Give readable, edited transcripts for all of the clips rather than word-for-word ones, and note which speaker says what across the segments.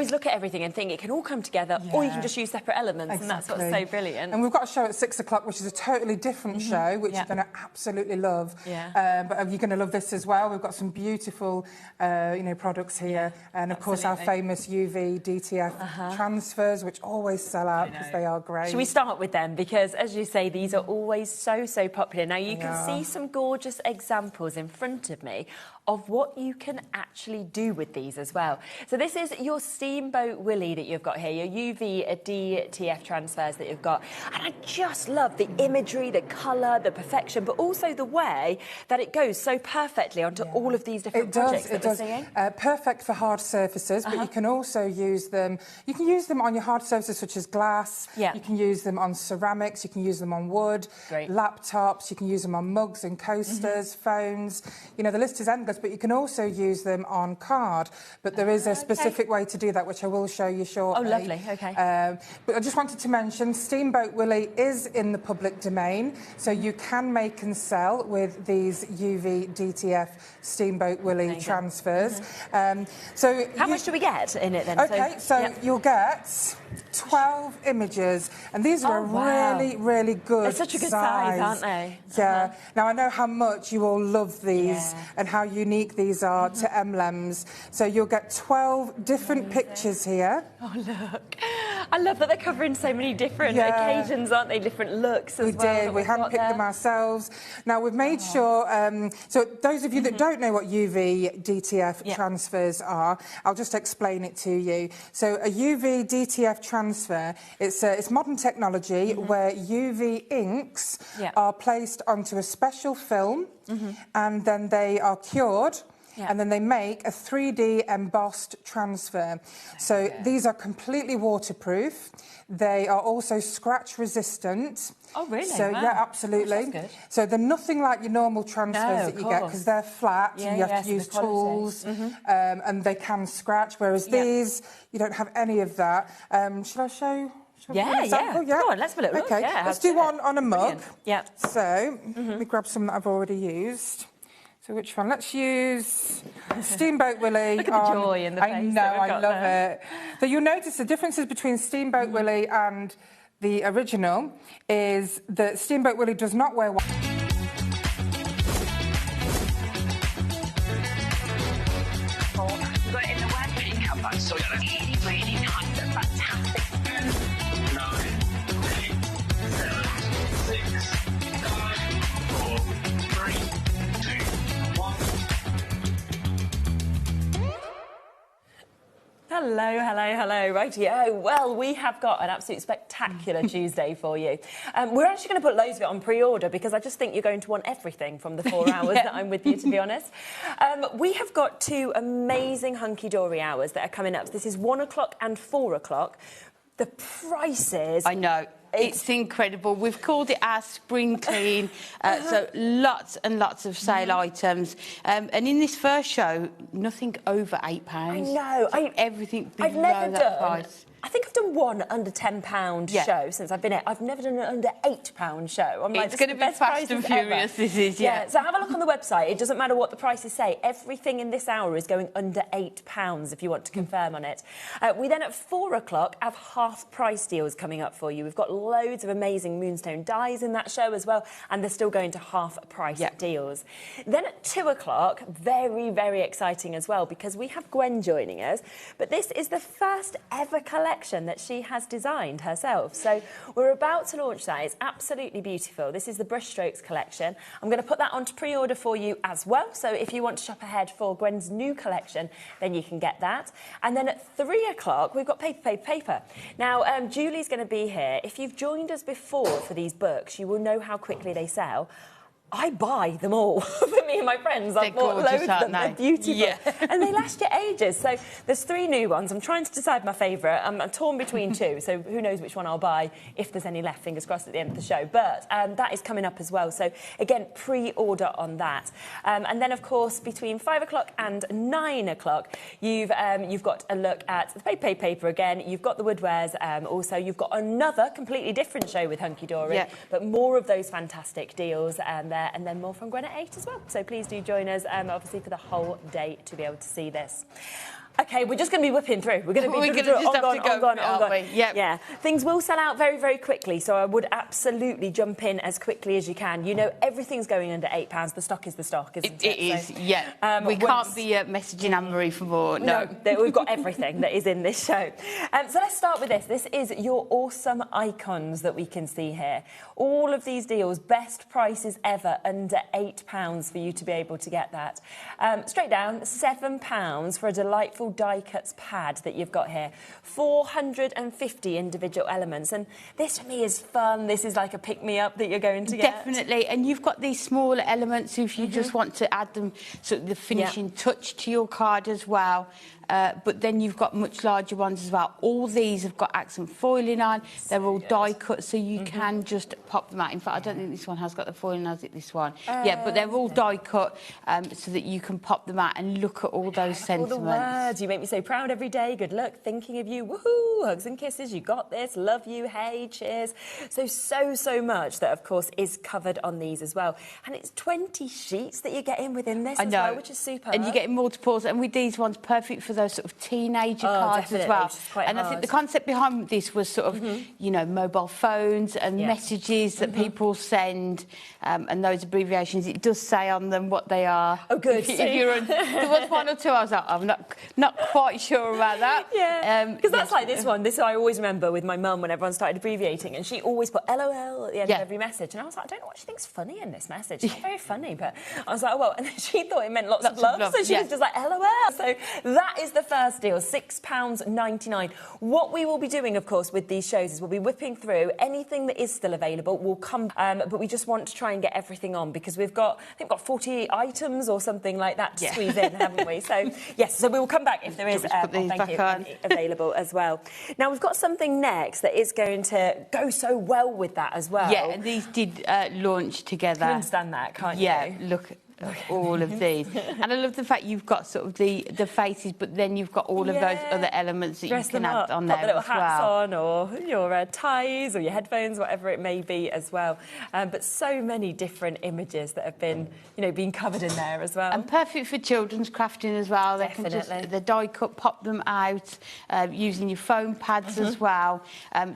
Speaker 1: always look at everything and think it can all come together, or you can just use separate elements, and that's what's so brilliant.
Speaker 2: And we've got a show at 6 o'clock, which is a totally different show, which you're going to absolutely love. But you're going to love this as well. We've got some beautiful, products here, and of course our famous UV DTF transfers, which always sell out because they are great.
Speaker 1: Should we start with them? Because, as you say, these are always so popular. Now, you can see some gorgeous examples in front of me of what you can actually do with these as well. So this is your Steamboat Willie that you've got here, your UV DTF transfers that you've got. And I just love the imagery, the colour, the perfection, but also the way that it goes so perfectly onto all of these different projects that we're seeing.
Speaker 2: Perfect for hard surfaces, but you can also use them. You can use them on your hard surfaces such as glass. You can use them on ceramics. You can use them on wood, laptops. You can use them on mugs and coasters, phones. You know, the list is endless. But you can also use them on card. But there is a specific way to do that, which I will show you shortly.
Speaker 1: Oh, lovely. Okay.
Speaker 2: But I just wanted to mention Steamboat Willie is in the public domain, so you can make and sell with these UV DTF Steamboat Willie transfers. So
Speaker 1: how much do we get in it then?
Speaker 2: Okay, so you'll get 12 images, and these are really good.
Speaker 1: They're such a good size, aren't they?
Speaker 2: Yeah. Now I know how much you all love these and how unique these are to emblems. So you'll get 12 different pictures here.
Speaker 1: Oh, look. I love that they're covering so many different occasions, aren't they? Different looks as well.
Speaker 2: We did. We handpicked them ourselves. Now, we've made sure... so those of you that don't know what UV DTF transfers are, I'll just explain it to you. So a UV DTF transfer, it's modern technology where UV inks are placed onto a special film and then they are cured. And then they make a 3D embossed transfer. So these are completely waterproof. They are also scratch resistant.
Speaker 1: Oh, really?
Speaker 2: So, yeah, absolutely.
Speaker 1: Gosh, that's good.
Speaker 2: So they're nothing like your normal transfers that you get because they're flat and you have to use tools and they can scratch, whereas these, you don't have any of that. Should I show...
Speaker 1: Yeah. Come on, let's have a little look.
Speaker 2: Okay, let's do one on a mug.
Speaker 1: Brilliant.
Speaker 2: So, let me grab some that I've already used. So which one? Let's use Steamboat Willie.
Speaker 1: Look at the joy in the face.
Speaker 2: I know, I love it. So you'll notice the differences between Steamboat Willie and the original is that Steamboat Willie does not wear white.
Speaker 3: But in the word pickup, that's so really kind of fantastic. 9, 8, 7, 6, 5, 4, 3, 2, 1.
Speaker 1: Hello. Rightio. Well, we have got an absolute spectacular Tuesday for you. We're actually going to put loads of it on pre-order because I just think you're going to want everything from the 4 hours that I'm with you, to be honest. We have got 2 amazing hunky-dory hours that are coming up. This is 1 o'clock and 4 o'clock. The prices...
Speaker 4: I know. It's incredible. We've called it our spring clean, so lots and lots of sale items. And in this first show, nothing over £8.
Speaker 1: I know.
Speaker 4: So everything below
Speaker 1: I've never
Speaker 4: that price.
Speaker 1: I think I've done one under £10 show since I've been here. I've never done an under £8 show. I'm like,
Speaker 4: it's going to be fast and furious, this is,
Speaker 1: So have a look on the website. It doesn't matter what the prices say. Everything in this hour is going under £8 if you want to confirm on it. We then at 4 o'clock have half-price deals coming up for you. We've got loads of amazing moonstone dies in that show as well, and they're still going to half-price deals. Then at 2 o'clock, very exciting as well, because we have Gwen joining us, but this is the first ever collection that she has designed herself. So we're about to launch that. It's absolutely beautiful. This is the Brushstrokes collection. I'm going to put that onto pre-order for you as well. So if you want to shop ahead for Gwen's new collection, then you can get that. And then at 3 o'clock, we've got paper. Now, Julie's going to be here. If you've joined us before for these books, you will know how quickly they sell. I buy them all for me and my friends. I've bought loads of them. They're beautiful. And they last you ages. So there's 3 new ones. I'm trying to decide my favourite. I'm torn between 2, so who knows which one I'll buy if there's any left, fingers crossed, at the end of the show. But that is coming up as well. So, again, pre-order on that. And then, of course, between 5 o'clock and 9 o'clock, you've got a look at the paper again. You've got the woodwares. Also, you've got another completely different show with Hunky Dory. But more of those fantastic deals there. And then more from Gwen at 8 as well. So please do join us, obviously, for the whole day to be able to see this. Okay, we're just going to be whipping through. We're going to be
Speaker 4: just have to go, aren't we? Yep.
Speaker 1: Yeah. Things will sell out very, very quickly, so I would absolutely jump in as quickly as you can. You know, everything's going under £8. The stock is the stock, isn't it?
Speaker 4: It is, yeah. We can't be messaging Anne-Marie for more, no.
Speaker 1: We've got everything that is in this show. So let's start with this. This is your awesome icons that we can see here. All of these deals, best prices ever, under £8 for you to be able to get that. Straight down, £7 for a delightful die cuts pad that you've got here. 450 individual elements, and this for me is fun. This is like a pick-me-up that you're going to get.
Speaker 4: Definitely, and you've got these smaller elements if you just want to add them, sort of the finishing touch to your card as well. But then you've got much larger ones as well. All these have got accent foiling on. They're all die cut, so you can just pop them out. In fact, I don't think this one has got the foiling, has it, this one? Yeah, but they're all die cut so that you can pop them out and look at all those sentiments.
Speaker 1: All the words. You make me so proud every day. Good luck, thinking of you. Woohoo! Hugs and kisses. You got this. Love you. Hey, cheers. So much that, of course, is covered on these as well. And it's 20 sheets that you get in within this as well, which is super.
Speaker 4: And you're getting multiples. And with these ones, perfect for those sort of teenager cards as well. And I think the concept behind this was sort of, you know, mobile phones and messages that people send and those abbreviations. It does say on them what they are.
Speaker 1: Oh, good.
Speaker 4: There was one or two I was like, I'm not quite sure about that.
Speaker 1: Yeah, because that's like this one. This I always remember with my mum when everyone started abbreviating, and she always put LOL at the end of every message. And I was like, I don't know what she thinks funny in this message. It's not very funny, but I was like, oh, well. And then she thought it meant lots of love. So she was just like, LOL. So that is the first deal, £6.99. What we will be doing, of course, with these shows is we'll be whipping through anything that is still available. We'll come, but we just want to try and get everything on because we've got, I think, 48 items or something like that to squeeze in, haven't we? So, yes, so we will come back if there is available as well. Now, we've got something next that is going to go so well with that as well.
Speaker 4: Yeah, and these did launch together.
Speaker 1: You understand that, can't you?
Speaker 4: Yeah, look at all of these. And I love the fact you've got sort of the faces, but then you've got all of those other elements that you can add on there
Speaker 1: as well. Put the little hats on, or your ties, or your headphones, whatever it may be as well. But so many different images that have been, being covered in there as well.
Speaker 4: And perfect for children's crafting as well. They can just, the die cut, pop them out, using your foam pads as well.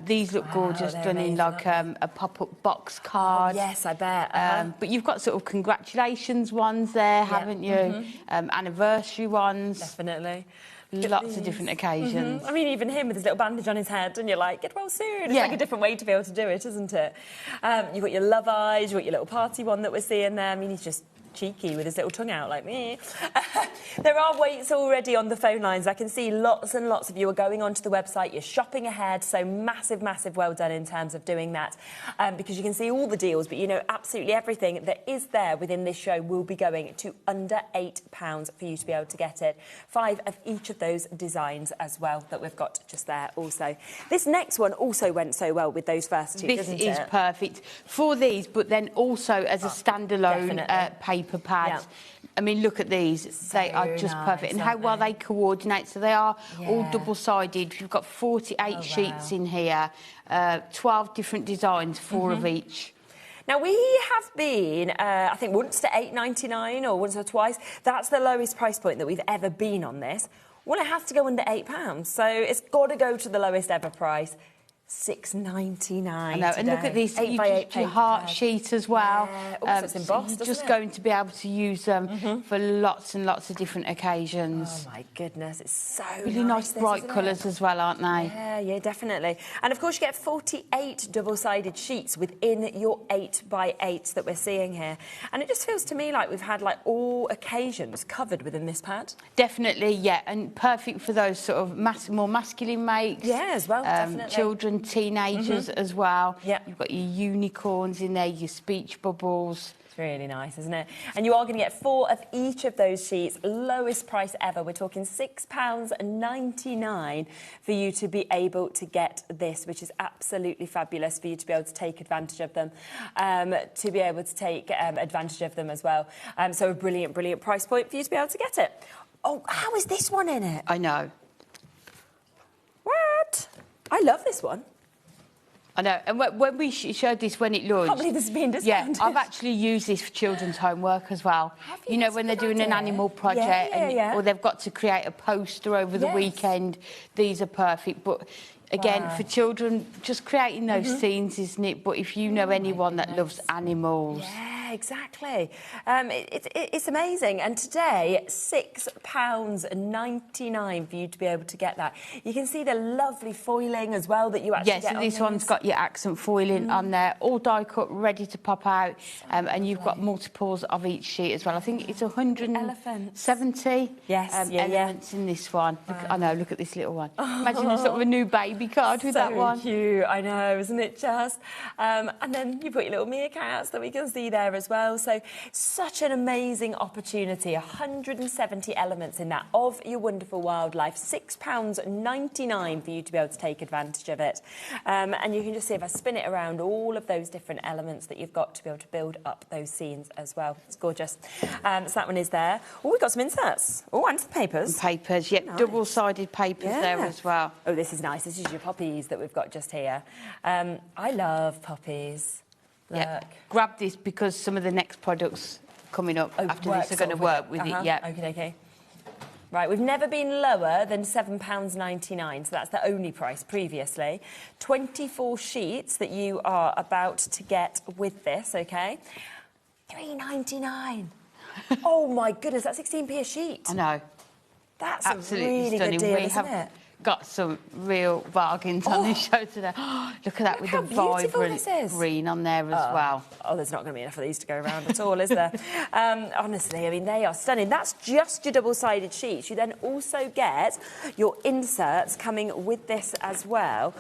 Speaker 4: These look gorgeous, done in like a pop-up box card.
Speaker 1: Oh, yes, I bet.
Speaker 4: But you've got sort of congratulations ones there, haven't you? Anniversary ones.
Speaker 1: Definitely.
Speaker 4: Lots of different occasions.
Speaker 1: I mean, even him with his little bandage on his head, and you're like, get well soon. It's like a different way to be able to do it, isn't it? You've got your love eyes, you've got your little party one that we're seeing there. I mean, he's just cheeky with his little tongue out like me. There are waits already on the phone lines. I can see lots and lots of you are going onto the website. You're shopping ahead, so massive well done in terms of doing that, because you can see all the deals, but absolutely everything that is there within this show will be going to under £8 for you to be able to get it. 5 of each of those designs as well that we've got just there also. This next one also went so well with those first two, doesn't it?
Speaker 4: This is perfect for these, but then also as a standalone paper pad. Yeah. I mean, look at these. They are just perfect. And how well they coordinate. So they are all double-sided. You've got 48 sheets in here, 12 different designs, 4 of each.
Speaker 1: Now, we have been, I think, once to £8.99 or once or twice. That's the lowest price point that we've ever been on this. Well, it has to go under £8. So it's got to go to the lowest ever price. £6.99.
Speaker 4: I know, and look at this, your heart sheet as well.
Speaker 1: Yeah. Also, it's embossed,
Speaker 4: so you're just going to be able to use them for lots and lots of different occasions.
Speaker 1: Oh my goodness, it's so
Speaker 4: really nice bright colours as well, aren't they?
Speaker 1: Yeah, definitely. And of course, you get 48 double-sided sheets within your 8x8s that we're seeing here. And it just feels to me like we've had all occasions covered within this pad.
Speaker 4: Definitely, yeah, and perfect for those sort of more masculine makes.
Speaker 1: Yeah, as well, definitely.
Speaker 4: Children, teenagers as well. Yeah. You've got your unicorns in there, your speech bubbles.
Speaker 1: It's really nice, isn't it? And you are going to get 4 of each of those sheets, lowest price ever. We're talking £6.99 for you to be able to get this, which is absolutely fabulous for you to be able to take advantage of them, as well. So a brilliant price point for you to be able to get it. Oh, how is this one in it?
Speaker 4: I know.
Speaker 1: What? I love this one.
Speaker 4: I know, and when we showed this when it launched...
Speaker 1: I can't believe this is being discounted.
Speaker 4: Yeah, I've actually used this for children's homework as well.
Speaker 1: Have
Speaker 4: you know, when they're doing an animal project or they've got to create a poster over the weekend, these are perfect. But again, for children, just creating those scenes, isn't it? But if you know anyone that loves animals...
Speaker 1: Yeah, exactly. It's amazing. And today, £6.99 for you to be able to get that. You can see the lovely foiling as well that you actually get.
Speaker 4: Yes, so this one's got your accent foiling on there, all die cut, ready to pop out. And you've got multiples of each sheet as well. I think it's 170 elements in this one. Look, I know, look at this little one. Imagine a sort of a new baby card with that one.
Speaker 1: So cute, I know, isn't it just? And then you put your little meerkats that we can see there as well. So such an amazing opportunity. 170 elements in that of your wonderful wildlife. £6.99 for you to be able to take advantage of it. And you can just see if I spin it around all of those different elements that you've got to be able to build up those scenes as well. It's gorgeous. So that one is there. Oh, we've got some inserts. Oh, and some papers.
Speaker 4: And papers, yep, nice. Double-sided papers there as well.
Speaker 1: Oh, this is nice. This is your poppies that we've got just here. I love poppies.
Speaker 4: Yeah, grab this because some of the next products coming up after this are going to work with it. Yeah.
Speaker 1: Okay. Right, we've never been lower than £7.99, so that's the only price previously. 24 sheets that you are about to get with this, okay? £3.99. Oh my goodness, that's 16p a sheet.
Speaker 4: I know.
Speaker 1: That's
Speaker 4: absolutely
Speaker 1: a really
Speaker 4: stunning.
Speaker 1: good deal,
Speaker 4: we
Speaker 1: isn't
Speaker 4: have
Speaker 1: it?
Speaker 4: Got some real bargains on this show today. Look at that with the vibrant green on there as well.
Speaker 1: Oh, there's not going to be enough of these to go around at all, is there? Honestly, I mean, they are stunning. That's just your double-sided sheets. You then also get your inserts coming with this as well.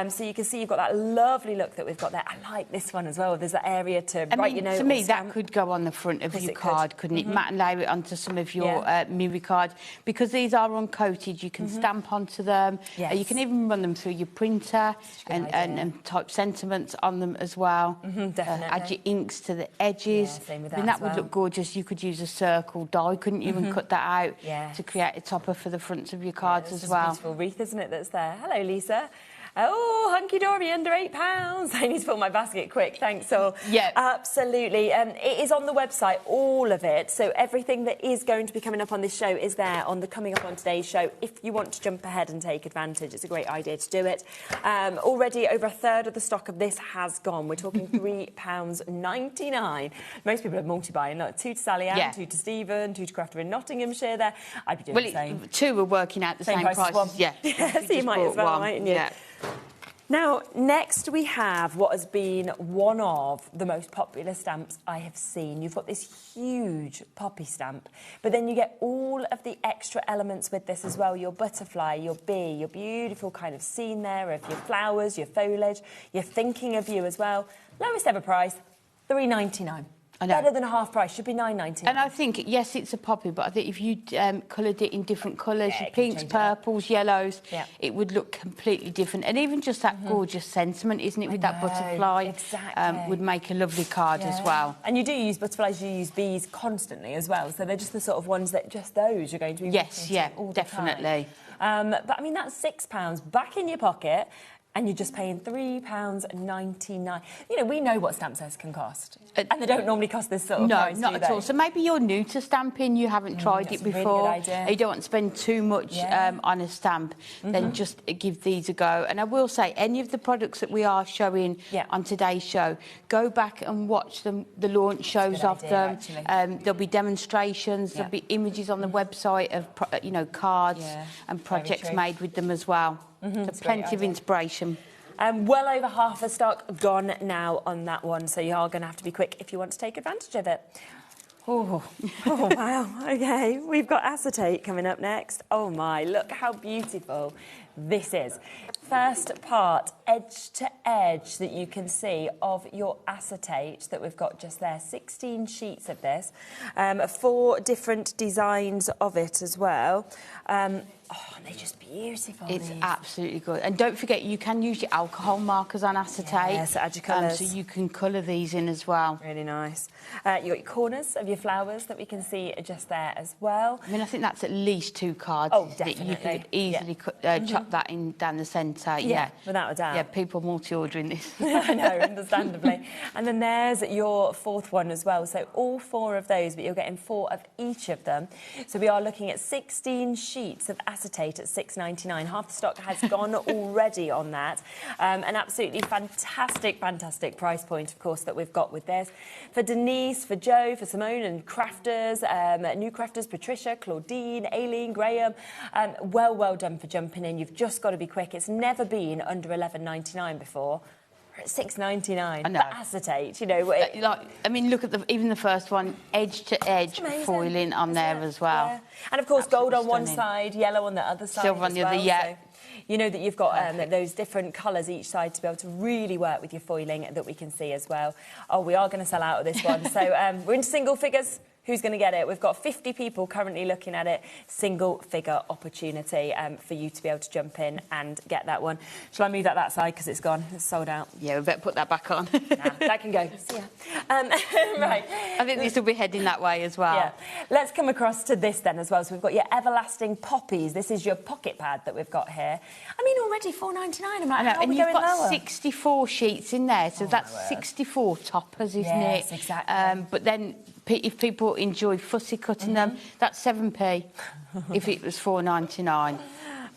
Speaker 1: So you can see you've got that lovely look that we've got there. I like this one as well. There's that area to write your note.
Speaker 4: To me, that could go on the front of your card, couldn't it? Matte and lay it onto some of your mirror card. Because these are uncoated, you can stamp onto them. You can even run them through your printer and type sentiments on them as well.
Speaker 1: Definitely.
Speaker 4: Add your inks to the edges.
Speaker 1: Same with
Speaker 4: that would look gorgeous. You could use a circle die, couldn't you, and cut that out to create a topper for the fronts of your cards as well.
Speaker 1: This is a beautiful wreath, isn't it, that's there? Hello, Lisa. Oh, hunky dory, under £8. I need to fill my basket quick, thanks. So,
Speaker 4: yeah,
Speaker 1: absolutely. It is on the website, all of it. So everything that is going to be coming up on this show is there on the Coming Up on Today's show. If you want to jump ahead and take advantage, it's a great idea to do it. Already over a third of the stock of this has gone. We're talking £3.99. Most people are multi-buying. Look, 2 to Sally Ann, 2 to Stephen, 2 to Crafter in Nottinghamshire there. I'd be doing the same.
Speaker 4: 2 are working out the same price.
Speaker 1: Yeah. So you might as well, mightn't you? Yeah. Now, next we have what has been one of the most popular stamps I have seen. You've got this huge poppy stamp, but then you get all of the extra elements with this as well. Your butterfly, your bee, your beautiful kind of scene there of your flowers, your foliage. You're thinking of you as well. Lowest ever price, £3.99.
Speaker 4: I know.
Speaker 1: Better than half price, should be £9.99.
Speaker 4: And I think, yes, it's a poppy, but I think if you coloured it in different colours, your pinks, purples, yellows, it would look completely different. And even just that gorgeous sentiment, isn't it, with that butterfly, would make a lovely card as well.
Speaker 1: And you do use butterflies, you use bees constantly as well, so they're just the sort of ones that just those you're going to be all
Speaker 4: definitely.
Speaker 1: But I mean, that's £6 back in your pocket. And you're just paying £3.99. You know, we know what stamp sets can cost. And they don't normally cost this sort of price,
Speaker 4: not at all. So maybe you're new to stamping, you haven't tried it before.
Speaker 1: Really good idea.
Speaker 4: You don't want to spend too much on a stamp, then just give these a go. And I will say, any of the products that we are showing on today's show, go back and watch the launch shows of them. There'll be demonstrations, there'll be images on the website of, cards and projects made with them as well. So plenty of inspiration.
Speaker 1: Well over half the stock gone now on that one, so you are going to have to be quick if you want to take advantage of it. Oh, wow. OK, we've got acetate coming up next. Oh, my, look how beautiful this is. First part, edge to edge, that you can see of your acetate that we've got just there. 16 sheets of this, 4 different designs of it as well. Oh, they're just beautiful.
Speaker 4: It's absolutely good. And don't forget, you can use your alcohol markers on acetate.
Speaker 1: Yes, add your colours.
Speaker 4: So you can colour these in as well.
Speaker 1: Really nice. You've got your corners of your flowers that we can see just there as well.
Speaker 4: I mean, I think that's at least 2 cards.
Speaker 1: Oh, definitely.
Speaker 4: That you could easily chop that in down the centre. centre, yeah.
Speaker 1: Without a doubt.
Speaker 4: Yeah, people multi-ordering this.
Speaker 1: I know, understandably. And then there's your fourth one as well. So all 4 of those, but you're getting 4 of each of them. So we are looking at 16 sheets of acetate at £6.99. Half the stock has gone already on that. An absolutely fantastic, fantastic price point, of course, that we've got with this. For Denise, for Joe, for Simone and crafters, new crafters, Patricia, Claudine, Aileen, Graham. Well done for jumping in. You've just got to be quick. It's never been under £11.99 before. We're at £6.99
Speaker 4: I know.
Speaker 1: for acetate, you know.
Speaker 4: Like, I mean, look at even the first one, edge to edge foiling on there as well.
Speaker 1: Yeah. And of course,
Speaker 4: Absolutely
Speaker 1: gold on one
Speaker 4: stunning.
Speaker 1: side, yellow on the other side.
Speaker 4: Silver on the other, yeah.
Speaker 1: So you know that you've got those different colours each side to be able to really work with your foiling that we can see as well. Oh, we are going to sell out of this one. So we're into single figures. Who's going to get it? We've got 50 people currently looking at it. Single figure opportunity for you to be able to jump in and get that one. Shall I move that side because it's gone? It's sold out.
Speaker 4: Yeah, we better put that back on.
Speaker 1: Nah, that can go. See ya. Right.
Speaker 4: I think this will be heading that way as well.
Speaker 1: Yeah. Let's come across to this then as well. So we've got your Everlasting Poppies. This is your pocket pad that we've got here. I mean, already £4.99. I'm like, how are we going lower?
Speaker 4: And you've got 64 sheets in there, so that's 64 toppers, isn't it?
Speaker 1: Yes, exactly.
Speaker 4: But then if people enjoy fussy cutting them, that's 7p if it was £4.99.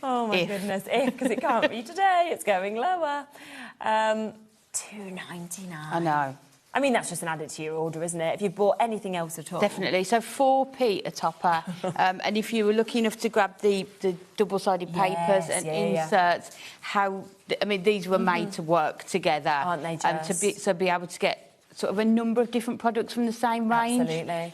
Speaker 1: Oh, my goodness. Because it can't be today. It's going lower. £2.99.
Speaker 4: I know.
Speaker 1: I mean, that's just an added to your order, isn't it? If you've bought anything else at all.
Speaker 4: Definitely. So 4p a topper. And if you were lucky enough to grab the double-sided papers and inserts, I mean, these were made to work together.
Speaker 1: Aren't they just?
Speaker 4: To be able to get sort of a number of different products from the same range.
Speaker 1: Absolutely.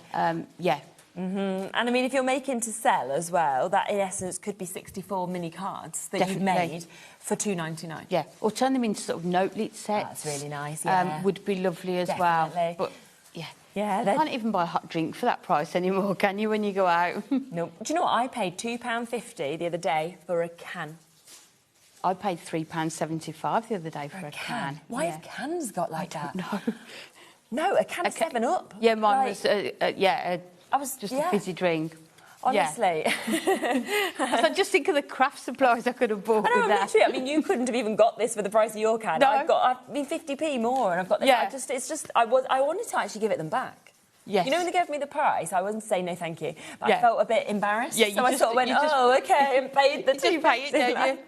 Speaker 4: Yeah.
Speaker 1: And I mean, if you're making to sell as well, that in essence could be 64 mini cards that you've made for £2.99.
Speaker 4: Yeah, or turn them into sort of notelet sets.
Speaker 1: That's really nice, yeah.
Speaker 4: Would be lovely as well. But yeah, you can't even buy a hot drink for that price anymore, can you, when you go out?
Speaker 1: No. Do you know what? I paid £2.50 the other day for a can.
Speaker 4: I paid £3.75 the other day for a can.
Speaker 1: Why have cans got like that?
Speaker 4: No.
Speaker 1: No, a can of 7-Up.
Speaker 4: Yeah, mine was,
Speaker 1: I was
Speaker 4: just a fizzy drink.
Speaker 1: Honestly.
Speaker 4: Yeah. So just think of the craft supplies I could have bought with that.
Speaker 1: I mean, you couldn't have even got this for the price of your can.
Speaker 4: No.
Speaker 1: I've been 50p more, and I've got this.
Speaker 4: Yeah.
Speaker 1: I wanted to actually give it them back.
Speaker 4: Yes.
Speaker 1: You know, when they gave me the price, I wasn't saying no thank you, but I felt a bit embarrassed.
Speaker 4: Yeah,
Speaker 1: so I sort of went, okay, and paid the
Speaker 4: you pay it, don't you?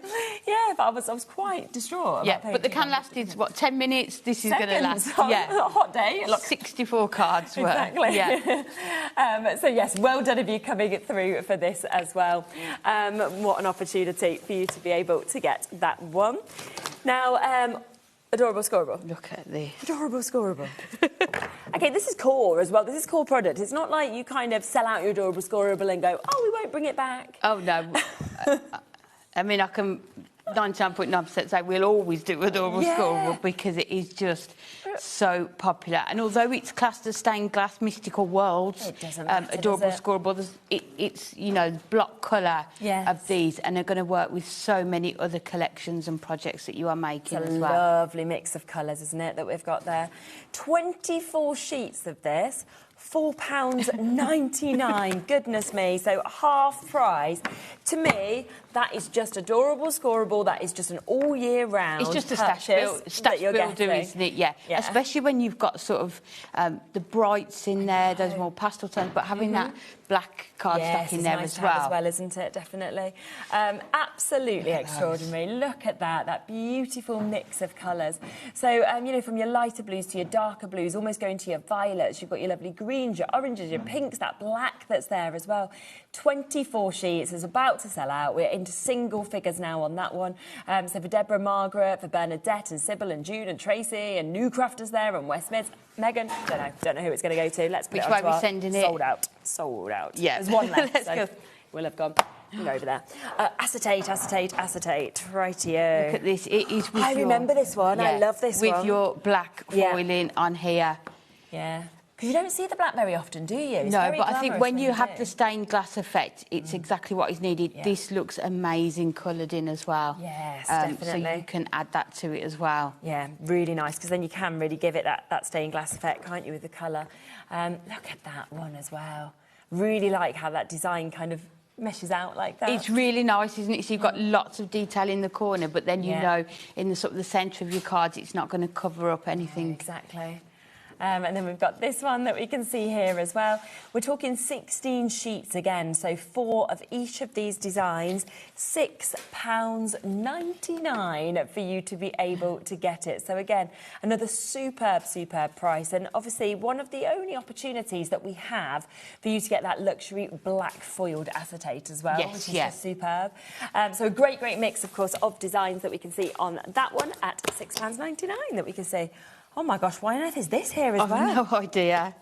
Speaker 1: Yeah, but I was quite distraught.
Speaker 4: Yeah, but the can lasted, what, 10 minutes? This is going to last.
Speaker 1: Yeah. A hot day.
Speaker 4: 64 cards worth.
Speaker 1: Exactly.
Speaker 4: Yeah.
Speaker 1: So, yes, well done of you coming through for this as well. What an opportunity for you to be able to get that one. Now, adorable scorable.
Speaker 4: Look at this.
Speaker 1: Adorable scorable. OK, this is core as well. This is core product. It's not like you kind of sell out your adorable scorable and go, oh, we won't bring it back.
Speaker 4: Oh, no. I mean, I can 99.9% say we'll always do adorable scorable because it is just so popular. And although it's classed as stained glass mystical worlds,
Speaker 1: it doesn't matter,
Speaker 4: adorable
Speaker 1: does it?
Speaker 4: scorable, it's, you know, block colour of these, and they're going to work with so many other collections and projects that you are making as well.
Speaker 1: It's a lovely mix of colours, isn't it, that we've got there. 24 sheets of this. £4.99. Goodness me. So half price. To me, that is just adorable scorable. That is just an all year round.
Speaker 4: It's just a stash builder, isn't it? Yeah. Especially when you've got sort of the brights in there, those more pastel tones, but having that black cardstock in there as well.
Speaker 1: As well, isn't it? Definitely. Absolutely extraordinary. Look at that beautiful mix of colours. So, you know, from your lighter blues to your darker blues, almost going to your violets, you've got your lovely greens, your oranges, your pinks, that black that's there as well. 24 sheets is about to sell out. We're into single figures now on that one. So for Deborah, Margaret, for Bernadette and Sybil and June and Tracy and new crafters there and West Mids. Megan, don't know who it's going to go to. Let's put
Speaker 4: Which
Speaker 1: it
Speaker 4: way
Speaker 1: on
Speaker 4: are we sending it?
Speaker 1: Sold out.
Speaker 4: Yeah.
Speaker 1: There's one left.
Speaker 4: Let's go.
Speaker 1: We'll have gone. We'll go over there. Acetate. Rightio.
Speaker 4: Look at this. It is with
Speaker 1: remember this one. I love this one.
Speaker 4: With your black foiling on here.
Speaker 1: Yeah. Because you don't see the black very often, do you? It's
Speaker 4: no, but I think when you have the stained glass effect, it's exactly what is needed.
Speaker 1: Yeah.
Speaker 4: This looks amazing coloured in as well.
Speaker 1: Yes, definitely.
Speaker 4: So you can add that to it as well.
Speaker 1: Yeah, really nice, because then you can really give it that stained glass effect, can't you, with the colour? Look at that one as well. Really like how that design kind of meshes out like that.
Speaker 4: It's really nice, isn't it? So you've got lots of detail in the corner, but then you know in the sort of the centre of your cards, it's not going to cover up anything.
Speaker 1: Exactly. And then we've got this one that we can see here as well. We're talking 16 sheets again, so 4 of each of these designs, £6.99 for you to be able to get it. So again, another superb, superb price. And obviously one of the only opportunities that we have for you to get that luxury black foiled acetate as well, which is just superb. So a great, great mix, of course, of designs that we can see on that one at £6.99 that we can see. Oh my gosh, why on earth is this here as well?
Speaker 4: I've no idea.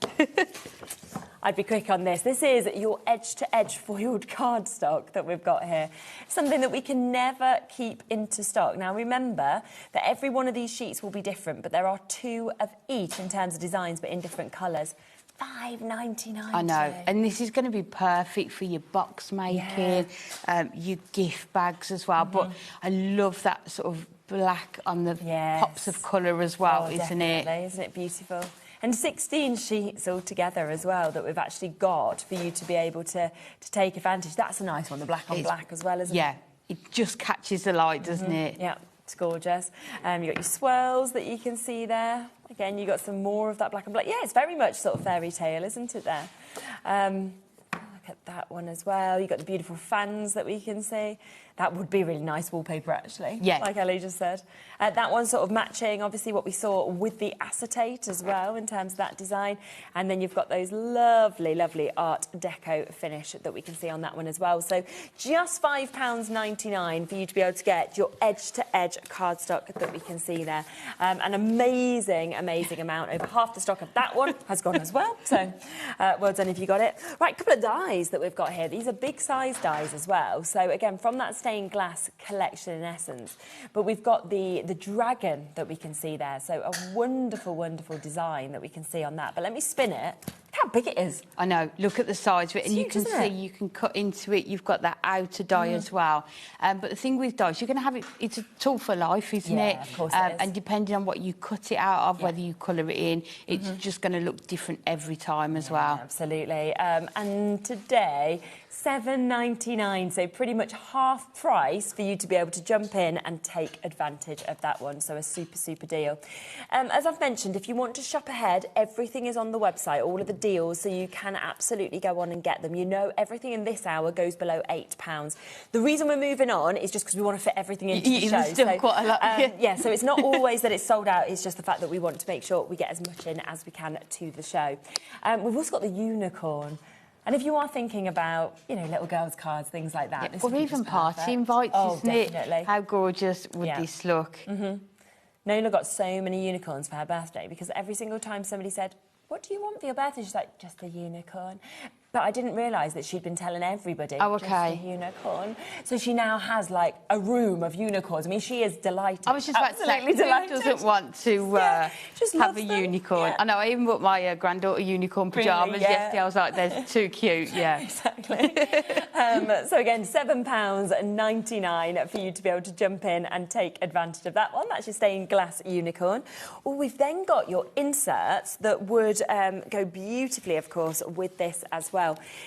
Speaker 1: I'd be quick on this. This is your edge-to-edge foiled cardstock that we've got here. Something that we can never keep into stock. Now, remember that every one of these sheets will be different, but there are 2 of each in terms of designs, but in different colours. £5.99.
Speaker 4: I know, and this is going to be perfect for your box making, your gift bags as well. But I love that sort of black on the pops of colour as well, isn't it?
Speaker 1: Isn't it beautiful? And 16 sheets altogether as well that we've actually got for you to be able to take advantage. That's a nice one, the black on black as well, isn't it?
Speaker 4: Yeah, it just catches the light, doesn't it?
Speaker 1: Yeah, it's gorgeous. You've got your swirls that you can see there. Again, you've got some more of that black and black. Yeah, it's very much sort of fairy tale, isn't it, there? Look at that one as well. You've got the beautiful fans that we can see. That would be really nice wallpaper, actually, like Ellie just said. That one sort of matching, obviously, what we saw with the acetate as well in terms of that design. And then you've got those lovely, lovely Art Deco finish that we can see on that one as well. So just £5.99 for you to be able to get your edge-to-edge cardstock that we can see there. An amazing, amazing amount. Over half the stock of that one has gone as well. So well done if you got it. Right, a couple of dies that we've got here. These are big size dies as well. So again, from that stained glass collection in essence, but we've got the dragon that we can see there, so a wonderful, wonderful design that we can see on that. But let me spin it. Look how big it is.
Speaker 4: I know, look at the size of it, and you can see you can cut into it. You've got that outer die as well. But the thing with dies, you're going to have it, it's a tool for life, isn't it?
Speaker 1: Of course it is.
Speaker 4: And depending on what you cut it out of, whether you colour it in, it's just going to look different every time as well.
Speaker 1: Absolutely. And today, £7.99, so pretty much half price for you to be able to jump in and take advantage of that one. So a super, super deal. As I've mentioned, if you want to shop ahead, everything is on the website, all of the deals, so you can absolutely go on and get them. You know, everything in this hour goes below £8. The reason we're moving on is just because we want to fit everything into the show.
Speaker 4: There's still quite a lot.
Speaker 1: So it's not always that it's sold out, it's just the fact that we want to make sure we get as much in as we can to the show. We've also got the unicorn. And if you are thinking about, you know, little girls' cards, things like that.
Speaker 4: Or even party invites, isn't it? How gorgeous would this look?
Speaker 1: Nola got so many unicorns for her birthday because every single time somebody said, "What do you want for your birthday?" She's like, "Just a unicorn." But I didn't realise that she'd been telling everybody just a unicorn. So she now has, like, a room of unicorns. I mean, she is delighted.
Speaker 4: I was just about to say, who doesn't want to have a unicorn?
Speaker 1: Yeah.
Speaker 4: I know, I even bought my granddaughter unicorn pyjamas yesterday. I was like, they're too cute,
Speaker 1: Exactly. So again, £7.99 for you to be able to jump in and take advantage of that one. That's your stained glass unicorn. Well, we've then got your inserts that would go beautifully, of course, with this as well.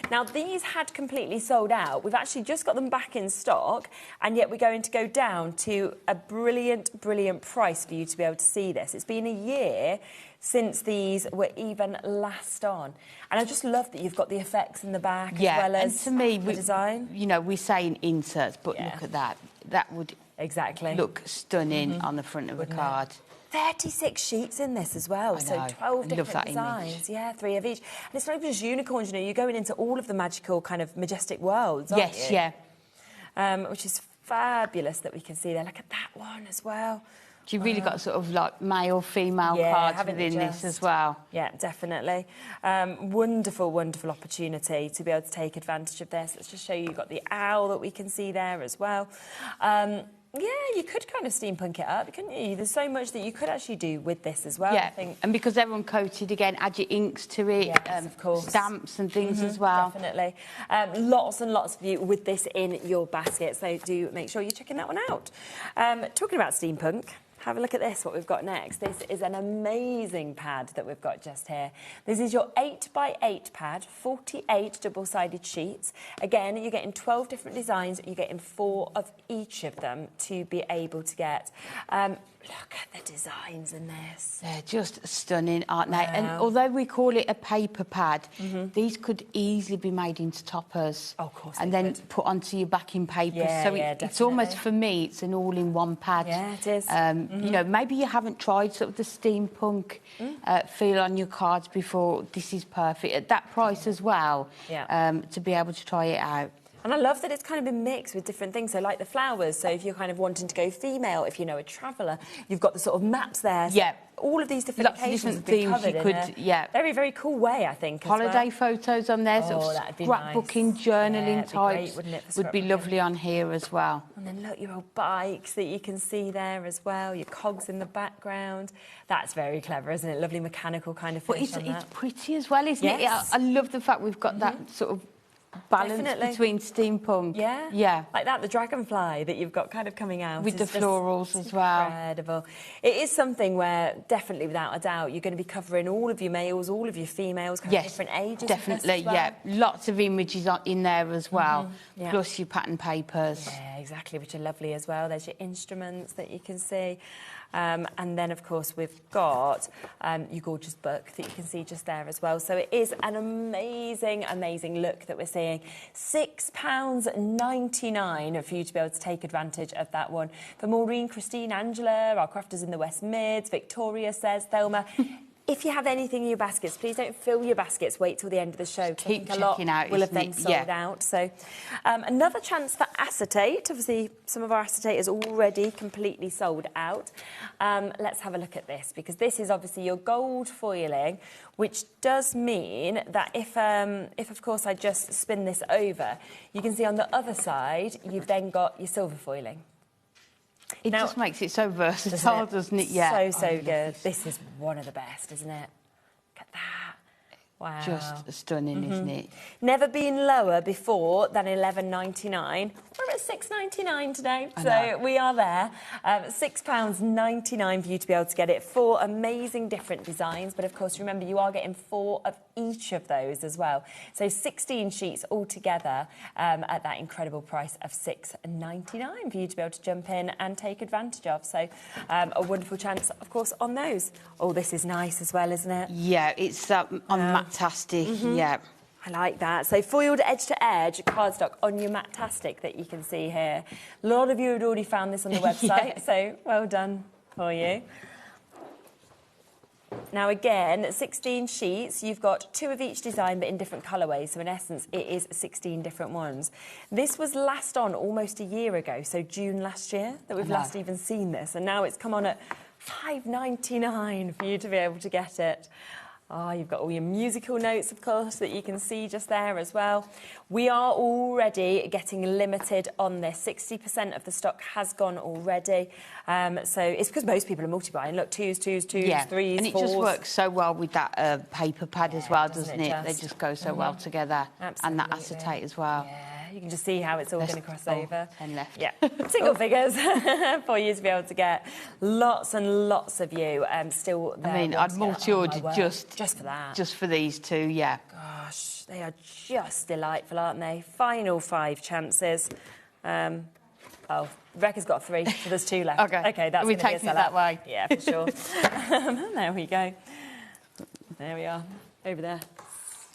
Speaker 1: Now, these had completely sold out. We've actually just got them back in stock, and yet we're going to go down to a brilliant, brilliant price for you to be able to see this. It's been a year since these were even last on. And I just love that you've got the effects in the back as well as
Speaker 4: and to me,
Speaker 1: the design.
Speaker 4: You know, we're saying inserts, but look at that. That would look stunning on the front of a card.
Speaker 1: 36 sheets in this as well, so 12 different designs. Image. Yeah, 3 of each. And it's not even just unicorns, you know, you're going into all of the magical kind of majestic worlds, aren't you? Which is fabulous that we can see there. Look at that one as well.
Speaker 4: You've really got sort of like male, female cards within this as well.
Speaker 1: Yeah, definitely. Wonderful, wonderful opportunity to be able to take advantage of this. Let's just show you, you've got the owl that we can see there as well. Yeah, you could kind of steampunk it up, couldn't you? There's so much that you could actually do with this as well, I think.
Speaker 4: And because everyone coated, again, add your inks to it,
Speaker 1: of course.
Speaker 4: Stamps and things as well.
Speaker 1: Definitely. Lots and lots of you with this in your basket, so do make sure you're checking that one out. Talking about steampunk, have a look at this, what we've got next. This is an amazing pad that we've got just here. This is your 8x8 pad, 48 double-sided sheets. Again, you're getting 12 different designs. You're getting 4 of each of them to be able to get. Look at the designs in this.
Speaker 4: They're just stunning, aren't they? And although we call it a paper pad, these could easily be made into toppers.
Speaker 1: Oh, of course
Speaker 4: and
Speaker 1: they
Speaker 4: then
Speaker 1: could.
Speaker 4: put onto your backing paper.
Speaker 1: Yeah,
Speaker 4: so
Speaker 1: yeah,
Speaker 4: it's almost,
Speaker 1: definitely.
Speaker 4: for me, it's an all-in-one pad.
Speaker 1: Yeah, it is.
Speaker 4: You know, maybe you haven't tried sort of the steampunk feel on your cards before. This is perfect at that price as well.
Speaker 1: Yeah.
Speaker 4: To be able to try it out.
Speaker 1: And I love that it's kind of been mixed with different things. So like the flowers, so if you're kind of wanting to go female, if you know a traveller, you've got the sort of maps there. So
Speaker 4: Yeah.
Speaker 1: all of these different
Speaker 4: Lots of
Speaker 1: occasions
Speaker 4: different
Speaker 1: have been
Speaker 4: themes you
Speaker 1: covered
Speaker 4: could,
Speaker 1: in
Speaker 4: yeah.
Speaker 1: a very, very cool way, I think, as
Speaker 4: Holiday
Speaker 1: well.
Speaker 4: photos on there, sort of
Speaker 1: that'd be
Speaker 4: scrapbooking,
Speaker 1: nice.
Speaker 4: journaling
Speaker 1: Yeah, it'd be great,
Speaker 4: types
Speaker 1: wouldn't it, for
Speaker 4: would be
Speaker 1: scrapbooking?
Speaker 4: lovely on here as well.
Speaker 1: And then look, your old bikes that you can see there as well, your cogs in the background. That's very clever, isn't it? Lovely mechanical kind of
Speaker 4: But
Speaker 1: finish on
Speaker 4: it's
Speaker 1: that.
Speaker 4: pretty as well, isn't it?
Speaker 1: Yes.
Speaker 4: I love the fact we've got that sort of balance
Speaker 1: Definitely.
Speaker 4: between steampunk.
Speaker 1: Yeah?
Speaker 4: Yeah.
Speaker 1: Like that, the dragonfly that you've got kind of coming out.
Speaker 4: With
Speaker 1: is
Speaker 4: the
Speaker 1: just
Speaker 4: florals as well.
Speaker 1: Incredible. It is something where, definitely, without a doubt, you're going to be covering all of your males, all of your females, kind of different ages.
Speaker 4: Definitely,
Speaker 1: of this as well.
Speaker 4: yeah. Lots of images in there as well,
Speaker 1: yeah.
Speaker 4: plus your pattern papers.
Speaker 1: Yeah, exactly, which are lovely as well. There's your instruments that you can see. And then, of course, we've got your gorgeous book that you can see just there as well. So it is an amazing, amazing look that we're seeing. £6.99 for you to be able to take advantage of that one. For Maureen, Christine, Angela, our crafters in the West Mids, Victoria says, Thelma... If you have anything in your baskets, please don't fill your baskets. Wait till the end of the show.
Speaker 4: Keep
Speaker 1: a lot
Speaker 4: checking out,
Speaker 1: will have
Speaker 4: isn't
Speaker 1: then
Speaker 4: it?
Speaker 1: sold
Speaker 4: Yeah.
Speaker 1: out. So another chance for acetate. Obviously, some of our acetate is already completely sold out. Let's have a look at this, because this is obviously your gold foiling, which does mean that if of course, I just spin this over, you can see on the other side, you've then got your silver foiling.
Speaker 4: It
Speaker 1: Now-
Speaker 4: just makes it so versatile, doesn't it? Yeah.
Speaker 1: So good. This is one of the best, isn't it? Look at that. Wow.
Speaker 4: Just stunning, isn't it?
Speaker 1: Never been lower before than £11.99. We're at £6.99 today, so we are there. £6.99 for you to be able to get it. 4 amazing different designs, but of course, remember, you are getting 4 of each of those as well. So 16 sheets altogether at that incredible price of £6.99 for you to be able to jump in and take advantage of. So a wonderful chance, of course, on those. Oh, this is nice as well, isn't it?
Speaker 4: Yeah, it's on Matastic, yeah.
Speaker 1: I like that. So foiled edge-to-edge cardstock on your Matastic that you can see here. A lot of you had already found this on the website, so well done for you. Now, again, 16 sheets. You've got 2 of each design, but in different colourways. So, in essence, it is 16 different ones. This was last on almost a year ago, so June last year, that we've last even seen this. And now it's come on at £5.99 for you to be able to get it. Oh, you've got all your musical notes, of course, that you can see just there as well. We are already getting limited on this. 60% of the stock has gone already. So it's because most people are multi-buying. Look, 2s, 3s, 4s.
Speaker 4: And it just works so well with that paper pad as well, doesn't it? They
Speaker 1: just?
Speaker 4: just go so well together. And that
Speaker 1: Absolutely.
Speaker 4: acetate as well.
Speaker 1: Yeah, you can just see how it's all going to cross over.
Speaker 4: 10 left.
Speaker 1: Yeah, single figures for you to be able to get. Lots and lots of you still there.
Speaker 4: I mean, I'd multi-order just
Speaker 1: for that.
Speaker 4: Just for these 2, yeah.
Speaker 1: Gosh, they are just delightful, aren't they? Final 5 chances. Oh, Rebecca's got 3, so there's 2 left.
Speaker 4: Okay,
Speaker 1: that's
Speaker 4: we're
Speaker 1: going to be
Speaker 4: taking
Speaker 1: a
Speaker 4: it that
Speaker 1: sellout.
Speaker 4: way.
Speaker 1: Yeah, for sure. There we go. There we are, over there.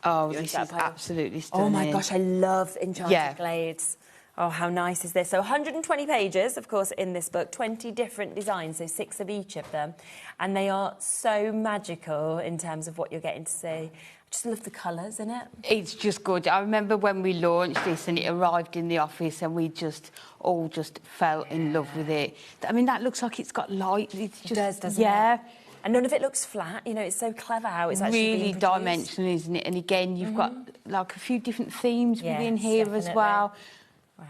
Speaker 4: Oh,
Speaker 1: You
Speaker 4: this
Speaker 1: into
Speaker 4: is
Speaker 1: that pile?
Speaker 4: absolutely stunning.
Speaker 1: Oh my gosh, I love Enchanted
Speaker 4: Yeah.
Speaker 1: Glades. Oh, how nice is this? So 120 pages, of course, in this book, 20 different designs, so 6 of each of them. And they are so magical in terms of what you're getting to see. I just love the colours in it.
Speaker 4: It's just good. I remember when we launched this and it arrived in the office and we just all just fell in love with it. I mean, that looks like it's got light. It's just,
Speaker 1: It does, doesn't
Speaker 4: yeah.
Speaker 1: it? And none of it looks flat. You know, it's so clever how it's actually
Speaker 4: Really
Speaker 1: being produced.
Speaker 4: dimensional, isn't it? And again, you've got like a few different themes
Speaker 1: Yes,
Speaker 4: within here as
Speaker 1: definitely.
Speaker 4: well.
Speaker 1: Wow,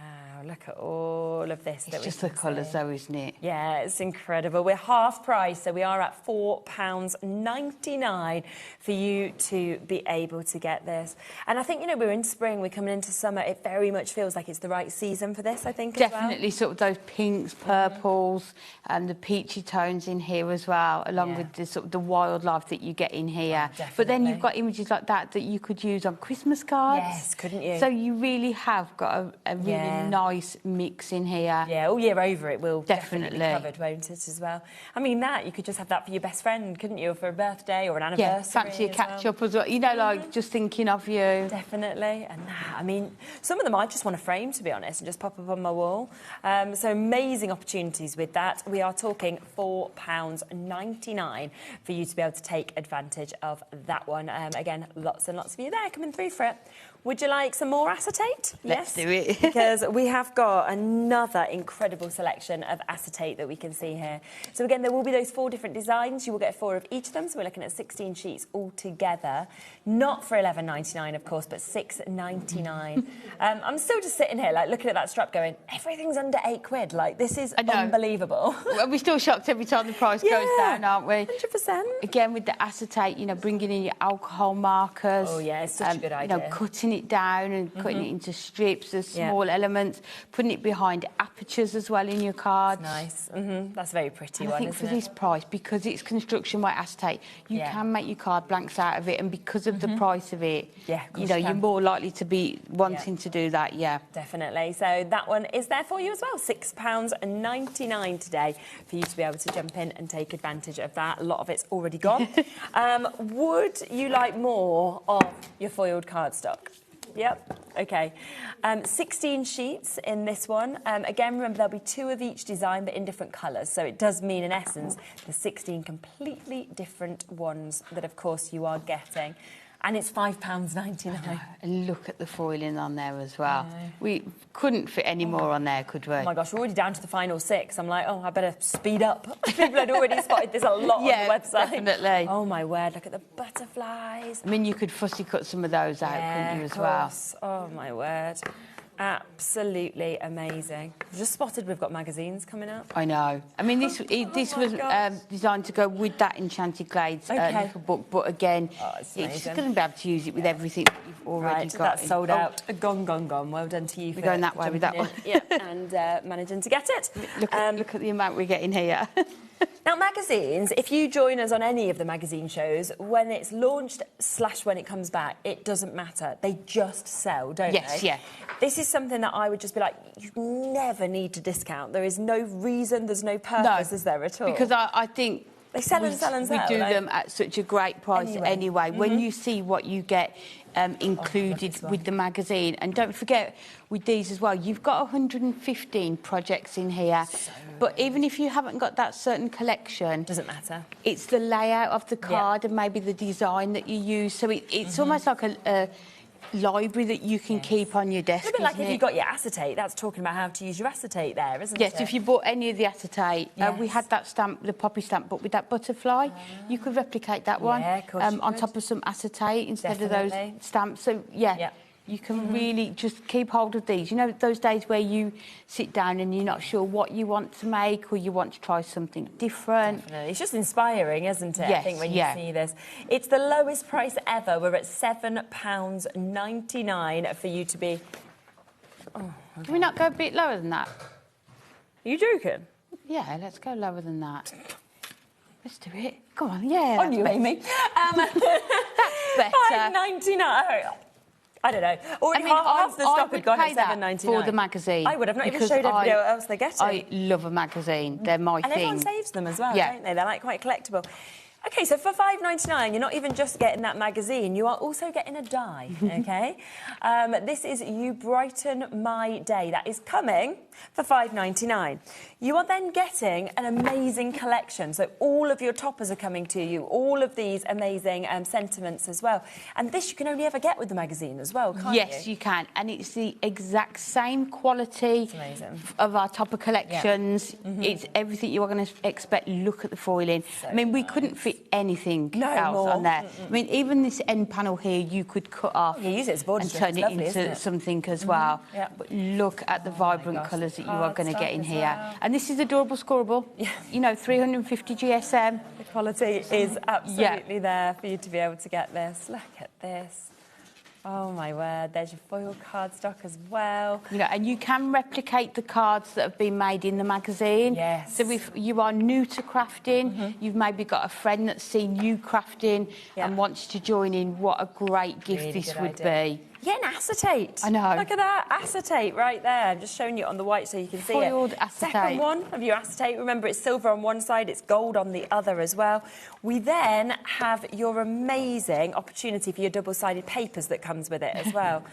Speaker 1: look at all of this.
Speaker 4: It's just the colours though, isn't it?
Speaker 1: Yeah, it's incredible. We're half price, so we are at £4.99 for you to be able to get this. And I think, you know, we're in spring, we're coming into summer. It very much feels like it's the right season for this, I think,
Speaker 4: Definitely,
Speaker 1: as
Speaker 4: sort of those pinks, purples, and the peachy tones in here as well, along with the sort of the wildlife that you get in here. But then you've got images like that you could use on Christmas cards.
Speaker 1: Yes, couldn't you?
Speaker 4: So you really have got a really nice mix in here.
Speaker 1: Yeah, all year over it will definitely be
Speaker 4: Definitely.
Speaker 1: covered, won't it, as well? I mean, you could just have that for your best friend, couldn't you, or for a birthday or an anniversary?
Speaker 4: Yeah, fancy a catch-up as well. You know, like, just thinking of you.
Speaker 1: Definitely. And I mean, some of them I just want to frame, to be honest, and just pop up on my wall. So amazing opportunities with that. We are talking £4.99 for you to be able to take advantage of that one. Again, lots and lots of you there coming through for it. Would you like some more acetate?
Speaker 4: Let's do it.
Speaker 1: Because we have got another incredible selection of acetate that we can see here. So again, there will be those 4 different designs. You will get 4 of each of them. So we're looking at 16 sheets altogether. Not for £11.99, of course, but £6.99. I'm still just sitting here, like, looking at that strap going, everything's under £8. Like, this is unbelievable.
Speaker 4: We're still shocked every time the price goes down, aren't we?
Speaker 1: 100%.
Speaker 4: Again, with the acetate, you know, bringing in your alcohol markers.
Speaker 1: Oh, yeah, it's such a good idea.
Speaker 4: You know, cutting it down and cutting it into strips, the small elements, putting it behind apertures as well in your cards.
Speaker 1: Nice. That's a very pretty one,
Speaker 4: I think for this price, because it's construction white acetate, you can make your card blanks out of it, and because of the price of it, you know, you're more likely to be wanting to do that,
Speaker 1: Definitely. So that one is there for you as well. £6.99 today for you to be able to jump in and take advantage of that. A lot of it's already gone. Would you like more of your foiled cardstock? Yep. OK. 16 sheets in this one. Again, remember, there'll be 2 of each design, but in different colours. So it does mean, in essence, there's 16 completely different ones that, of course, you are getting. And it's £5.99.
Speaker 4: And look at the foiling on there as well. We couldn't fit any more on there, could we?
Speaker 1: Oh, my gosh, we're already down to the final 6. I'm like, oh, I better speed up. People had already spotted there's a lot on the website.
Speaker 4: Definitely.
Speaker 1: Oh, my word, look at the butterflies.
Speaker 4: I mean, you could fussy cut some of those out, couldn't you, as well?
Speaker 1: Oh, my word. Absolutely amazing. I've just spotted we've got magazines coming up.
Speaker 4: I know. I mean, this was designed to go with that Enchanted Glades little book, but again, it's just going to be able to use it with everything that you've already got.
Speaker 1: That's sold out. Gone. Well done to you.
Speaker 4: We're going that way with that one.
Speaker 1: Yeah, and managing to get it.
Speaker 4: Look at the amount we're getting here.
Speaker 1: Now, magazines, if you join us on any of the magazine shows, when it's launched / when it comes back, it doesn't matter. They just sell, don't they?
Speaker 4: Yes, yeah.
Speaker 1: This is something that I would just be like, you never need to discount. There is no reason, there's no purpose, is there at all?
Speaker 4: Because I think
Speaker 1: they sell and sell and sell.
Speaker 4: We do them at such a great price anyway. When you see what you get included with the magazine, and don't forget with these as well, you've got 115 projects in here. But even if you haven't got that certain collection,
Speaker 1: doesn't matter.
Speaker 4: It's the layout of the card and maybe the design that you use. So it's almost like a library that you can keep on your desk.
Speaker 1: A bit like if you got your acetate, that's talking about how to use your acetate there, isn't it?
Speaker 4: Yes, if you bought any of the acetate, we had that stamp, the poppy stamp, but with that butterfly, you could replicate that one on top of some acetate instead of those stamps. So, you can really just keep hold of these. You know, those days where you sit down and you're not sure what you want to make or you want to try something different.
Speaker 1: Definitely. It's just inspiring, isn't it?
Speaker 4: Yes,
Speaker 1: I think when you see this. It's the lowest price ever. We're at £7.99 for you to be...
Speaker 4: Can we not go a bit lower than that?
Speaker 1: Are you joking?
Speaker 4: Yeah, let's go lower than that. Let's do it. Go on, yeah.
Speaker 1: On you, Amy.
Speaker 4: That's better.
Speaker 1: £5.99. I don't know. Already half the stock had gone at £7.99.
Speaker 4: For the magazine.
Speaker 1: I would have not even showed everybody what else they're getting.
Speaker 4: I love a magazine. They're my thing.
Speaker 1: And everyone saves them as well, don't they? They're like quite collectible. OK, so for £5.99, you're not even just getting that magazine, you are also getting a die, OK? This is You Brighten My Day. That is coming for £5.99. You are then getting an amazing collection. So all of your toppers are coming to you, all of these amazing sentiments as well. And this you can only ever get with the magazine as well, can't you?
Speaker 4: Yes, you can. And it's the exact same quality of our topper collections.
Speaker 1: Yeah.
Speaker 4: It's everything you are going to expect. Look at the foiling.
Speaker 1: So
Speaker 4: I mean, we couldn't fit anything
Speaker 1: No
Speaker 4: else
Speaker 1: more.
Speaker 4: on there. I mean, even this end panel here, you could cut off
Speaker 1: You use it as border
Speaker 4: and
Speaker 1: strip.
Speaker 4: turn
Speaker 1: It's
Speaker 4: it
Speaker 1: lovely,
Speaker 4: into
Speaker 1: isn't it?
Speaker 4: something as well.
Speaker 1: Yeah.
Speaker 4: But look at the vibrant
Speaker 1: gosh,
Speaker 4: colours
Speaker 1: the
Speaker 4: that you are going to get
Speaker 1: cardstock
Speaker 4: in
Speaker 1: as
Speaker 4: here.
Speaker 1: well.
Speaker 4: And this is adorable scorable.
Speaker 1: Yeah.
Speaker 4: You know, 350 GSM.
Speaker 1: The quality is absolutely there for you to be able to get this. Look at this. Oh, my word. There's your foil cardstock as well.
Speaker 4: You know, and you can replicate the cards that have been made in the magazine.
Speaker 1: Yes.
Speaker 4: So if you are new to crafting, you've maybe got a friend that's seen you crafting and wants to join in, what a great gift
Speaker 1: Really
Speaker 4: this
Speaker 1: good
Speaker 4: would
Speaker 1: idea.
Speaker 4: be.
Speaker 1: Yeah, an acetate.
Speaker 4: I know.
Speaker 1: Look at that, acetate right there. I'm just showing you on the white so you can see it.
Speaker 4: Foiled acetate.
Speaker 1: Second one of your acetate. Remember, it's silver on one side, it's gold on the other as well. We then have your amazing opportunity for your double-sided papers that comes with it as well.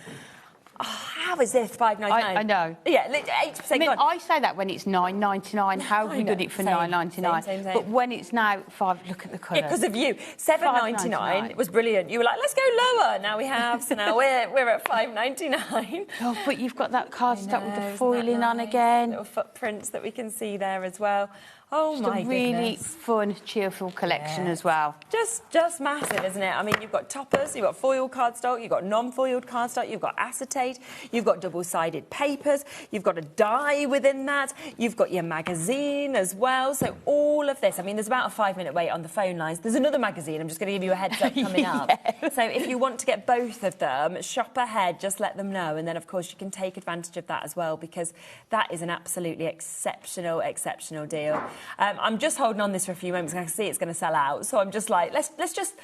Speaker 1: Oh, how is this £5.99?
Speaker 4: I know.
Speaker 1: Yeah, 8%
Speaker 4: I mean,
Speaker 1: gone.
Speaker 4: I say that when it's $9.99. How have we done it for
Speaker 1: Same,
Speaker 4: $9.99?
Speaker 1: same.
Speaker 4: But when it's now $5, look at the colours.
Speaker 1: Yeah, because of you. $7.99 was brilliant. You were like, let's go lower. Now we have. So now we're at $5.99.
Speaker 4: Oh, but you've got that cardstock with the
Speaker 1: Isn't that
Speaker 4: foiling on
Speaker 1: nice?
Speaker 4: again.
Speaker 1: Little footprints that we can see there as well. Oh,
Speaker 4: Just
Speaker 1: my
Speaker 4: a really
Speaker 1: goodness.
Speaker 4: fun, cheerful collection
Speaker 1: Yeah.
Speaker 4: as well.
Speaker 1: Just massive, isn't it? I mean, you've got toppers, you've got foil cardstock, you've got non-foiled cardstock, you've got acetate, you've got double-sided papers, you've got a die within that, you've got your magazine as well. So all of this, I mean, there's about a 5-minute wait on the phone lines. There's another magazine, I'm just going to give you a heads up coming up. So if you want to get both of them, shop ahead, just let them know. And then, of course, you can take advantage of that as well, because that is an absolutely exceptional deal. I'm just holding on this for a few moments. I can see it's going to sell out, so I'm just like, let's just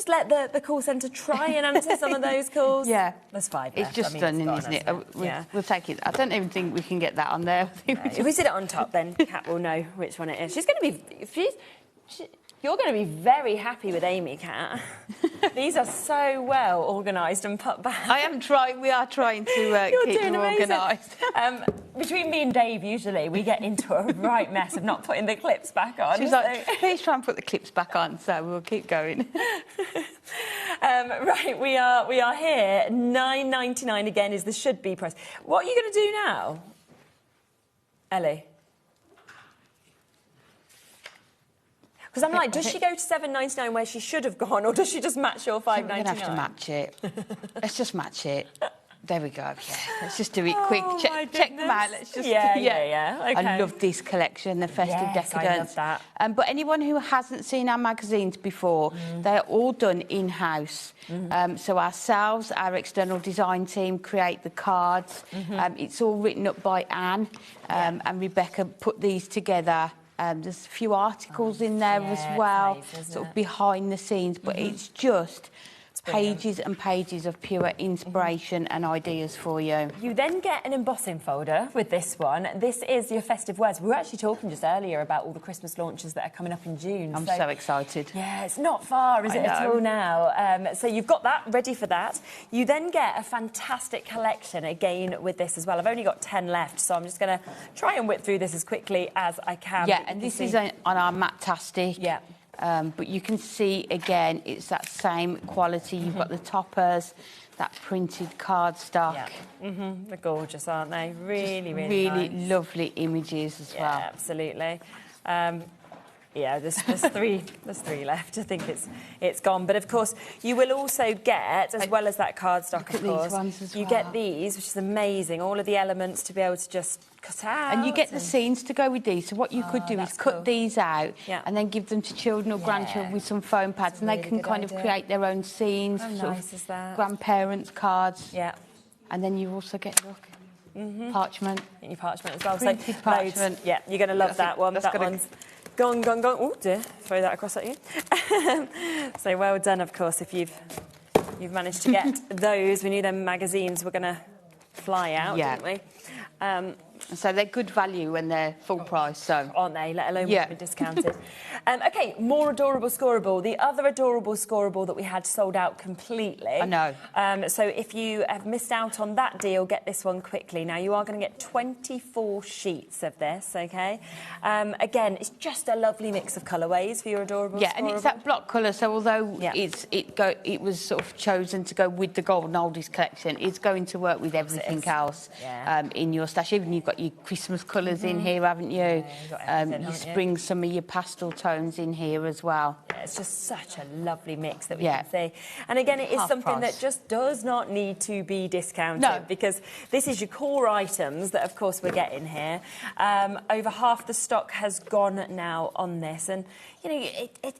Speaker 1: let the call centre try and answer some of those calls.
Speaker 4: Yeah,
Speaker 1: there's 5
Speaker 4: it's
Speaker 1: left.
Speaker 4: just
Speaker 1: I mean,
Speaker 4: stunning,
Speaker 1: gone,
Speaker 4: isn't it?
Speaker 1: Yeah.
Speaker 4: We'll take it. I don't even think we can get that on there.
Speaker 1: If we sit it on top, then Kat will know which one it is. She's going to be. You're going to be very happy with Amy, Kat. These are so well organised and put back.
Speaker 4: I am trying. We are trying to keep them organised.
Speaker 1: Between me and Dave, usually we get into a right mess of not putting the clips back on.
Speaker 4: She's like, please try and put the clips back on. So we'll keep going.
Speaker 1: Right, we are here. $9.99 again is the should-be price. What are you going to do now, Ellie? Because I'm like, does she go to $7.99 where she should have gone, or does she just match your $5.99?
Speaker 4: We're going to have to match it. Let's just match it. There we go. Yeah, let's just do it quick.
Speaker 1: Oh,
Speaker 4: Check them out. Let's just.
Speaker 1: Yeah. Okay.
Speaker 4: I love this collection, the Festive
Speaker 1: Yes, I
Speaker 4: Decadence.
Speaker 1: love that.
Speaker 4: But anyone who hasn't seen our magazines before, they're all done in-house. So ourselves, our external design team, create the cards. It's all written up by Anne, and Rebecca put these together. There's a few articles in there as well,
Speaker 1: amazing, isn't
Speaker 4: sort of
Speaker 1: it?
Speaker 4: behind the scenes, but it's just pages and pages of pure inspiration and ideas for you.
Speaker 1: You then get an embossing folder with this one. This is your festive words. We were actually talking just earlier about all the Christmas launches that are coming up in June.
Speaker 4: I'm so excited.
Speaker 1: Yeah, it's not far, is it, at all now? So you've got that ready for that. You then get a fantastic collection again with this as well. I've only got 10 left, so I'm just going to try and whip through this as quickly as I can.
Speaker 4: Yeah, and this is on our Matte-tastic.
Speaker 1: Yeah.
Speaker 4: But you can see, again, it's that same quality. You've got the toppers, that printed cardstock.
Speaker 1: Yeah. They're gorgeous, aren't they? Really
Speaker 4: Really
Speaker 1: nice.
Speaker 4: lovely images as well.
Speaker 1: Yeah, absolutely. Yeah, there's three. There's 3 left. I think it's gone. But of course, you will also get, as well as that cardstock, of course,
Speaker 4: these ones as
Speaker 1: you
Speaker 4: well.
Speaker 1: get these, which is amazing. All of the elements to be able to just cut out.
Speaker 4: And you get the scenes to go with these. So what you could do is
Speaker 1: that's
Speaker 4: cut
Speaker 1: cool.
Speaker 4: these out
Speaker 1: Yeah.
Speaker 4: and then give them to children or grandchildren with some foam pads, and they
Speaker 1: really
Speaker 4: can
Speaker 1: good
Speaker 4: kind of
Speaker 1: idea.
Speaker 4: create their own scenes.
Speaker 1: How
Speaker 4: sort
Speaker 1: nice
Speaker 4: of
Speaker 1: is that?
Speaker 4: grandparents' cards.
Speaker 1: Yeah.
Speaker 4: And then you also get, look, parchment.
Speaker 1: Get your parchment as well.
Speaker 4: Printed
Speaker 1: so
Speaker 4: parchment.
Speaker 1: Loads. Yeah, you're going to love that one.
Speaker 4: that's
Speaker 1: That
Speaker 4: gotta-
Speaker 1: one's gone. Oh dear, throw that across at you. So well done, of course, if you've managed to get those. We knew them magazines were going to fly out,
Speaker 4: Yeah.
Speaker 1: didn't we?
Speaker 4: So they're good value when they're full price, so...
Speaker 1: Aren't they? Let alone when they're discounted. OK, more adorable scorable. The other adorable scorable that we had sold out completely.
Speaker 4: I know.
Speaker 1: So if you have missed out on that deal, get this one quickly. Now, you are going to get 24 sheets of this, OK? Again, it's just a lovely mix of colourways for your adorable scorable.
Speaker 4: And it's that block colour, so although it was sort of chosen to go with the Golden Oldies collection, it's going to work with everything else in your stash. Even you've got your Christmas colours in here, haven't you?
Speaker 1: Yeah, you've got everything,
Speaker 4: you spring some of your pastel tones in here as well.
Speaker 1: Yeah, it's just such a lovely mix that we can see. And again, it is something that just does not need to be discounted because this is your core items that, of course, we're getting here. Over half the stock has gone now on this, and you know,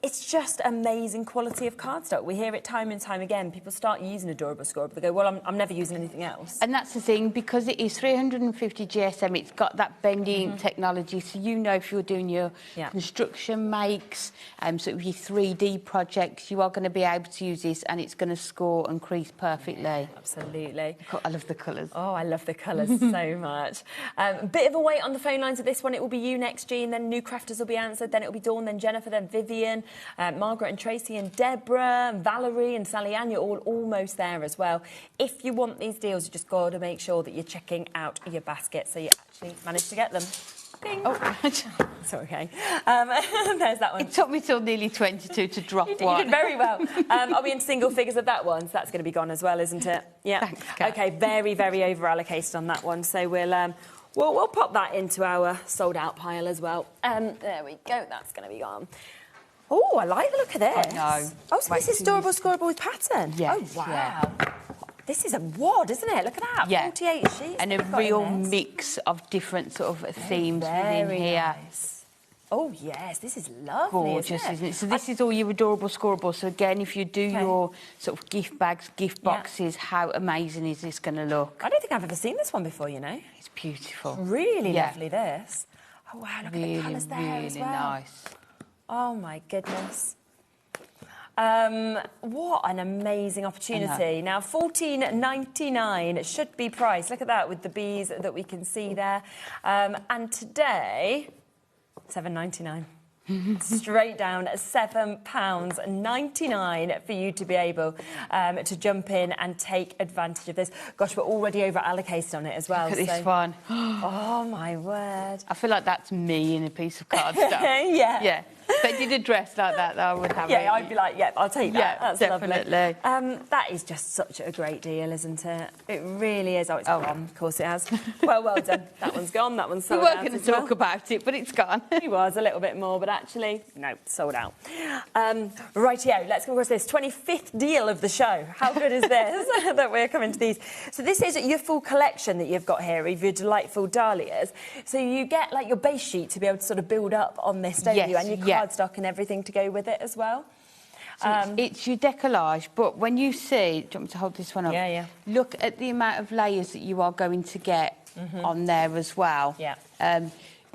Speaker 1: it's just amazing quality of cardstock. We hear it time and time again. People start using adorable scorable. They go, well, I'm never using anything else.
Speaker 4: And that's the thing, because it is 350 GSM, it's got that bending technology, so you know if you're doing your construction makes, sort of your 3D projects, you are going to be able to use this and it's going to score and crease perfectly. Yeah,
Speaker 1: absolutely.
Speaker 4: I love the colours.
Speaker 1: Oh, I love the colours so much. A bit of a wait on the phone lines of this one. It will be you next, Jean, then new crafters will be answered, then it will be Dawn, then Jennifer, then Vivian, Margaret and Tracy and Deborah, and Valerie and Sally Ann. You're all almost there as well. If you want these deals, you just got to make sure that you're checking out your basket so you actually manage to get them. Bing. Oh, it's okay. There's that one.
Speaker 4: It took me till nearly 22 to drop one.
Speaker 1: You did very well. Are we in single figures of that one? So that's going to be gone as well, isn't it? Yeah.
Speaker 4: Thanks, Kat.
Speaker 1: OK, very, very over-allocated on that one. So we'll pop that into our sold-out pile as well. There we go. That's going to be gone. Oh, I like the look of this.
Speaker 4: I know.
Speaker 1: Oh, so this is adorable scorable with pattern?
Speaker 4: Yes.
Speaker 1: Oh, wow. Yeah. This is a wad, isn't it? Look at that.
Speaker 4: Yeah.
Speaker 1: 48 sheets.
Speaker 4: And a real mix of different sort of themes within here.
Speaker 1: Nice. Oh, yes. This is lovely,
Speaker 4: Gorgeous, isn't it? So this is all your adorable scorable. So, again, if you do your sort of gift bags, gift boxes, how amazing is this going to look?
Speaker 1: I don't think I've ever seen this one before, you know.
Speaker 4: It's beautiful.
Speaker 1: Really lovely, this. Oh, wow, look at the colours there
Speaker 4: really
Speaker 1: as well.
Speaker 4: Nice.
Speaker 1: Oh, my goodness. What an amazing opportunity. Now, $14.99 should be priced. Look at that with the bees that we can see there. And today, $7.99. Straight down at £7.99 for you to be able to jump in and take advantage of this. Gosh, we're already over allocated on it as well.
Speaker 4: Look at this one.
Speaker 1: Oh, my word.
Speaker 4: I feel like that's me in a piece of cardstock.
Speaker 1: Yeah.
Speaker 4: If they did a dress like that, I would have it.
Speaker 1: Yeah, I'd be like, I'll take that.
Speaker 4: Yeah,
Speaker 1: that's
Speaker 4: definitely.
Speaker 1: Lovely. That is just such a great deal, isn't it? It really is. Oh, it's gone. Of course it has. Well done. That one's gone. That one's sold out.
Speaker 4: We weren't going to talk about it, but it's gone.
Speaker 1: It was a little bit more, but actually, no, sold out. Rightio, let's go across this 25th deal of the show. How good is this that we're coming to these? So this is your full collection that you've got here of your delightful dahlias. So you get like your base sheet to be able to sort of build up on this, don't you? And your cardstock and everything to go with it as well.
Speaker 4: So it's your decollage, but when you see... Do you want me to hold this one up?
Speaker 1: Yeah.
Speaker 4: Look at the amount of layers that you are going to get on there as well.
Speaker 1: Yeah.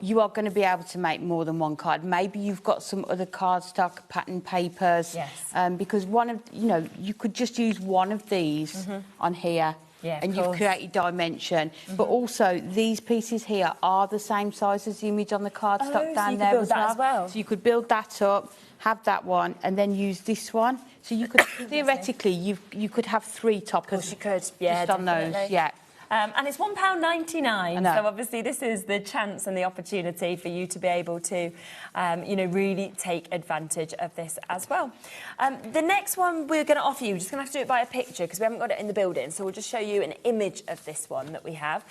Speaker 4: You are going to be able to make more than one card. Maybe you've got some other cardstock pattern papers.
Speaker 1: Yes.
Speaker 4: Because one of... You know, you could just use one of these on here.
Speaker 1: Yeah,
Speaker 4: and you've created dimension. But also, these pieces here are the same size as the image on the cardstock down there as well. So you could build that up, have that one, and then use this one. So you could, theoretically, you could have 3 toppers.
Speaker 1: Of course you could, yeah,
Speaker 4: just on those, yeah.
Speaker 1: And it's £1.99, so obviously this is the chance and the opportunity for you to be able to, you know, really take advantage of this as well. The next one we're going to offer you, we're just going to have to do it by a picture because we haven't got it in the building, so we'll just show you an image of this one that we have.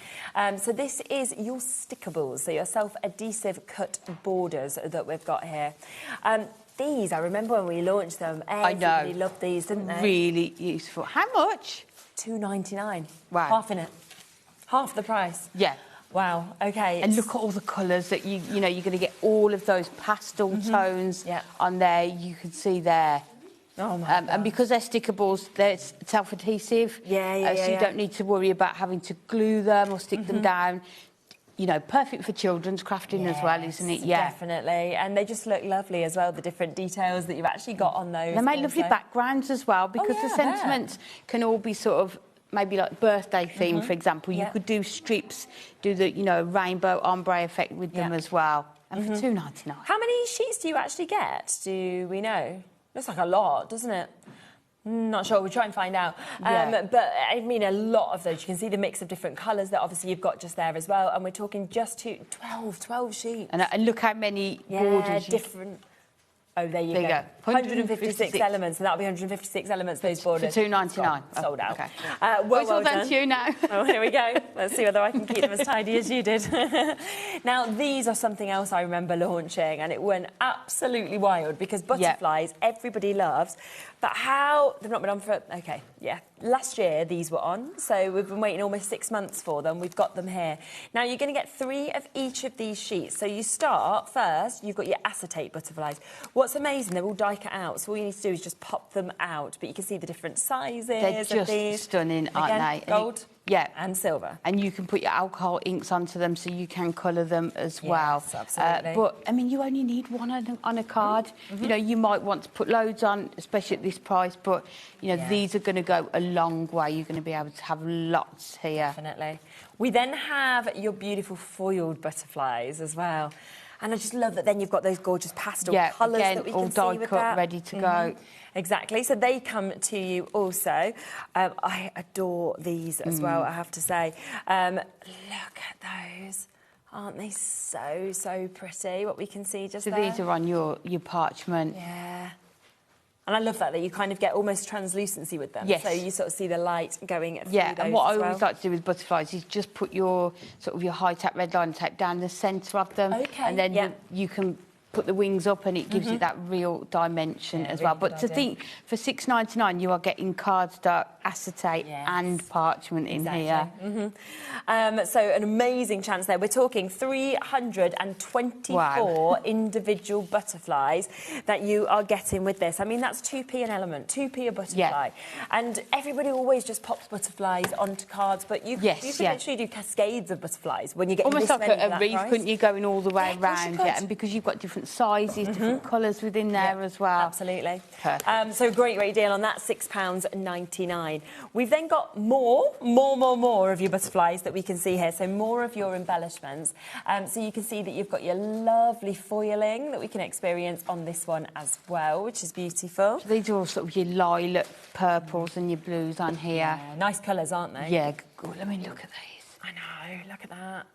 Speaker 1: So this is your Stickables, so your self-adhesive cut borders that we've got here. These, I remember when we launched them, everybody loved these, didn't they?
Speaker 4: Really useful. How much?
Speaker 1: $2.99.
Speaker 4: Wow.
Speaker 1: Half in it. Half the price.
Speaker 4: Yeah.
Speaker 1: Wow, OK.
Speaker 4: And look at all the colours that you know, you're going to get all of those pastel tones on there. You can see there.
Speaker 1: Oh, my God.
Speaker 4: And because they're Stickables, they're self-adhesive.
Speaker 1: So
Speaker 4: you don't need to worry about having to glue them or stick them down. You know, perfect for children's crafting as well, isn't it? Yeah,
Speaker 1: definitely. And they just look lovely as well, the different details that you've actually got on those.
Speaker 4: They make lovely backgrounds as well, because the sentiments can all be sort of maybe like birthday theme, for example, you could do strips, do the, you know, rainbow ombre effect with them as well. And for $2.99.
Speaker 1: How many sheets do you actually get? Do we know? Looks like a lot, doesn't it? Not sure. We'll try and find out. But I mean, a lot of those. You can see the mix of different colours that obviously you've got just there as well. And we're talking just 12 sheets.
Speaker 4: And look how many borders.
Speaker 1: Different. Oh, there you go. 156 elements, and that'll be 156 elements, those borders.
Speaker 4: For $2.99.
Speaker 1: Sold out.
Speaker 4: Okay.
Speaker 1: Well
Speaker 4: done to you now.
Speaker 1: Oh, here we go. Let's see whether I can keep them as tidy as you did. Now, these are something else I remember launching, and it went absolutely wild because butterflies, everybody loves. But how... They've not been on for... OK, yeah. Last year, these were on, so we've been waiting almost 6 months for them. We've got them here. Now, you're going to get 3 of each of these sheets. So you start, first, you've got your acetate butterflies. What's amazing, they're all die cut out, so all you need to do is just pop them out. But you can see the different sizes
Speaker 4: They're
Speaker 1: of
Speaker 4: just
Speaker 1: these.
Speaker 4: stunning, aren't they?
Speaker 1: Gold
Speaker 4: Yeah.
Speaker 1: and silver.
Speaker 4: And you can put your alcohol inks onto them so you can colour them as well.
Speaker 1: Yes, absolutely.
Speaker 4: But, I mean, you only need one on a card. You know, you might want to put loads on, especially at this price, but, you know, these are going to go a long way. You're going to be able to have lots here.
Speaker 1: Definitely. We then have your beautiful foiled butterflies as well. And I just love that then you've got those gorgeous pastel colours that we can see
Speaker 4: all
Speaker 1: with
Speaker 4: die-cut,
Speaker 1: that.
Speaker 4: ready to go.
Speaker 1: Exactly. So they come to you also. I adore these as well, I have to say. Look at those. Aren't they so pretty, what we can see just there?
Speaker 4: So these are on your parchment.
Speaker 1: Yeah. And I love that you kind of get almost translucency with them.
Speaker 4: Yes.
Speaker 1: So you sort of see the light going through
Speaker 4: Yeah,
Speaker 1: those
Speaker 4: and what I
Speaker 1: as well.
Speaker 4: always like to do with butterflies is just put your sort of your high tack red line tape down the centre of them.
Speaker 1: Okay,
Speaker 4: and then you can put the wings up and it gives it that real dimension as well. But to think, for $6.99 you are getting cardstock, acetate and parchment in here.
Speaker 1: So an amazing chance there. We're talking 324 individual butterflies that you are getting with this. I mean, that's 2p an element, 2p a butterfly. And everybody always just pops butterflies onto cards, but you could literally do cascades of butterflies when you get
Speaker 4: Almost
Speaker 1: this
Speaker 4: like
Speaker 1: many
Speaker 4: a wreath, couldn't you, going all the way around?
Speaker 1: Yeah,
Speaker 4: and because you've got different sizes, different colours within there as well.
Speaker 1: Absolutely.
Speaker 4: Perfect.
Speaker 1: So great deal on that, £6.99. We've then got more of your butterflies that we can see here. So more of your embellishments. So you can see that you've got your lovely foiling that we can experience on this one as well, which is beautiful.
Speaker 4: So these are all sort of your lilac purples and your blues on here.
Speaker 1: Yeah, nice colours, aren't they?
Speaker 4: Yeah, good. Let me look at these.
Speaker 1: I know, look at that.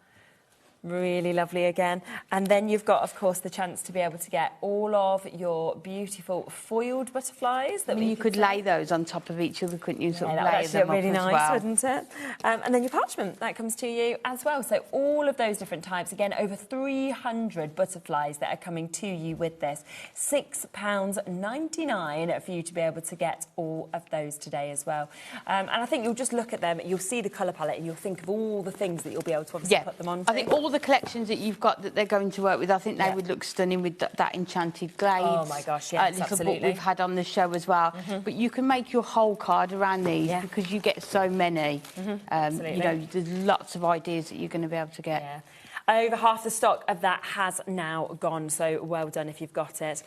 Speaker 1: Really lovely again. And then you've got, of course, the chance to be able to get all of your beautiful foiled butterflies. That
Speaker 4: you could lay those on top of each other, couldn't you? Sort of
Speaker 1: that
Speaker 4: layer
Speaker 1: would actually
Speaker 4: them
Speaker 1: look really
Speaker 4: up as
Speaker 1: nice,
Speaker 4: well.
Speaker 1: wouldn't it? And then your parchment, that comes to you as well. So all of those different types, again, over 300 butterflies that are coming to you with this. £6.99 for you to be able to get all of those today as well. And I think you'll just look at them, you'll see the colour palette, and you'll think of all the things that you'll be able to obviously put them on.
Speaker 4: I think all the collections that you've got that they're going to work with, I think they would look stunning with that Enchanted Glades.
Speaker 1: Oh my gosh, yes,
Speaker 4: little
Speaker 1: absolutely.
Speaker 4: book we've had on the show as well. But you can make your whole card around these because you get so many. You know, there's lots of ideas that you're going to be able to get.
Speaker 1: Yeah. Over half the stock of that has now gone, so well done if you've got it.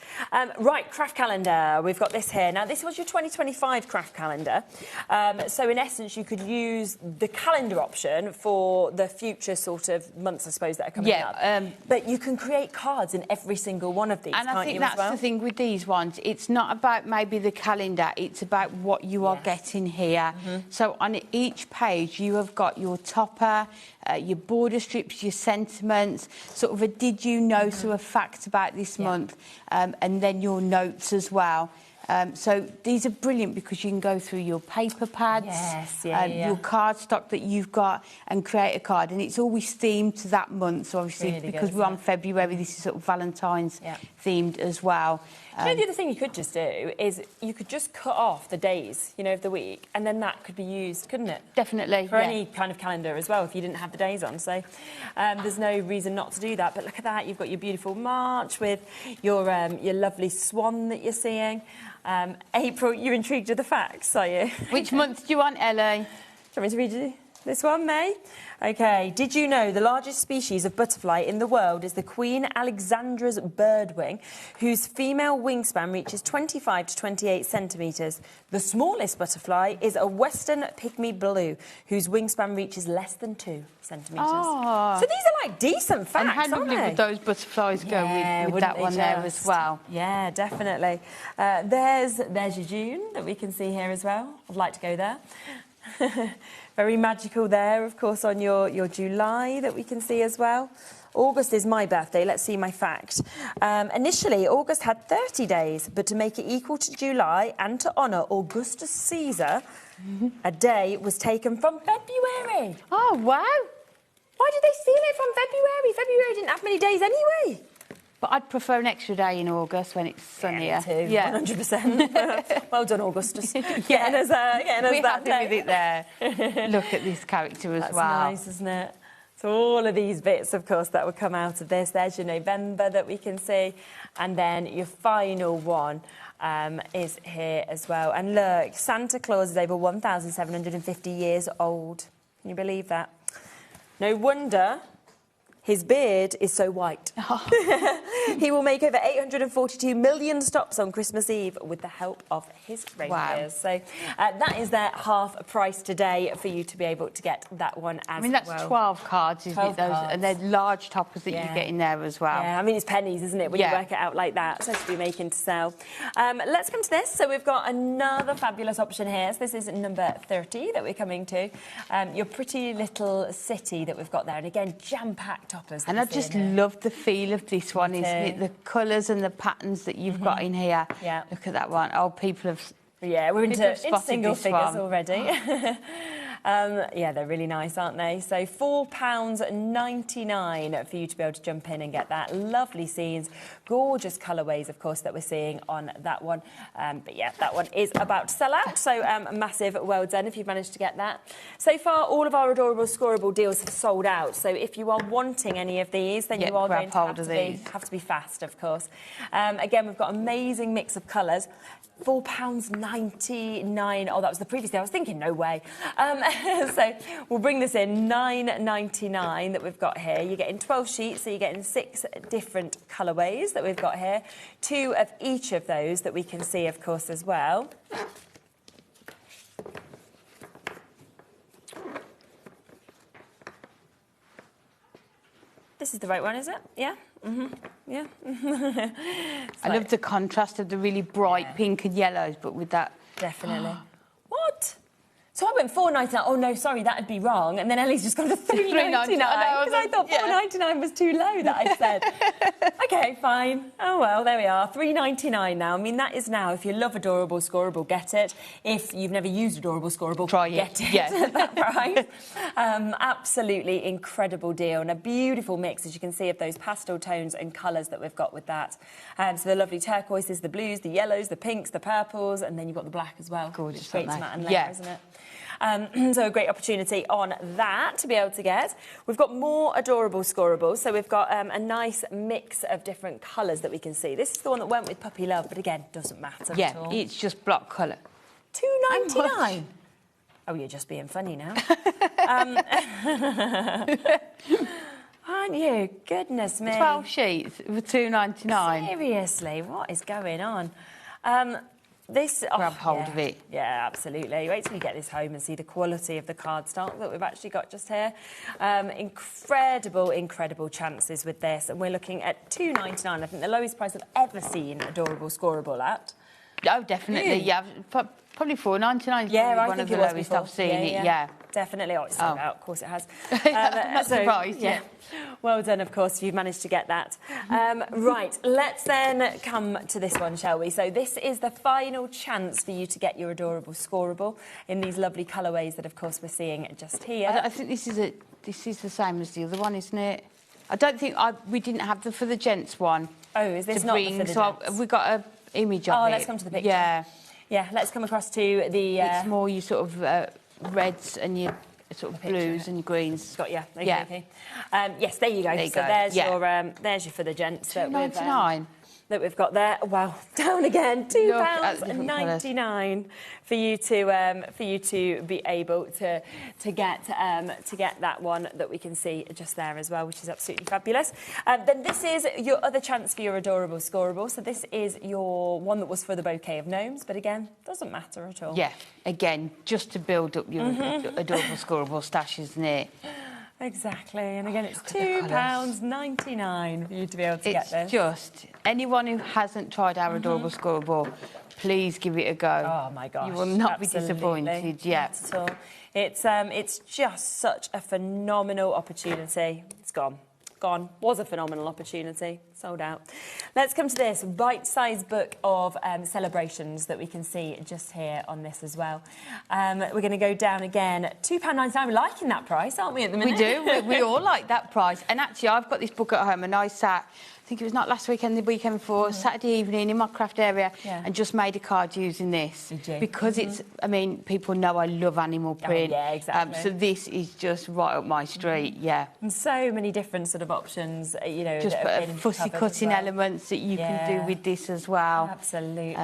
Speaker 1: Right, craft calendar. We've got this here. Now, this was your 2025 craft calendar. So, in essence, you could use the calendar option for the future sort of months, I suppose, that are coming up. But you can create cards in every single one of these,
Speaker 4: and I think that's the thing with these ones. It's not about maybe the calendar. It's about what you are getting here. So, on each page, you have got your topper, your border strips, your sentiments, sort of a did you know, so a fact about this month, and then your notes as well. So these are brilliant because you can go through your paper pads, your cardstock that you've got and create a card. And it's always themed to that month. So obviously, really because we're on February, this is sort of Valentine's themed as well.
Speaker 1: You know, the other thing you could just do is you could just cut off the days, you know, of the week, and then that could be used, couldn't it?
Speaker 4: Definitely.
Speaker 1: For any kind of calendar as well, if you didn't have the days on. So there's no reason not to do that. But look at that. You've got your beautiful March with your lovely swan that you're seeing. April, you're intrigued with the facts, are you?
Speaker 4: Which month do you want, Ellie?
Speaker 1: Do you want me to read you? This one, May? OK. Did you know the largest species of butterfly in the world is the Queen Alexandra's birdwing, whose female wingspan reaches 25 to 28 centimetres? The smallest butterfly is a western pygmy blue, whose wingspan reaches less than 2 centimetres.
Speaker 4: Oh.
Speaker 1: So these are like decent facts,
Speaker 4: And how
Speaker 1: aren't
Speaker 4: lovely
Speaker 1: they?
Speaker 4: would those butterflies go with
Speaker 1: wouldn't
Speaker 4: that
Speaker 1: they
Speaker 4: one there
Speaker 1: just?
Speaker 4: as well?
Speaker 1: Yeah, definitely. There's your June that we can see here as well. I'd like to go there. Very magical there, of course, on your July that we can see as well. August is my birthday. Let's see my fact. Initially, August had 30 days, but to make it equal to July and to honour Augustus Caesar, a day was taken from February.
Speaker 4: Oh, wow.
Speaker 1: Why did they steal it from February? February didn't have many days anyway.
Speaker 4: But I'd prefer an extra day in August when it's sunnier.
Speaker 1: Yeah, me too. 100%. Well done, Augustus. Getting us
Speaker 4: We're
Speaker 1: that
Speaker 4: happy with it there. Look at this character as
Speaker 1: That's
Speaker 4: well.
Speaker 1: nice, isn't it? So all of these bits, of course, that will come out of this. There's your November that we can see. And then your final one is here as well. And look, Santa Claus is over 1,750 years old. Can you believe that? No wonder his beard is so white.
Speaker 4: Oh.
Speaker 1: He will make over 842 million stops on Christmas Eve with the help of his reindeers.
Speaker 4: Wow.
Speaker 1: So that is their half price today for you to be able to get that one as well.
Speaker 4: I mean, that's 12 cards, isn't
Speaker 1: 12
Speaker 4: it? Those,
Speaker 1: cards.
Speaker 4: and they're large toppers that you get in there as well.
Speaker 1: Yeah, I mean, it's pennies, isn't it, when you
Speaker 4: Yeah.
Speaker 1: work it out like that. So to be making to sell. Let's come to this. So we've got another fabulous option here. So this is number 30 that we're coming to. Your pretty little city that we've got there. And again, jam-packed toppers.
Speaker 4: And I just love the feel of this one, isn't it? The colours and the patterns that you've got in here.
Speaker 1: Yeah.
Speaker 4: Look at that one. Oh, people have...
Speaker 1: Yeah, we're
Speaker 4: People have
Speaker 1: into
Speaker 4: spotted
Speaker 1: single
Speaker 4: this
Speaker 1: figures
Speaker 4: one.
Speaker 1: already. Yeah, they're really nice, aren't they? So £4.99 for you to be able to jump in and get that. Lovely scenes, gorgeous colourways, of course, that we're seeing on that one. But yeah, that one is about to sell out. So massive well done if you've managed to get that. So far, all of our adorable scorable deals have sold out. So if you are wanting any of these, then you are going to have to be fast, of course. Again, we've got amazing mix of colours. £4.99. Oh, that was the previous day. I was thinking, no way. So we'll bring this in, £9.99 that we've got here. You're getting 12 sheets, so you're getting 6 different colourways that we've got here. 2 of each of those that we can see, of course, as well. This is the right one, is it? Yeah? Yeah.
Speaker 4: I love the contrast of the really bright pink and yellows, but with that...
Speaker 1: Definitely. What? So I went £4.99. Oh, no, sorry, that'd be wrong. And then Ellie's just gone to £3.99 because I thought £4.99 was too low, that I'd said. OK, fine. Oh, well, there we are. £3.99 now. I mean, that is now, if you love Adorable Scorable, get it. If you've never used Adorable Scorable, get it at that price. Absolutely incredible deal and a beautiful mix, as you can see, of those pastel tones and colours that we've got with that. So the lovely turquoises, the blues, the yellows, the pinks, the purples, and then you've got the black as well. Gorgeous, great to matte and layer, isn't it? So a great opportunity on that to be able to get. We've got more Adorable Scorables. So we've got a nice mix of different colours that we can see. This is the one that went with Puppy Love, but again, doesn't matter at all.
Speaker 4: Yeah, it's just block colour.
Speaker 1: £2.99. Oh, you're just being funny now. Aren't you? Goodness me.
Speaker 4: 12 sheets for £2.99.
Speaker 1: Seriously, what is going on?
Speaker 4: Grab hold of it.
Speaker 1: Yeah, absolutely. Wait till you get this home and see the quality of the cardstock that we've actually got just here. Incredible chances with this. And we're looking at £2.99. I think the lowest price I've ever seen Adorable Scorable at.
Speaker 4: Oh, definitely, yeah. Probably £4.99 is one of the lowest I've seen it, yeah.
Speaker 1: Definitely. Oh, it's sold out. Of course it has.
Speaker 4: Not surprised, yeah.
Speaker 1: Well done, of course, if you've managed to get that. Right, let's then come to this one, shall we? So this is the final chance for you to get your Adorable Scorable in these lovely colourways that, of course, we're seeing just here.
Speaker 4: I think this is the same as the other one, isn't it? I don't think we didn't have for the gents one.
Speaker 1: Oh, is this not for the gents?
Speaker 4: We got an image of it.
Speaker 1: Oh, let's come to the picture.
Speaker 4: Yeah.
Speaker 1: Yeah, let's come across to the...
Speaker 4: It's more your sort of reds and your sort of blues and greens.
Speaker 1: Got you. Okay. Yes, there you go. There's your for the gents.
Speaker 4: £2.99.
Speaker 1: that we've got there. Wow, down again, £2.99 for you to be able to get that one that we can see just there as well, which is absolutely fabulous. Then this is your other chance for your adorable scorable. So this is your one that was for the bouquet of gnomes, but again, doesn't matter at all.
Speaker 4: Yeah, again, just to build up your adorable scorable stash, isn't it?
Speaker 1: Exactly, and again, it's £2.99 for you to be able to get this.
Speaker 4: It's just, anyone who hasn't tried our adorable scorable, please give it a go.
Speaker 1: Oh my gosh,
Speaker 4: you will not be disappointed. Yeah,
Speaker 1: not at all. It's just such a phenomenal opportunity. It's gone. Was a phenomenal opportunity. Sold out. Let's come to this bite-sized book of celebrations that we can see just here on this as well. We're going to go down again. £2.99. We're liking that price, aren't we, at the minute?
Speaker 4: We do. We all like that price. And actually, I've got this book at home, and I sat, I think it was not last weekend, the weekend before, Saturday evening in my craft area, and just made a card using this.
Speaker 1: Did you?
Speaker 4: Because it's, I mean, people know I love animal print.
Speaker 1: Oh, yeah, exactly.
Speaker 4: So this is just right up my street, yeah.
Speaker 1: And so many different sort of options, you know,
Speaker 4: just
Speaker 1: that
Speaker 4: fussy cutting elements that you can do with this as well.
Speaker 1: Absolutely.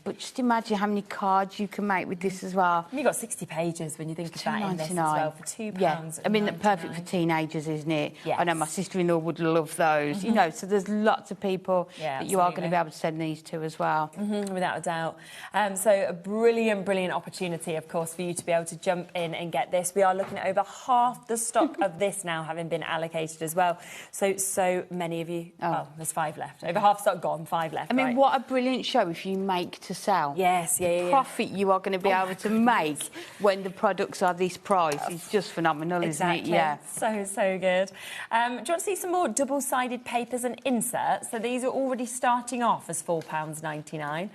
Speaker 4: But just imagine how many cards you can make with this as well.
Speaker 1: And you've got 60 pages when you think of that in this as well for £2.
Speaker 4: Yeah, I mean, perfect for teenagers, isn't it?
Speaker 1: Yes.
Speaker 4: I know my sister-in-law would love those. You know, so there's lots of people that you are going to be able to send these to as well.
Speaker 1: Without a doubt. So a brilliant opportunity, of course, for you to be able to jump in and get this. We are looking at over half the stock of this now having been allocated as well. So many of you. Oh, well, there's 5 left. Over half stock gone, 5 left.
Speaker 4: I mean, what a brilliant show if you make to sell.
Speaker 1: Yes,
Speaker 4: The profit you are going to be able to make when the products are this price is just phenomenal, isn't it? Yeah.
Speaker 1: So good. Do you want to see some more double-sided papers and inserts? So these are already starting off as £4.99.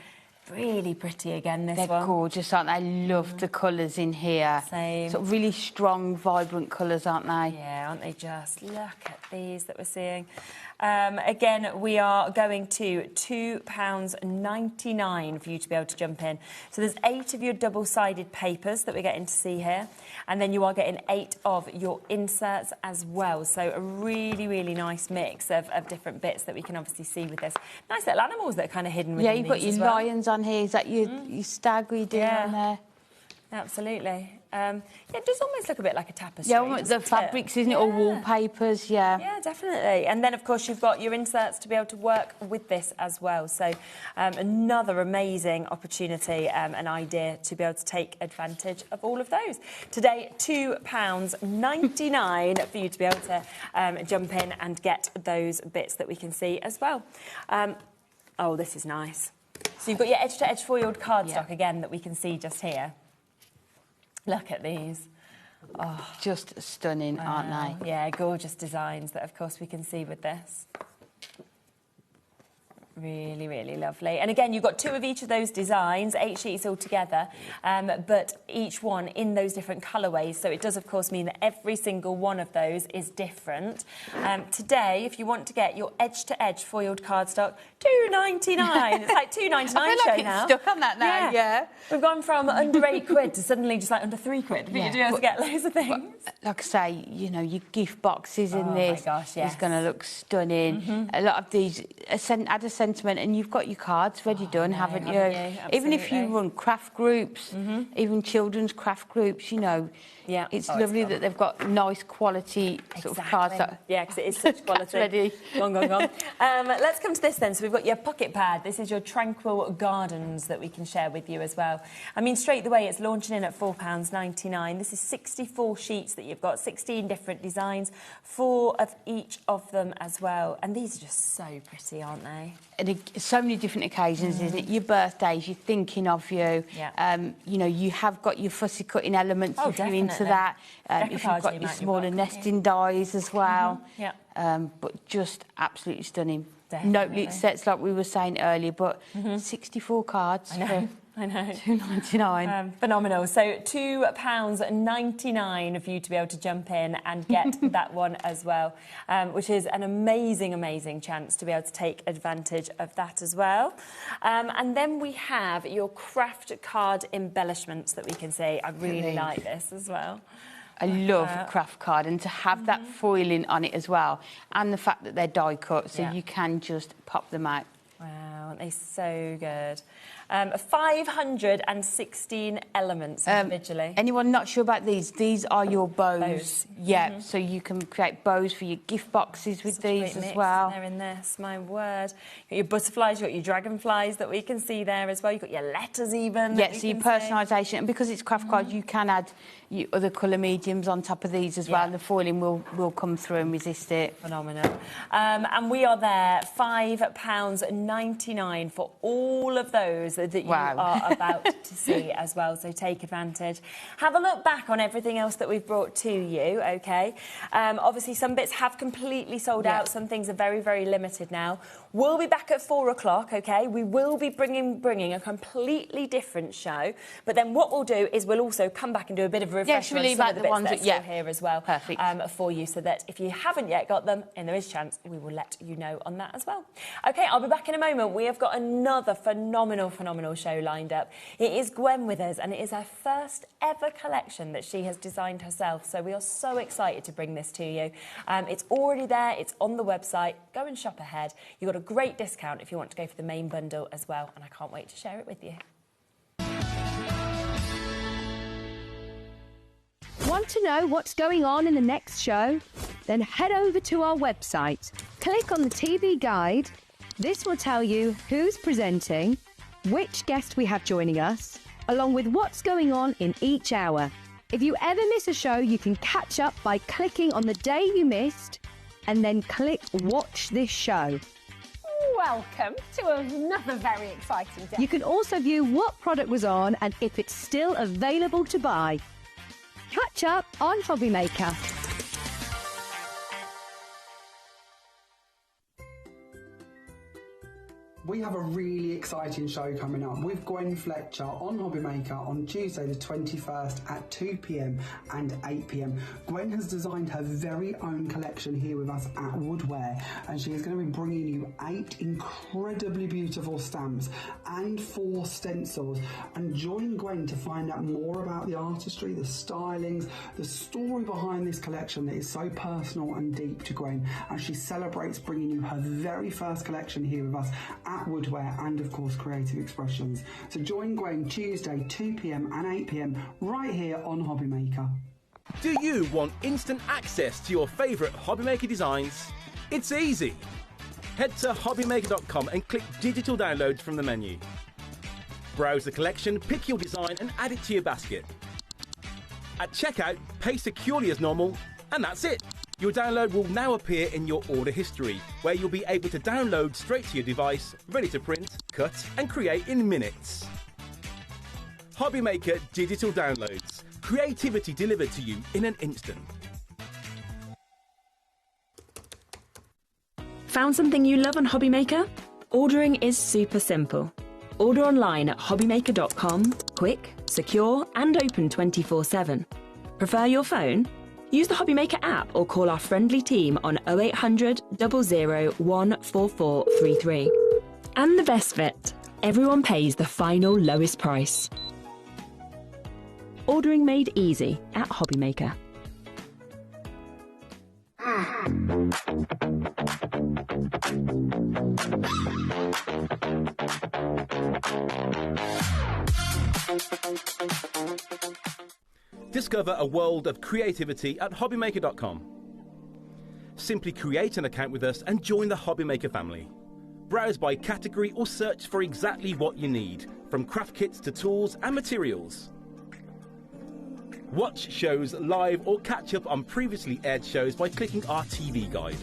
Speaker 1: Really pretty again, this one.
Speaker 4: They're gorgeous, aren't they? I love the colours in here.
Speaker 1: Same.
Speaker 4: Sort of really strong, vibrant colours, aren't they?
Speaker 1: Yeah, aren't they just? Look at these that we're seeing. Again, we are going to £2.99 for you to be able to jump in. So there's 8 of your double-sided papers that we're getting to see here. And then you are getting 8 of your inserts as well. So a really nice mix of different bits that we can obviously see with this. Nice little animals that are kind of hidden within these.
Speaker 4: Yeah, you've got your lions on here. Is that your stag we do on there?
Speaker 1: Absolutely. Yeah, it does almost look a bit like a tapestry.
Speaker 4: Yeah, the fabrics, isn't it? Or wallpapers,
Speaker 1: Yeah, definitely. And then, of course, you've got your inserts to be able to work with this as well. So another amazing opportunity, an idea to be able to take advantage of all of those. Today, £2.99 for you to be able to jump in and get those bits that we can see as well. Oh, this is nice. So you've got your edge-to-edge foiled cardstock again that we can see just here. Look at these. Oh,
Speaker 4: just stunning, aren't they?
Speaker 1: Yeah, gorgeous designs that, of course, we can see with this. Really lovely. And again, you've got 2 of each of those designs, 8 sheets altogether, but each one in those different colourways. So it does, of course, mean that every single one of those is different. Today, if you want to get your edge-to-edge foiled cardstock, £2.99. It's like £2.99
Speaker 4: I feel like
Speaker 1: show
Speaker 4: it's
Speaker 1: now.
Speaker 4: stuck on that now, yeah.
Speaker 1: We've gone from under £8 to suddenly just like under £3 for you to be able to get loads of things.
Speaker 4: Like I say, you know, your gift boxes in this
Speaker 1: my gosh, yes.
Speaker 4: is going to look stunning. A lot of these add a sentiment, and you've got your cards ready done, haven't you? Even if you run craft groups, even children's craft groups, you know, it's lovely that they've got nice quality sort of cards.
Speaker 1: Yeah, because it is such quality.
Speaker 4: Ready.
Speaker 1: Gone. Let's come to this then. So we've got your pocket pad. This is your Tranquil Gardens that we can share with you as well. I mean, straight away, it's launching in at £4.99. This is 64 sheets that you've got, 16 different designs, 4 of each of them as well. And these are just so pretty, aren't they?
Speaker 4: And so many different occasions, isn't it? Your birthdays, you're thinking of you. You know, you have got your fussy cutting elements if you're into that. If you've got your smaller nesting dies as well. But just absolutely stunning. Note sets like we were saying earlier, but 64 cards.
Speaker 1: I know.
Speaker 4: £2.99.
Speaker 1: Phenomenal. So £2.99 for you to be able to jump in and get that one as well, which is an amazing chance to be able to take advantage of that as well. And then we have your craft card embellishments that we can see. I really like this as well.
Speaker 4: I love craft card, and to have that foiling on it as well, and the fact that they're die cut, so you can just pop them out.
Speaker 1: Wow, aren't they so good? 516 elements individually.
Speaker 4: Anyone not sure about these? These are your bows. Yeah, so you can create bows for your gift boxes with these as well.
Speaker 1: They're in this, my word. You've got your butterflies, you've got your dragonflies that we can see there as well. You've got your letters even.
Speaker 4: Yeah, so your personalisation. And because it's craft cards, you can add your other colour mediums on top of these as well. And the foiling will come through and resist it.
Speaker 1: Phenomenal. And we are there, £5.99 for all of those that you are about to see as well, so take advantage. Have a look back on everything else that we've brought to you, OK? Obviously, some bits have completely sold out. Some things are very, very limited now. We'll be back at 4 o'clock, OK? We will be bringing a completely different show, but then what we'll do is we'll also come back and do a bit of a refresher on some of the bits that are still here as well. Perfect. For you, so that if you haven't yet got them, and there is a chance, we will let you know on that as well. OK, I'll be back in a moment. We have got another phenomenal show lined up. It is Gwen with us, and it is her first ever collection that she has designed herself. So we are so excited to bring this to you. It's already there. It's on the website. Go and shop ahead. You've got a great discount if you want to go for the main bundle as well, and I can't wait to share it with you.
Speaker 5: Want to know what's going on in the next show? Then head over to our website. Click on the TV guide. This will tell you who's presenting, which guest we have joining us, along with what's going on in each hour. If you ever miss a show, you can catch up by clicking on the day you missed and then click Watch This Show.
Speaker 6: Welcome to another very exciting day.
Speaker 5: You can also view what product was on and if it's still available to buy. Catch up on HobbyMaker.
Speaker 7: We have a really exciting show coming up with Gwen Fletcher on HobbyMaker on Tuesday the 21st at 2 p.m. and 8 p.m. Gwen has designed her very own collection here with us at Woodware, and she is going to be bringing you 8 incredibly beautiful stamps and 4 stencils. And join Gwen to find out more about the artistry, the stylings, the story behind this collection that is so personal and deep to Gwen, as she celebrates bringing you her very first collection here with us at Woodware and, of course, Creative Expressions. So join Gwen Tuesday 2 p.m. and 8 p.m. right here on HobbyMaker.
Speaker 8: Do you want instant access to your favourite HobbyMaker designs? It's easy. Head to hobbymaker.com and click Digital Downloads from the menu. Browse the collection, pick your design and add it to your basket. At checkout, pay securely as normal, and that's it. Your download will now appear in your order history, where you'll be able to download straight to your device, ready to print, cut and create in minutes. HobbyMaker Digital Downloads. Creativity delivered to you in an instant.
Speaker 9: Found something you love on HobbyMaker? Ordering is super simple. Order online at hobbymaker.com, quick, secure and open 24/7. Prefer your phone? Use the HobbyMaker app or call our friendly team on 0800 00 14433. And the best bit, everyone pays the final lowest price. Ordering made easy at HobbyMaker.
Speaker 8: Discover a world of creativity at hobbymaker.com. Simply create an account with us and join the HobbyMaker family. Browse by category or search for exactly what you need, from craft kits to tools and materials. Watch shows live or catch up on previously aired shows by clicking our TV guide.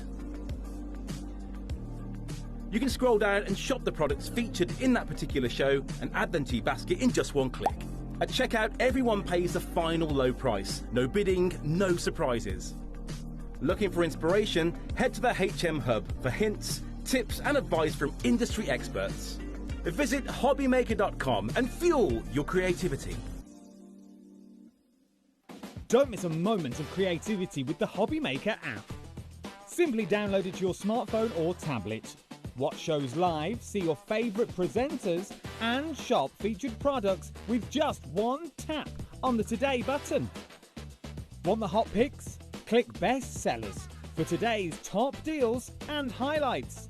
Speaker 8: You can scroll down and shop the products featured in that particular show and add them to your basket in just one click. At checkout, everyone pays the final low price. No bidding, no surprises. Looking for inspiration? Head to the HM Hub for hints, tips and advice from industry experts. Visit hobbymaker.com and fuel your creativity.
Speaker 10: Don't miss a moment of creativity with the HobbyMaker app. Simply download it to your smartphone or tablet. Watch shows live, see your favourite presenters and shop featured products with just one tap on the Today button. Want the hot picks? Click Best Sellers for today's top deals and highlights.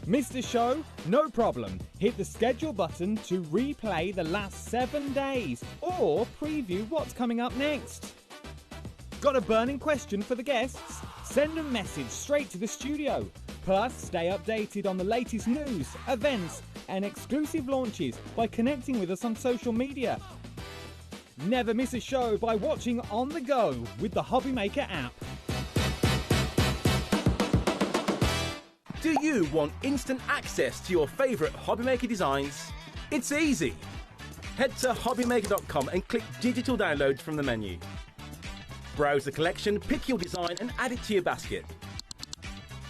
Speaker 10: Missed a show? No problem. Hit the schedule button to replay the last 7 days or preview what's coming up next. Got a burning question for the guests? Send a message straight to the studio. Plus, stay updated on the latest news, events, and exclusive launches by connecting with us on social media. Never miss a show by watching on the go with the HobbyMaker app.
Speaker 8: Do you want instant access to your favourite HobbyMaker designs? It's easy. Head to HobbyMaker.com and click Digital Downloads from the menu. Browse the collection, pick your design and add it to your basket.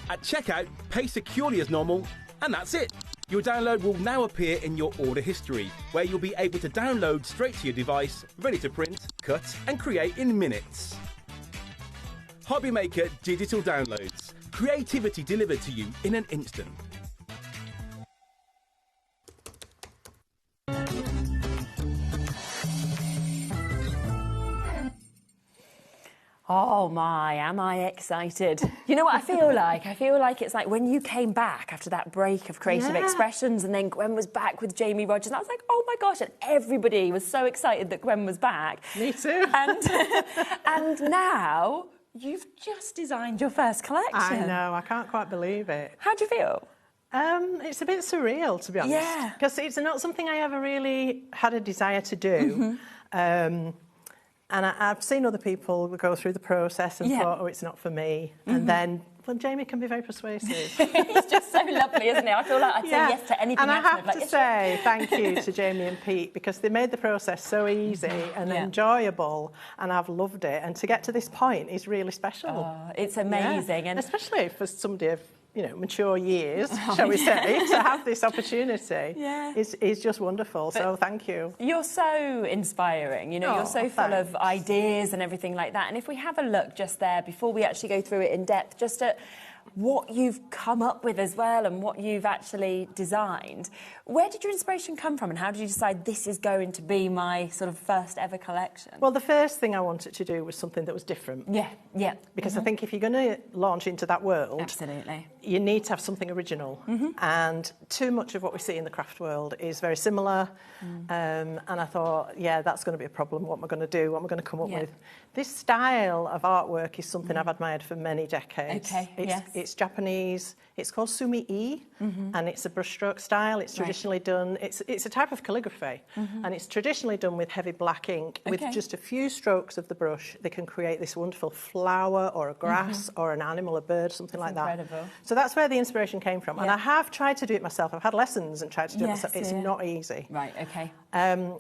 Speaker 8: At checkout, pay securely as normal, and that's it. Your download will now appear in your order history, where you'll be able to download straight to your device, ready to print, cut and create in minutes. HobbyMaker Digital Downloads. Creativity delivered to you in an instant.
Speaker 1: Oh my, am I excited. You know what I feel like? I feel like it's like when you came back after that break of creative expressions and then Gwen was back with Jamie Rogers and I was like, oh my gosh, and everybody was so excited that Gwen was back.
Speaker 11: Me too.
Speaker 1: And now you've just designed your first collection.
Speaker 11: I know, I can't quite believe it.
Speaker 1: How do you feel?
Speaker 11: It's a bit surreal, to be honest.
Speaker 1: Yeah.
Speaker 11: Because it's not something I ever really had a desire to do. And I've seen other people go through the process and thought, oh, it's not for me. And then, well, Jamie can be very persuasive.
Speaker 1: He's just so lovely, isn't he? I feel like I'd say yes to anything.
Speaker 11: And I have
Speaker 1: like,
Speaker 11: to say thank you to Jamie and Pete because they made the process so easy and enjoyable, and I've loved it. And to get to this point is really special.
Speaker 1: Oh, it's amazing.
Speaker 11: Yeah. And especially for somebody of, you know, mature years, shall we say, to have this opportunity is just wonderful. But so thank you.
Speaker 1: You're so inspiring, you know, you're so full of ideas and everything like that. And if we have a look just there, before we actually go through it in depth, just at what you've come up with as well and what you've actually designed, where did your inspiration come from and how did you decide this is going to be my sort of first ever collection?
Speaker 11: Well, the first thing I wanted to do was something that was different.
Speaker 1: Yeah.
Speaker 11: Because I think if you're going to launch into that world,
Speaker 1: absolutely,
Speaker 11: you need to have something original. And too much of what we see in the craft world is very similar. And I thought, that's going to be a problem. What am I going to do? What am I going to come up with? This style of artwork is something I've admired for many decades. It's Japanese. It's called sumi-e, and it's a brushstroke style. It's traditionally done. It's a type of calligraphy, and it's traditionally done with heavy black ink. With just a few strokes of the brush, they can create this wonderful flower or a grass or an animal, a bird, something like that. So that's where the inspiration came from. And I have tried to do it myself. I've had lessons and tried to do it myself. It's not easy.
Speaker 1: Right, okay.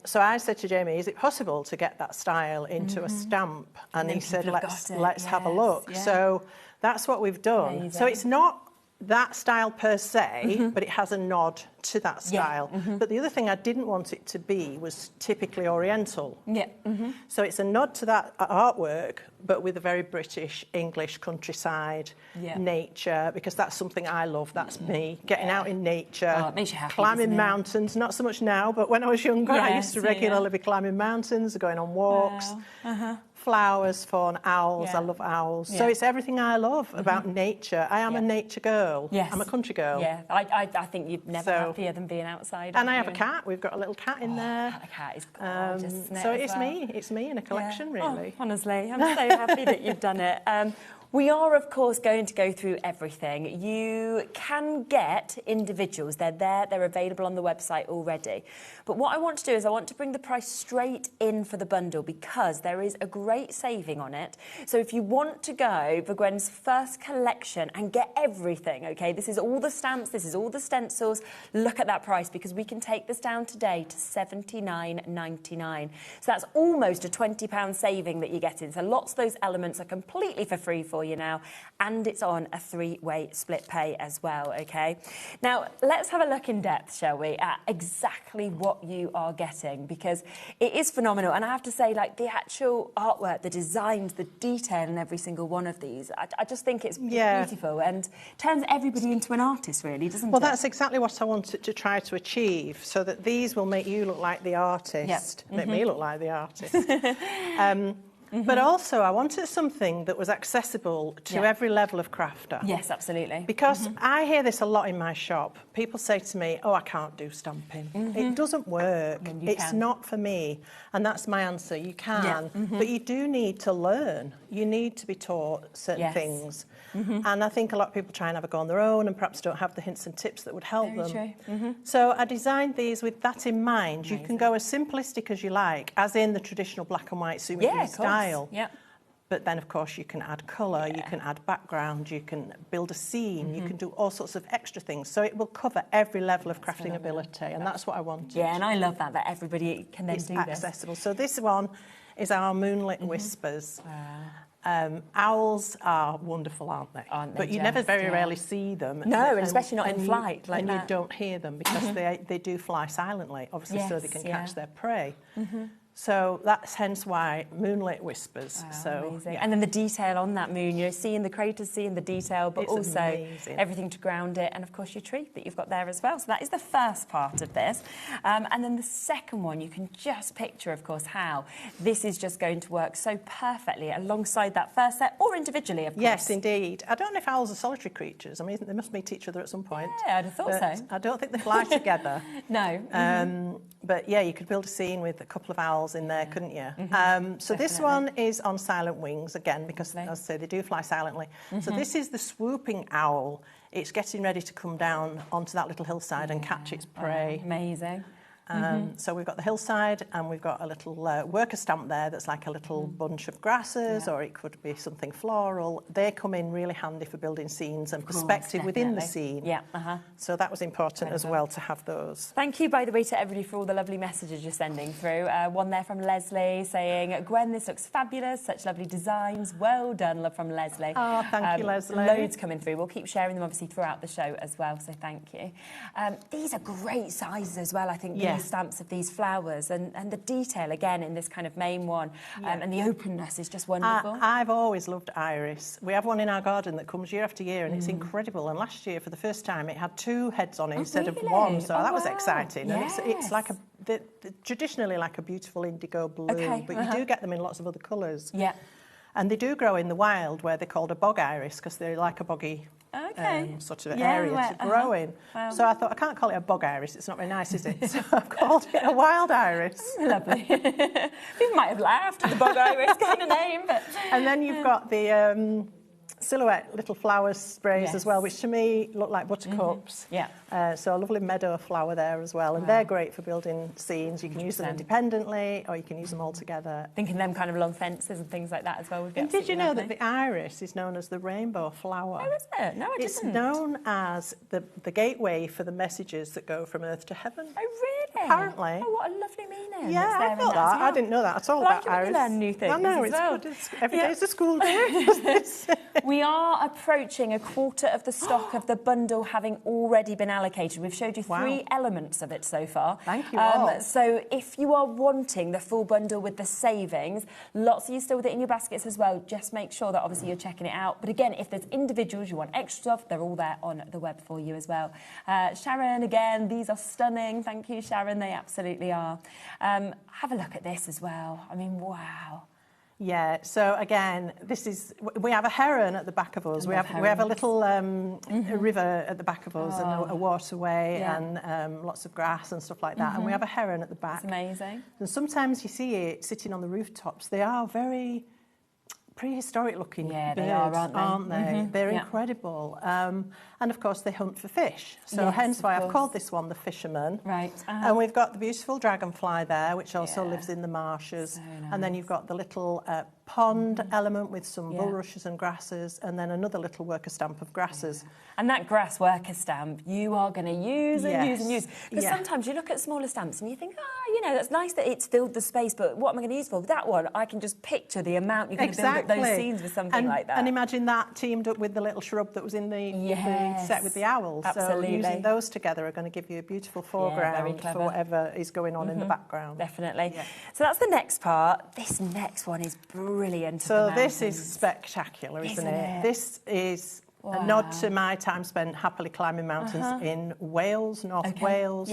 Speaker 11: So I said to Jamie, is it possible to get that style into a stamp? And he said, let's have a look. So that's what we've done. Amazing. So it's not that style per se, but it has a nod to that style. But the other thing I didn't want it to be was typically Oriental. So it's a nod to that artwork, but with a very British, English countryside, nature, because that's something I love. That's me, getting out in nature,
Speaker 1: it makes you happy,
Speaker 11: climbing mountains. Not so much now, but when I was younger, I used to regularly be climbing mountains, going on walks. Flowers, fawn, owls. I love owls. So it's everything I love about nature. I am a nature girl. I'm a country girl.
Speaker 1: I think you'd never happier than being outside.
Speaker 11: And I have a cat. We've got a little cat in there.
Speaker 1: The cat is gorgeous, isn't it,
Speaker 11: so it's me. It's me in a collection, really.
Speaker 1: Honestly, I'm so happy that you've done it. We are, of course, going to go through everything. You can get individuals. They're there. They're available on the website already. But what I want to do is I want to bring the price straight in for the bundle because there is a great saving on it. So if you want to go for Gwen's first collection and get everything, OK, this is all the stamps, this is all the stencils, look at that price because we can take this down today to $79.99. So that's almost a £20 saving that you're getting. So lots of those elements are completely for free for you now, and it's on a 3-way split pay as well, OK? Now, let's have a look in depth, shall we, at exactly what you are getting, because it is phenomenal. And I have to say, like, the actual artwork, the designs, the detail in every single one of these, I just think it's beautiful and turns everybody into an artist, really, doesn't it?
Speaker 11: Well, that's exactly what I wanted to try to achieve, so that these will make you look like the artist, make me look like the artist. But also, I wanted something that was accessible to every level of crafter.
Speaker 1: Yes, absolutely.
Speaker 11: Because I hear this a lot in my shop. People say to me, oh, I can't do stamping. It doesn't work. It's not for me. And that's my answer. You can, but you do need to learn. You need to be taught certain things. And I think a lot of people try and have a go on their own and perhaps don't have the hints and tips that would help them. So I designed these with that in mind. Amazing. You can go as simplistic as you like, as in the traditional black and white Sumi style. But then, of course, you can add colour, you can add background, you can build a scene, you can do all sorts of extra things. So it will cover every level of crafting ability, and that's what I wanted.
Speaker 1: Yeah, and I love that everybody can then do this.
Speaker 11: Accessible. So this one is our Moonlit Whispers. Owls are wonderful, aren't they? But you never very rarely see them.
Speaker 1: No, and especially not in flight like
Speaker 11: that.
Speaker 1: And
Speaker 11: you don't hear them because they do fly silently, obviously, so they can catch their prey. So that's hence why Moonlit Whispers.
Speaker 1: Amazing. And then the detail on that moon, you know, seeing the craters, seeing the detail, but also everything to ground it, and of course your tree that you've got there as well. So that is the first part of this. And then the second one, you can just picture, of course, how this is just going to work so perfectly alongside that first set, or individually, of course.
Speaker 11: Yes, indeed. I don't know if owls are solitary creatures. I mean, they must meet each other at some point.
Speaker 1: Yeah, I'd have thought so.
Speaker 11: I don't think they fly together.
Speaker 1: No.
Speaker 11: But yeah, you could build a scene with a couple of owls in there, couldn't you? So this one is on silent wings, again, because, as I say, they do fly silently. So this is the swooping owl. It's getting ready to come down onto that little hillside and catch its prey.
Speaker 1: Amazing.
Speaker 11: So we've got the hillside, and we've got a little worker stamp there that's like a little bunch of grasses, or it could be something floral. They come in really handy for building scenes and perspective within the scene. So that was important as well to have those.
Speaker 1: Thank you, by the way, to everybody for all the lovely messages you're sending through. One there from Leslie saying, Gwen, this looks fabulous, such lovely designs. Well done, love from Leslie.
Speaker 11: Oh, thank you, Leslie.
Speaker 1: Loads coming through. We'll keep sharing them, obviously, throughout the show as well, so thank you. These are great sizes as well, I think. Stamps of these flowers and the detail again in this kind of main one and the openness is just wonderful.
Speaker 11: I've always loved iris. We have one in our garden that comes year after year and it's incredible, and last year for the first time it had 2 heads on it instead of 1, so that was exciting. And it's like traditionally like a beautiful indigo blue, but you do get them in lots of other colours. And they do grow in the wild where they're called a bog iris because they're like a boggy sort of area to grow in. Wow. So I thought, I can't call it a bog iris, it's not very nice, is it? So I've called it a wild iris.
Speaker 1: Lovely. People might have laughed at the bog iris kind of name. But...
Speaker 11: And then you've got the silhouette little flower sprays as well, which to me look like buttercups. So a lovely meadow flower there as well, and they're great for building scenes. You can use them independently or you can use them all together.
Speaker 1: Thinking them kind of along fences and things like that as well would be
Speaker 11: and did you know that the iris is known as the rainbow flower?
Speaker 1: Oh, is it? No, I didn't.
Speaker 11: It's known as the gateway for the messages that go from earth to heaven.
Speaker 1: Oh, really?
Speaker 11: Apparently.
Speaker 1: Oh, what a lovely meaning.
Speaker 11: Yeah, I thought that. I didn't know that at all about iris.
Speaker 1: You learn new things.
Speaker 11: I know, it's good. Every day is a school day.
Speaker 1: We are approaching a quarter of the stock of the bundle having already been allocated. We've showed you 3 elements of it so far.
Speaker 11: Thank you all.
Speaker 1: So if you are wanting the full bundle with the savings, lots of you still with it in your baskets as well. Just make sure that obviously you're checking it out. But again, if there's individuals you want extra stuff, they're all there on the web for you as well. Sharon, again, these are stunning. Thank you, Sharon. They absolutely are. Have a look at this as well. I mean, wow.
Speaker 11: Yeah, so again, we have a heron at the back of us. We have a little river at the back of us and a waterway and lots of grass and stuff like that. And we have a heron at the back.
Speaker 1: It's amazing.
Speaker 11: And sometimes you see it sitting on the rooftops. They are very prehistoric looking birds,
Speaker 1: they are,
Speaker 11: aren't they? They're incredible. And of course they hunt for fish. So hence why I've called this one the fisherman.
Speaker 1: Right.
Speaker 11: And we've got the beautiful dragonfly there, which also lives in the marshes.
Speaker 1: So nice.
Speaker 11: And then you've got the little pond element with some bulrushes and grasses, and then another little worker stamp of grasses.
Speaker 1: And that grass worker stamp, you are going to use and use and use. Because sometimes you look at smaller stamps and you think, you know, that's nice that it's filled the space, but what am I going to use for? With that one, I can just picture the amount you're going to build up those scenes with something like that.
Speaker 11: And imagine that teamed up with the little shrub that was in the set with the owls.
Speaker 1: Absolutely.
Speaker 11: So using those together are going to give you a beautiful foreground for whatever is going on in the background.
Speaker 1: Definitely. Yeah. So that's the next part. This next one is brilliant.
Speaker 11: So this is spectacular, isn't it? This is a nod to my time spent happily climbing mountains in Wales, North Wales.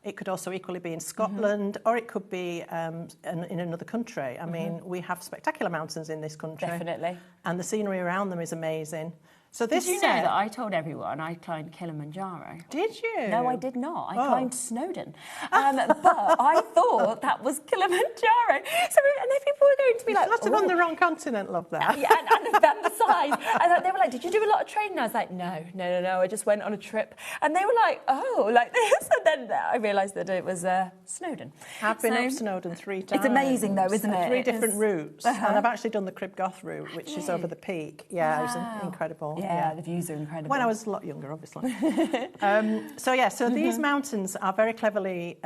Speaker 11: It could also equally be in Scotland, or it could be in another country. I mean, we have spectacular mountains in this country.
Speaker 1: Definitely.
Speaker 11: And the scenery around them is amazing. So this
Speaker 1: Did you know that I told everyone I climbed Kilimanjaro?
Speaker 11: Did you?
Speaker 1: No, I did not. I climbed Snowdon. But I thought that was Kilimanjaro. So, and then people were going to be like,
Speaker 11: Sort of on the wrong continent, love that.
Speaker 1: Yeah, and the size. And they were like, did you do a lot of training? I was like, no. I just went on a trip. And they were like, oh, like this. And then I realised that it was Snowdon.
Speaker 11: I've been up Snowdon 3 times.
Speaker 1: It's amazing though, isn't it?
Speaker 11: 3 different routes. And I've actually done the Cribgoth route, which is over the peak. Yeah, it was incredible.
Speaker 1: Yeah, the views are incredible.
Speaker 11: When I was a lot younger, obviously. So these mountains are very cleverly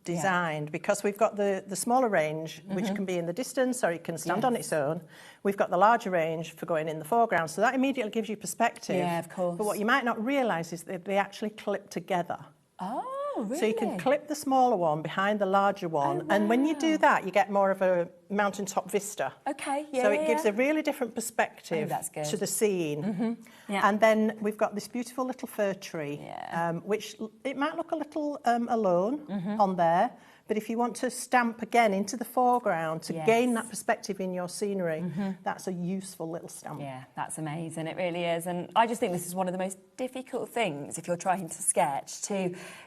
Speaker 11: designed because we've got the smaller range, which can be in the distance or it can stand on its own. We've got the larger range for going in the foreground, so that immediately gives you perspective.
Speaker 1: Yeah, of course.
Speaker 11: But what you might not realise is that they actually clip together.
Speaker 1: Oh, really?
Speaker 11: So you can clip the smaller one behind the larger one, and when you do that, you get more of a mountaintop vista.
Speaker 1: Okay,
Speaker 11: So it gives a really different perspective to the scene. And then we've got this beautiful little fir tree, which it might look a little alone on there, but if you want to stamp again into the foreground to gain that perspective in your scenery, that's a useful little stamp.
Speaker 1: Yeah, that's amazing. It really is. And I just think this is one of the most difficult things if you're trying to sketch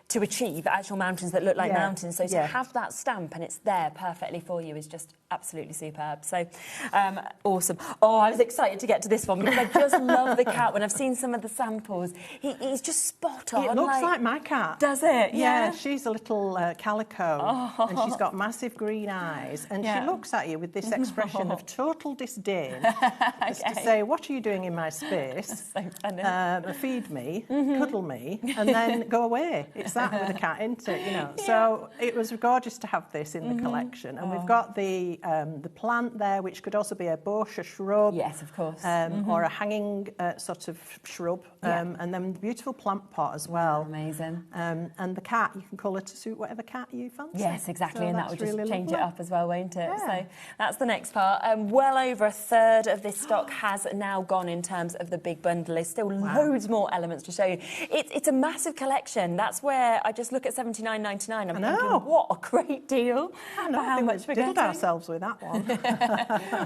Speaker 1: to achieve actual mountains that look like mountains. So to have that stamp and it's there perfectly for you is just absolutely superb. So awesome. Oh, I was excited to get to this one because I just love the cat. When I've seen some of the samples, he's just spot on.
Speaker 11: It looks like my cat.
Speaker 1: Does it?
Speaker 11: Yeah, she's a little calico and she's got massive green eyes and she looks at you with this expression of total disdain as to say, what are you doing in my space?
Speaker 1: So funny.
Speaker 11: Feed me, cuddle me, and then go away. It's that with a cat, isn't it? You know. So it was gorgeous to have this in the collection, and we've got the plant there, which could also be a bush, a shrub,
Speaker 1: yes, of course,
Speaker 11: or a hanging sort of shrub, and then the beautiful plant pot as well.
Speaker 1: Amazing.
Speaker 11: And the cat, you can colour to suit whatever cat you fancy.
Speaker 1: Yes, exactly,
Speaker 11: so
Speaker 1: and that would just
Speaker 11: really
Speaker 1: change
Speaker 11: lovely.
Speaker 1: it up as well, won't it? Yeah. So that's the next part. Well over a third of this stock has now gone in terms of the big bundle. There's still loads more elements to show you. It's a massive collection. That's where I just look at $79.99. I'm thinking, what a great deal.
Speaker 11: I know,
Speaker 1: for how much we're
Speaker 11: diddled
Speaker 1: getting.
Speaker 11: ourselves with that one.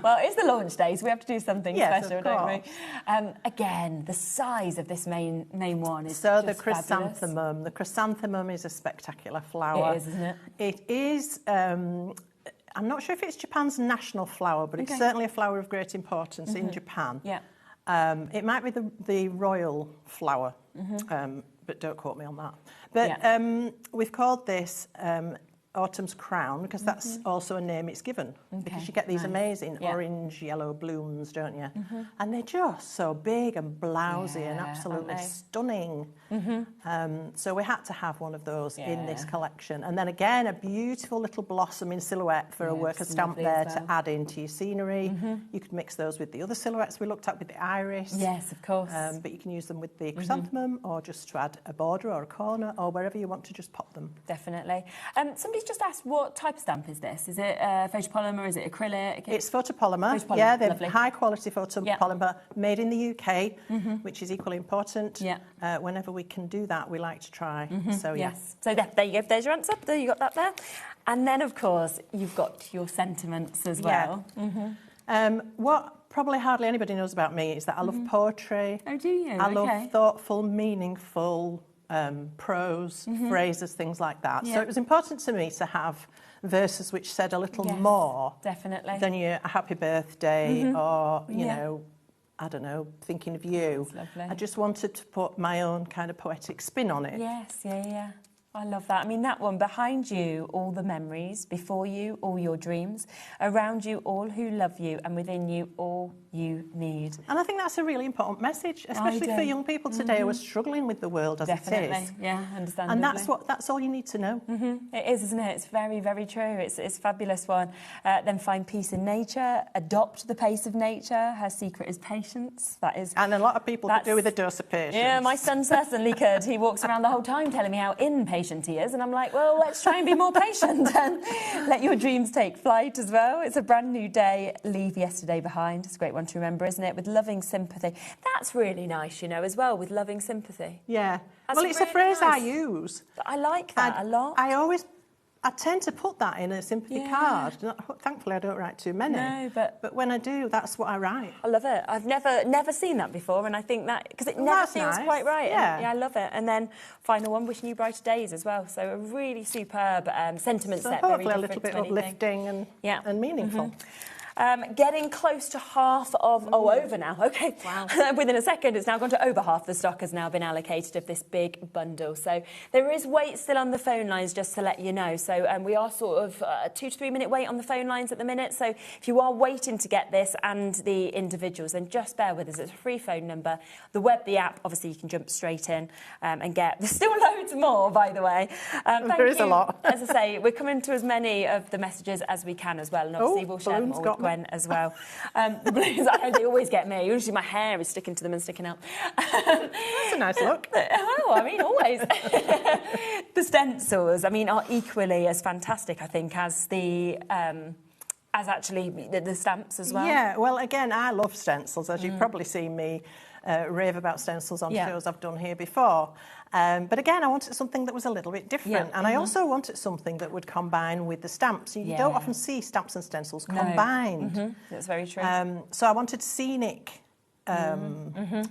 Speaker 1: Well, it's the launch day, so we have to do something special, don't we?
Speaker 11: course.
Speaker 1: Again, the size of this main one is
Speaker 11: So
Speaker 1: just
Speaker 11: the chrysanthemum.
Speaker 1: fabulous.
Speaker 11: The chrysanthemum is a spectacular flower.
Speaker 1: It is, isn't it?
Speaker 11: It is. I'm not sure if it's Japan's national flower, but it's certainly a flower of great importance in Japan.
Speaker 1: Yeah.
Speaker 11: It might be the royal flower, but don't quote me on that. But we've called this Autumn's Crown because that's also a name it's given, because you get these amazing orange, yellow blooms, don't you? And they're just so big and blousy and absolutely stunning. So we had to have one of those in this collection. And then again, a beautiful little blossom in silhouette for a worker stamp there to add into your scenery. You could mix those with the other silhouettes we looked at with the iris.
Speaker 1: Yes, of course.
Speaker 11: But you can use them with the chrysanthemum or just to add a border or a corner or wherever you want to just pop them.
Speaker 1: Definitely. Somebody's just asked, what type of stamp is this? Is it photopolymer? Is it acrylic?
Speaker 11: It's photopolymer.
Speaker 1: Photopolymer,
Speaker 11: yeah, they're
Speaker 1: lovely.
Speaker 11: high quality photopolymer made in the UK, which is equally important. Whenever we can do that, we like to try. So
Speaker 1: yes. So there you go. There's your answer. There you got that there. And then, of course, you've got your sentiments as well.
Speaker 11: What probably hardly anybody knows about me is that I love poetry.
Speaker 1: Oh, do you?
Speaker 11: I love thoughtful, meaningful prose, phrases, things like that. So it was important to me to have verses which said a little more than your happy birthday or, you know, I don't know, thinking of you. I just wanted to put my own kind of poetic spin on it.
Speaker 1: Yes, I love that. I mean, that one, behind you, all the memories, before you, all your dreams, around you, all who love you, and within you, all you need.
Speaker 11: And I think that's a really important message, especially for young people today who are struggling with the world as it is.
Speaker 1: Yeah, understandably.
Speaker 11: And that's all you need to know.
Speaker 1: It is, isn't it? It's very, very true. It's a fabulous one. Then find peace in nature, adopt the pace of nature. Her secret is patience. That is,
Speaker 11: and a lot of people could do with a dose of patience.
Speaker 1: Yeah, my son certainly could. He walks around the whole time telling me how impatient patient he is. And I'm like, well, let's try and be more patient and let your dreams take flight as well. It's a brand new day. Leave yesterday behind. It's a great one to remember, isn't it? With loving sympathy. That's really nice, you know, as well, with loving sympathy.
Speaker 11: Yeah.
Speaker 1: That's
Speaker 11: well, it's
Speaker 1: really
Speaker 11: a phrase
Speaker 1: nice.
Speaker 11: I use.
Speaker 1: I like that a lot.
Speaker 11: I tend to put that in a sympathy card. Thankfully, I don't write too many.
Speaker 1: No, but
Speaker 11: when I do, that's what I write.
Speaker 1: I love it. I've never seen that before, and I think that because it never feels quite right.
Speaker 11: Yeah.
Speaker 1: And, I love it. And then final one, wishing you brighter days as well. So a really superb sentiment set.
Speaker 11: Hopefully
Speaker 1: very
Speaker 11: a little bit
Speaker 1: different to anything.
Speaker 11: uplifting and meaningful.
Speaker 1: Getting close to half of... Oh, over now. OK. Wow. Within a second, it's now gone to over half the stock has now been allocated of this big bundle. So there is wait still on the phone lines, just to let you know. So we are sort of a 2 to 3 minute wait on the phone lines at the minute. So if you are waiting to get this and the individuals, then just bear with us. It's a free phone number. The web, the app, obviously you can jump straight in and get... There's still loads more, by the way.
Speaker 11: There is a lot.
Speaker 1: As I say, we're coming to as many of the messages as we can as well. And obviously we'll share them all with Gwen as well. The balloons, they always get me. Usually my hair is sticking to them and sticking out.
Speaker 11: That's a nice look.
Speaker 1: Oh, I mean, always. The stencils, I mean, are equally as fantastic, I think, as the... as actually the stamps as well.
Speaker 11: Yeah, well, again, I love stencils, as you've probably seen me rave about stencils on shows I've done here before. But again, I wanted something that was a little bit different. And I also wanted something that would combine with the stamps. You don't often see stamps and stencils combined.
Speaker 1: That's very true.
Speaker 11: So I wanted scenic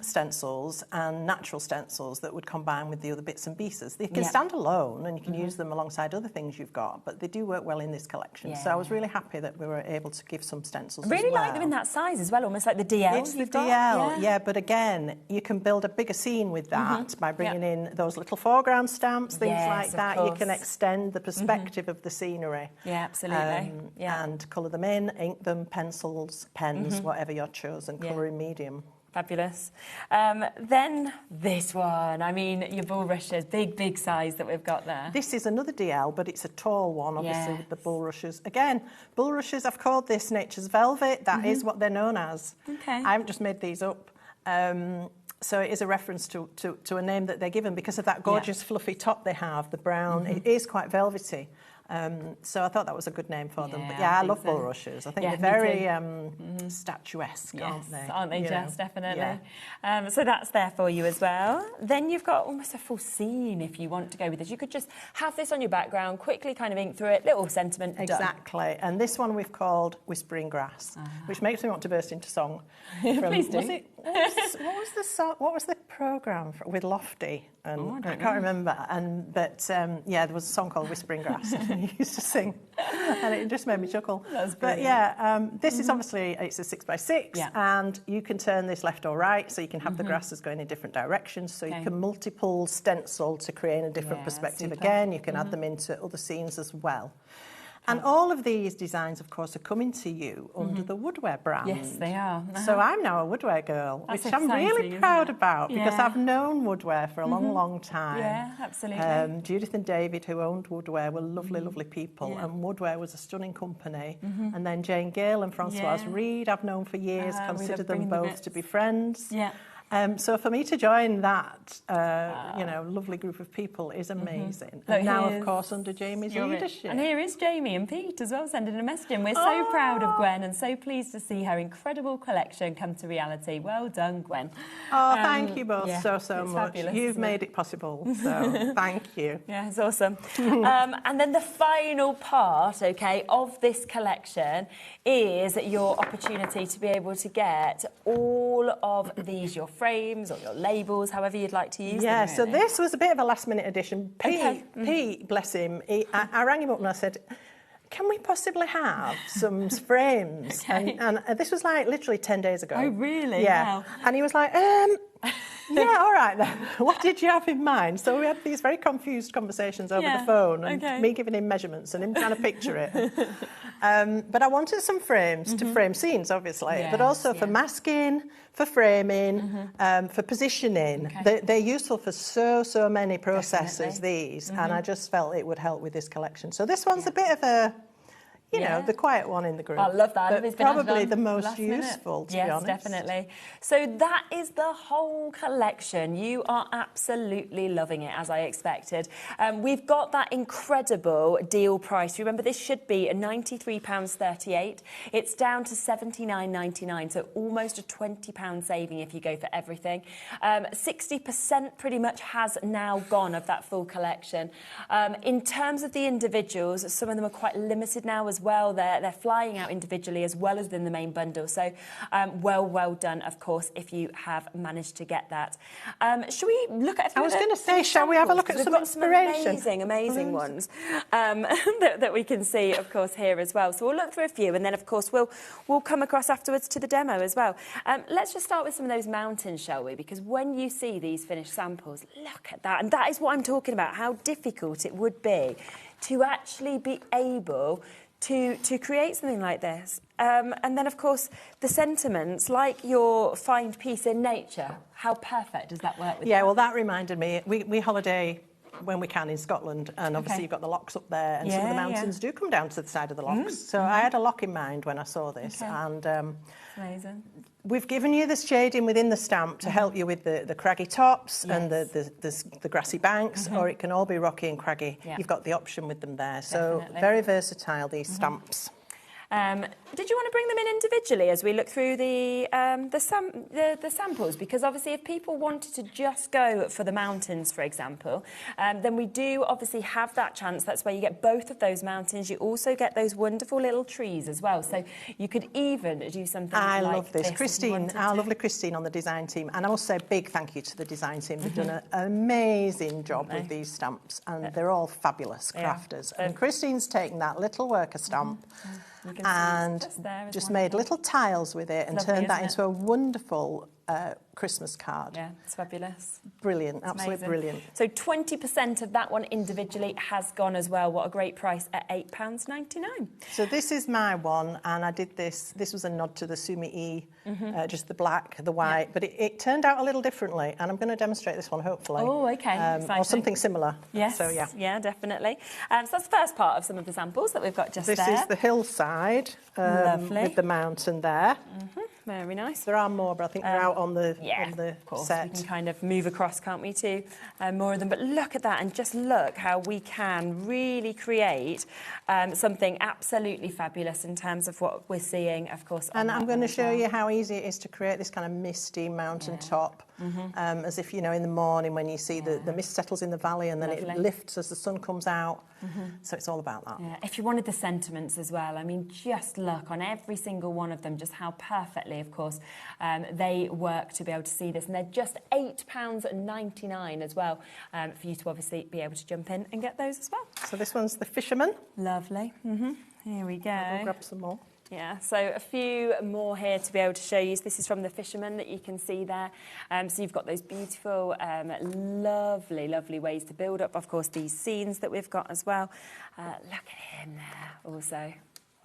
Speaker 11: stencils and natural stencils that would combine with the other bits and pieces. They can stand alone and you can use them alongside other things you've got, but they do work well in this collection. So I was really happy that we were able to give some stencils as well.
Speaker 1: Really like them in that size as well, almost like the DL.
Speaker 11: It's the DL, but again, you can build a bigger scene with that by bringing in those little foreground stamps, things like that. You can extend the perspective of the scenery.
Speaker 1: Yeah, absolutely.
Speaker 11: And colour them in, ink them, pencils, pens, whatever your chosen colouring medium.
Speaker 1: Fabulous. Then this one, I mean, your bulrushes, big size that we've got there.
Speaker 11: This is another DL, but it's a tall one, obviously, with the bulrushes. Again, bulrushes, I've called this Nature's Velvet. That is what they're known as.
Speaker 1: Okay.
Speaker 11: I haven't just made these up. So it is a reference to a name that they're given because of that gorgeous fluffy top they have, the brown. It is quite velvety. So I thought that was a good name for them. But I love bulrushes. I think they're very statuesque, aren't they?
Speaker 1: Aren't they just, definitely. So that's there for you as well. Then you've got almost a full scene if you want to go with this. You could just have this on your background, quickly kind of ink through it, little sentiment,
Speaker 11: exactly. Done. And this one we've called Whispering Grass, which makes me want to burst into song.
Speaker 1: Please do.
Speaker 11: What was the song? What was the programme with Lofty? And I can't remember. But there was a song called Whispering Grass. He used to sing, and it just made me chuckle. But this is obviously it's a 6x6, and you can turn this left or right, so you can have the grasses going in different directions. So you can multiple stencil to create a different perspective. Again, you can add them into other scenes as well. And all of these designs, of course, are coming to you under the Woodware brand.
Speaker 1: Yes, they are.
Speaker 11: So I'm now a Woodware girl,
Speaker 1: That's
Speaker 11: which I'm really proud about because I've known Woodware for a long time.
Speaker 1: Yeah, absolutely.
Speaker 11: Judith and David, who owned Woodware, were lovely, lovely people. And Woodware was a stunning company. And then Jane Gale and Francoise Reed, I've known for years, consider them both to be friends.
Speaker 1: Yeah.
Speaker 11: So for me to join that, lovely group of people is amazing. And now, of course, under Jamie's leadership.
Speaker 1: And here is Jamie and Pete as well sending a message in. We're so proud of Gwen and so pleased to see her incredible collection come to reality. Well done, Gwen.
Speaker 11: Oh, thank you both so much.
Speaker 1: Fabulous,
Speaker 11: You've made it possible, so thank you.
Speaker 1: Yeah, it's awesome. And then the final part, of this collection is your opportunity to be able to get all of these, your frames or your labels, however you'd like to use them.
Speaker 11: Yeah, so this was a bit of a last-minute addition. Pete, bless him, I rang him up and I said, can we possibly have some frames? And this was like literally 10 days ago.
Speaker 1: Oh, really?
Speaker 11: Yeah.
Speaker 1: Wow.
Speaker 11: And he was like, yeah, all right then. What did you have in mind? So we had these very confused conversations over the phone and me giving him measurements and him trying to picture it. But I wanted some frames to frame scenes, obviously, but also for masking, for framing, for positioning. They're useful for so many processes, these, and I just felt it would help with this collection. So this one's a bit of a you know, the quiet one in the group.
Speaker 1: I love that.
Speaker 11: But probably the most useful, to be honest.
Speaker 1: Yes, definitely. So that is the whole collection. You are absolutely loving it, as I expected. We've got that incredible deal price. Remember, this should be £93.38. It's down to £79.99, so almost a £20 saving if you go for everything. 60% pretty much has now gone of that full collection. In terms of the individuals, some of them are quite limited now as well. They're flying out individually as well as in the main bundle. So well done, of course, if you have managed to get that. Shall we look at a few?
Speaker 11: I was going to say, shall we have a look at some inspiration?
Speaker 1: Amazing ones that we can see, of course, here as well. So we'll look through a few, and then, of course, we'll come across afterwards to the demo as well. Let's just start with some of those mountains, shall we? Because when you see these finished samples, look at that. And that is what I'm talking about, how difficult it would be to actually be able to create something like this. And then, of course, the sentiments, like your find peace in nature. How perfect does that work with you?
Speaker 11: Yeah, well, that reminded me. We holiday when we can in Scotland, and obviously you've got the locks up there, and some of the mountains do come down to the side of the locks. So I had a lock in mind when I saw this, and
Speaker 1: amazing.
Speaker 11: We've given you this shading within the stamp to help you with the craggy tops and the grassy banks, or it can all be rocky and craggy. You've got the option with them there. So very versatile, these stamps.
Speaker 1: Did you want to bring them in individually as we look through the samples? Because obviously if people wanted to just go for the mountains, for example, then we do obviously have that chance. That's where you get both of those mountains. You also get those wonderful little trees as well. So you could even do something
Speaker 11: I
Speaker 1: like
Speaker 11: love this. Christine, our lovely
Speaker 1: to.
Speaker 11: Christine on the design team. And I must say a big thank you to the design team. They've done an amazing job with these stamps, and they're all fabulous crafters. And Christine's taken that little worker stamp and just made little tiles with it and turned that into a wonderful Christmas card.
Speaker 1: Yeah, it's fabulous.
Speaker 11: Brilliant, absolutely brilliant.
Speaker 1: So 20% of that one individually has gone as well. What a great price at £8.99.
Speaker 11: So this is my one, and I did this. This was a nod to the Sumi E, just the black, the white, but it turned out a little differently, and I'm going to demonstrate this one hopefully.
Speaker 1: Oh, okay.
Speaker 11: Or something similar.
Speaker 1: Yes.
Speaker 11: So yeah.
Speaker 1: Yeah, definitely. So that's the first part of some of the samples that we've got just there.
Speaker 11: This is the hillside with the mountain there.
Speaker 1: Very nice.
Speaker 11: There are more, but I think they're out on the
Speaker 1: of course.
Speaker 11: set.
Speaker 1: We can kind of move across, can't we, to more of them. But look at that, and just look how we can really create something absolutely fabulous in terms of what we're seeing, of course.
Speaker 11: And I'm going to show you how easy it is to create this kind of misty mountain top, as if, you know, in the morning when you see the mist settles in the valley and then it lifts as the sun comes out. So it's all about that.
Speaker 1: Yeah. If you wanted the sentiments as well, I mean, just look on every single one of them, just how perfectly, of course, they work to be able to see this. And they're just £8.99 as well, for you to obviously be able to jump in and get those as well.
Speaker 11: So this one's the fisherman.
Speaker 1: Lovely. Here we go.
Speaker 11: I'll grab some more.
Speaker 1: Yeah, so a few more here to be able to show you. So this is from the fisherman that you can see there. So you've got those beautiful, lovely, lovely ways to build up, of course, these scenes that we've got as well. Look at him there also.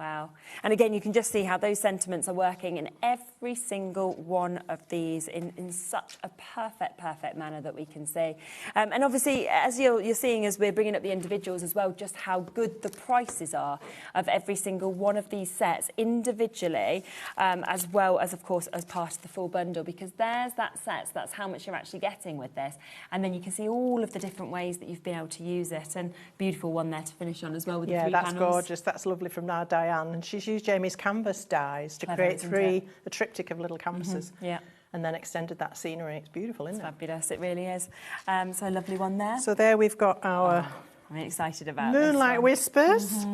Speaker 1: Wow. And again, you can just see how those sentiments are working in every single one of these in such a perfect manner that we can see. And obviously, as you're seeing as we're bringing up the individuals as well, just how good the prices are of every single one of these sets individually, as well as, of course, as part of the full bundle, because there's that set, so that's how much you're actually getting with this. And then you can see all of the different ways that you've been able to use it. And beautiful one there to finish on as well with the three panels.
Speaker 11: Yeah, that's gorgeous. That's lovely from now, Diane. And she's used Jamie's canvas dies to create a triptych of little canvases. And then extended that scenery. It's beautiful, isn't it?
Speaker 1: Fabulous, it really is. So a lovely one there.
Speaker 11: So there we've got our
Speaker 1: I'm excited about
Speaker 11: Moonlight Whispers.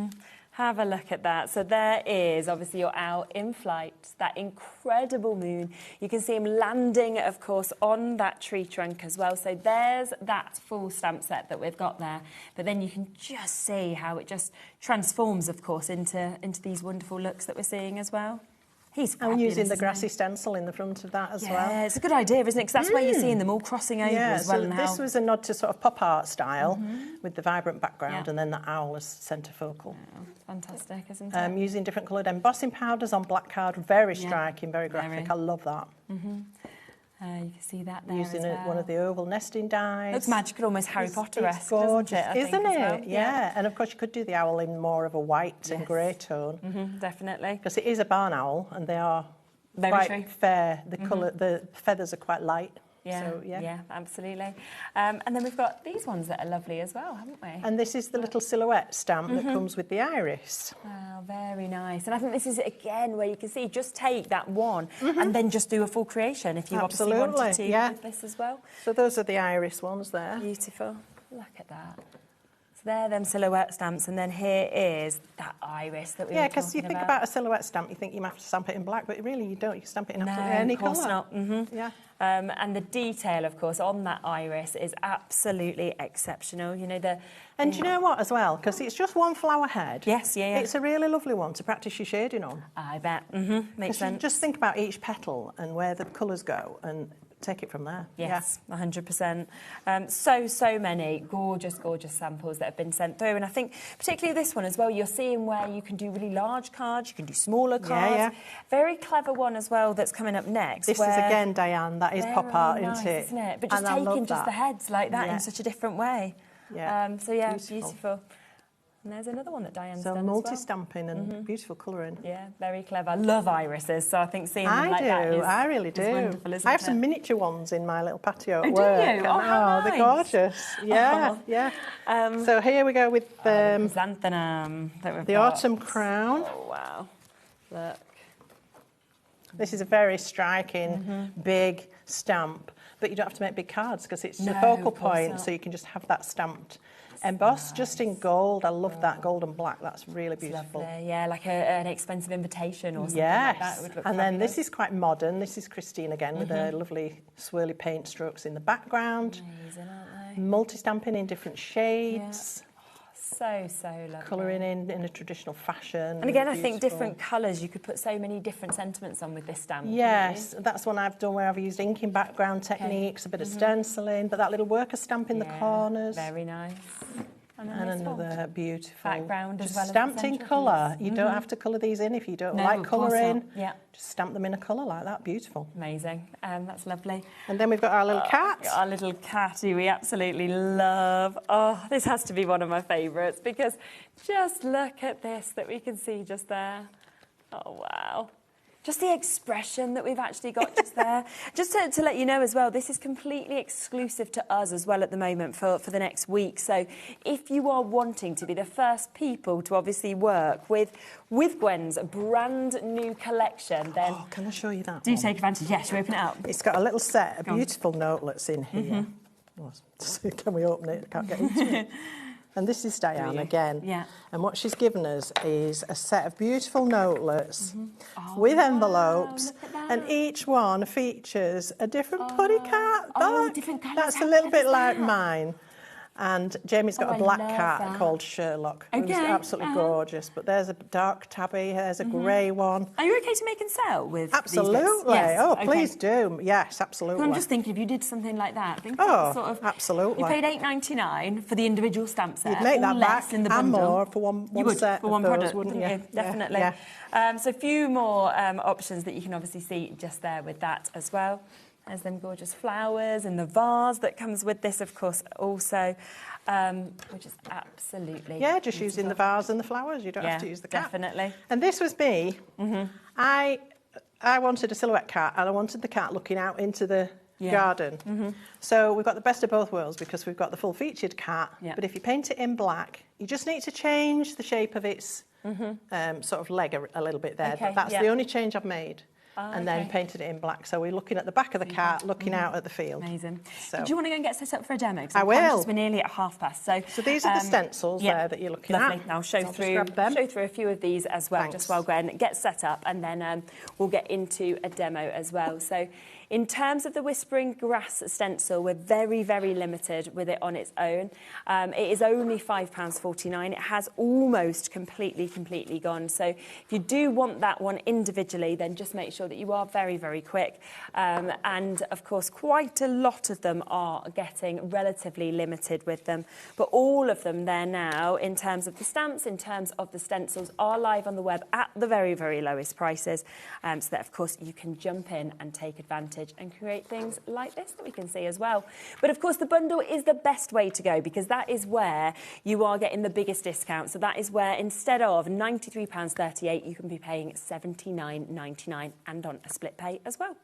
Speaker 1: Have a look at that. So there is obviously your owl in flight, that incredible moon. You can see him landing, of course, on that tree trunk as well. So there's that full stamp set that we've got there. But then you can just see how it just transforms, of course, into these wonderful looks that we're seeing as well. He's fabulous,
Speaker 11: I'm using the grassy stencil in the front of that as well.
Speaker 1: Yeah, it's a good idea, isn't it? Because that's where you're seeing them all crossing over as well.
Speaker 11: So
Speaker 1: and
Speaker 11: this was a nod to sort of pop art style with the vibrant background and then the owl as centre focal.
Speaker 1: Yeah, fantastic, isn't it?
Speaker 11: Using different coloured embossing powders on black card, very striking, very graphic. I love that.
Speaker 1: You can see that there
Speaker 11: Using
Speaker 1: as well.
Speaker 11: one of the oval nesting dies.
Speaker 1: Looks magical, almost Harry Potter-esque,
Speaker 11: It's gorgeous,
Speaker 1: doesn't it?
Speaker 11: isn't it?
Speaker 1: Well?
Speaker 11: Yeah. And of course you could do the owl in more of a white and grey tone.
Speaker 1: Definitely.
Speaker 11: Because it is a barn owl, and they are
Speaker 1: Very
Speaker 11: quite
Speaker 1: true.
Speaker 11: fair. The colour, the feathers are quite light.
Speaker 1: Yeah,
Speaker 11: So,
Speaker 1: yeah, absolutely. And then we've got these ones that are lovely as well, haven't we?
Speaker 11: And this is the little silhouette stamp that comes with the iris.
Speaker 1: Wow, very nice. And I think this is, again, where you can see, just take that one and then just do a full creation if you obviously wanted to with this as well.
Speaker 11: So those are the iris ones there.
Speaker 1: Beautiful. Look at that. So there, them silhouette stamps, and then here is that iris that we were talking about.
Speaker 11: Yeah, because you think about a silhouette stamp, you think you might have to stamp it in black, but really you don't. You can stamp it in absolutely any colour.
Speaker 1: No, of course not.
Speaker 11: Yeah.
Speaker 1: And the detail, of course, on that iris is absolutely exceptional. You know,
Speaker 11: And do you know what, as well? Because it's just one flower head.
Speaker 1: Yes, yeah.
Speaker 11: It's a really lovely one to practice your shading on.
Speaker 1: I bet. Makes sense.
Speaker 11: Just think about each petal and where the colours go and take it from there.
Speaker 1: Yes, 100%. So many gorgeous, gorgeous samples that have been sent through. And I think particularly this one as well, you're seeing where you can do really large cards, you can do smaller cards.
Speaker 11: Yeah.
Speaker 1: Very clever one as well that's coming up next.
Speaker 11: This is, again, Diane, that is pop art,
Speaker 1: nice,
Speaker 11: isn't it?
Speaker 1: Isn't it? But just
Speaker 11: And I love
Speaker 1: taking just
Speaker 11: that.
Speaker 1: the heads like that
Speaker 11: Yeah.
Speaker 1: in such a different way.
Speaker 11: Yeah.
Speaker 1: So, yeah, beautiful. And there's another one that Diane's done as well.
Speaker 11: multi-stamping and beautiful colouring.
Speaker 1: Yeah, very clever. I love irises, so I think seeing them like that is
Speaker 11: I really do.
Speaker 1: wonderful, isn't
Speaker 11: I have
Speaker 1: it?
Speaker 11: some miniature ones in my little patio at
Speaker 1: Oh,
Speaker 11: work.
Speaker 1: do you?
Speaker 11: And,
Speaker 1: Oh, how
Speaker 11: they're
Speaker 1: nice.
Speaker 11: gorgeous. Yeah, yeah. So here we go with
Speaker 1: chrysanthemum that we've
Speaker 11: the
Speaker 1: got.
Speaker 11: autumn crown.
Speaker 1: Oh, wow. Look.
Speaker 11: This is a very striking, big stamp, but you don't have to make big cards because it's
Speaker 1: No,
Speaker 11: a focal
Speaker 1: of course
Speaker 11: point,
Speaker 1: not.
Speaker 11: so you can just have that stamped. Embossed just in gold. I love that gold and black. That's really beautiful.
Speaker 1: Lovely. Yeah, like an expensive invitation or something like that. Would look
Speaker 11: And then
Speaker 1: fabulous.
Speaker 11: this is quite modern. This is Christine again with her lovely swirly paint strokes in the background.
Speaker 1: Amazing, aren't they?
Speaker 11: Multi-stamping in different shades.
Speaker 1: So lovely.
Speaker 11: Colouring in a traditional fashion.
Speaker 1: And again, I think
Speaker 11: beautiful.
Speaker 1: different colours, you could put so many different sentiments on with this stamp.
Speaker 11: Yes, that's one I've done where I've used inking background techniques, a bit of stenciling, but that little worker stamp in the corners.
Speaker 1: Very nice.
Speaker 11: And another beautiful
Speaker 1: background as
Speaker 11: just
Speaker 1: well as the
Speaker 11: stamped in
Speaker 1: central
Speaker 11: colour.
Speaker 1: piece.
Speaker 11: You don't have to colour these in if you don't
Speaker 1: No,
Speaker 11: like
Speaker 1: of course
Speaker 11: colouring.
Speaker 1: not. Yeah.
Speaker 11: Just stamp them in a colour like that. Beautiful.
Speaker 1: Amazing. That's lovely.
Speaker 11: And then we've got our little cat.
Speaker 1: Our little cat who we absolutely love. Oh, this has to be one of my favourites because just look at this that we can see just there. Oh, wow. Just the expression that we've actually got just there. Just to let you know as well, this is completely exclusive to us as well at the moment for the next week. So if you are wanting to be the first people to obviously work with Gwen's brand new collection, then...
Speaker 11: Oh, can I show you that
Speaker 1: Do
Speaker 11: one?
Speaker 1: take advantage. Yes, should we open it up?
Speaker 11: It's got a little set of
Speaker 1: Go on.
Speaker 11: beautiful notelets in here. Oh, can we open it? I can't get into it. And this is Diane again.
Speaker 1: Yeah.
Speaker 11: And what she's given us is a set of beautiful notelets with envelopes.
Speaker 1: look at that.
Speaker 11: And each one features a different putty cat.
Speaker 1: Different colours.
Speaker 11: That's
Speaker 1: How
Speaker 11: a little
Speaker 1: clever is
Speaker 11: bit like
Speaker 1: that?
Speaker 11: mine. And Jamie's got
Speaker 1: Oh,
Speaker 11: a
Speaker 1: I
Speaker 11: black
Speaker 1: love
Speaker 11: cat
Speaker 1: that.
Speaker 11: called Sherlock, who's
Speaker 1: Okay,
Speaker 11: absolutely gorgeous. But there's a dark tabby, there's a grey one.
Speaker 1: Are you okay to make and sell with
Speaker 11: Absolutely.
Speaker 1: these bits? Yes.
Speaker 11: Oh,
Speaker 1: okay.
Speaker 11: please do. Yes, absolutely.
Speaker 1: I'm just thinking if you did something like that, think
Speaker 11: Oh,
Speaker 1: sort of,
Speaker 11: absolutely.
Speaker 1: You paid $8.99 for the individual stamp set.
Speaker 11: You'd make
Speaker 1: or
Speaker 11: that
Speaker 1: less
Speaker 11: back
Speaker 1: in the
Speaker 11: and
Speaker 1: bundle.
Speaker 11: more for one
Speaker 1: You would,
Speaker 11: set
Speaker 1: for
Speaker 11: of
Speaker 1: one
Speaker 11: those,
Speaker 1: product,
Speaker 11: wouldn't
Speaker 1: wouldn't
Speaker 11: you?
Speaker 1: you? Definitely.
Speaker 11: Yeah.
Speaker 1: So a few more options that you can obviously see just there with that as well. There's them gorgeous flowers and the vase that comes with this, of course, also, which is absolutely
Speaker 11: Yeah, just using the vase and the flowers. You don't have to use the cat.
Speaker 1: Definitely.
Speaker 11: And this was me. I wanted a silhouette cat, and I wanted the cat looking out into the garden. So we've got the best of both worlds because we've got the full featured cat.
Speaker 1: Yeah.
Speaker 11: But if you paint it in black, you just need to change the shape of its sort of leg a little bit there.
Speaker 1: Okay,
Speaker 11: That's
Speaker 1: yeah.
Speaker 11: the only change I've made. And then
Speaker 1: okay.
Speaker 11: painted it in black. So we're looking at the back of the cat, looking out at the field.
Speaker 1: Amazing.
Speaker 11: So-
Speaker 1: Do you want to go and get set up for a demo? 'Cause
Speaker 11: I
Speaker 1: I'm
Speaker 11: will.
Speaker 1: conscious we're nearly at 12:30. So
Speaker 11: these are the stencils there that you're looking
Speaker 1: lovely.
Speaker 11: at.
Speaker 1: I'll show
Speaker 11: I'll just
Speaker 1: through
Speaker 11: grab them.
Speaker 1: a few of these as well,
Speaker 11: Thanks.
Speaker 1: just while Gwen gets set up, and then we'll get into a demo as well. So in terms of the Whispering Grass stencil, we're very, very limited with it on its own. It is only £5.49. It has almost completely gone. So if you do want that one individually, then just make sure that you are very, very quick. And of course, quite a lot of them are getting relatively limited with them. But all of them there now, in terms of the stamps, in terms of the stencils, are live on the web at the very, very lowest prices. So that, of course, you can jump in and take advantage advantage and create things like this that we can see as well. But of course, the bundle is the best way to go because that is where you are getting the biggest discount. So that is where instead of £93.38, you can be paying £79.99 and on a split pay as well.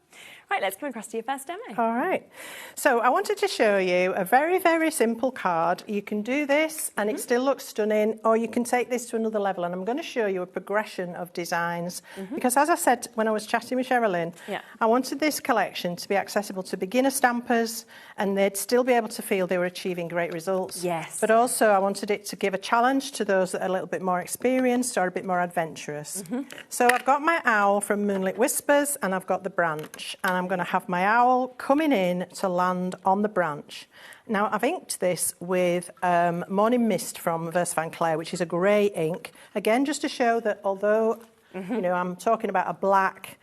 Speaker 1: Right, let's come across to your first demo.
Speaker 11: All right. So I wanted to show you a very, very simple card. You can do this and it still looks stunning, or you can take this to another level. And I'm going to show you a progression of designs because, as I said when I was chatting with Sherilyn, I wanted this collection to be accessible to beginner stampers and they'd still be able to feel they were achieving great results.
Speaker 1: Yes.
Speaker 11: But also I wanted it to give a challenge to those that are a little bit more experienced or a bit more adventurous. So I've got my owl from Moonlit Whispers and I've got the branch, and I'm going to have my owl coming in to land on the branch. Now, I've inked this with Morning Mist from Vers Van Clair, which is a grey ink. Again, just to show that although, you know, I'm talking about a black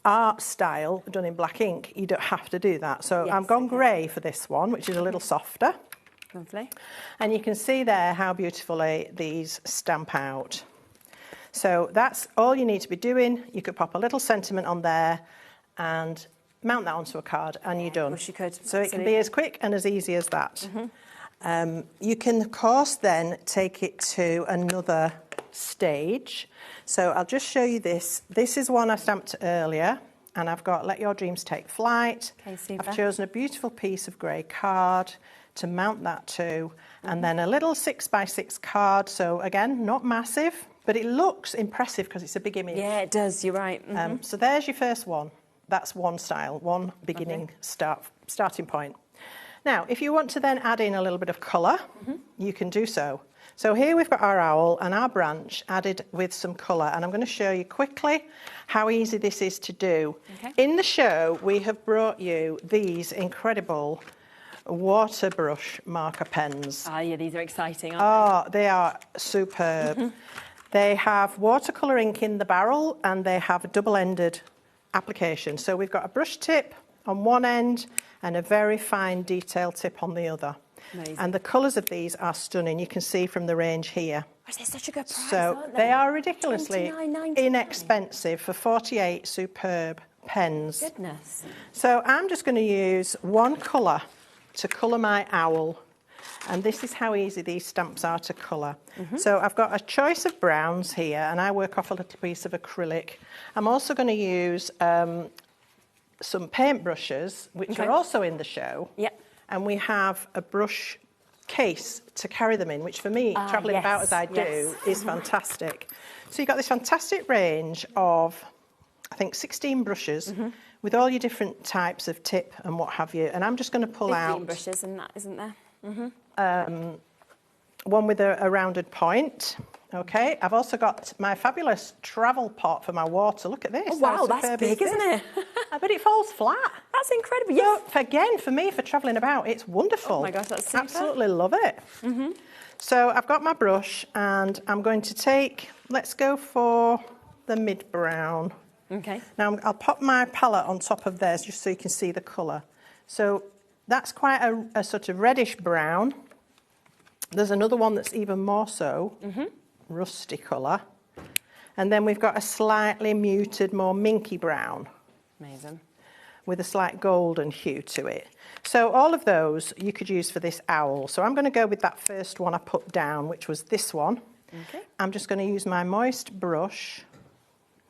Speaker 11: art style done in black ink, you don't have to do that. So I've gone grey for this one, which is a little softer.
Speaker 1: Lovely. And
Speaker 11: you can see there how beautifully these stamp out. So that's all you need to be doing. You could pop a little sentiment on there and mount that onto a card and you're done.
Speaker 1: Wish you could.
Speaker 11: So it can be as quick and as easy as that. You can, of course, then take it to another stage. So I'll just show you this. This is one I stamped earlier, and I've got Let Your Dreams Take Flight.
Speaker 1: Okay, super.
Speaker 11: I've chosen a beautiful piece of grey card to mount that to, and then a little 6x6 card. So again, not massive, but it looks impressive because it's a big image.
Speaker 1: Yeah, it does. You're right.
Speaker 11: So there's your first one. That's one style, one beginning starting point. Now, if you want to then add in a little bit of colour, you can do so. So here we've got our owl and our branch added with some colour, and I'm going to show you quickly how easy this is to do. In the show, we have brought you these incredible water brush marker pens.
Speaker 1: Ah, yeah, these are exciting, aren't
Speaker 11: they? Oh, they are superb. They have watercolour ink in the barrel and they have a double-ended application. So we've got a brush tip on one end and a very fine detail tip on the other.
Speaker 1: Amazing.
Speaker 11: And the colours of these are stunning. You can see from the range here.
Speaker 1: They're such a good price,
Speaker 11: So
Speaker 1: aren't
Speaker 11: they are ridiculously
Speaker 1: $29.99.
Speaker 11: inexpensive for 48 superb pens.
Speaker 1: Goodness.
Speaker 11: So I'm just going to use one colour to colour my owl. And this is how easy these stamps are to colour. So I've got a choice of browns here, and I work off a little piece of acrylic. I'm also going to use some paint brushes, which are also in the show. And we have a brush case to carry them in, which for me, travelling about as I do, is fantastic. So you've got this fantastic range of, I think, 16 brushes with all your different types of tip and what have you. And I'm just going to pull
Speaker 1: 15
Speaker 11: out
Speaker 1: brushes and that, isn't there?
Speaker 11: one with a rounded point. Okay, I've also got my fabulous travel pot for my water. Look at this.
Speaker 1: Oh, wow, that's big, isn't it?
Speaker 11: But it falls flat.
Speaker 1: That's incredible. Yes.
Speaker 11: So, again, for me, for travelling about, it's wonderful.
Speaker 1: Oh my gosh, that's super.
Speaker 11: Absolutely love it. So I've got my brush and I'm going to take, let's go for the mid-brown.
Speaker 1: Okay.
Speaker 11: Now I'll pop my palette on top of theirs just so you can see the colour. So that's quite a sort of reddish brown. There's another one that's even more so, rusty colour. And then we've got a slightly muted, more minky brown.
Speaker 1: Amazing.
Speaker 11: With a slight golden hue to it. So all of those you could use for this owl. So I'm going to go with that first one I put down, which was this one.
Speaker 1: Okay.
Speaker 11: I'm just going to use my moist brush,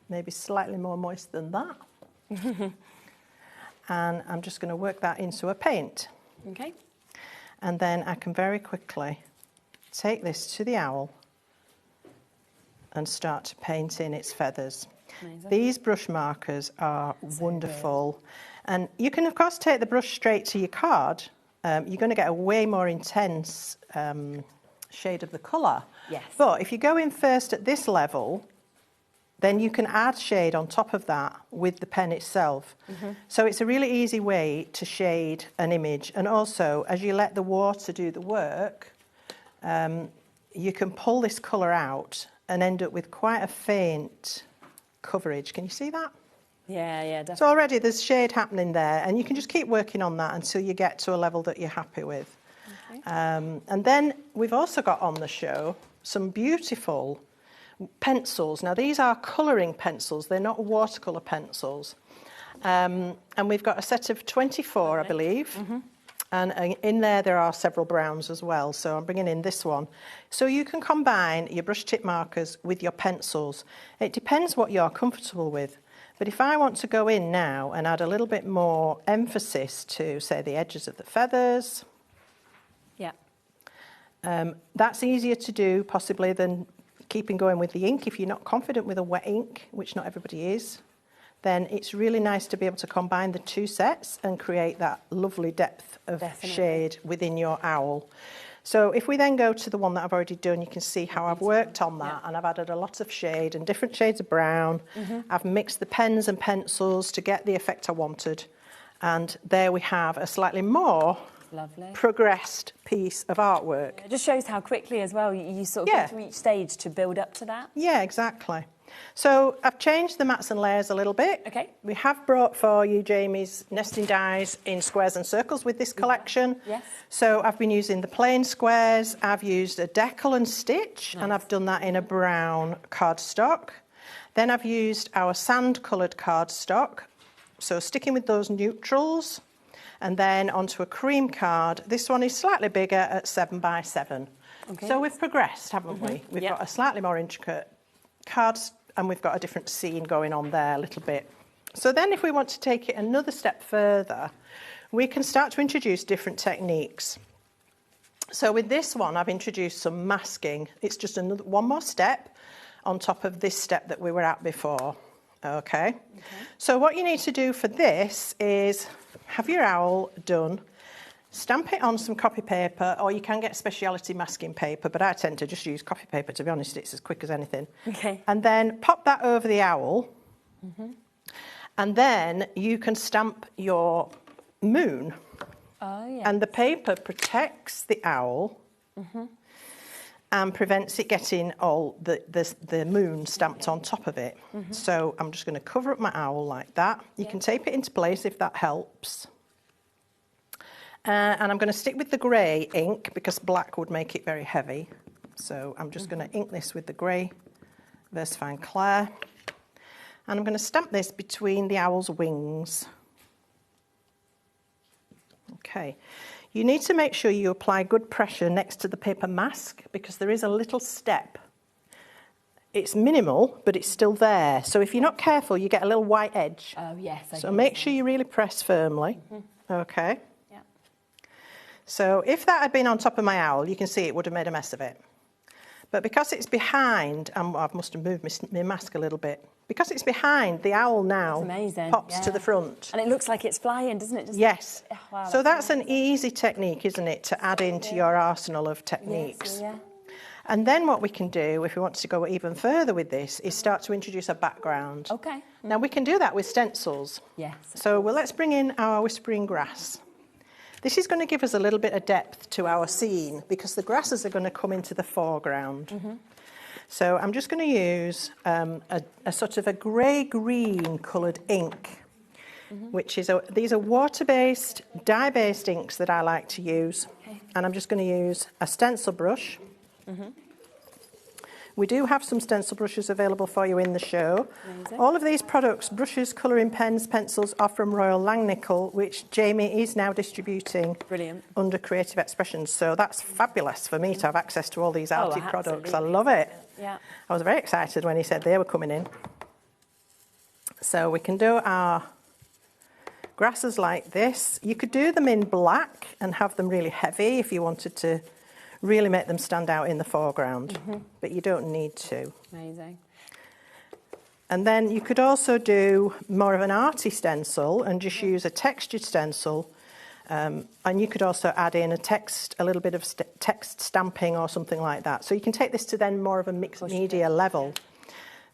Speaker 11: maybe slightly more moist than that. And I'm just going to work that into a paint.
Speaker 1: Okay.
Speaker 11: And then I can very quickly take this to the owl and start to paint in its feathers.
Speaker 1: Amazing.
Speaker 11: These brush markers are wonderful. And you can, of course, take the brush straight to your card. You're going to get a way more intense shade of the colour.
Speaker 1: Yes.
Speaker 11: But if you go in first at this level, then you can add shade on top of that with the pen itself. So it's a really easy way to shade an image. And also, as you let the water do the work, you can pull this colour out and end up with quite a faint coverage. Can you see that?
Speaker 1: Yeah, definitely.
Speaker 11: So already there's shade happening there, and you can just keep working on that until you get to a level that you're happy with. Okay. And then we've also got on the show some beautiful pencils. Now these are colouring pencils, they're not watercolour pencils. And we've got a set of 24, I believe. And in there are several browns as well. So I'm bringing in this one. So you can combine your brush tip markers with your pencils. It depends what you're comfortable with. But if I want to go in now and add a little bit more emphasis to, say, the edges of the feathers.
Speaker 1: Yeah.
Speaker 11: That's easier to do, possibly, than keeping going with the ink. If you're not confident with a wet ink, which not everybody is, then it's really nice to be able to combine the two sets and create that lovely depth of shade within your owl. So if we then go to the one that I've already done, you can see how I've worked on that, and I've added a lot of shade and different shades of brown. I've mixed the pens and pencils to get the effect I wanted. And there we have a slightly more progressed piece of artwork.
Speaker 1: It just shows how quickly as well you sort of go through each stage to build up to that.
Speaker 11: Yeah, exactly. So I've changed the mats and layers a little bit.
Speaker 1: Okay.
Speaker 11: We have brought for you Jamie's nesting dies in squares and circles with this collection.
Speaker 1: Yes.
Speaker 11: So I've been using the plain squares. I've used a decal and stitch, and I've done that in a brown cardstock. Then I've used our sand coloured cardstock. So sticking with those neutrals, and then onto a cream card. This one is slightly bigger at 7 by 7.
Speaker 1: Okay.
Speaker 11: So we've progressed, haven't we? We've got a slightly more intricate cards, and we've got a different scene going on there a little bit. So then if we want to take it another step further, we can start to introduce different techniques. So with this one, I've introduced some masking. It's just one more step on top of this step that we were at before. Okay. So what you need to do for this is have your owl done, stamp it on some copy paper, or you can get speciality masking paper, but I tend to just use copy paper, to be honest. It's as quick as anything.
Speaker 1: Okay.
Speaker 11: And then pop that over the owl, and then you can stamp your moon.
Speaker 1: Oh, yeah.
Speaker 11: And the paper protects the owl and prevents it getting all the moon stamped on top of it. So I'm just going to cover up my owl like that. You can tape it into place if that helps. And I'm going to stick with the grey ink because black would make it very heavy. So I'm just going to ink this with the grey VersaFine Clair. And I'm going to stamp this between the owl's wings. Okay. You need to make sure you apply good pressure next to the paper mask because there is a little step. It's minimal, but it's still there. So if you're not careful, you get a little white edge.
Speaker 1: Oh, yes.
Speaker 11: So make sure you really press firmly. Okay. So if that had been on top of my owl, you can see it would have made a mess of it. But because it's behind, I must have moved my mask a little bit. Because it's behind, the owl now pops to the front.
Speaker 1: And it looks like it's flying, doesn't it?
Speaker 11: Yes.
Speaker 1: Oh, wow,
Speaker 11: so that's an easy technique, isn't it, to add into your arsenal of techniques.
Speaker 1: Yes,
Speaker 11: And then what we can do, if we want to go even further with this, is start to introduce a background.
Speaker 1: Okay.
Speaker 11: Now, we can do that with stencils.
Speaker 1: Yes.
Speaker 11: So let's bring in our whispering grass. This is going to give us a little bit of depth to our scene because the grasses are going to come into the foreground. So I'm just going to use a sort of a grey-green coloured ink, which is these are water-based, dye-based inks that I like to use. And I'm just going to use a stencil brush. We do have some stencil brushes available for you in the show.
Speaker 1: Amazing.
Speaker 11: All of these products, brushes, colouring pens, pencils, are from Royal Nautical, which Jamie is now distributing under Creative Expressions. So that's fabulous for me to have access to all these arty products. I love it.
Speaker 1: Yeah.
Speaker 11: I was very excited when he said they were coming in. So we can do our grasses like this. You could do them in black and have them really heavy if you wanted to really make them stand out in the foreground, but you don't need to.
Speaker 1: Amazing.
Speaker 11: And then you could also do more of an arty stencil and just use a textured stencil, and you could also add in a little bit of text stamping or something like that. So you can take this to then more of a mixed media level.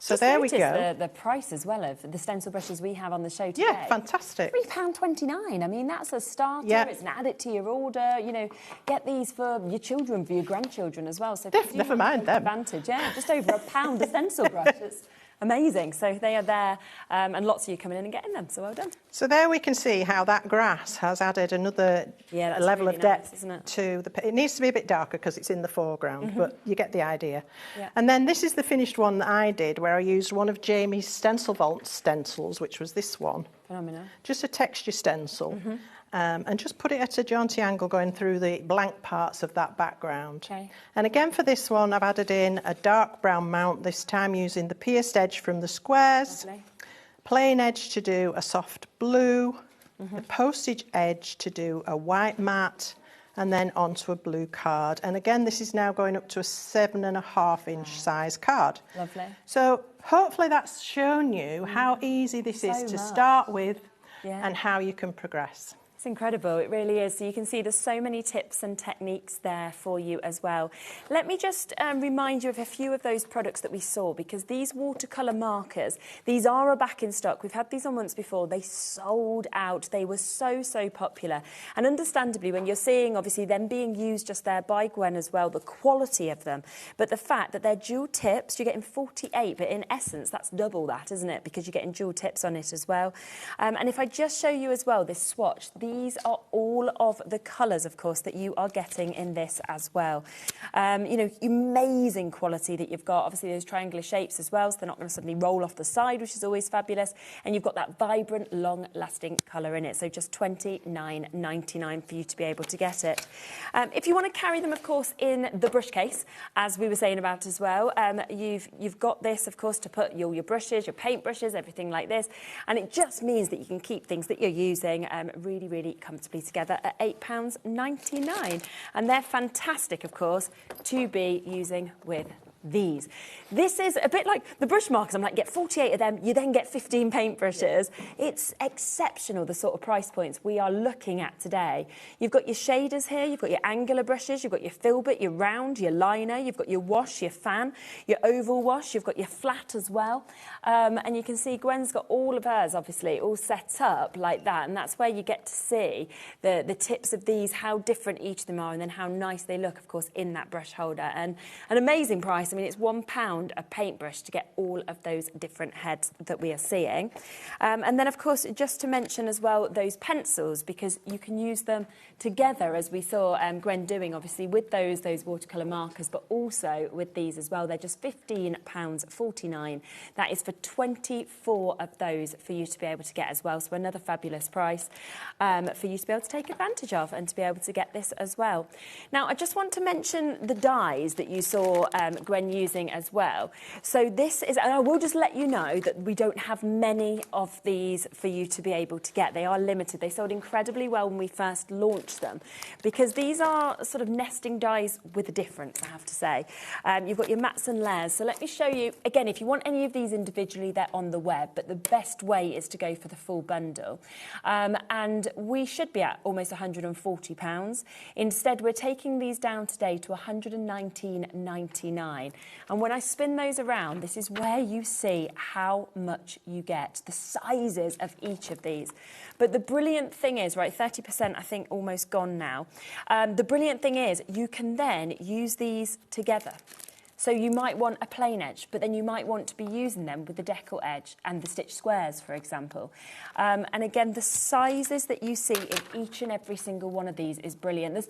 Speaker 11: So
Speaker 1: Just
Speaker 11: there we go.
Speaker 1: The price as well of the stencil brushes we have on the show today.
Speaker 11: Yeah, fantastic.
Speaker 1: £3.29. I mean, that's a starter.
Speaker 11: Yeah.
Speaker 1: It's an add it to your order. You know, get these for your children, for your grandchildren as well. So
Speaker 11: Never mind them.
Speaker 1: Advantage, yeah. Just over £1 a stencil brush. It's Amazing. So they are there, and lots of you coming in and getting them. So well done.
Speaker 11: So there we can see how that grass has added another level
Speaker 1: really
Speaker 11: of depth
Speaker 1: nice, isn't it?
Speaker 11: to the... It needs to be a bit darker because it's in the foreground, but you get the idea.
Speaker 1: Yeah.
Speaker 11: And then this is the finished one that I did, where I used one of Jamie's Stencil Vault stencils, which was this one.
Speaker 1: Phenomenal.
Speaker 11: Just a texture stencil. And just put it at a jaunty angle going through the blank parts of that background.
Speaker 1: Okay.
Speaker 11: And again for this one, I've added in a dark brown mount, this time using the pierced edge from the squares,
Speaker 1: Lovely.
Speaker 11: plain edge to do a soft blue, the postage edge to do a white matte, and then onto a blue card. And again, this is now going up to a 7.5-inch size card.
Speaker 1: Lovely.
Speaker 11: So hopefully that's shown you how easy this is to start with and how you can progress.
Speaker 1: It's incredible, it really is. So you can see there's so many tips and techniques there for you as well. Let me just remind you of a few of those products that we saw, because these watercolour markers, these are back in stock. We've had these on once before. They sold out. They were so, so popular. And understandably, when you're seeing, obviously, them being used just there by Gwen as well, the quality of them, but the fact that they're dual tips, you're getting 48, but in essence, that's double that, isn't it? Because you're getting dual tips on it as well. And if I just show you as well this swatch, these are all of the colours, of course, that you are getting in this as well. You know, amazing quality that you've got. Obviously, those triangular shapes as well, so they're not going to suddenly roll off the side, which is always fabulous. And you've got that vibrant, long-lasting colour in it. So just $29.99 for you to be able to get it. If you want to carry them, of course, in the brush case, as we were saying about as well, you've got this, of course, to put your brushes, your paint brushes, everything like this. And it just means that you can keep things that you're using really, really comfortably together at £8.99. And they're fantastic, of course, to be using with these. This is a bit like the brush markers. I'm like, get 48 of them, you then get 15 paintbrushes. It's exceptional, the sort of price points we are looking at today. You've got your shaders here, you've got your angular brushes, you've got your filbert, your round, your liner, you've got your wash, your fan, your oval wash, you've got your flat as well. And you can see Gwen's got all of hers, obviously, all set up like that. And that's where you get to see the tips of these, how different each of them are, and then how nice they look, of course, in that brush holder. And an amazing price. I mean, it's £1 a paintbrush to get all of those different heads that we are seeing. And then, of course, just to mention as well, those pencils, because you can use them together, as we saw Gwen doing, obviously, with those watercolour markers, but also with these as well. They're just £15.49. That is for 24 of those for you to be able to get as well. So another fabulous price for you to be able to take advantage of and to be able to get this as well. Now, I just want to mention the dies that you saw Gwen using as well. So this is, and I will just let you know that we don't have many of these for you to be able to get. They are limited. They sold incredibly well when we first launched them, because these are sort of nesting dies with a difference, I have to say. You've got your mats and layers. So let me show you, again, if you want any of these individually, they're on the web, but the best way is to go for the full bundle. And we should be at almost £140. Instead, we're taking these down today to £119.99. And when I spin those around, this is where you see how much you get, the sizes of each of these. But the brilliant thing is, right, 30% I think almost gone now. The brilliant thing is you can then use these together. So you might want a plain edge, but then you might want to be using them with the decal edge and the stitch squares, for example. And again, the sizes that you see in each and every single one of these is brilliant.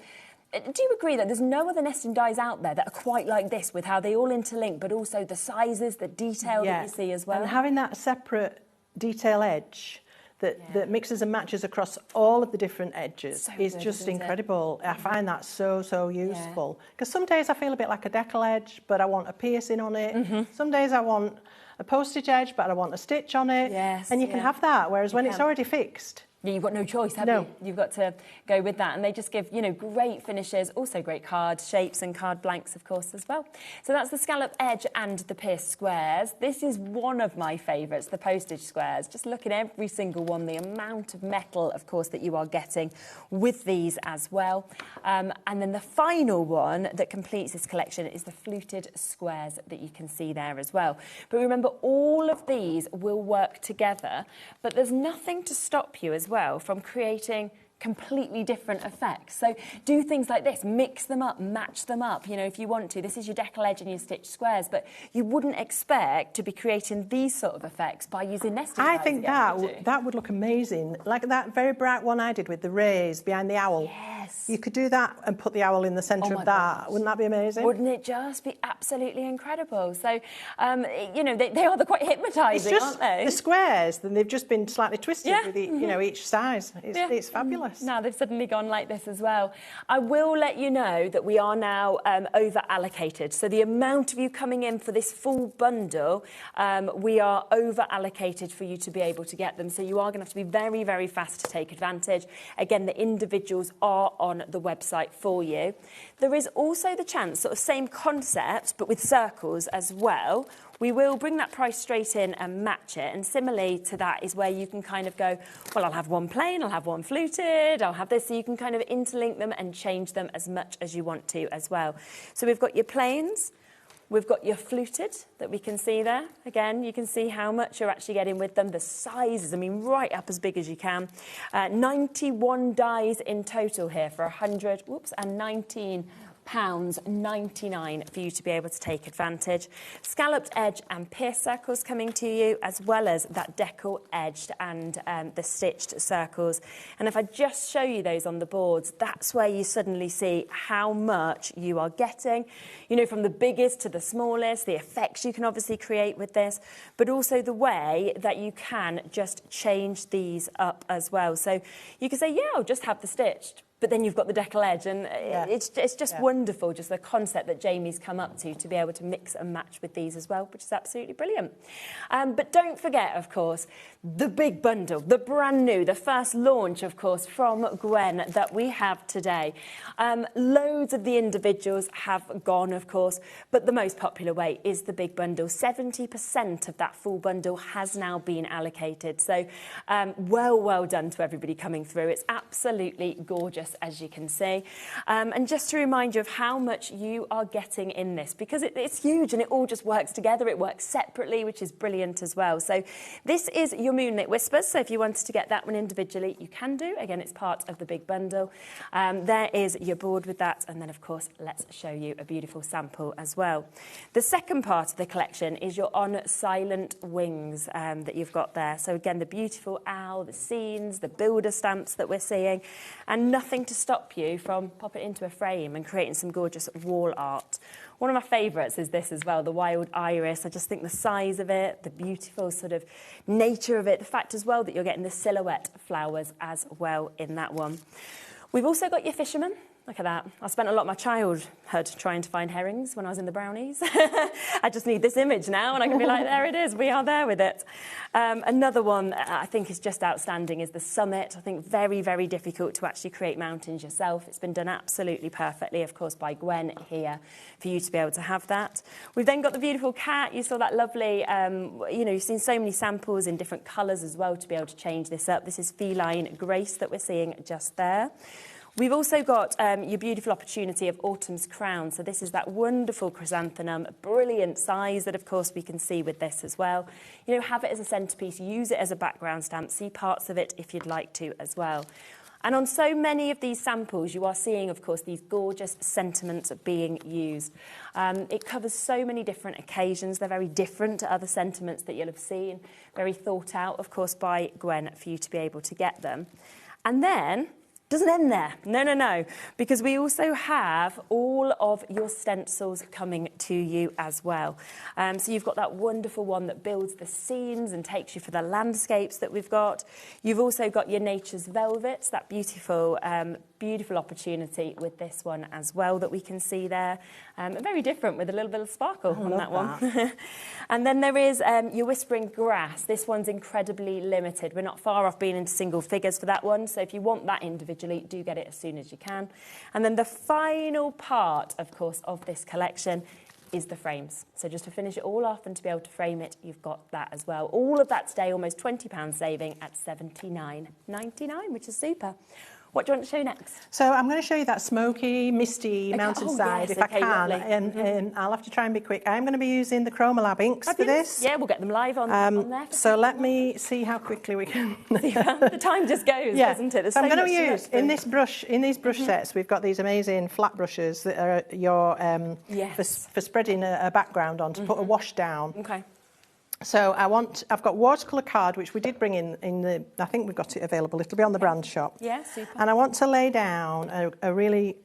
Speaker 1: Do you agree that there's no other nesting dies out there that are quite like this, with how they all interlink, but also the sizes, the detail that you see as well?
Speaker 11: And having that separate detail edge that mixes and matches across all of the different edges is just incredible. I find that so, so useful. Because some days I feel a bit like a decal edge, but I want a piercing on it. Some days I want a postage edge, but I want a stitch on it. And you can have that, whereas when it's already fixed,
Speaker 1: you've got no choice, have you? You've got to go with that. And they just give, you know, great finishes, also great card shapes and card blanks, of course, as well. So that's the scallop edge and the pierced squares. This is one of my favourites, the postage squares. Just look at every single one, the amount of metal, of course, that you are getting with these as well. And then the final one that completes this collection is the fluted squares that you can see there as well. But remember, all of these will work together, but there's nothing to stop you as well from creating completely different effects. So do things like this, mix them up, match them up, you know, if you want to. This is your decal edge and your stitched squares, but you wouldn't expect to be creating these sort of effects by using nesting
Speaker 11: I
Speaker 1: dies
Speaker 11: think
Speaker 1: again,
Speaker 11: that would look amazing. Like that very bright one I did with the rays behind the owl.
Speaker 1: Yes.
Speaker 11: You could do that and put the owl in the centre of that. Gosh. Wouldn't that be amazing?
Speaker 1: Wouldn't it just be absolutely incredible? So, you know, they are quite hypnotising, aren't they?
Speaker 11: The squares, then they've just been slightly twisted with you know, each size. It's fabulous.
Speaker 1: Now they've suddenly gone like this as well. I will let you know that we are now over allocated. So the amount of you coming in for this full bundle, we are over allocated for you to be able to get them. So you are going to have to be very, very fast to take advantage. Again, the individuals are on the website for you. There is also the chance, sort of same concept, but with circles as well. We will bring that price straight in and match it. And similarly to that is where you can kind of go, well, I'll have one plain, I'll have one fluted, I'll have this. So you can kind of interlink them and change them as much as you want to as well. So we've got your plains, we've got your fluted that we can see there. Again, you can see how much you're actually getting with them. The sizes, I mean, right up as big as you can. 91 dies in total here for 100, and 19 £99 for you to be able to take advantage. Scalloped edge and pierce circles coming to you, as well as that decal edged and the stitched circles. And if I just show you those on the boards, that's where you suddenly see how much you are getting. You know, from the biggest to the smallest, the effects you can obviously create with this, but also the way that you can just change these up as well. So you can say, yeah, I'll just have the stitched, but then you've got the decal edge, and it's just wonderful, just the concept that Jamie's come up to be able to mix and match with these as well, which is absolutely brilliant. But don't forget, of course, the big bundle, the brand new, the first launch, of course, from Gwen that we have today. Loads of the individuals have gone, of course, but the most popular way is the big bundle. 70% of that full bundle has now been allocated. So well done to everybody coming through. It's absolutely gorgeous, as you can see. And just to remind you of how much you are getting in this, because it's huge and it all just works together. It works separately, which is brilliant as well. So this is your Moonlit Whispers. So if you wanted to get that one individually, you can do. Again, it's part of the big bundle. There is your board with that. And then, of course, let's show you a beautiful sample as well. The second part of the collection is your On Silent Wings that you've got there. So again, the beautiful owl, the scenes, the builder stamps that we're seeing, and nothing to stop you from popping it into a frame and creating some gorgeous wall art. One of my favourites is this as well, the wild iris. I just think the size of it, the beautiful sort of nature of it, the fact as well that you're getting the silhouette flowers as well in that one. We've also got your fisherman. Look at that. I spent a lot of my childhood trying to find herrings when I was in the brownies. I just need this image now and I can be like, there it is, we are there with it. Another one I think is just outstanding is the summit. I think very, very difficult to actually create mountains yourself. It's been done absolutely perfectly, of course, by Gwen here for you to be able to have that. We've then got the beautiful cat. You saw that lovely, you know, you've seen so many samples in different colours as well to be able to change this up. This is Feline Grace that we're seeing just there. We've also got your beautiful opportunity of Autumn's Crown. So this is that wonderful chrysanthemum, brilliant size that, of course, we can see with this as well. You know, have it as a centrepiece, use it as a background stamp, see parts of it if you'd like to as well. And on so many of these samples, you are seeing, of course, these gorgeous sentiments being used. It covers so many different occasions. They're very different to other sentiments that you'll have seen. Very thought out, of course, by Gwen for you to be able to get them. And then doesn't end there. No, because we also have all of your stencils coming to you as well. So you've got that wonderful one that builds the scenes and takes you for the landscapes that we've got. You've also got your Nature's Velvets, that beautiful beautiful opportunity with this one as well that we can see there. Very different with a little bit of sparkle on that one. And then there is your Whispering Grass. This one's incredibly limited. We're not far off being into single figures for that one. So if you want that individually, do get it as soon as you can. And then the final part, of course, of this collection is the frames. So just to finish it all off and to be able to frame it, you've got that as well. All of that today, almost £20 saving at £79.99, which is super. What do you want to show next?
Speaker 11: So I'm going to show you that smoky, misty mountainside,
Speaker 1: yes,
Speaker 11: if I
Speaker 1: okay,
Speaker 11: can,
Speaker 1: lovely.
Speaker 11: and I'll have to try and be quick. I'm going to be using the Chroma inks for this.
Speaker 1: Yeah, we'll get them live on there.
Speaker 11: So let me see how quickly we can.
Speaker 1: The time just goes, doesn't it? There's
Speaker 11: So I'm
Speaker 1: so
Speaker 11: going to
Speaker 1: much
Speaker 11: use in these brush sets. We've got these amazing flat brushes that are your for spreading a background on to put a wash down.
Speaker 1: Okay.
Speaker 11: So I've got watercolour card, which we did bring in the, I think we've got it available. It'll be on the brand shop.
Speaker 1: Yeah, super.
Speaker 11: And I want to lay down a really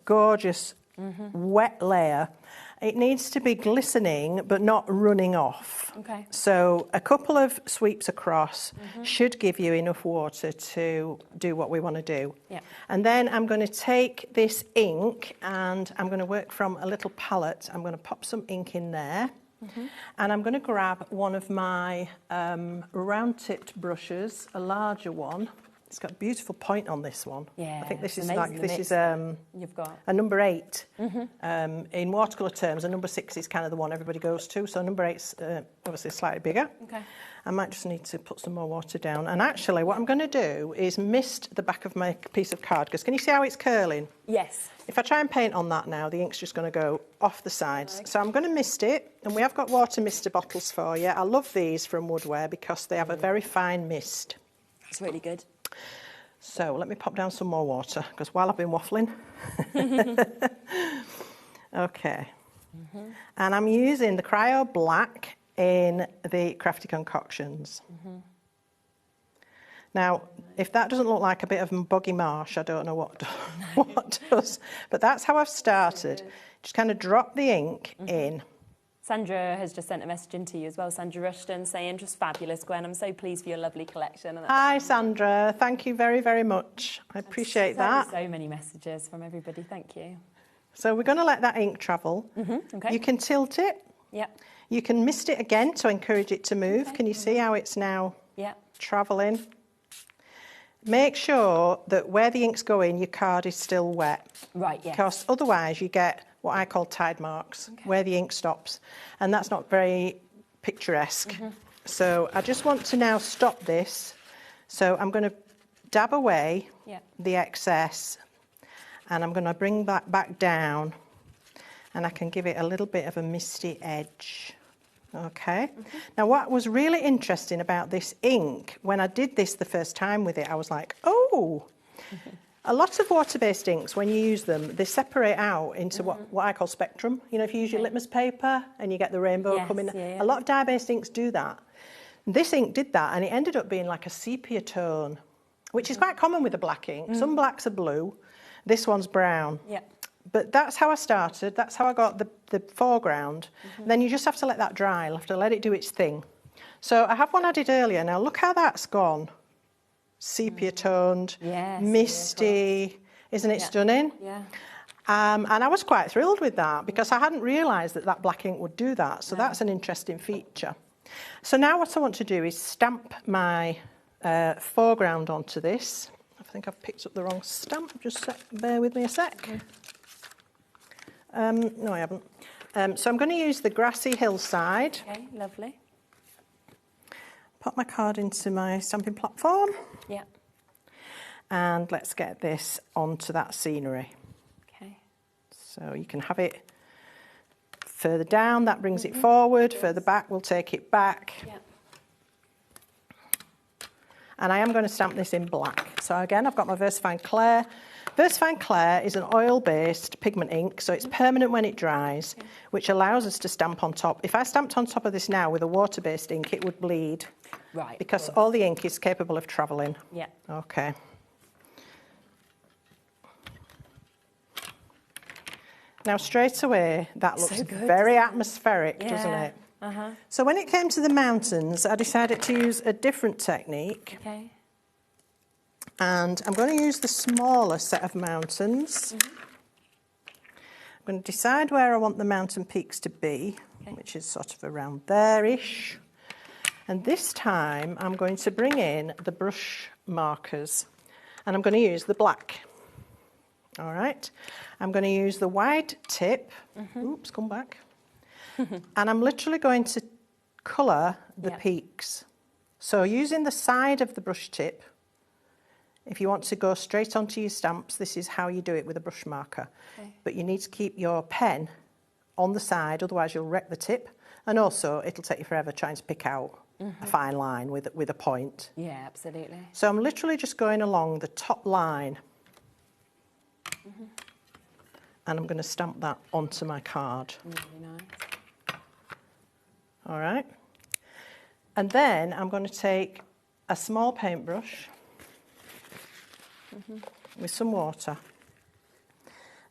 Speaker 11: gorgeous wet layer. It needs to be glistening, but not running off.
Speaker 1: Okay.
Speaker 11: So a couple of sweeps across should give you enough water to do what we want to do.
Speaker 1: Yeah.
Speaker 11: And then I'm going to take this ink and I'm going to work from a little palette. I'm going to pop some ink in there. And I'm going to grab one of my round-tipped brushes, a larger one. It's got a beautiful point on this one.
Speaker 1: Yeah,
Speaker 11: I think this is
Speaker 1: you've got
Speaker 11: a number 8. In watercolour terms, a number 6 is kind of the one everybody goes to. So number 8's obviously slightly bigger.
Speaker 1: Okay.
Speaker 11: I might just need to put some more water down. And actually, what I'm going to do is mist the back of my piece of card. Because can you see how it's curling?
Speaker 1: Yes.
Speaker 11: If I try and paint on that now, the ink's just going to go off the sides. Okay. So I'm going to mist it, and we have got water mister bottles for you. I love these from Woodware because they have a very fine mist.
Speaker 1: It's really good.
Speaker 11: So let me pop down some more water, because while I've been waffling... Okay. And I'm using the Cryo Black in the Crafty Concoctions. Now, if that doesn't look like a bit of boggy marsh, I don't know what does. But that's how I've started. Just kind of drop the ink in.
Speaker 1: Sandra has just sent a message into you as well, Sandra Rushton, saying, just fabulous, Gwen. I'm so pleased for your lovely collection. And
Speaker 11: Hi, Sandra. Thank you very, very much. I appreciate that.
Speaker 1: So many messages from everybody. Thank you.
Speaker 11: So we're going to let that ink travel.
Speaker 1: Okay.
Speaker 11: You can tilt it.
Speaker 1: Yep.
Speaker 11: You can mist it again to encourage it to move. Okay. Can you see how it's now travelling? Make sure that where the ink's going, your card is still wet.
Speaker 1: Right, yes.
Speaker 11: Because otherwise you get what I call tide marks, where the ink stops. And that's not very picturesque. So I just want to now stop this. So I'm going to dab away the excess. And I'm going to bring that back down. And I can give it a little bit of a misty edge. Okay. Now, what was really interesting about this ink, when I did this the first time with it, I was like, oh, a lot of water-based inks, when you use them, they separate out into what I call spectrum. You know, if you use your litmus paper and you get the rainbow coming, a lot of dye-based inks do that. This ink did that, and it ended up being like a sepia tone, which is quite common with the black ink. Some blacks are blue, this one's brown. But that's how I started. That's how I got the foreground. Then you just have to let that dry. You'll have to let it do its thing. So I have one I did earlier. Now look how that's gone. Sepia toned, misty. Isn't it stunning?
Speaker 1: Yeah.
Speaker 11: And I was quite thrilled with that because I hadn't realised that black ink would do that. So that's an interesting feature. So now what I want to do is stamp my foreground onto this. I think I've picked up the wrong stamp. Just bear with me a sec. No, I haven't. So I'm going to use the grassy hillside.
Speaker 1: Okay, lovely.
Speaker 11: Pop my card into my stamping platform.
Speaker 1: Yeah.
Speaker 11: And let's get this onto that scenery.
Speaker 1: Okay.
Speaker 11: So you can have it further down, that brings it forward. Further back, we'll take it back.
Speaker 1: Yeah.
Speaker 11: And I am going to stamp this in black. So again, I've got my VersaFine Clair. VersaFine Clair is an oil-based pigment ink, so it's permanent when it dries, which allows us to stamp on top. If I stamped on top of this now with a water-based ink, it would bleed.
Speaker 1: Right.
Speaker 11: Because all the ink is capable of travelling.
Speaker 1: Yeah.
Speaker 11: Okay. Now, straight away, that looks very atmospheric, doesn't it? So when it came to the mountains, I decided to use a different technique.
Speaker 1: Okay.
Speaker 11: And I'm going to use the smaller set of mountains. I'm going to decide where I want the mountain peaks to be, which is sort of around there-ish. And this time, I'm going to bring in the brush markers. And I'm going to use the black. All right. I'm going to use the wide tip. Oops, come back. And I'm literally going to colour the peaks. So using the side of the brush tip, If you want to go straight onto your stamps, this is how you do it with a brush marker. Okay. But you need to keep your pen on the side, otherwise you'll wreck the tip. And also, it'll take you forever trying to pick out a fine line with a point.
Speaker 1: Yeah, absolutely.
Speaker 11: So I'm literally just going along the top line. And I'm going to stamp that onto my card.
Speaker 1: Really nice.
Speaker 11: All right. And then I'm going to take a small paintbrush with some water.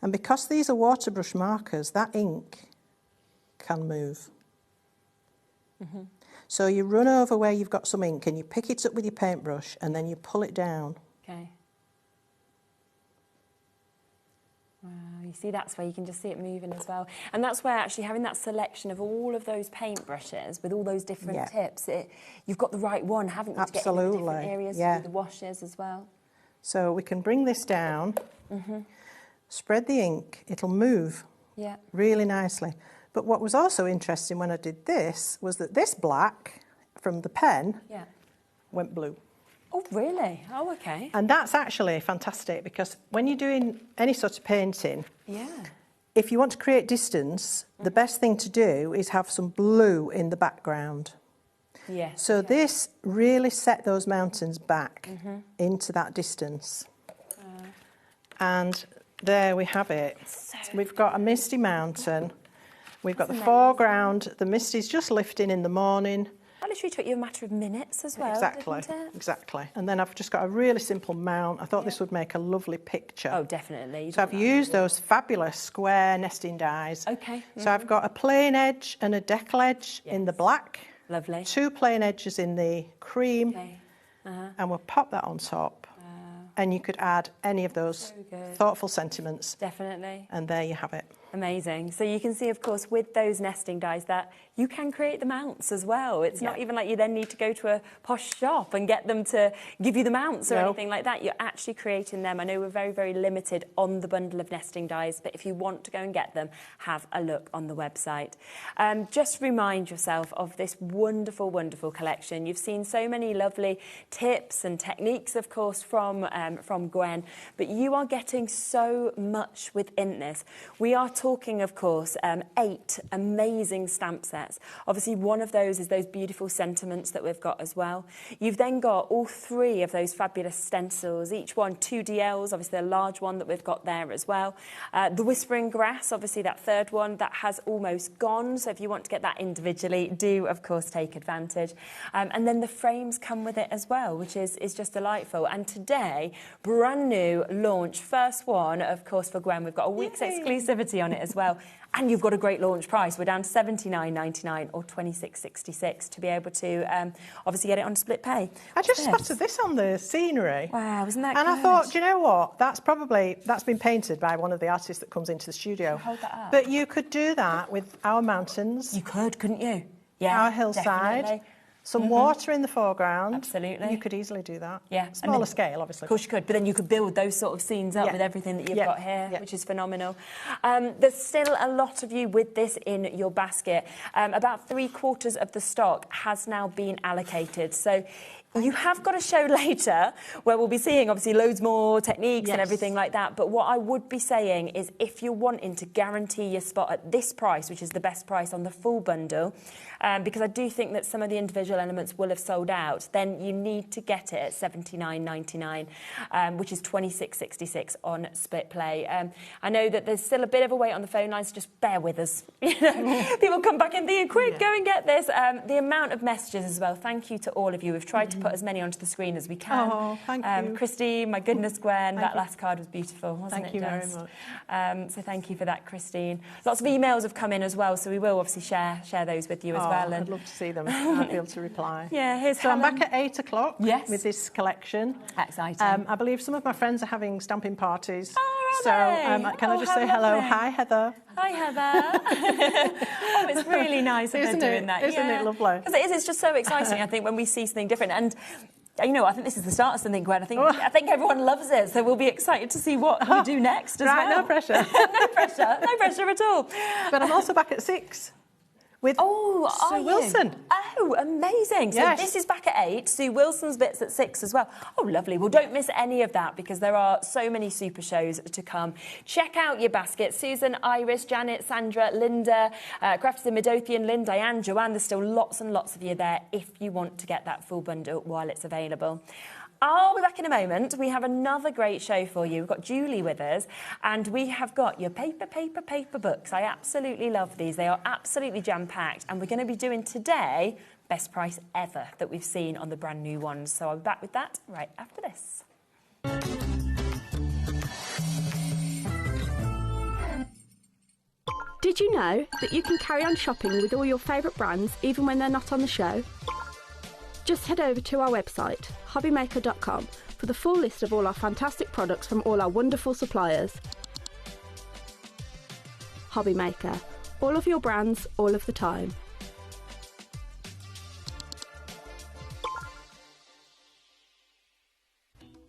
Speaker 11: And because these are water brush markers, that ink can move. So you run over where you've got some ink and you pick it up with your paintbrush and then you pull it down.
Speaker 1: Okay. Wow, you see that's where you can just see it moving as well. And that's where actually having that selection of all of those paintbrushes with all those different tips, you've got the right one, haven't you?
Speaker 11: Absolutely.
Speaker 1: To get in the different areas to do the washes as well.
Speaker 11: So we can bring this down, spread the ink, it'll move really nicely. But what was also interesting when I did this was that this black from the pen went blue.
Speaker 1: Oh, really? Oh, okay.
Speaker 11: And that's actually fantastic because when you're doing any sort of painting, if you want to create distance, the best thing to do is have some blue in the background.
Speaker 1: Yes.
Speaker 11: So this really set those mountains back into that distance. And there we have it. We've got a misty mountain. We've got the foreground. The mist is just lifting in the morning.
Speaker 1: That literally took you a matter of minutes as well,
Speaker 11: Exactly,
Speaker 1: didn't it?
Speaker 11: exactly. And then I've just got a really simple mount. I thought this would make a lovely picture.
Speaker 1: Oh, definitely.
Speaker 11: So I've used those fabulous square nesting dies.
Speaker 1: Okay.
Speaker 11: So I've got a plain edge and a decal edge in the black.
Speaker 1: Lovely.
Speaker 11: 2 plain edges in the cream.
Speaker 1: Okay.
Speaker 11: And we'll pop that on top. And you could add any of those thoughtful sentiments.
Speaker 1: Definitely.
Speaker 11: And there you have it.
Speaker 1: Amazing. So you can see, of course, with those nesting dies that you can create the mounts as well. It's not even like you then need to go to a posh shop and get them to give you the mounts or anything like that. You're actually creating them. I know we're very, very limited on the bundle of nesting dies, but if you want to go and get them, have a look on the website. Just remind yourself of this wonderful, wonderful collection. You've seen so many lovely tips and techniques, of course, from Gwen, but you are getting so much within this. We are talking, of course, 8 amazing stamp sets. Obviously, one of those is those beautiful sentiments that we've got as well. You've then got all 3 of those fabulous stencils, each one 2 DLs, obviously a large one that we've got there as well. The Whispering Grass, obviously that 3rd one, that has almost gone. So if you want to get that individually, do, of course, take advantage. And then the frames come with it as well, which is just delightful. And today, brand new launch, first one, of course, for Gwen. We've got a week's exclusivity on it as well. And you've got a great launch price. We're down to $79.99 or $26.66 to be able to obviously get it on split pay.
Speaker 11: I just spotted this on the scenery.
Speaker 1: Wow, isn't that
Speaker 11: good?
Speaker 1: And
Speaker 11: I thought, do you know what? That's been painted by one of the artists that comes into the studio.
Speaker 1: Hold that up.
Speaker 11: But you could do that with our mountains.
Speaker 1: You could, couldn't you? Yeah,
Speaker 11: our hillside.
Speaker 1: Definitely.
Speaker 11: Some water in the foreground.
Speaker 1: Absolutely.
Speaker 11: You could easily do that.
Speaker 1: Yeah.
Speaker 11: Smaller scale, obviously.
Speaker 1: Of course you could, but then you could build those sort of scenes up with everything that you've got here, which is phenomenal. There's still a lot of you with this in your basket. About 3/4 of the stock has now been allocated. So you have got a show later where we'll be seeing, obviously, loads more techniques and everything like that. But what I would be saying is if you're wanting to guarantee your spot at this price, which is the best price on the full bundle, because I do think that some of the individual elements will have sold out, then you need to get it at $79.99, which is $26.66 on split play. I know that there's still a bit of a wait on the phone lines, so just bear with us. You know, people come back and think, quick, go and get this. The amount of messages as well, thank you to all of you. We've tried to put as many onto the screen as we can.
Speaker 11: Oh, thank you.
Speaker 1: Christine, my goodness, Gwen, that last card was beautiful, wasn't it?
Speaker 11: Thank you very much.
Speaker 1: So thank you for that, Christine. Lots of emails have come in as well, so we will obviously share those with you as well.
Speaker 11: I'd love to see them. I'd be able to reply.
Speaker 1: Yeah,
Speaker 11: so I'm back at 8 o'clock with this collection.
Speaker 1: Exciting.
Speaker 11: I believe some of my friends are having stamping parties.
Speaker 1: Oh,
Speaker 11: so can I just say hello? Hi, Heather.
Speaker 1: Hi, Heather. Oh, it's really nice that they're doing that.
Speaker 11: Isn't it lovely?
Speaker 1: Because it is, it's just so exciting, I think, when we see something different. And you know, I think this is the start of something, Gwen. I think everyone loves it, so we'll be excited to see what you do next as well.
Speaker 11: No pressure.
Speaker 1: No pressure at all.
Speaker 11: But I'm also back at 6 with Sue Wilson.
Speaker 1: Oh, amazing. So this is back at 8. Sue Wilson's bits at 6 as well. Oh, lovely. Well, don't miss any of that because there are so many super shows to come. Check out your basket. Susan, Iris, Janet, Sandra, Linda, Crafters in Midlothian, Lynn, Diane, Joanne. There's still lots and lots of you there if you want to get that full bundle while it's available. I'll be back in a moment. We have another great show for you. We've got Julie with us, and we have got your paper books. I absolutely love these. They are absolutely jam-packed, and we're going to be doing today best price ever that we've seen on the brand new ones. So I'll be back with that right after this.
Speaker 12: Did you know that you can carry on shopping with all your favourite brands even when they're not on the show? Just head over to our website, HobbyMaker.com, for the full list of all our fantastic products from all our wonderful suppliers. HobbyMaker. All of your brands, all of the time.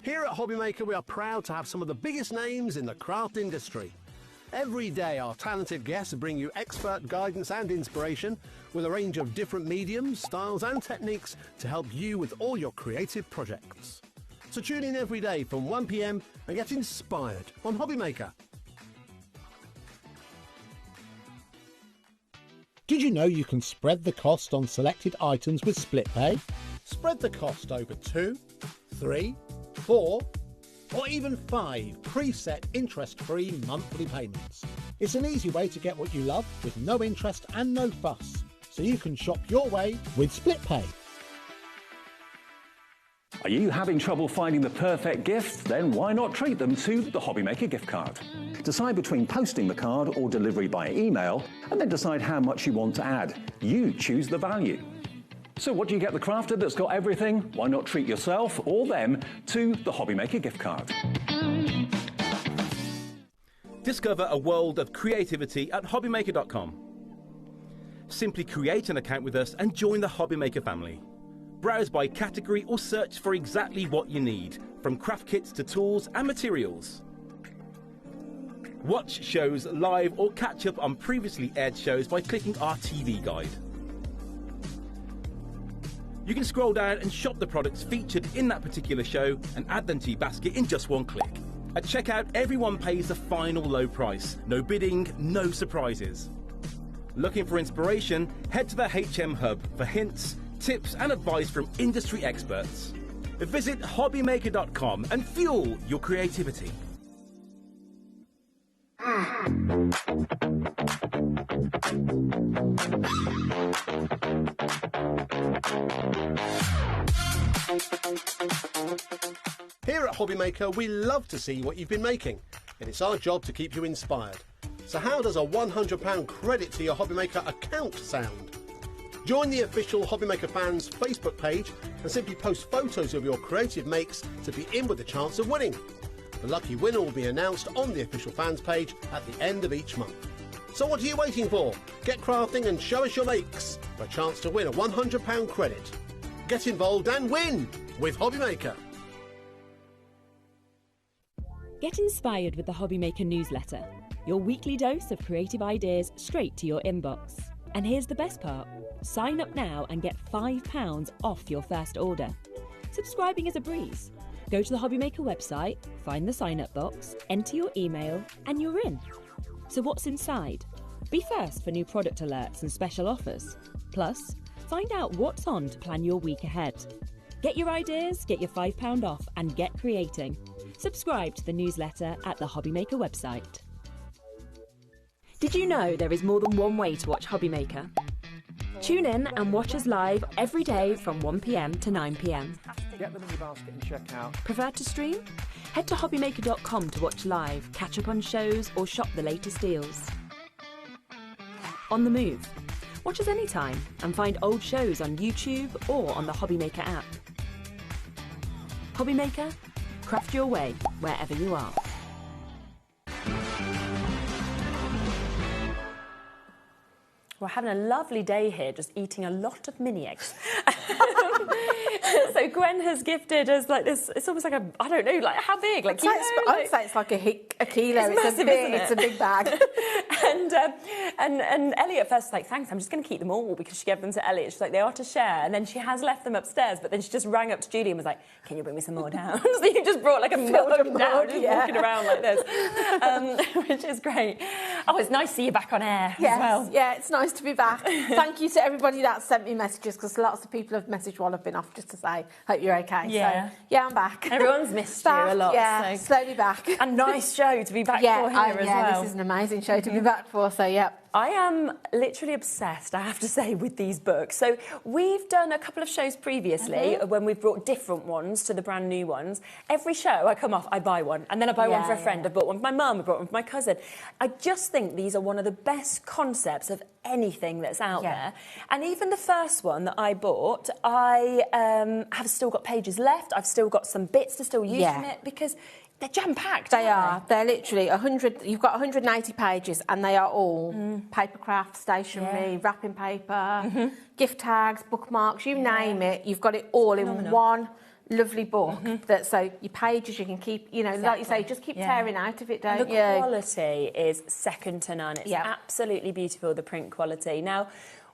Speaker 13: Here at HobbyMaker, we are proud to have some of the biggest names in the craft industry. Every day, our talented guests bring you expert guidance and inspiration with a range of different mediums, styles and techniques to help you with all your creative projects. So tune in every day from 1 p.m. and get inspired on HobbyMaker.
Speaker 14: Did you know you can spread the cost on selected items with split pay? Spread the cost over 2, 3, 4, or even 5 preset interest-free monthly payments. It's an easy way to get what you love with no interest and no fuss, so you can shop your way with split pay.
Speaker 15: Are you having trouble finding the perfect gift? Then why not treat them to the HobbyMaker gift card? Decide between posting the card or delivery by email, and then decide how much you want to add. You choose the value. So what do you get the crafter that's got everything? Why not treat yourself or them to the HobbyMaker gift card?
Speaker 8: Discover a world of creativity at HobbyMaker.com. Simply create an account with us and join the HobbyMaker family. Browse by category or search for exactly what you need, from craft kits to tools and materials. Watch shows live or catch up on previously aired shows by clicking our TV guide. You can scroll down and shop the products featured in that particular show and add them to your basket in just one click. At checkout, everyone pays the final low price. No bidding, no surprises. Looking for inspiration? Head to the HM Hub for hints, tips and advice from industry experts. Visit HobbyMaker.com and fuel your creativity.
Speaker 13: Here at HobbyMaker, we love to see what you've been making, and it's our job to keep you inspired. So how does a £100 credit to your HobbyMaker account sound? Join the official HobbyMaker fans Facebook page and simply post photos of your creative makes to be in with a chance of winning. The lucky winner will be announced on the official fans page at the end of each month. So what are you waiting for? Get crafting and show us your makes for a chance to win a £100 credit. Get involved and win with HobbyMaker.
Speaker 9: Get inspired with the HobbyMaker newsletter. Your weekly dose of creative ideas straight to your inbox. And here's the best part. Sign up now and get £5 off your first order. Subscribing is a breeze. Go to the HobbyMaker website, find the sign-up box, enter your email, and you're in. So what's inside? Be first for new product alerts and special offers. Plus, find out what's on to plan your week ahead. Get your ideas, get your £5 off, and get creating. Subscribe to the newsletter at the HobbyMaker website. Did you know there is more than one way to watch HobbyMaker? Tune in and watch us live every day from 1 p.m. to 9 p.m.
Speaker 16: Get them in your basket and check out.
Speaker 9: Prefer to stream? Head to HobbyMaker.com to watch live, catch up on shows, or shop the latest deals. On the move? Watch us anytime and find old shows on YouTube or on the HobbyMaker app. HobbyMaker? Craft your way wherever you are.
Speaker 1: We're having a lovely day here, just eating a lot of mini eggs. So Gwen has gifted us like this. It's almost like a, I don't know, like how big? Like
Speaker 6: I'd say it's like a kilo.
Speaker 1: It's massive, isn't it?
Speaker 6: It's a big bag.
Speaker 1: and Elliot first was like, thanks, I'm just going to keep them all, because she gave them to Elliot. She's like, they are to share. And then she has left them upstairs, but then she just rang up to Julie and was like, can you bring me some more down? So you just brought like a mug down, just walking around like this, which is great. Oh, it's nice to see you back on air as well.
Speaker 6: Yeah, it's nice to be back. Thank you to everybody that sent me messages, because lots of people have messaged while I've been off just to say, hope you're okay.
Speaker 1: Yeah.
Speaker 6: So, yeah, I'm back.
Speaker 1: Everyone's missed you a lot.
Speaker 6: Yeah,
Speaker 1: so.
Speaker 6: slowly back.
Speaker 1: A nice show to be back for here as well.
Speaker 6: This is an amazing show to be back for, so yeah.
Speaker 1: I am literally obsessed, I have to say, with these books. So we've done a couple of shows previously when we've brought different ones to the brand new ones. Every show I come off, I buy one, and then I buy one for a friend. I bought one for my mum, I bought one for my cousin. I just think these are one of the best concepts of anything that's out there. And even the first one that I bought, I have still got pages left. I've still got some bits to still use from it, because they're jam-packed,
Speaker 6: They are. They're literally 100... You've got 180 pages, and they are all paper craft, stationery, wrapping paper, gift tags, bookmarks, you name it. You've got it all in one lovely book. That so your pages you can keep, you know, like you say, just keep tearing out of it, don't you?
Speaker 1: The quality is second to none. It's absolutely beautiful, the print quality. Now,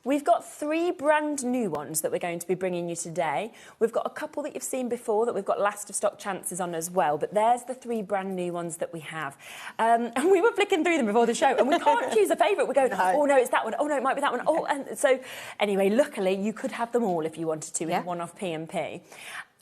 Speaker 1: we've got 3 brand new ones that we're going to be bringing you today. We've got a couple that you've seen before that we've got last of stock chances on as well, but there's the 3 brand new ones that we have. And we were flicking through them before the show, and we can't choose a favourite. We're going, oh no, it's that one. Oh no, it might be that one. Oh, and so anyway, luckily you could have them all if you wanted to with one-off P&P.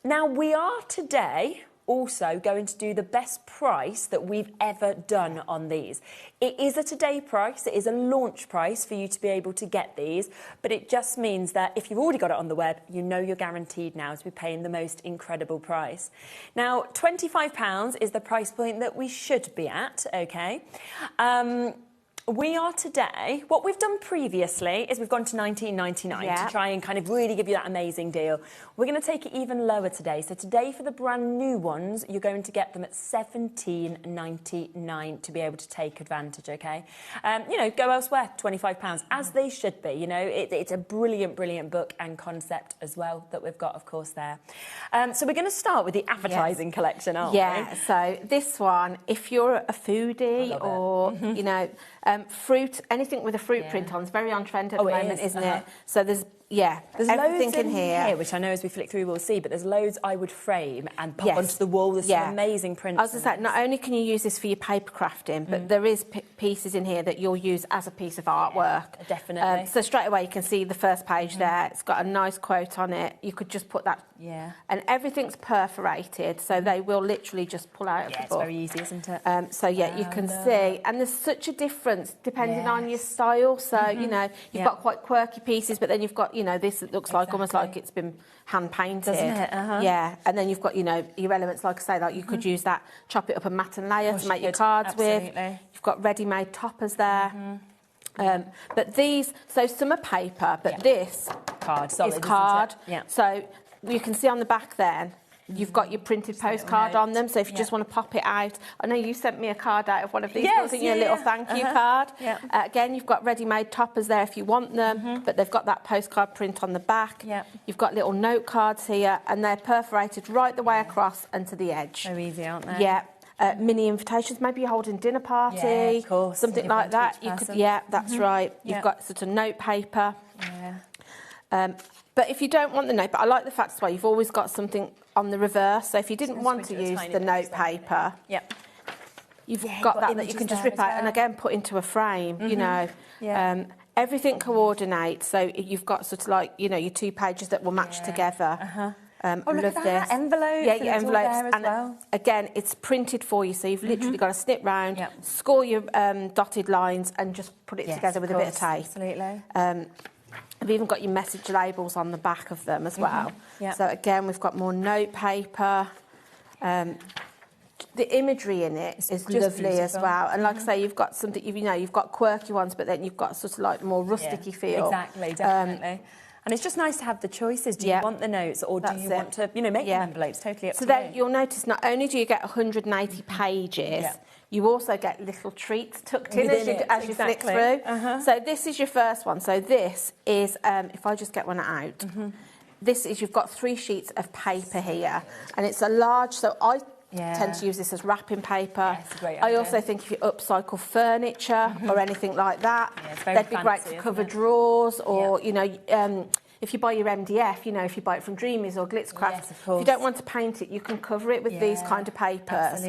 Speaker 1: Now, we are today also going to do the best price that we've ever done on these. It is a today price, it is a launch price for you to be able to get these, but it just means that if you've already got it on the web, you know you're guaranteed now to be paying the most incredible price. Now, £25 is the price point that we should be at, okay? We are today, what we've done previously is we've gone to $19.99 to try and kind of really give you that amazing deal. We're going to take it even lower today. So today for the brand new ones, you're going to get them at $17.99 to be able to take advantage, okay? You know, go elsewhere, £25, as they should be. You know, it's a brilliant, brilliant book and concept as well that we've got, of course, there. So we're going to start with the advertising collection, aren't we?
Speaker 6: Yeah, so this one, if you're a foodie or, you know, fruit, anything with a fruit print on is very on trend at the moment, isn't it? So there's everything
Speaker 1: loads in here, which I know as we flick through we'll see, but there's loads I would frame and pop onto the wall. There's some amazing prints.
Speaker 6: I was going to say, not only can you use this for your paper crafting, but there is pieces in here that you'll use as a piece of artwork.
Speaker 1: Definitely.
Speaker 6: So straight away you can see the first page there. It's got a nice quote on it. You could just put that. And everything's perforated, so they will literally just pull out of the book.
Speaker 1: It's very easy, isn't it?
Speaker 6: So you can see, and there's such a difference depending on your style. So you know, you've got quite quirky pieces, but then you've got, you know, this that looks like almost like it's been hand painted.
Speaker 1: Doesn't it?
Speaker 6: Yeah, and then you've got, you know, your elements, like I say, like you could use that, chop it up and mat and layer to make your cards with. You've got ready-made toppers there. But these, so some are paper, but this is card. So you can see on the back then, you've got your printed postcard on them, so if you just want to pop it out. I know you sent me a card out of one of these, wasn't you? A little thank you card. Again, you've got ready-made toppers there if you want them, but they've got that postcard print on the back. You've got little note cards here, and they're perforated right the way across and to the edge.
Speaker 1: So easy, aren't they?
Speaker 6: Yeah. Mini invitations, maybe you're holding a dinner party,
Speaker 1: of course.
Speaker 6: something like that. You could, that's right. You've got sort of note paper. But if you don't want the note, but I like the fact as well, you've always got something on the reverse. So if you didn't want to use the note paper, you've got that you can just rip out and again put into a frame, you know. Everything coordinates, so you've got sort of like, you know, your 2 pages that will match together.
Speaker 1: Look at that, envelopes.
Speaker 6: Yeah, your envelopes. And again, it's printed for you, so you've literally got to snip round, score your dotted lines and just put it together with a bit of tape.
Speaker 1: Absolutely.
Speaker 6: We've even got your message labels on the back of them as well. So again, we've got more note paper. The imagery in it is lovely as well. And like I say, you've got something, you know, you've got quirky ones, but then you've got sort of like more rusticy feel.
Speaker 1: Exactly, definitely. And it's just nice to have the choices. Do you want the notes or do you want to, you know, make the envelopes? Totally up to you.
Speaker 6: So then you'll notice not only do you get 180 pages, You also get little treats tucked in
Speaker 1: Within
Speaker 6: as you flick through. So this is your first one. So this is, if I just get one out, this is, you've got 3 sheets of paper here, and it's a large, so I tend to use this as wrapping paper. I also think if you upcycle furniture or anything like that, they'd be great to cover drawers, or, you know, if you buy your MDF, you know, if you buy it from Dreamies or Glitzcraft, if you don't want to paint it, you can cover it with these kind of papers.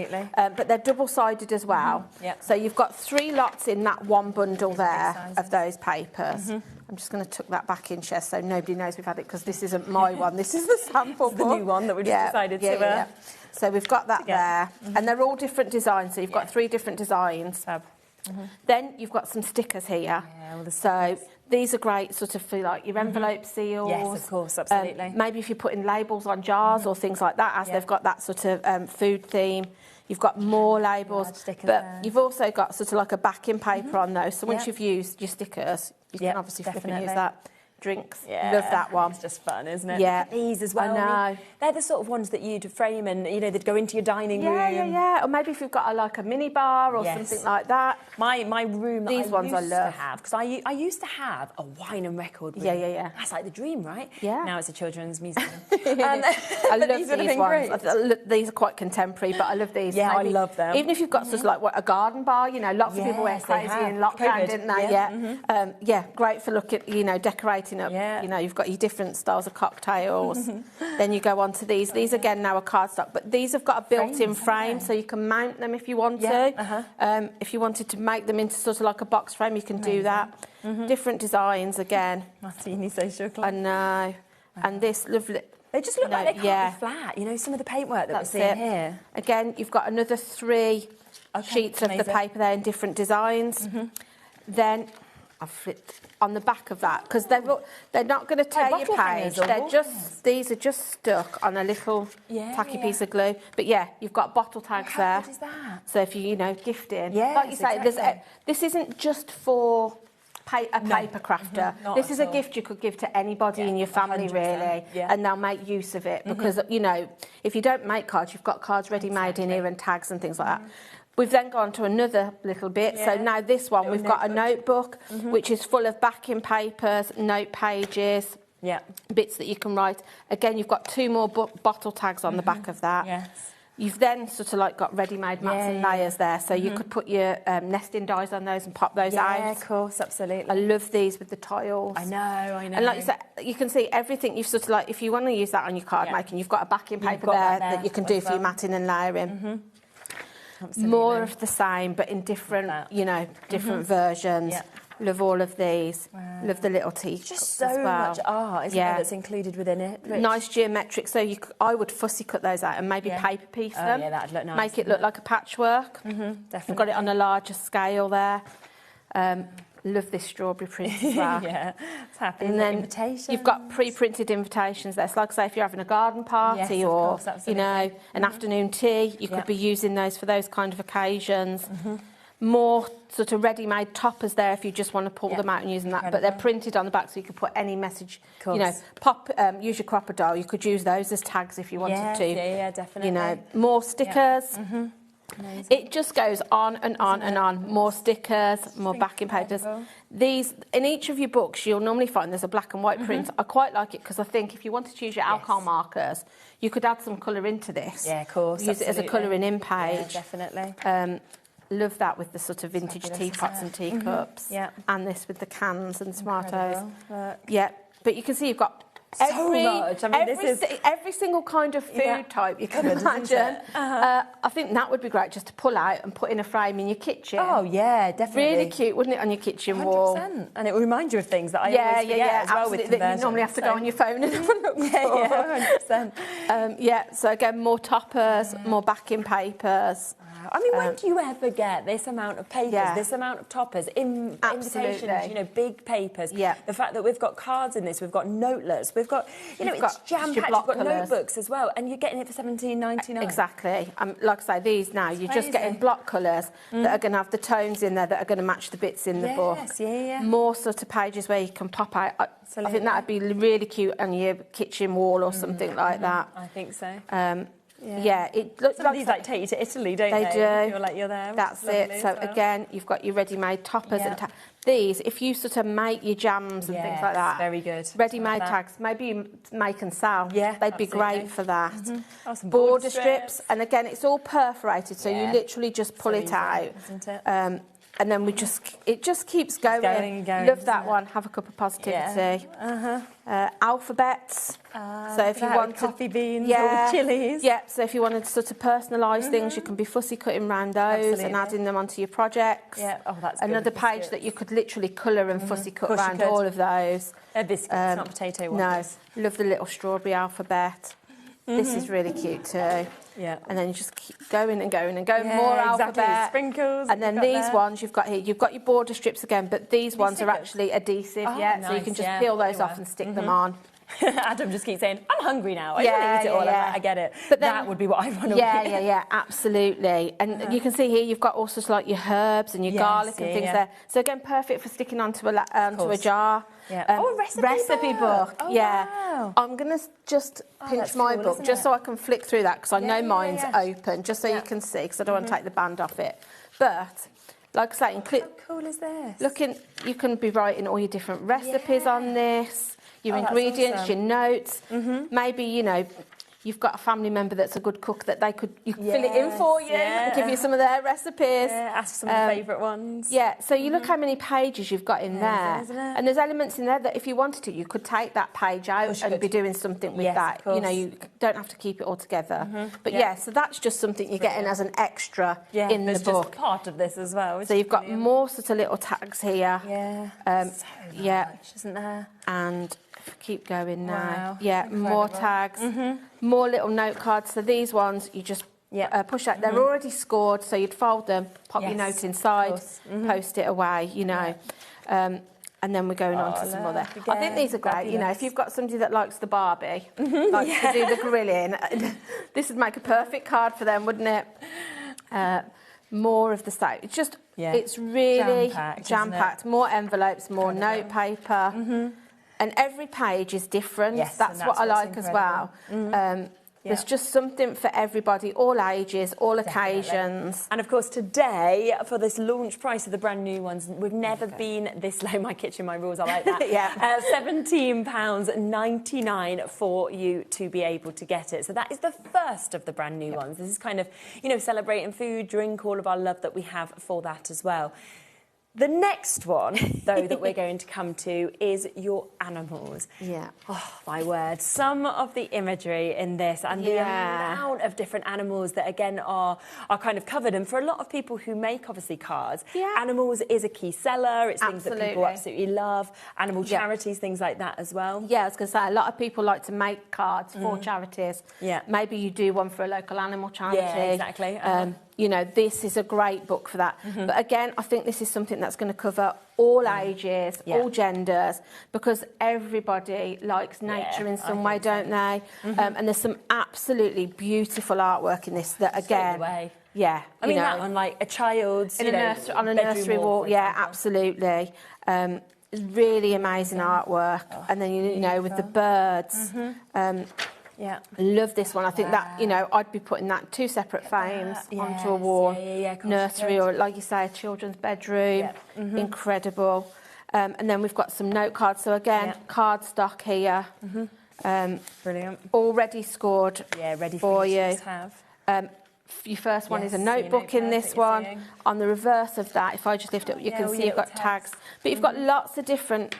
Speaker 6: But they're double-sided as well. So you've got 3 lots in that one bundle there of those papers. I'm just going to tuck that back in, Chess, so nobody knows we've had it, because this isn't my one. This is the sample book.
Speaker 1: The new one that we just decided to...
Speaker 6: So we've got that there. And they're all different designs, so you've got 3 different designs. Then you've got some stickers here. So these are great sort of for like your envelope seals.
Speaker 1: Yes, of course, absolutely.
Speaker 6: Maybe if you're putting labels on jars or things like that, as they've got that sort of food theme. You've got more labels, but you've also got sort of like a backing paper on those. So once you've used your stickers, you can obviously flip and use that. Drinks, love that one.
Speaker 1: It's just fun, isn't it?
Speaker 6: Yeah.
Speaker 1: These as well.
Speaker 6: I know.
Speaker 1: They're the sort of ones that you'd frame and, you know, they'd go into your dining room.
Speaker 6: Yeah. Or maybe if you've got like a mini bar or something like that.
Speaker 1: My room that
Speaker 6: These ones I
Speaker 1: used
Speaker 6: love.
Speaker 1: to have, because I used to have a wine and record room.
Speaker 6: Yeah.
Speaker 1: That's like the dream, right?
Speaker 6: Yeah.
Speaker 1: Now it's a children's museum.
Speaker 6: I love these ones. These are quite contemporary, but I love these.
Speaker 1: Yeah, I love them.
Speaker 6: Even if you've got sort of like a garden bar, you know, lots of people went crazy in lockdown, didn't they? Yeah. Great for looking, you know, decorating up. You know, you've got your different styles of cocktails. Then you go on to these. These again now are cardstock, but these have got a built-in frame, so you can mount them if you want to. If you wanted to make them into sort of like a box frame, you can do that. Different designs again.
Speaker 1: Martini social club.
Speaker 6: I know. And this lovely.
Speaker 1: They just look like they can't be flat. You know, some of the paintwork that we're seeing here.
Speaker 6: Again, you've got another 3 sheets of the paper there in different designs. Then I've flipped on the back of that, because they're not going to tear your page. These are just stuck on a little tacky piece of glue. But yeah, you've got bottle tags there.
Speaker 1: How good is that?
Speaker 6: So if you know, gifting, like you say, this isn't just for a paper crafter. This is a gift you could give to anybody in your family, really, and they'll make use of it, because you know, if you don't make cards, you've got cards ready made in here and tags and things like that. We've then gone to another little bit. So now this one, we've got a notebook, which is full of backing papers, note pages, bits that you can write. Again, you've got 2 more bottle tags on the back of that. You've then sort of like got ready-made mats and layers there, so you could put your nesting dies on those and pop those out.
Speaker 1: Yeah, of course, absolutely.
Speaker 6: I love these with the tiles.
Speaker 1: I know.
Speaker 6: And like you said, you can see everything. You've sort of like, if you want to use that on your card making, you've got a backing paper there that you can do for your matting and layering. More of the same, but in different, you know, different versions. Love all of these. Love the little teacups
Speaker 1: just so
Speaker 6: as well.
Speaker 1: much art, isn't there, that's included within it. Rich.
Speaker 6: Nice geometric. So I would fussy cut those out and maybe paper piece them.
Speaker 1: Yeah, that'd look nice.
Speaker 6: Make it look like a patchwork.
Speaker 1: Definitely.
Speaker 6: I've got it on a larger scale there. Love this strawberry print as well.
Speaker 1: It's happy.
Speaker 6: And then
Speaker 1: invitations.
Speaker 6: You've got pre-printed invitations there. So like I say, if you're having a garden party or, you know, an afternoon tea, you could be using those for those kind of occasions. More sort of ready-made toppers there if you just want to pull them out and use them that. But they're printed on the back, so you can put any message. You know, use your crocodile. You could use those as tags if you wanted to.
Speaker 1: Yeah, definitely.
Speaker 6: You know, more stickers. It just goes on and on and on. More stickers, more backing papers. These, in each of your books, you'll normally find there's a black and white print. I quite like it, because I think if you wanted to use your alcohol markers, you could add some colour into this.
Speaker 1: Yeah, of course.
Speaker 6: Use it as a colouring in page.
Speaker 1: Yeah, definitely.
Speaker 6: Love that with the sort of vintage teapots and teacups. And this with the cans and tomatoes. But you can see you've got every single kind of food type you can imagine. I think that would be great just to pull out and put in a frame in your kitchen.
Speaker 1: Oh, yeah, definitely.
Speaker 6: Really cute, wouldn't it, on your kitchen wall?
Speaker 1: 100%. And it will remind you of things that I always forget as well with
Speaker 6: that you normally have to go on your phone and have a look for.
Speaker 1: 100%.
Speaker 6: So again, more toppers, more backing papers.
Speaker 1: I mean, when do you ever get this amount of papers, this amount of toppers, invitations, you know, big papers? The fact that we've got cards in this, we've got notelets, we've got, you know, it's jam-packed, you've got notebooks as well, and you're getting it for $17.99.
Speaker 6: Exactly. Like I say, these now, you're just getting block colours that are going to have the tones in there that are going to match the bits in the book. More sort of pages where you can pop out. I think that would be really cute on your kitchen wall or something like that.
Speaker 1: I think so.
Speaker 6: Yeah, it looks
Speaker 1: Some of these like take you to Italy, don't they?
Speaker 6: They do.
Speaker 1: You feel like you're there.
Speaker 6: That's it. So again, you've got your ready-made toppers and these. If you sort of make your jams and things like that,
Speaker 1: very good.
Speaker 6: Ready-made tags. Maybe you make and sell.
Speaker 1: Yeah,
Speaker 6: they'd be great for that.
Speaker 1: Oh, some
Speaker 6: border strips, and again, it's all perforated, so you literally just pull it out.
Speaker 1: Isn't it?
Speaker 6: And then it just keeps going. Love that one. Have a cup of positivity. Alphabets. So if you want
Speaker 1: coffee beans or chilies.
Speaker 6: Yeah. So if you wanted to sort of personalise things, you can be fussy cutting round those and adding them onto your projects.
Speaker 1: Yeah. Oh, that's
Speaker 6: another page that you could literally colour and fussy cut around all of those.
Speaker 1: They're biscuits, not potato ones.
Speaker 6: No. Love the little strawberry alphabet. This is really cute too.
Speaker 1: Yeah.
Speaker 6: And then you just keep going and going and going. More alphabet.
Speaker 1: Sprinkles.
Speaker 6: And then these ones you've got here. You've got your border strips again, but these ones are actually adhesive. So you can just peel those off and stick them on.
Speaker 1: Adam just keeps saying, I'm hungry now. I want to eat it all. I get it. But then, that would be what I want to eat.
Speaker 6: Yeah, absolutely. And you can see here you've got also like your herbs and your garlic and things there. So again, perfect for sticking onto a jar.
Speaker 1: Yeah.
Speaker 6: A recipe book.
Speaker 1: Oh, wow.
Speaker 6: I'm going to just pinch my book just so I can flick through that because I know mine's open, just so you can see, because I don't want to take the band off it. But like I say,
Speaker 1: how cool is this?
Speaker 6: You can be writing all your different recipes on this. Your ingredients,
Speaker 1: awesome.
Speaker 6: your notes. Maybe, you've got a family member that's a good cook that you fill it in for you and give you some of their recipes.
Speaker 1: Yeah, ask some of the favourite ones.
Speaker 6: Yeah, so you look how many pages you've got in there.
Speaker 1: Isn't it?
Speaker 6: And there's elements in there that if you wanted to, you could take that page out and be doing something with that. You don't have to keep it all together. But so that's just something you're getting as an extra in the book.
Speaker 1: Just part of this as well.
Speaker 6: So you've got more sort of little tags here.
Speaker 1: Yeah. So nice, isn't there?
Speaker 6: And keep going now.
Speaker 1: Wow,
Speaker 6: yeah,
Speaker 1: incredible.
Speaker 6: More tags, more little note cards. So these ones you just push out. They're already scored, so you'd fold them, pop your note inside, post it away, and then we're going on to some other. I think these are great. If you've got somebody that likes the Barbie, likes to do the grilling, this would make a perfect card for them, wouldn't it? More of the same. It's just, it's really jam-packed. More envelopes, more note paper. And every page is different.
Speaker 1: Yes,
Speaker 6: that's what I like as well. There's just something for everybody, all ages, all occasions.
Speaker 1: And of course, today, for this launch price of the brand new ones, we've never been this low. My kitchen, my rules, I like that. £17.99 for you to be able to get it. So that is the first of the brand new ones. This is kind of, celebrating food, drink, all of our love that we have for that as well. The next one, though, that we're going to come to is your animals.
Speaker 6: Yeah.
Speaker 1: Oh, my word. Some of the imagery in this and the amount of different animals that, again, are kind of covered. And for a lot of people who make, obviously, cards, animals is a key seller. It's things that people absolutely love. Animal charities, things like that as well.
Speaker 6: Yeah, I was going to say, a lot of people like to make cards for charities. Yeah. Maybe you do one for a local animal charity.
Speaker 1: Yeah, exactly.
Speaker 6: This is a great book for that. But again, I think this is something that's going to cover all ages, all genders, because everybody likes nature in some way, don't they? And there's some absolutely beautiful artwork in this that, again... Yeah.
Speaker 1: I mean, that on, like, a child's...
Speaker 6: on a nursery walk, absolutely. Really amazing artwork. And then, with the birds...
Speaker 1: Yeah,
Speaker 6: love this one. I think that, I'd be putting that 2 separate frames onto a wall. Nursery or, like you say, a children's bedroom. Incredible. And then we've got some note cards. So again, cardstock here.
Speaker 1: Brilliant.
Speaker 6: Already scored
Speaker 1: ready
Speaker 6: for you.
Speaker 1: Have.
Speaker 6: Your first one is a notebook in this one. On the reverse of that, if I just lift it up, you can see you've got tags. But you've got lots of different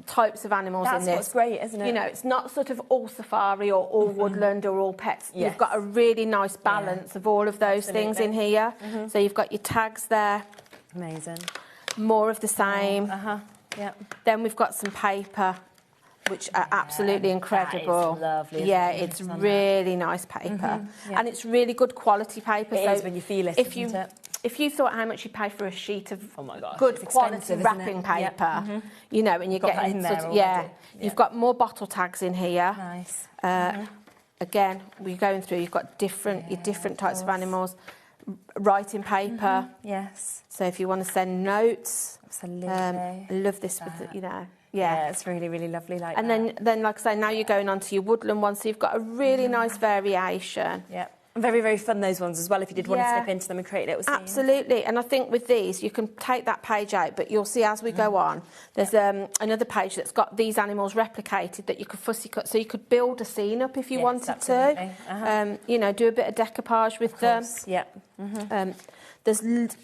Speaker 6: types of animals in this.
Speaker 1: That's what's great, isn't it?
Speaker 6: It's not sort of all safari or all woodland or all pets. You've got a really nice balance of all of those things in here. So you've got your tags there.
Speaker 1: Amazing.
Speaker 6: More of the same. Then we've got some paper, which are absolutely incredible.
Speaker 1: That is lovely.
Speaker 6: Yeah, it's really nice paper. And it's really good quality paper.
Speaker 1: It is when you feel it, isn't it?
Speaker 6: If you thought how much you pay for a sheet of good quality wrapping paper, and you're getting you've got more bottle tags in here.
Speaker 1: Nice.
Speaker 6: Again, we're going through. You've got your different types of animals. Writing paper.
Speaker 1: Yes.
Speaker 6: So if you want to send notes,
Speaker 1: absolutely.
Speaker 6: I love this with
Speaker 1: Yeah, it's really, really lovely
Speaker 6: then, like I say, now you're going on to your woodland one, so you've got a really nice variation.
Speaker 1: Yep. Very, very fun, those ones as well, if you did want to slip into them and create little scenes.
Speaker 6: Absolutely, and I think with these, you can take that page out, but you'll see as we go on, there's another page that's got these animals replicated that you could fussy cut, so you could build a scene up if you wanted to. You know, do a bit of decoupage with them.
Speaker 1: Yeah.
Speaker 6: There's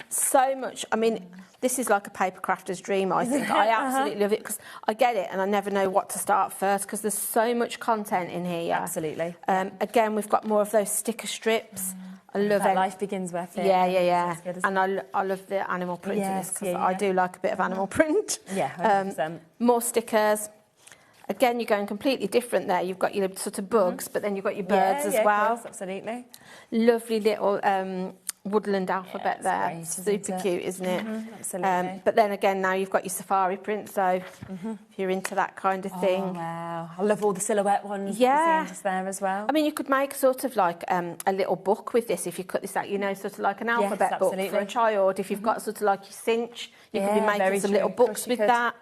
Speaker 6: so much, I mean, this is like a paper crafter's dream, I think. I absolutely love it because I get it and I never know what to start first because there's so much content in here.
Speaker 1: Absolutely.
Speaker 6: Again, we've got more of those sticker strips. I love it.
Speaker 1: Life Begins with it.
Speaker 6: Yeah.
Speaker 1: Good,
Speaker 6: and I love the animal print in this because I do like a bit of animal print.
Speaker 1: Yeah, 100%.
Speaker 6: More stickers. Again, you're going completely different there. You've got your sort of bugs, but then you've got your birds as well.
Speaker 1: Of course, absolutely.
Speaker 6: Lovely little woodland alphabet there.
Speaker 1: Great,
Speaker 6: super cute, isn't it?
Speaker 1: Absolutely.
Speaker 6: But then again, now you've got your safari print, so if you're into that kind of thing.
Speaker 1: Oh, wow. I love all the silhouette ones.
Speaker 6: Yeah.
Speaker 1: Just there as well.
Speaker 6: I mean, you could make sort of like a little book with this if you cut this out, you know, sort of like an alphabet book for a child. If you've got sort of like your cinch, you could be making some little books with that.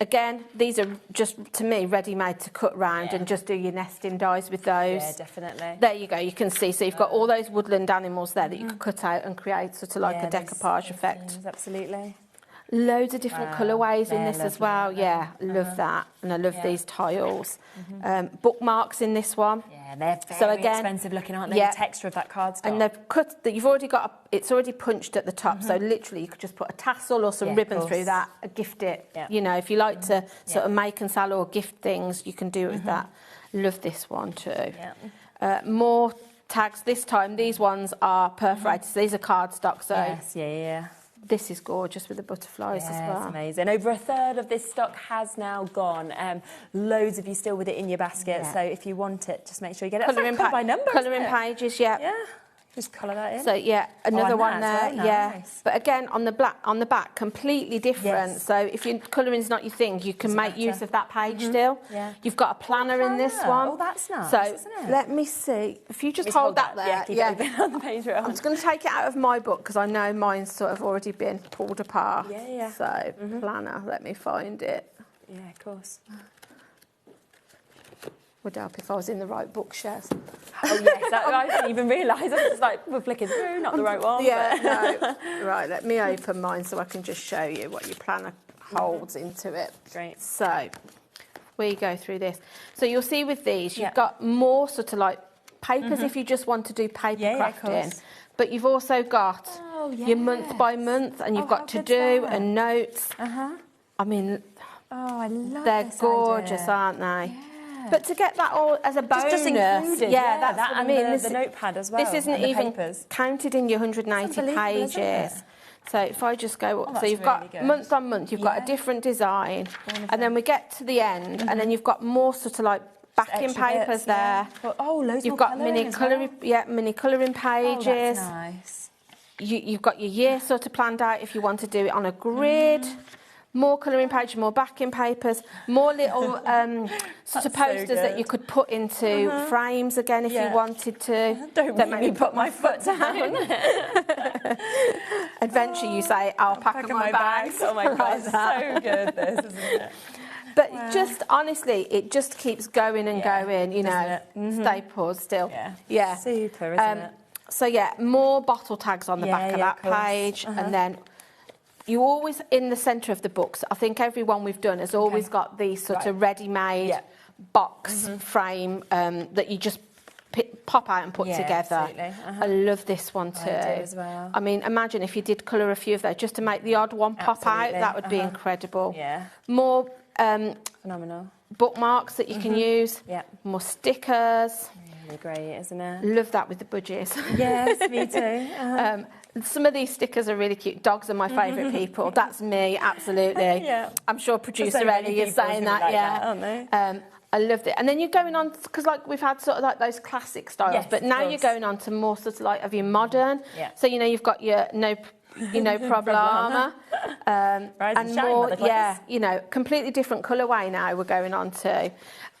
Speaker 6: Again, these are just, to me, ready-made to cut round and just do your nesting dies with those.
Speaker 1: Yeah, definitely.
Speaker 6: There you go, you can see. So you've got all those woodland animals there that you could cut out and create sort of like a decoupage effect.
Speaker 1: Yes, absolutely.
Speaker 6: Loads of different colourways in this as well. Yeah, love that. And I love these tiles. Bookmarks in this one.
Speaker 1: Yeah, they're very expensive looking, aren't they? The texture of that cardstock.
Speaker 6: And they've cut that. You've already got. It's already punched at the top, so literally you could just put a tassel or some ribbon through that, gift it. You know, if you like to sort of make and sell or gift things, you can do it with that. Love this one too. More tags this time. These ones are perforated. So these are cardstock. So this is gorgeous with the butterflies as well.
Speaker 1: It's amazing. Over a third of this stock has now gone. Loads of you still with it in your basket. So if you want it, just make sure you get it.
Speaker 6: Colouring
Speaker 1: by number.
Speaker 6: Colouring pages, yeah.
Speaker 1: Just colour that in.
Speaker 6: So another one there,
Speaker 1: nice.
Speaker 6: But again, on the back, completely different. So if your colouring's not your thing, you can make use of that page still. You've got a planner in this one.
Speaker 1: Oh, that's nice.
Speaker 6: So
Speaker 1: isn't it?
Speaker 6: let me see. If you just hold that there,
Speaker 1: keep it open on the page.
Speaker 6: I'm just going to take it out of my book because I know mine's sort of already been pulled apart. So planner, let me find it.
Speaker 1: Yeah, of course.
Speaker 6: Would help if I was in the right bookshelf.
Speaker 1: Oh yes, I didn't even realise. I was just like, we're flicking through, not the right one.
Speaker 6: No. Right, let me open mine so I can just show you what your planner holds into it.
Speaker 1: Great.
Speaker 6: So, we go through this. So you'll see with these, you've got more sort of like papers if you just want to do paper crafting. But you've also got your month by month, and you've got to do and notes. I mean,
Speaker 1: I love
Speaker 6: they're gorgeous, aren't they? But to get that all as a bonus,
Speaker 1: just included,
Speaker 6: that's
Speaker 1: that
Speaker 6: what I
Speaker 1: and
Speaker 6: mean.
Speaker 1: the notepad as well.
Speaker 6: This isn't even counted in your 180 pages. So if I just go, so you've got month on month, you've got a different design, and then we get to the end, and then you've got more sort of like backing papers there.
Speaker 1: Oh, loads
Speaker 6: You've
Speaker 1: more
Speaker 6: got mini colouring, mini colouring pages.
Speaker 1: Oh, that's nice.
Speaker 6: You've got your year sort of planned out if you want to do it on a grid. More colouring pages, more backing papers, more little sort of posters that you could put into frames again if you wanted to.
Speaker 1: Don't make me put my foot down.
Speaker 6: Adventure, you say, alpaca my bags.
Speaker 1: Oh my God, so good this, isn't it?
Speaker 6: But just honestly, it just keeps going and going, you know. Stay paused still. Yeah.
Speaker 1: Super, isn't it?
Speaker 6: So more bottle tags on the back of that page, and then you always, in the centre of the books, I think every one we've done has always got these sort of ready-made box frame that you just pop out and put together. I love this one too.
Speaker 1: I do as well.
Speaker 6: I mean, imagine if you did colour a few of those just to make the odd one pop out, that would be incredible. More
Speaker 1: phenomenal
Speaker 6: bookmarks that you can use. More stickers.
Speaker 1: Really great, isn't it?
Speaker 6: Love that with the budgies.
Speaker 1: Yes, me too.
Speaker 6: Some of these stickers are really cute. Dogs are my favourite people. That's me, absolutely. I'm sure producer Ellie is saying that,
Speaker 1: that, aren't they?
Speaker 6: I loved it. And then you're going on, because like we've had sort of like those classic styles, but now you're going on to more sort of like of your modern. So, you know, you've got your no problema. And more, you know, completely different colourway now we're going on to.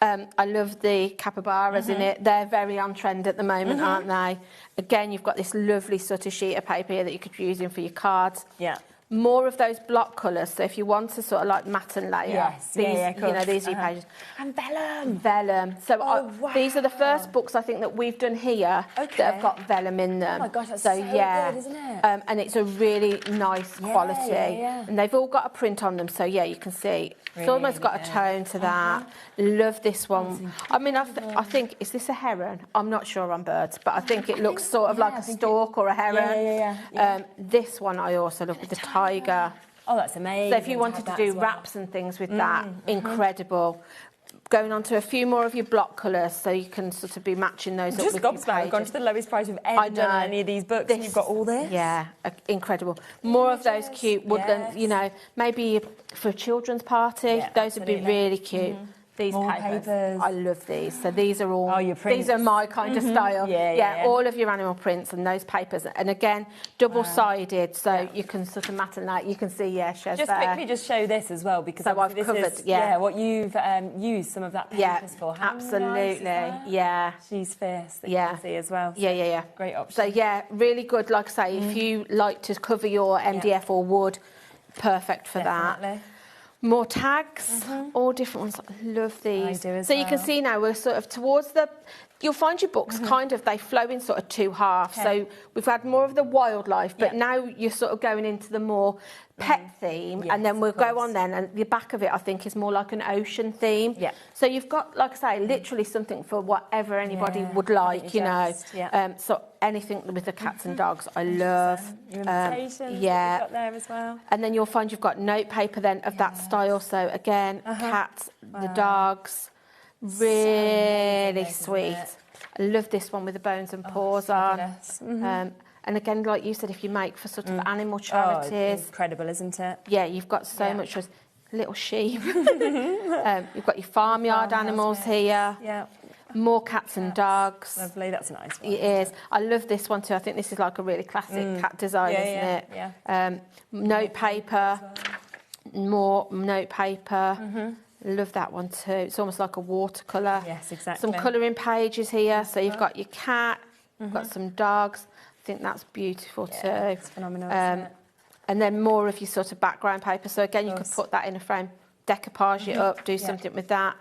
Speaker 6: I love the capybaras in it. They're very on trend at the moment, aren't they? Again, you've got this lovely sort of sheet of paper here that you could be using for your cards. more of those block colours. So if you want to sort of like matte and layer, these, you know, these are your pages.
Speaker 1: And vellum.
Speaker 6: Vellum. So
Speaker 1: wow.
Speaker 6: these are the first books I think that we've done here that have got vellum in them.
Speaker 1: Oh my gosh, that's so good, isn't it?
Speaker 6: And it's a really nice quality. And they've all got a print on them, so yeah, you can see. It's almost got a tone to that. Love this one. I mean, I think, is this a heron? I'm not sure on birds, but I think it looks sort of like a stork or a heron. This one I also love with the tiger.
Speaker 1: Oh, that's amazing.
Speaker 6: So if you wanted to do wraps and things with that, incredible. Going on to a few more of your block colours, so you can sort of be matching those up with your pages.
Speaker 1: I've gone to the lowest price we've ever done on any of these books, and you've got all this.
Speaker 6: Yeah, incredible. More of those cute woodland, you know, maybe for a children's party, those would be really cute. These papers. I love these. So these are all, these are my kind of style. Yeah, all of your animal prints and those papers. And again, double-sided, so you can sort of matte and light. You can see, Shez
Speaker 1: just
Speaker 6: there.
Speaker 1: quickly just show this as well, because
Speaker 6: so I've covered,
Speaker 1: what you've used some of that papers for. How
Speaker 6: absolutely.
Speaker 1: Nice she's fierce. That you can see as well. So great option.
Speaker 6: So yeah, really good. Like I say, if you like to cover your MDF or wood, perfect for that. More tags, all different ones. I love these.
Speaker 1: I do as
Speaker 6: so you can see now we're sort of towards the... You'll find your books kind of, they flow in sort of two halves. So we've had more of the wildlife, but now you're sort of going into the more pet theme, and then we'll go on then, and the back of it, I think, is more like an ocean theme. So you've got, like I say, literally something for whatever anybody would like, you know. So anything with the cats and dogs, I love.
Speaker 1: Your invitations that got there as well.
Speaker 6: And then you'll find you've got note paper then of that style. So again, cats, the dogs, really sweet. I love this one with the bones and paws on. And again, like you said, if you make for sort of animal charities...
Speaker 1: Oh, incredible, isn't it?
Speaker 6: Yeah, you've got so much choice. Little sheep. You've got your farmyard animals here. More cats and dogs.
Speaker 1: Lovely, that's a nice one.
Speaker 6: It is. I love this one too. I think this is like a really classic cat design, isn't it? Note paper. More note paper. Love that one too. It's almost like a watercolour.
Speaker 1: Yes, exactly.
Speaker 6: Some colouring pages here. So you've got your cat, you've got some dogs. I think that's beautiful too.
Speaker 1: It's phenomenal, isn't it?
Speaker 6: And then more of your sort of background paper. So again, you could put that in a frame, decopage it up, do something with that.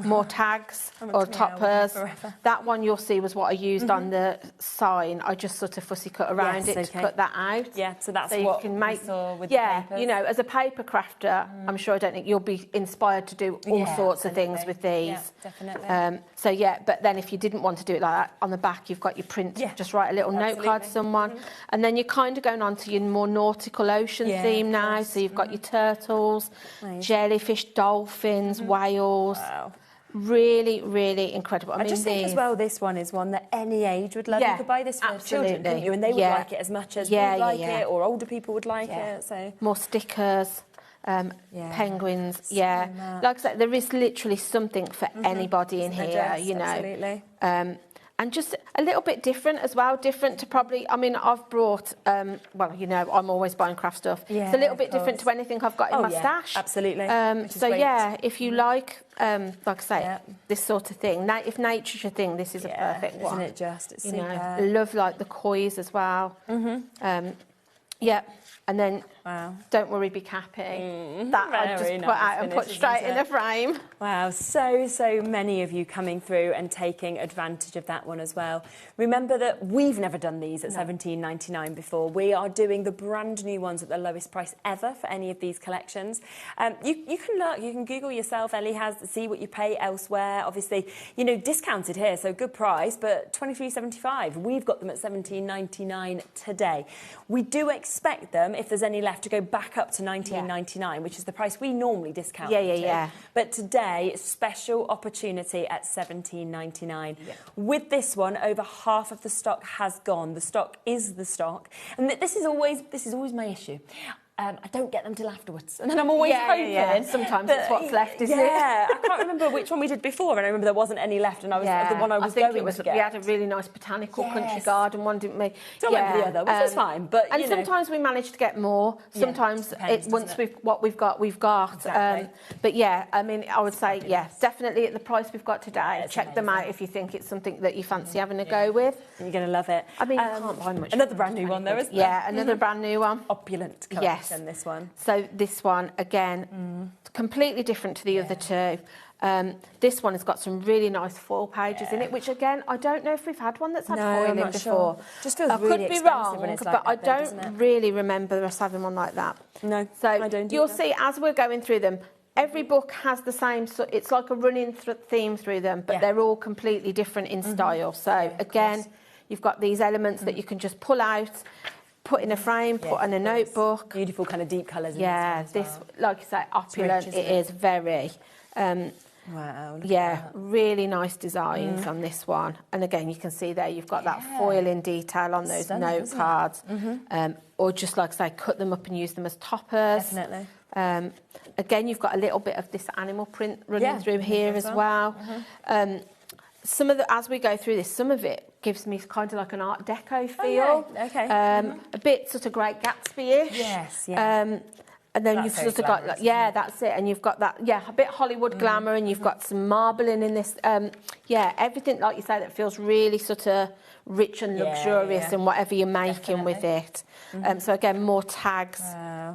Speaker 6: More tags or toppers. That one you'll see was what I used on the sign. I just sort of fussy cut around it to cut that out.
Speaker 1: Yeah, so that's
Speaker 6: so
Speaker 1: what
Speaker 6: you can make.
Speaker 1: We saw with
Speaker 6: the
Speaker 1: papers.
Speaker 6: You know, as a paper crafter, I'm sure I don't think you'll be inspired to do all sorts of things with these.
Speaker 1: Yeah, definitely.
Speaker 6: So yeah, but then if you didn't want to do it like that, on the back you've got your print. Just write a little note card to someone, and then you're kind of going on to your more nautical ocean theme now. So you've got your turtles, jellyfish, dolphins, whales.
Speaker 1: Wow.
Speaker 6: Really, really incredible.
Speaker 1: I just think as well, this one is one that any age would love. You could buy this for children, couldn't you? And they would like it as much as we like it, or older people would like it. So
Speaker 6: more stickers, penguins. Like I said, there is literally something for anybody in here. You know,
Speaker 1: absolutely.
Speaker 6: And just a little bit different as well, different to probably, I mean, I've brought, well, you know, I'm always buying craft stuff. It's a little bit different to anything I've got in my stash.
Speaker 1: Absolutely.
Speaker 6: So, yeah, if you like I say, this sort of thing, if nature's your thing, this is a perfect one.
Speaker 1: Isn't it just? It's
Speaker 6: you
Speaker 1: super.
Speaker 6: know, love, like, the kois as well. And then, don't worry, be cappy. That I just put out and put straight in a frame.
Speaker 1: Wow, so many of you coming through and taking advantage of that one as well. Remember that we've never done these at $17.99 before. We are doing the brand new ones at the lowest price ever for any of these collections. You can look, you can Google yourself. Ellie has to see what you pay elsewhere. Obviously, you know, discounted here, so good price, but $23.75. We've got them at $17.99 today. We do expect them, if there's any left, to go back up to $19.99, which is the price we normally discount. But today, special opportunity at $17.99. With this one, over half of the stock has gone. The stock is the stock, and this is always my issue. I don't get them till afterwards, and then I'm always hoping.
Speaker 6: Sometimes it's what's left, isn't it?
Speaker 1: I can't remember which one we did before, and I remember there wasn't any left, and I was the one I was going to get.
Speaker 6: We had a really nice botanical country garden one, didn't we?
Speaker 1: Don't remember the other, which was fine, but
Speaker 6: and sometimes we manage to get more. Sometimes once we've got.
Speaker 1: Exactly.
Speaker 6: But yeah, I mean, I would say definitely at the price we've got today. Check them out if you think it's something that you fancy having a go with.
Speaker 1: You're going to love it.
Speaker 6: I mean, you can't buy much.
Speaker 1: Another brand new one, though, isn't there?
Speaker 6: Yeah, another brand new one.
Speaker 1: Opulent colour.
Speaker 6: Yes.
Speaker 1: than this one.
Speaker 6: So this one, again, completely different to the other two. This one has got some really nice foil pages in it, which again, I don't know if we've had one that's had foil in before.
Speaker 1: Just feels
Speaker 6: I
Speaker 1: really
Speaker 6: could be
Speaker 1: expensive
Speaker 6: wrong,
Speaker 1: when it's like
Speaker 6: but I
Speaker 1: that big, doesn't
Speaker 6: don't
Speaker 1: it?
Speaker 6: really remember us having one like that.
Speaker 1: No,
Speaker 6: so
Speaker 1: I don't
Speaker 6: you'll
Speaker 1: either.
Speaker 6: see as we're going through them, every book has the same, it's like a running theme through them, but they're all completely different in style. So again, you've got these elements that you can just pull out, put in a frame, put in a notebook.
Speaker 1: Beautiful kind of deep colours in
Speaker 6: this one like you say, opulent.
Speaker 1: rich,
Speaker 6: It is very.
Speaker 1: Wow.
Speaker 6: Really nice designs on this one. And again, you can see there you've got that foiling detail on those note cards. Or just like I say, cut them up and use them as toppers.
Speaker 1: Definitely.
Speaker 6: Again, you've got a little bit of this animal print running through here as well. Some of the, as we go through this, some of it gives me kind of like an Art Deco feel. A bit sort of Great Gatsby-ish.
Speaker 1: Yes,
Speaker 6: and then
Speaker 1: That's
Speaker 6: you've
Speaker 1: very
Speaker 6: sort of got,
Speaker 1: glamorous,
Speaker 6: that's it. And you've got that, a bit Hollywood glamour, and you've got some marbling in this. Everything, like you say, that feels really sort of rich and luxurious in whatever you're making with it. So again, more tags,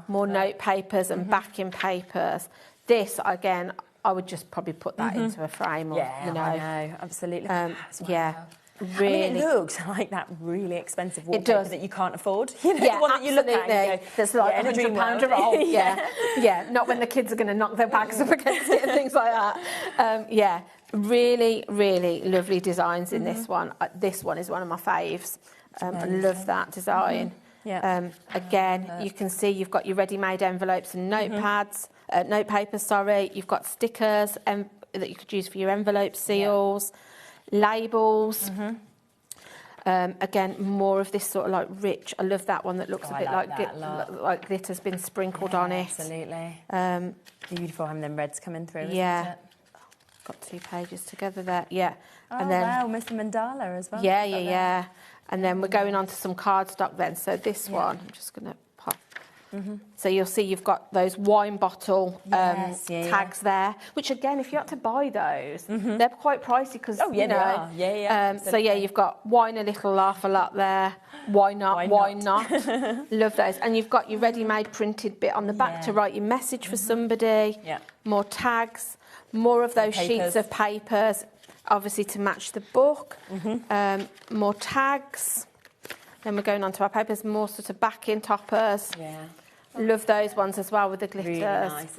Speaker 6: more note papers and backing papers. This, again, I would just probably put that into a frame. Or,
Speaker 1: I know, absolutely.
Speaker 6: Really.
Speaker 1: I mean, it looks like that really expensive wallpaper
Speaker 6: does.
Speaker 1: that you can't afford. You know, the one that you look at and you go,
Speaker 6: there's like
Speaker 1: in a dream
Speaker 6: £100
Speaker 1: world.
Speaker 6: a roll. Not when the kids are going to knock their bags up against it and things like that. Really, really lovely designs in this one. This one is one of my faves. I love that design. Again, you can see you've got your ready-made envelopes and notepads, note papers, sorry. You've got stickers that you could use for your envelope seals. Labels. Again, more of this sort of like rich. I love that one that looks a bit like glitter's been sprinkled on it.
Speaker 1: Absolutely. Beautiful having them reds coming through. Isn't it?
Speaker 6: Got 2 pages together there.
Speaker 1: Oh,
Speaker 6: and then
Speaker 1: wow, Mr. Mandala as well.
Speaker 6: And then we're going on to some cardstock then. So this one, I'm just going to pop. So you'll see you've got those wine bottle tags there, which again, if you had to buy those, they're quite pricey because,
Speaker 1: they are.
Speaker 6: So you've got wine a little, laugh a lot there. Why not? Love those. And you've got your ready-made printed bit on the back to write your message for somebody. More tags, more of those sheets of papers, obviously to match the book. More tags. Then we're going on to our papers, more sort of backing toppers. Love those ones as well with the glitters.
Speaker 1: Really nice,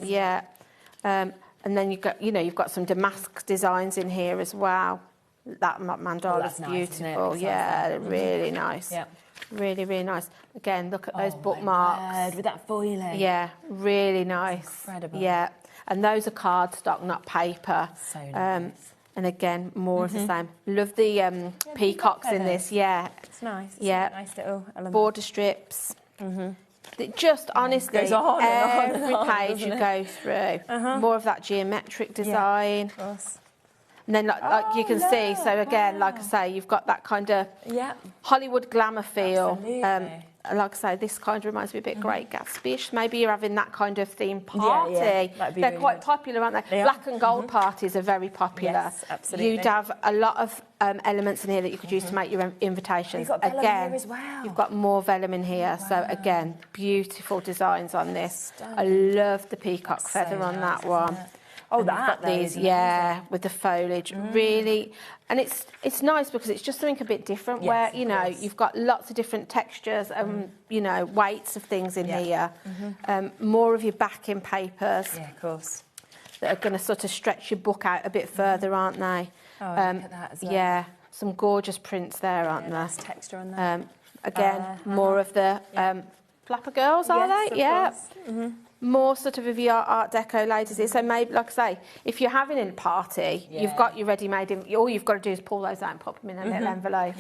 Speaker 6: and then you've got some damask designs in here as well. That mandala's beautiful. Really nice. Really, really nice. Again, look at those bookmarks.
Speaker 1: With that foiling.
Speaker 6: Really nice.
Speaker 1: Incredible.
Speaker 6: And those are cardstock, not paper.
Speaker 1: So nice.
Speaker 6: And again, more of the same. Love the peacocks in this.
Speaker 1: It's nice. Nice little element.
Speaker 6: Border strips. It just honestly,
Speaker 1: goes on
Speaker 6: every
Speaker 1: and on,
Speaker 6: page you go through, more of that geometric design.
Speaker 1: Of course.
Speaker 6: And then, like you can see, so again, like I say, you've got that kind of Hollywood glamour feel. Like I say, this kind of reminds me a bit Great Gatsby-ish. Maybe you're having that kind of theme party. They're
Speaker 1: really
Speaker 6: quite popular, aren't they? Black and gold parties are very popular.
Speaker 1: Yes, absolutely.
Speaker 6: You'd have a lot of elements in here that you could use to make your invitations.
Speaker 1: You've got vellum
Speaker 6: again,
Speaker 1: here as well.
Speaker 6: You've got more vellum in here. So again, beautiful designs on this. I love the peacock feather on that one.
Speaker 1: Oh,
Speaker 6: and
Speaker 1: that
Speaker 6: these, with the foliage, really, and it's nice because it's just something a bit different. Where you've got lots of different textures and weights of things in here. More of your backing papers.
Speaker 1: Of course.
Speaker 6: That are going to sort of stretch your book out a bit further, aren't they?
Speaker 1: Oh, look at that as well.
Speaker 6: Some gorgeous prints there, aren't there?
Speaker 1: Nice texture on there.
Speaker 6: Again, more of the flapper girls, are they?
Speaker 1: Yes, of course.
Speaker 6: More sort of your Art Deco ladies. So maybe, like I say, if you're having a party, you've got your ready-made, all you've got to do is pull those out and pop them in a little envelope.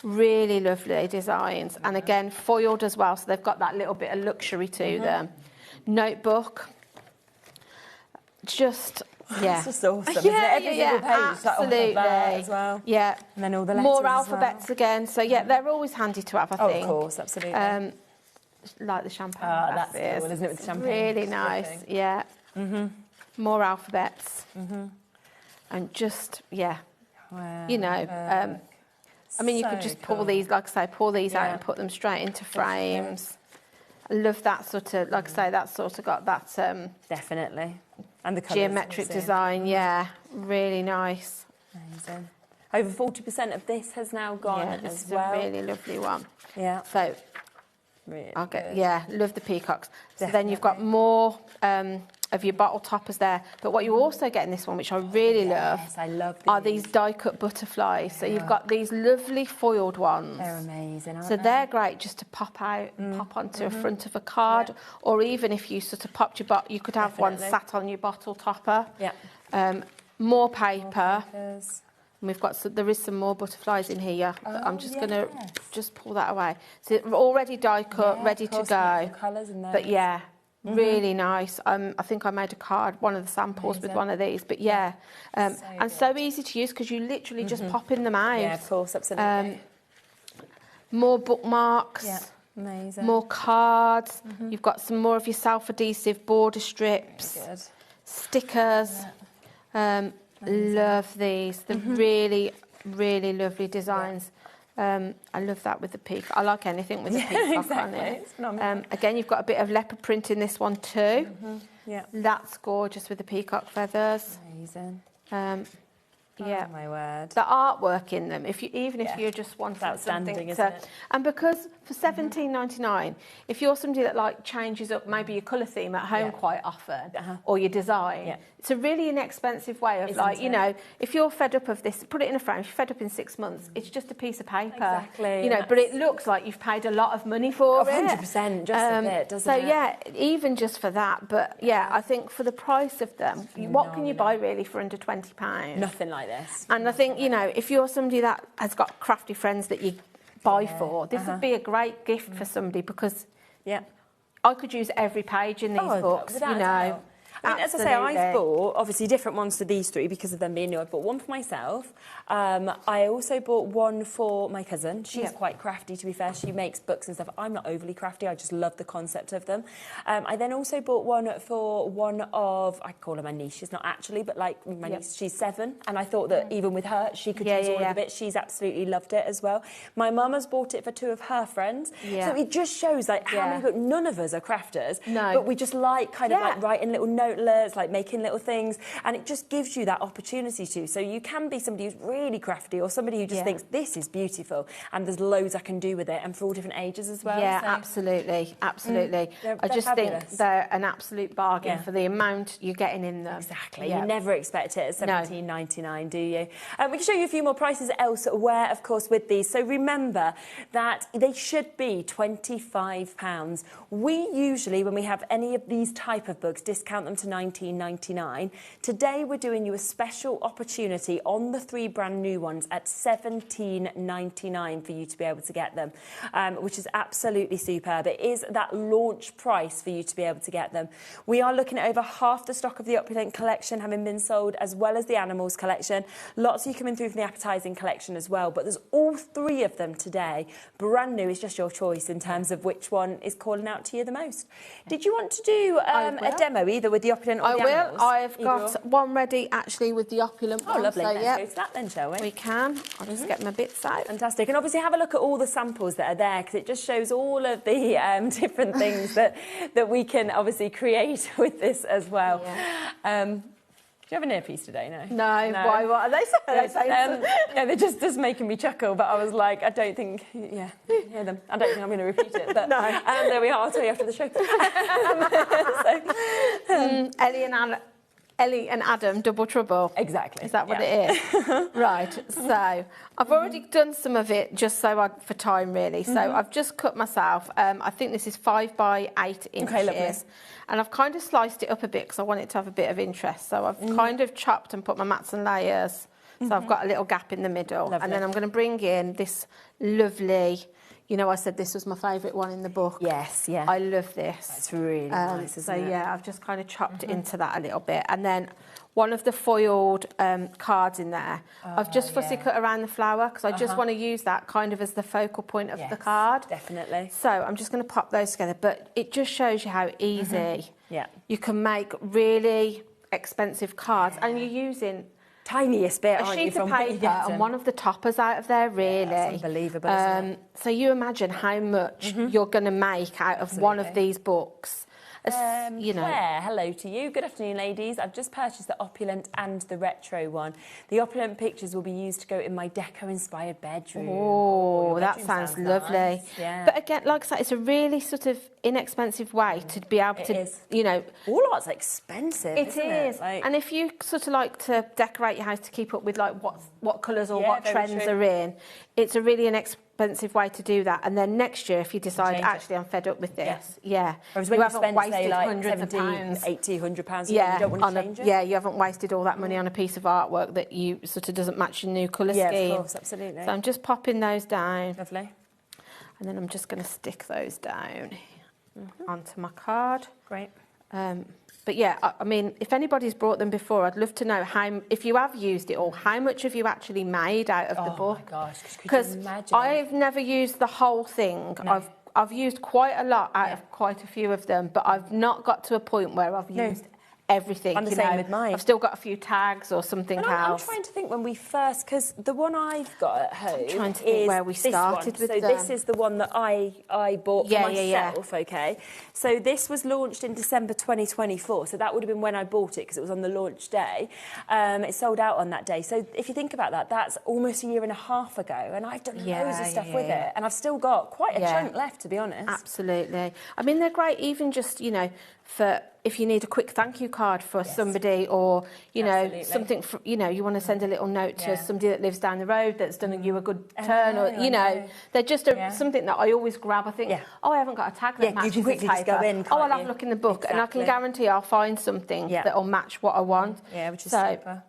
Speaker 6: Really lovely designs. And again, foiled as well, so they've got that little bit of luxury to them. Notebook. Just,
Speaker 1: It's just awesome, isn't it? Every single page is like,
Speaker 6: absolutely.
Speaker 1: As well.
Speaker 6: And
Speaker 1: then all the letters
Speaker 6: more alphabets again. So, they're always handy to have, I think.
Speaker 1: Of course, absolutely.
Speaker 6: Like the champagne
Speaker 1: that's
Speaker 6: glasses.
Speaker 1: cool, isn't it, with the champagne?
Speaker 6: Really nice, More alphabets. And just,
Speaker 1: wow.
Speaker 6: I mean, you could just pull these, like I say, pull these out and put them straight into frames. I love that sort of, like I say, that's sort of got that
Speaker 1: definitely, and the colours,
Speaker 6: geometric design. Yeah, really nice.
Speaker 1: Amazing. Over 40% of this has now gone
Speaker 6: Yeah, this
Speaker 1: as
Speaker 6: is
Speaker 1: well.
Speaker 6: a really lovely one.
Speaker 1: Yeah.
Speaker 6: So
Speaker 1: really
Speaker 6: I'll get
Speaker 1: good.
Speaker 6: yeah, love the peacocks. So then you've got more of your bottle toppers there. But what you also get in this one, which I really love,
Speaker 1: I love
Speaker 6: are these die-cut butterflies. So you've got these lovely foiled ones.
Speaker 1: They're amazing, aren't
Speaker 6: So
Speaker 1: they?
Speaker 6: they're great just to pop out, pop onto a front of a card, or even if you sort of popped your bottle, you could have one sat on your bottle topper.
Speaker 1: Yeah.
Speaker 6: More paper.
Speaker 1: More
Speaker 6: And we've got there is some more butterflies in here. But I'm just gonna just pull that away. So already die cut, ready to go.
Speaker 1: Colours in there.
Speaker 6: But yeah, really nice. I think I made a card, one of the samples with one of these. But yeah, and so easy to use because you literally just pop in them out.
Speaker 1: Yeah, of course, absolutely.
Speaker 6: More bookmarks.
Speaker 1: Yeah, amazing.
Speaker 6: More cards. You've got some more of your self-adhesive border strips.
Speaker 1: Good.
Speaker 6: Stickers. Love these. They're really, really lovely designs. I love that with the peacock. I like anything with the peacock on it. Again, you've got a bit of leopard print in this one too.
Speaker 1: Yeah.
Speaker 6: That's gorgeous with the peacock feathers.
Speaker 1: Amazing.
Speaker 6: Yeah.
Speaker 1: Oh, my word.
Speaker 6: The artwork in them, if you you just want
Speaker 1: outstanding,
Speaker 6: something,
Speaker 1: isn't it?
Speaker 6: And because for $17.99, if you're somebody that like changes up maybe your colour theme at home quite often, or your design, it's a really inexpensive way of
Speaker 1: Isn't
Speaker 6: you
Speaker 1: it?
Speaker 6: know, if you're fed up of this, put it in a frame. If you're fed up in 6 months, it's just a piece of paper.
Speaker 1: Exactly.
Speaker 6: You know, but it looks like you've paid a lot of money for it.
Speaker 1: 100%, just a bit, doesn't it?
Speaker 6: So yeah, even just for that. But yeah, I think for the price of them, what can you buy really for under £20?
Speaker 1: Nothing like this.
Speaker 6: And I think, you know, if you're somebody that has got crafty friends that you buy for, this would be a great gift for somebody because I could use every page in these books,
Speaker 1: without
Speaker 6: you
Speaker 1: a
Speaker 6: know.
Speaker 1: doubt. I mean, as I say,
Speaker 6: Absolutely.
Speaker 1: I've bought, obviously, different ones to these three because of them being new. I bought one for myself. I also bought one for my cousin. She's quite crafty, to be fair. She makes books and stuff. I'm not overly crafty. I just love the concept of them. I then also bought one for one of, I call her my niece. She's not actually, but like my niece, she's 7. And I thought that even with her, she could use all of the bits. She's absolutely loved it as well. My mum has bought it for 2 of her friends.
Speaker 6: Yeah.
Speaker 1: So it just shows like how many books, none of us are crafters.
Speaker 6: No.
Speaker 1: But we just like kind of like writing little notelets, like making little things, and it just gives you that opportunity to. So you can be somebody who's really crafty or somebody who just thinks this is beautiful and there's loads I can do with it, and for all different ages as well.
Speaker 6: Yeah,
Speaker 1: so.
Speaker 6: absolutely.
Speaker 1: They're
Speaker 6: just
Speaker 1: fabulous.
Speaker 6: think they're an absolute bargain for the amount you're getting in them.
Speaker 1: Exactly. You never expect it at $17.99, do you? We can show you a few more prices elsewhere, of course, with these. So remember that they should be £25. We usually, when we have any of these type of books, discount them to $19.99. Today we're doing you a special opportunity on the 3 brand new ones at $17.99 for you to be able to get them, which is absolutely superb. It is that launch price for you to be able to get them. We are looking at over half the stock of the Opulent collection having been sold, as well as the Animals collection. Lots of you coming through from the Appetising collection as well, but there's all 3 of them today. Brand new is just your choice in terms of which one is calling out to you the most. Did you want to do a demo either with the Opulent or the Animals?
Speaker 6: I've got one ready actually with the Opulent one.
Speaker 1: Lovely.
Speaker 6: So,
Speaker 1: Let's go to that then, shall we?
Speaker 6: We can. I'll just get my bits out.
Speaker 1: Fantastic. And obviously have a look at all the samples that are there, because it just shows all of the different things that we can obviously create with this as well. Yeah. Do you have an earpiece today? No.
Speaker 6: Why? What are they saying?
Speaker 1: Yeah, they're just making me chuckle. But I was like, I don't think, you hear them. I don't think I'm going to repeat it. But there we are. I'll tell you after the show.
Speaker 6: Ellie and Adam, Double Trouble.
Speaker 1: Exactly.
Speaker 6: Is that what it is? Right. So I've already done some of it just for time, really. So I've just cut myself. I think this is 5 by 8 inches.
Speaker 1: Okay, lovely.
Speaker 6: And I've kind of sliced it up a bit because I want it to have a bit of interest. So I've kind of chopped and put my mats and layers. So I've got a little gap in the middle.
Speaker 1: Lovely.
Speaker 6: And then I'm going to bring in this lovely... You know, I said this was my favourite one in the book.
Speaker 1: Yes, yeah.
Speaker 6: I love this.
Speaker 1: It's really nice, isn't it?
Speaker 6: So, yeah, I've just kind of chopped it into that a little bit. And then one of the foiled cards in there, I've just fussy cut around the flower because I just want to use that kind of as the focal point of the card.
Speaker 1: Definitely.
Speaker 6: So I'm just going to pop those together. But it just shows you how easy you can make really expensive cards. And you're using...
Speaker 1: tiniest bit,
Speaker 6: a
Speaker 1: aren't you,
Speaker 6: sheet of
Speaker 1: from what you
Speaker 6: paper
Speaker 1: get
Speaker 6: and one of the toppers out of there, really.
Speaker 1: That's unbelievable, isn't it?
Speaker 6: So you imagine how much you're going to make out of one of these books. You know.
Speaker 1: Claire, hello to you. Good afternoon, ladies. I've just purchased the Opulent and the Retro one. The Opulent pictures will be used to go in my deco-inspired bedroom.
Speaker 6: Oh, that sounds lovely.
Speaker 1: Nice. Yeah.
Speaker 6: But again, like I said, it's a really sort of inexpensive way to be able to, you know...
Speaker 1: All art's expensive, isn't it? Like...
Speaker 6: And if you sort of like to decorate your house to keep up with like what colours or what
Speaker 1: very
Speaker 6: trends
Speaker 1: true.
Speaker 6: are in, it's a really inexpensive way to do that. And then next year, if you decide, actually, I'm fed up with this,
Speaker 1: Whereas when you spend, say, like
Speaker 6: hundreds of
Speaker 1: 70,
Speaker 6: pounds,
Speaker 1: 80, 100 pounds, you don't want to change it.
Speaker 6: Yeah, you haven't wasted all that money on a piece of artwork that you sort of doesn't match your new colour scheme.
Speaker 1: Yeah, of course, absolutely.
Speaker 6: So I'm just popping those down.
Speaker 1: Lovely.
Speaker 6: And then I'm just going to stick those down onto my card.
Speaker 1: Great.
Speaker 6: But yeah, I mean, if anybody's brought them before, I'd love to know how, if you have used it all, how much have you actually made out of the book?
Speaker 1: Oh my gosh,
Speaker 6: because I've never used the whole thing.
Speaker 1: No.
Speaker 6: I've used quite a lot out of quite a few of them, but I've not got to a point where I've used everything.
Speaker 1: I'm the same with mine.
Speaker 6: I've still got a few tags or something
Speaker 1: I'm
Speaker 6: else.
Speaker 1: trying to think when we first, because the one I've got at home
Speaker 6: I'm trying to think where we started with
Speaker 1: So
Speaker 6: them.
Speaker 1: this is the one that I bought for myself, okay? So this was launched in December 2024, so that would have been when I bought it because it was on the launch day. It sold out on that day. So if you think about that, that's almost a year and a half ago, and I've done loads of stuff with it, and I've still got quite a chunk left, to be honest.
Speaker 6: Absolutely. I mean, they're great even just, you know, for if you need a quick thank you card for somebody, or you know, something for, you know, you want to send a little note to somebody that lives down the road that's done you a good turn, or you know, they're just something that I always grab. I think, oh, I haven't got a tag that matches
Speaker 1: you can quickly
Speaker 6: the
Speaker 1: just
Speaker 6: paper.
Speaker 1: go in,
Speaker 6: I'll have
Speaker 1: you?
Speaker 6: a look in the book, and I can guarantee I'll find something that'll match what I want.
Speaker 1: Yeah, which is super.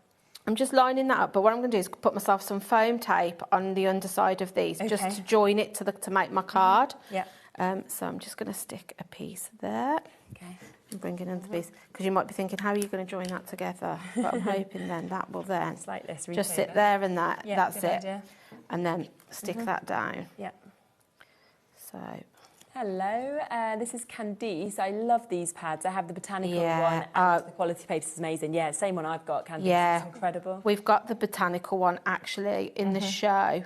Speaker 6: I'm just lining that up, but what I'm going to do is put myself some foam tape on the underside of these, just to join it to make my card. So I'm just going to stick a piece there.
Speaker 1: Okay.
Speaker 6: And bring it into these, because you might be thinking, how are you going to join that together? But I'm hoping then that will then
Speaker 1: it's like this,
Speaker 6: just sit there, and that's it.
Speaker 1: Idea.
Speaker 6: And then stick that down.
Speaker 1: Yeah.
Speaker 6: So.
Speaker 1: Hello, this is Candice. I love these pads. I have the Botanical one, and the quality paper is amazing. Yeah, same one I've got, Candice.
Speaker 6: Yeah.
Speaker 1: It's incredible.
Speaker 6: We've got the Botanical one actually in the show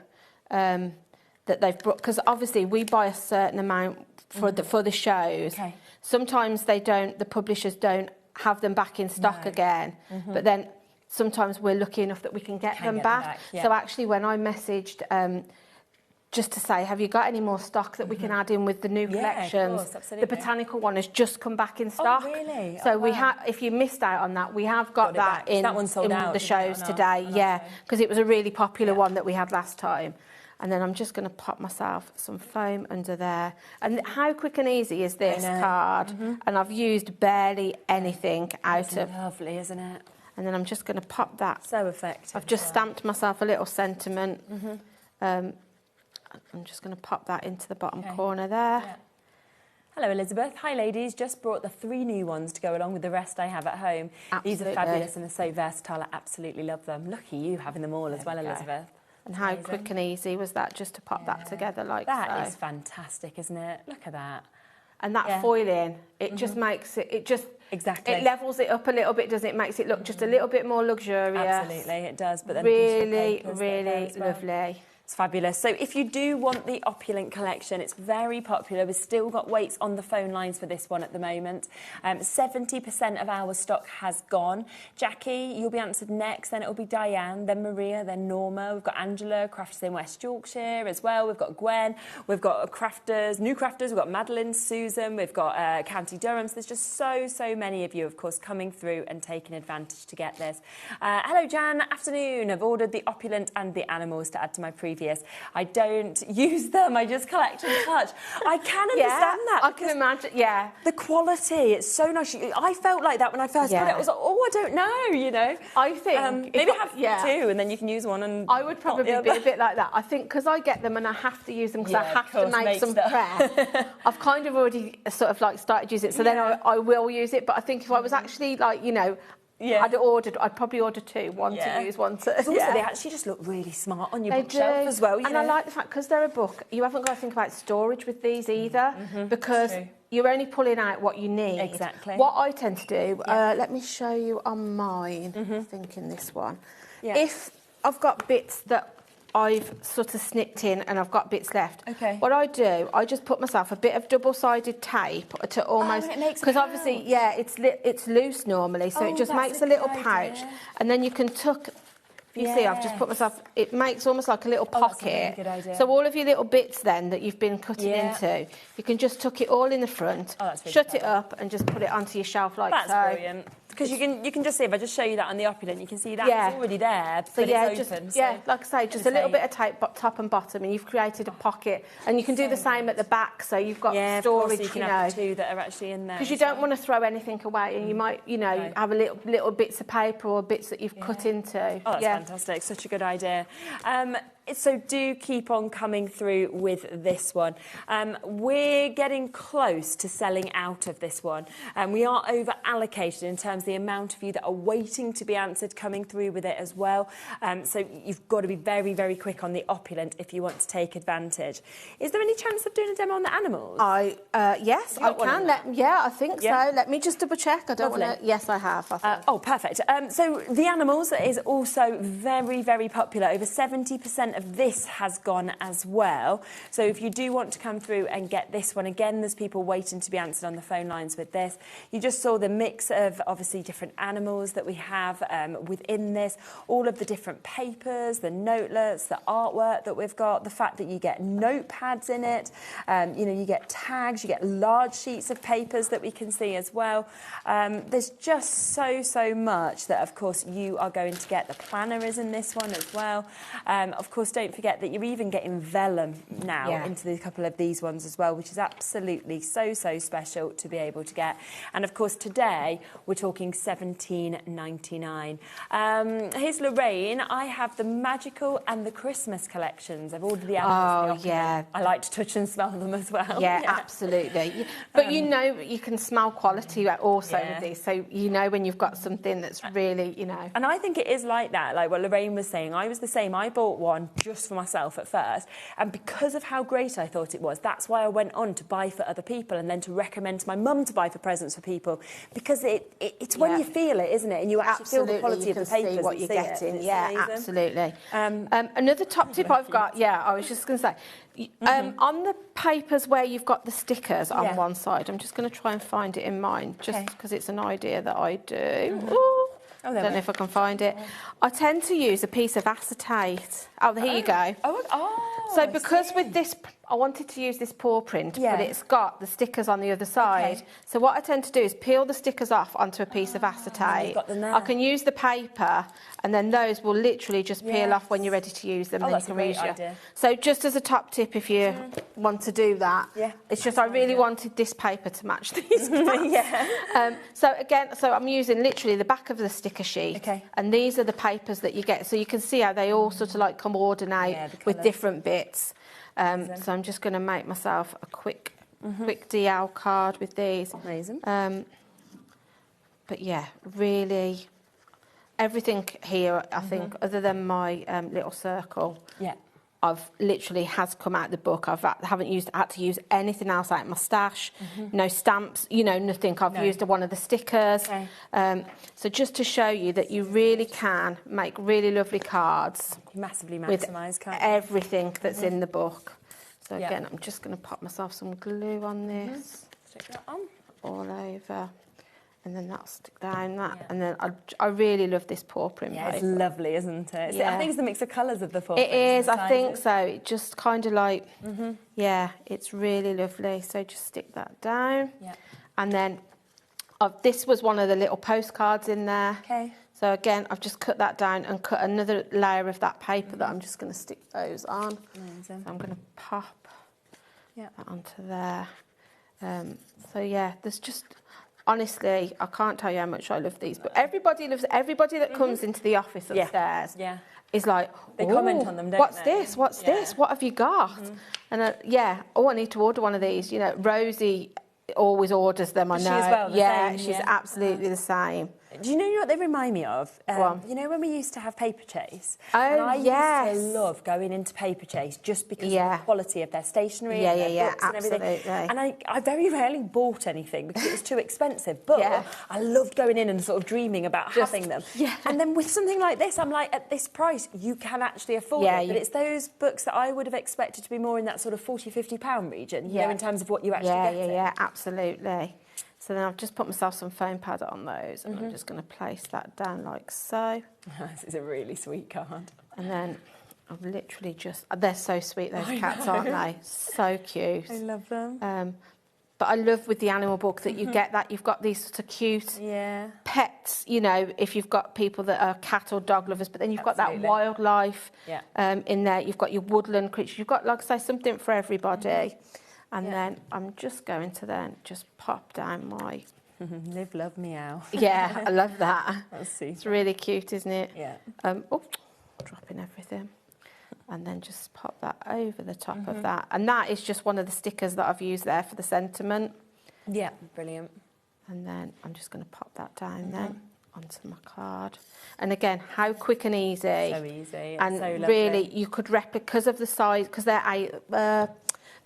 Speaker 6: that they've brought, because obviously we buy a certain amount for the shows.
Speaker 1: Okay.
Speaker 6: Sometimes they don't, the publishers don't have them back in stock again, but then sometimes we're lucky enough that we can get them back. So actually when I messaged just to say, have you got any more stock that we can add in with the new collections?
Speaker 1: Of course,
Speaker 6: the Botanical one has just come back in stock.
Speaker 1: Oh, really?
Speaker 6: So we have, if you missed out on that, we have got that in,
Speaker 1: that one sold out,
Speaker 6: the shows today. Yeah, because it was a really popular one that we had last time. And then I'm just going to pop myself some foam under there. And how quick and easy is this card? And I've used barely anything out of...
Speaker 1: Lovely, isn't it?
Speaker 6: And then I'm just going to pop that.
Speaker 1: So effective.
Speaker 6: I've just stamped myself a little sentiment. I'm just going to pop that into the bottom corner there.
Speaker 1: Yeah. Hello, Elizabeth. Hi, ladies. Just brought the 3 new ones to go along with the rest I have at home.
Speaker 6: Absolutely.
Speaker 1: These are fabulous and they're so versatile. I absolutely love them. Lucky you having them all as well, Elizabeth.
Speaker 6: And how quick and easy was that, just to pop that together like that?
Speaker 1: That is fantastic, isn't it? Look at that.
Speaker 6: And that foiling, it just makes it, it levels it up a little bit, doesn't it? Makes it look just a little bit more luxurious.
Speaker 1: Absolutely, it does. But then
Speaker 6: really, really lovely.
Speaker 1: It's fabulous. So if you do want the Opulent collection, it's very popular. We've still got waits on the phone lines for this one at the moment. 70% of our stock has gone. Jackie, you'll be answered next. Then it'll be Diane, then Maria, then Norma. We've got Angela, crafters in West Yorkshire as well. We've got Gwen. We've got crafters, new crafters. We've got Madeline, Susan. We've got County Durham. So there's just so many of you, of course, coming through and taking advantage to get this. Hello, Jan. Afternoon. I've ordered the Opulent and the animals to add to my previous. I don't use them, I just collect and touch. I can understand that.
Speaker 6: I can imagine,
Speaker 1: the quality, it's so nice. I felt like that when I first got it. I was like, oh, I don't know, you know.
Speaker 6: I think...
Speaker 1: maybe have 2 and then you can use one and...
Speaker 6: I would probably be a bit like that. I think because I get them and I have to use them because I have to make some prep, I've kind of already sort of like started using it, so then I will use it. But I think if I was actually like, you know, I'd probably order 2, one to use, one to...
Speaker 1: Also, they actually just look really smart on your bookshelf as well, you know.
Speaker 6: I like the fact, because they're a book, you haven't got to think about storage with these either, because you're only pulling out what you need.
Speaker 1: Exactly.
Speaker 6: What I tend to do, let me show you on mine, I think in this one.
Speaker 1: Yeah.
Speaker 6: If I've got bits that I've sort of snipped in and I've got bits left, what I do, I just put myself a bit of double-sided tape to almost, because obviously, it's loose normally, so it just makes a little pouch, and then you can tuck. You see, I've just put myself, it makes almost like a little pocket.
Speaker 1: That's a really good idea.
Speaker 6: So all of your little bits then that you've been cutting into, you can just tuck it all in the front, shut it up and just put it onto your shelf like so.
Speaker 1: That's brilliant. Because you can just see, if I just show you that on the Opulent, you can see that it's already there, but it's open.
Speaker 6: Like I say, just a little bit of tape top and bottom, and you've created a pocket. And you can do the same at the back, so you've got storage,
Speaker 1: you can have two that are actually in there.
Speaker 6: Because you don't want to throw anything away, and you might, have a little bits of paper or bits that you've cut into.
Speaker 1: Oh, that's fantastic. Such a good idea. So do keep on coming through with this one. We're getting close to selling out of this one. We are over allocated in terms of the amount of you that are waiting to be answered coming through with it as well. So you've got to be very, very quick on the Opulent if you want to take advantage. Is there any chance of doing a demo on the animals?
Speaker 6: Yes, I can. I think so. Let me just double check. I don't want to. Yes, I have.
Speaker 1: Oh, perfect. So the animals is also very, very popular. Over 70% of this has gone as well. So if you do want to come through and get this one, again, there's people waiting to be answered on the phone lines with this. You just saw the mix of obviously different animals that we have within this, all of the different papers, the notelets, the artwork that we've got, the fact that you get notepads in it, you get tags, you get large sheets of papers that we can see as well. There's just so much that, of course, you are going to get. The planner is in this one as well. Of course, don't forget that you're even getting vellum now into a couple of these ones as well, which is absolutely so special to be able to get. And of course, today we're talking $17.99. Here's Lorraine. I have the magical and the Christmas collections. I've ordered the animals. I like to touch and smell them as well.
Speaker 6: Yeah, absolutely. But you can smell quality also with these, so when you've got something that's really,
Speaker 1: And I think it is like that, like what Lorraine was saying. I was the same. I bought one just for myself at first, and because of how great I thought it was, that's why I went on to buy for other people and then to recommend to my mum to buy for presents for people, because it's when you feel it, isn't it? And you actually feel the quality of the papers.
Speaker 6: See what you're getting.
Speaker 1: Yeah,
Speaker 6: absolutely. Another top tip I've got, I was just going to say, on the papers where you've got the stickers on one side, I'm just going to try and find it in mine, just because it's an idea that I do. I don't know if I can find it. I tend to use a piece of acetate. Oh, here you go. So because with this, I wanted to use this paw print, but it's got the stickers on the other side. So what I tend to do is peel the stickers off onto a piece of acetate. I can use the paper, and then those will literally just peel off when you're ready to use them.
Speaker 1: That's a great idea.
Speaker 6: So just as a top tip, if you want to do that, it's just I really wanted this paper to match these. So again, I'm using literally the back of the sticker sheet, and these are the papers that you get. So you can see how they all sort of like coordinate with different bits. So I'm just going to make myself a quick DL card with these.
Speaker 1: Amazing.
Speaker 6: But yeah, really, everything here, I think, other than my little circle, I've literally has come out of the book. Haven't had to use anything else out of my stash. No stamps, nothing. I've used one of the stickers. So just to show you that you really can make really lovely cards.
Speaker 1: Massively
Speaker 6: with
Speaker 1: maximise, can't you?
Speaker 6: everything that's in the book. So again, I'm just going to pop myself some glue on this.
Speaker 1: Stick that on.
Speaker 6: All over. And then that'll stick down that. And then I really love this paw print paper.
Speaker 1: It's lovely, isn't it? I think it's the mix of colours of the paw print.
Speaker 6: It is, I think so. It just kind of like, it's really lovely. So just stick that down. And then this was one of the little postcards in there. So again, I've just cut that down and cut another layer of that paper that I'm just going to stick those on. So I'm going to pop that onto there. So there's just... Honestly, I can't tell you how much I love these, but everybody that comes into the office upstairs is like,
Speaker 1: they comment on them, don't
Speaker 6: what's
Speaker 1: they?
Speaker 6: this? What's this? What have you got? And I need to order one of these. Rosie always orders them. I know.
Speaker 1: She as well, the same,
Speaker 6: she's absolutely the same.
Speaker 1: Do you know what they remind me of? You know when we used to have Paper Chase? And I used to love going into Paper Chase just because of the quality of their stationery and their books and everything. And I very rarely bought anything because it was too expensive. But I loved going in and sort of dreaming about having them. And then with something like this, I'm like, at this price, you can actually afford it. But it's those books that I would have expected to be more in that sort of £40, £50 region, you know, in terms of what you actually get.
Speaker 6: Yeah, absolutely. So then I've just put myself some foam powder on those, and I'm just going to place that down like so.
Speaker 1: This is a really sweet card.
Speaker 6: And then I've literally just... They're so sweet, those cats, aren't they? So cute.
Speaker 1: I love them.
Speaker 6: But I love with the animal book that you get that you've got these sort of cute pets, you know, if you've got people that are cat or dog lovers, but then you've got that wildlife in there. You've got your woodland creatures. You've got, like I say, something for everybody. And then I'm just going to then just pop down my...
Speaker 1: Live, love, meow.
Speaker 6: Yeah, I love that.
Speaker 1: That's super.
Speaker 6: It's really cute, isn't it?
Speaker 1: Yeah.
Speaker 6: Dropping everything. And then just pop that over the top of that. And that is just one of the stickers that I've used there for the sentiment.
Speaker 1: Yeah, brilliant.
Speaker 6: And then I'm just going to pop that down then onto my card. And again, how quick and easy.
Speaker 1: So easy.
Speaker 6: And
Speaker 1: so
Speaker 6: really, you could because of the size, because they're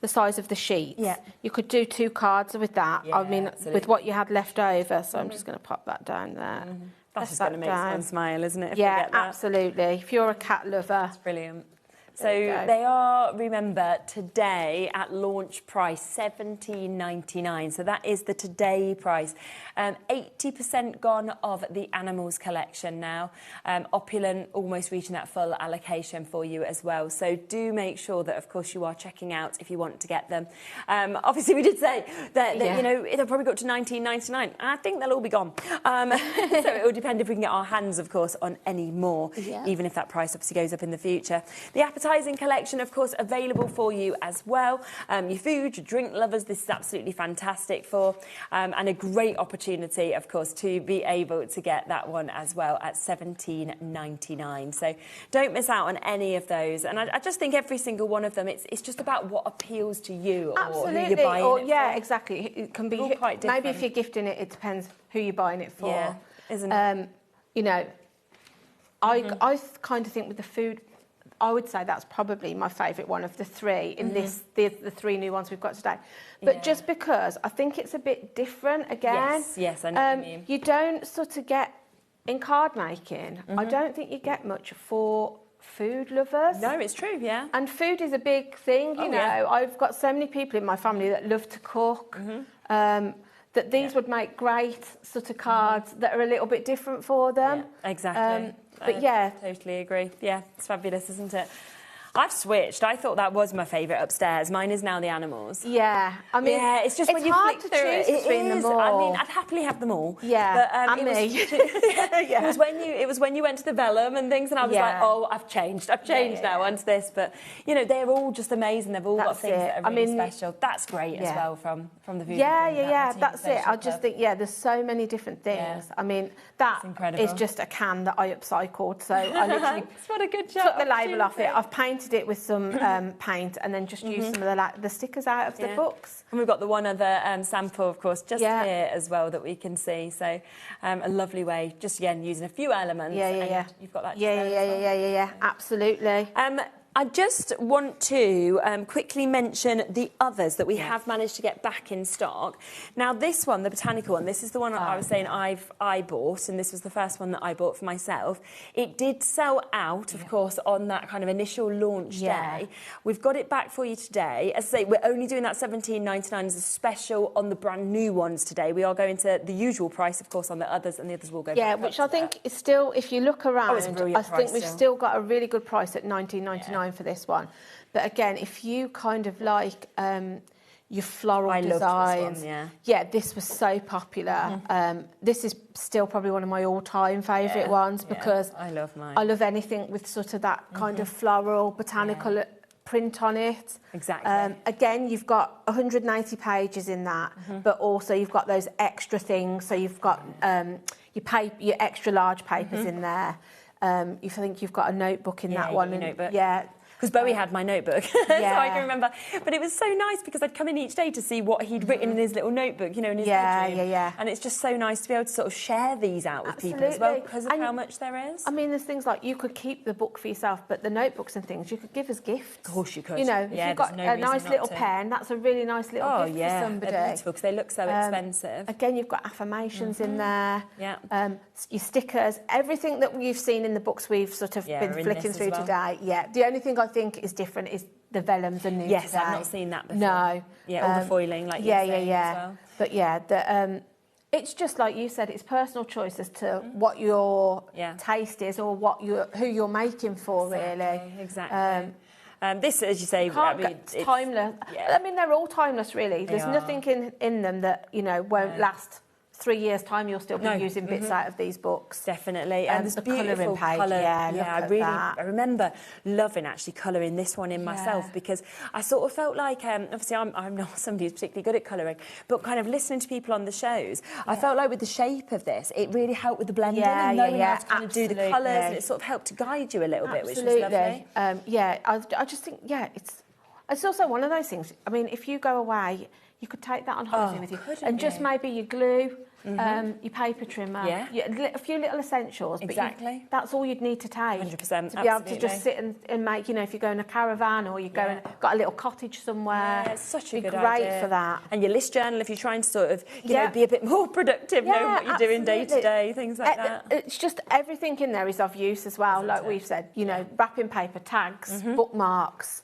Speaker 6: the size of the sheets. Yeah. You could do 2 cards with that.
Speaker 1: Yeah,
Speaker 6: I mean,
Speaker 1: absolutely.
Speaker 6: with what you had left over. So I'm just going to pop that down there.
Speaker 1: That's just going to make someone smile, isn't it? If
Speaker 6: Yeah,
Speaker 1: we get that.
Speaker 6: absolutely. If you're a cat lover.
Speaker 1: That's brilliant. So they are, remember, today at launch price, $17.99. So that is the today price. 80% gone of the animals collection now. Opulent almost reaching that full allocation for you as well. So do make sure that, of course, you are checking out if you want to get them. Obviously, we did say that you know, they'll probably go up to $19.99. I think they'll all be gone. So it will depend if we can get our hands, of course, on any more, even if that price obviously goes up in the future. The appetizing collection, of course, available for you as well. Your food, your drink lovers, this is absolutely fantastic for, and a great opportunity, of course, to be able to get that one as well at $17.99. So don't miss out on any of those. And I just think every single one of them, it's just about what appeals to you or who you're buying it for.
Speaker 6: Exactly. It can be
Speaker 1: quite different.
Speaker 6: Maybe if you're gifting it, it depends who you're buying it for.
Speaker 1: Yeah, isn't it?
Speaker 6: You know, I kind of think with the food, I would say that's probably my favourite one of the 3 in the 3 new ones we've got today. But just because I think it's a bit different again.
Speaker 1: Yes, I know what you mean.
Speaker 6: You don't sort of get, in card making, I don't think you get much for food lovers.
Speaker 1: No, it's true, yeah.
Speaker 6: And food is a big thing, you know. Yeah. I've got so many people in my family that love to cook. That these would make great sort of cards that are a little bit different for them.
Speaker 1: Yeah, exactly.
Speaker 6: But yeah.
Speaker 1: Totally agree. Yeah, it's fabulous, isn't it? I've switched. I thought that was my favourite upstairs. Mine is now the animals.
Speaker 6: Yeah, I mean,
Speaker 1: it's just when you
Speaker 6: hard
Speaker 1: flick
Speaker 6: to
Speaker 1: through
Speaker 6: choose between them all.
Speaker 1: I mean, I'd happily have them all.
Speaker 6: Yeah,
Speaker 1: but,
Speaker 6: and me.
Speaker 1: It was when you went to the vellum and things, and I was like, oh, I've changed now onto this. But you know, they're all just amazing. They've all got things that are really special. That's great as well from the food.
Speaker 6: That's it. I just think there's so many different things. Yeah. I mean, that is just a can that I upcycled. So I literally
Speaker 1: what a good job.
Speaker 6: Took the label off it. I've painted it with some paint and then just used some of the stickers out of the books.
Speaker 1: And we've got the one other sample, of course, just here as well that we can see. So a lovely way, just again using a few elements. And you've got that.
Speaker 6: Yeah. Absolutely.
Speaker 1: I just want to quickly mention the others that we have managed to get back in stock. Now, this one, the Botanical one, this is the one I was saying I bought, and this was the first one that I bought for myself. It did sell out, of course, on that kind of initial launch day. We've got it back for you today. As I say, we're only doing that $17.99 as a special on the brand new ones today. We are going to the usual price, of course, on the others, and the others will go back.
Speaker 6: Yeah, which I think is still, if you look around, I think we've still got a really good price at $19.99 for this one. But again, if you kind of like your floral designs,
Speaker 1: this one,
Speaker 6: this was so popular. This is still probably one of my all-time favourite ones because
Speaker 1: I love mine.
Speaker 6: I love anything with sort of that kind of floral, botanical print on it.
Speaker 1: Exactly.
Speaker 6: Again, you've got 180 pages in that, but also you've got those extra things. So you've got your extra large papers in there. I think you've got a notebook in that one.
Speaker 1: Notebook.
Speaker 6: Yeah.
Speaker 1: Because Bowie had my notebook, so I can remember. But it was so nice because I'd come in each day to see what he'd written in his little notebook, you know, in his bedroom. And it's just so nice to be able to sort of share these out with people as well because of how much there is.
Speaker 6: I mean, there's things like you could keep the book for yourself, but the notebooks and things you could give as gifts.
Speaker 1: Of course you could.
Speaker 6: You know, if you've got a nice little pen, that's a really nice little gift for somebody.
Speaker 1: They're beautiful because they look so expensive.
Speaker 6: Again, you've got affirmations in there. Your stickers, everything that you've seen in the books we've sort of been flicking through today. Yeah, the only thing I think is different is the vellums are new today.
Speaker 1: Yes, I've not seen that before.
Speaker 6: No.
Speaker 1: Yeah, all the foiling like you're saying as well.
Speaker 6: But yeah, it's just like you said, it's personal choice as to what your taste is or who you're making for, really.
Speaker 1: Exactly. This, as you say,
Speaker 6: it's timeless. I mean, they're all timeless, really. There's nothing in them that, you know, won't last 3 years' time. You'll still be using bits out of these books.
Speaker 1: Definitely. And
Speaker 6: the colouring page,
Speaker 1: I remember loving actually colouring this one in myself because I sort of felt like, obviously I'm not somebody who's particularly good at colouring, but kind of listening to people on the shows, I felt like with the shape of this, it really helped with the blending and knowing how to kind of do the colours, and it sort of helped to guide you a little bit, which was lovely.
Speaker 6: I just think, it's also one of those things. I mean, if you go away, you could take that on holiday with you, and just maybe your glue, your paper trimmer, a few little essentials.
Speaker 1: Exactly.
Speaker 6: But that's all you'd need to take.
Speaker 1: 100%.
Speaker 6: To be able to just sit and make, you know, if you go in a caravan or you go got a little cottage somewhere.
Speaker 1: Yeah, it's such a good
Speaker 6: great
Speaker 1: idea.
Speaker 6: for that.
Speaker 1: And your list journal, if you're trying to sort of, you know, be a bit more productive, know what you're doing day to day, things like that.
Speaker 6: It's just everything in there is of use as well. Like we've said, you know, wrapping paper, tags, bookmarks.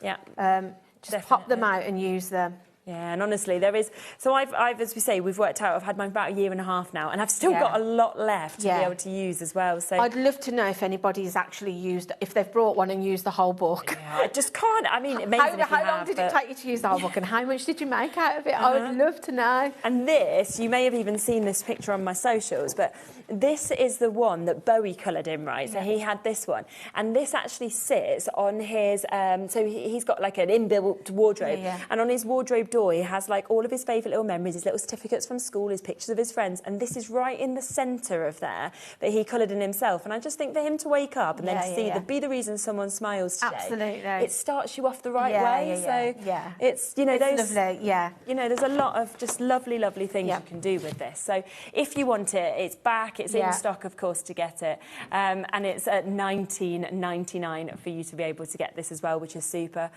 Speaker 6: Just pop them out and use them.
Speaker 1: Yeah, and honestly, there is... So I've, as we say, we've worked out, I've had mine about 1.5 years now, and I've still got a lot left to be able to use as well. So
Speaker 6: I'd love to know if anybody's actually used, if they've brought one and used the whole book.
Speaker 1: Yeah, I just can't. I mean, amazing
Speaker 6: how long did it take you to use the whole book, and how much did you make out of it? I would love to know.
Speaker 1: And this, you may have even seen this picture on my socials, but this is the one that Bowie coloured in, right? So he had this one, and this actually sits on his... so he's got like an inbuilt wardrobe, and on his wardrobe door, he has like all of his favourite little memories, his little certificates from school, his pictures of his friends, and this is right in the centre of there that he coloured in himself. And I just think for him to wake up and then to see be the reason someone smiles today, it starts you off the right way. So it's, you know,
Speaker 6: it's lovely,
Speaker 1: you know, there's a lot of just lovely things you can do with this. So if you want it, it's back, it's in stock, of course, to get it, and it's at $19.99 for you to be able to get this as well, which is super.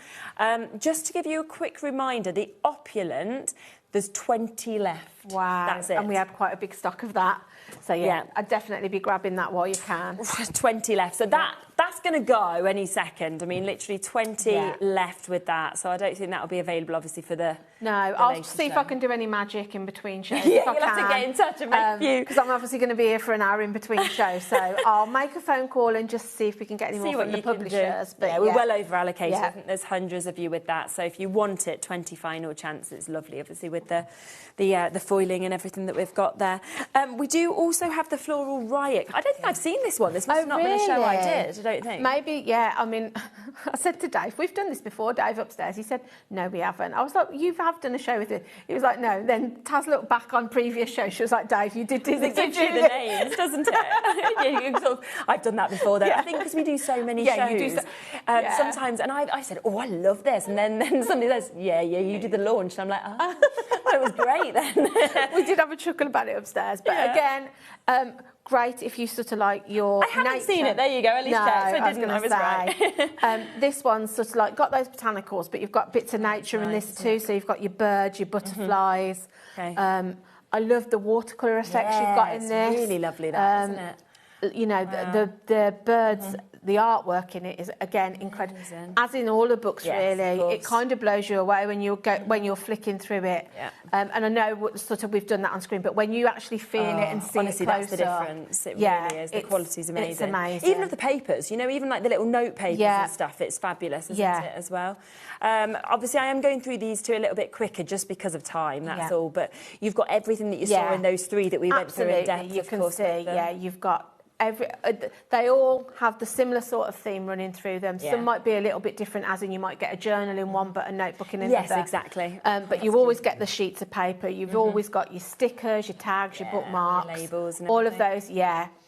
Speaker 1: Just to give you a quick reminder, the Opulent, there's 20 left.
Speaker 6: Wow.
Speaker 1: That's it.
Speaker 6: And we had quite a big stock of that. So, I'd definitely be grabbing that while you can.
Speaker 1: 20 left. So that's going to go any second. I mean, literally 20 left with that. So I don't think that'll be available, obviously, for the
Speaker 6: I'll see if I can do any magic in between shows.
Speaker 1: You'll have to get in touch and make a few.
Speaker 6: Because I'm obviously going to be here for an hour in between shows. So I'll make a phone call and just see if we can get any more from the publishers.
Speaker 1: But we're well over allocated. I think there's hundreds of you with that. So if you want it, 20 final chance. It's lovely, obviously, with the foiling and everything that we've got there. We do also have the Floral Riot. I don't think I've seen this one. This must have not been a show I did, I don't think.
Speaker 6: Maybe, I mean, I said to Dave, we've done this before, Dave upstairs. He said, no, we haven't. I was like, you have done a show with it. He was like, no. Then Taz looked back on previous shows. She was like, Dave, you did do this.
Speaker 1: It gives you the names, doesn't it? I've done that before, though. I think because we do so many shows.
Speaker 6: You do
Speaker 1: sometimes, and I said, oh, I love this. And then somebody says, you did the launch. And I'm like, oh, well, it was great then.
Speaker 6: We did have a chuckle about it upstairs. But again, great if you sort of like your
Speaker 1: I haven't seen it. There you go. At least checked. So I didn't. I was right.
Speaker 6: This one's sort of like got those botanicals, but you've got bits of nature in this too. So you've got your birds, your butterflies. I love the watercolour effects you've got in this.
Speaker 1: It's really lovely, that, isn't it?
Speaker 6: You know, the birds, the artwork in it is again incredible. As in all the books, really, it kind of blows you away when you're flicking through it. And I know sort of we've done that on screen, but when you actually feel it and see
Speaker 1: honestly,
Speaker 6: it closer,
Speaker 1: that's the difference. It really is. The quality's amazing.
Speaker 6: It's amazing.
Speaker 1: Even of the papers, you know, even like the little note papers and stuff, it's fabulous, isn't it, as well? Obviously, I am going through these two a little bit quicker just because of time. That's all. But you've got everything that you saw in those three that we went through in depth.
Speaker 6: You can see, you've got. They all have the similar sort of theme running through them. Some might be a little bit different, as in you might get a journal in one but a notebook in another.
Speaker 1: Yes, exactly.
Speaker 6: But you always get the sheets of paper. You've always got your stickers, your tags, your bookmarks,
Speaker 1: your labels and
Speaker 6: all of those,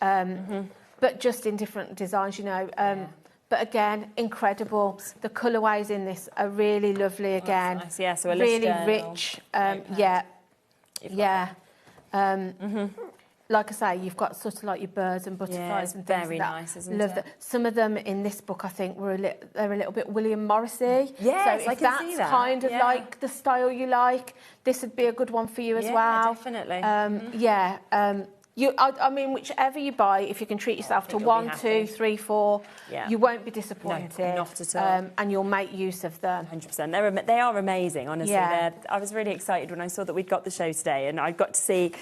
Speaker 6: but just in different designs, you know. But again, incredible. The colourways in this are really lovely again.
Speaker 1: Nice. Yeah, so a
Speaker 6: really
Speaker 1: list
Speaker 6: rich. Like I say, you've got sort of like your birds and butterflies and things.
Speaker 1: Very
Speaker 6: like that.
Speaker 1: nice, isn't
Speaker 6: Love
Speaker 1: it?
Speaker 6: that. Some of them in this book, I think, they're a little bit William Morrissey.
Speaker 1: Yes,
Speaker 6: so
Speaker 1: I
Speaker 6: if
Speaker 1: can see
Speaker 6: that's
Speaker 1: that.
Speaker 6: kind of like the style you like, this would be a good one for you as well.
Speaker 1: Definitely.
Speaker 6: I mean, whichever you buy, if you can treat yourself to 1, 2, 3, 4, you won't be disappointed.
Speaker 1: No, not at all.
Speaker 6: And you'll make use of them.
Speaker 1: 100%. They are amazing, honestly.
Speaker 6: Yeah.
Speaker 1: I was really excited when I saw that we'd got the show today, and I got to see,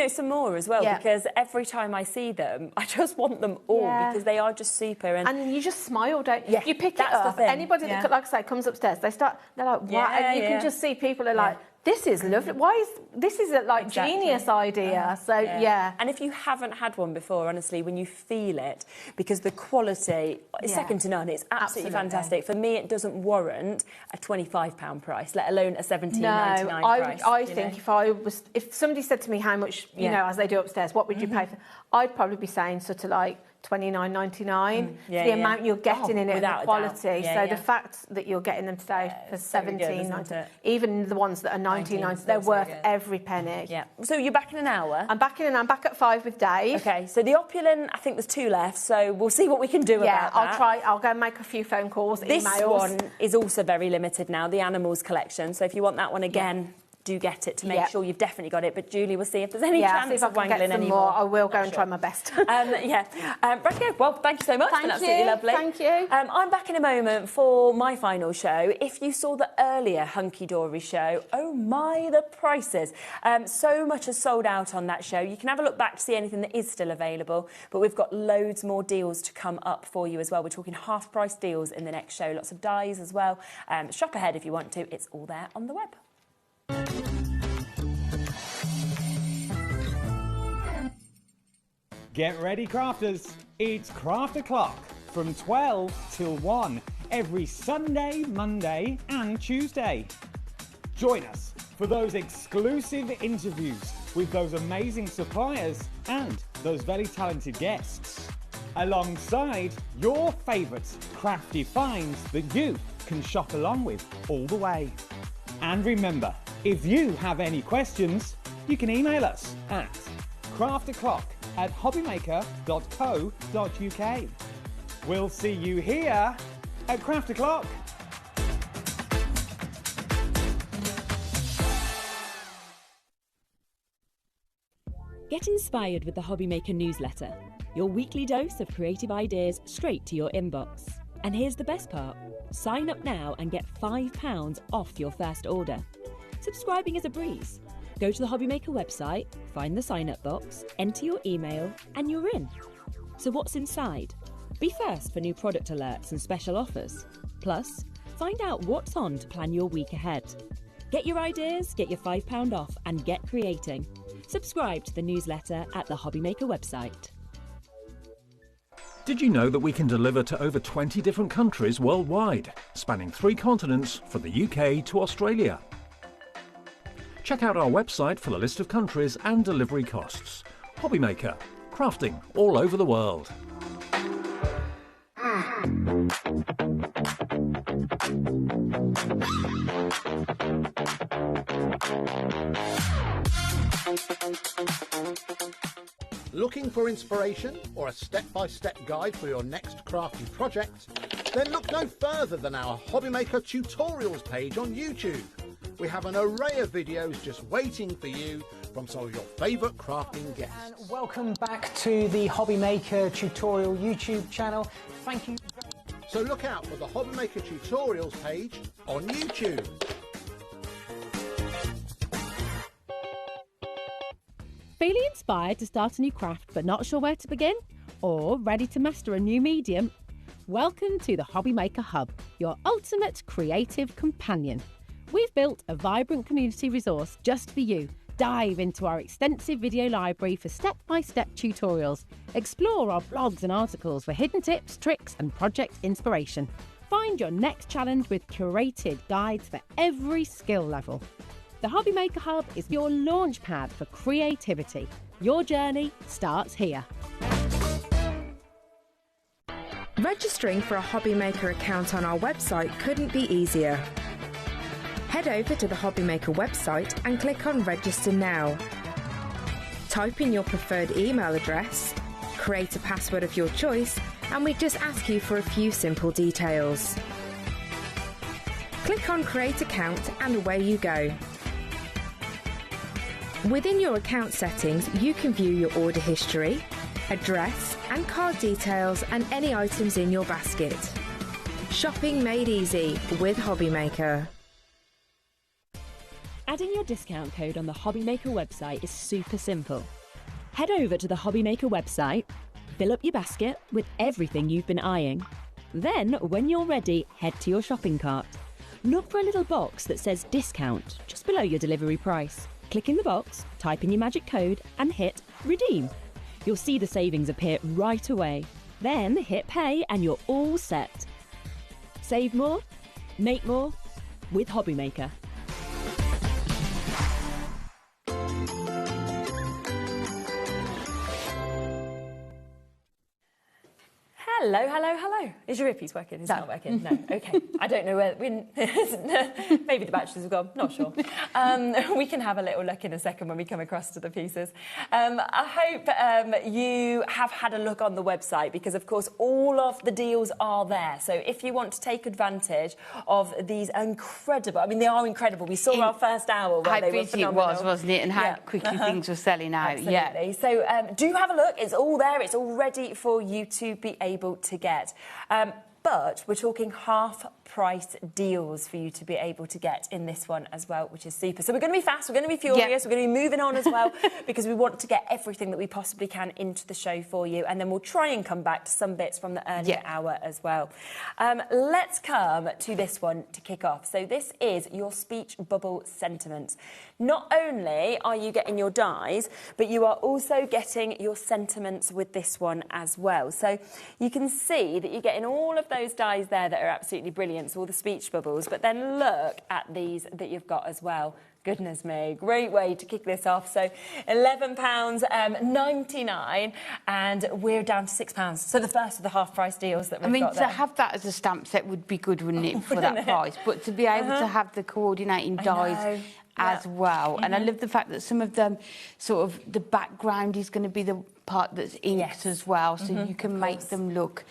Speaker 1: some more as well, because every time I see them, I just want them all because they are just super. And
Speaker 6: you just smile, don't you?
Speaker 1: Yeah,
Speaker 6: You pick it
Speaker 1: that's the
Speaker 6: up.
Speaker 1: thing.
Speaker 6: Anybody that, like I say, comes upstairs, they're like, what? And you can just see people are like, this is lovely. This is a genius idea. So,
Speaker 1: And if you haven't had one before, honestly, when you feel it, because the quality is second to none, it's absolutely fantastic. For me, it doesn't warrant a £25 price, let alone a £17.99 price.
Speaker 6: I think if somebody said to me how much, as they do upstairs, what would you pay for? I'd probably be saying sort of like $29.99. The amount you're getting in it, and the quality. The fact that you're getting them today for $17.99, even the ones that are $19.99, they're worth every penny.
Speaker 1: Yeah. So you're back in an hour?
Speaker 6: I'm back in, and I'm back at 5 with Dave.
Speaker 1: Okay. So the Opulent, I think there's 2 left. So we'll see what we can do about that.
Speaker 6: I'll go and make a few phone calls,
Speaker 1: this
Speaker 6: emails.
Speaker 1: This one is also very limited now, the Animals collection. So if you want that one again, do get it to make sure you've definitely got it. But Julie, we'll see if there's any chance of wangling any more.
Speaker 6: I will go and try my best.
Speaker 1: Well, thank you so much. It's been absolutely lovely.
Speaker 6: Thank you.
Speaker 1: I'm back in a moment for my final show. If you saw the earlier Hunky Dory show, oh my, the prices. So much has sold out on that show. You can have a look back to see anything that is still available. But we've got loads more deals to come up for you as well. We're talking half-price deals in the next show. Lots of dies as well. Shop ahead if you want to. It's all there on the web.
Speaker 10: Get ready, crafters. It's Craft O'Clock from 12 till 1 every Sunday, Monday and Tuesday. Join us for those exclusive interviews with those amazing suppliers and those very talented guests, alongside your favourite crafty finds that you can shop along with all the way. And remember, if you have any questions, you can email us at crafto'clock@hobbymaker.co.uk. We'll see you here at Craft O'Clock.
Speaker 9: Get inspired with the HobbyMaker newsletter, your weekly dose of creative ideas straight to your inbox. And here's the best part. Sign up now and get £5 off your first order. Subscribing is a breeze. Go to the HobbyMaker website, find the sign-up box, enter your email, and you're in. So what's inside? Be first for new product alerts and special offers. Plus, find out what's on to plan your week ahead. Get your ideas, get your £5 off, and get creating. Subscribe to the newsletter at the HobbyMaker website.
Speaker 8: Did you know that we can deliver to over 20 different countries worldwide, spanning 3 continents from the UK to Australia? Check out our website for the list of countries and delivery costs. HobbyMaker, crafting all over the world.
Speaker 14: Looking for inspiration or a step-by-step guide for your next crafty project? Then look no further than our HobbyMaker tutorials page on YouTube. We have an array of videos just waiting for you from some of your favourite crafting guests.
Speaker 17: And welcome back to the HobbyMaker tutorial YouTube channel. Thank you.
Speaker 14: So look out for the HobbyMaker tutorials page on YouTube.
Speaker 18: Feeling inspired to start a new craft but not sure where to begin? Or ready to master a new medium? Welcome to the HobbyMaker Hub, your ultimate creative companion. We've built a vibrant community resource just for you. Dive into our extensive video library for step-by-step tutorials. Explore our blogs and articles for hidden tips, tricks and project inspiration. Find your next challenge with curated guides for every skill level. The HobbyMaker Hub is your launch pad for creativity. Your journey starts here.
Speaker 19: Registering for a HobbyMaker account on our website couldn't be easier. Head over to the HobbyMaker website and click on Register Now. Type in your preferred email address, create a password of your choice, and we just ask you for a few simple details. Click on Create Account and away you go. Within your account settings, you can view your order history, address and card details and any items in your basket. Shopping made easy with HobbyMaker.
Speaker 9: Adding your discount code on the HobbyMaker website is super simple. Head over to the HobbyMaker website, fill up your basket with everything you've been eyeing. Then, when you're ready, head to your shopping cart. Look for a little box that says discount just below your delivery price. Click in the box, type in your magic code and hit redeem. You'll see the savings appear right away. Then hit pay and you're all set. Save more, make more with HobbyMaker.
Speaker 1: Hello, hello, hello. Is your earpiece working? Is it not working? No. Okay. I don't know where... maybe the batteries have gone. Not sure. We can have a little look in a second when we come across to the pieces. I hope you have had a look on the website because, of course, all of the deals are there. So if you want to take advantage of these incredible... I mean, they are incredible. We saw our first hour where they were phenomenal.
Speaker 4: It was, wasn't it? And how quickly things were selling out.
Speaker 1: Absolutely.
Speaker 4: Yeah.
Speaker 1: So do have a look. It's all there. It's all ready for you to be able to get. But we're talking half-price deals for you to be able to get in this one as well, which is super. So we're going to be fast, we're going to be furious, we're going to be moving on as well because we want to get everything that we possibly can into the show for you, and then we'll try and come back to some bits from the earlier hour as well. Let's come to this one to kick off. So this is your speech bubble sentiments. Not only are you getting your dies, but you are also getting your sentiments with this one as well. So you can see that you're getting all of those dies there that are absolutely brilliant, so all the speech bubbles, but then look at these that you've got as well. Goodness me, great way to kick this off. So £11.99 and we're down to £6. So the first of the half-price deals that we've got there.
Speaker 4: To have that as a stamp set would be good, wouldn't it, for that price? But to be able to have the coordinating dies as well. And I love the fact that some of them, sort of, the background is going to be the part that's inked as well, so you can make them look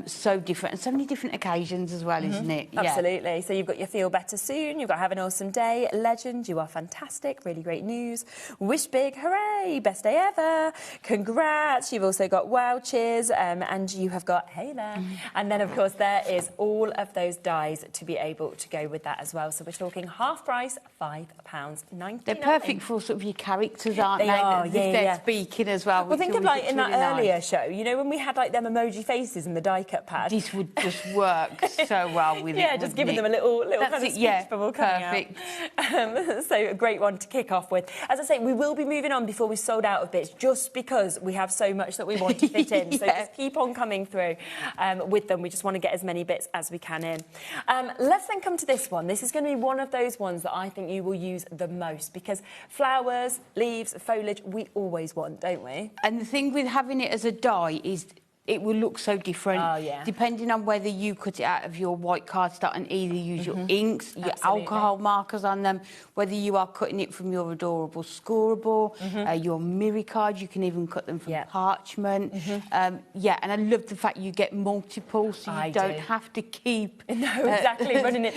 Speaker 4: so different, and so many different occasions as well, isn't it?
Speaker 1: Absolutely. So you've got your Feel Better Soon, you've got Have an Awesome Day, Legend, You Are Fantastic, Really Great News, Wish Big, Hooray, Best Day Ever, Congrats, you've also got Wow, Cheers, and you have got Hey There. And then, of course, there is all of those dies to be able to go with that as well. So we're talking half price, £5.99.
Speaker 4: They're perfect for sort of your characters, aren't they?
Speaker 1: They are,
Speaker 4: if they're speaking as well.
Speaker 1: Well, think of like in that earlier show, you know, when we had like them emoji faces in the die cut pad.
Speaker 4: This would just work so well with it.
Speaker 1: Just giving them a little kind of speech bubble coming out. So a great one to kick off with. As I say, we will be moving on before we sold out of bits, just because we have so much that we want to fit in. So just keep on coming through with them. We just want to get as many bits as we can in. Let's then come to this one. This is going to be one of those ones that I think you will use the most because flowers, leaves, foliage, we always want, don't we?
Speaker 4: And the thing with having it as a die is it will look so different depending on whether you cut it out of your white cardstock and either use your inks, your alcohol markers on them, whether you are cutting it from your adorable scorable, your mirror card, you can even cut them from parchment. And I love the fact you get multiple, so you don't have to keep
Speaker 1: running it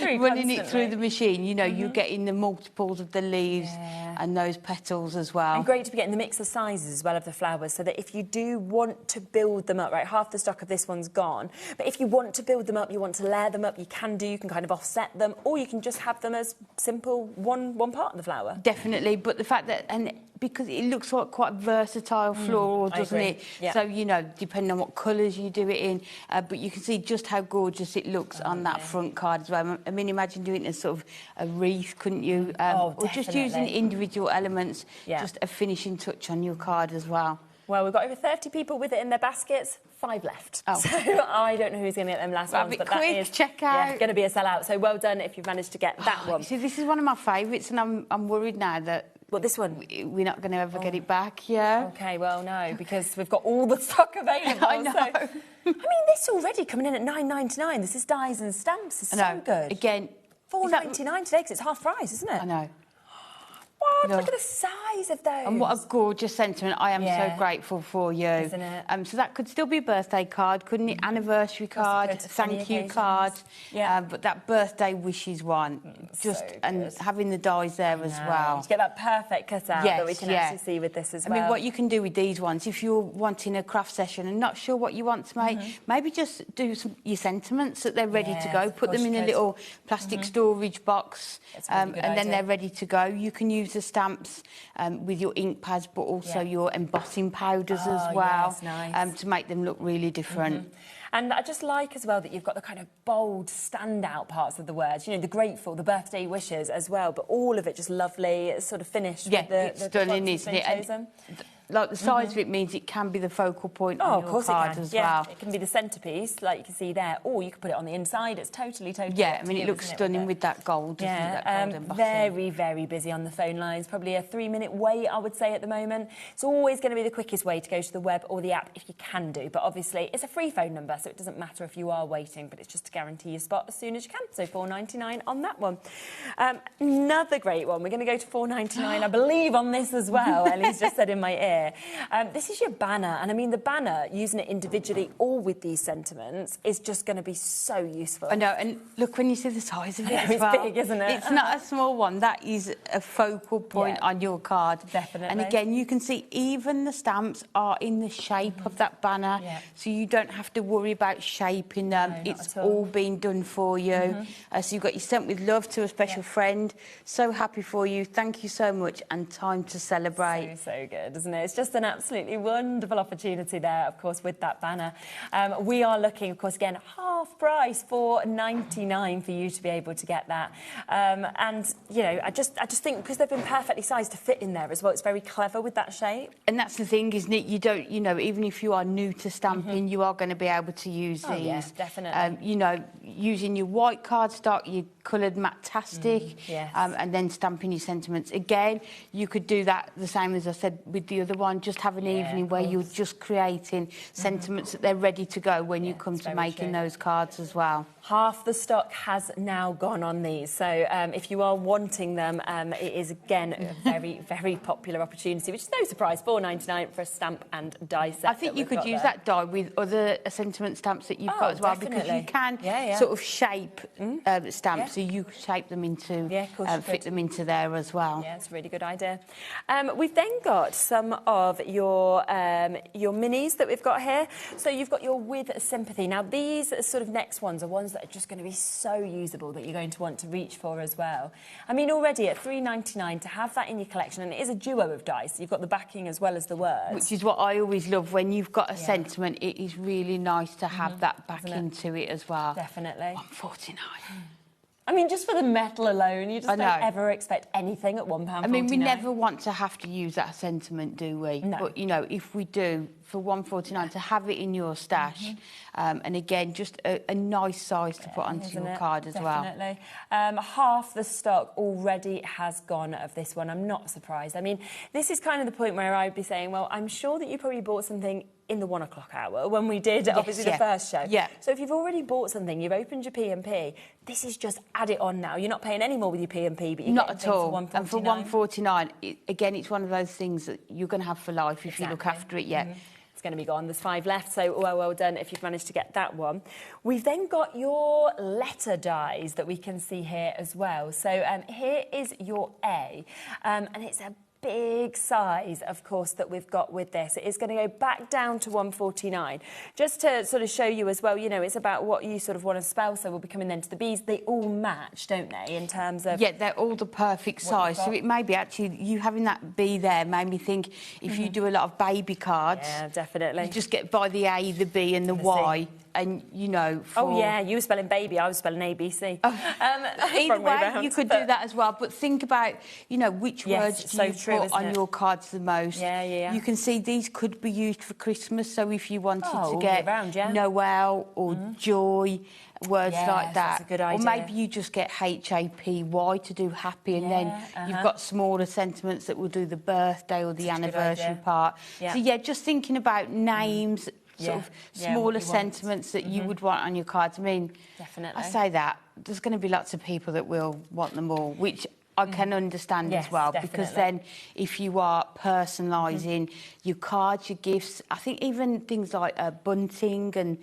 Speaker 1: through
Speaker 4: the machine. You know, you're getting the multiples of the leaves and those petals as well.
Speaker 1: And great to be getting the mix of sizes as well of the flowers, so that if you do want to build them up, right, half the stock of this one's gone, but if you want to build them up, you want to layer them up, you can kind of offset them, or you can just have them as simple one part of the flower.
Speaker 4: Definitely, but the fact that, and because it looks like quite versatile floral, doesn't it? So, you know, depending on what colours you do it in, but you can see just how gorgeous it looks on that front card as well. I mean, imagine doing it as sort of a wreath, couldn't you? Or just using individual elements, just a finishing touch on your card as well.
Speaker 1: Well, we've got over 30 people with it in their baskets, 5 left. So I don't know who's going to get them last ones, but that is going to be a sellout. So well done if you've managed to get that one.
Speaker 4: See, this is one of my favourites, and I'm worried now that
Speaker 1: What, this one?
Speaker 4: We're not going to ever get it back, yeah.
Speaker 1: Okay, well, no, because we've got all the stock available.
Speaker 4: I know.
Speaker 1: So, I mean, this already coming in at £9.99. This is dies and stamps. It's so good.
Speaker 4: Again,
Speaker 1: £4.99 today because it's half price, isn't it?
Speaker 4: I know.
Speaker 1: What?
Speaker 4: No.
Speaker 1: Look at the size of those.
Speaker 4: And what a gorgeous sentiment. I am so grateful for you.
Speaker 1: Isn't it?
Speaker 4: So that could still be a birthday card, couldn't it? Anniversary card,
Speaker 1: could,
Speaker 4: thank you
Speaker 1: occasions.
Speaker 4: card.
Speaker 1: Yeah.
Speaker 4: But that birthday wishes one, and having the dies there as well.
Speaker 1: To get that perfect cutout that we can actually see with this as well.
Speaker 4: I mean, what you can do with these ones, if you're wanting a craft session and not sure what you want to make, maybe just do your sentiments that they're ready to go. Put them in a little plastic storage box, and then they're ready to go. You can use the stamps with your ink pads, but also your embossing powders as well, to make them look really different.
Speaker 1: And I just like as well that you've got the kind of bold, standout parts of the words. You know, the grateful, the birthday wishes as well, but all of it just lovely. It's sort of finished with the
Speaker 4: it's stunning, isn't it?
Speaker 1: And,
Speaker 4: like the size of it means it can be the focal point on your card as well.
Speaker 1: It can be the centrepiece, like you can see there, or you can put it on the inside. It's totally.
Speaker 4: Yeah, I mean, it looks stunning with that gold, doesn't it? That gold embossing.
Speaker 1: Very, very busy on the phone lines. Probably a 3-minute wait, I would say, at the moment. It's always going to be the quickest way to go to the web or the app if you can do. But obviously, it's a free phone number, so it doesn't matter if you are waiting, but it's just to guarantee your spot as soon as you can. So £4.99 on that one. Another great one. We're going to go to £4.99, I believe, on this as well. Ellie's just said in my ear. This is your banner, and I mean the banner, using it individually or with these sentiments, is just going to be so useful.
Speaker 4: I know, and look, when you see the size of it as
Speaker 1: it's
Speaker 4: well,
Speaker 1: big, isn't it?
Speaker 4: It's not a small one. That is a focal point on your card.
Speaker 1: Definitely.
Speaker 4: And again, you can see even the stamps are in the shape of that banner, so you don't have to worry about shaping them. It's all been done for you. So you've got your sent with love to a special friend. So happy for you. Thank you so much, and time to celebrate.
Speaker 1: So good, isn't it? It's just an absolutely wonderful opportunity there, of course, with that banner. We are looking, of course, again, half price, £4.99 for you to be able to get that. And, you know, I just think because they've been perfectly sized to fit in there as well, it's very clever with that shape.
Speaker 4: And that's the thing, isn't it? You don't, you know, even if you are new to stamping, you are going to be able to use these.
Speaker 1: Yeah, definitely.
Speaker 4: You know, using your white cardstock, your coloured matte-tastic, and then stamping your sentiments. Again, you could do that the same as I said with the other one, just have an evening where you're just creating sentiments that they're ready to go when you come to making those cards as well.
Speaker 1: Half the stock has now gone on these, so if you are wanting them, it is again a very, very popular opportunity, which is no surprise, £4.99 for a stamp and die set.
Speaker 4: I think you could use that die with other sentiment stamps that you've got as well, because you can sort of shape stamps, so you shape them into, fit them into there as well.
Speaker 1: Yeah, it's a really good idea. We've then got some of your minis that we've got here. So you've got your With Sympathy. Now, these sort of next ones are ones that are just going to be so usable that you're going to want to reach for as well. I mean, already at £3.99 to have that in your collection, and it is a duo of dice. You've got the backing as well as the words.
Speaker 4: Which is what I always love. When you've got a sentiment, it is really nice to have that backing to it as well.
Speaker 1: Definitely.
Speaker 4: £1.49.
Speaker 1: I mean, just for the metal alone, you just don't ever expect anything at £1.49.
Speaker 4: I mean, we never want to have to use that sentiment, do we?
Speaker 1: No.
Speaker 4: But, you know, if we do, for £1.49 to have it in your stash, and again, just a nice size to put onto your card as well.
Speaker 1: Definitely. Half the stock already has gone of this one. I'm not surprised. I mean, this is kind of the point where I'd be saying, well, I'm sure that you probably bought something in the 1 o'clock hour when we did, obviously, the first show.
Speaker 4: Yeah.
Speaker 1: So if you've already bought something, you've opened your P&P, this is just add it on now. You're not paying any more with your P&P, but you're
Speaker 4: not
Speaker 1: getting
Speaker 4: at all.
Speaker 1: For
Speaker 4: and for £1.49, again, it's one of those things that you're going to have for life if you look after it.
Speaker 1: It's going to be gone. There's 5 left, so well done if you've managed to get that one. We've then got your letter dies that we can see here as well. So here is your A, and it's a big size, of course, that we've got with this. It is going to go back down to £1.49. Just to sort of show you as well, you know, it's about what you sort of want to spell, so we'll be coming then to the Bs. They all match, don't they, in terms of...
Speaker 4: Yeah, they're all the perfect size. So it may be actually, you having that B there made me think if you do a lot of baby cards...
Speaker 1: Yeah, definitely.
Speaker 4: You just get by the A, the B and the Y. and, you know...
Speaker 1: Oh, yeah, you were spelling baby, I was spelling ABC.
Speaker 4: Either way, you could do that as well. But think about, you know, which words do you put on your cards the most.
Speaker 1: Yeah.
Speaker 4: You can see these could be used for Christmas, so if you wanted to
Speaker 1: year
Speaker 4: get
Speaker 1: round,
Speaker 4: Noel or joy, words like that.
Speaker 1: That's a good idea.
Speaker 4: Or maybe you just get HAPY to do happy, and then you've got smaller sentiments that will do the birthday or the anniversary part. So, yeah, just thinking about names, sort of smaller sentiments that you would want on your cards. I mean,
Speaker 1: definitely.
Speaker 4: I say that. There's going to be lots of people that will want them all, which I can understand as well, because then if you are personalising your cards, your gifts, I think even things like bunting and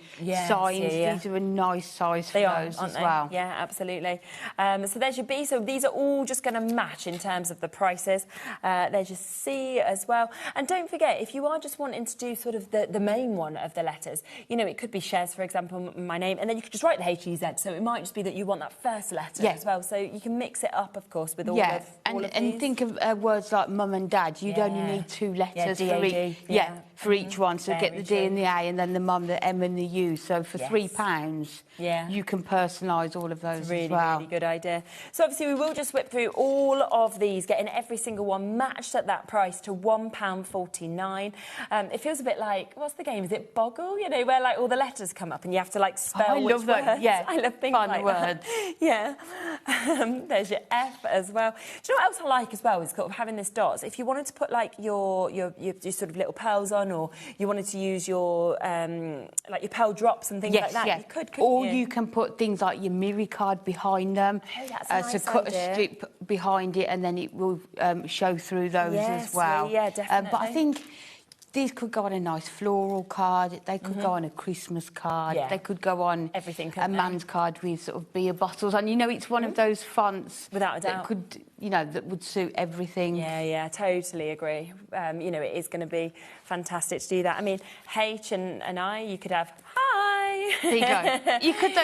Speaker 4: signs, these are a nice size for those as well.
Speaker 1: Yeah, absolutely. So there's your B. So these are all just going to match in terms of the prices. There's your C as well. And don't forget, if you are just wanting to do sort of the main one of the letters, you know, it could be Shez, for example, my name, and then you could just write the H-E-Z. So it might just be that you want that first letter as well. So you can mix it up, of course, with all of
Speaker 4: and think of words like mum and dad. You'd only need 2 letters for each one. So get the D and the A, and then the mum, the M and the U. So for £3, you can personalise all of those as well.
Speaker 1: Really good idea. So obviously we will just whip through all of these, getting every single one matched at that price to £1.49. It feels a bit like, what's the game? Is it Boggle? You know, where like all the letters come up and you have to like spell which
Speaker 4: love that.
Speaker 1: words.
Speaker 4: Yeah,
Speaker 1: I love things
Speaker 4: fun
Speaker 1: like
Speaker 4: words.
Speaker 1: that. There's your F as well. Do you know what else I like as well? Is sort of having this dots. If you wanted to put like your sort of little pearls on, or you wanted to use your like your pearl drops and things like that, you could, couldn't you?
Speaker 4: You can put things like your Miri card behind them.
Speaker 1: Oh, that's a nice
Speaker 4: so cut
Speaker 1: idea.
Speaker 4: a strip behind it, and then it will show through those as well.
Speaker 1: Yeah, definitely.
Speaker 4: But I think these could go on a nice floral card. They could go on a Christmas card. They could go on a man's card with sort of beer bottles. And, you know, it's one of those fonts
Speaker 1: without a doubt
Speaker 4: that could, you know, that would suit everything.
Speaker 1: Yeah, totally agree. You know, it is going to be fantastic to do that. I mean, H and I, you could have hi.
Speaker 4: There you go. You could,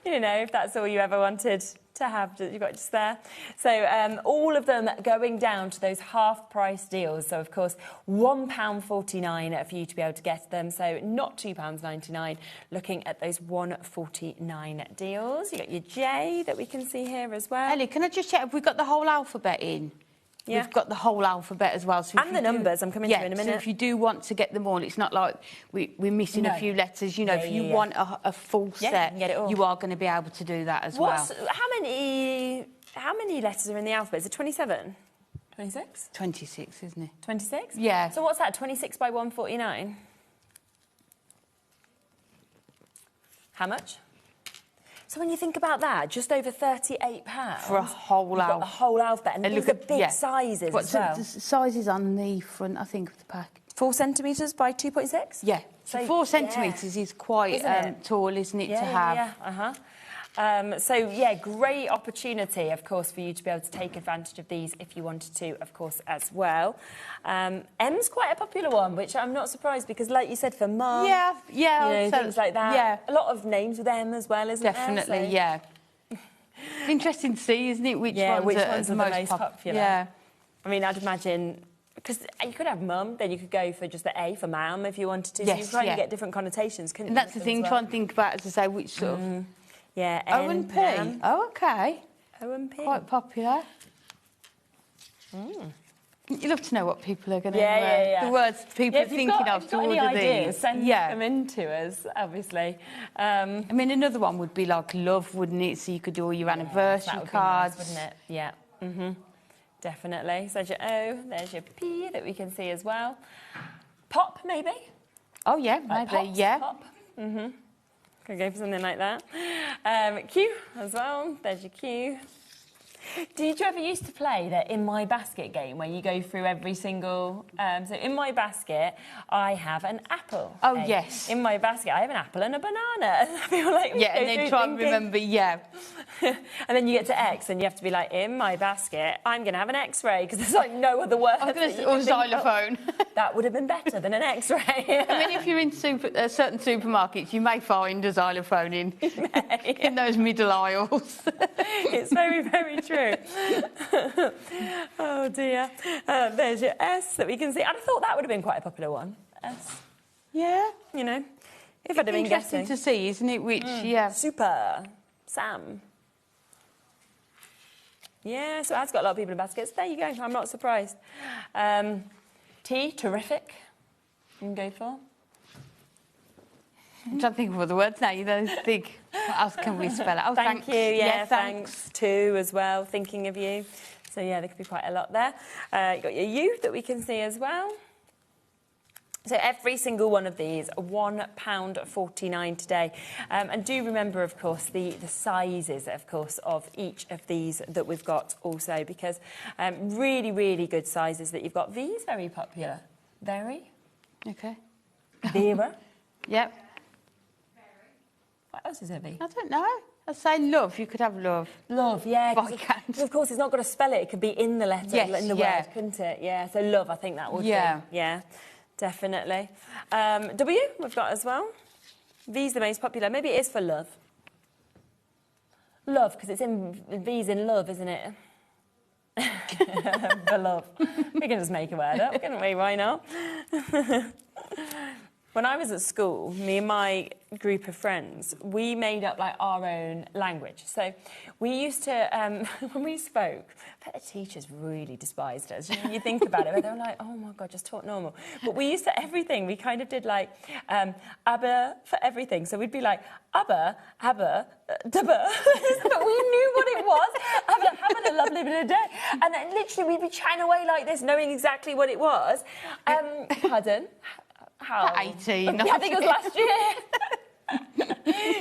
Speaker 1: you know, if that's all you ever wanted to have, you've got just there. So all of them going down to those half-price deals. So, of course, £1.49 for you to be able to get them. So not £2.99. Looking at those £1.49 deals. You got your J that we can see here as well.
Speaker 4: Ellie, can I just check if we've got the whole alphabet in?
Speaker 1: Yeah.
Speaker 4: We've got the whole alphabet as well. So
Speaker 1: and the numbers, I'm coming to in a minute.
Speaker 4: So if you do want to get them all, it's not like we're missing a few letters. You know, if you want a full set,
Speaker 1: you, get it all.
Speaker 4: You are going to be able to do that as well.
Speaker 1: How many letters are in the alphabet? Is it 27? 26?
Speaker 4: 26, isn't it?
Speaker 1: 26?
Speaker 4: Yeah.
Speaker 1: So what's that, 26 by 149? How much? So when you think about that, just over £38
Speaker 4: for a whole
Speaker 1: alphabet. The whole alphabet, and look at big sizes as well.
Speaker 4: The sizes on the front, I think, of the pack.
Speaker 1: 4 centimetres by 2.6.
Speaker 4: Yeah. So 4 centimetres is quite tall, isn't it, to have?
Speaker 1: So, yeah, great opportunity, of course, for you to be able to take advantage of these if you wanted to, of course, as well. M's quite a popular one, which I'm not surprised because, like you said, for mum, you know, things like that.
Speaker 4: Yeah.
Speaker 1: A lot of names with M as well, isn't there?
Speaker 4: Definitely, yeah. It's interesting to see, isn't it, which ones are the most popular.
Speaker 1: Yeah. I mean, I'd imagine... Because you could have mum, then you could go for just the A for mam if you wanted to.
Speaker 4: Yes,
Speaker 1: so you try and get different connotations, couldn't
Speaker 4: you? And that's the thing, try and think about, as I say, which sort of...
Speaker 1: Yeah,
Speaker 4: O and P. Oh, OK.
Speaker 1: O and P.
Speaker 4: Quite popular. You love to know what people are going to... The words people are thinking of to order these.
Speaker 1: If you've got any ideas, send them in to us, obviously.
Speaker 4: I mean, another one would be like love, wouldn't it? So you could do all your anniversary cards.
Speaker 1: Nice, wouldn't it? Yeah. Definitely. So there's your O, there's your P that we can see as well. Pop, maybe?
Speaker 4: Oh, yeah, maybe,
Speaker 1: Pop. Could go for something like that. Q as well. There's your Q. Did you ever used to play the In My Basket game where you go through every single... so in my basket, I have an apple.
Speaker 4: Oh, yes.
Speaker 1: In my basket, I have an apple and a banana. I feel like
Speaker 4: and then try and remember,
Speaker 1: and then you get to X and you have to be like, in my basket, I'm going to have an X-ray, because there's like no other word.
Speaker 4: Or xylophone.
Speaker 1: That would have been better than an X-ray.
Speaker 4: I mean, if you're in certain supermarkets, you may find a xylophone in those middle aisles.
Speaker 1: It's very, very true. Oh dear. There's your S that we can see. I thought that would have been quite a popular one. S.
Speaker 4: Yeah.
Speaker 1: You know, If I'd have been
Speaker 4: Interesting
Speaker 1: guessing.
Speaker 4: to see, isn't it? Which, yeah.
Speaker 1: Super. Sam. Yeah, so it has got a lot of people in baskets. There you go. I'm not surprised. Tea, terrific. You can go for.
Speaker 4: I'm trying to think of other words now. You know, think. What else can we spell out? Oh,
Speaker 1: Thank
Speaker 4: thanks.
Speaker 1: you. Yeah,
Speaker 4: thanks.
Speaker 1: thanks too as well. Thinking of you. So yeah, there could be quite a lot there. You got your you that we can see as well. So every single one of these, £1.49 today. And do remember, of course, the sizes, of course, of each of these that we've got also, because really, really good sizes that you've got. These very popular. Very.
Speaker 4: Okay.
Speaker 1: Vera.
Speaker 4: Yep.
Speaker 1: What else is heavy?
Speaker 4: I don't know. I'd say love. You could have love.
Speaker 1: Love, yeah.
Speaker 4: But I can't.
Speaker 1: Because of course, it's not got to spell it. It could be in the letter,
Speaker 4: Yes,
Speaker 1: in the
Speaker 4: yeah.
Speaker 1: word, couldn't it? Yeah. So love, I think that would
Speaker 4: Yeah.
Speaker 1: be. Yeah. Definitely. W, we've got as well. V's the most popular. Maybe it is for love. Love, because it's in V's in love, isn't it? For love. We can just make a word up, can't we? Why not? When I was at school, me and my group of friends, we made up like our own language. So we used to, when we spoke, I bet the teachers really despised us. You think about it, they were like, oh my God, just talk normal. But we used to everything. We kind of did like aber for everything. So we'd be like, aber, dubber. But we knew what it was. Aber, having a lovely bit of day. And then literally we'd be chatting away like this, knowing exactly what it was. Pardon? How?
Speaker 4: 18.
Speaker 1: Yeah, I think it was last year.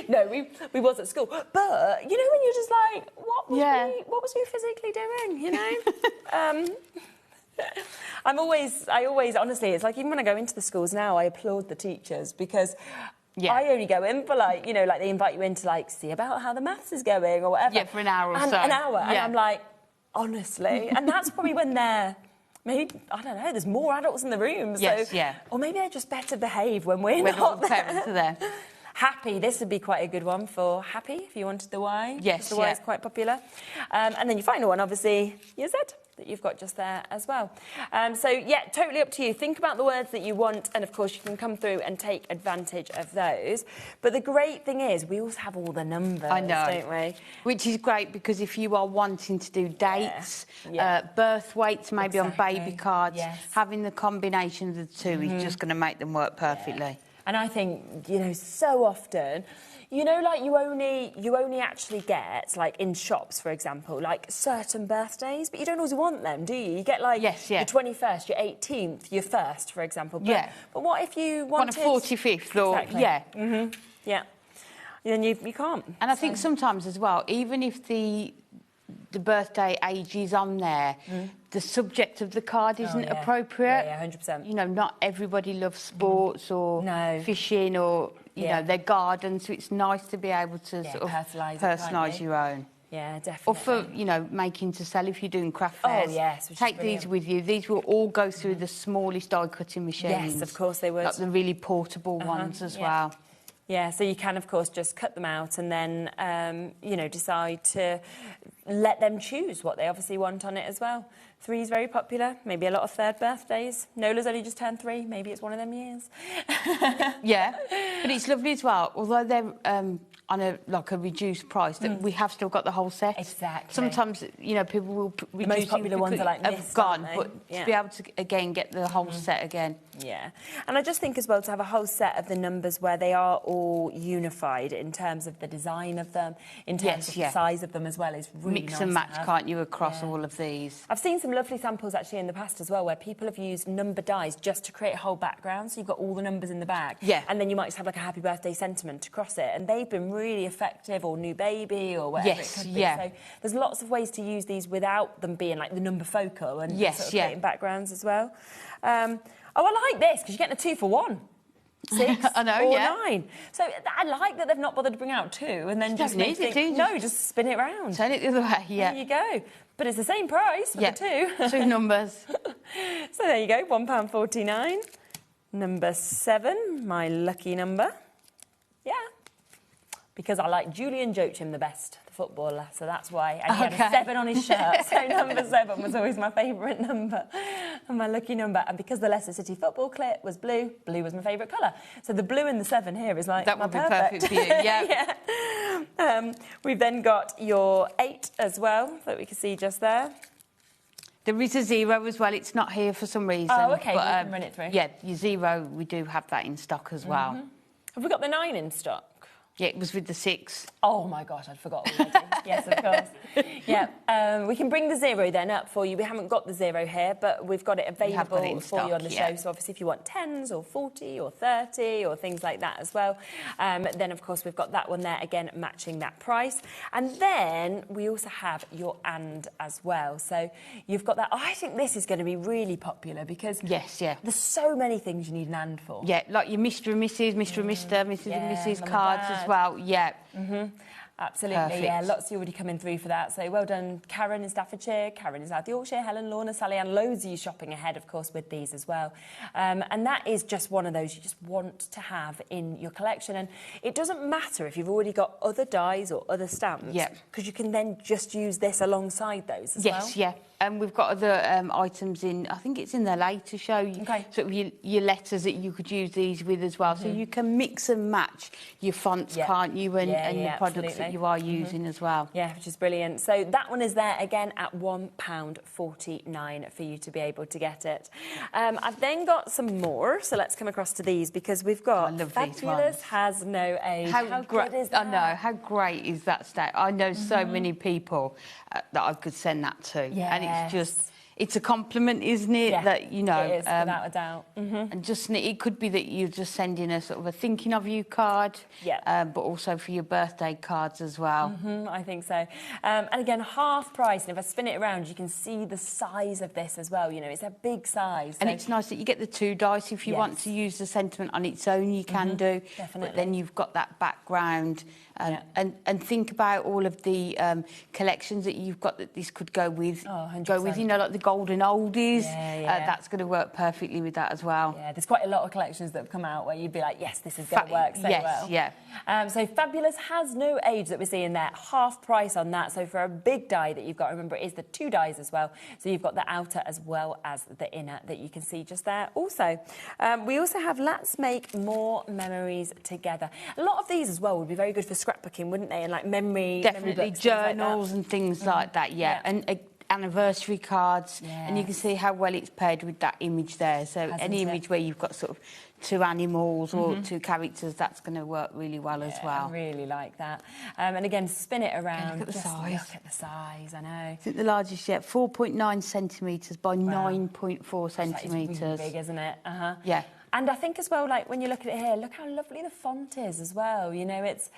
Speaker 1: No, we was at school. But, you know, when you're just like, what was we physically doing, you know? I always, honestly, it's like even when I go into the schools now, I applaud the teachers because I only go in for like, you know, like they invite you in to like see about how the maths is going or whatever.
Speaker 4: Yeah, for an hour or so.
Speaker 1: An hour.
Speaker 4: Yeah.
Speaker 1: And I'm like, honestly. And that's probably when they're, maybe, I don't know, there's more adults in the room.
Speaker 4: Yes,
Speaker 1: so,
Speaker 4: yeah.
Speaker 1: Or maybe they're just better behaved when we're
Speaker 4: When all
Speaker 1: not
Speaker 4: the
Speaker 1: there.
Speaker 4: parents are there.
Speaker 1: Happy, this would be quite a good one for happy, if you wanted the Y.
Speaker 4: Yes,
Speaker 1: the Y is quite popular. And then your final one, obviously, your Z, that you've got just there as well. So, yeah, totally up to you. Think about the words that you want, and, of course, you can come through and take advantage of those. But the great thing is we also have all the numbers,
Speaker 4: I know.
Speaker 1: don't we?
Speaker 4: Which is great because if you are wanting to do dates, birth weights maybe on baby cards, having the combination of the two is just going to make them work perfectly.
Speaker 1: And I think, you know, so often, you know, like you only actually get, like in shops, for example, like certain birthdays, but you don't always want them, do you? You get like your 21st, your 18th, your 1st, for example. But, but what if you wanted...
Speaker 4: Want a 45th or...
Speaker 1: Exactly. Yeah. Then you can't.
Speaker 4: And I think sometimes as well, even if the birthday age is on there, the subject of the card isn't appropriate.
Speaker 1: Yeah, 100%.
Speaker 4: You know, not everybody loves sports or fishing or, you know, their garden, so it's nice to be able to sort of personalise your own.
Speaker 1: Yeah, definitely.
Speaker 4: Or for, you know, making to sell if you're doing craft fairs.
Speaker 1: Oh, yes.
Speaker 4: Take these with you. These will all go through the smallest die-cutting machines.
Speaker 1: Yes, of course they would.
Speaker 4: Like the really portable ones as well.
Speaker 1: Yeah, so you can, of course, just cut them out and then, you know, decide to let them choose what they obviously want on it as well. 3 is very popular, maybe a lot of 3rd birthdays. Nola's only just turned 3, maybe it's one of them years.
Speaker 4: Yeah, but it's lovely as well, although they're on a reduced price, that we have still got the whole set.
Speaker 1: Exactly.
Speaker 4: Sometimes, you know, people will reduce
Speaker 1: the most popular ones are like
Speaker 4: have
Speaker 1: this,
Speaker 4: gone,
Speaker 1: aren't they?
Speaker 4: but to be able to, again, get the whole set again.
Speaker 1: Yeah, and I just think as well to have a whole set of the numbers where they are all unified in terms of the design of them, in terms of the size of them as well is really
Speaker 4: Mix
Speaker 1: nice
Speaker 4: and
Speaker 1: to
Speaker 4: match,
Speaker 1: have.
Speaker 4: can't you, across all of these?
Speaker 1: I've seen some lovely samples actually in the past as well where people have used number dies just to create a whole background, so you've got all the numbers in the back.
Speaker 4: Yeah.
Speaker 1: And then you might just have like a happy birthday sentiment across it, and they've been really effective, or new baby, or whatever it could be. So there's lots of ways to use these without them being like the number focal and sort of creating backgrounds as well. Oh, I like this because you're getting a 2 for 1. 6
Speaker 4: I know,
Speaker 1: or 9. So I like that they've not bothered to bring out 2 and then just make it. No, just spin it round.
Speaker 4: Turn it the other way. Yeah.
Speaker 1: There you go. But it's the same price for the 2.
Speaker 4: 2 numbers.
Speaker 1: So there you go, £1.49. Number 7, my lucky number. Yeah. because I like Julian Joachim the best, the footballer, so that's why. And he had a 7 on his shirt, so number 7 was always my favourite number and my lucky number. And because the Leicester City football kit was blue, blue was my favourite colour. So the blue in the 7 here is like
Speaker 4: that
Speaker 1: my
Speaker 4: would be perfect for you, yeah.
Speaker 1: We've then got your 8 as well, that we can see just there.
Speaker 4: There is a 0 as well. It's not here for some reason.
Speaker 1: Oh, OK,
Speaker 4: but,
Speaker 1: we can run it through.
Speaker 4: Yeah, your 0, we do have that in stock as well.
Speaker 1: Have we got the 9 in stock?
Speaker 4: Yeah, it was with the 6.
Speaker 1: Oh, my gosh, I'd forgot already. Yes, of course. Yeah, we can bring the 0 then up for you. We haven't got the 0 here, but we've got it available for you on the show. So obviously if you want 10s or 40 or 30 or things like that as well, then of course we've got that one there, again, matching that price. And then we also have your and as well. So you've got that. I think this is going to be really popular because there's so many things you need an and for.
Speaker 4: Yeah, like your Mr. and Mrs., Mr. and Mr., Mrs. and Mrs. cards as well. Yeah.
Speaker 1: Absolutely,
Speaker 4: Perfect.
Speaker 1: yeah, lots already coming through for that. So well done, Karen in Staffordshire, Karen in South Yorkshire, Helen, Lorna, Sally Ann, loads of you shopping ahead, of course, with these as well. And that is just one of those you just want to have in your collection. And it doesn't matter if you've already got other dies or other stamps, because you can then just use this alongside those as well.
Speaker 4: Yes, yeah. And we've got other items in, I think it's in there later show, sort of your letters that you could use these with as well. So you can mix and match your fonts, can't you, and the products that you are using as well.
Speaker 1: Yeah, which is brilliant. So that one is there again at £1.49 for you to be able to get it. I've then got some more, so let's come across to these because we've got Fabulous Has No Age. How good is that?
Speaker 4: I know, how great is that stat? I know so many people that I could send that to. And it's just, it's a compliment, isn't it?
Speaker 1: Yeah,
Speaker 4: that, you know,
Speaker 1: it is, without a doubt.
Speaker 4: And just, it could be that you're just sending a sort of a thinking of you card, but also for your birthday cards as well.
Speaker 1: I think so. And again, half price. And if I spin it around, you can see the size of this as well. You know, it's a big size.
Speaker 4: And it's nice that you get the 2 dice. If you want to use the sentiment on its own, you can do.
Speaker 1: Definitely.
Speaker 4: But then you've got that background. And think about all of the collections that you've got that this could go with. Go with, you know, like the golden oldies. That's going to work perfectly with that as well.
Speaker 1: Yeah, there's quite a lot of collections that have come out where you'd be like, yes, this is going to work so well. So Fabulous Has No Age that we're seeing there, half price on that. So for a big die that you've got, remember, it is the 2 dies as well. So you've got the outer as well as the inner that you can see just there. Also, we also have Let's Make More Memories Together. A lot of these as well would be very good for scrapbooking, wouldn't they? And like memory books,
Speaker 4: journals and things like that, and anniversary cards, and you can see how well it's paired with that image there. So any image where you've got sort of 2 animals or 2 characters, that's going to work really well as well.
Speaker 1: I really like that. And again, spin it around.
Speaker 4: Look at the size.
Speaker 1: Look at the size, I know.
Speaker 4: I think the largest yet, 4.9 centimetres by 9.4 centimetres.
Speaker 1: That is really big, isn't it?
Speaker 4: Yeah.
Speaker 1: And I think as well, like when you look at it here, look how lovely the font is as well. You know, it's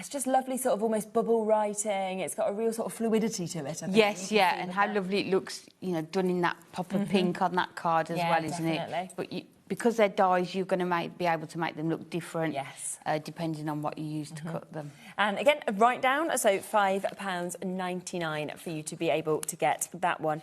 Speaker 1: just lovely, sort of almost bubble writing. It's got a real sort of fluidity to it. I think.
Speaker 4: Yes, and how lovely it looks, you know, done in that pop of pink on that card as well, isn't it? But because they're dies, you're going to be able to make them look different, depending on what you use to cut them.
Speaker 1: And again, write down, so £5.99 for you to be able to get that one.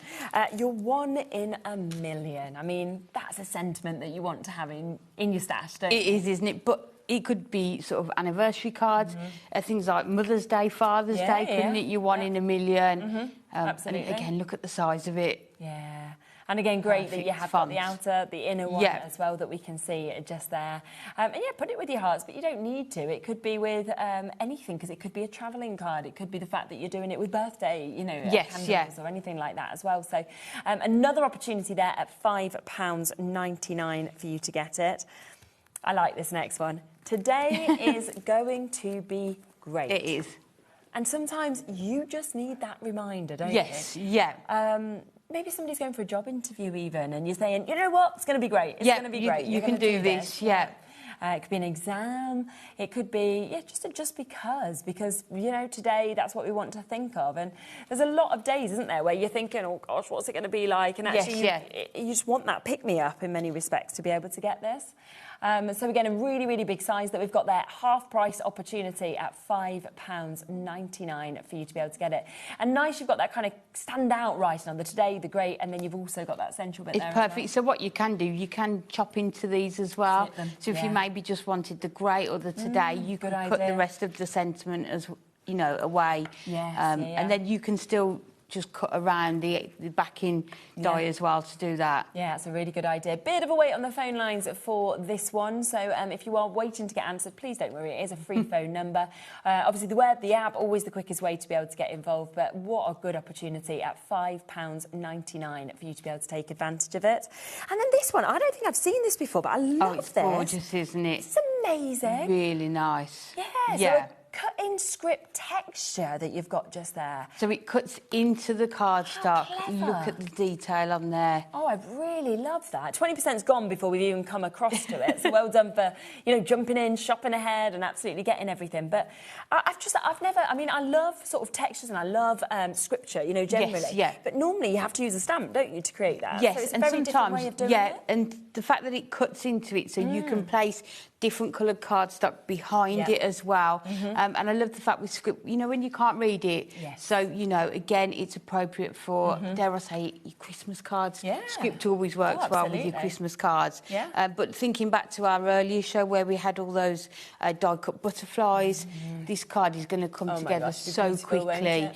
Speaker 1: You're 1 in a million. I mean, that's a sentiment that you want to have in your stash, don't you?
Speaker 4: It is, isn't it? But it could be sort of anniversary cards, things like Mother's Day, Father's Day, couldn't it? You're 1 in a million.
Speaker 1: Absolutely.
Speaker 4: And again, look at the size of it.
Speaker 1: Yeah. And again, great that you have got the outer, the inner one as well that we can see just there. And put it with your hearts, but you don't need to. It could be with anything, because it could be a travelling card. It could be the fact that you're doing it with birthday, you know, candles or anything like that as well. So another opportunity there at £5.99 for you to get it. I like this next one. Today is going to be great.
Speaker 4: It is.
Speaker 1: And sometimes you just need that reminder, don't you?
Speaker 4: Yes,
Speaker 1: Maybe somebody's going for a job interview even, and you're saying, you know what, it's going to be great. It's going to be great.
Speaker 4: You can do this, It
Speaker 1: could be an exam. It could be, just because, you know, today that's what we want to think of. And there's a lot of days, isn't there, where you're thinking, oh, gosh, what's it going to be like? And actually, you just want that pick-me-up in many respects to be able to get this. So again, a really, really big size that we've got there. Half price opportunity at £5.99 for you to be able to get it. And nice, you've got that kind of stand out writing on the today, the great, and then you've also got that essential bit there.
Speaker 4: It's perfect. So what you can do, you can chop into these as well. So if you maybe just wanted the great or the today, you could cut the rest of the sentiment as away. And then you can still just cut around the backing die as well to do that.
Speaker 1: Yeah, it's a really good idea. Bit of a wait on the phone lines for this one. So if you are waiting to get answered, please don't worry. It is a free phone number. Obviously, the web, the app, always the quickest way to be able to get involved. But what a good opportunity at £5.99 for you to be able to take advantage of it. And then this one, I don't think I've seen this before, but I love
Speaker 4: it's
Speaker 1: this.
Speaker 4: Gorgeous, isn't it?
Speaker 1: It's amazing.
Speaker 4: Really nice.
Speaker 1: Yeah. So cut-in script texture that you've got just there.
Speaker 4: So it cuts into the cardstock. Look at the detail on there.
Speaker 1: Oh, I really love that. 20%'s gone before we've even come across to it. So well done for, jumping in, shopping ahead and absolutely getting everything. But I love sort of textures and I love scripture, generally.
Speaker 4: Yes,
Speaker 1: But normally you have to use a stamp, don't you, to create that?
Speaker 4: Yes,
Speaker 1: so it's
Speaker 4: and
Speaker 1: a very different way of doing it.
Speaker 4: and the fact that it cuts into it, so you can place different coloured cardstock behind it as well. And I love the fact with script, when you can't read it. So, again, it's appropriate for, dare I say, your Christmas cards. Script always works well with your Christmas cards. But thinking back to our earlier show where we had all those die-cut butterflies, this card is going to come together so quickly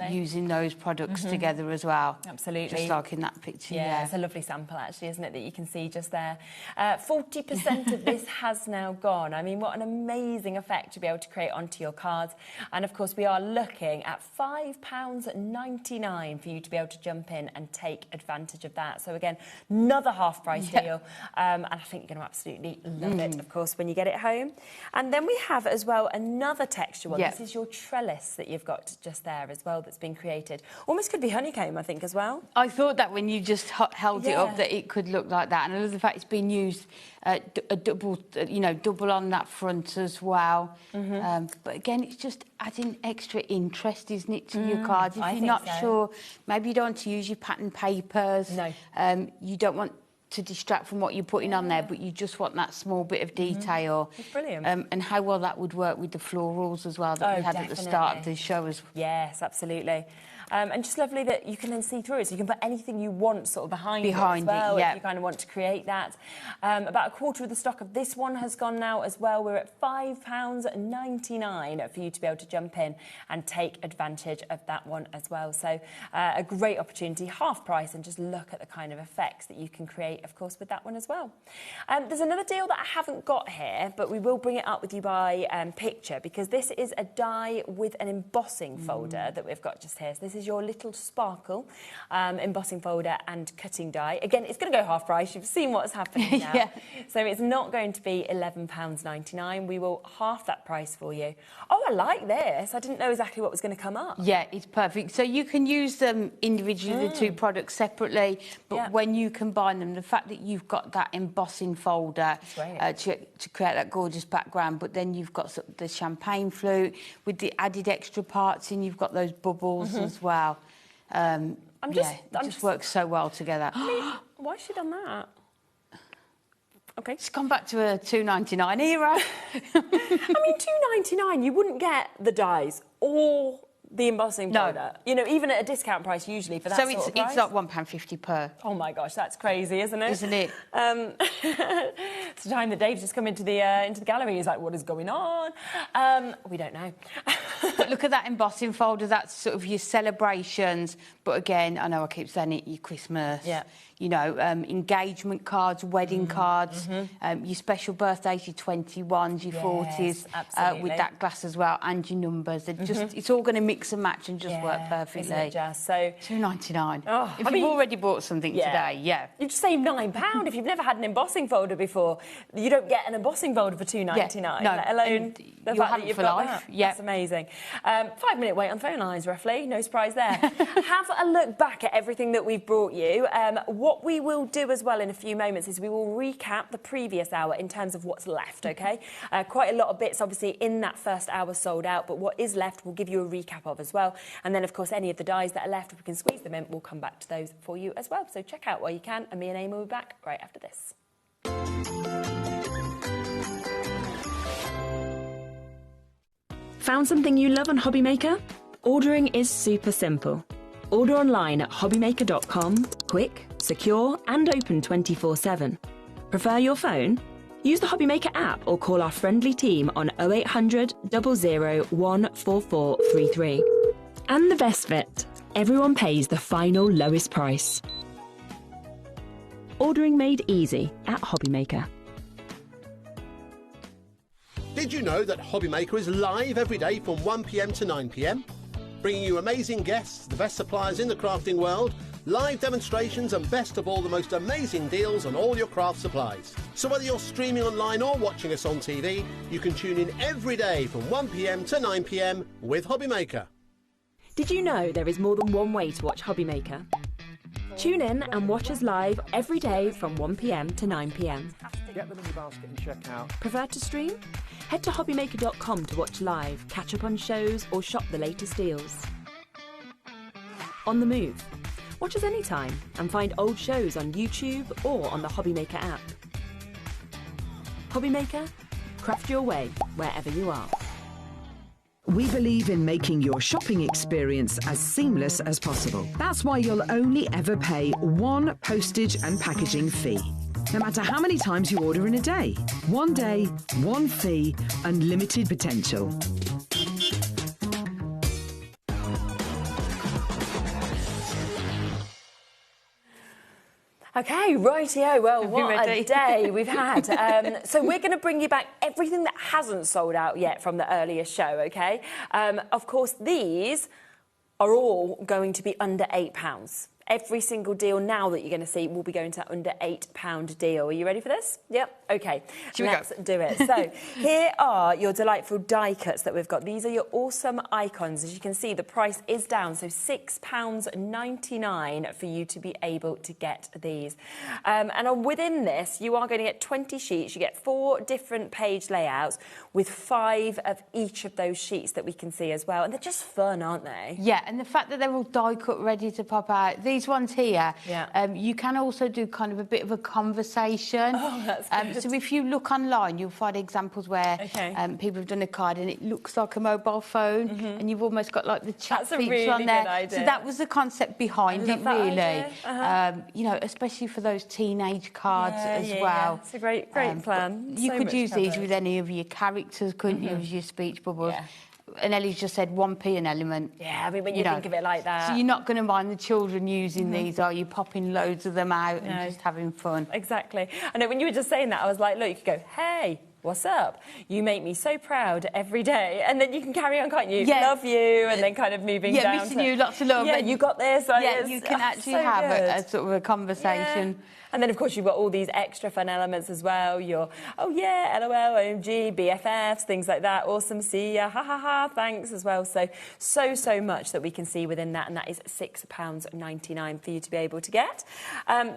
Speaker 4: using those products together as well.
Speaker 1: Absolutely.
Speaker 4: Just like in that picture.
Speaker 1: Yeah, it's a lovely sample, actually, isn't it, that you can see just there. 40% of this has now gone. I mean, what an amazing effect to be able to create onto your cards. And of course, we are looking at £5.99 for you to be able to jump in and take advantage of that. So again, another half price deal. And I think you're going to absolutely love it, of course, when you get it home. And then we have as well another texture one. This is your trellis that you've got just there as well that's been created. Almost could be honeycomb, I think, as well.
Speaker 4: I thought that when you just held it up that it could look like that. And I love the fact it's been used a double on that front as well. But again, it's just adding extra interest, isn't it, to your cards? If you're not sure, maybe you don't want to use your pattern papers.
Speaker 1: No.
Speaker 4: You don't want to distract from what you're putting on there, but you just want that small bit of detail.
Speaker 1: It's brilliant.
Speaker 4: And how well that would work with the florals as well that we had at the start of the show as well.
Speaker 1: Yes, absolutely. And just lovely that you can then see through it, so you can put anything you want sort of behind it as well, if you kind of want to create that. About a quarter of the stock of this one has gone now as well. We're at £5.99 for you to be able to jump in and take advantage of that one as well. So a great opportunity, half price, and just look at the kind of effects that you can create, of course, with that one as well. There's another deal that I haven't got here, but we will bring it up with you by picture, because this is a die with an embossing folder that we've got just here. So this is your little sparkle embossing folder and cutting die. Again, it's going to go half price. You've seen what's happening now. So it's not going to be £11.99. We will half that price for you. Oh, I like this. I didn't know exactly what was going to come up.
Speaker 4: Yeah, it's perfect. So you can use them individually, the two products separately, but when you combine them, the fact that you've got that embossing folder to create that gorgeous background, but then you've got the champagne flute with the added extra parts, and you've got those bubbles as well. It just works so well together.
Speaker 1: I mean, why has she done that? Okay.
Speaker 4: It's gone back to a £2.99 era.
Speaker 1: I mean, £2.99, you wouldn't get the dies or the embossing powder. Even at a discount price usually for that sort of price.
Speaker 4: So it's like £1.50 per.
Speaker 1: Oh my gosh, that's crazy, isn't it?
Speaker 4: Isn't it?
Speaker 1: It's the time that Dave's just come into the gallery. He's like, what is going on? We don't know.
Speaker 4: But look at that embossing folder. That's sort of your celebrations. But again, I know I keep saying it, your Christmas.
Speaker 1: Yeah.
Speaker 4: Engagement cards, wedding cards, your special birthdays, your 21s, your 40s, with that glass as well, and your numbers. It's all going to mix and match and just work perfectly.
Speaker 1: Isn't it just? So
Speaker 4: £2.99. Oh, if you've already bought something today,
Speaker 1: you've just saved £9. If you've never had an embossing folder before, you don't get an embossing folder for £2.99.
Speaker 4: No,
Speaker 1: let alone the fact that you've got
Speaker 4: life.
Speaker 1: that. That's amazing. 5-minute wait on phone lines, roughly. No surprise there. Have a look back at everything that we've brought you. What we will do as well in a few moments is we will recap the previous hour in terms of what's left, OK? Quite a lot of bits, obviously, in that first hour sold out, but what is left we'll give you a recap of as well. And then, of course, any of the dies that are left, if we can squeeze them in, we'll come back to those for you as well. So check out while you can, and me and Amy will be back right after this.
Speaker 9: Found something you love on HobbyMaker? Ordering is super simple. Order online at hobbymaker.com, quick, secure and open 24/7. Prefer your phone? Use the HobbyMaker app or call our friendly team on 0800 00 14433. And the best bit, everyone pays the final lowest price. Ordering made easy at HobbyMaker.
Speaker 13: Did you know that HobbyMaker is live every day from 1 p.m. to 9 p.m? Bringing you amazing guests, the best suppliers in the crafting world, live demonstrations and best of all, the most amazing deals on all your craft supplies. So whether you're streaming online or watching us on TV, you can tune in every day from 1 p.m. to 9 p.m. with HobbyMaker.
Speaker 9: Did you know there is more than one way to watch HobbyMaker? Tune in and watch us live every day from 1 p.m. to 9 p.m.
Speaker 16: Get them in your basket and check out.
Speaker 9: Prefer to stream? Head to hobbymaker.com to watch live, catch up on shows or shop the latest deals. On the move? Watch us anytime and find old shows on YouTube or on the HobbyMaker app. HobbyMaker, craft your way wherever you are.
Speaker 20: We believe in making your shopping experience as seamless as possible. That's why you'll only ever pay one postage and packaging fee. No matter how many times you order in a day. One day, one fee, unlimited potential.
Speaker 1: Okay, rightio. Well, what a day we've had. So we're going to bring you back everything that hasn't sold out yet from the earlier show, okay? Of course, these are all going to be under £8. Every single deal now that you're going to see will be going to under £8 deal. Are you ready for this? Yep. Okay. Let's do it. So here are your delightful die cuts that we've got. These are your awesome icons. As you can see, the price is down, so £6.99 for you to be able to get these. And within this, you are going to get 20 sheets. You get 4 different page layouts with 5 of each of those sheets that we can see as well. And they're just fun, aren't they?
Speaker 4: Yeah, and the fact that they're all die cut ready to pop out. These ones here, you can also do kind of a bit of a conversation.
Speaker 1: Oh, that's good.
Speaker 4: So if you look online, you'll find examples where people have done a card and it looks like a mobile phone, and you've almost got like the chat feature
Speaker 1: really
Speaker 4: on there.
Speaker 1: good idea.
Speaker 4: So that was the concept behind it, really. You know, especially for those teenage cards as well.
Speaker 1: Yeah. It's a great plan.
Speaker 4: You
Speaker 1: So
Speaker 4: could
Speaker 1: much
Speaker 4: use these
Speaker 1: covered.
Speaker 4: with any of your characters, couldn't you, as your speech bubbles? And Ellie's just said 1p an element.
Speaker 1: Yeah, I mean, when you think of it like that.
Speaker 4: So you're not going to mind the children using these, are you? Popping loads of them out and just having fun.
Speaker 1: Exactly. I know when you were just saying that, I was like, look, you could go, hey, what's up? You make me so proud every day. And then you can carry on, can't you?
Speaker 4: Yeah.
Speaker 1: Love you, and then kind of moving down.
Speaker 4: Yeah, missing you, lots of love.
Speaker 1: Yeah, you got this.
Speaker 4: Yeah, you can actually have a sort of a conversation.
Speaker 1: Yeah. And then, of course, you've got all these extra fun elements as well. Your, oh, yeah, LOL, OMG, BFFs, things like that. Awesome, see ya, ha, ha, ha, thanks as well. So much that we can see within that, and that is £6.99 for you to be able to get.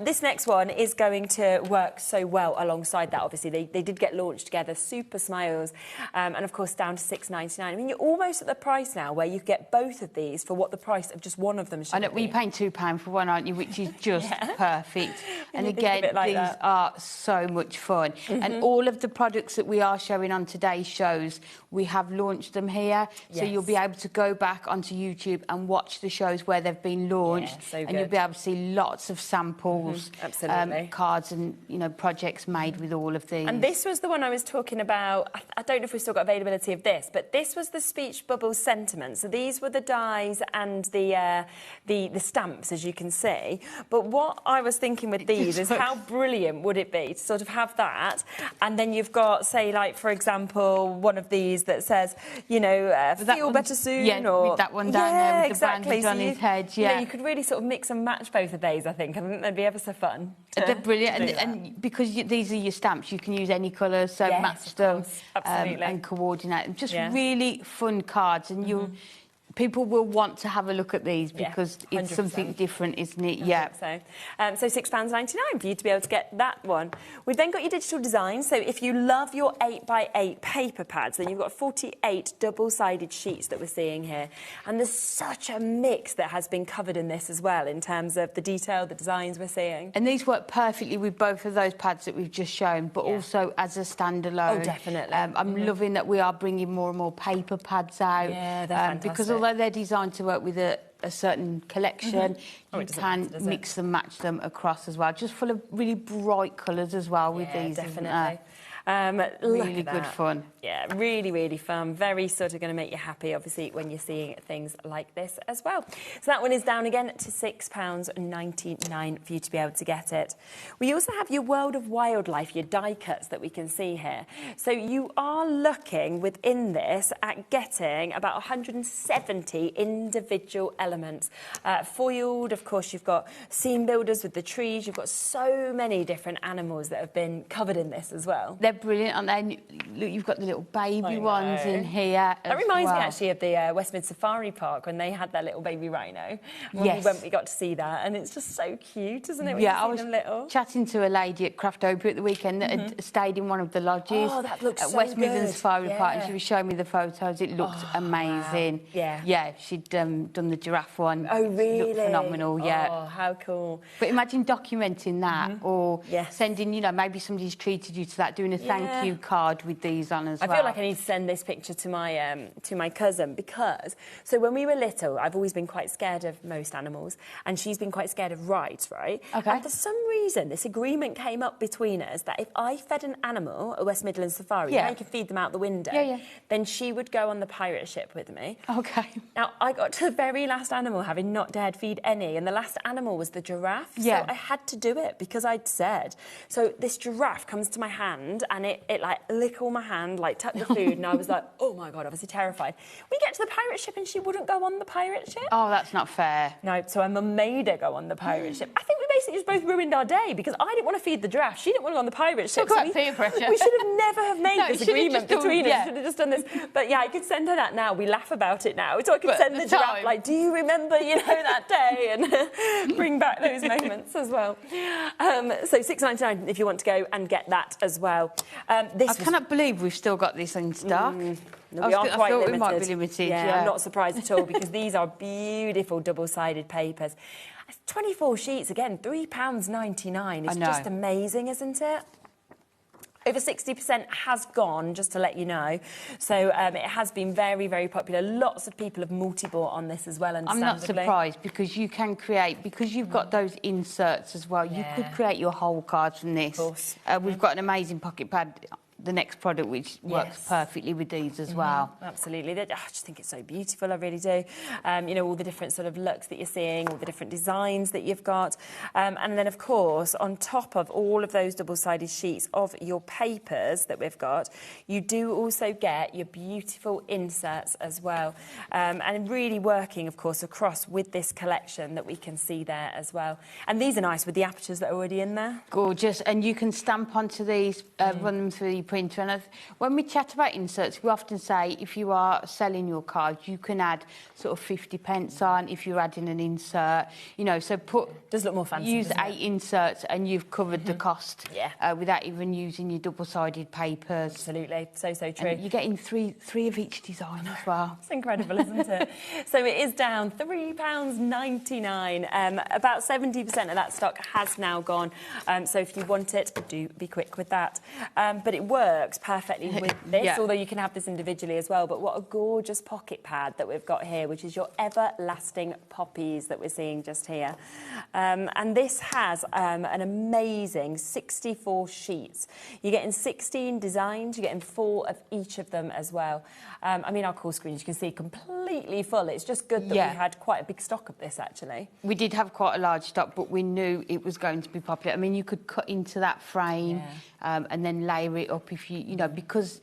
Speaker 1: This next one is going to work so well alongside that, obviously. They did get launched together, Super Smiles, and, of course, down to £6.99. I mean, you're almost at the price now where you get both of these for what the price of just one of them should be.
Speaker 4: I know, well, you're paying £2 for one, aren't you, which is just perfect. And again,
Speaker 1: like
Speaker 4: these are so much fun. And all of the products that we are showing on today's shows, we have launched them here. So you'll be able to go back onto YouTube and watch the shows where they've been launched.
Speaker 1: Yeah, so
Speaker 4: and
Speaker 1: good.
Speaker 4: you'll be able to see lots of samples,
Speaker 1: absolutely.
Speaker 4: cards and, you know, projects made with all of these.
Speaker 1: And this was the one I was talking about. I don't know if we've still got availability of this, but this was the Speech Bubble Sentiment. So these were the dies and the stamps, as you can see. But what I was thinking with these is how brilliant would it be to sort of have that, and then you've got, say, like, for example, one of these that says, you know, feel better soon,
Speaker 4: or... with that one down there with the bandage on his head,
Speaker 1: you could really sort of mix and match both of these, I think they'd be ever so fun.
Speaker 4: They're brilliant, and because these are your stamps, you can use any colours, so match them
Speaker 1: absolutely.
Speaker 4: and coordinate them. Just really fun cards, and people will want to have a look at these because it's
Speaker 1: 100%.
Speaker 4: something different, isn't it?
Speaker 1: I think so. So £6.99 for you to be able to get that one. We've then got your digital design. So if you love your 8x8 paper pads, then you've got 48 double-sided sheets that we're seeing here. And there's such a mix that has been covered in this as well in terms of the detail, the designs we're seeing.
Speaker 4: And these work perfectly with both of those pads that we've just shown, but also as a standalone.
Speaker 1: Oh, definitely.
Speaker 4: I'm loving that we are bringing more and more paper pads out.
Speaker 1: Yeah, they're fantastic.
Speaker 4: Because although they're designed to work with a certain collection, you can mix and match them across as well. Just full of really bright colours as well with these.
Speaker 1: Definitely.
Speaker 4: Really good fun.
Speaker 1: Yeah, really, really fun. Very sort of going to make you happy, obviously, when you're seeing things like this as well. So that one is down again to £6.99 for you to be able to get it. We also have your World of Wildlife, your die cuts that we can see here. So you are looking within this at getting about 170 individual elements. Foiled, of course, you've got scene builders with the trees. You've got so many different animals that have been covered in this as well.
Speaker 4: They're brilliant, aren't they? Look, you've got the little baby ones in here.
Speaker 1: That reminds me actually of the Westmid Safari Park when they had their little baby rhino. When we went, we got to see that, and it's just so cute, isn't it? When
Speaker 4: Yeah,
Speaker 1: you
Speaker 4: I
Speaker 1: see
Speaker 4: was
Speaker 1: them little.
Speaker 4: chatting to a lady at Craft Opera at the weekend that had stayed in one of the lodges
Speaker 1: Oh, that looks
Speaker 4: at
Speaker 1: so
Speaker 4: West Midlands
Speaker 1: good.
Speaker 4: Safari Park, and
Speaker 1: Yeah.
Speaker 4: she was showing me the photos. It looked amazing.
Speaker 1: Yeah.
Speaker 4: Yeah, she'd done the giraffe one.
Speaker 1: Oh, really?
Speaker 4: Looked phenomenal, yeah.
Speaker 1: Oh, how cool.
Speaker 4: But imagine documenting that or sending, you know, maybe somebody's treated you to that, doing a thank you card with these on as well.
Speaker 1: I feel like I need to send this picture to my cousin because, so when we were little, I've always been quite scared of most animals, and she's been quite scared of rides, right?
Speaker 4: Okay.
Speaker 1: And for some reason, this agreement came up between us that if I fed an animal at West Midlands Safari, I could feed them out the window, then she would go on the pirate ship with me.
Speaker 4: Okay.
Speaker 1: Now, I got to the very last animal having not dared feed any, and the last animal was the giraffe.
Speaker 4: Yeah.
Speaker 1: So I had to do it because I'd said. So this giraffe comes to my hand, and it like lick all my hand, like touch the food, and I was like, oh my God, obviously terrified. We get to the pirate ship and she wouldn't go on the pirate ship.
Speaker 4: Oh, that's not fair.
Speaker 1: No, so my mum made her go on the pirate ship. I think we basically just both ruined our day because I didn't want to feed the giraffe. She didn't want to go on the pirate ship.
Speaker 4: Talk about peer pressure.
Speaker 1: We should have never have made
Speaker 4: No,
Speaker 1: this
Speaker 4: you should have
Speaker 1: agreement
Speaker 4: just done-
Speaker 1: between us.
Speaker 4: yeah.
Speaker 1: Should have just done this. But yeah, I could send her that now. We laugh about it now. So I could
Speaker 4: But
Speaker 1: send
Speaker 4: at
Speaker 1: the
Speaker 4: the
Speaker 1: giraffe,
Speaker 4: time-
Speaker 1: like, do you remember, you know, that day? And bring back those moments as well. So £6.99 if you want to go and get that as well.
Speaker 4: I cannot believe we've still got this in stock.
Speaker 1: No, we are
Speaker 4: I
Speaker 1: quite
Speaker 4: thought
Speaker 1: limited.
Speaker 4: we might be limited,
Speaker 1: Yeah, I'm not surprised at all because these are beautiful double-sided papers. 24 sheets, again, £3.99. It's
Speaker 4: I know.
Speaker 1: just amazing, isn't it? Over 60% has gone, just to let you know. So it has been very, very popular. Lots of people have multi-bought on this as well,
Speaker 4: I'm
Speaker 1: understandably.
Speaker 4: not surprised because you can create, because you've got those inserts as well, you could create your whole cards from this.
Speaker 1: Of course.
Speaker 4: We've got an amazing pocket pad, the next product, which works perfectly with these as well.
Speaker 1: Absolutely. I just think it's so beautiful, I really do. You know, all the different sort of looks that you're seeing, all the different designs that you've got. And then, of course, on top of all of those double-sided sheets of your papers that we've got, you do also get your beautiful inserts as well. And really working, of course, across with this collection that we can see there as well. And these are nice with the apertures that are already in there.
Speaker 4: Gorgeous. And you can stamp onto these, run them through your printer. And when we chat about inserts, we often say if you are selling your card, you can add sort of 50 pence on if you're adding an insert. You know, so
Speaker 1: does look more fancy.
Speaker 4: Use 8 inserts and you've covered the cost.
Speaker 1: Yeah.
Speaker 4: Without even using your double-sided papers.
Speaker 1: Absolutely. So true.
Speaker 4: And you're getting three of each design as well.
Speaker 1: It's incredible, isn't it? So it is down £3.99. About 70% of that stock has now gone. So if you want it, do be quick with that. But it works perfectly with this, although you can have this individually as well. But what a gorgeous pocket pad that we've got here, which is your everlasting poppies that we're seeing just here. And this has an amazing 64 sheets. You're getting 16 designs, you're getting 4 of each of them as well. I mean, our call screens, you can see, completely full. It's just good that we had quite a big stock of this, actually.
Speaker 4: We did have quite a large stock, but we knew it was going to be popular. I mean, you could cut into that frame and then layer it up if you know, because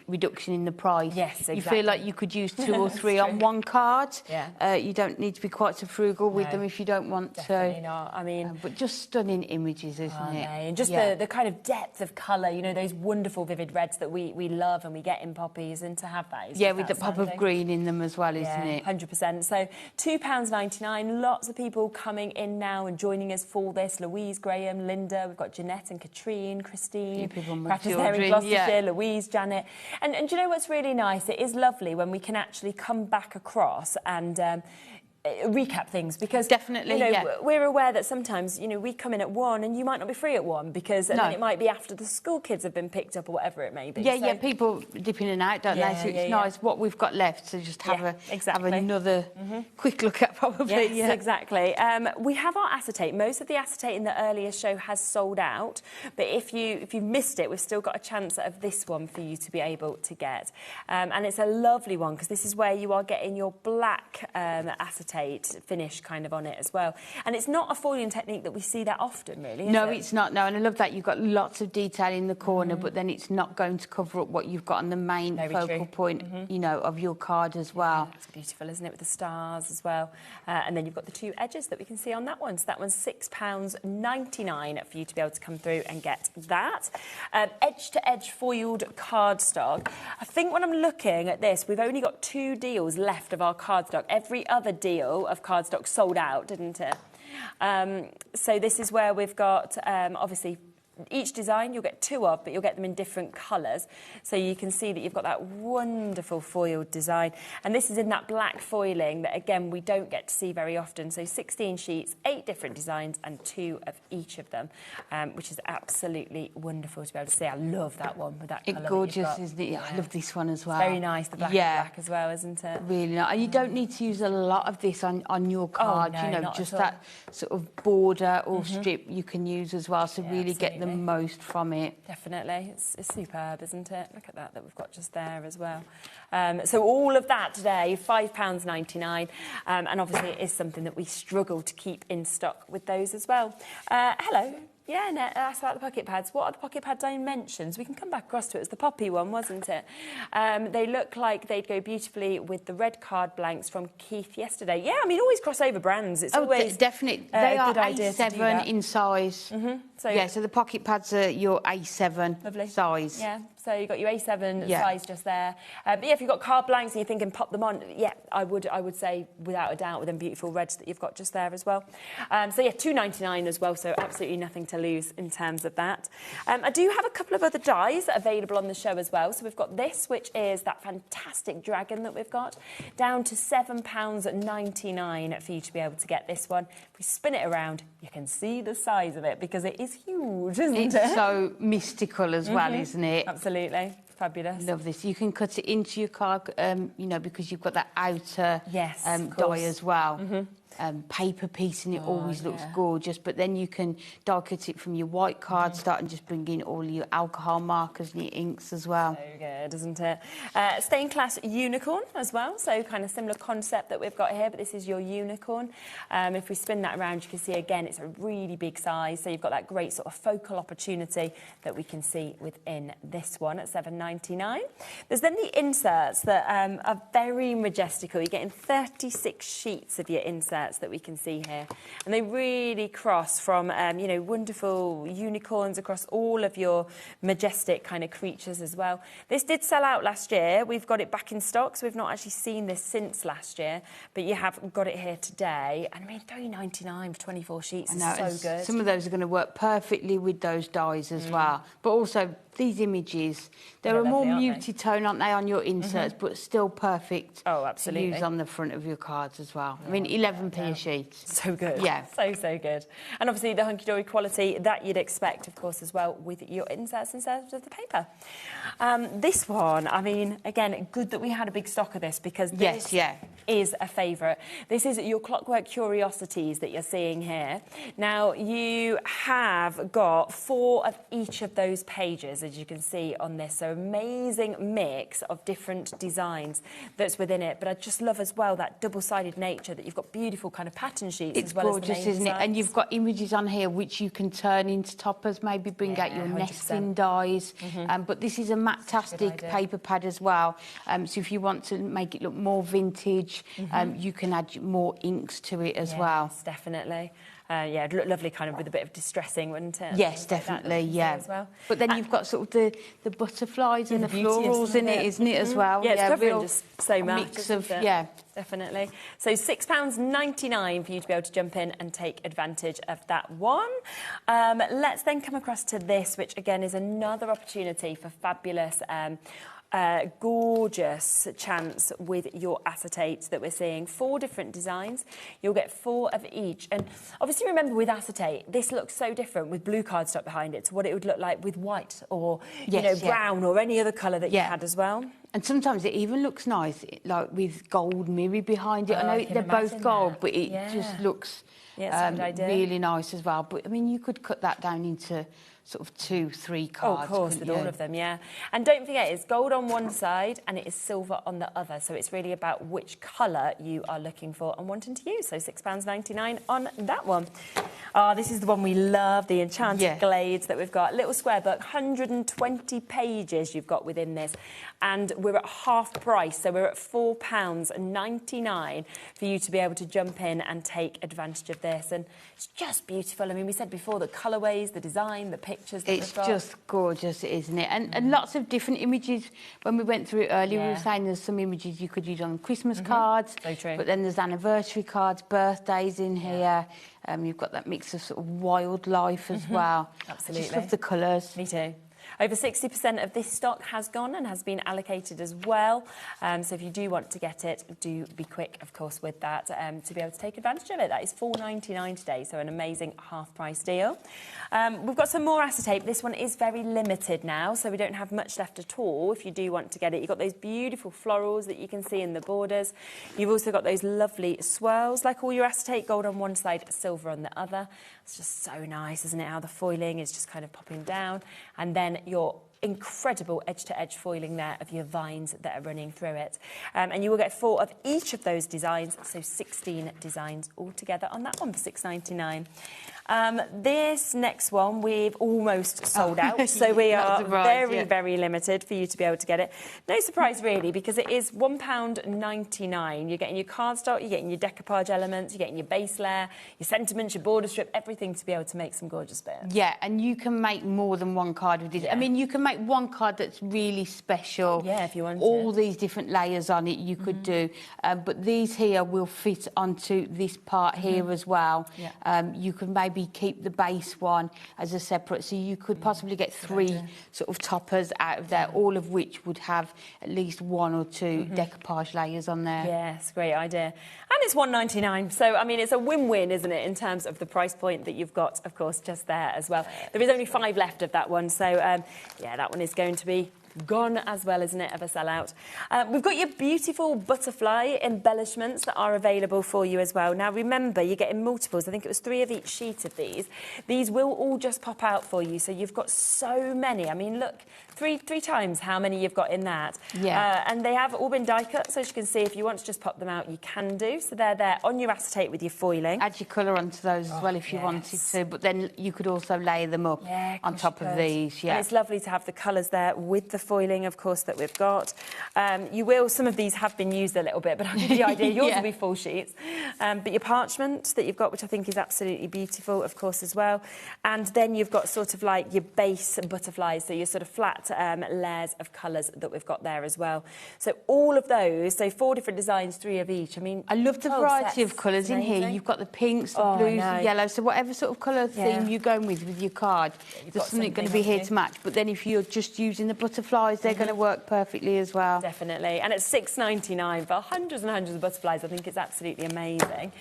Speaker 4: reduction in the price.
Speaker 1: Yes, exactly.
Speaker 4: You feel like you could use 2 or 3 on one card.
Speaker 1: Yeah.
Speaker 4: You don't need to be quite so frugal with them if you don't want
Speaker 1: definitely
Speaker 4: to.
Speaker 1: not. I mean,
Speaker 4: but just stunning images, isn't it?
Speaker 1: And just the kind of depth of colour, you know, those wonderful vivid reds that we love and we get in poppies, and to have that is just
Speaker 4: with the pop of green in them as well, isn't it?
Speaker 1: 100%. So £2.99. Lots of people coming in now and joining us for this. Louise, Graham, Linda, we've got Jeanette and Katrine, Christine, Crafters there in Gloucestershire, Louise, Janet. And do you know what's really nice? It is lovely when we can actually come back across and recap things, because
Speaker 4: definitely,
Speaker 1: we're aware that sometimes, you know, we come in at 1 and you might not be free at 1 because and then it might be after the school kids have been picked up or whatever it may be.
Speaker 4: Yeah, people dip in and out, don't they? So it's nice what we've got left to just have another quick look at, probably.
Speaker 1: Yes, exactly. We have our acetate. Most of the acetate in the earlier show has sold out, but if you missed it, we've still got a chance of this one for you to be able to get. And it's a lovely one because this is where you are getting your black acetate finish kind of on it as well. And it's not a foiling technique that we see that often, really, is it?
Speaker 4: It's not, no. And I love that you've got lots of detail in the corner, but then it's not going to cover up what you've got on the main focal point, you know, of your card as well.
Speaker 1: It's beautiful, isn't it, with the stars as well. And then you've got the 2 edges that we can see on that one. So that one's £6.99 for you to be able to come through and get that. Edge-to-edge foiled cardstock. I think when I'm looking at this, we've only got 2 deals left of our cardstock. Every other deal of cardstock sold out, didn't it? So this is where we've got, obviously, each design you'll get 2 of, but you'll get them in different colours. So you can see that you've got that wonderful foiled design. And this is in that black foiling that, again, we don't get to see very often. So 16 sheets, 8 different designs and 2 of each of them, which is absolutely wonderful to be able to see. I love that one with that colour.
Speaker 4: It's gorgeous, isn't it? I love this one as well.
Speaker 1: It's very nice, the black and black as well, isn't it?
Speaker 4: Really nice. And you don't need to use a lot of this on your card, you know, just that sort of border or strip you can use as well, so really get the most from it.
Speaker 1: Definitely. It's superb, isn't it? Look at that we've got just there as well. So all of that today, £5.99, and obviously it is something that we struggle to keep in stock with those as well. Hello. Yeah, Annette asked about the pocket pads. What are the pocket pad dimensions? We can come back across to it. It's the poppy one, wasn't it? They look like they'd go beautifully with the red card blanks from Keith yesterday. Yeah, I mean, always crossover brands. It's always
Speaker 4: definitely. They are A7 in size. So the pocket pads are your A7 size.
Speaker 1: Yeah. So you've got your A7 size just there. But yeah, if you've got card blanks and you're thinking pop them on, I would say without a doubt with them beautiful reds that you've got just there as well. So yeah, £2.99 as well, so absolutely nothing to lose in terms of that. I do have a couple of other dies available on the show as well. So we've got this, which is that fantastic dragon that we've got, down to £7.99 for you to be able to get this one. If we spin it around, you can see the size of it because it is huge, isn't it?
Speaker 4: It's so mystical as well, isn't it?
Speaker 1: Absolutely. Fabulous.
Speaker 4: Love this. You can cut it into your card, you know, because you've got that outer die as well. Paper piece, and it always looks gorgeous, but then you can die cut it from your white cardstock and just bring in all your alcohol markers and your inks as well.
Speaker 1: So good, isn't it? Stained glass unicorn as well, so kind of similar concept that we've got here, but this is your unicorn. If we spin that around, you can see again it's a really big size, so you've got that great sort of focal opportunity that we can see within this one at £7.99. There's then the inserts that are very majestical. You're getting 36 sheets of your inserts that we can see here, and they really cross from you know, wonderful unicorns across all of your majestic kind of creatures as well. This did sell out last year. We've got it back in stock, so we've not actually seen this since last year, but you have got it here today. And I mean, £3.99 for 24 sheets is so good.
Speaker 4: Some of those are going to work perfectly with those dies as well, but also these images, they're a more muted tone, aren't they, on your inserts, but still perfect to use on the front of your cards as well. I mean, 11p a sheet.
Speaker 1: So good.
Speaker 4: Yeah.
Speaker 1: So good. And obviously the hunky-dory quality that you'd expect, of course, as well with your inserts instead of the paper. This one, I mean, again, good that we had a big stock of this because this is a favourite. This is your Clockwork Curiosities that you're seeing here. Now, you have got 4 of each of those pages as you can see on this. So amazing mix of different designs that's within it. But I just love as well that double-sided nature, that you've got beautiful kind of pattern sheets
Speaker 4: it's
Speaker 1: as well
Speaker 4: gorgeous,
Speaker 1: as the main
Speaker 4: isn't it?
Speaker 1: designs.
Speaker 4: And you've got images on here which you can turn into toppers, maybe bring out your
Speaker 1: 100%.
Speaker 4: nesting dies. But this is a matte-tastic paper pad as well. So if you want to make it look more vintage, you can add more inks to it as well.
Speaker 1: Yes, definitely. Yeah, it'd look lovely kind of with a bit of distressing, wouldn't it?
Speaker 4: Yes, definitely, yeah.
Speaker 1: As well.
Speaker 4: But then you've got sort of the butterflies and the florals in it, isn't it, as well?
Speaker 1: Yeah, it's covering
Speaker 4: real
Speaker 1: just so much.
Speaker 4: mix of,
Speaker 1: yeah. Definitely. So £6.99 for you to be able to jump in and take advantage of that one. Let's then come across to this, which again is another opportunity for fabulous gorgeous chance with your acetates that we're seeing. 4 different designs. You'll get 4 of each. And obviously remember with acetate, this looks so different with blue cardstock behind it to what it would look like with white or brown or any other colour that you had as well.
Speaker 4: And sometimes it even looks nice, like with gold mirror behind it. I know they're both gold, but it just looks really nice as well. But I mean, you could cut that down into sort of 2, 3 cards.
Speaker 1: Oh, of course, with all of them, yeah. And don't forget, it's gold on one side and it is silver on the other. So it's really about which colour you are looking for and wanting to use. So £6.99 on that one. This is the one we love, the Enchanted Glades that we've got. Little square book, 120 pages you've got within this. And we're at half price, so we're at £4.99 for you to be able to jump in and take advantage of this. And it's just beautiful. I mean, we said before, the colourways, the design, the pictures that
Speaker 4: it's
Speaker 1: we've got.
Speaker 4: Just gorgeous, isn't it? And lots of different images. When we went through it earlier, we were saying there's some images you could use on Christmas cards.
Speaker 1: So true.
Speaker 4: But then there's anniversary cards, birthdays in here. You've got that mix of sort of wildlife as well.
Speaker 1: Absolutely.
Speaker 4: I just love the colours.
Speaker 1: Me too. Over 60% of this stock has gone and has been allocated as well. So if you do want to get it, do be quick, of course, with that to be able to take advantage of it. That is £4.99 today, so an amazing half-price deal. We've got some more acetate. This one is very limited now, so we don't have much left at all if you do want to get it. You've got those beautiful florals that you can see in the borders. You've also got those lovely swirls, like all your acetate, gold on one side, silver on the other. It's just so nice, isn't it, how the foiling is just kind of popping down. And then your incredible edge-to-edge foiling there of your vines that are running through it. And you will get 4 of each of those designs, so 16 designs altogether on that one for £6.99. This next one we've almost sold out, so we are very limited for you to be able to get it. No surprise really, because it is £1.99. You're getting your cardstock, you're getting your decoupage elements, you're getting your base layer, your sentiments, your border strip, everything to be able to make some gorgeous bits.
Speaker 4: Yeah, and you can make more than one card with this. I mean, you can make one card that's really special.
Speaker 1: Yeah, if you want
Speaker 4: all these different layers on it you could do. But these here will fit onto this part here as well. You can maybe keep the base one as a separate, so you could possibly get 3 sort of toppers out of there, all of which would have at least 1 or 2 decoupage layers on there.
Speaker 1: Yes, great idea. And it's £1.99, so I mean it's a win-win, isn't it, in terms of the price point that you've got, of course, just there as well. There is only 5 left of that one, so yeah, that one is going to be gone as well, isn't it, of a sellout. We've got your beautiful butterfly embellishments that are available for you as well. Now, remember, you're getting multiples. I think it was 3 of each sheet of these. These will all just pop out for you, so you've got so many. I mean, look, three times how many you've got in that. And they have all been die cut, so as you can see, if you want to just pop them out, you can do. So they're there on your acetate with your foiling.
Speaker 4: Add your colour onto those as well if you wanted to, but then you could also layer them up on top of these.
Speaker 1: And it's lovely to have the colours there with the foiling, of course, that we've got. Some of these have been used a little bit, but I think the idea, yours will be full sheets. But your parchment that you've got, which I think is absolutely beautiful, of course, as well. And then you've got sort of like your base butterflies, so your sort of flat layers of colours that we've got there as well. So all of those, so 4 different designs, 3 of each. I mean,
Speaker 4: I love the variety of colours in here. You've got the pinks, the blues, the yellows, so whatever sort of colour theme you're going with your card, there's something going to be here to match. But then if you're just using the butterflies, they're going to work perfectly as well.
Speaker 1: Definitely. And it's £6.99 for hundreds and hundreds of butterflies. I think it's absolutely amazing.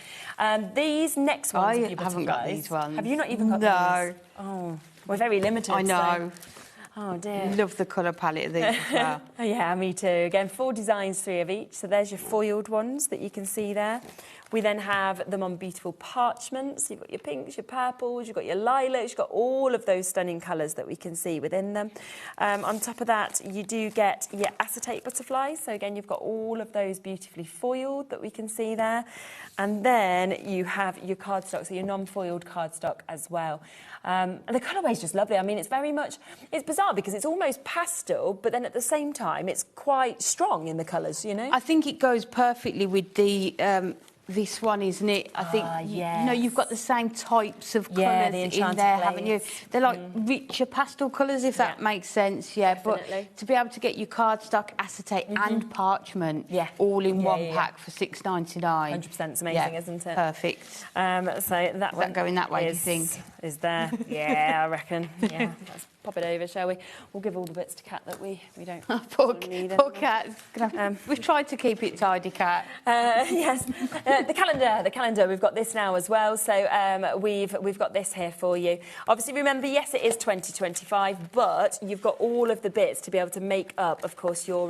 Speaker 1: These next ones,
Speaker 4: I haven't got these ones.
Speaker 1: Have you not even got these?
Speaker 4: No.
Speaker 1: Oh, we're very limited.
Speaker 4: I know.
Speaker 1: Oh dear.
Speaker 4: Love the colour palette of these as well.
Speaker 1: Yeah, me too. Again, 4 designs, 3 of each. So there's your foiled ones that you can see there. We then have them on beautiful parchments. You've got your pinks, your purples, you've got your lilacs, you've got all of those stunning colours that we can see within them. On top of that, you do get your acetate butterflies. So again, you've got all of those beautifully foiled that we can see there. And then you have your cardstock, so your non-foiled cardstock as well. And the colourway is just lovely. I mean, it's very much, it's bizarre because it's almost pastel, but then at the same time, it's quite strong in the colours, you know?
Speaker 4: I think it goes perfectly with the this one, isn't it? I think, you know, you've got the same types of colours
Speaker 1: the
Speaker 4: in
Speaker 1: Enchanted
Speaker 4: there,
Speaker 1: glaze.
Speaker 4: haven't you? They're like richer pastel colours, if that makes sense,
Speaker 1: Definitely.
Speaker 4: But to be able to get your cardstock, acetate and parchment all in one pack for $6.99.
Speaker 1: 100%, it's amazing, isn't it?
Speaker 4: Perfect.
Speaker 1: So that one
Speaker 4: going that way, do you think?
Speaker 1: Is there? Yeah, I reckon. Yeah, let's pop it over, shall we? We'll give all the bits to Kat that we don't
Speaker 4: Poor
Speaker 1: need.
Speaker 4: Poor Kat. We've tried to keep it tidy, Kat.
Speaker 1: Yes. The calendar. We've got this now as well. So we've got this here for you. Obviously, remember, yes, it is 2025, but you've got all of the bits to be able to make up, of course, your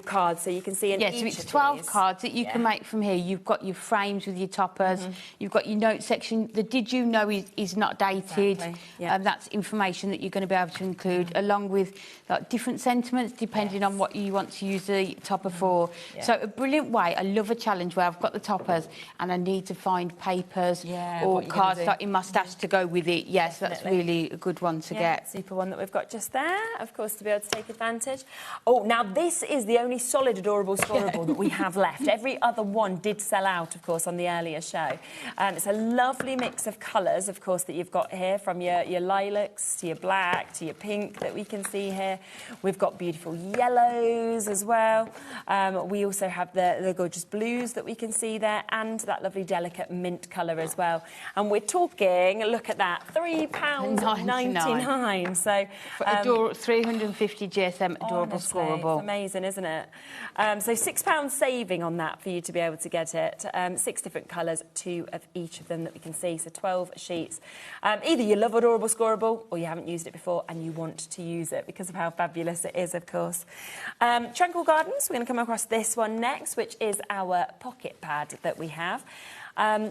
Speaker 1: cards. So you can see in each
Speaker 4: so it's
Speaker 1: of
Speaker 4: 12
Speaker 1: these.
Speaker 4: cards that you can make from here. You've got your frames with your toppers. You've got your note section. The did you know is not dated.
Speaker 1: Exactly.
Speaker 4: That's information that you're going to be able to include, along with like, different sentiments depending on what you want to use the topper for. So a brilliant way. I love a challenge where I've got the toppers and I need to find papers or cardstock in my stash to go with it. Yes, that's really a good one to get.
Speaker 1: Super one that we've got just there, of course, to be able to take advantage. Oh, now this is the only solid adorable scorable that we have left. Every other one did sell out, of course, on the earlier show. It's a lovely mix of colours, of course, that you've got here, from your lilacs to your black to your pink that we can see here. We've got beautiful yellows as well. We also have the gorgeous blues that we can see there, and that lovely delicate mint colour as well. And we're talking, look at that, £3.99. So
Speaker 4: for 350 GSM adorable scorable.
Speaker 1: It's amazing, isn't it? So £6 saving on that for you to be able to get it. 6 different colours, 2 of each of them that we can see. So 12 sheets. Either you love adorable scorable or you haven't used it before and you want to use it because of how fabulous it is, of course. Tranquil Gardens, we're going to come across this one next, which is our pocket pad that we have.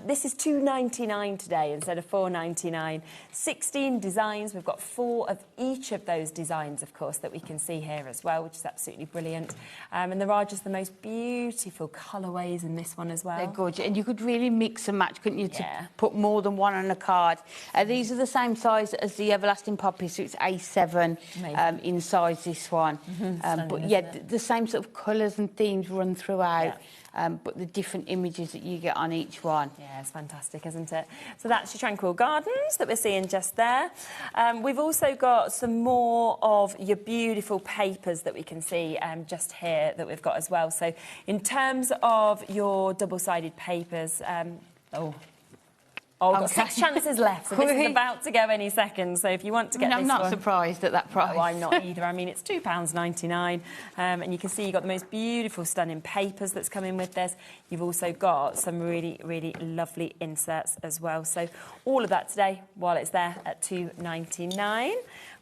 Speaker 1: This is $2.99 today instead of $4.99. 16 designs. We've got 4 of each of those designs, of course, that we can see here as well, which is absolutely brilliant. And there are just the most beautiful colourways in this one as well.
Speaker 4: They're gorgeous. And you could really mix and match, couldn't you, to put more than one on a card. These are the same size as the Everlasting Poppy, so it's A7 in size, this one. But the same sort of colours and themes run throughout. But the different images that you get on each one.
Speaker 1: Yeah, it's fantastic, isn't it? So that's your Tranquil Gardens that we're seeing just there. We've also got some more of your beautiful papers that we can see just here that we've got as well. So in terms of your double-sided papers, we've got 6 chances left, so this is about to go any second. So if you want to get this one...
Speaker 4: I'm not surprised at that price.
Speaker 1: Oh, I'm not either. I mean, it's £2.99. And you can see you've got the most beautiful, stunning papers that's coming with this. You've also got some really, really lovely inserts as well. So all of that today, while it's there at £2.99.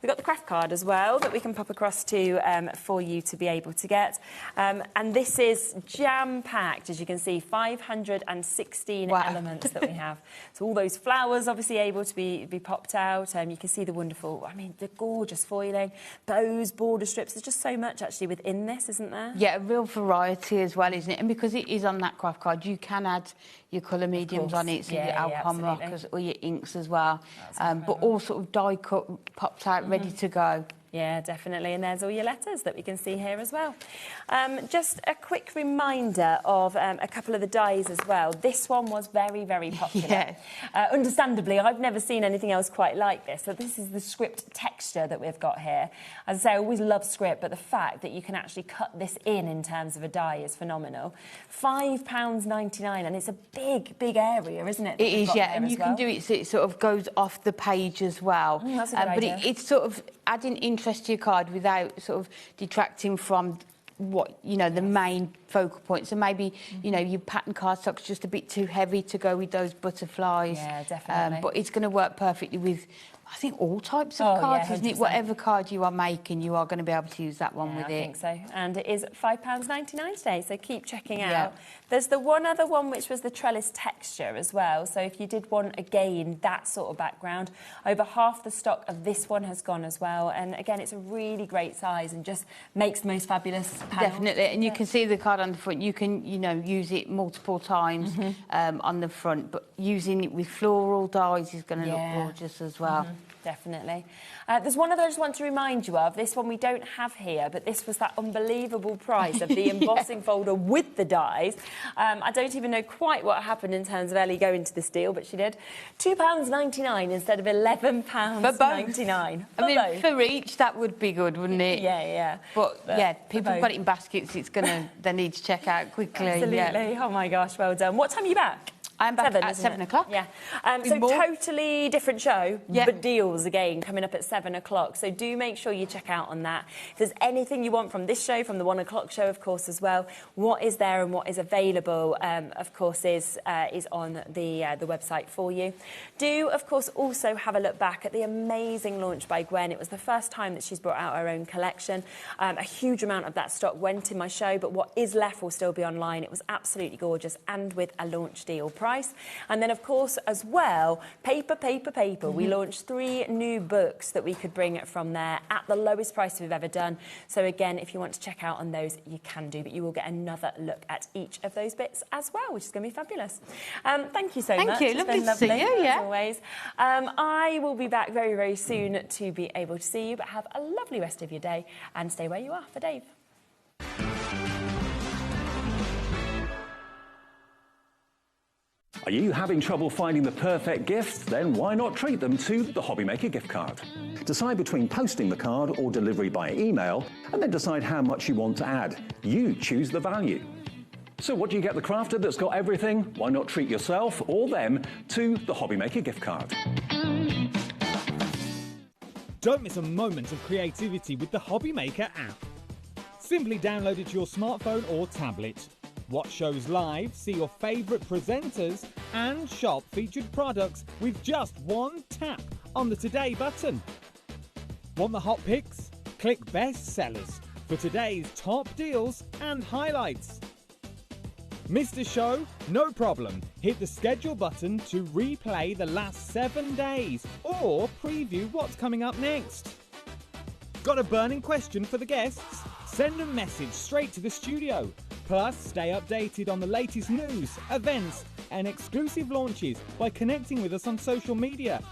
Speaker 1: We've got the craft card as well that we can pop across to for you to be able to get. And this is jam-packed, as you can see, 516 elements that we have. So all those flowers obviously able to be popped out. You can see the wonderful, I mean, the gorgeous foiling, bows, border strips. There's just so much actually within this, isn't there?
Speaker 4: Yeah, a real variety as well, isn't it? And because it is on that craft card, you can add your colour mediums on it, so your alcohol markers or your inks as well. But all sort of die cut, popped out, ready to go.
Speaker 1: Yeah, definitely. And there's all your letters that we can see here as well. Just a quick reminder of a couple of the dies as well. This one was very, very popular. Understandably, I've never seen anything else quite like this. So this is the script texture that we've got here. As I say, I always love script, but the fact that you can actually cut this in terms of a die is phenomenal. £5.99, and it's a big, big area, isn't it?
Speaker 4: It is, yeah, and you can do it so it sort of goes off the page as well.
Speaker 1: That's a good idea.
Speaker 4: But it's sort of adding interest to your card without sort of detracting from what, you know, the main focal points. So maybe, you know, your pattern cardstock's just a bit too heavy to go with those butterflies.
Speaker 1: Yeah, definitely.
Speaker 4: But it's going to work perfectly with I think all types of cards, isn't it?
Speaker 1: 100%.
Speaker 4: Whatever card you are making, you are going to be able to use that one with
Speaker 1: I
Speaker 4: it.
Speaker 1: think so. And it is £5.99 today, so keep checking out. There's the one other one, which was the trellis texture as well. So if you did want, again, that sort of background, over half the stock of this one has gone as well. And again, it's a really great size and just makes the most fabulous panels.
Speaker 4: Definitely, and you can see the card on the front. You can, you know, use it multiple times on the front, but using it with floral dies is going to look gorgeous as well.
Speaker 1: Definitely. There's one other I just want to remind you of. This one we don't have here, but this was that unbelievable price of the embossing folder with the dies. I don't even know quite what happened in terms of Ellie going to this deal, but she did. £2.99 instead of £11.99.
Speaker 4: I mean, for each, that would be good, wouldn't it?
Speaker 1: Yeah.
Speaker 4: But yeah, people have got it in baskets. It's gonna. They need to check out quickly.
Speaker 1: Absolutely.
Speaker 4: Yeah.
Speaker 1: Oh my gosh, well done. What time are you back?
Speaker 4: I'm back at 7 o'clock.
Speaker 1: Yeah. So totally different show, but deals again coming up at 7 o'clock. So do make sure you check out on that. If there's anything you want from this show, from the 1 o'clock show, of course, as well, what is there and what is available, of course, is on the website for you. Do, of course, also have a look back at the amazing launch by Gwen. It was the first time that she's brought out her own collection. A huge amount of that stock went in my show, but what is left will still be online. It was absolutely gorgeous and with a launch deal price. And then, of course, as well, paper. We launched 3 new books that we could bring from there at the lowest price we've ever done. So, again, if you want to check out on those, you can do, but you will get another look at each of those bits as well, which is going to be fabulous. Thank you so much.
Speaker 4: Thank you.
Speaker 1: It's
Speaker 4: Lovely
Speaker 1: been
Speaker 4: to see you,
Speaker 1: as always. I will be back very, very soon to be able to see you, but have a lovely rest of your day and stay where you are. For Dave.
Speaker 15: Are you having trouble finding the perfect gift? Then why not treat them to the HobbyMaker gift card? Decide between posting the card or delivery by email, and then decide how much you want to add. You choose the value. So what do you get the crafter that's got everything? Why not treat yourself or them to the HobbyMaker gift card?
Speaker 10: Don't miss a moment of creativity with the HobbyMaker app. Simply download it to your smartphone or tablet. Watch shows live, see your favourite presenters, and shop featured products with just one tap on the Today button. Want the hot picks? Click Best Sellers for today's top deals and highlights. Missed a show? No problem. Hit the schedule button to replay the last 7 days or preview what's coming up next. Got a burning question for the guests? Send a message straight to the studio. Plus, stay updated on the latest news, events, and exclusive launches by connecting with us on social media.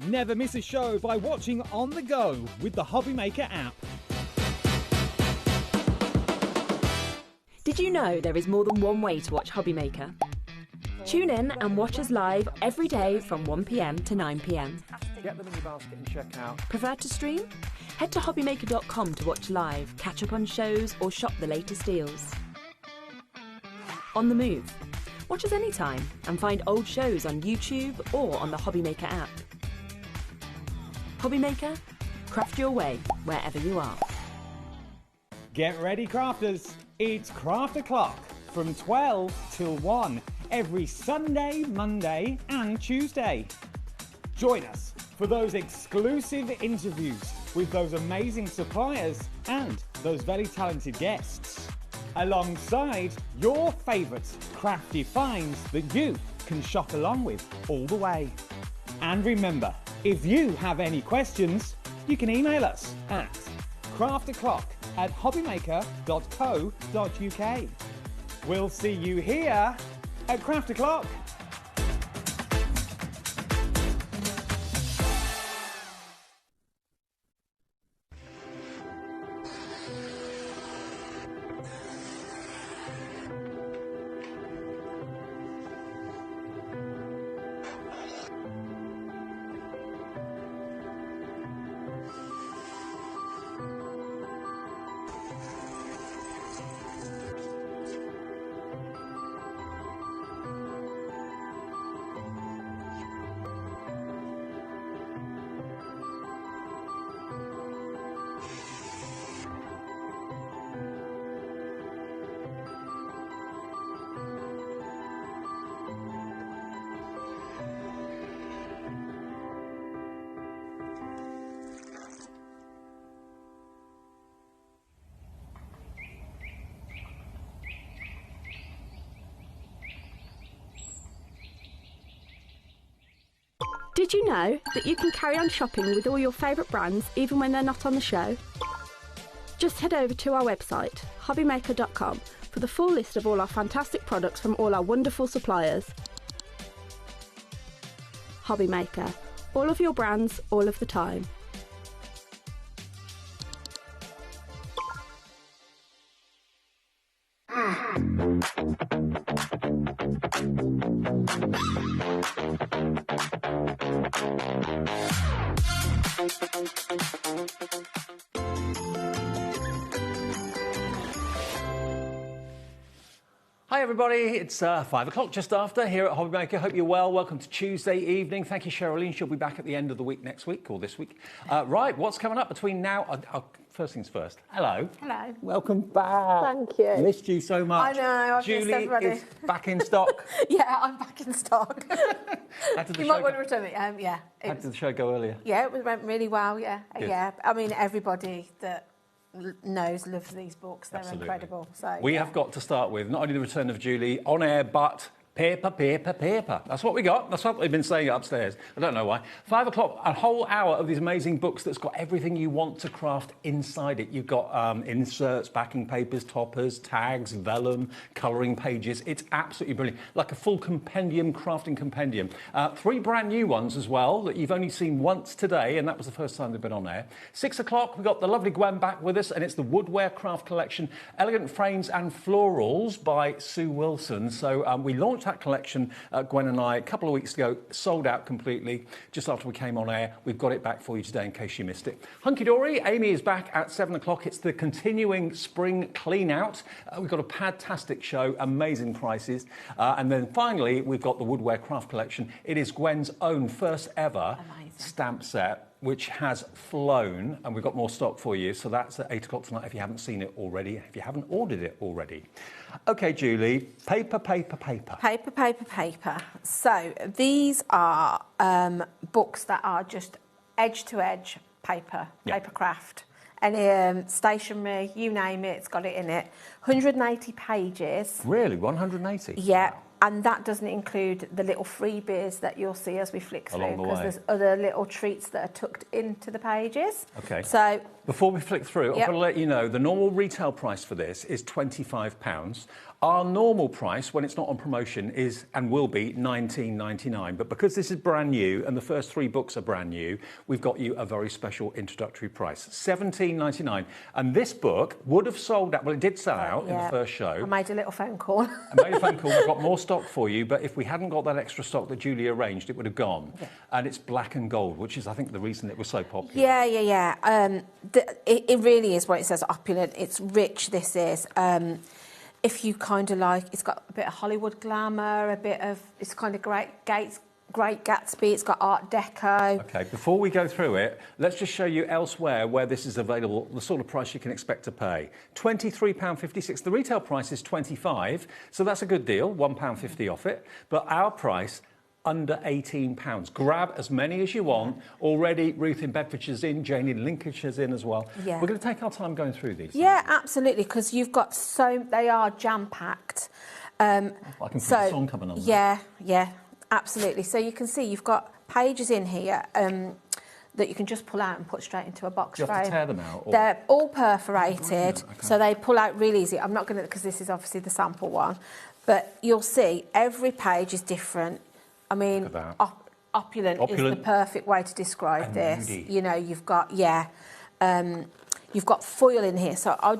Speaker 10: Never miss a show by watching on the go with the HobbyMaker app.
Speaker 9: Did you know there is more than one way to watch HobbyMaker? Tune in and watch us live every day from 1 p.m. to 9 p.m.
Speaker 16: Get them in your basket and check out.
Speaker 9: Prefer to stream? Head to hobbymaker.com to watch live, catch up on shows, or shop the latest deals. On the move? Watch us anytime and find old shows on YouTube or on the HobbyMaker app. HobbyMaker, craft your way wherever you are.
Speaker 10: Get ready, crafters. It's Craft O'Clock from 12 till 1 every Sunday, Monday and Tuesday. Join us for those exclusive interviews with those amazing suppliers and those very talented guests, alongside your favourite crafty finds that you can shop along with all the way. And remember, if you have any questions, you can email us at craftoclock@hobbymaker.co.uk. We'll see you here at Craft O'Clock.
Speaker 12: Did you know that you can carry on shopping with all your favourite brands even when they're not on the show? Just head over to our website, HobbyMaker.com, for the full list of all our fantastic products from all our wonderful suppliers. HobbyMaker. All of your brands, all of the time.
Speaker 21: Hi everybody, it's 5 o'clock just after here at HobbyMaker. Hope you're well. Welcome to Tuesday evening. Thank you, Sherilyn. She'll be back at the end of the week next week or this week. Right, what's coming up between now? First things first. Hello.
Speaker 6: Hello.
Speaker 21: Welcome back.
Speaker 6: Thank you.
Speaker 21: Missed you so much.
Speaker 6: I know, I've
Speaker 21: Julie
Speaker 6: missed everybody.
Speaker 21: is back in stock.
Speaker 6: Yeah, I'm back in stock. You might want to return it. Yeah.
Speaker 21: How did the show go earlier?
Speaker 6: Yeah, went really well. Yeah,
Speaker 21: Good.
Speaker 6: yeah. I mean, everybody that loves these books. They're
Speaker 21: Absolutely.
Speaker 6: incredible. So
Speaker 21: We have got to start with not only the return of Julie on air, but paper, paper, paper. That's what we got. That's what they've been saying upstairs. I don't know why. 5 o'clock, a whole hour of these amazing books that's got everything you want to craft inside it. You've got inserts, backing papers, toppers, tags, vellum, colouring pages. It's absolutely brilliant. Like a full compendium, crafting compendium. 3 brand new ones as well that you've only seen once today, and that was the first time they've been on air. 6 o'clock, we've got the lovely Gwen back with us, and it's the Woodware Craft Collection, Elegant Frames and Florals by Sue Wilson. So we launched that collection, Gwen and I, a couple of weeks ago, sold out completely just after we came on air. We've got it back for you today in case you missed it. Hunky Dory, Amy is back at 7 o'clock. It's the continuing spring clean out. We've got a fantastic show, amazing prices. And then finally, we've got the Woodware Craft Collection. It is Gwen's own first ever stamp set, which has flown, and we've got more stock for you. So that's at 8 o'clock tonight if you haven't seen it already, if you haven't ordered it already. OK, Julie, paper, paper, paper.
Speaker 6: Paper, paper, paper. So these are books that are just edge-to-edge paper, paper craft. And stationery, you name it, it's got it in it. 180 pages.
Speaker 21: Really? 180?
Speaker 6: Yeah. And that doesn't include the little freebies that you'll see as we flick through, because there's other little treats that are tucked into the pages.
Speaker 21: OK.
Speaker 6: So
Speaker 21: before we flick through, I've got to let you know the normal retail price for this is £25. Our normal price, when it's not on promotion, is and will be $19.99. But because this is brand new and the first 3 books are brand new, we've got you a very special introductory price, $17.99. And this book would have sold out. Well, it did sell out in the first show.
Speaker 6: I made a little phone call.
Speaker 21: I made a phone call. We've got more stock for you, but if we hadn't got that extra stock that Julie arranged, it would have gone. Yeah. And it's black and gold, which is, I think, the reason it was so popular.
Speaker 6: Yeah. It really is what it says, opulent. It's rich, this is. If you kind of like, it's got a bit of Hollywood glamour, a bit of, it's kind of Great Gatsby, it's got Art Deco.
Speaker 21: OK, before we go through it, let's just show you elsewhere where this is available, the sort of price you can expect to pay. £23.56. The retail price is £25, so that's a good deal, £1.50 off it. But our price, under £18. Grab as many as you want. Already, Ruth in Bedfordshire's in, Jane in Lincolnshire's in as well.
Speaker 6: Yeah.
Speaker 21: We're going to take our time going through these.
Speaker 6: Yeah, absolutely, because you've got they are jam-packed.
Speaker 21: I can see the song coming on.
Speaker 6: Yeah, absolutely. So you can see you've got pages in here that you can just pull out and put straight into a box frame.
Speaker 21: Do you have to tear them out? Or?
Speaker 6: They're all perforated, so they pull out really easy. I'm not going to, because this is obviously the sample one, but you'll see every page is different. I mean, opulent is the perfect way to describe this. You know, you've got foil in here. So I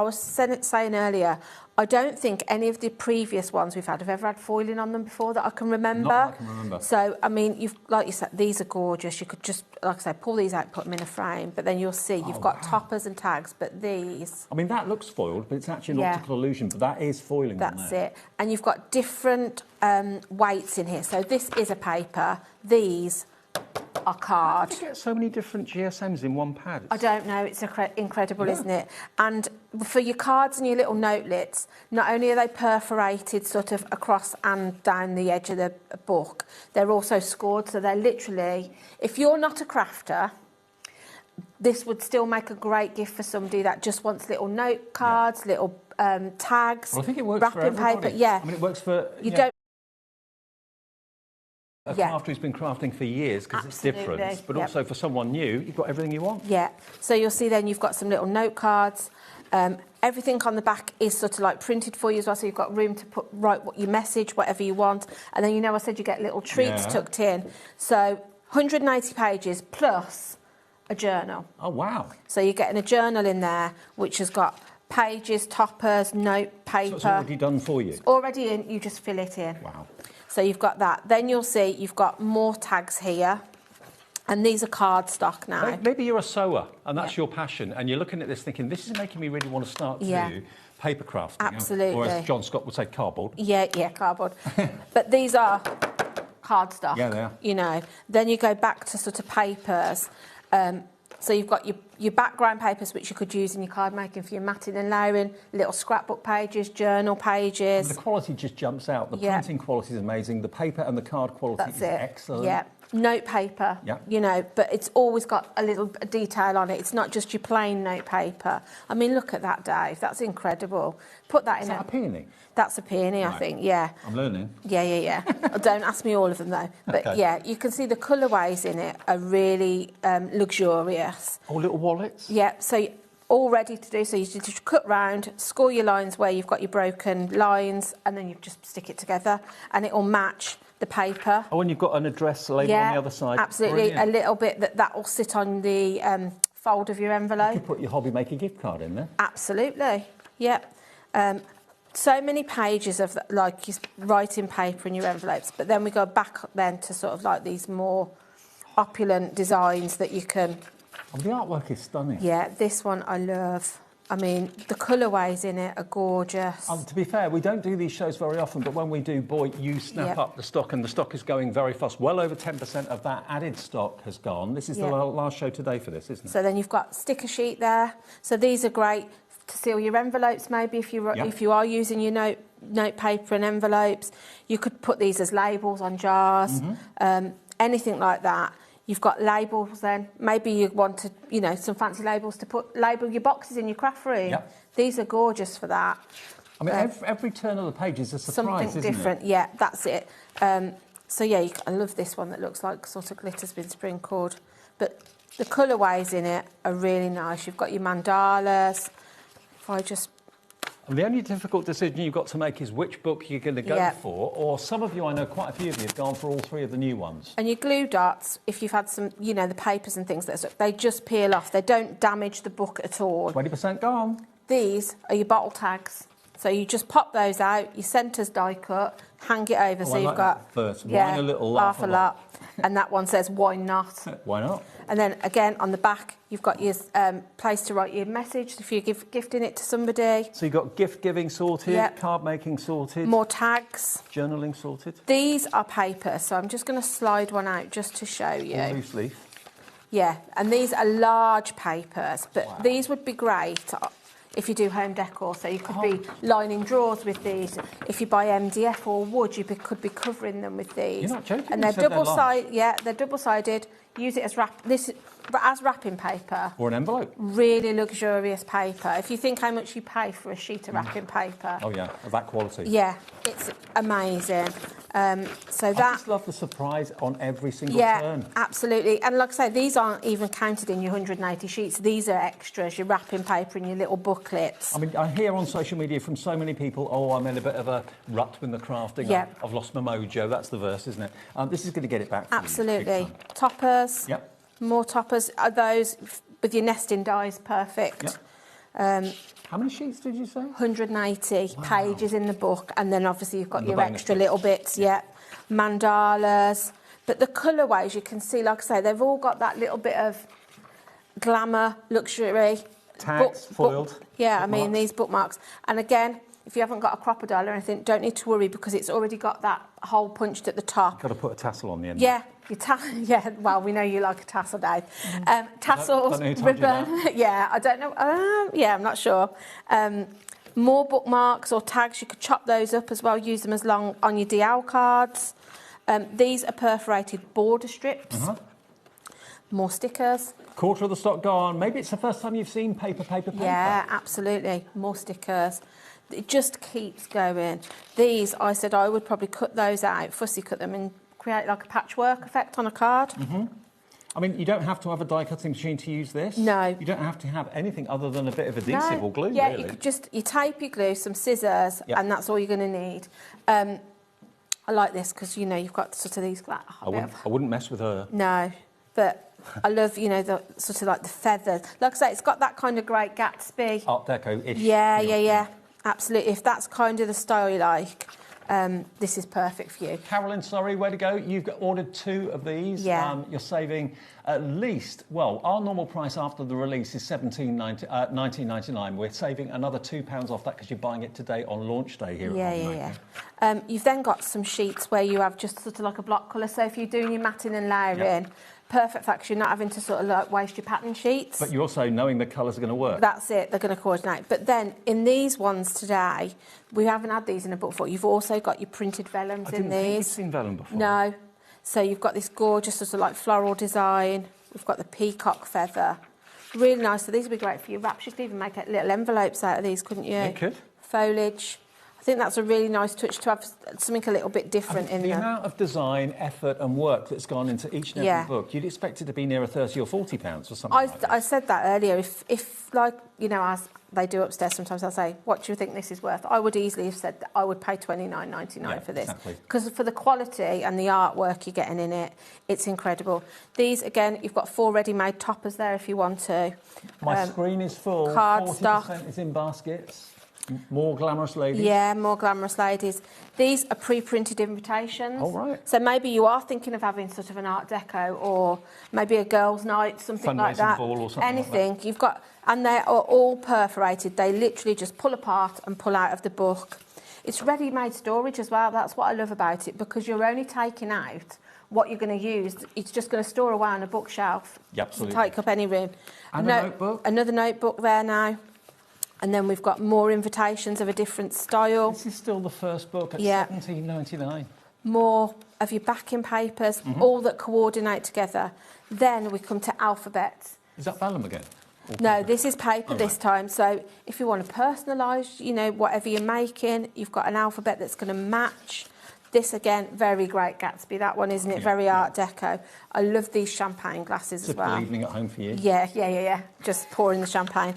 Speaker 6: was saying earlier, I don't think any of the previous ones we've had have ever had foiling on them before that I can remember.
Speaker 21: Not that I can remember.
Speaker 6: So, I mean, like you said, these are gorgeous. You could just, like I say, pull these out, put them in a frame, but then you'll see you've got toppers and tags, but these...
Speaker 21: I mean, that looks foiled, but it's actually an optical illusion, but that is foiling on there.
Speaker 6: That's it. And you've got different weights in here. So this is a paper. These are card.
Speaker 21: How did you get so many different GSMs in one pad?
Speaker 6: I don't know. It's incredible, isn't it? And for your cards and your little notelets, not only are they perforated sort of across and down the edge of the book, they're also scored. So they're literally, if you're not a crafter, this would still make a great gift for somebody that just wants little note cards, little tags,
Speaker 21: well, I think it works
Speaker 6: wrapping
Speaker 21: for everybody.
Speaker 6: paper. Yeah.
Speaker 21: I mean, it works for...
Speaker 6: You don't
Speaker 21: a
Speaker 6: Yeah.
Speaker 21: crafter who's been crafting for years because it's
Speaker 6: Absolutely.
Speaker 21: different, but
Speaker 6: Yep.
Speaker 21: also for someone new, you've got everything you want.
Speaker 6: Yeah, so you'll see then you've got some little note cards. Everything on the back is sort of like printed for you as well, so you've got room to write what your message, whatever you want. And then, you know, I said you get little treats tucked in. So 180 pages plus a journal.
Speaker 21: Oh, wow.
Speaker 6: So you're getting a journal in there which has got pages, toppers, note, paper.
Speaker 21: So it's already done for you?
Speaker 6: It's already in, you just fill it in.
Speaker 21: Wow.
Speaker 6: So you've got that. Then you'll see you've got more tags here. And these are cardstock now.
Speaker 21: Maybe you're a sewer and that's your passion, and you're looking at this thinking, this is making me really want to start to do paper crafting.
Speaker 6: Absolutely.
Speaker 21: Or as John Scott would say, cardboard.
Speaker 6: Yeah, cardboard. But these are cardstock.
Speaker 21: Yeah, they are.
Speaker 6: You know. Then you go back to sort of papers. So you've got your background papers, which you could use in your card making for your matting and layering, little scrapbook pages, journal pages.
Speaker 21: And the quality just jumps out. The printing quality is amazing. The paper and the card quality is excellent.
Speaker 6: Yeah. Note paper, you know, but it's always got a little detail on it. It's not just your plain note paper. I mean, look at that, Dave. That's incredible. Put that in.
Speaker 21: Is that a peony?
Speaker 6: That's a peony, I think, yeah.
Speaker 21: I'm learning.
Speaker 6: Yeah. Don't ask me all of them, though. But, yeah, you can see the colourways in it are really luxurious.
Speaker 21: Oh, little wallets?
Speaker 6: Yeah, so all ready to do. So you just cut round, score your lines where you've got your broken lines, and then you just stick it together, and it will match the paper.
Speaker 21: Oh, and you've got an address label on the other side.
Speaker 6: Absolutely.
Speaker 21: Brilliant.
Speaker 6: A little bit that will sit on the fold of your envelope.
Speaker 21: You could put your HobbyMaker gift card in there.
Speaker 6: Absolutely. Yep. So many pages of like your writing paper in your envelopes, but then we go back then to sort of like these more opulent designs that you can.
Speaker 21: Oh, the artwork is stunning.
Speaker 6: Yeah, this one I love. I mean, the colourways in it are gorgeous.
Speaker 21: To be fair, we don't do these shows very often, but when we do, boy, you snap up the stock, and the stock is going very fast. Well over 10% of that added stock has gone. This is the last show today for this, isn't it?
Speaker 6: So then you've got sticker sheet there. So these are great to seal your envelopes, maybe if you are using your note paper and envelopes. You could put these as labels on jars, anything like that. You've got labels then. Maybe you want to, you know, some fancy labels to label your boxes in your craft room.
Speaker 21: Yep.
Speaker 6: These are gorgeous for that.
Speaker 21: I mean, every turn of the page is a surprise,
Speaker 6: something
Speaker 21: isn't
Speaker 6: different.
Speaker 21: it?
Speaker 6: Yeah, that's it. So yeah, I love this one that looks like sort of glitter's been sprinkled. But the colourways in it are really nice. You've got your mandalas. If I just...
Speaker 21: And the only difficult decision you've got to make is which book you're going to go for, or some of you, I know quite a few of you have gone for all three of the new ones.
Speaker 6: And your glue dots, if you've had some, you know, the papers and things, they just peel off. They don't damage the book at all.
Speaker 21: 20% gone.
Speaker 6: These are your bottle tags. So you just pop those out, your centre's die cut, hang it over, so you've got...
Speaker 21: First, wine a little,
Speaker 6: laugh a lot. And that one says, why not?
Speaker 21: Why not?
Speaker 6: And then, again, on the back, you've got your place to write your message if you're gifting it to somebody.
Speaker 21: So you've got gift-giving sorted, card-making sorted.
Speaker 6: More tags.
Speaker 21: Journaling sorted.
Speaker 6: These are paper, so I'm just going to slide one out just to show you.
Speaker 21: Or loose leaf.
Speaker 6: Yeah, and these are large papers, but these would be great if you do home decor. So you could be lining drawers with these. If you buy MDF or wood, you could be covering them with these.
Speaker 21: You're not joking.
Speaker 6: And they're double-sided. Yeah, they're double-sided. Use it as wrapping paper.
Speaker 21: Or an envelope.
Speaker 6: Really luxurious paper. If you think how much you pay for a sheet of wrapping paper.
Speaker 21: Oh yeah, of that quality.
Speaker 6: Yeah, it's amazing.
Speaker 21: I just love the surprise on every single turn.
Speaker 6: Absolutely. And like I say, these aren't even counted in your 180 sheets. These are extras, your wrapping paper and your little booklets.
Speaker 21: I mean, I hear on social media from so many people, oh, I'm in a bit of a rut with the crafting.
Speaker 6: Yeah.
Speaker 21: I've lost my mojo. That's the verse, isn't it? This is going to get it back for
Speaker 6: Absolutely. Toppers.
Speaker 21: Yep.
Speaker 6: More toppers. Are those with your nesting dies perfect?
Speaker 21: Yep. How many sheets did you say?
Speaker 6: 180 pages in the book, and then obviously you've got your extra
Speaker 21: bits.
Speaker 6: little bits, mandalas. But the colourways, you can see, like I say, they've all got that little bit of glamour, luxury.
Speaker 21: Tags, foiled.
Speaker 6: I mean, these bookmarks. And again, if you haven't got a crocodile or anything, don't need to worry because it's already got that hole punched at the top.
Speaker 21: Got to put a tassel on the end.
Speaker 6: Yeah. Well, we know you like a tassel, Dave. Tassels,
Speaker 21: don't know who told you
Speaker 6: ribbon. I don't know. I'm not sure. More bookmarks or tags, you could chop those up as well, use them as long on your DL cards. These are perforated border strips. More stickers.
Speaker 21: Quarter of the stock gone. Maybe it's the first time you've seen paper.
Speaker 6: Yeah, absolutely. More stickers. It just keeps going. These, I said I would probably cut those out, fussy cut them, and create like a patchwork effect on a card.
Speaker 21: I mean, you don't have to have a die cutting machine to use this.
Speaker 6: No.
Speaker 21: You don't have to have anything other than a bit of adhesive or glue,
Speaker 6: yeah,
Speaker 21: really.
Speaker 6: you could just, you tape, you glue, some scissors, and that's all you're going to need. I like this because, you know, you've got sort of these... Like,
Speaker 21: I wouldn't mess with her.
Speaker 6: No, but I love, you know, the sort of like the feathers. Like I say, it's got that kind of Great Gatsby.
Speaker 21: Art Deco-ish.
Speaker 6: Yeah. Absolutely. If that's kind of the style you like, this is perfect for you.
Speaker 21: Carolyn, sorry, where to go? You've ordered 2 of these.
Speaker 6: Yeah.
Speaker 21: You're saving at least, well, our normal price after the release is $19.99. We're saving another £2 off that because you're buying it today on launch day here at HobbyMaker.
Speaker 6: You've then got some sheets where you have just sort of like a block colour. So if you're doing your matting and layering, perfect for actually not having to sort of like waste your pattern sheets.
Speaker 21: But you're also knowing the colours are going to work.
Speaker 6: That's it, they're going to coordinate. But then in these ones today, we haven't had these in a book before. You've also got your printed vellums
Speaker 21: I didn't
Speaker 6: in
Speaker 21: think
Speaker 6: these.
Speaker 21: you'd seen vellum before.
Speaker 6: No. So you've got this gorgeous sort of like floral design. We've got the peacock feather. Really nice. So these would be great for your wraps. You could even make little envelopes out of these, couldn't you?
Speaker 21: You could.
Speaker 6: Foliage. I think that's a really nice touch to have something a little bit different in
Speaker 21: the
Speaker 6: there.
Speaker 21: amount of design, effort and work that's gone into each and every book, you'd expect it to be nearer £30 or £40 or something like that.
Speaker 6: I said that earlier. If like, you know, as they do upstairs sometimes, I'll say, what do you think this is worth? I would easily have said that I would pay $29.99 for this. Because for the quality and the artwork you're getting in it, it's incredible. These, again, you've got 4 ready-made toppers there if you want to.
Speaker 21: My screen is full.
Speaker 6: Cardstock.
Speaker 21: 40% is in baskets. More glamorous ladies?
Speaker 6: Yeah, more glamorous ladies. These are pre-printed invitations.
Speaker 21: Oh, right.
Speaker 6: So maybe you are thinking of having sort of an art deco or maybe a girls' night, something like that.
Speaker 21: Ball or something
Speaker 6: anything.
Speaker 21: like that.
Speaker 6: You've got, and they are all perforated. They literally just pull apart and pull out of the book. It's ready-made storage as well. That's what I love about it, because you're only taking out what you're going to use. It's just going to store away on a bookshelf.
Speaker 21: Yeah, absolutely.
Speaker 6: Take up any room.
Speaker 21: And a notebook.
Speaker 6: Another notebook there now. And then we've got more invitations of a different style.
Speaker 21: This is still the first book at $17.99.
Speaker 6: More of your backing papers, all that coordinate together. Then we come to alphabets.
Speaker 21: Is that vellum again?
Speaker 6: No, this is paper this time. So if you want to personalise, you know, whatever you're making, you've got an alphabet that's going to match. This, again, very Great Gatsby, that one, isn't it? Very Art Deco. I love these champagne glasses as well.
Speaker 21: Typical evening at home for you.
Speaker 6: Yeah. Just pouring the champagne.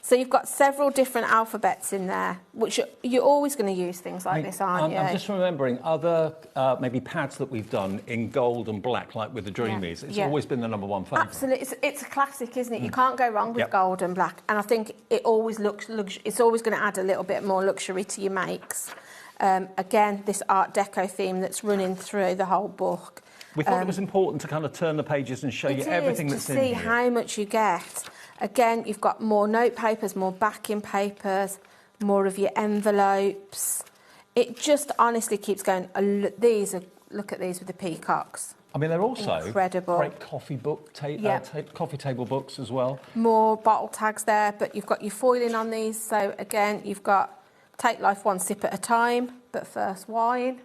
Speaker 6: So you've got several different alphabets in there, which you're always going to use things like this, aren't you?
Speaker 21: I'm just remembering other maybe pads that we've done in gold and black, like with the Dreamies. It's always been the #1 favourite.
Speaker 6: Absolutely. It's a classic, isn't it? You can't go wrong with gold and black. And I think it always looks... It's always going to add a little bit more luxury to your makes. Again, this Art Deco theme that's running through the whole book.
Speaker 21: We thought it was important to kind of turn the pages and show you everything that's in here.
Speaker 6: To see how much you get. Again, you've got more note papers, more backing papers, more of your envelopes. It just honestly keeps going. Look at these with the peacocks.
Speaker 21: I mean, they're also
Speaker 6: incredible.
Speaker 21: Great coffee book, coffee table books as well.
Speaker 6: More bottle tags there, but you've got your foiling on these. So again, you've got take life one sip at a time, but first wine.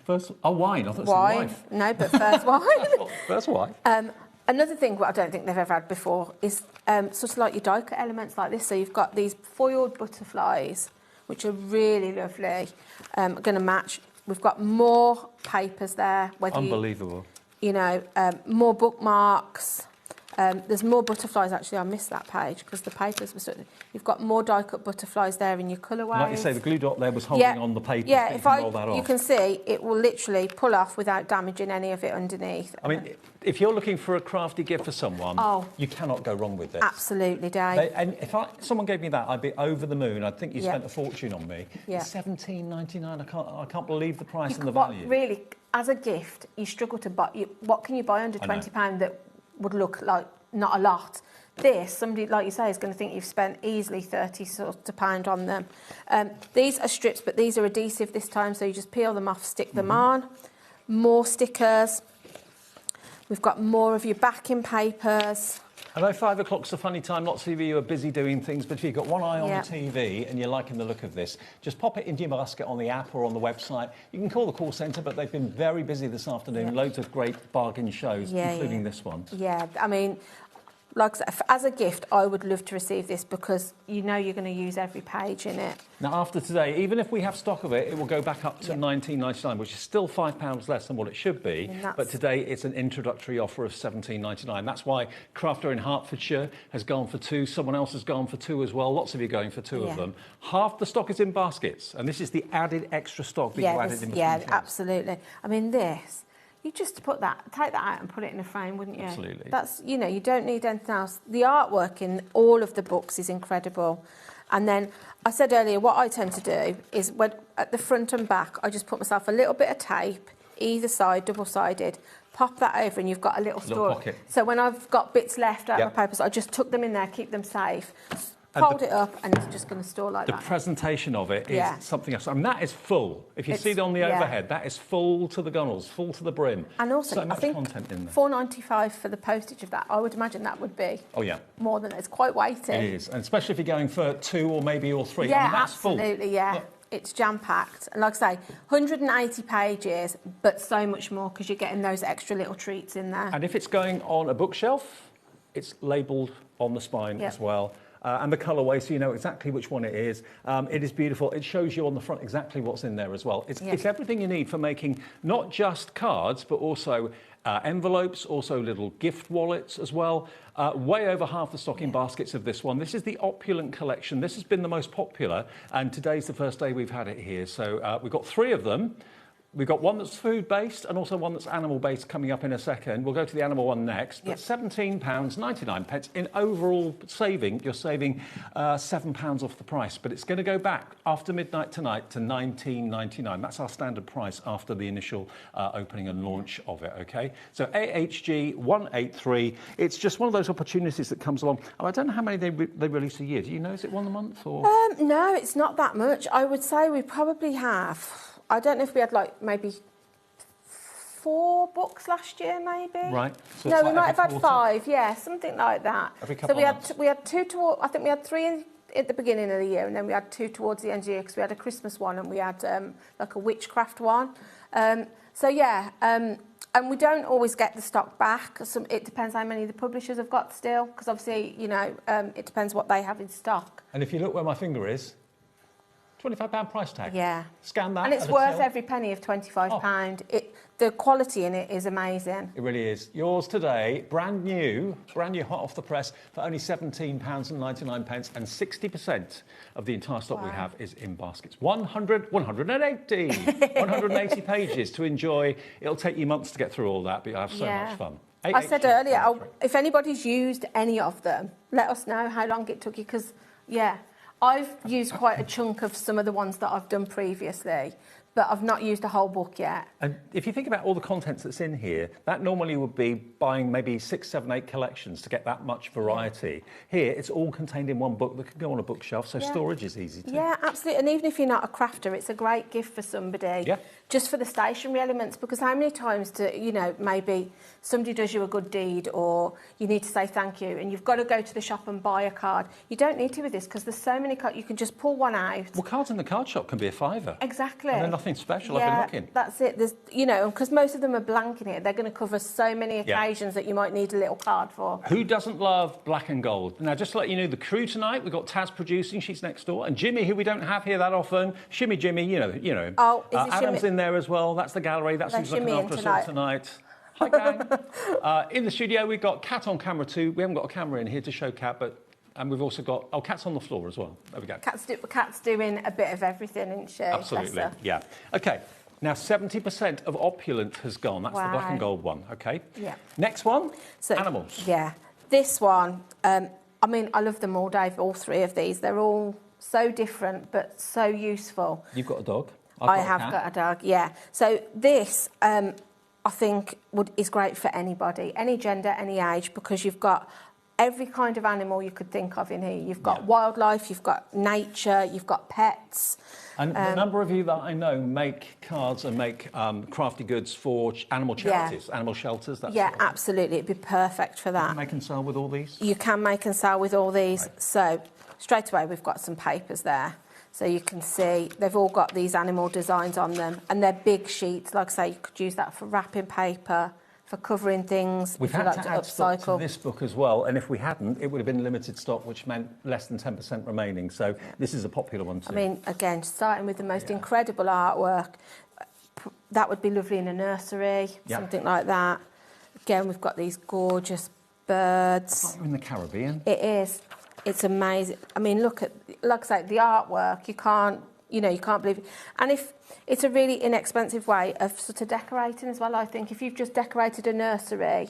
Speaker 21: First, wine. I thought
Speaker 6: wine.
Speaker 21: It was wife.
Speaker 6: No, but first wine.
Speaker 21: First wine.
Speaker 6: Another thing what I don't think they've ever had before is sort of like your die cut elements like this. So you've got these foiled butterflies, which are really lovely. Going to match. We've got more papers there.
Speaker 21: Unbelievable.
Speaker 6: More bookmarks. There's more butterflies, actually. I missed that page because the papers were sort of... You've got more die-cut butterflies there in your colourways.
Speaker 21: Like you say, the glue dot there was holding on the paper.
Speaker 6: Yeah,
Speaker 21: you
Speaker 6: can see, it will literally pull off without damaging any of it underneath.
Speaker 21: I mean, if you're looking for a crafty gift for someone, you cannot go wrong with this.
Speaker 6: Absolutely, Dave.
Speaker 21: And if someone gave me that, I'd be over the moon. I'd think you spent a fortune on me.
Speaker 6: Yeah.
Speaker 21: It's $17.99. I can't believe the price and the value.
Speaker 6: Really, as a gift, you struggle to buy... What can you buy under £20 that would look like not a lot? This, somebody, like you say, is going to think you've spent easily £30 on them. These are strips, but these are adhesive this time, so you just peel them off, stick them on. More stickers. We've got more of your backing papers.
Speaker 21: I know 5 o'clock's a funny time. Lots of you are busy doing things, but if you've got one eye on the TV and you're liking the look of this, just pop it into your basket on the app or on the website. You can call the call centre, but they've been very busy this afternoon. Loads of great bargain shows, including this one.
Speaker 6: Yeah, I mean, like as a gift, I would love to receive this because you know you're going to use every page in it.
Speaker 21: Now, after today, even if we have stock of it, it will go back up to £19.99, which is still £5 less than what it should be. But today, it's an introductory offer of £17.99. That's why Crafter in Hertfordshire has gone for 2. Someone else has gone for 2 as well. Lots of you going for 2 of them. Half the stock is in baskets, and this is the added extra stock that you added in between.
Speaker 6: Yeah, absolutely. I mean, this. You just take that out and put it in a frame, wouldn't you?
Speaker 21: Absolutely.
Speaker 6: That's, you know, you don't need anything else. The artwork in all of the books is incredible. And then I said earlier, what I tend to do is when at the front and back, I just put myself a little bit of tape, either side, double-sided, pop that over and you've got a little store.
Speaker 21: Pocket.
Speaker 6: So when I've got bits left out of my papers, I just tuck them in there, keep them safe. Fold it up and it's just going to store like that.
Speaker 21: The presentation of it is something else. I mean, that is full. If you see it on the overhead, that is full to the gunnels, full to the brim.
Speaker 6: And also,
Speaker 21: so much
Speaker 6: I think
Speaker 21: content in there.
Speaker 6: £4.95 for the postage of that. I would imagine that would be more than it's quite weighty.
Speaker 21: It is, and especially if you're going for 2 or maybe all 3.
Speaker 6: Yeah,
Speaker 21: I mean, that's
Speaker 6: absolutely,
Speaker 21: full.
Speaker 6: yeah.
Speaker 21: Look.
Speaker 6: It's jam-packed. And like I say, 180 pages, but so much more because you're getting those extra little treats in there.
Speaker 21: And if it's going on a bookshelf, it's labelled on the spine as well. And the colourway, so you know exactly which one it is. It is beautiful. It shows you on the front exactly what's in there as well. It's everything you need for making not just cards, but also envelopes, also little gift wallets as well. Way over half the stock in baskets of this one. This is the Opulent collection. This has been the most popular, and today's the first day we've had it here. So we've got 3 of them. We've got one that's food-based and also one that's animal-based coming up in a second. We'll go to the animal one next. But £17.99 in overall saving. You're saving £7 off the price. But it's going to go back after midnight tonight to £19.99. That's our standard price after the initial opening and launch of it, OK? So AHG 183. It's just one of those opportunities that comes along. Oh, I don't know how many they release a year. Do you know, is it one a month? Or?
Speaker 6: No, it's not that much. I would say we probably have... I don't know if we had like maybe 4 books last year, maybe.
Speaker 21: Right. So
Speaker 6: no, we might have had 5. Yeah, something like that.
Speaker 21: Every couple
Speaker 6: so we had 2 toward. I think we had 3 at the beginning of the year, and then we had 2 towards the end of the year because we had a Christmas one and we had like a witchcraft one. So yeah. And we don't always get the stock back. It depends how many the publishers have got still, because obviously, you know, it depends what they have in stock.
Speaker 21: And if you look where my finger is, £25 price tag.
Speaker 6: Yeah.
Speaker 21: Scan that.
Speaker 6: And it's worth every penny of £25. The quality in it is amazing.
Speaker 21: It really is. Yours today, brand new, hot off the press, for only £17.99, and 60% of the entire stock we have is in baskets. 180 pages to enjoy. It'll take you months to get through all that, but you'll have so much fun.
Speaker 6: I said earlier, if anybody's used any of them, let us know how long it took you, because, I've used quite a chunk of some of the ones that I've done previously, but I've not used a whole book yet.
Speaker 21: And if you think about all the contents that's in here, that normally would be buying maybe 6, 7, 8 collections to get that much variety. Here, it's all contained in one book that can go on a bookshelf, so storage is easy too.
Speaker 6: Yeah, absolutely. And even if you're not a crafter, it's a great gift for somebody, just for the stationery elements, because how many times do, you know, maybe somebody does you a good deed or you need to say thank you and you've got to go to the shop and buy a card. You don't need to with this because there's so many cards, you can just pull one out.
Speaker 21: Well, cards in the card shop can be £5.
Speaker 6: Exactly.
Speaker 21: And they're nothing special, I've been looking.
Speaker 6: That's it. There's, you know, because most of them are blank in here, they're going to cover so many occasions that you might need a little card for.
Speaker 21: Who doesn't love black and gold? Now, just to let you know, the crew tonight, we've got Taz producing, she's next door, and Jimmy, who we don't have here that often, Shimmy Jimmy, you know.
Speaker 6: Oh, is
Speaker 21: Adam's
Speaker 6: Shimmy?
Speaker 21: in there as well. That's the gallery. That's who's looking after us all tonight. Hi, gang. In the studio, we've got Kat on camera too. We haven't got a camera in here to show Kat, and we've also got... Oh, Kat's on the floor as well. There we go.
Speaker 6: Kat's doing a bit of everything, isn't she?
Speaker 21: Absolutely, yeah. OK, now 70% of Opulent has gone. That's the black and gold one, OK?
Speaker 6: Yeah.
Speaker 21: Next one, animals.
Speaker 6: Yeah. This one, I mean, I love them all, Dave, all 3 of these. They're all so different, but so useful.
Speaker 21: You've got a dog.
Speaker 6: I have got a dog, yeah. So this, I think, is great for anybody, any gender, any age, because you've got every kind of animal you could think of in here. You've got wildlife, you've got nature, you've got pets.
Speaker 21: And a number of you that I know make cards and make crafty goods for animal charities, animal shelters. That sort of
Speaker 6: absolutely. It'd be perfect for that.
Speaker 21: You can make and sell with all these?
Speaker 6: You can make and sell with all these. Right. So straight away we've got some papers there. So you can see they've all got these animal designs on them, and they're big sheets. Like I say, you could use that for wrapping paper. for covering things.
Speaker 21: We've
Speaker 6: if you
Speaker 21: had
Speaker 6: like
Speaker 21: to add stock to
Speaker 6: upcycle.
Speaker 21: this book as well, and if we hadn't, it would have been limited stock, which meant less than 10% remaining. So this is a popular one too.
Speaker 6: I mean, again, starting with the most incredible artwork, that would be lovely in a nursery, something like that. Again, we've got these gorgeous birds.
Speaker 21: Like you're in the Caribbean.
Speaker 6: It is. It's amazing. I mean, look at, like I say, the artwork. You can't believe it. And if it's a really inexpensive way of sort of decorating as well, I think. If you've just decorated a nursery,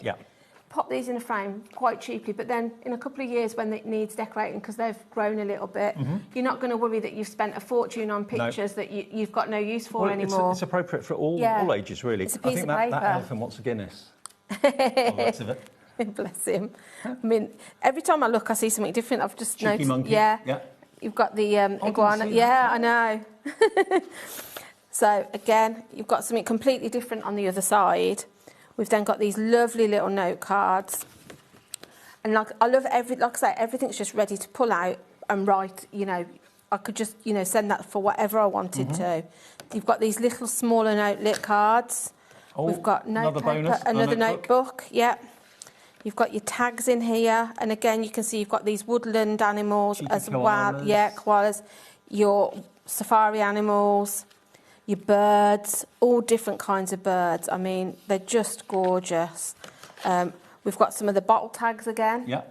Speaker 6: pop these in a frame quite cheaply, but then in a couple of years when it needs decorating because they've grown a little bit, you're not going to worry that you've spent a fortune on pictures that you've got no use for anymore.
Speaker 21: It's appropriate for all ages, really.
Speaker 6: It's a piece
Speaker 21: I think
Speaker 6: of
Speaker 21: that
Speaker 6: paper.
Speaker 21: elephant wants a Guinness. Lots of it.
Speaker 6: Bless him. I mean, every time I look, I see something different. I've just
Speaker 21: Cheeky
Speaker 6: noticed.
Speaker 21: monkey.
Speaker 6: Yeah. You've got the iguana.
Speaker 21: Yeah,
Speaker 6: I know. So again, you've got something completely different on the other side. We've then got these lovely little note cards. And I love like I say, everything's just ready to pull out and write, I could just, send that for whatever I wanted to. You've got these little smaller note-lit cards. We've got another notebook. Yeah. You've got your tags in here. And again, you can see you've got these woodland animals as well. Yeah, koalas. Your safari animals, your birds, all different kinds of birds. I mean, they're just gorgeous. We've got some of the bottle tags again.
Speaker 21: Yeah.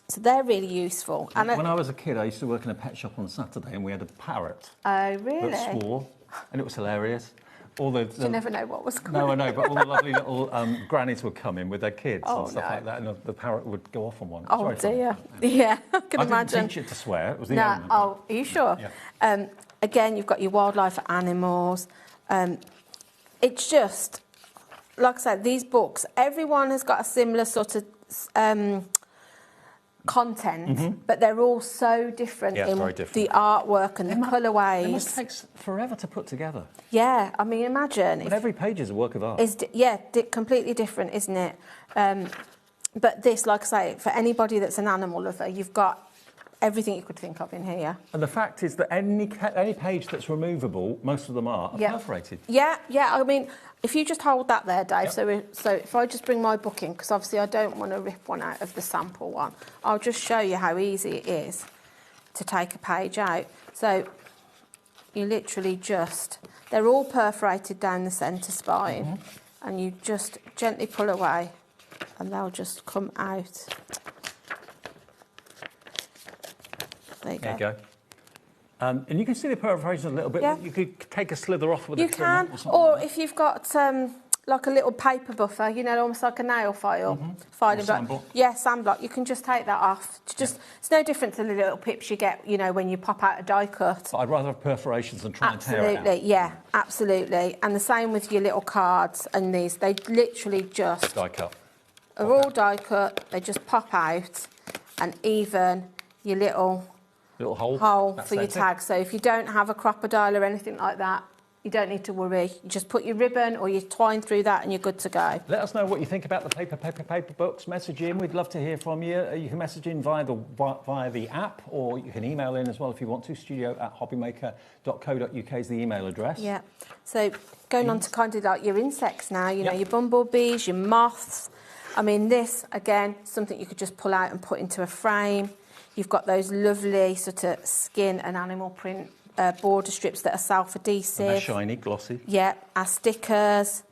Speaker 6: So they're really useful. And
Speaker 21: when I was a kid, I used to work in a pet shop on Saturday, and we had a parrot.
Speaker 6: Oh, really?
Speaker 21: That swore, and it was hilarious.
Speaker 6: You never know what was going on.
Speaker 21: No, I know, but all the lovely little grannies would come in with their kids and stuff
Speaker 6: no.
Speaker 21: like that, and the parrot would go off on one.
Speaker 6: Oh, dear. Yeah, I can imagine.
Speaker 21: I didn't teach it to swear. It was the owner.
Speaker 6: Oh, are you sure?
Speaker 21: Yeah.
Speaker 6: Again, you've got your wildlife animals. It's just, like I said, these books, everyone has got a similar sort of content, but they're all so different in the artwork and the colourways.
Speaker 21: It must take forever to put together.
Speaker 6: Yeah, I mean, imagine.
Speaker 21: But every page is a work of art.
Speaker 6: Completely different, isn't it? But this, like I say, for anybody that's an animal lover, you've got everything you could think of in here.
Speaker 21: And the fact is that any page that's removable, most of them are perforated.
Speaker 6: Yeah. I mean, if you just hold that there, Dave, so if I just bring my book in, because obviously I don't want to rip one out of the sample one, I'll just show you how easy it is to take a page out. So you literally they're all perforated down the centre spine, and you just gently pull away, and they'll just come out. There you go.
Speaker 21: And you can see the perforations a little bit.
Speaker 6: Yeah.
Speaker 21: You could take a slither off with a trim
Speaker 6: can,
Speaker 21: or something.
Speaker 6: or if you've got like a little paper buffer, almost like a nail file, filing block. Yeah, sandblock. You can just take that off. It's no different to the little pips you get, when you pop out a die cut.
Speaker 21: But I'd rather have perforations than try and tear it out.
Speaker 6: Absolutely, yeah, absolutely. And the same with your little cards and these. They literally just
Speaker 21: die cut.
Speaker 6: Are all die cut. They just pop out, and even your little hole for your tag. So if you don't have a crocodile or anything like that, you don't need to worry. You just put your ribbon or your twine through that and you're good to go.
Speaker 21: Let us know what you think about the paper books. Message in. We'd love to hear from you. You can message in via the app, or you can email in as well if you want to. studio@hobbymaker.co.uk is the email address.
Speaker 6: Yeah. So going on to kind of like your insects now, your bumblebees, your moths. I mean, this, again, something you could just pull out and put into a frame. You've got those lovely sort of skin and animal print border strips that are self-adhesive.
Speaker 21: And they're shiny, glossy.
Speaker 6: Yeah, our stickers.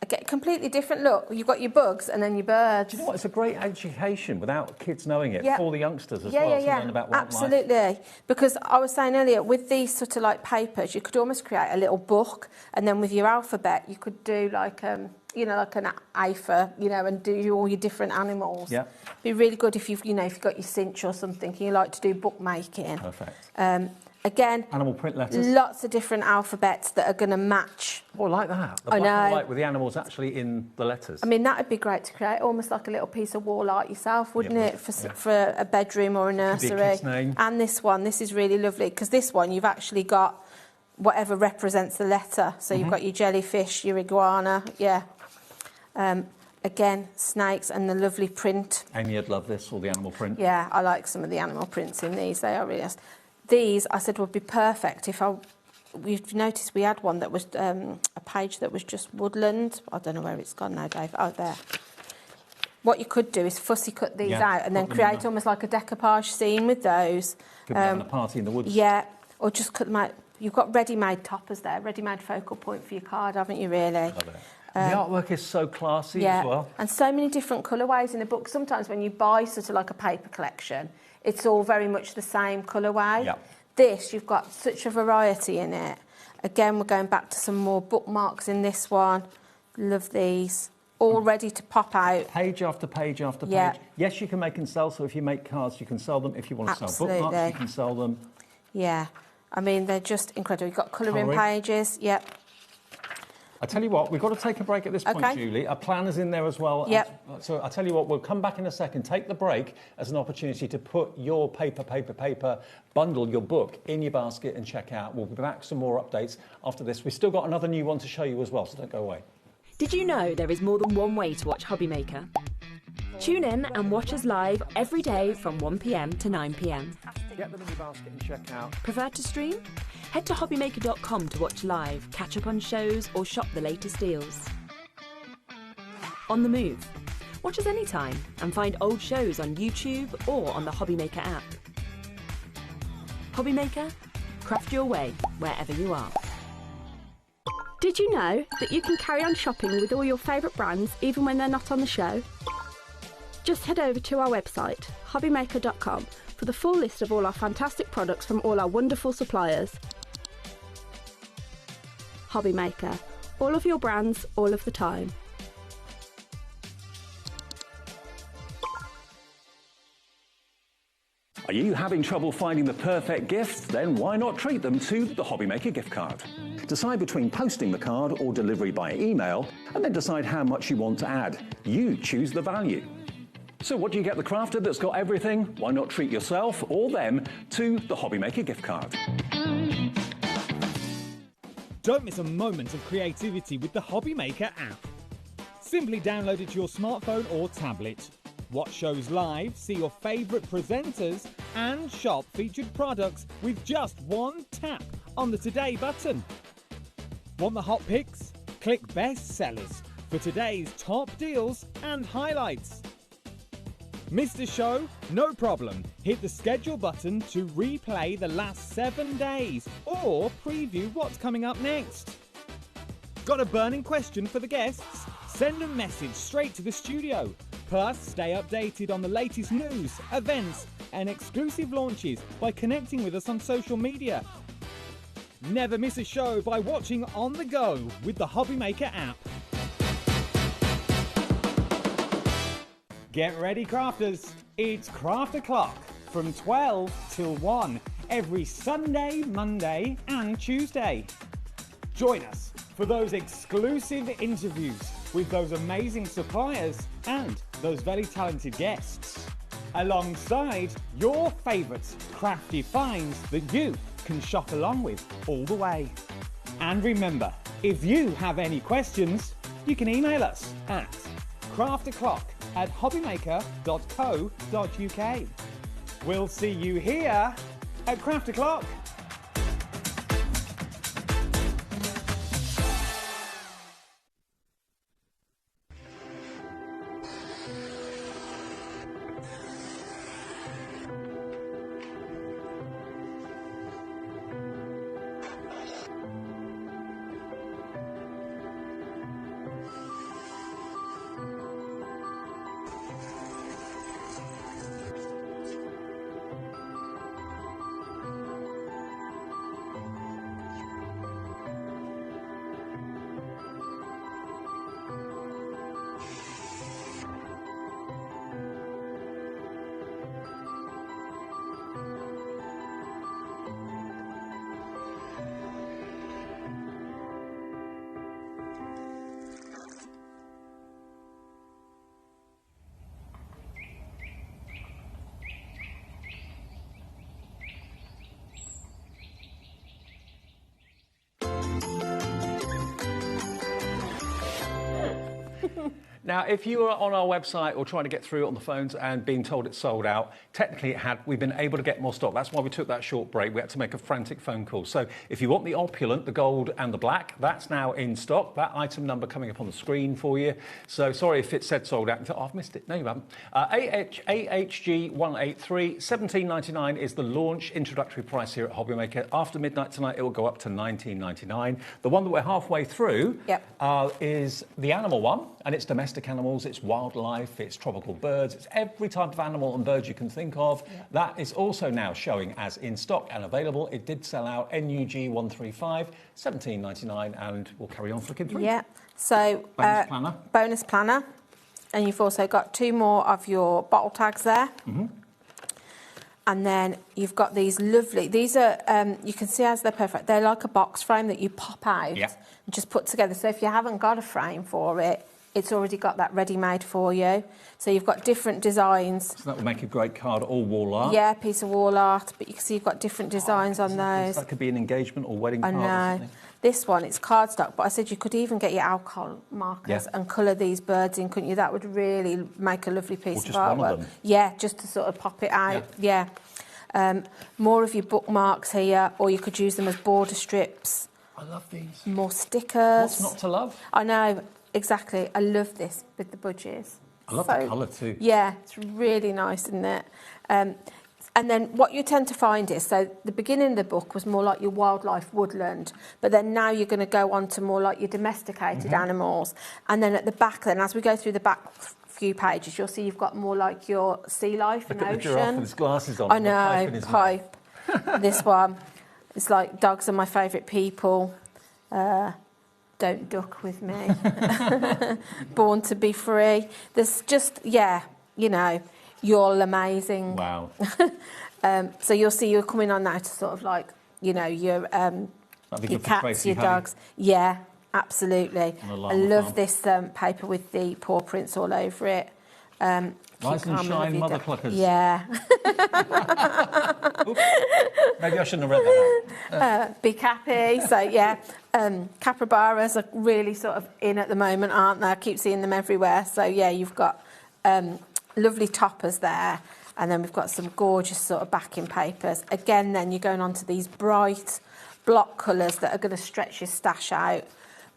Speaker 6: Again, completely different look. You've got your bugs and then your birds.
Speaker 21: Do you know what? It's a great education without kids knowing it for the youngsters as well to learn about wildlife.
Speaker 6: Absolutely. Because I was saying earlier, with these sort of like papers, you could almost create a little book, and then with your alphabet, you could do like like an A for, and do all your different animals.
Speaker 21: Yeah.
Speaker 6: Be really good if you've got your cinch or something and you like to do bookmaking.
Speaker 21: Perfect.
Speaker 6: Again,
Speaker 21: animal print letters.
Speaker 6: Lots of different alphabets that are going to match.
Speaker 21: Oh, I like that. The black and white with the animals actually in the letters.
Speaker 6: I mean, that would be great to create, almost like a little piece of wall art yourself, wouldn't it, for a bedroom or a nursery?
Speaker 21: Could be a kid's name.
Speaker 6: And this is really lovely, because this one you've actually got whatever represents the letter. So you've got your jellyfish, your iguana, again, snakes and the lovely print.
Speaker 21: Amy, you'd love this, all the animal print.
Speaker 6: Yeah, I like some of the animal prints in these. They are really nice. These, I said, would be perfect if I we've noticed we had one that was a page that was just woodland. I don't know where it's gone now, Dave. Oh, there. What you could do is fussy cut these out and then create almost like a decoupage scene with those.
Speaker 21: Could be having a party in the woods.
Speaker 6: Yeah, or just cut them out. You've got ready-made toppers there, ready-made focal point for your card, haven't you, really?
Speaker 21: Love it. The artwork is so classy as well.
Speaker 6: And so many different colourways in the book. Sometimes when you buy sort of like a paper collection, it's all very much the same colourway.
Speaker 21: Yeah.
Speaker 6: This, you've got such a variety in it. Again, we're going back to some more bookmarks in this one. Love these. All ready to pop out.
Speaker 21: Page after page after page.
Speaker 6: Yeah.
Speaker 21: Yes, you can make and sell, so if you make cards, you can sell them. If you want to sell bookmarks, you can sell them.
Speaker 6: Yeah. I mean, they're just incredible. You've got colouring pages. Yep.
Speaker 21: I tell you what, we've got to take a break at this point, Julie. Our planner's in there as well.
Speaker 6: Yep.
Speaker 21: So I tell you what, we'll come back in a second. Take the break as an opportunity to put your paper bundle, your book, in your basket and check out. We'll be back with some more updates after this. We've still got another new one to show you as well, so don't go away.
Speaker 9: Did you know there is more than one way to watch HobbyMaker? Tune in and watch us live every day from 1 p.m. to 9 p.m.
Speaker 16: Get them in your basket and check out.
Speaker 9: Prefer to stream? Head to hobbymaker.com to watch live, catch up on shows or shop the latest deals. On the move? Watch us anytime and find old shows on YouTube or on the HobbyMaker app. HobbyMaker? Craft your way wherever you are.
Speaker 12: Did you know that you can carry on shopping with all your favourite brands even when they're not on the show? Just head over to our website, hobbymaker.com, for the full list of all our fantastic products from all our wonderful suppliers. HobbyMaker. All of your brands, all of the time.
Speaker 15: Are you having trouble finding the perfect gift? Then why not treat them to the HobbyMaker gift card? Decide between posting the card or delivery by email, and then decide how much you want to add. You choose the value. So what do you get the crafter that's got everything? Why not treat yourself or them to the HobbyMaker gift card?
Speaker 10: Don't miss a moment of creativity with the HobbyMaker app. Simply download it to your smartphone or tablet. Watch shows live, see your favourite presenters, and shop featured products with just one tap on the Today button. Want the hot picks? Click Best Sellers for today's top deals and highlights. Missed a show? No problem. Hit the schedule button to replay the last 7 days or preview what's coming up next. Got a burning question for the guests? Send a message straight to the studio. Plus, stay updated on the latest news, events, and exclusive launches by connecting with us on social media. Never miss a show by watching on the go with the HobbyMaker app. Get ready, crafters. It's Craft O'Clock from 12 till 1 every Sunday, Monday, and Tuesday. Join us for those exclusive interviews with those amazing suppliers and those very talented guests, alongside your favourite crafty finds that you can shop along with all the way. And remember, if you have any questions, you can email us at craftoclock@hobbymaker.co.uk. We'll see you here at Craft O'Clock.
Speaker 21: Now, if you are on our website or trying to get through it on the phones and being told it's sold out, technically we've been able to get more stock. That's why we took that short break. We had to make a frantic phone call. So if you want the Opulent, the gold and the black, that's now in stock. That item number coming up on the screen for you. So sorry if it said sold out. You thought, oh, I've missed it. No, you haven't. AHG 183, $17.99 is the launch introductory price here at HobbyMaker. After midnight tonight, it will go up to $19.99. The one that we're halfway through is the animal one, and it's domestic animals, it's wildlife, it's tropical birds, it's every type of animal and bird you can think of. That is also now showing as in stock and available. It did sell out, NUG 135, $17.99, and we'll carry on flicking through.
Speaker 6: Yeah, so bonus planner, and you've also got 2 more of your bottle tags there. And then you've got these lovely, these are, you can see as they're perfect, they're like a box frame that you pop out and just put together. So if you haven't got a frame for it, it's already got that ready-made for you. So you've got different designs.
Speaker 21: So that would make a great card or wall art.
Speaker 6: Yeah, piece of wall art, but you can see you've got different designs on those.
Speaker 21: That could be an engagement or wedding card
Speaker 6: I
Speaker 21: or
Speaker 6: know.
Speaker 21: something.
Speaker 6: This one, it's cardstock, but I said you could even get your alcohol markers and colour these birds in, couldn't you? That would really make a lovely piece of artwork.
Speaker 21: One of them.
Speaker 6: Yeah, just to sort of pop it out. Yeah. More of your bookmarks here, or you could use them as border strips.
Speaker 21: I love these.
Speaker 6: More stickers.
Speaker 21: What's not to love?
Speaker 6: I know, exactly. I love this with the budgies.
Speaker 21: I love the colour too.
Speaker 6: Yeah, it's really nice, isn't it? And then what you tend to find is, so the beginning of the book was more like your wildlife woodland, but then now you're going to go on to more like your domesticated animals. And then at the back then, as we go through the back few pages, you'll see you've got more like your sea life and
Speaker 21: Look at
Speaker 6: ocean.
Speaker 21: the giraffe with his glasses on.
Speaker 6: I know, pipe. This one, it's like dogs are my favourite people. Don't duck with me. Born to be free. There's just, you know, you're all amazing.
Speaker 21: Wow.
Speaker 6: So you'll see you're coming on now to sort of like, you know, your cats, your dogs. Yeah, absolutely. I love this paper with the paw prints all over it.
Speaker 21: Rise and shine, mother cluckers.
Speaker 6: Yeah.
Speaker 21: Maybe I shouldn't have read that.
Speaker 6: Be happy. So, yeah. Capybaras are really sort of in at the moment, aren't they? I keep seeing them everywhere. So, yeah, you've got lovely toppers there. And then we've got some gorgeous sort of backing papers. Again, then you're going on to these bright block colours that are going to stretch your stash out.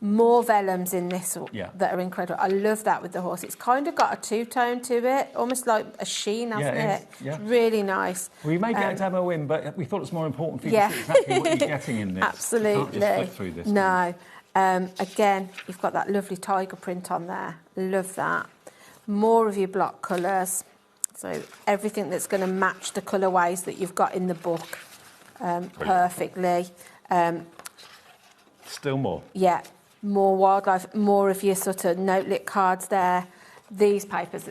Speaker 6: More vellums in this that are incredible. I love that with the horse. It's kind of got a two-tone to it, almost like a sheen, hasn't it?
Speaker 21: Yeah.
Speaker 6: It's really nice.
Speaker 21: We may get a demo in, but we thought it was more important for you to see exactly what you're getting in this.
Speaker 6: Absolutely.
Speaker 21: You can't just flick through this.
Speaker 6: No. Again, you've got that lovely tiger print on there. Love that. More of your block colours. So everything that's going to match the colourways that you've got in the book perfectly.
Speaker 21: Still more.
Speaker 6: Yeah. More wildlife, more of your sort of note-lit cards there. These papers,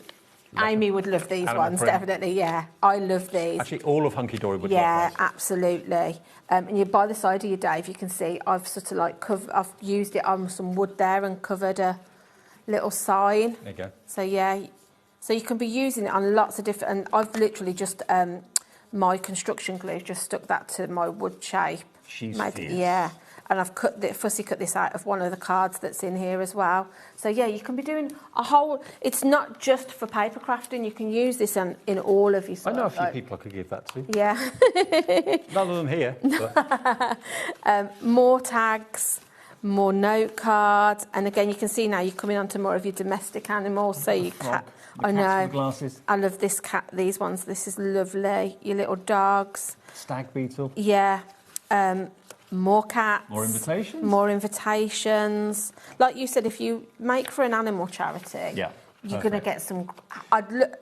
Speaker 6: Amy would love these ones, definitely, yeah. I love these.
Speaker 21: Actually, all of Hunky Dory would love
Speaker 6: Yeah,
Speaker 21: those.
Speaker 6: absolutely. And you by the side of your Dave, you can see I've sort of like I've used it on some wood there and covered a little sign.
Speaker 21: There you go.
Speaker 6: So, yeah, so you can be using it on lots of different, and I've literally just, my construction glue, just stuck that to my wood shape.
Speaker 21: She's
Speaker 6: fierce.
Speaker 21: Yeah.
Speaker 6: And I've fussy cut this out of one of the cards that's in here as well. So, yeah, you can be doing a whole... It's not just for paper crafting. You can use this in all of your stuff.
Speaker 21: I know a few people I could give that to.
Speaker 6: Yeah.
Speaker 21: None of them here. But.
Speaker 6: More tags, more note cards. And, again, you can see now you're coming on to more of your domestic animals. So you cat... I know.
Speaker 21: Glasses.
Speaker 6: I love this cat. These ones. This is lovely. Your little dogs.
Speaker 21: Stag beetle.
Speaker 6: Yeah. More cats.
Speaker 21: More invitations.
Speaker 6: More invitations. Like you said, if you make for an animal charity, you're going to get some...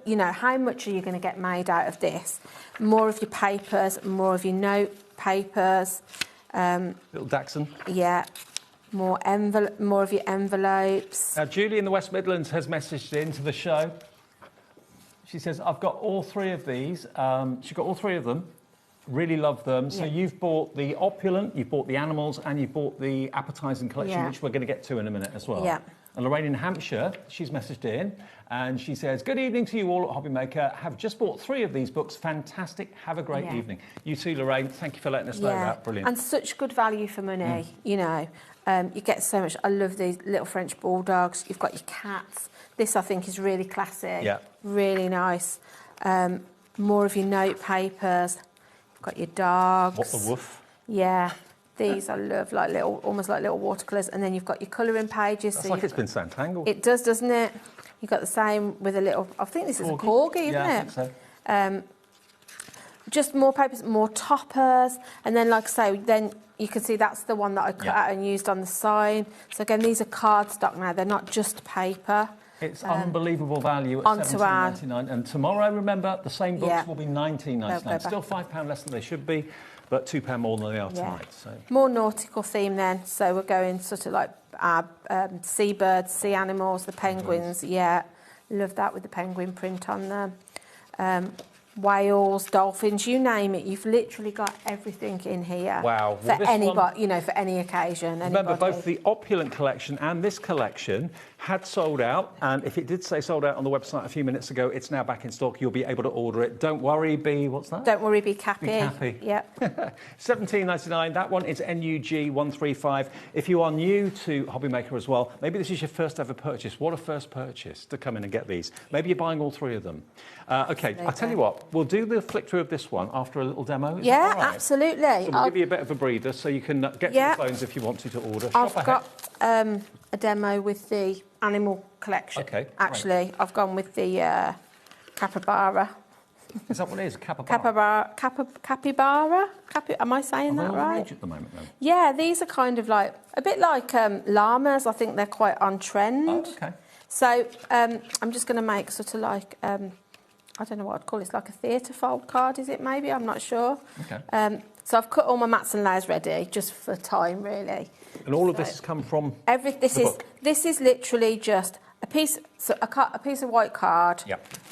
Speaker 6: you know, how much are you going to get made out of this? More of your papers, more of your note papers.
Speaker 21: Little Dachshund.
Speaker 6: Yeah. More of your envelopes.
Speaker 21: Now, Julie in the West Midlands has messaged into the show. She says, I've got all 3 of these. She's got all 3 of them. Really love them. So you've bought the Opulent, you've bought the animals, and you've bought the appetising collection, which we're going to get to in a minute as well.
Speaker 6: Yeah.
Speaker 21: And Lorraine in Hampshire, she's messaged in, and she says, good evening to you all at HobbyMaker. Have just bought 3 of these books. Fantastic. Have a great evening. You too, Lorraine. Thank you for letting us know that. Brilliant.
Speaker 6: And such good value for money, you know. You get so much. I love these little French bulldogs. You've got your cats. This, I think, is really classic.
Speaker 21: Yeah.
Speaker 6: Really nice. More of your note papers. You've got your dogs.
Speaker 21: What the woof?
Speaker 6: Yeah. These I love, like little, almost like little watercolours. And then you've got your colouring pages.
Speaker 21: That's like it's been Santangled.
Speaker 6: It does, doesn't it? You've got the same with a little, I think this is a corgi, isn't it?
Speaker 21: Yeah, I think so.
Speaker 6: Just more papers, more toppers. And then, like I say, then you can see that's the one that I cut out and used on the sign. So again, these are cardstock now. They're not just paper.
Speaker 21: It's unbelievable value at $17.99. And tomorrow, remember, the same books will be $19.99. Still £5 less than they should be, but £2 more than they are tonight. So.
Speaker 6: More nautical theme then. So we're going sort of like seabirds, sea animals, the penguins. Yeah, love that with the penguin print on them. Whales, dolphins, you name it. You've literally got everything in here.
Speaker 21: Wow.
Speaker 6: For anybody, you know, for any occasion.
Speaker 21: Remember, both the Opulent collection and this collection had sold out, and if it did say sold out on the website a few minutes ago, it's now back in stock. You'll be able to order it. Don't worry, what's that?
Speaker 6: Don't worry, be happy.
Speaker 21: Be happy.
Speaker 6: Yep.
Speaker 21: $17.99. That one is NUG 135. If you are new to HobbyMaker as well, maybe this is your first ever purchase. What a first purchase to come in and get these. Maybe you're buying all three of them. Okay, I'll tell you what. We'll do the flick through of this one after a little demo. Is that all right?
Speaker 6: Absolutely.
Speaker 21: So we'll give you a bit of a breather so you can get to the phones if you want to order.
Speaker 6: I've got a demo with the animal collection.
Speaker 21: Okay.
Speaker 6: Actually,
Speaker 21: right.
Speaker 6: I've gone with the capybara.
Speaker 21: Is that what it is? Capybara?
Speaker 6: Capybara? Am I saying that right?
Speaker 21: At the moment, then?
Speaker 6: Yeah, these are kind of like, a bit like llamas. I think they're quite on trend.
Speaker 21: Oh, okay.
Speaker 6: So I'm just going to make sort of like, I don't know what I'd call it. It's like a theatre fold card, is it maybe? I'm not sure.
Speaker 21: Okay.
Speaker 6: So I've cut all my mats and layers ready, just for time, really.
Speaker 21: And all of this has come from
Speaker 6: This is literally just a piece of white card,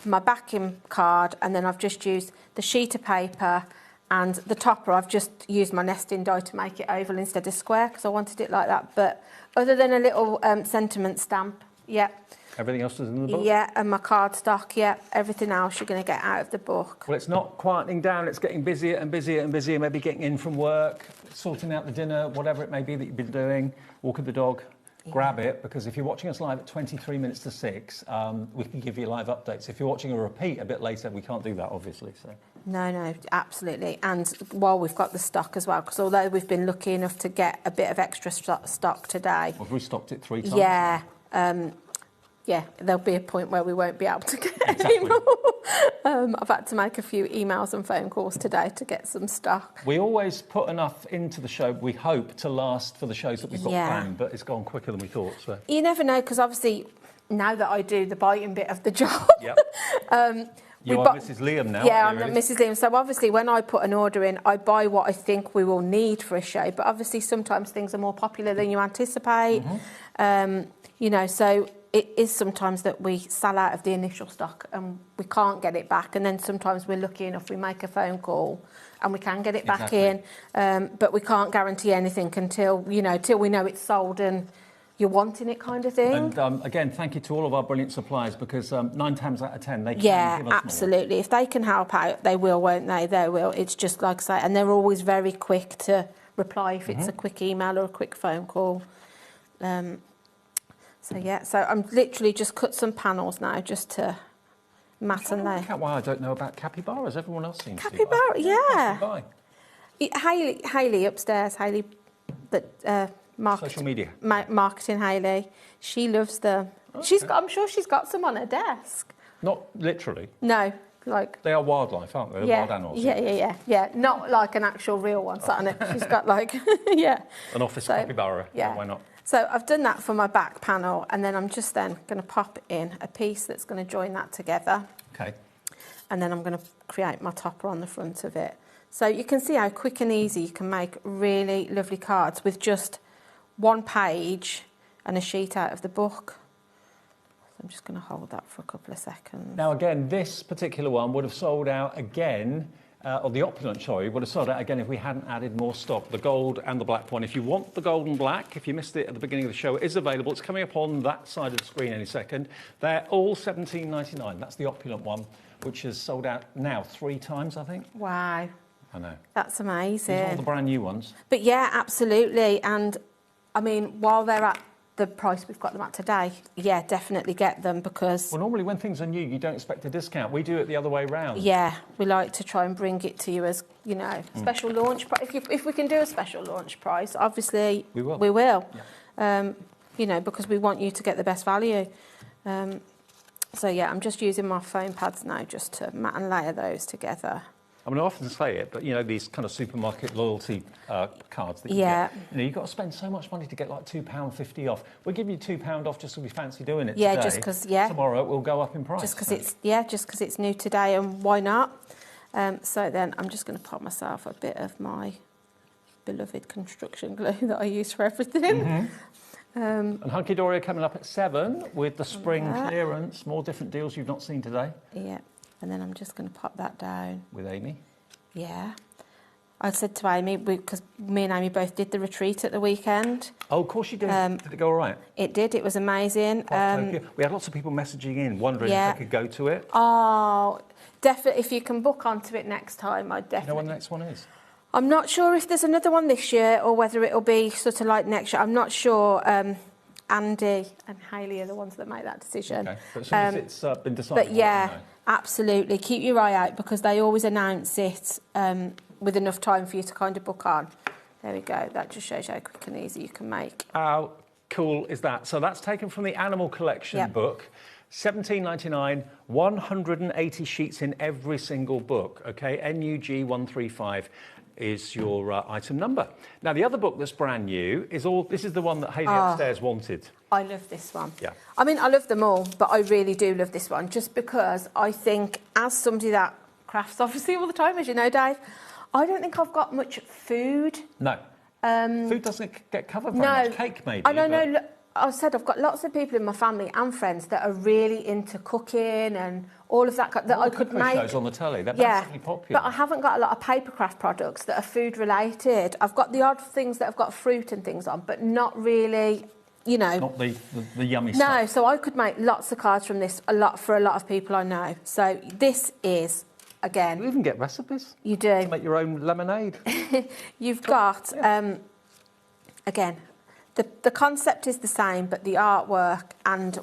Speaker 6: my backing card, and then I've just used the sheet of paper and the topper. I've just used my nesting die to make it oval instead of square because I wanted it like that. But other than a little sentiment stamp,
Speaker 21: everything else is in the book?
Speaker 6: Yeah, and my cardstock, everything else you're going to get out of the book.
Speaker 21: Well, it's not quietening down, it's getting busier and busier and busier, maybe getting in from work, sorting out the dinner, whatever it may be that you've been doing, walking the dog. Grab it, because if you're watching us live at 23 minutes to 6, we can give you live updates. If you're watching a repeat a bit later, we can't do that, obviously. So.
Speaker 6: No, absolutely. And while we've got the stock as well, because although we've been lucky enough to get a bit of extra stock today...
Speaker 21: We've restocked it 3 times.
Speaker 6: Yeah, there'll be a point where we won't be able to get any more. I've had to make a few emails and phone calls today to get some stock.
Speaker 21: We always put enough into the show, we hope, to last for the shows that we've got planned, but it's gone quicker than we thought. So.
Speaker 6: You never know, because obviously, now that I do the biting bit of the job...
Speaker 21: Yep. You are Mrs. Liam now.
Speaker 6: Yeah, I'm Mrs. Liam. So obviously, when I put an order in, I buy what I think we will need for a show. But obviously, sometimes things are more popular than you anticipate. You know, so... It is sometimes that we sell out of the initial stock and we can't get it back, and then sometimes we're lucky enough we make a phone call and we can get it back in, but we can't guarantee anything until we know it's sold and you're wanting it, kind of thing.
Speaker 21: And again, thank you to all of our brilliant suppliers, because 9 times out of 10 they can give us
Speaker 6: absolutely more. If they can help out, they will, won't they? They will. It's just like I say, and they're always very quick to reply if it's a quick email or a quick phone call. So I'm literally just cut some panels now just to mat and lay.
Speaker 21: Why I don't know about capybaras. Everyone else seems to.
Speaker 6: Capybara, yeah. Hayley upstairs, Hayley,
Speaker 21: social media
Speaker 6: marketing. Hayley, she loves them. Okay. I'm sure she's got some on her desk.
Speaker 21: Not literally.
Speaker 6: No. Like
Speaker 21: they are wildlife, aren't they? They're wild animals.
Speaker 6: Yeah. Not like an actual real one sat on it. She's got like
Speaker 21: an office capybara. Yeah, why not?
Speaker 6: So I've done that for my back panel, and then I'm just then going to pop in a piece that's going to join that together.
Speaker 21: Okay.
Speaker 6: And then I'm going to create my topper on the front of it. So you can see how quick and easy you can make really lovely cards with just one page and a sheet out of the book. So I'm just going to hold that for a couple of seconds.
Speaker 21: Now again, this particular one would have sold out again, or the Opulent, sorry, would have sold out again if we hadn't added more stock, the gold and the black one. If you want the gold and black, if you missed it at the beginning of the show, it is available. It's coming up on that side of the screen any second. They're all $17.99. That's the Opulent one, which has sold out now 3 times, I think.
Speaker 6: Wow.
Speaker 21: I know.
Speaker 6: That's amazing.
Speaker 21: These are all the brand new ones.
Speaker 6: But yeah, absolutely. And I mean, while they're at the price we've got them at today, yeah, definitely get them because...
Speaker 21: Well, normally when things are new, you don't expect a discount. We do it the other way round.
Speaker 6: Yeah, we like to try and bring it to you as, you know, special launch price. If we can do a special launch price, obviously we will. Yeah. You know, because we want you to get the best value. So, yeah, I'm just using my foam pads now just to mat and layer those together.
Speaker 21: I mean, I often say it, but, you know, these kind of supermarket loyalty cards that you get, you know, you've got to spend so much money to get, like, £2.50 off. We'll give you £2 off just because we fancy doing it today.
Speaker 6: Yeah, just because, yeah.
Speaker 21: Tomorrow it will go up in price.
Speaker 6: Just because it's new today, and why not? So then I'm just going to pop myself a bit of my beloved construction glue that I use for everything.
Speaker 21: And Hunky Dory are coming up at 7 with the spring clearance. More different deals you've not seen today.
Speaker 6: Yeah. And then I'm just going to pop that down.
Speaker 21: With Amy?
Speaker 6: Yeah. I said to Amy, because me and Amy both did the retreat at the weekend.
Speaker 21: Oh, of course you did. Did it go all right?
Speaker 6: It did. It was amazing.
Speaker 21: We had lots of people messaging in, wondering if they could go to it.
Speaker 6: Oh, definitely. If you can book onto it next time, I'd definitely...
Speaker 21: Do you know when the next one is?
Speaker 6: I'm not sure if there's another one this year or whether it'll be sort of like next year. I'm not sure. Andy and Hayley are the ones that make that decision.
Speaker 21: Okay. But as soon as it's been decided...
Speaker 6: But yeah, absolutely. Keep your eye out because they always announce it with enough time for you to kind of book on. There we go. That just shows you how quick and easy you can make.
Speaker 21: How cool is that? So that's taken from the Animal Collection book. $17.99, 180 sheets in every single book, okay? NUG 135 is your item number. Now, the other book that's brand new is this is the one that Hayley upstairs wanted.
Speaker 6: I love this one.
Speaker 21: Yeah.
Speaker 6: I mean, I love them all, but I really do love this one just because I think as somebody that crafts obviously all the time, as you know, Dave, I don't think I've got much food.
Speaker 21: No. Food doesn't get covered very much. Cake, maybe.
Speaker 6: I don't know. Look, I said I've got lots of people in my family and friends that are really into cooking and all of that that I could make.
Speaker 21: Shows on the telly. They're massively popular.
Speaker 6: But I haven't got a lot of paper craft products that are food related. I've got the odd things that have got fruit and things on, but not really, you know.
Speaker 21: Not the yummy stuff.
Speaker 6: No, so I could make lots of cards from this for a lot of people I know. So this is, again...
Speaker 21: You even get recipes.
Speaker 6: You do.
Speaker 21: To make your own lemonade.
Speaker 6: You've got, again... The concept is the same, but the artwork and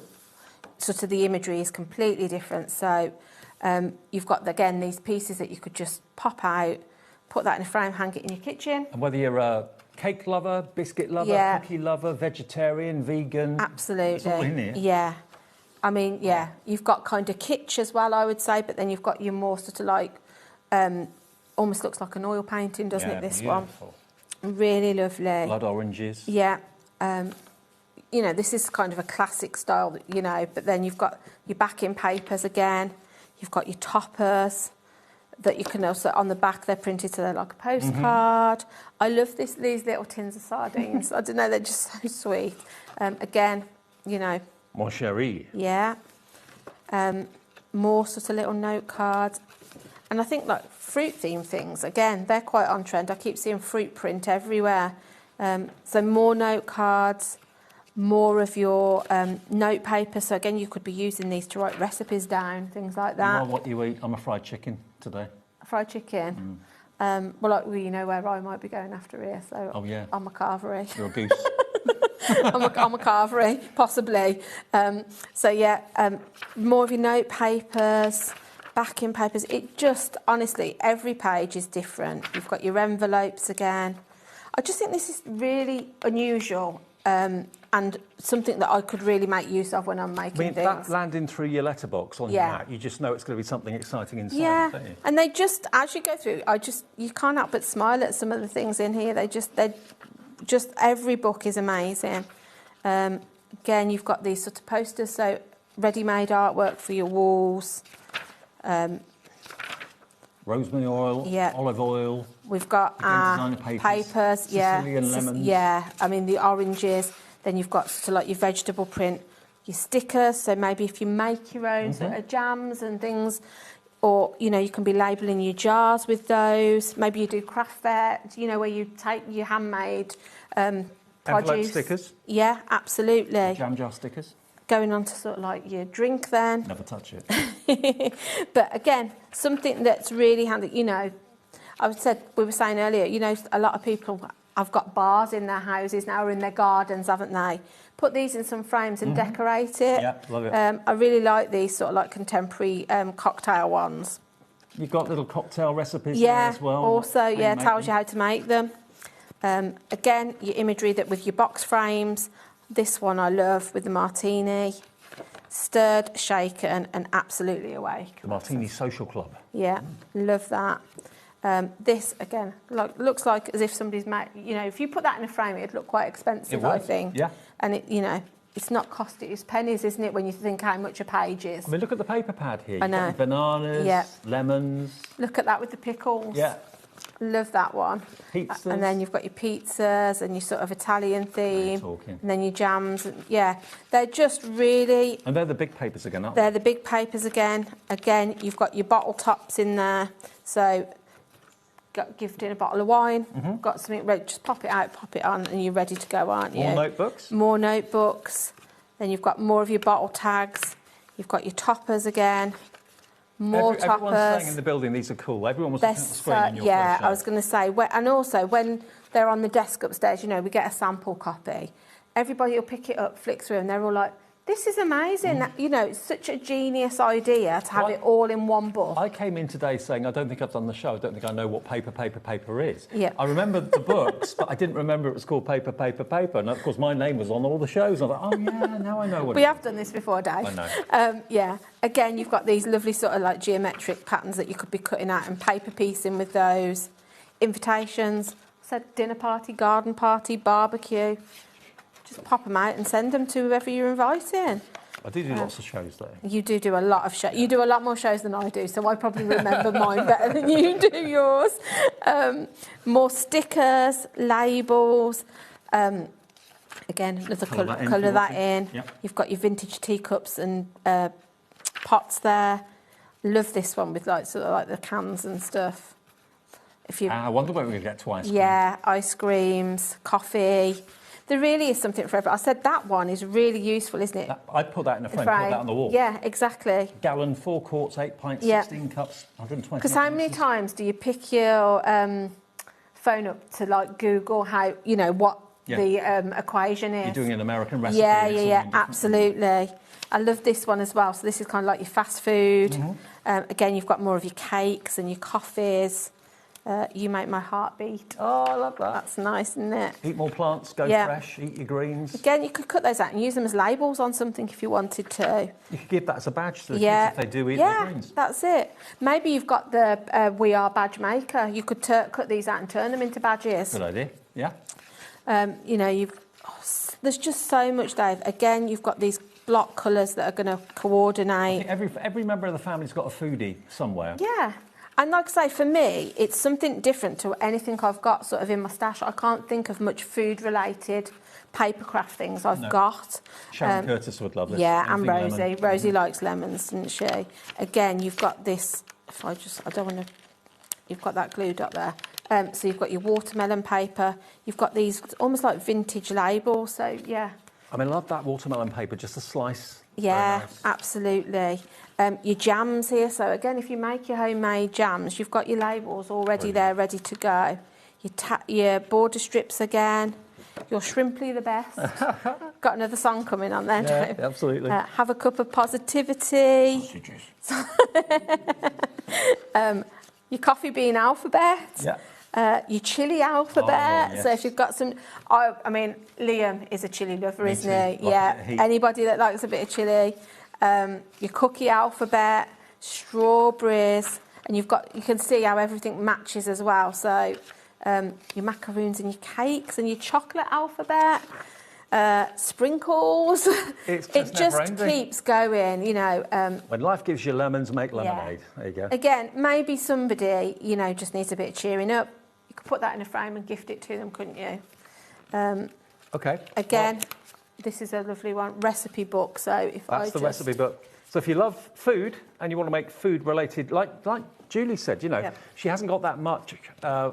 Speaker 6: sort of the imagery is completely different. So you've got, again, these pieces that you could just pop out, put that in a frame, hang it in your kitchen.
Speaker 21: And whether you're a cake lover, biscuit lover, cookie lover, vegetarian, vegan...
Speaker 6: Absolutely.
Speaker 21: It's all in here.
Speaker 6: Yeah. I mean, yeah, you've got kind of kitsch as well, I would say, but then you've got your more sort of like, almost looks like an oil painting, doesn't it, this
Speaker 21: beautiful
Speaker 6: one? Really lovely.
Speaker 21: Blood oranges.
Speaker 6: Yeah. You know, this is kind of a classic style, you know, but then you've got your backing papers again. You've got your toppers that you can also, on the back, they're printed so they're like a postcard. I love these little tins of sardines. I don't know, they're just so sweet. Again, you know.
Speaker 21: Mon chéri.
Speaker 6: Yeah. More sort of little note cards. And I think like fruit themed things, again, they're quite on trend. I keep seeing fruit print everywhere. So more note cards, more of your note paper. So again, you could be using these to write recipes down, things like that.
Speaker 21: Well, what you eat? I'm a fried chicken today.
Speaker 6: Fried chicken? Well, you know where I might be going after here. So I'm a carvery.
Speaker 21: You're a goose.
Speaker 6: I'm a carvery, possibly. So yeah, more of your note papers, backing papers. It just, honestly, every page is different. You've got your envelopes again. I just think this is really unusual and something that I could really make use of when I'm making things.
Speaker 21: That landing through your letterbox on your mat, you just know it's going to be something exciting inside, don't you?
Speaker 6: And they just, as you go through, you can't help but smile at some of the things in here. They just every book is amazing. Again, you've got these sort of posters, so ready-made artwork for your walls.
Speaker 21: Rosemary oil, olive oil.
Speaker 6: We've got papers,
Speaker 21: Sicilian lemons.
Speaker 6: I mean, the oranges. Then you've got sort of like your vegetable print, your stickers. So maybe if you make your own sort of jams and things, or, you know, you can be labelling your jars with those. Maybe you do craft fair, you know, where you take your handmade produce.
Speaker 21: Envelope stickers.
Speaker 6: Yeah, absolutely.
Speaker 21: Jam jar stickers.
Speaker 6: Going on to sort of like your drink then.
Speaker 21: Never touch it.
Speaker 6: But again, something that's really handy, you know, we were saying earlier, you know, a lot of people have got bars in their houses now or in their gardens, haven't they? Put these in some frames and decorate it.
Speaker 21: Yeah, love it.
Speaker 6: I really like these sort of like contemporary cocktail ones.
Speaker 21: You've got little cocktail recipes there as well.
Speaker 6: Also, yeah, tells you how to make them. Again, your imagery that with your box frames. This one I love with the martini. Stirred, shaken, and absolutely awake.
Speaker 21: The Martini Social Club.
Speaker 6: Yeah, love that. This, again, looks like as if somebody's made, you know, if you put that in a frame, it'd look quite expensive, I think.
Speaker 21: Yeah.
Speaker 6: And, it, you know, it's not costing, it's pennies, isn't it, when you think how much a page is.
Speaker 21: I mean, look at the paper pad here.
Speaker 6: I know.
Speaker 21: You've got bananas, lemons.
Speaker 6: Look at that with the pickles.
Speaker 21: Yeah.
Speaker 6: Love that one.
Speaker 21: Pizzas.
Speaker 6: And then you've got your pizzas and your sort of Italian theme. And then your jams. Yeah, they're just really...
Speaker 21: And they're the big papers again, aren't they?
Speaker 6: They're the big papers again. Again, you've got your bottle tops in there. So, got gifted a bottle of wine, got something ready, just pop it out, pop it on, and you're ready to go, aren't you?
Speaker 21: More notebooks?
Speaker 6: More notebooks. Then you've got more of your bottle tags. You've got your toppers again. More toppers.
Speaker 21: Everyone's saying in the building these are cool. Everyone was looking at the screen in your
Speaker 6: yeah,
Speaker 21: first
Speaker 6: I was going to say, and also when they're on the desk upstairs, you know, we get a sample copy. Everybody will pick it up, flick through, and they're all like, this is amazing. You know, it's such a genius idea to have it all in one book.
Speaker 21: I came in today saying, I don't think I've done the show. I don't think I know what paper is.
Speaker 6: Yeah.
Speaker 21: I remembered the books, but I didn't remember it was called paper. And of course, my name was on all the shows. I thought, oh, yeah, now I know what
Speaker 6: We have done this before, Dave.
Speaker 21: I know.
Speaker 6: Yeah. Again, you've got these lovely sort of like geometric patterns that you could be cutting out and paper piecing with those. Invitations. I said dinner party, garden party, barbecue. Just pop them out and send them to whoever you're inviting.
Speaker 21: I do lots of shows, though.
Speaker 6: You do a lot of shows. You do a lot more shows than I do, so I probably remember mine better than you do yours. More stickers, labels. Again, another colour that in.
Speaker 21: Yep.
Speaker 6: You've got your vintage teacups and pots there. Love this one with like sort of like the cans and stuff.
Speaker 21: I wonder when we're going to get to ice cream.
Speaker 6: Yeah, ice creams, coffee. There really is something for everyone. I said that one is really useful, isn't it?
Speaker 21: I'd put that in a frame, put that on the wall.
Speaker 6: Yeah, exactly.
Speaker 21: Gallon, 4 quarts, 8 pints, 16 cups, 120.
Speaker 6: Because how many times do you pick your phone up to like Google how, you know, what the equation is?
Speaker 21: You're doing an American recipe.
Speaker 6: Yeah, absolutely. I love this one as well. So this is kind of like your fast food. Again, you've got more of your cakes and your coffees. You make my heart beat.
Speaker 21: Oh, I love that.
Speaker 6: That's nice, isn't it?
Speaker 21: Eat more plants, go fresh, eat your greens.
Speaker 6: Again, you could cut those out and use them as labels on something if you wanted to.
Speaker 21: You could give that as a badge to the kids if they do eat their greens.
Speaker 6: That's it. Maybe you've got the We Are Badge Maker. You could cut these out and turn them into badges.
Speaker 21: Good idea, yeah.
Speaker 6: You know, there's just so much, Dave. Again, you've got these block colours that are going to coordinate.
Speaker 21: I think every member of the family's got a foodie somewhere.
Speaker 6: Yeah. And like I say, for me, it's something different to anything I've got sort of in my stash. I can't think of much food-related papercraft things I've got.
Speaker 21: Sharon Curtis would love this.
Speaker 6: Yeah, and
Speaker 21: Anything
Speaker 6: Rosie.
Speaker 21: lemon.
Speaker 6: Rosie likes lemons, doesn't she? Again, you've got this... You've got that glued up there. So you've got your watermelon paper. You've got these almost like vintage labels. So, yeah.
Speaker 21: I mean, I love that watermelon paper, just a slice.
Speaker 6: Yeah,
Speaker 21: nice.
Speaker 6: Absolutely. Your jams here. So again, if you make your homemade jams, you've got your labels already there, ready to go. Your border strips again. You're shrimply the best. Got another song coming on there.
Speaker 21: Yeah, absolutely.
Speaker 6: Have a cup of positivity. Your coffee bean alphabet.
Speaker 21: Yeah.
Speaker 6: Your chili alphabet.
Speaker 21: Oh, yes.
Speaker 6: So if you've got some... I mean, Liam is a chili lover, isn't he? Yeah. Anybody that likes a bit of chili. Your cookie alphabet, strawberries, and you can see how everything matches as well. So your macaroons and your cakes and your chocolate alphabet, sprinkles.
Speaker 21: It
Speaker 6: just keeps going, you know.
Speaker 21: When life gives you lemons, make lemonade.
Speaker 6: Yeah.
Speaker 21: There you go.
Speaker 6: Again, maybe somebody, you know, just needs a bit of cheering up. You could put that in a frame and gift it to them, couldn't you?
Speaker 21: Okay.
Speaker 6: Again, this is a lovely one, recipe book. So if
Speaker 21: That's the recipe book. So if you love food and you want to make food related, like Julie said, you know, she hasn't got that much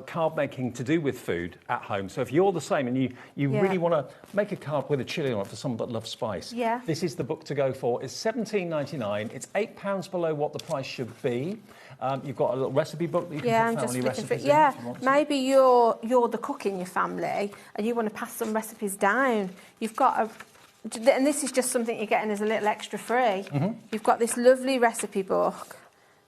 Speaker 21: card making to do with food at home. So if you're the same and you really want to make a card with a chili on it for someone that loves spice, this is the book to go for. It's £17.99. It's £8 below what the price should be. You've got a little recipe book that you can put family recipes in.
Speaker 6: Maybe you're the cook in your family and you want to pass some recipes down. You've got and this is just something you're getting as a little extra free. You've got this lovely recipe book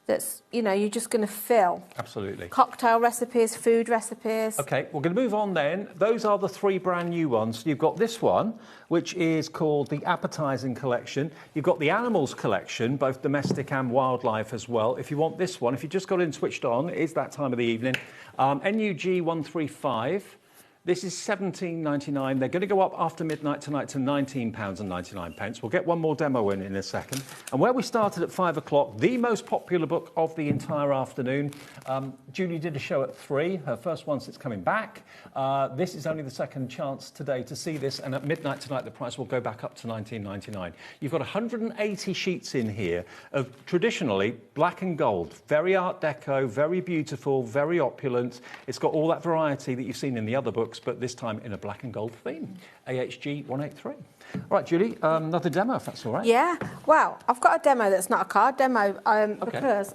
Speaker 6: that's, you know, you're just going to fill.
Speaker 21: Absolutely.
Speaker 6: Cocktail recipes, food recipes.
Speaker 21: OK, we're going to move on then. Those are the 3 brand new ones. You've got this one, which is called the Appetising Collection. You've got the Animals Collection, both domestic and wildlife as well. If you want this one, if you just got in switched on, it is that time of the evening. NUG 135. This is £17.99. They're going to go up after midnight tonight to £19.99. We'll get one more demo in a second. And where we started at 5 o'clock, the most popular book of the entire afternoon. Julie did a show at 3, her first one since coming back. This is only the second chance today to see this, and at midnight tonight the price will go back up to £19.99. You've got 180 sheets in here of traditionally black and gold. Very Art Deco, very beautiful, very opulent. It's got all that variety that you've seen in the other books, but this time in a black and gold theme. AHG 183. All right, Julie, another demo, if that's all right.
Speaker 6: Yeah. Well, I've got a demo that's not a card demo because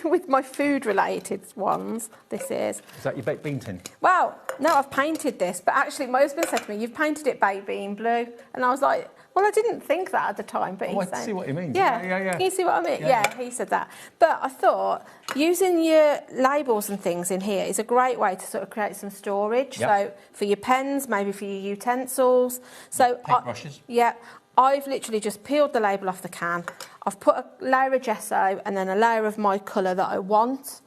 Speaker 6: with my food-related ones, this is...
Speaker 21: Is that your baked bean tin?
Speaker 6: Well, no, I've painted this, but actually my husband said to me, you've painted it baked bean blue. And I was like, well, I didn't think that at the time, but
Speaker 21: I see what you mean.
Speaker 6: Yeah. Can you see what I mean? Yeah, he said that. But I thought using your labels and things in here is a great way to sort of create some storage. So for your pens, maybe for your utensils. So
Speaker 21: paintbrushes.
Speaker 6: I've literally just peeled the label off the can. I've put a layer of gesso and then a layer of my colour that I want.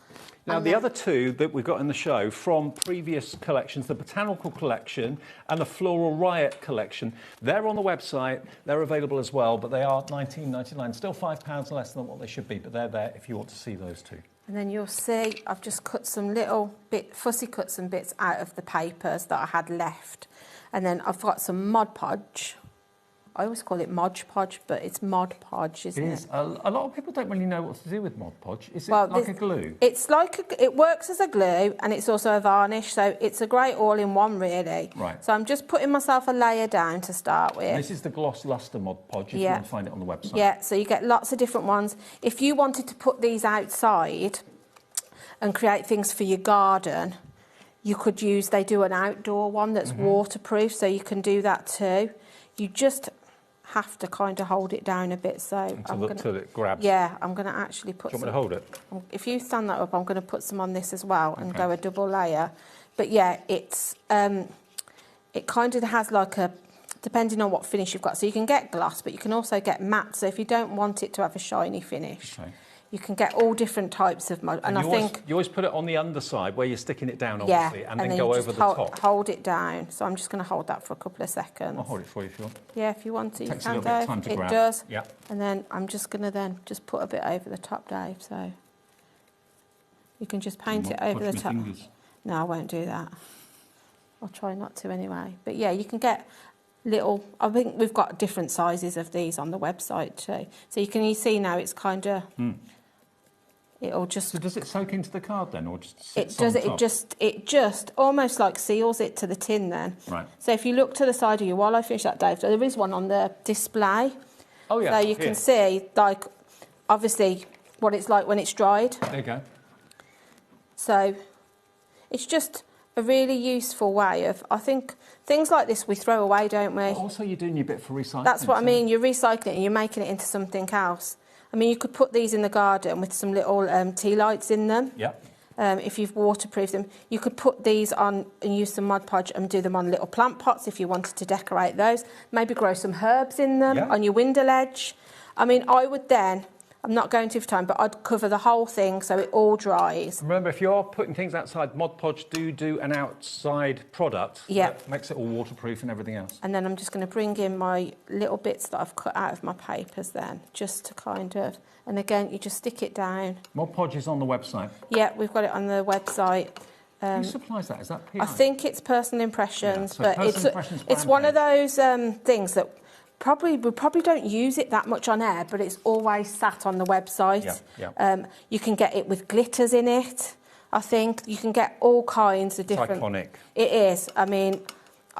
Speaker 21: Now, the other 2 that we've got in the show from previous collections, the Botanical collection and the Floral Riot collection, they're on the website. They're available as well, but they are £19.99. Still £5 less than what they should be, but they're there if you want to see those 2.
Speaker 6: And then you'll see I've just cut some little fussy cut some bits out of the papers that I had left. And then I've got some Mod Podge. I always call it Mod Podge, but it's Mod Podge, isn't it?
Speaker 21: It is. A lot of people don't really know what to do with Mod Podge. Is it like a glue?
Speaker 6: It's it works as a glue, and it's also a varnish, so it's a great all-in-one, really.
Speaker 21: Right.
Speaker 6: So I'm just putting myself a layer down to start with.
Speaker 21: This is the Gloss Luster Mod Podge, if you want to find it on the website.
Speaker 6: Yeah, so you get lots of different ones. If you wanted to put these outside and create things for your garden, you could use, they do an outdoor one that's waterproof, so you can do that too. You just have to kind of hold it down a bit, so
Speaker 21: until it grabs.
Speaker 6: Yeah, I'm going to actually put
Speaker 21: some... Do you want me to hold it?
Speaker 6: If you stand that up, I'm going to put some on this as well and go a double layer. But yeah, it's it kind of has like a, depending on what finish you've got. So you can get gloss, but you can also get matte. So if you don't want it to have a shiny finish, you can get all different types of mod. And I think
Speaker 21: you always put it on the underside where you're sticking it down, obviously, and then go over the top.
Speaker 6: Hold it down. So I'm just going to hold that for a couple of seconds.
Speaker 21: I'll hold it for you if you want.
Speaker 6: Yeah, if you want to.
Speaker 21: It takes a little bit of time to grab. It
Speaker 6: does.
Speaker 21: Yeah.
Speaker 6: And then I'm just going to just put a bit over the top, Dave. So you can just paint it over the top. No, I won't do that. I'll try not to anyway. But yeah, you can get little, I think we've got different sizes of these on the website too. So you see now it's kind of, it'll just...
Speaker 21: So does it soak into the card then, or just
Speaker 6: it does it, it just almost like seals it to the tin then.
Speaker 21: Right.
Speaker 6: So if you look to the side of you, while I finish that, Dave, there is one on the display.
Speaker 21: Oh yeah.
Speaker 6: So you can see, like, obviously what it's like when it's dried.
Speaker 21: There you go.
Speaker 6: So it's just a really useful way of, I think, things like this we throw away, don't we?
Speaker 21: But also you're doing your bit for recycling.
Speaker 6: That's what I mean, you're recycling it and you're making it into something else. I mean, you could put these in the garden with some little tea lights in them.
Speaker 21: Yeah.
Speaker 6: If you've waterproofed them. You could put these on and use some Mod Podge and do them on little plant pots if you wanted to decorate those. Maybe grow some herbs in them on your window ledge. I mean, I would then, I'm not going to for time, but I'd cover the whole thing so it all dries.
Speaker 21: Remember, if you're putting things outside, Mod Podge do an outside product that makes it all waterproof and everything else.
Speaker 6: And then I'm just going to bring in my little bits that I've cut out of my papers then, just to kind of, and again, you just stick it down.
Speaker 21: Mod Podge is on the website.
Speaker 6: Yeah, we've got it on the website.
Speaker 21: Who supplies that? Is that PI?
Speaker 6: I think it's Personal Impressions,
Speaker 21: Yeah, so
Speaker 6: but
Speaker 21: Personal Impressions
Speaker 6: it's one of those things that we probably don't use it that much on air, but it's always sat on the website. You can get it with glitters in it. I think you can get all kinds of different.
Speaker 21: It's iconic.
Speaker 6: It is. I mean,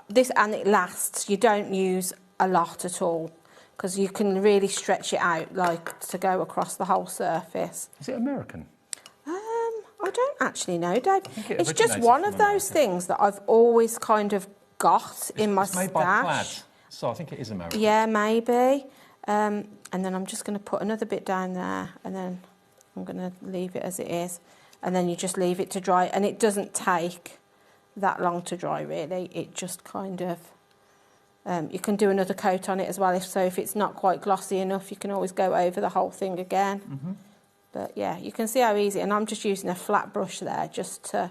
Speaker 6: this, and it lasts. You don't use a lot at all because you can really stretch it out, like to go across the whole surface.
Speaker 21: Is it American?
Speaker 6: I don't actually know, Dave. It's just one of those things that I've always kind of got in my stash.
Speaker 21: It's made by Plaid, so I think it is American.
Speaker 6: Yeah, maybe. And then I'm just going to put another bit down there, and then I'm going to leave it as it is. And then you just leave it to dry, and it doesn't take that long to dry, really. It just kind of... you can do another coat on it as well. If it's not quite glossy enough, you can always go over the whole thing again. But yeah, you can see how easy, and I'm just using a flat brush there just to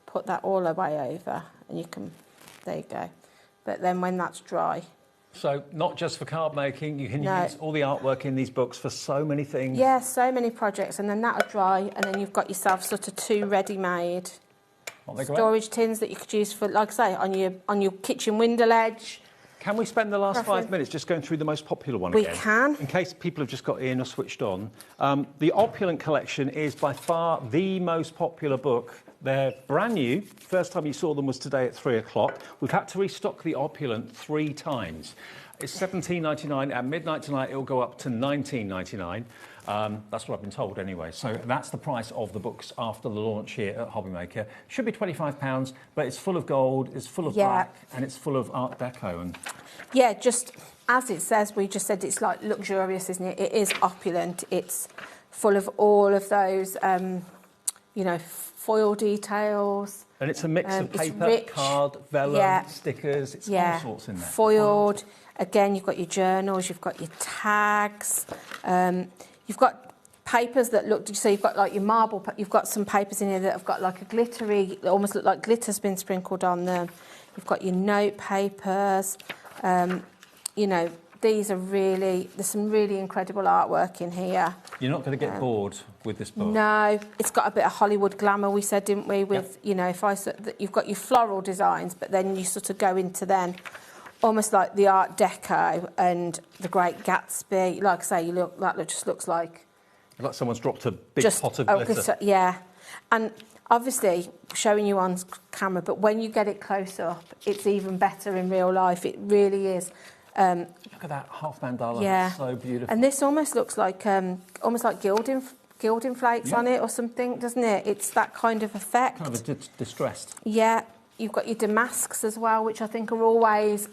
Speaker 6: put that all the way over, and you can, there you go. But then when that's dry...
Speaker 21: So not just for card making, you can use all the artwork in these books for so many things.
Speaker 6: Yeah, so many projects, and then that'll dry, and then you've got yourself sort of 2 ready-made storage tins that you could use for, like I say, on your kitchen window ledge.
Speaker 21: Can we spend the last 5 minutes just going through the most popular one again?
Speaker 6: We can.
Speaker 21: In case people have just got in or switched on. The Opulent collection is by far the most popular book. They're brand new. First time you saw them was today at 3 o'clock. We've had to restock the Opulent 3 times. It's $17.99. At midnight tonight, it'll go up to $19.99. That's what I've been told anyway. So that's the price of the books after the launch here at HobbyMaker. Should be £25, but it's full of gold, it's full of black, and it's full of Art Deco. And
Speaker 6: yeah, just as it says, we just said it's like luxurious, isn't it? It is opulent. It's full of all of those, you know, foil details.
Speaker 21: And it's a mix of paper, card, vellum, stickers. It's all sorts in there.
Speaker 6: Foiled. Again, you've got your journals, you've got your tags. You've got papers that look, so you've got like your marble, you've got some papers in here that have got like a glittery, that almost look like glitter's been sprinkled on them. You've got your note papers. You know, these are really, there's some really incredible artwork in here.
Speaker 21: You're not going to get bored with this book.
Speaker 6: No, it's got a bit of Hollywood glamour, we said, didn't we? With, you know, you've got your floral designs, but then you sort of go into then almost like the Art Deco and the Great Gatsby. Like I say, that just looks like...
Speaker 21: Like someone's dropped a big pot of glitter.
Speaker 6: Yeah. And obviously, showing you on camera, but when you get it close up, it's even better in real life. It really is.
Speaker 21: Look at that half mandala.
Speaker 6: Yeah.
Speaker 21: It's so beautiful.
Speaker 6: And this almost looks like gilding flakes on it or something, doesn't it? It's that kind of effect.
Speaker 21: Kind of distressed.
Speaker 6: Yeah. You've got your damasks as well, which I think are always...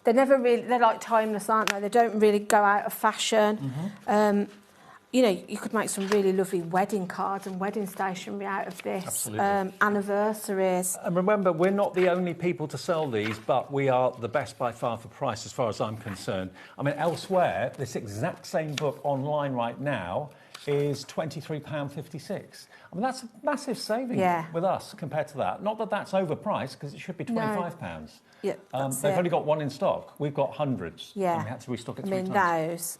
Speaker 6: They're like timeless, aren't they? They don't really go out of fashion. You know, you could make some really lovely wedding cards and wedding stationery out of this.
Speaker 21: Absolutely.
Speaker 6: Anniversaries.
Speaker 21: And remember, we're not the only people to sell these, but we are the best by far for price as far as I'm concerned. I mean, elsewhere, this exact same book online right now is £23.56. I mean, that's a massive saving with us compared to that. Not that that's overpriced, because it should be £25. No.
Speaker 6: Yeah,
Speaker 21: they've only got one in stock. We've got hundreds.
Speaker 6: Yeah.
Speaker 21: And we had to restock it 3 times.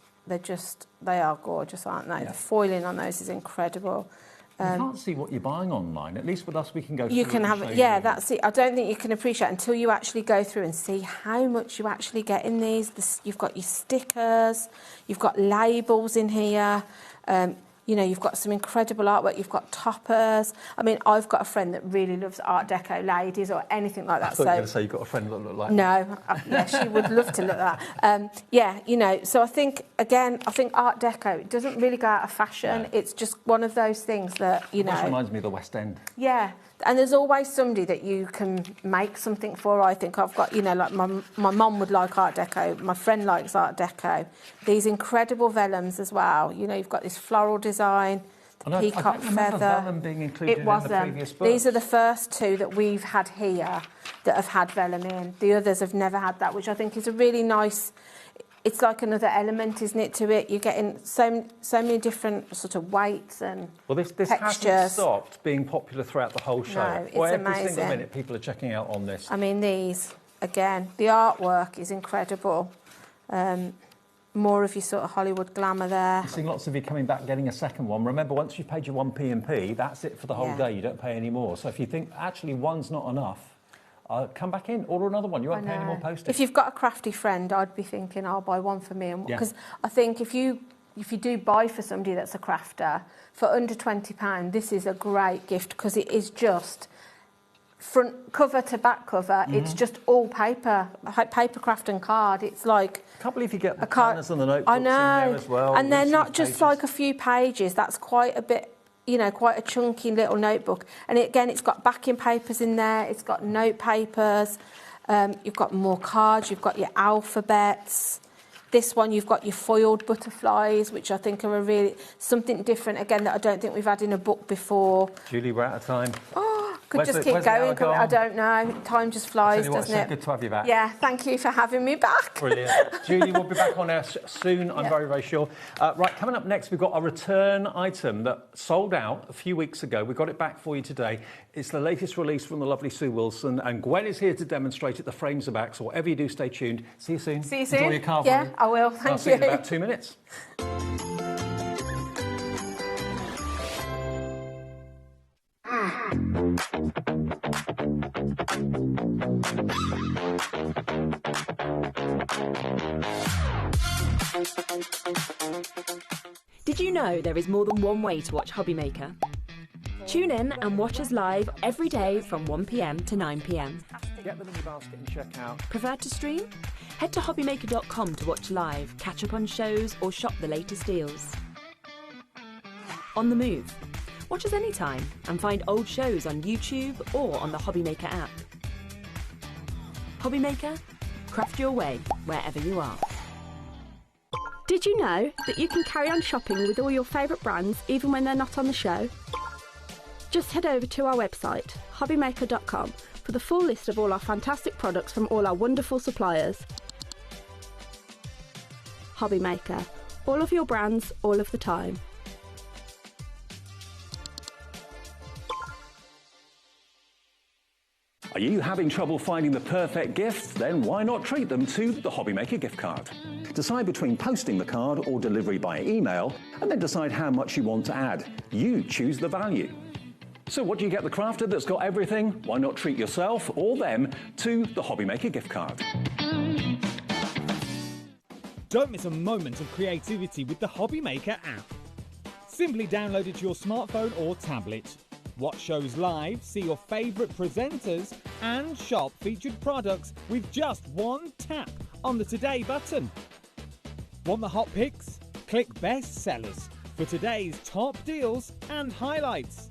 Speaker 6: They are gorgeous, aren't they? Yeah. The foiling on those is incredible.
Speaker 21: You can't see what you're buying online. At least with us, we can go through.
Speaker 6: You can have it. Yeah, that's it. I don't think you can appreciate it until you actually go through and see how much you actually get in these. You've got your stickers, you've got labels in here. You know, you've got some incredible artwork. You've got toppers. I mean, I've got a friend that really loves Art Deco ladies or anything like that.
Speaker 21: I thought you were going to say you've got a friend that looked like
Speaker 6: No, yeah, she would love to look at that. Yeah, you know, so I think Art Deco, it doesn't really go out of fashion. No. It's just one of those things that, you know...
Speaker 21: It reminds me of the West End.
Speaker 6: Yeah, and there's always somebody that you can make something for. I think I've got, you know, like my mum would like Art Deco. My friend likes Art Deco. These incredible vellums as well. You know, you've got this floral design, the peacock feather.
Speaker 21: Vellum being included in the previous book.
Speaker 6: These are the first 2 that we've had here that have had vellum in. The others have never had that, which I think is a really nice... It's like another element, isn't it, to it? You're getting so many different sort of weights and
Speaker 21: this
Speaker 6: textures.
Speaker 21: hasn't stopped being popular throughout the whole show.
Speaker 6: No, it's amazing.
Speaker 21: Every single minute people are checking out on this.
Speaker 6: I mean, these, again, the artwork is incredible. More of your sort of Hollywood glamour there.
Speaker 21: I've seen lots of you coming back getting a second one. Remember, once you've paid your 1p&p, that's it for the whole day. You don't pay any more. So if you think, actually, one's not enough, come back in, order another one. You won't
Speaker 6: I
Speaker 21: pay any more
Speaker 6: know.
Speaker 21: postage.
Speaker 6: If you've got a crafty friend, I'd be thinking I'll buy one for me, because I think if you do buy for somebody that's a crafter for under £20, this is a great gift, because it is just front cover to back cover. It's just all paper craft and card. It's like,
Speaker 21: I can't believe you get the planners and the notebooks
Speaker 6: I know,
Speaker 21: in there as well.
Speaker 6: and they're not
Speaker 21: pages.
Speaker 6: just like a few pages. That's quite a bit, you know, quite a chunky little notebook. And again, it's got backing papers in there. It's got note papers. You've got more cards. You've got your alphabets. This one, you've got your foiled butterflies, which I think are something different, again, that I don't think we've had in a book before.
Speaker 21: Julie, we're out of time.
Speaker 6: Could just keep going. I don't know. Time just flies, doesn't it?
Speaker 21: Good to have you back.
Speaker 6: Yeah, thank you for having me back.
Speaker 21: Brilliant. Julie will be back on air soon, I'm very, very sure. Right, coming up next, we've got a return item that sold out a few weeks ago. We got it back for you today. It's the latest release from the lovely Sue Wilson, and Gwen is here to demonstrate it. The frames are back, so whatever you do, stay tuned. See you soon.
Speaker 6: See you soon.
Speaker 21: Enjoy your carvery.
Speaker 6: Yeah, I will. Thank you.
Speaker 21: I'll see you in about 2 minutes.
Speaker 9: Did you know there is more than one way to watch HobbyMaker? Tune in and watch us live every day from 1 p.m. to 9 p.m.
Speaker 16: Get them in your basket and check out.
Speaker 9: Prefer to stream? Head to hobbymaker.com to watch live, catch up on shows, or shop the latest deals. On the move? Watch us anytime and find old shows on YouTube or on the HobbyMaker app. HobbyMaker? Craft your way wherever you are.
Speaker 12: Did you know that you can carry on shopping with all your favourite brands even when they're not on the show? Just head over to our website, hobbymaker.com, for the full list of all our fantastic products from all our wonderful suppliers. HobbyMaker. All of your brands, all of the time.
Speaker 15: Are you having trouble finding the perfect gift? Then why not treat them to the HobbyMaker gift card? Decide between posting the card or delivery by email, and then decide how much you want to add. You choose the value. So what do you get the crafter that's got everything? Why not treat yourself or them to the HobbyMaker gift card?
Speaker 10: Don't miss a moment of creativity with the HobbyMaker app. Simply download it to your smartphone or tablet. Watch shows live, see your favourite presenters, and shop featured products with just one tap on the Today button. Want the hot picks? Click Best Sellers for today's top deals and highlights.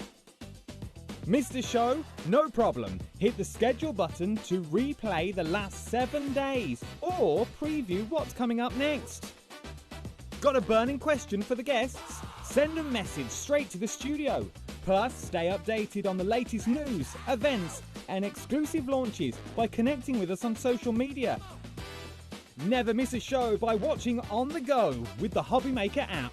Speaker 10: Missed a show? No problem. Hit the schedule button to replay the last 7 days or preview what's coming up next. Got a burning question for the guests? Send a message straight to the studio. Plus, stay updated on the latest news, events, and exclusive launches by connecting with us on social media. Never miss a show by watching on the go with the HobbyMaker app.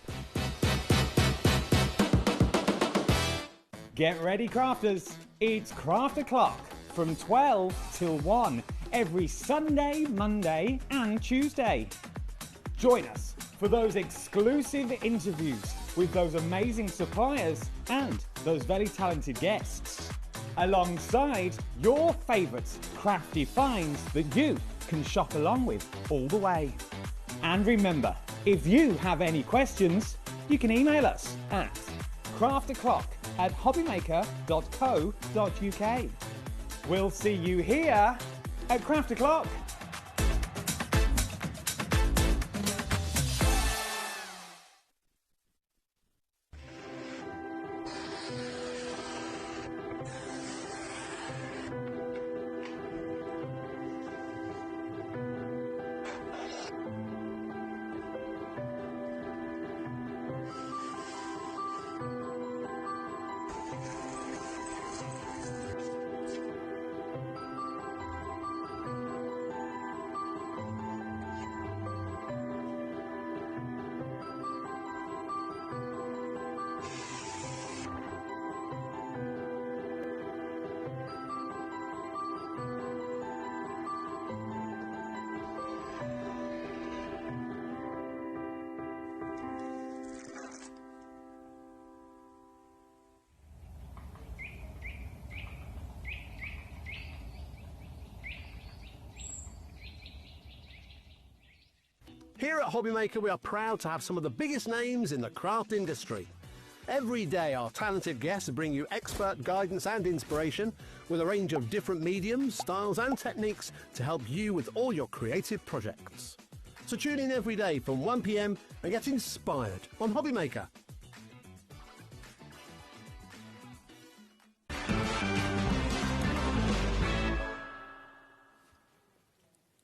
Speaker 10: Get ready, crafters. It's Craft O'Clock from 12 till 1 every Sunday, Monday, and Tuesday. Join us for those exclusive interviews with those amazing suppliers and those very talented guests, alongside your favourite crafty finds that you can shop along with all the way. And remember, if you have any questions, you can email us at craftoclock@hobbymaker.co.uk. We'll see you here at Craft O'Clock.
Speaker 13: Here at HobbyMaker, we are proud to have some of the biggest names in the craft industry. Every day, our talented guests bring you expert guidance and inspiration with a range of different mediums, styles and techniques to help you with all your creative projects. So tune in every day from 1 p.m. and get inspired on HobbyMaker.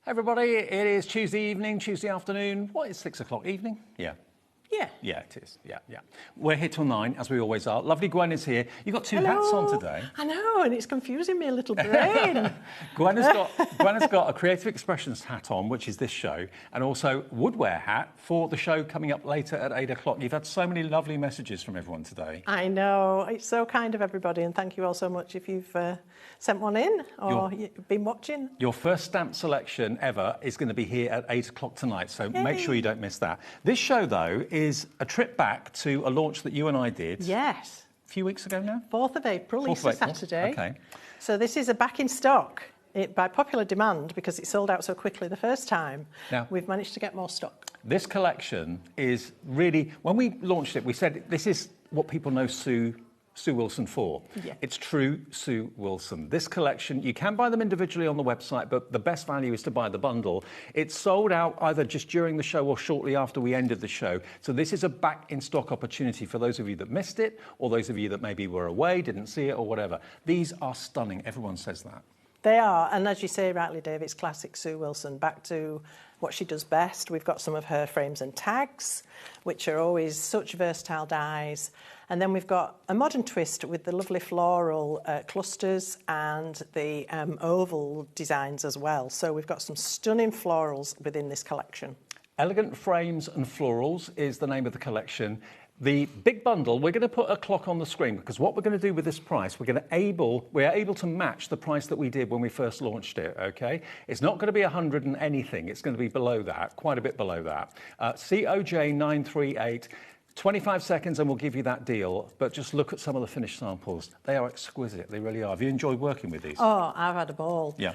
Speaker 21: Everybody, it is Tuesday evening, Tuesday afternoon. What is 6 o'clock evening? Yeah.
Speaker 11: Yeah.
Speaker 21: Yeah, it is. Yeah, yeah. We're here till 9, as we always are. Lovely Gwen is here. You've got two hats on today.
Speaker 11: I know, and it's confusing me a little brain.
Speaker 21: Gwen has got a Creative Expressions hat on, which is this show, and also woodwear hat for the show coming up later at 8 o'clock. You've had so many lovely messages from everyone today.
Speaker 11: I know. It's so kind of everybody, and thank you all so much if you've sent one in or you've been watching.
Speaker 21: Your first stamp selection ever is going to be here at 8 o'clock tonight, so make sure you don't miss that. This show, though, is a trip back to a launch that you and I did.
Speaker 11: Yes.
Speaker 21: A few weeks ago now?
Speaker 11: 4th of April, Easter Saturday.
Speaker 21: Okay.
Speaker 11: So this is a back in stock. By popular demand, because it sold out so quickly the first time,
Speaker 21: now,
Speaker 11: we've managed to get more stock.
Speaker 21: This collection is really, when we launched it, we said this is what people know Sue Wilson for.
Speaker 11: Yeah.
Speaker 21: It's true Sue Wilson. This collection, you can buy them individually on the website, but the best value is to buy the bundle. It's sold out either just during the show or shortly after we ended the show. So this is a back in stock opportunity for those of you that missed it, or those of you that maybe were away, didn't see it, or whatever. These are stunning. Everyone says that.
Speaker 11: They are, and as you say rightly, Dave, it's classic Sue Wilson, back to what she does best. We've got some of her frames and tags, which are always such versatile dies. And then we've got a modern twist with the lovely floral clusters and the oval designs as well. So we've got some stunning florals within this collection.
Speaker 21: Elegant Frames and Florals is the name of the collection. The big bundle, we're going to put a clock on the screen, because what we're going to do with this price, we're able to match the price that we did when we first launched it, okay? It's not going to be 100 and anything. It's going to be below that, quite a bit below that. COJ938, 25 seconds and we'll give you that deal. But just look at some of the finished samples. They are exquisite. They really are. Have you enjoyed working with these?
Speaker 11: Oh, I've had a ball.
Speaker 21: Yeah.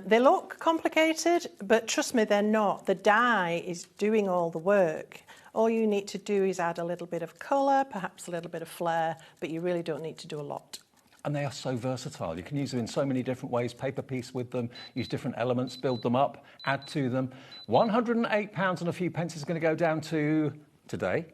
Speaker 11: They look complicated, but trust me, they're not. The dye is doing all the work. All you need to do is add a little bit of colour, perhaps a little bit of flair, but you really don't need to do a lot.
Speaker 21: And they are so versatile. You can use them in so many different ways, paper piece with them, use different elements, build them up, add to them. £108 and a few pence is going to go down to, today,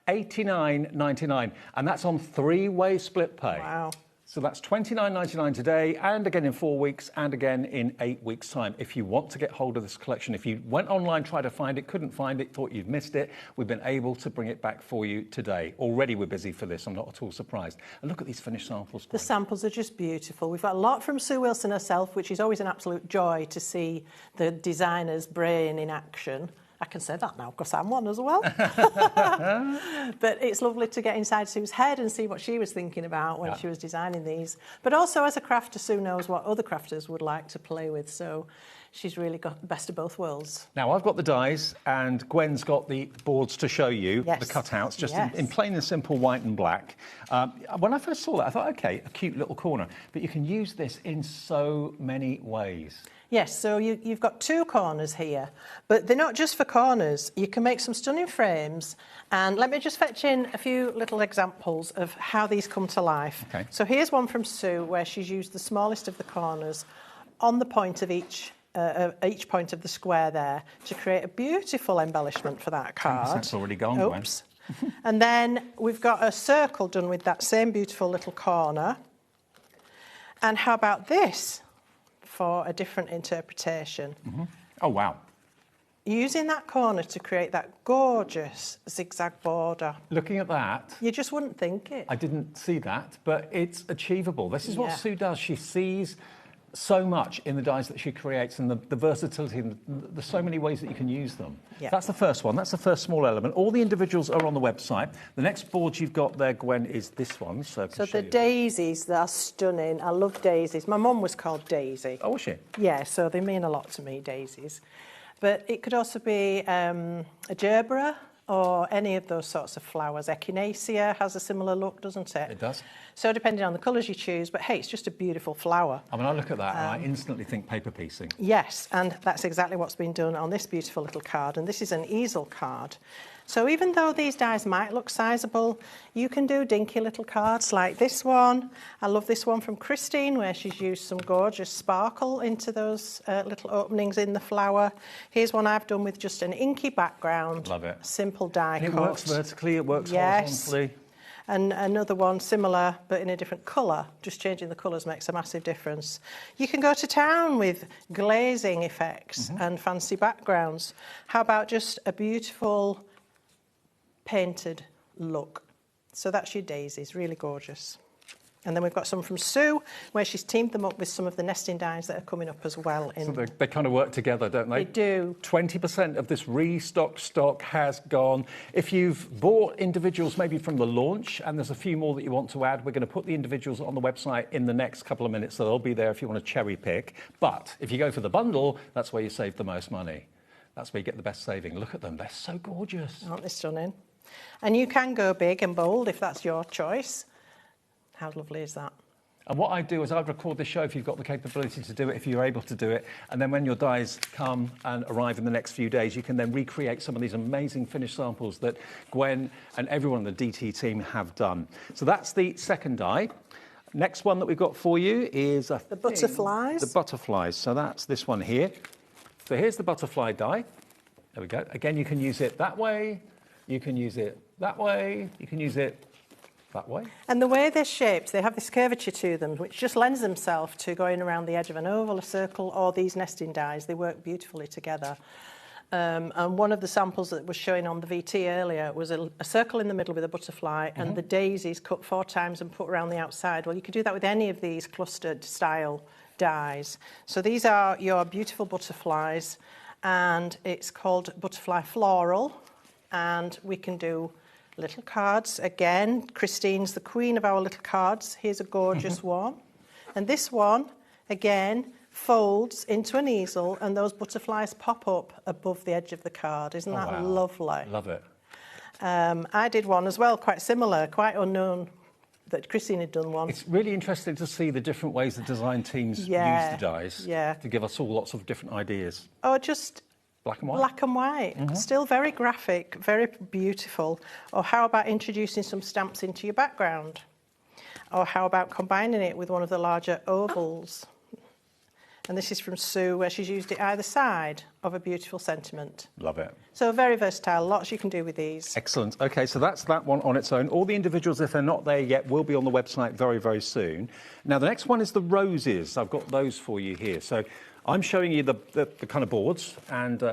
Speaker 21: $89.99. And that's on 3-way split pay.
Speaker 11: Wow.
Speaker 21: So that's $29.99 today, and again in 4 weeks, and again in 8 weeks' time. If you want to get hold of this collection, if you went online, tried to find it, couldn't find it, thought you'd missed it, we've been able to bring it back for you today. Already we're busy for this, I'm not at all surprised. And look at these finished samples.
Speaker 11: The samples are just beautiful. We've got a lot from Sue Wilson herself, which is always an absolute joy to see the designer's brain in action. I can say that now because I'm one as well. But it's lovely to get inside Sue's head and see what she was thinking about when she was designing these. But also as a crafter, Sue knows what other crafters would like to play with. So she's really got the best of both worlds.
Speaker 21: Now, I've got the dies and Gwen's got the boards to show you, the cutouts, just in plain and simple white and black. When I first saw that, I thought, OK, a cute little corner. But you can use this in so many ways.
Speaker 11: Yes, so you've got 2 corners here, but they're not just for corners. You can make some stunning frames, and let me just fetch in a few little examples of how these come to life.
Speaker 21: Okay.
Speaker 11: So here's one from Sue where she's used the smallest of the corners on the point of each point of the square there to create a beautiful embellishment for that card.
Speaker 21: 10%'s already gone,
Speaker 11: Oops. And then we've got a circle done with that same beautiful little corner. And how about this? For a different interpretation.
Speaker 21: Mm-hmm. Oh, wow.
Speaker 11: Using that corner to create that gorgeous zigzag border.
Speaker 21: Looking at that...
Speaker 11: You just wouldn't think it.
Speaker 21: I didn't see that, but it's achievable. This is what Sue does. She sees so much in the dies that she creates and the versatility, and there's so many ways that you can use them.
Speaker 11: Yeah.
Speaker 21: That's the first one. That's the first small element. All the individuals are on the website. The next board you've got there, Gwen, is this one. So
Speaker 11: the daisies, they're stunning. I love daisies. My mum was called Daisy.
Speaker 21: Oh, was she?
Speaker 11: Yeah, so they mean a lot to me, daisies. But it could also be a gerbera, or any of those sorts of flowers. Echinacea has a similar look, doesn't it?
Speaker 21: It does.
Speaker 11: So depending on the colours you choose, but hey, it's just a beautiful flower.
Speaker 21: I mean, I look at that and I instantly think paper piecing.
Speaker 11: Yes, and that's exactly what's been done on this beautiful little card, and this is an easel card. So even though these dies might look sizable, you can do dinky little cards like this one. I love this one from Christine, where she's used some gorgeous sparkle into those little openings in the flower. Here's one I've done with just an inky background.
Speaker 21: Love it.
Speaker 11: Simple die cut.
Speaker 21: It works vertically, it works horizontally.
Speaker 11: And another one similar, but in a different colour. Just changing the colours makes a massive difference. You can go to town with glazing effects and fancy backgrounds. How about just a beautiful painted look? So that's your daisies, really gorgeous. And then we've got some from Sue, where she's teamed them up with some of the nesting dies that are coming up as well.
Speaker 21: So they kind of work together, don't they?
Speaker 11: They do.
Speaker 21: 20% of this restocked stock has gone. If you've bought individuals maybe from the launch and there's a few more that you want to add, we're going to put the individuals on the website in the next couple of minutes, so they'll be there if you want to cherry pick. But if you go for the bundle, that's where you save the most money. That's where you get the best saving. Look at them, they're so gorgeous.
Speaker 11: Aren't they stunning? And you can go big and bold if that's your choice. How lovely is that?
Speaker 21: And what I do is I record the show if you've got the capability to do it, if you're able to do it. And then when your dies come and arrive in the next few days, you can then recreate some of these amazing finished samples that Gwen and everyone in the DT team have done. So that's the second die. Next one that we've got for you is the
Speaker 11: butterflies.
Speaker 21: The butterflies. So that's this one here. So here's the butterfly die. There we go. Again, you can use it that way. You can use it that way. You can use it that way.
Speaker 11: And the way they're shaped, they have this curvature to them, which just lends themselves to going around the edge of an oval, a circle, or these nesting dies. They work beautifully together. And one of the samples that was showing on the VT earlier was a circle in the middle with a butterfly and the daisies cut 4 times and put around the outside. Well, you could do that with any of these clustered style dies. So these are your beautiful butterflies, and it's called Butterfly Floral, and we can do little cards. Again, Christine's the queen of our little cards. Here's a gorgeous one. And this one, again, folds into an easel and those butterflies pop up above the edge of the card. Isn't that lovely?
Speaker 21: Love it.
Speaker 11: I did one as well, quite similar, quite unknown that Christine had done one.
Speaker 21: It's really interesting to see the different ways the design teams use the dies to give us all lots of different ideas.
Speaker 11: Or just
Speaker 21: black and white.
Speaker 11: Black and white. Still very graphic, very beautiful. Or how about introducing some stamps into your background? Or how about combining it with one of the larger ovals? And this is from Sue, where she's used it either side of a beautiful sentiment.
Speaker 21: Love it.
Speaker 11: So very versatile, lots you can do with these.
Speaker 21: Excellent. OK, so that's that one on its own. All the individuals, if they're not there yet, will be on the website very, very soon. Now, the next one is the roses. I've got those for you here. So I'm showing you the kind of boards, and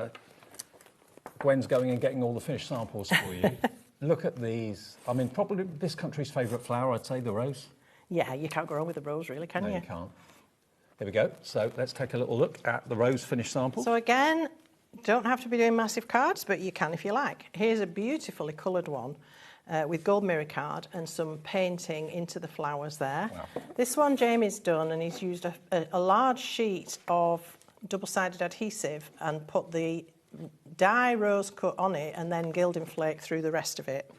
Speaker 21: Gwen's going and getting all the finished samples for you. Look at these. I mean, probably this country's favourite flower, I'd say, the rose.
Speaker 11: Yeah, you can't go wrong with the rose, really, can you?
Speaker 21: No, you can't. There we go. So let's take a little look at the rose finished sample.
Speaker 11: So again, don't have to be doing massive cards, but you can if you like. Here's a beautifully coloured one with gold mirror card and some painting into the flowers there. Wow. This one Jamie's done, and he's used a large sheet of double-sided adhesive and put the die rose cut on it and then gilding flake through the rest of it.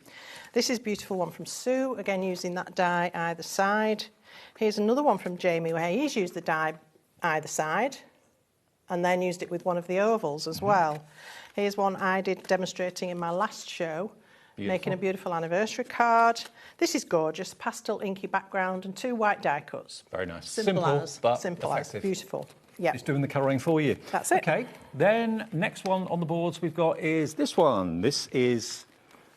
Speaker 11: This is a beautiful one from Sue, again using that die either side. Here's another one from Jamie where he's used the die either side and then used it with one of the ovals as well. Here's one I did demonstrating in my last show, making a beautiful anniversary card. This is gorgeous, pastel inky background and 2 white die cuts.
Speaker 21: Very nice.
Speaker 11: Simple as
Speaker 21: effective.
Speaker 11: Beautiful. Yeah.
Speaker 21: It's doing the colouring for you.
Speaker 11: That's it.
Speaker 21: OK, then next one on the boards we've got is this one. This is,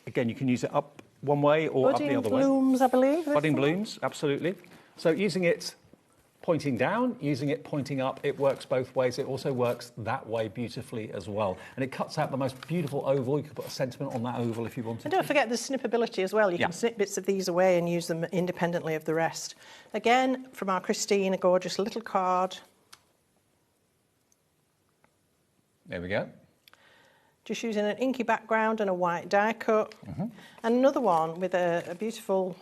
Speaker 21: again, you can use it up one way or up the other way.
Speaker 11: Budding blooms, I believe.
Speaker 21: Budding blooms, absolutely. So using it pointing down, using it pointing up, it works both ways. It also works that way beautifully as well. And it cuts out the most beautiful oval. You can put a sentiment on that oval if you wanted to.
Speaker 11: And don't forget the snippability as well. You can snip bits of these away and use them independently of the rest. Again, from our Christine, a gorgeous little card.
Speaker 21: There we go.
Speaker 11: Just using an inky background and a white die cut. And another one with a beautiful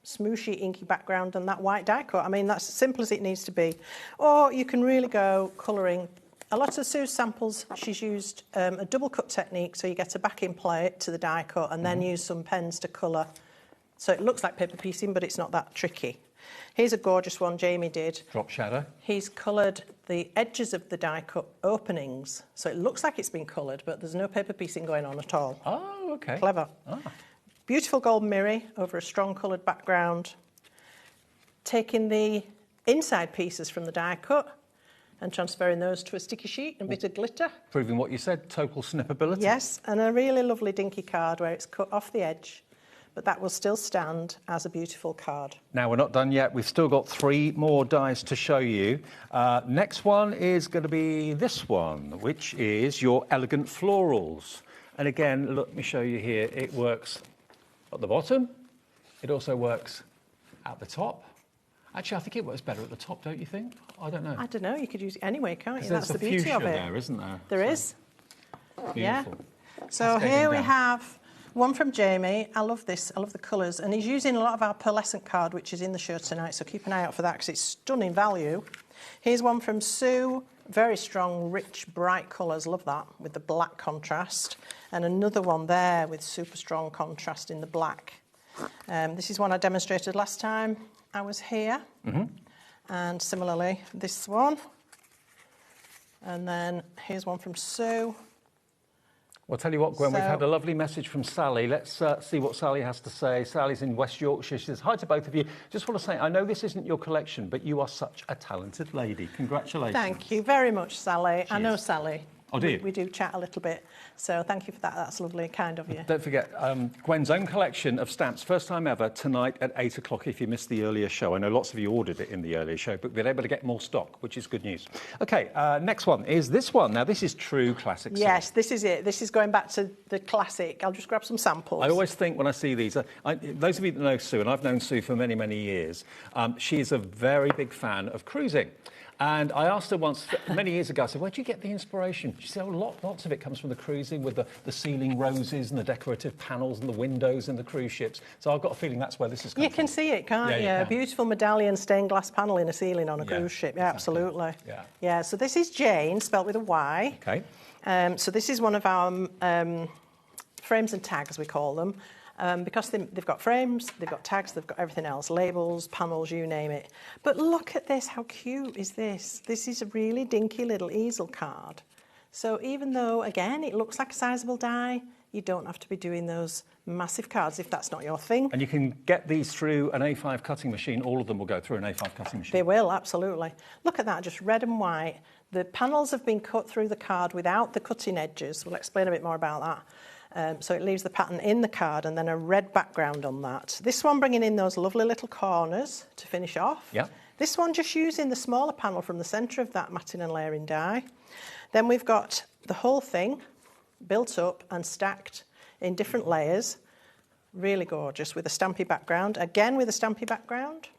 Speaker 11: smooshy inky background and that white die cut. I mean, that's as simple as it needs to be. Or you can really go colouring A lot of Sue's samples, she's used a double cut technique, so you get a backing plate to the die cut and then use some pens to colour. So it looks like paper piecing, but it's not that tricky. Here's a gorgeous one Jamie did.
Speaker 21: Drop shadow.
Speaker 11: He's coloured the edges of the die cut openings, so it looks like it's been coloured, but there's no paper piecing going on at all.
Speaker 21: Oh, okay.
Speaker 11: Clever.
Speaker 21: Ah.
Speaker 11: Beautiful gold mirror over a strong coloured background. Taking the inside pieces from the die cut and transferring those to a sticky sheet and a bit of glitter.
Speaker 21: Proving what you said, total snippability.
Speaker 11: Yes, and a really lovely dinky card where it's cut off the edge, but that will still stand as a beautiful card.
Speaker 21: Now, we're not done yet. We've still got 3 more dies to show you. Next one is going to be this one, which is your elegant florals. And again, let me show you here. It works at the bottom. It also works at the top. Actually, I think it works better at the top, don't you think? I don't know.
Speaker 11: I don't know. You could use it anyway, can't you?
Speaker 21: That's
Speaker 11: the beauty of it.
Speaker 21: there, isn't there?
Speaker 11: There is.
Speaker 21: Beautiful.
Speaker 11: Yeah. So here we have one from Jamie. I love this. I love the colours. And he's using a lot of our pearlescent card, which is in the show tonight. So keep an eye out for that because it's stunning value. Here's one from Sue. Very strong, rich, bright colours. Love that with the black contrast. And another one there with super strong contrast in the black. This is one I demonstrated last time I was here. And similarly, this one. And then here's one from Sue.
Speaker 21: Well, tell you what, Gwen, we've
Speaker 11: So-
Speaker 21: had a lovely message from Sally. Let's see what Sally has to say. Sally's in West Yorkshire. She says, hi to both of you. Just want to say, I know this isn't your collection, but you are such a talented lady. Congratulations.
Speaker 11: Thank you very much, Sally. I know Sally.
Speaker 21: Oh, do you?
Speaker 11: We do chat a little bit. So thank you for that. That's lovely, kind of you.
Speaker 21: Don't forget, Gwen's own collection of stamps, first time ever, tonight at 8 o'clock if you missed the earlier show. I know lots of you ordered it in the earlier show, but we're able to get more stock, which is good news. OK, next one is this one. Now, this is true classic.
Speaker 11: Yes, this is it. This is going back to the classic. I'll just grab some samples.
Speaker 21: I always think when I see these, those of you that know Sue, and I've known Sue for many, many years, she is a very big fan of cruising. And I asked her once, many years ago, I said, where do you get the inspiration? She said, oh, lots of it comes from the cruising with the ceiling roses and the decorative panels and the windows and the cruise ships. So I've got a feeling that's where this is coming from.
Speaker 11: You can see it, can't you?
Speaker 21: Yeah,
Speaker 11: A beautiful medallion stained glass panel in a ceiling on a cruise ship. Yeah, absolutely. Yeah, so this is Jane, spelt with a Y.
Speaker 21: OK.
Speaker 11: So this is one of our frames and tags, we call them. Because they've got frames, they've got tags, they've got everything else, labels, panels, you name it. But look at this, how cute is this? This is a really dinky little easel card. So even though, again, it looks like a sizable die, you don't have to be doing those massive cards if that's not your thing.
Speaker 21: And you can get these through an A5 cutting machine. All of them will go through an A5 cutting machine.
Speaker 11: They will, absolutely. Look at that, just red and white. The panels have been cut through the card without the cutting edges. We'll explain a bit more about that. So it leaves the pattern in the card and then a red background on that. This one bringing in those lovely little corners to finish off.
Speaker 21: Yeah.
Speaker 11: This one just using the smaller panel from the centre of that matting and layering die. Then we've got the whole thing built up and stacked in different layers. Really gorgeous with a stampy background. Again with a stampy background.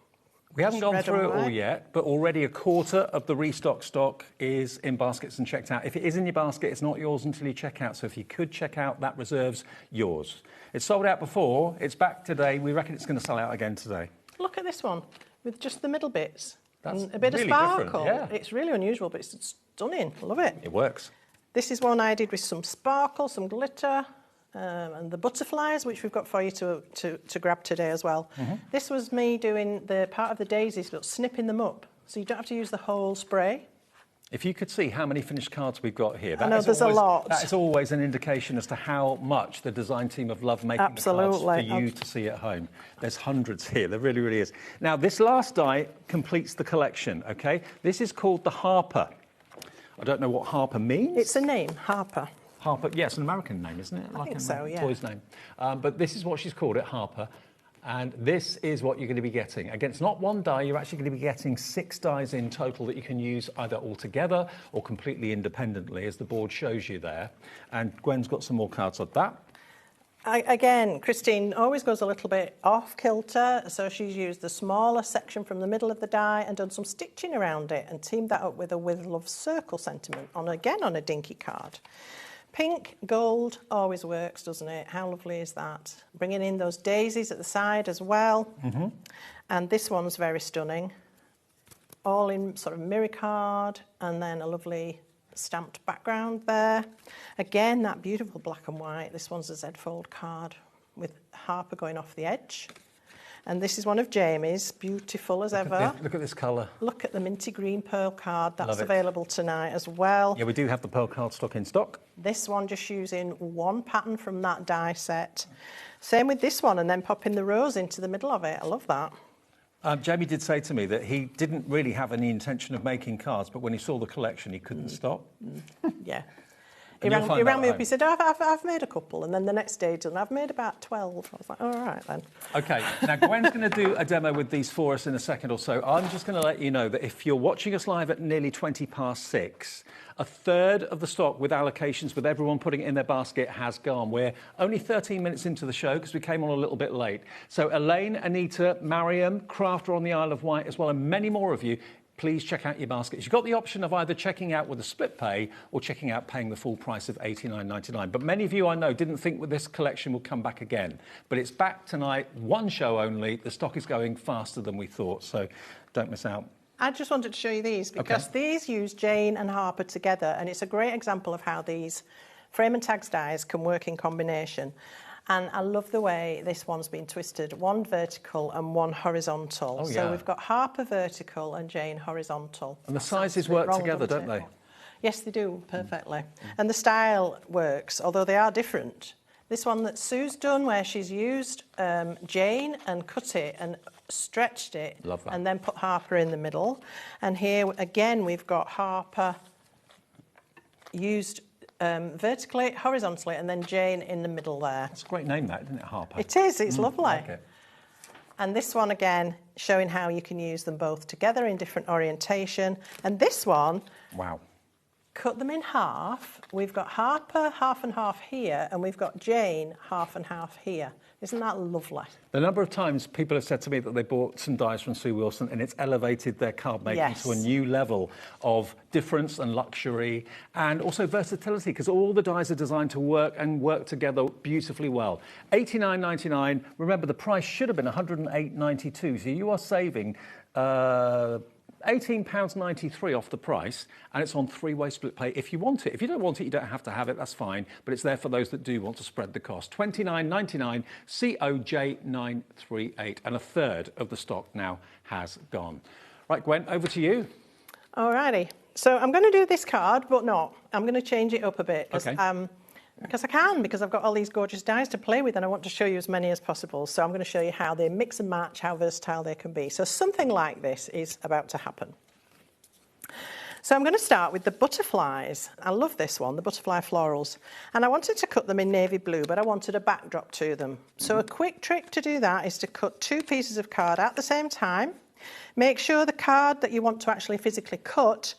Speaker 21: We haven't gone
Speaker 11: Red
Speaker 21: through
Speaker 11: and
Speaker 21: it all
Speaker 11: white.
Speaker 21: yet, but already a quarter of the restock stock is in baskets and checked out. If it is in your basket, it's not yours until you check out. So if you could check out, that reserves yours. It's sold out before. It's back today. We reckon it's going to sell out again today.
Speaker 11: Look at this one with just the middle bits.
Speaker 21: That's
Speaker 11: and a bit
Speaker 21: really
Speaker 11: of sparkle.
Speaker 21: different, yeah.
Speaker 11: It's really unusual, but it's stunning. I love it.
Speaker 21: It works.
Speaker 11: This is one I did with some sparkle, some glitter, and the butterflies, which we've got for you to grab today as well. This was me doing the part of the daisies, but snipping them up. So you don't have to use the whole spray.
Speaker 21: If you could see how many finished cards we've got here,
Speaker 11: I know, there's a lot.
Speaker 21: That is always an indication as to how much the design team have loved making the cards for you to see at home. There's hundreds here. There really, really is. Now, this last die completes the collection, OK? This is called the Harper. I don't know what Harper means.
Speaker 11: It's a name, Harper.
Speaker 21: Harper, yes, an American name, isn't it?
Speaker 11: I think so, yeah.
Speaker 21: Toy's name. But this is what she's called it, Harper. And this is what you're going to be getting. Against not one die, you're actually going to be getting 6 dies in total that you can use either all together or completely independently, as the board shows you there. And Gwen's got some more cards of that.
Speaker 11: Again, Christine always goes a little bit off kilter, so she's used the smaller section from the middle of the die and done some stitching around it and teamed that up with a With Love circle sentiment, on a dinky card. Pink, gold, always works, doesn't it? How lovely is that? Bringing in those daisies at the side as well. And this one's very stunning. All in sort of mirror card, and then a lovely stamped background there. Again, that beautiful black and white. This one's a Z-fold card with Harper going off the edge. And this is one of Jamie's, beautiful as ever.
Speaker 21: Look at this colour.
Speaker 11: Look at the minty green pearl card. That's available tonight as well.
Speaker 21: Yeah, we do have the pearl cardstock in stock.
Speaker 11: This one just using one pattern from that die set. Same with this one, and then popping the rose into the middle of it. I love that.
Speaker 21: Jamie did say to me that he didn't really have any intention of making cards, but when he saw the collection, he couldn't stop.
Speaker 11: Yeah. He rang me up, he said, I've made a couple, and then the next day, I've made about 12. I was like, all right then.
Speaker 21: OK, now Gwen's going to do a demo with these for us in a second or so. I'm just going to let you know that if you're watching us live at nearly 6:20, a third of the stock with allocations, with everyone putting it in their basket, has gone. We're only 13 minutes into the show because we came on a little bit late. So Elaine, Anita, Mariam, Crafter on the Isle of Wight as well, and many more of you, please check out your baskets. You've got the option of either checking out with a split pay or checking out paying the full price of $89.99. But many of you, I know, didn't think that this collection would come back again. But it's back tonight, one show only. The stock is going faster than we thought, so don't miss out.
Speaker 11: I just wanted to show you these because these use Jane and Harper together, and it's a great example of how these frame and tags dies can work in combination. And I love the way this one's been twisted, one vertical and one horizontal.
Speaker 21: Oh, yeah.
Speaker 11: So we've got Harper vertical and Jane horizontal.
Speaker 21: And the sizes work together, don't they?
Speaker 11: Yes, they do, perfectly. And the style works, although they are different. This one that Sue's done, where she's used Jane and cut it and stretched it.
Speaker 21: Love that.
Speaker 11: And then put Harper in the middle. And here, again, we've got Harper used vertically, horizontally, and then Jane in the middle there.
Speaker 21: It's a great name, that, isn't it, Harper?
Speaker 11: It is, it's lovely.
Speaker 21: I like it.
Speaker 11: And this one, again, showing how you can use them both together in different orientation. And this one,
Speaker 21: wow,
Speaker 11: cut them in half. We've got Harper half and half here, and we've got Jane half and half here. Isn't that lovely?
Speaker 21: The number of times people have said to me that they bought some dies from Sue Wilson and it's elevated their card making to a new level of difference and luxury and also versatility, because all the dies are designed to work and work together beautifully well. $89.99. Remember, the price should have been $108.92, so you are saving £18.93 off the price, and it's on three-way split pay if you want it. If you don't want it, you don't have to have it, that's fine, but it's there for those that do want to spread the cost. $29.99 COJ938, and a third of the stock now has gone. Right, Gwen, over to you.
Speaker 11: Alrighty. So I'm going to do this card, but not. I'm going to change it up a bit.
Speaker 21: Okay.
Speaker 11: Because I can, because I've got all these gorgeous dies to play with and I want to show you as many as possible. So I'm going to show you how they mix and match, how versatile they can be. So something like this is about to happen. So I'm going to start with the butterflies. I love this one, the butterfly florals. And I wanted to cut them in navy blue, but I wanted a backdrop to them. So a quick trick to do that is to cut two pieces of card at the same time. Make sure the card that you want to actually physically cut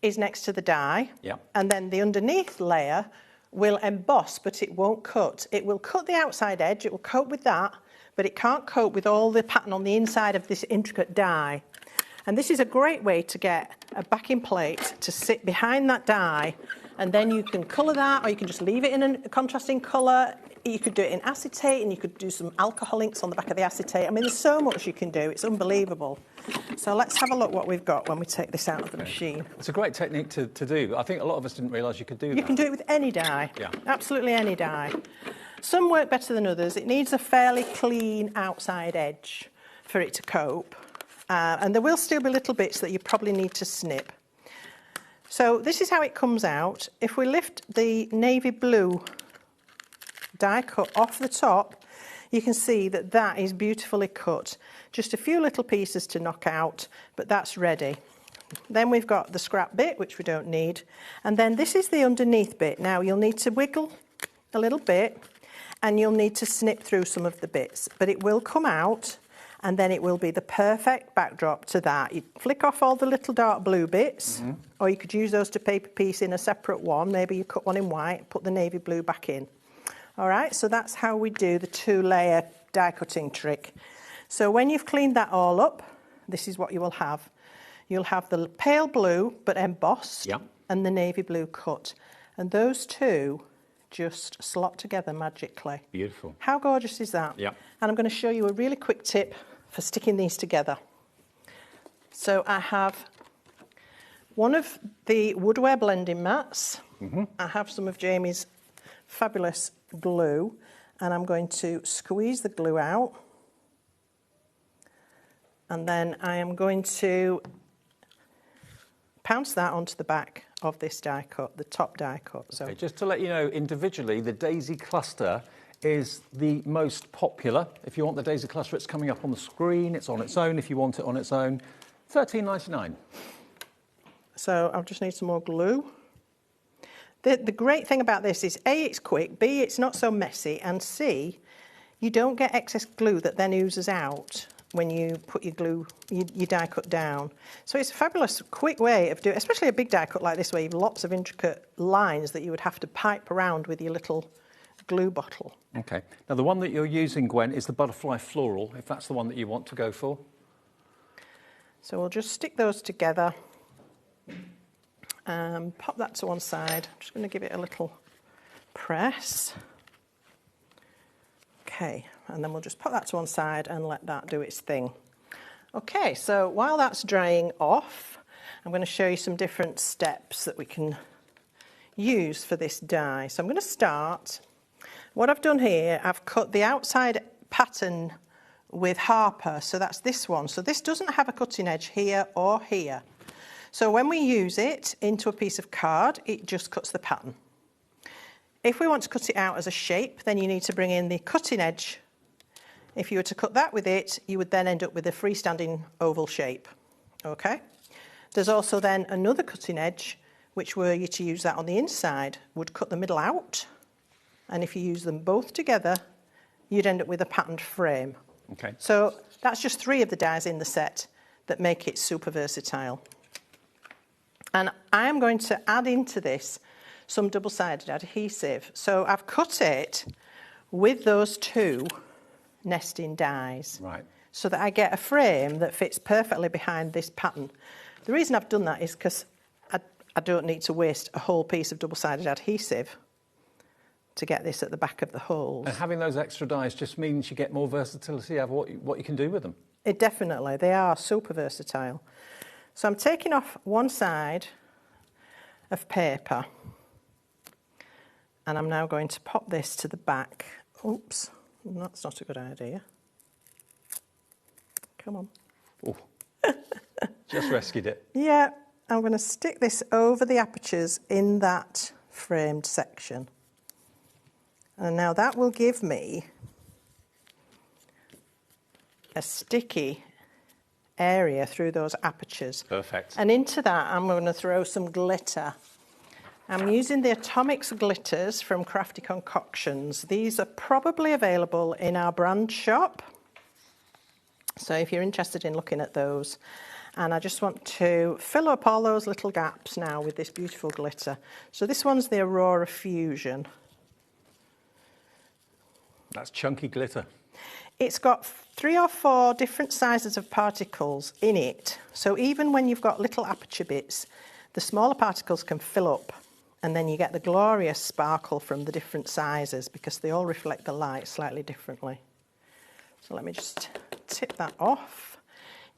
Speaker 11: is next to the die.
Speaker 21: Yeah.
Speaker 11: And then the underneath layer will emboss, but it won't cut. It will cut the outside edge, it will coat with that, but it can't coat with all the pattern on the inside of this intricate die. And this is a great way to get a backing plate to sit behind that die, and then you can colour that, or you can just leave it in a contrasting colour. You could do it in acetate, and you could do some alcohol inks on the back of the acetate. I mean, there's so much you can do. It's unbelievable. So let's have a look what we've got when we take this out of the machine.
Speaker 21: It's a great technique to do. I think a lot of us didn't realise you could do that.
Speaker 11: You can do it with any die.
Speaker 21: Yeah.
Speaker 11: Absolutely any die. Some work better than others. It needs a fairly clean outside edge for it to cope. And there will still be little bits that you probably need to snip. So this is how it comes out. If we lift the navy blue die cut off the top, you can see that that is beautifully cut. Just a few little pieces to knock out, but that's ready. Then we've got the scrap bit, which we don't need. And then this is the underneath bit. Now you'll need to wiggle a little bit and you'll need to snip through some of the bits, but it will come out and then it will be the perfect backdrop to that. You flick off all the little dark blue bits, or you could use those to paper piece in a separate one. Maybe you cut one in white, put the navy blue back in. All right, so that's how we do the two-layer die cutting trick. So when you've cleaned that all up, this is what you will have. You'll have the pale blue, but embossed, and the navy blue cut. And those two just slot together magically.
Speaker 21: Beautiful.
Speaker 11: How gorgeous is that?
Speaker 21: Yeah.
Speaker 11: And I'm going to show you a really quick tip for sticking these together. So I have one of the woodware blending mats. I have some of Jamie's fabulous glue, and I'm going to squeeze the glue out. And then I am going to pounce that onto the back of this die cut, the top die cut. So
Speaker 21: okay, just to let you know, individually, the daisy cluster is the most popular. If you want the daisy cluster, it's coming up on the screen. It's on its own. If you want it on its own, $13.99.
Speaker 11: So I'll just need some more glue. The great thing about this is A, it's quick, B, it's not so messy, and C, you don't get excess glue that then oozes out when you put your glue, your die cut down. So it's a fabulous, quick way of doing, especially a big die cut like this, where you have lots of intricate lines that you would have to pipe around with your little glue bottle.
Speaker 21: Okay. Now, the one that you're using, Gwen, is the butterfly floral, if that's the one that you want to go for.
Speaker 11: So we'll just stick those together and pop that to one side. I'm just going to give it a little press. Okay, and then we'll just put that to one side and let that do its thing. Okay, so while that's drying off, I'm going to show you some different steps that we can use for this die. So I'm going to start. What I've done here, I've cut the outside pattern with Harper, so that's this one. So this doesn't have a cutting edge here or here. So when we use it into a piece of card, it just cuts the pattern. If we want to cut it out as a shape, then you need to bring in the cutting edge. If you were to cut that with it, you would then end up with a freestanding oval shape. Okay? There's also then another cutting edge, which were you to use that on the inside, would cut the middle out. And if you use them both together, you'd end up with a patterned frame.
Speaker 21: Okay.
Speaker 11: So that's just 3 of the dies in the set that make it super versatile. And I'm going to add into this some double-sided adhesive. So I've cut it with those 2 nesting dies.
Speaker 21: Right.
Speaker 11: So that I get a frame that fits perfectly behind this pattern. The reason I've done that is because I don't need to waste a whole piece of double-sided adhesive to get this at the back of the holes.
Speaker 21: And having those extra dies just means you get more versatility of what you can do with them.
Speaker 11: It definitely, they are super versatile. So I'm taking off one side of paper, and I'm now going to pop this to the back. Oops, that's not a good idea. Come on.
Speaker 21: Oh, just rescued it.
Speaker 11: Yeah, I'm going to stick this over the apertures in that framed section. And now that will give me a sticky area through those apertures.
Speaker 21: Perfect.
Speaker 11: And into that, I'm going to throw some glitter. I'm using the Atomics glitters from Crafty Concoctions. These are probably available in our brand shop. So if you're interested in looking at those. And I just want to fill up all those little gaps now with this beautiful glitter. So this one's the Aurora Fusion.
Speaker 21: That's chunky glitter.
Speaker 11: It's got 3 or 4 different sizes of particles in it. So even when you've got little aperture bits, the smaller particles can fill up, and then you get the glorious sparkle from the different sizes because they all reflect the light slightly differently. So let me just tip that off.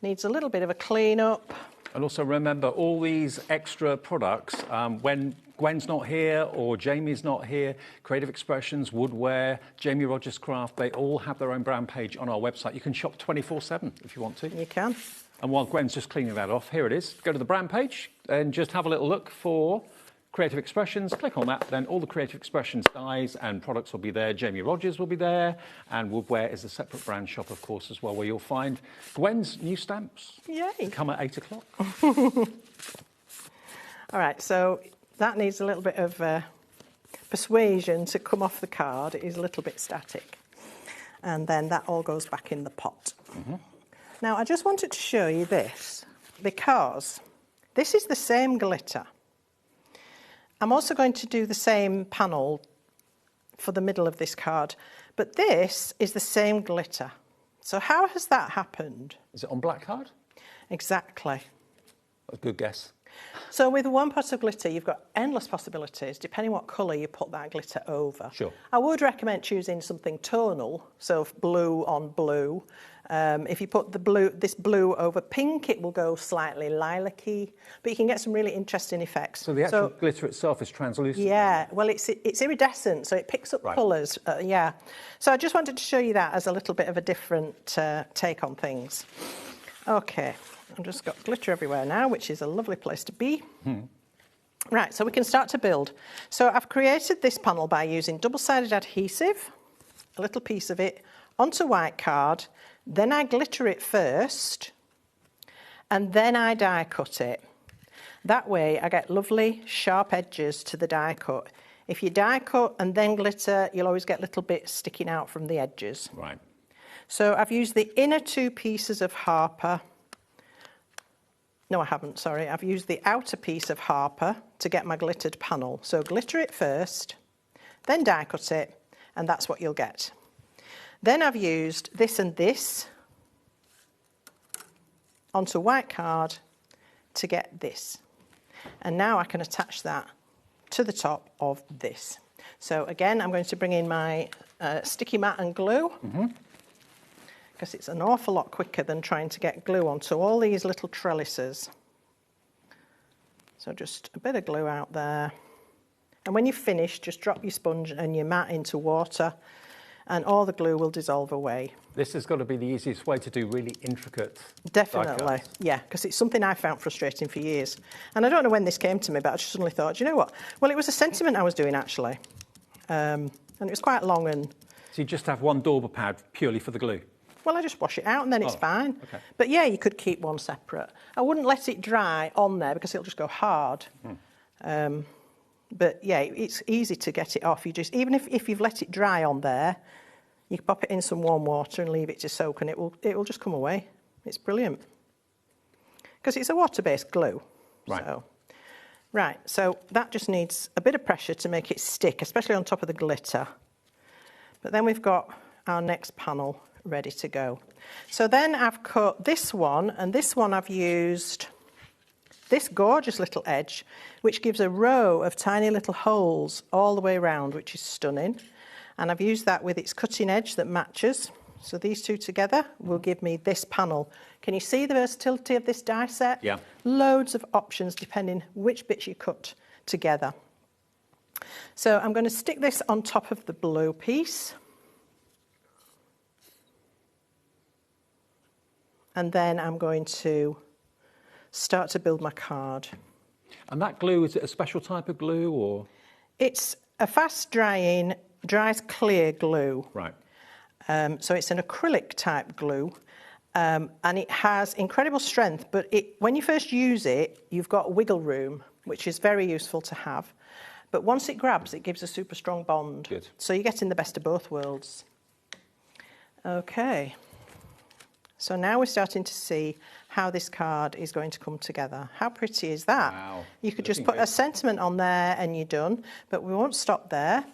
Speaker 11: Needs a little bit of a clean up.
Speaker 21: And also remember, all these extra products, when Gwen's not here or Jamie's not here, Creative Expressions, Woodware, Jamie Rogers Craft, they all have their own brand page on our website. You can shop 24/7 if you want to.
Speaker 11: You can.
Speaker 21: And while Gwen's just cleaning that off, here it is. Go to the brand page and just have a little look for Creative Expressions. Click on that, then all the Creative Expressions dies and products will be there. Jamie Rogers will be there, and Woodware is a separate brand shop, of course, as well, where you'll find Gwen's new stamps.
Speaker 11: Yay!
Speaker 21: Come at 8 o'clock.
Speaker 11: All right, so that needs a little bit of persuasion to come off the card. It is a little bit static. And then that all goes back in the pot.
Speaker 21: Mm-hmm.
Speaker 11: Now, I just wanted to show you this because this is the same glitter. I'm also going to do the same panel for the middle of this card, but this is the same glitter. So how has that happened?
Speaker 21: Is it on black card?
Speaker 11: Exactly.
Speaker 21: That's a good guess.
Speaker 11: So with one pot of glitter, you've got endless possibilities, depending what colour you put that glitter over.
Speaker 21: Sure.
Speaker 11: I would recommend choosing something tonal, so blue on blue. If you put this blue over pink, it will go slightly lilac-y, but you can get some really interesting effects.
Speaker 21: So the actual glitter itself is translucent?
Speaker 11: Yeah, well, it's iridescent, so it picks up colours, yeah. So I just wanted to show you that as a little bit of a different take on things. Okay. I've just got glitter everywhere now, which is a lovely place to be. Right, so we can start to build. So I've created this panel by using double-sided adhesive, a little piece of it, onto white card, then I glitter it first, and then I die cut it. That way I get lovely sharp edges to the die cut. If you die cut and then glitter, you'll always get little bits sticking out from the edges.
Speaker 21: Right.
Speaker 11: So I've used the inner two pieces of Harper. No, I haven't, sorry. I've used the outer piece of Harper to get my glittered panel. So glitter it first, then die cut it, and that's what you'll get. Then I've used this and this onto white card to get this. And now I can attach that to the top of this. So again, I'm going to bring in my sticky mat and glue. Because it's an awful lot quicker than trying to get glue onto all these little trellises. So just a bit of glue out there. And when you've finished, just drop your sponge and your mat into water and all the glue will dissolve away.
Speaker 21: This has got to be the easiest way to do really intricate
Speaker 11: Definitely, yeah, because it's something I found frustrating for years. And I don't know when this came to me, but I just suddenly thought, you know what? Well, it was a sentiment I was doing, actually. And it was quite long and...
Speaker 21: So you just have one dauber pad purely for the glue?
Speaker 11: Well, I just wash it out and then it's fine.
Speaker 21: Okay.
Speaker 11: But yeah, you could keep one separate. I wouldn't let it dry on there because it'll just go hard. But yeah, it's easy to get it off. You just, even if you've let it dry on there, you can pop it in some warm water and leave it to soak and it will just come away. It's brilliant. Because it's a water-based glue.
Speaker 21: Right.
Speaker 11: So that just needs a bit of pressure to make it stick, especially on top of the glitter. But then we've got our next panel ready to go. So then I've cut this one, and this one I've used this gorgeous little edge, which gives a row of tiny little holes all the way around, which is stunning. And I've used that with its cutting edge that matches. So these two together will give me this panel. Can you see the versatility of this die set?
Speaker 21: Yeah.
Speaker 11: Loads of options depending which bits you cut together. So I'm going to stick this on top of the blue piece. And then I'm going to start to build my card.
Speaker 21: And that glue, is it a special type of glue or?
Speaker 11: It's a fast drying, dries clear glue.
Speaker 21: Right.
Speaker 11: So it's an acrylic type glue. And it has incredible strength, but when you first use it, you've got wiggle room, which is very useful to have. But once it grabs, it gives a super strong bond.
Speaker 21: Good.
Speaker 11: So you're getting the best of both worlds. Okay. So now we're starting to see how this card is going to come together. How pretty is that?
Speaker 21: Wow.
Speaker 11: You could just put a sentiment on there and you're done. But we won't stop there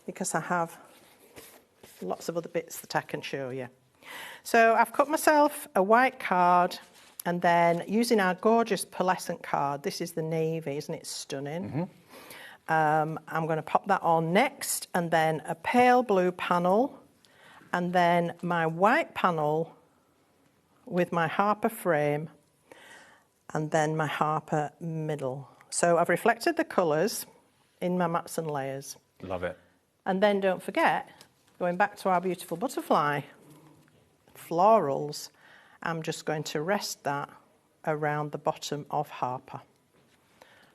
Speaker 11: because I have lots of other bits that I can show you. So I've cut myself a white card and then using our gorgeous pearlescent card, this is the navy, isn't it stunning? I'm going to pop that on next and then a pale blue panel and then my white panel with my Harper frame and then my Harper middle. So I've reflected the colours in my mats and layers.
Speaker 21: Love it.
Speaker 11: And then don't forget, going back to our beautiful butterfly florals, I'm just going to rest that around the bottom of Harper.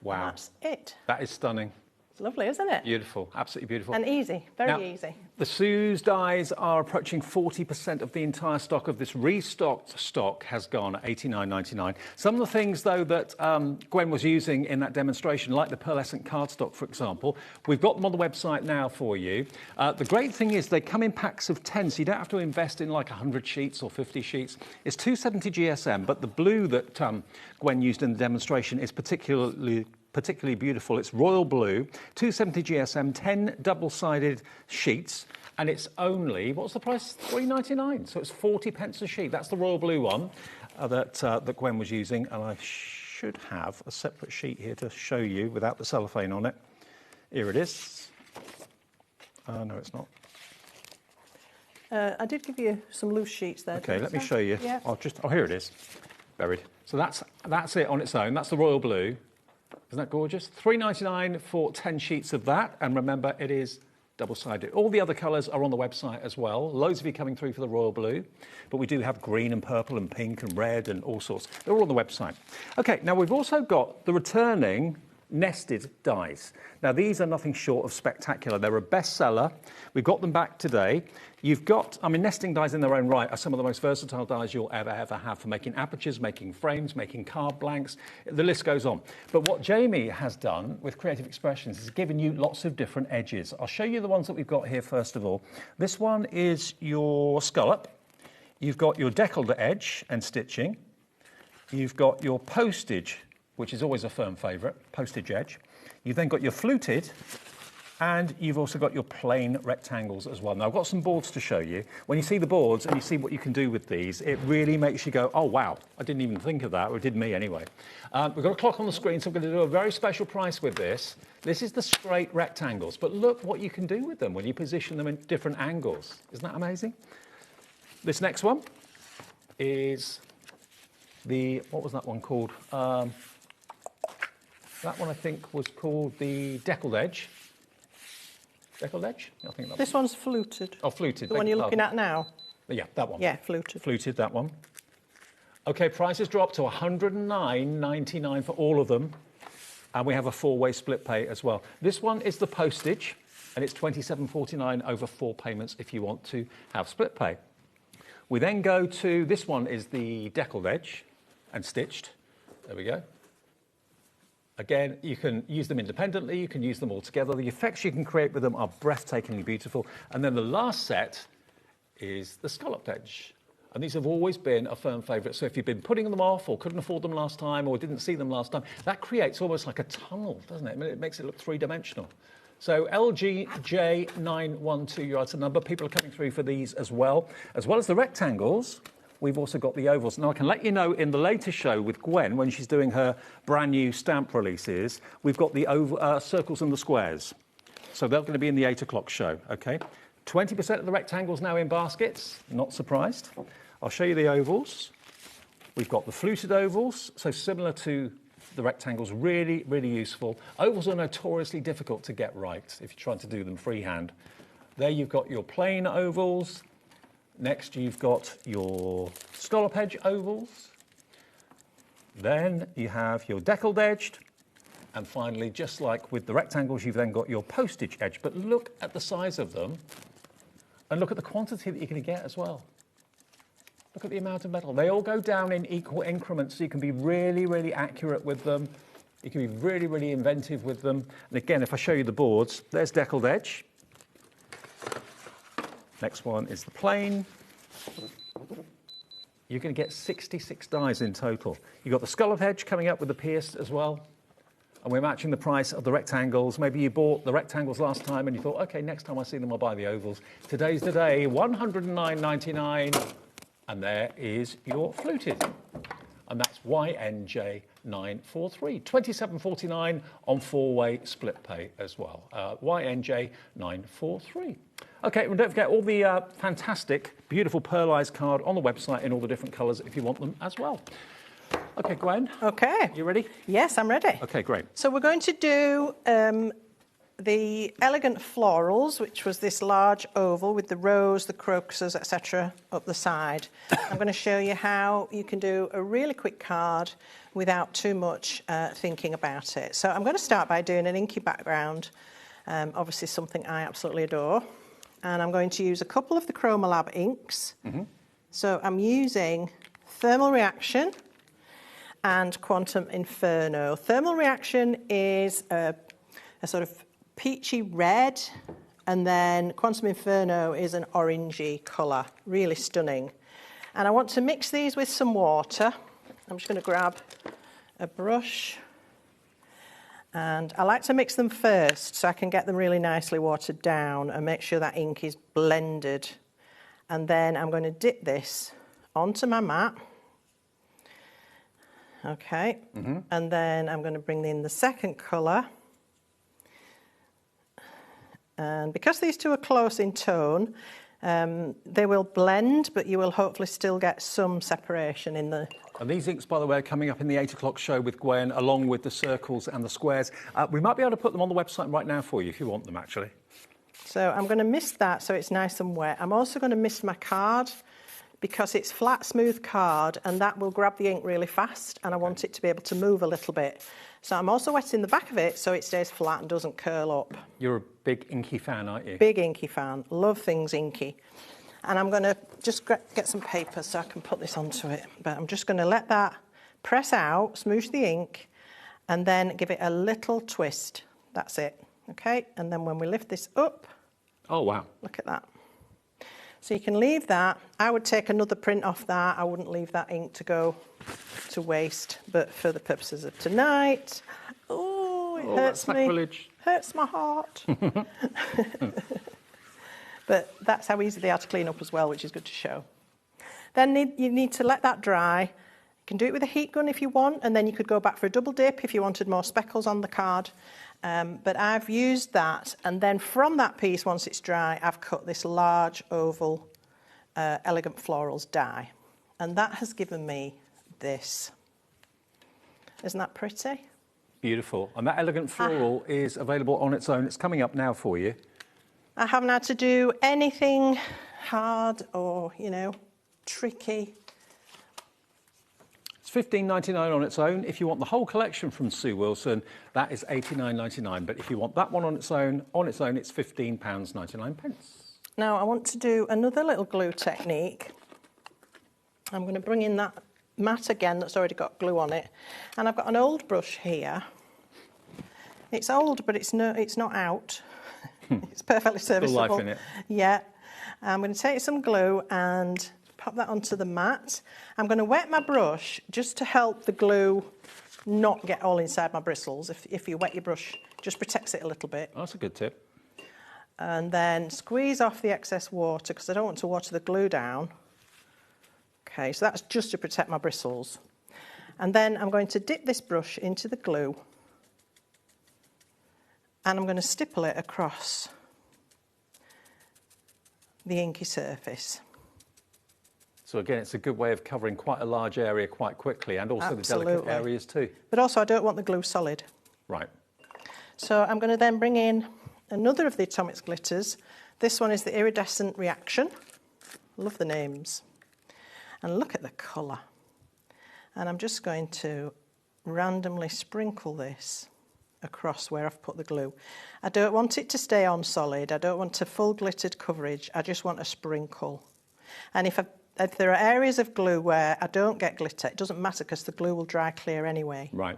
Speaker 21: Wow.
Speaker 11: And that's it.
Speaker 21: That is stunning.
Speaker 11: It's lovely, isn't it?
Speaker 21: Beautiful, absolutely beautiful.
Speaker 11: And easy, very easy.
Speaker 21: The Suze dies are approaching 40% of the entire stock of this restocked stock has gone at $89.99. Some of the things, though, that Gwen was using in that demonstration, like the pearlescent cardstock, for example, we've got them on the website now for you. The great thing is they come in packs of 10, so you don't have to invest in like 100 sheets or 50 sheets. It's 270 GSM, but the blue that Gwen used in the demonstration is particularly beautiful. It's royal blue, 270 GSM, 10 double-sided sheets, and it's only, what's the price? $3.99, so it's 40 pence a sheet. That's the royal blue one that Gwen was using, and I should have a separate sheet here to show you without the cellophane on it. Here it is. No, it's not.
Speaker 11: I did give you some loose sheets there.
Speaker 21: Okay, let me show you.
Speaker 11: Yeah.
Speaker 21: Oh, here it is, buried. So that's it on its own. That's the royal blue. Isn't that gorgeous? $3.99 for 10 sheets of that. And remember, it is double-sided. All the other colours are on the website as well. Loads of you coming through for the royal blue. But we do have green and purple and pink and red and all sorts. They're all on the website. Okay, now we've also got the returning nested dies. Now, these are nothing short of spectacular. They're a bestseller. We've got them back today. You've got, I mean, nesting dies in their own right are some of the most versatile dies you'll ever have for making apertures, making frames, making card blanks. The list goes on. But what Jamie has done with Creative Expressions is given you lots of different edges. I'll show you the ones that we've got here first of all. This one is your scallop. You've got your deckled edge and stitching. You've got your postage, which is always a firm favourite, postage edge. You've then got your fluted, and you've also got your plain rectangles as well. Now, I've got some boards to show you. When you see the boards and you see what you can do with these, it really makes you go, oh, wow, I didn't even think of that, or it did me anyway. We've got a clock on the screen, so I'm going to do a very special price with this. This is the straight rectangles, but look what you can do with them when you position them in different angles. Isn't that amazing? This next one is the, what was that one called? That one, I think, was called the deckled edge. Deckled edge? I think that
Speaker 11: This one's fluted.
Speaker 21: Oh, fluted.
Speaker 11: The one you're looking at now?
Speaker 21: Yeah, that one.
Speaker 11: Yeah, fluted.
Speaker 21: Fluted, that one. OK, prices dropped to $109.99 for all of them. And we have a 4-way split pay as well. This one is the postage, and it's $27.49 over 4 payments if you want to have split pay. We then go to, this one is the deckled edge and stitched. There we go. Again, you can use them independently, you can use them all together. The effects you can create with them are breathtakingly beautiful. And then the last set is the scalloped edge. And these have always been a firm favourite. So if you've been putting them off or couldn't afford them last time or didn't see them last time, that creates almost like a tunnel, doesn't it? I mean, it makes it look three-dimensional. So LGJ912, you're at a number. People are coming through for these as well as the rectangles. We've also got the ovals. Now, I can let you know in the latest show with Gwen, when she's doing her brand new stamp releases, we've got the circles and the squares. So they're going to be in the 8 o'clock show, OK? 20% of the rectangles now in baskets. Not surprised. I'll show you the ovals. We've got the fluted ovals, so similar to the rectangles, really, really useful. Ovals are notoriously difficult to get right if you're trying to do them freehand. There you've got your plain ovals. Next, you've got your scallop edge ovals. Then you have your deckled edged. And finally, just like with the rectangles, you've then got your postage edge. But look at the size of them. And look at the quantity that you're going to get as well. Look at the amount of metal. They all go down in equal increments, so you can be really, really accurate with them. You can be really, really inventive with them. And again, if I show you the boards, there's deckled edge. Next one is the plain. You're going to get 66 dies in total. You've got the scallop edge coming up with the pierced as well. And we're matching the price of the rectangles. Maybe you bought the rectangles last time and you thought, OK, next time I see them, I'll buy the ovals. Today's the day, $109.99. And there is your fluted. And that's YNJ943. $27.49 on 4-way split pay as well. YNJ943. OK, and don't forget all the fantastic, beautiful pearlised card on the website in all the different colours if you want them as well. OK, Gwen.
Speaker 11: OK.
Speaker 21: You ready?
Speaker 11: Yes, I'm ready.
Speaker 21: OK, great.
Speaker 11: So we're going to do the elegant florals, which was this large oval with the rose, the crocuses, etc. up the side. I'm going to show you how you can do a really quick card without too much thinking about it. So I'm going to start by doing an inky background, obviously something I absolutely adore. And I'm going to use a couple of the Chroma inks. So I'm using Thermal Reaction and Quantum Inferno. Thermal Reaction is a sort of peachy red, and then Quantum Inferno is an orangey colour, really stunning. And I want to mix these with some water. I'm just going to grab a brush, and I like to mix them first so I can get them really nicely watered down and make sure that ink is blended. And then I'm going to dip this onto my mat, Okay, and then I'm going to bring in the second colour. And because these two are close in tone, they will blend, but you will hopefully still get some separation in the...
Speaker 21: And these inks, by the way, are coming up in the 8 o'clock show with Gwen, along with the circles and the squares. We might be able to put them on the website right now for you, if you want them, actually.
Speaker 11: So I'm going to mist that so it's nice and wet. I'm also going to mist my card, because it's flat, smooth card, and that will grab the ink really fast, and I want it to be able to move a little bit. So I'm also wetting the back of it so it stays flat and doesn't curl up.
Speaker 21: You're a big inky fan, aren't you?
Speaker 11: Big inky fan. Love things inky. And I'm going to just get some paper so I can put this onto it. But I'm just going to let that press out, smoosh the ink, and then give it a little twist. That's it. Okay? And then when we lift this up...
Speaker 21: Oh, wow.
Speaker 11: Look at that. So you can leave that. I would take another print off that. I wouldn't leave that ink to go to waste. But for the purposes of tonight, oh, it hurts me.
Speaker 21: Sacrilege.
Speaker 11: Hurts my heart. But that's how easy they are to clean up as well, which is good to show. Then you need to let that dry. You can do it with a heat gun if you want, and then you could go back for a double dip if you wanted more speckles on the card. But I've used that, and then from that piece, once it's dry, I've cut this large oval Elegant Florals die. And that has given me this. Isn't that pretty?
Speaker 21: Beautiful. And that Elegant Floral is available on its own. It's coming up now for you.
Speaker 11: I haven't had to do anything hard or, you know, tricky.
Speaker 21: It's $15.99 on its own. If you want the whole collection from Sue Wilson, that is $89.99. But if you want that one on its own, it's £15.99.
Speaker 11: Now, I want to do another little glue technique. I'm going to bring in that mat again that's already got glue on it. And I've got an old brush here. It's old, but it's not out. It's perfectly serviceable.
Speaker 21: Still life in it.
Speaker 11: Yeah. I'm going to take some glue and pop that onto the mat. I'm going to wet my brush just to help the glue not get all inside my bristles. If you wet your brush, just protects it a little bit.
Speaker 21: Oh, that's a good tip.
Speaker 11: And then squeeze off the excess water because I don't want to water the glue down. Okay, so that's just to protect my bristles. And then I'm going to dip this brush into the glue and I'm going to stipple it across the inky surface.
Speaker 21: So again, it's a good way of covering quite a large area quite quickly, and also
Speaker 11: Absolutely.
Speaker 21: the delicate areas too.
Speaker 11: But also I don't want the glue solid.
Speaker 21: Right.
Speaker 11: So I'm going to then bring in another of the Atomics glitters. This one is the Iridescent Reaction. Love the names. And look at the colour. And I'm just going to randomly sprinkle this across where I've put the glue. I don't want it to stay on solid. I don't want a full glittered coverage. I just want a sprinkle. And if there are areas of glue where I don't get glitter, it doesn't matter because the glue will dry clear anyway.
Speaker 21: Right.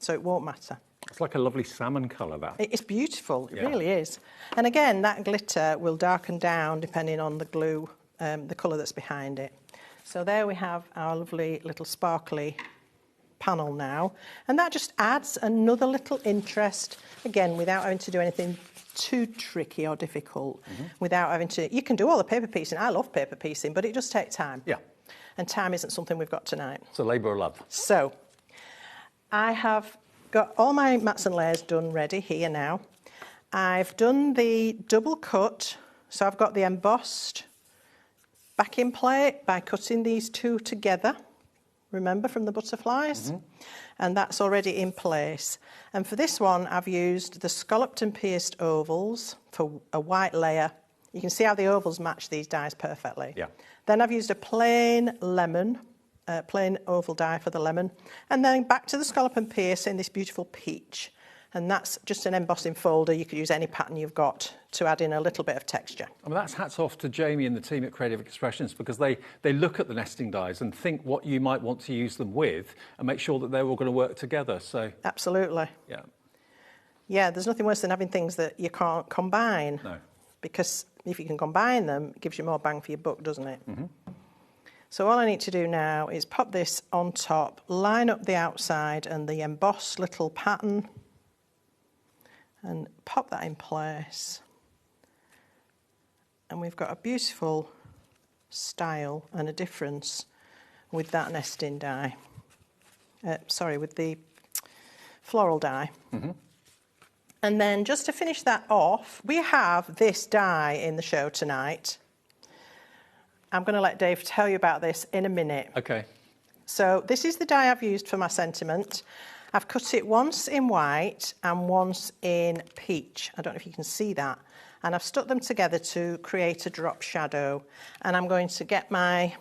Speaker 11: So it won't matter.
Speaker 21: It's like a lovely salmon colour, that.
Speaker 11: It's beautiful. It really is. And again, that glitter will darken down depending on the glue, the colour that's behind it. So there we have our lovely little sparkly panel now, and that just adds another little interest, again, without having to do anything too tricky or difficult, without having to... You can do all the paper piecing. I love paper piecing, but it does take time.
Speaker 21: Yeah.
Speaker 11: And time isn't something we've got tonight.
Speaker 21: It's a labour of love.
Speaker 11: So, I have got all my mats and layers done ready here now. I've done the double cut, so I've got the embossed backing plate by cutting these two together. Remember, from the butterflies? And that's already in place. And for this one, I've used the scalloped and pierced ovals for a white layer. You can see how the ovals match these dies perfectly.
Speaker 21: Yeah.
Speaker 11: Then I've used a plain lemon, plain oval die for the lemon. And then back to the scallop and pierce in this beautiful peach. And that's just an embossing folder. You could use any pattern you've got to add in a little bit of texture.
Speaker 21: I mean, that's hats off to Jamie and the team at Creative Expressions, because they look at the nesting dies and think what you might want to use them with and make sure that they're all going to work together. So
Speaker 11: Absolutely.
Speaker 21: Yeah.
Speaker 11: Yeah, there's nothing worse than having things that you can't combine.
Speaker 21: No.
Speaker 11: Because if you can combine them, it gives you more bang for your buck, doesn't it? So all I need to do now is pop this on top, line up the outside and the embossed little pattern, and pop that in place. And we've got a beautiful style and a difference with that nesting die. with the floral die. And then just to finish that off, we have this die in the show tonight. I'm going to let Dave tell you about this in a minute.
Speaker 21: Okay.
Speaker 11: So this is the die I've used for my sentiment. I've cut it once in white and once in peach. I don't know if you can see that. And I've stuck them together to create a drop shadow. And I'm going to get my...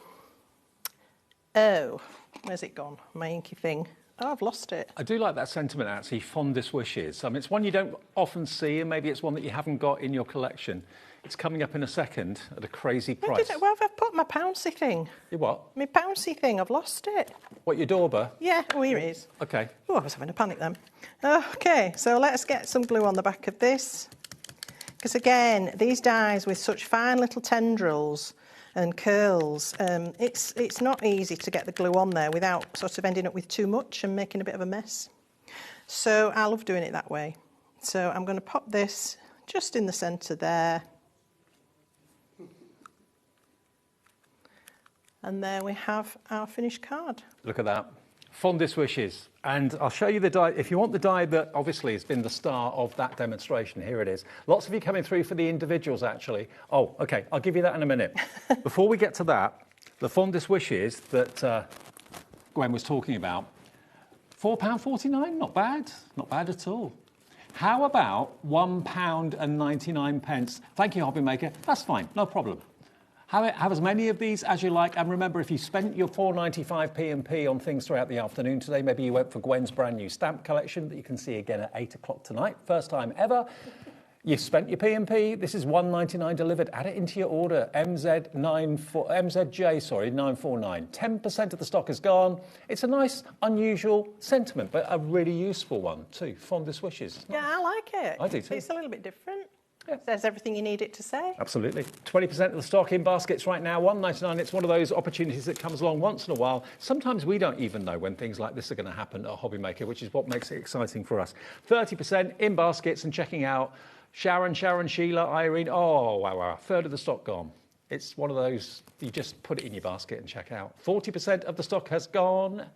Speaker 11: Oh, where's it gone? My inky thing. Oh, I've lost it.
Speaker 21: I do like that sentiment, actually, fondest wishes. I mean, it's one you don't often see, and maybe it's one that you haven't got in your collection. It's coming up in a second at a crazy price.
Speaker 11: Where have I put my pouncy thing?
Speaker 21: Your what?
Speaker 11: My pouncy thing, I've lost it.
Speaker 21: What, your dauber?
Speaker 11: Yeah, oh, here it is.
Speaker 21: Okay.
Speaker 11: Oh, I was having a panic then. Okay, so let's get some glue on the back of this. Because again, these dies with such fine little tendrils and curls, it's not easy to get the glue on there without sort of ending up with too much and making a bit of a mess. So I love doing it that way. So I'm going to pop this just in the centre there. And there we have our finished card.
Speaker 21: Look at that. Fondest wishes. And I'll show you the die. If you want the die that obviously has been the star of that demonstration, here it is. Lots of you coming through for the individuals, actually. Oh, OK, I'll give you that in a minute. Before we get to that, the fondest wishes that Gwen was talking about, £4.49, not bad. Not bad at all. How about £1.99? Thank you, HobbyMaker. That's fine, no problem. Have as many of these as you like, and remember, if you spent your £4.95 P&P on things throughout the afternoon today, maybe you went for Gwen's brand new stamp collection that you can see again at 8 o'clock tonight, first time ever. You've spent your P&P. This is £1.99 delivered. Add it into your order. MZJ 949. 10% of the stock is gone. It's a nice, unusual sentiment, but a really useful one too. Fondest wishes.
Speaker 11: Yeah, I like it.
Speaker 21: I do too.
Speaker 11: It's a little bit different. Yeah. It says everything you need it to say.
Speaker 21: Absolutely. 20% of the stock in baskets right now, £1.99. It's one of those opportunities that comes along once in a while. Sometimes we don't even know when things like this are going to happen at HobbyMaker, which is what makes it exciting for us. 30% in baskets and checking out. Sharon, Sheila, Irene. Oh, wow. A third of the stock gone. It's one of those, you just put it in your basket and check out. 40% of the stock has gone.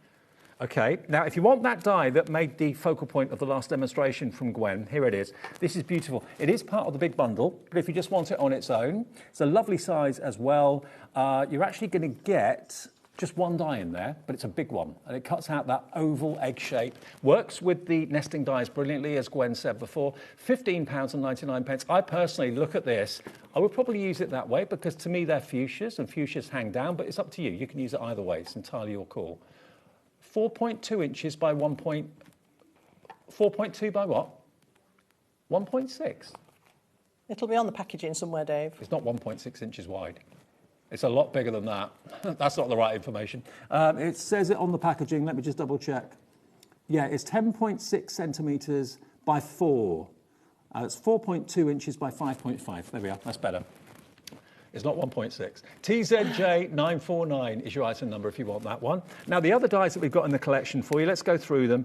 Speaker 21: Okay, now if you want that die that made the focal point of the last demonstration from Gwen, here it is. This is beautiful. It is part of the big bundle, but if you just want it on its own, it's a lovely size as well. You're actually going to get just one die in there, but it's a big one, and it cuts out that oval egg shape. Works with the nesting dies brilliantly, as Gwen said before. £15.99. I personally look at this. I would probably use it that way because to me they're fuchsias, and fuchsias hang down, but it's up to you. You can use it either way. It's entirely your call. 4.2 inches by 4.2 by what? 1.6.
Speaker 11: It'll be on the packaging somewhere, Dave.
Speaker 21: It's not 1.6 inches wide. It's a lot bigger than that. That's not the right information. It says it on the packaging. Let me just double check. Yeah, it's 10.6 centimetres by 4. It's 4.2 inches by 5.5. There we are. That's better. It's not 1.6. TZJ 949 is your item number if you want that one. Now, the other dies that we've got in the collection for you, let's go through them.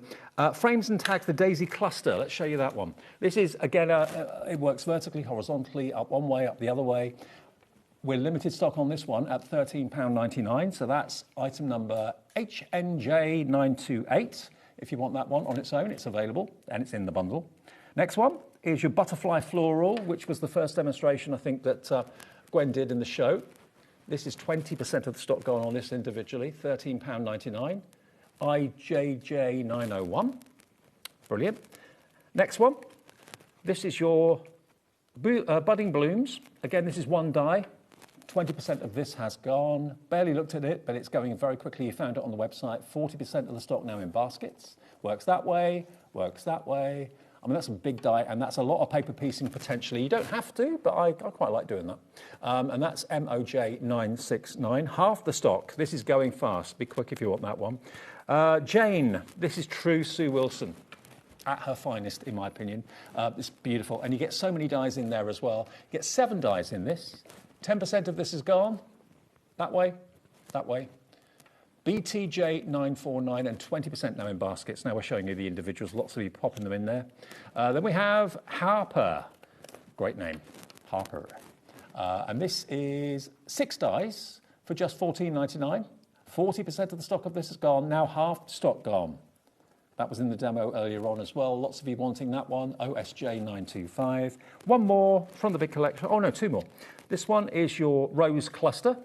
Speaker 21: Frames and tags, the Daisy Cluster. Let's show you that one. This is, again, it works vertically, horizontally, up one way, up the other way. We're limited stock on this one at £13.99, so that's item number HNJ 928. If you want that one on its own, it's available, and it's in the bundle. Next one is your Butterfly Floral, which was the first demonstration, I think, that Gwen did in the show. This is 20% of the stock going on this individually, £13.99. IJJ 901. Brilliant. Next one. This is your Budding Blooms. Again, this is one die. 20% of this has gone. Barely looked at it, but it's going very quickly. You found it on the website. 40% of the stock now in baskets. Works that way, works that way. I mean, that's a big die, and that's a lot of paper piecing potentially. You don't have to, but I quite like doing that. And that's MOJ 969. Half the stock. This is going fast. Be quick if you want that one. Jane, this is true Sue Wilson. At her finest, in my opinion. It's beautiful. And you get so many dies in there as well. You get 7 dies in this. 10% of this is gone. That way, that way. BTJ 949 and 20% now in baskets. Now we're showing you the individuals. Lots of you popping them in there. Then we have Harper. Great name, Harper. And this is 6 dies for just £14.99. 40% of the stock of this is gone. Now half the stock gone. That was in the demo earlier on as well. Lots of you wanting that one. OSJ 925. One more from the big collection. Oh no, two more. This one is your rose cluster.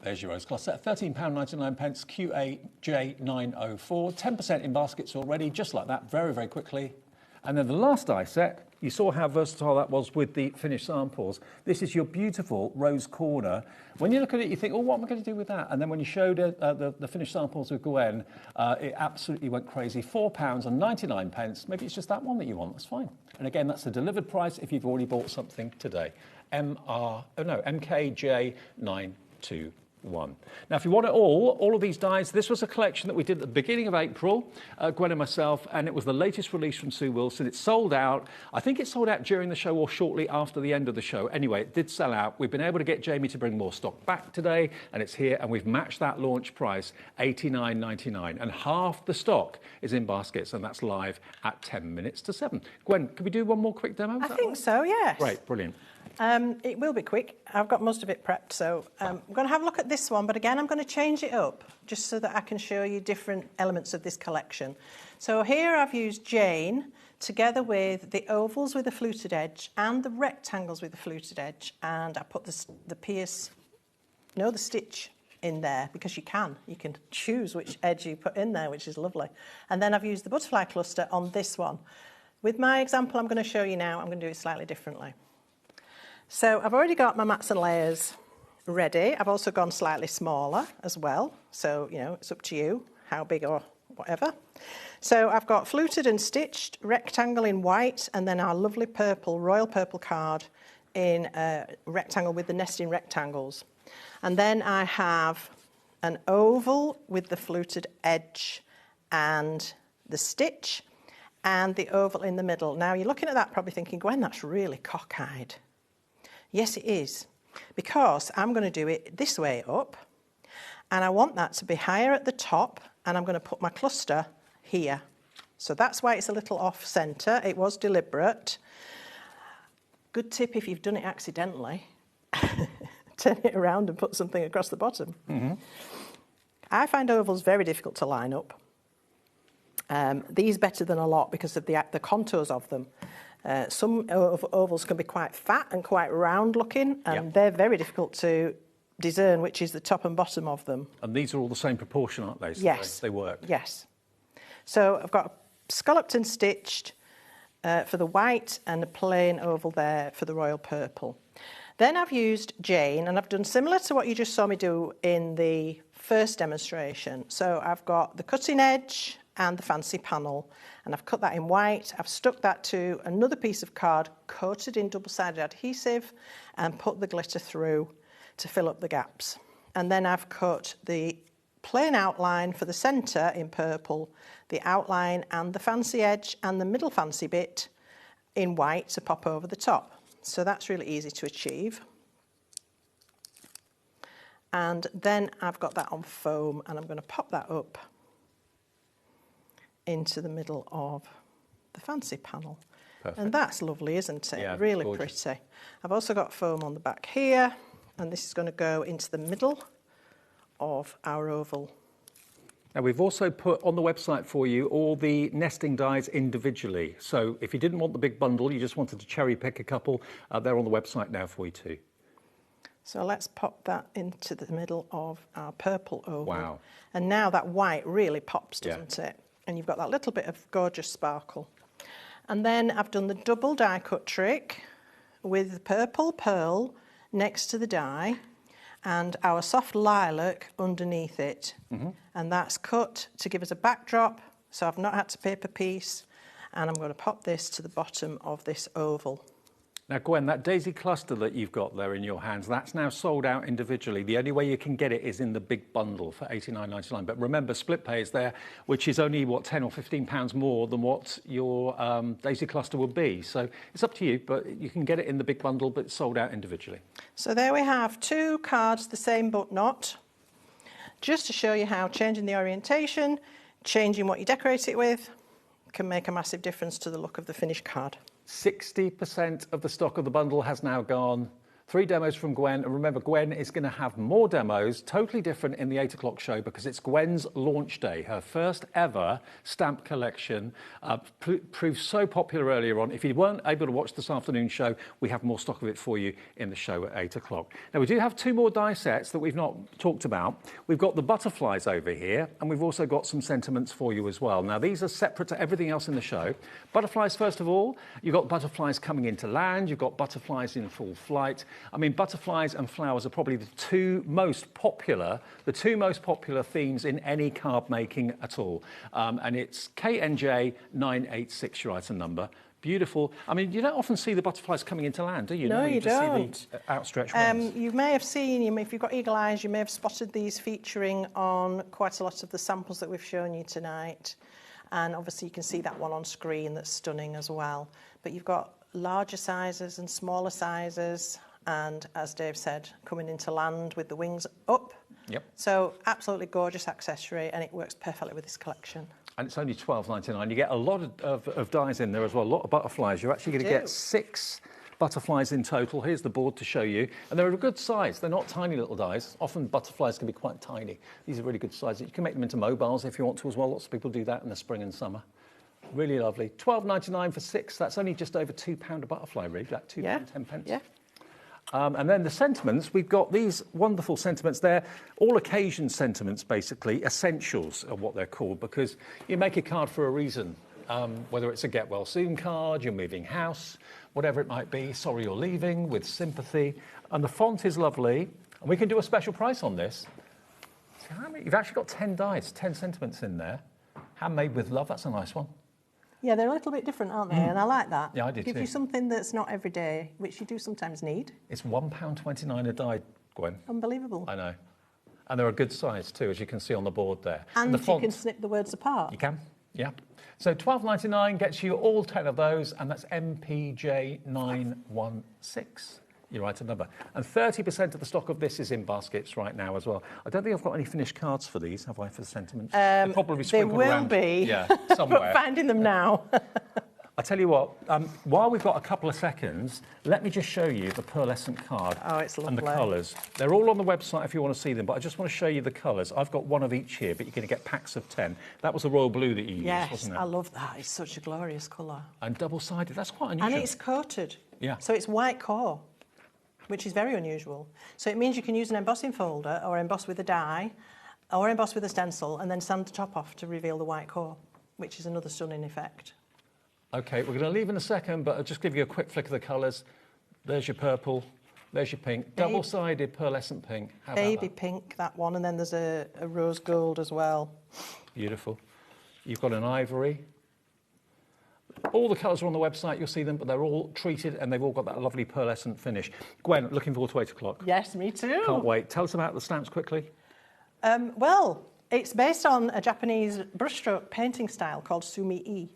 Speaker 21: There's your rose cluster at £13.99, QAJ904. 10% in baskets already, just like that, very, very quickly. And then the last die set, you saw how versatile that was with the finished samples. This is your beautiful rose corner. When you look at it, you think, oh, what am I going to do with that? And then when you showed the finished samples with Gwen, it absolutely went crazy. £4.99. Maybe it's just that one that you want, that's fine. And again, that's the delivered price if you've already bought something today. MKJ921. Now, if you want it all of these dies, this was a collection that we did at the beginning of April, Gwen and myself, and it was the latest release from Sue Wilson. It's sold out. I think it sold out during the show or shortly after the end of the show. Anyway, it did sell out. We've been able to get Jamie to bring more stock back today, and it's here, and we've matched that launch price, $89.99, and half the stock is in baskets, and that's live at 10 minutes to 7. Gwen, could we do one more quick demo?
Speaker 11: I think so, yes.
Speaker 21: Great, brilliant.
Speaker 11: It will be quick. I've got most of it prepped, so I'm going to have a look at this one, but again, I'm going to change it up just so that I can show you different elements of this collection. So here I've used Jane together with the ovals with the fluted edge and the rectangles with the fluted edge, and I put the stitch in there because you can choose which edge you put in there, which is lovely. And then I've used the butterfly cluster on this one. With my example I'm going to show you now, I'm going to do it slightly differently. So I've already got my mats and layers ready. I've also gone slightly smaller as well. So, you know, it's up to you, how big or whatever. So I've got fluted and stitched rectangle in white, and then our lovely purple, royal purple card in a rectangle with the nesting rectangles. And then I have an oval with the fluted edge and the stitch, and the oval in the middle. Now you're looking at that probably thinking, Gwen, that's really cockeyed. Yes, it is, because I'm going to do it this way up, and I want that to be higher at the top, and I'm going to put my cluster here. So that's why it's a little off centre. It was deliberate. Good tip if you've done it accidentally. Turn it around and put something across the bottom. Mm-hmm. I find ovals very difficult to line up. These better than a lot because of the contours of them. Some ovals can be quite fat and quite round looking, and they're very difficult to discern which is the top and bottom of them.
Speaker 21: And these are all the same proportion, aren't they? So
Speaker 11: yes.
Speaker 21: They work.
Speaker 11: Yes. So I've got scalloped and stitched for the white and a plain oval there for the royal purple. Then I've used Jane, and I've done similar to what you just saw me do in the first demonstration. So I've got the cutting edge and the fancy panel, and I've cut that in white. I've stuck that to another piece of card coated in double-sided adhesive and put the glitter through to fill up the gaps. And then I've cut the plain outline for the centre in purple, the outline and the fancy edge and the middle fancy bit in white to pop over the top. So that's really easy to achieve. And then I've got that on foam, and I'm going to pop that up into the middle of the fancy panel. Perfect. And that's lovely, isn't it? Yeah, really gorgeous. Pretty. I've also got foam on the back here, and this is going to go into the middle of our oval.
Speaker 21: Now, we've also put on the website for you all the nesting dies individually. So if you didn't want the big bundle, you just wanted to cherry pick a couple, they're on the website now for you too.
Speaker 11: So let's pop that into the middle of our purple oval.
Speaker 21: Wow.
Speaker 11: And now that white really pops, doesn't it? And you've got that little bit of gorgeous sparkle. And then I've done the double die cut trick with the purple pearl next to the die and our soft lilac underneath it. Mm-hmm. And that's cut to give us a backdrop, so I've not had to paper piece, and I'm going to pop this to the bottom of this oval.
Speaker 21: Now, Gwen, that daisy cluster that you've got there in your hands, that's now sold out individually. The only way you can get it is in the big bundle for $89.99. But remember, split pay is there, which is only, what, £10 or £15 more than what your daisy cluster would be. So it's up to you, but you can get it in the big bundle, but it's sold out individually.
Speaker 11: So there we have 2 cards, the same but not, just to show you how changing the orientation, changing what you decorate it with, can make a massive difference to the look of the finished card.
Speaker 21: 60% of the stock of the bundle has now gone. 3 demos from Gwen. And remember, Gwen is going to have more demos, totally different in the 8 o'clock show, because it's Gwen's launch day. Her first ever stamp collection proved so popular earlier on. If you weren't able to watch this afternoon show, we have more stock of it for you in the show at 8 o'clock. Now, we do have 2 more die sets that we've not talked about. We've got the butterflies over here, and we've also got some sentiments for you as well. Now, these are separate to everything else in the show. Butterflies, first of all, you've got butterflies coming into land, you've got butterflies in full flight. I mean, butterflies and flowers are probably the two most popular themes in any card making at all. And it's KNJ 986, your item number. Beautiful. I mean, you don't often see the butterflies coming into land, do you?
Speaker 11: No, you don't.
Speaker 21: See the outstretched wings.
Speaker 11: You may have seen, if you've got eagle eyes, you may have spotted these featuring on quite a lot of the samples that we've shown you tonight. And obviously you can see that one on screen that's stunning as well. But you've got larger sizes and smaller sizes. And as Dave said, coming into land with the wings up.
Speaker 21: Yep.
Speaker 11: So absolutely gorgeous accessory, and it works perfectly with this collection.
Speaker 21: And it's only $12.99. You get a lot of dies in there as well, a lot of butterflies. You're actually going to get 6 butterflies in total. Here's the board to show you. And they're a good size. They're not tiny little dies. Often butterflies can be quite tiny. These are really good sizes. You can make them into mobiles if you want to as well. Lots of people do that in the spring and summer. Really lovely. $12.99 for 6. That's only just over £2 a butterfly, really. Like £2.10.
Speaker 11: Yeah.
Speaker 21: And then the sentiments, we've got these wonderful sentiments there, all occasion sentiments basically, essentials are what they're called, because you make a card for a reason, whether it's a get well soon card, you're moving house, whatever it might be, sorry you're leaving, with sympathy, and the font is lovely, and we can do a special price on this. So you've actually got 10 dies, 10 sentiments in there, handmade with love, that's a nice one.
Speaker 11: Yeah, they're a little bit different, aren't they? And I like that.
Speaker 21: Yeah, I do
Speaker 11: Gives
Speaker 21: too.
Speaker 11: you something that's not every day, which you do sometimes need.
Speaker 21: It's £1.29 a die, Gwen.
Speaker 11: Unbelievable.
Speaker 21: I know. And they're a good size too, as you can see on the board there.
Speaker 11: And
Speaker 21: the
Speaker 11: you
Speaker 21: font,
Speaker 11: can snip the words apart.
Speaker 21: You can, yeah. So $12.99 gets you all 10 of those, and that's MPJ 916. Your item number. And 30% of the stock of this is in baskets right now as well. I don't think I've got any finished cards for these, have I, for the sentiments? They'll probably
Speaker 11: There
Speaker 21: sprinkled
Speaker 11: will
Speaker 21: around.
Speaker 11: be,
Speaker 21: Yeah, somewhere.
Speaker 11: but finding them now.
Speaker 21: I tell you what, while we've got a couple of seconds, let me just show you the pearlescent card and the colours. They're all on the website if you want to see them, but I just want to show you the colours. I've got one of each here, but you're going to get packs of 10. That was the royal blue that you used, wasn't it?
Speaker 11: I love that. It's such a glorious colour.
Speaker 21: And double-sided, that's quite unusual.
Speaker 11: And it's coated.
Speaker 21: Yeah.
Speaker 11: So it's white core, which is very unusual. So it means you can use an embossing folder or emboss with a die or emboss with a stencil and then sand the top off to reveal the white core, which is another stunning effect.
Speaker 21: OK, we're going to leave in a second, but I'll just give you a quick flick of the colours. There's your purple, there's your pink, double-sided pearlescent pink. How about
Speaker 11: Baby
Speaker 21: that?
Speaker 11: pink, that one, and then there's a rose gold as well.
Speaker 21: Beautiful. You've got an ivory. All the colours are on the website, you'll see them, but they're all treated and they've all got that lovely pearlescent finish. Gwen, looking forward to 8 o'clock.
Speaker 11: Yes, me too.
Speaker 21: Can't wait. Tell us about the stamps quickly.
Speaker 11: Well, it's based on a Japanese brushstroke painting style called sumi-e,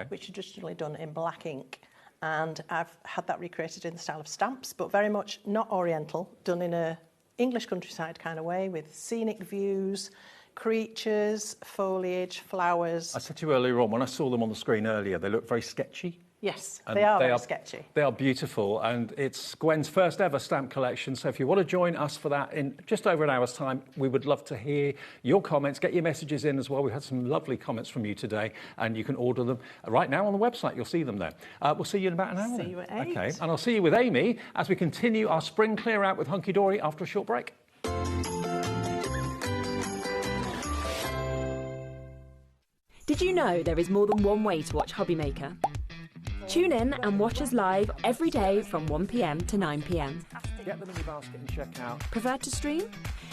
Speaker 11: which is traditionally done in black ink. And I've had that recreated in the style of stamps, but very much not oriental, done in a English countryside kind of way with scenic views, creatures, foliage, flowers.
Speaker 21: I said to you earlier on, when I saw them on the screen earlier, they look very sketchy.
Speaker 11: Yes,
Speaker 21: And
Speaker 11: they are very sketchy.
Speaker 21: They are beautiful, and it's Gwen's first ever stamp collection. So if you want to join us for that in just over an hour's time, we would love to hear your comments. Get your messages in as well. We've had some lovely comments from you today, and you can order them right now on the website. You'll see them there. We'll see you in about an hour.
Speaker 11: See you at 8.
Speaker 21: Okay, and I'll see you with Amy as we continue our spring clear out with Hunky Dory after a short break.
Speaker 9: Did you know there is more than one way to watch HobbyMaker? Tune in and watch us live every day from 1 p.m. to 9 p.m.
Speaker 16: Get them in your basket and check out.
Speaker 9: Prefer to stream?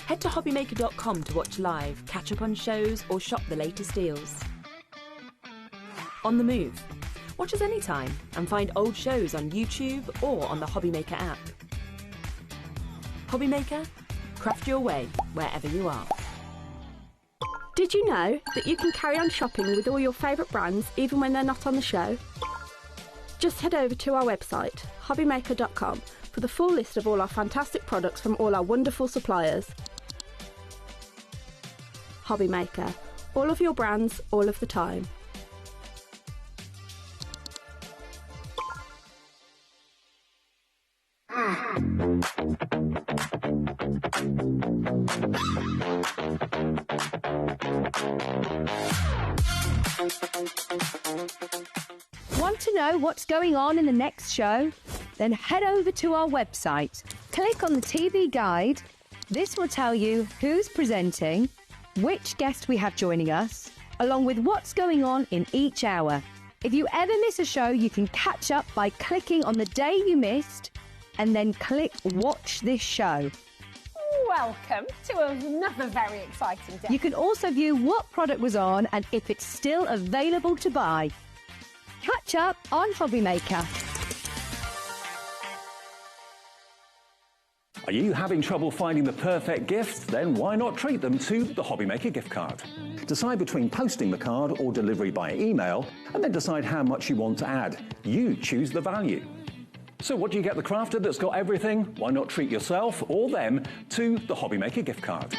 Speaker 9: Head to hobbymaker.com to watch live, catch up on shows, or shop the latest deals. On the move? Watch us anytime and find old shows on YouTube or on the HobbyMaker app. HobbyMaker? Craft your way wherever you are.
Speaker 12: Did you know that you can carry on shopping with all your favourite brands even when they're not on the show? Just head over to our website, hobbymaker.com, for the full list of all our fantastic products from all our wonderful suppliers. HobbyMaker. All of your brands, all of the time.
Speaker 5: Want to know what's going on in the next show? Then head over to our website. Click on the TV guide. This will tell you who's presenting, which guest we have joining us, along with what's going on in each hour. If you ever miss a show, you can catch up by clicking on the day you missed and then click Watch This Show.
Speaker 2: Welcome to another very exciting day.
Speaker 5: You can also view what product was on and if it's still available to buy. Catch up on HobbyMaker.
Speaker 15: Are you having trouble finding the perfect gift? Then why not treat them to the HobbyMaker gift card? Decide between posting the card or delivery by email, and then decide how much you want to add. You choose the value. So what do you get the crafter that's got everything? Why not treat yourself or them to the HobbyMaker gift card?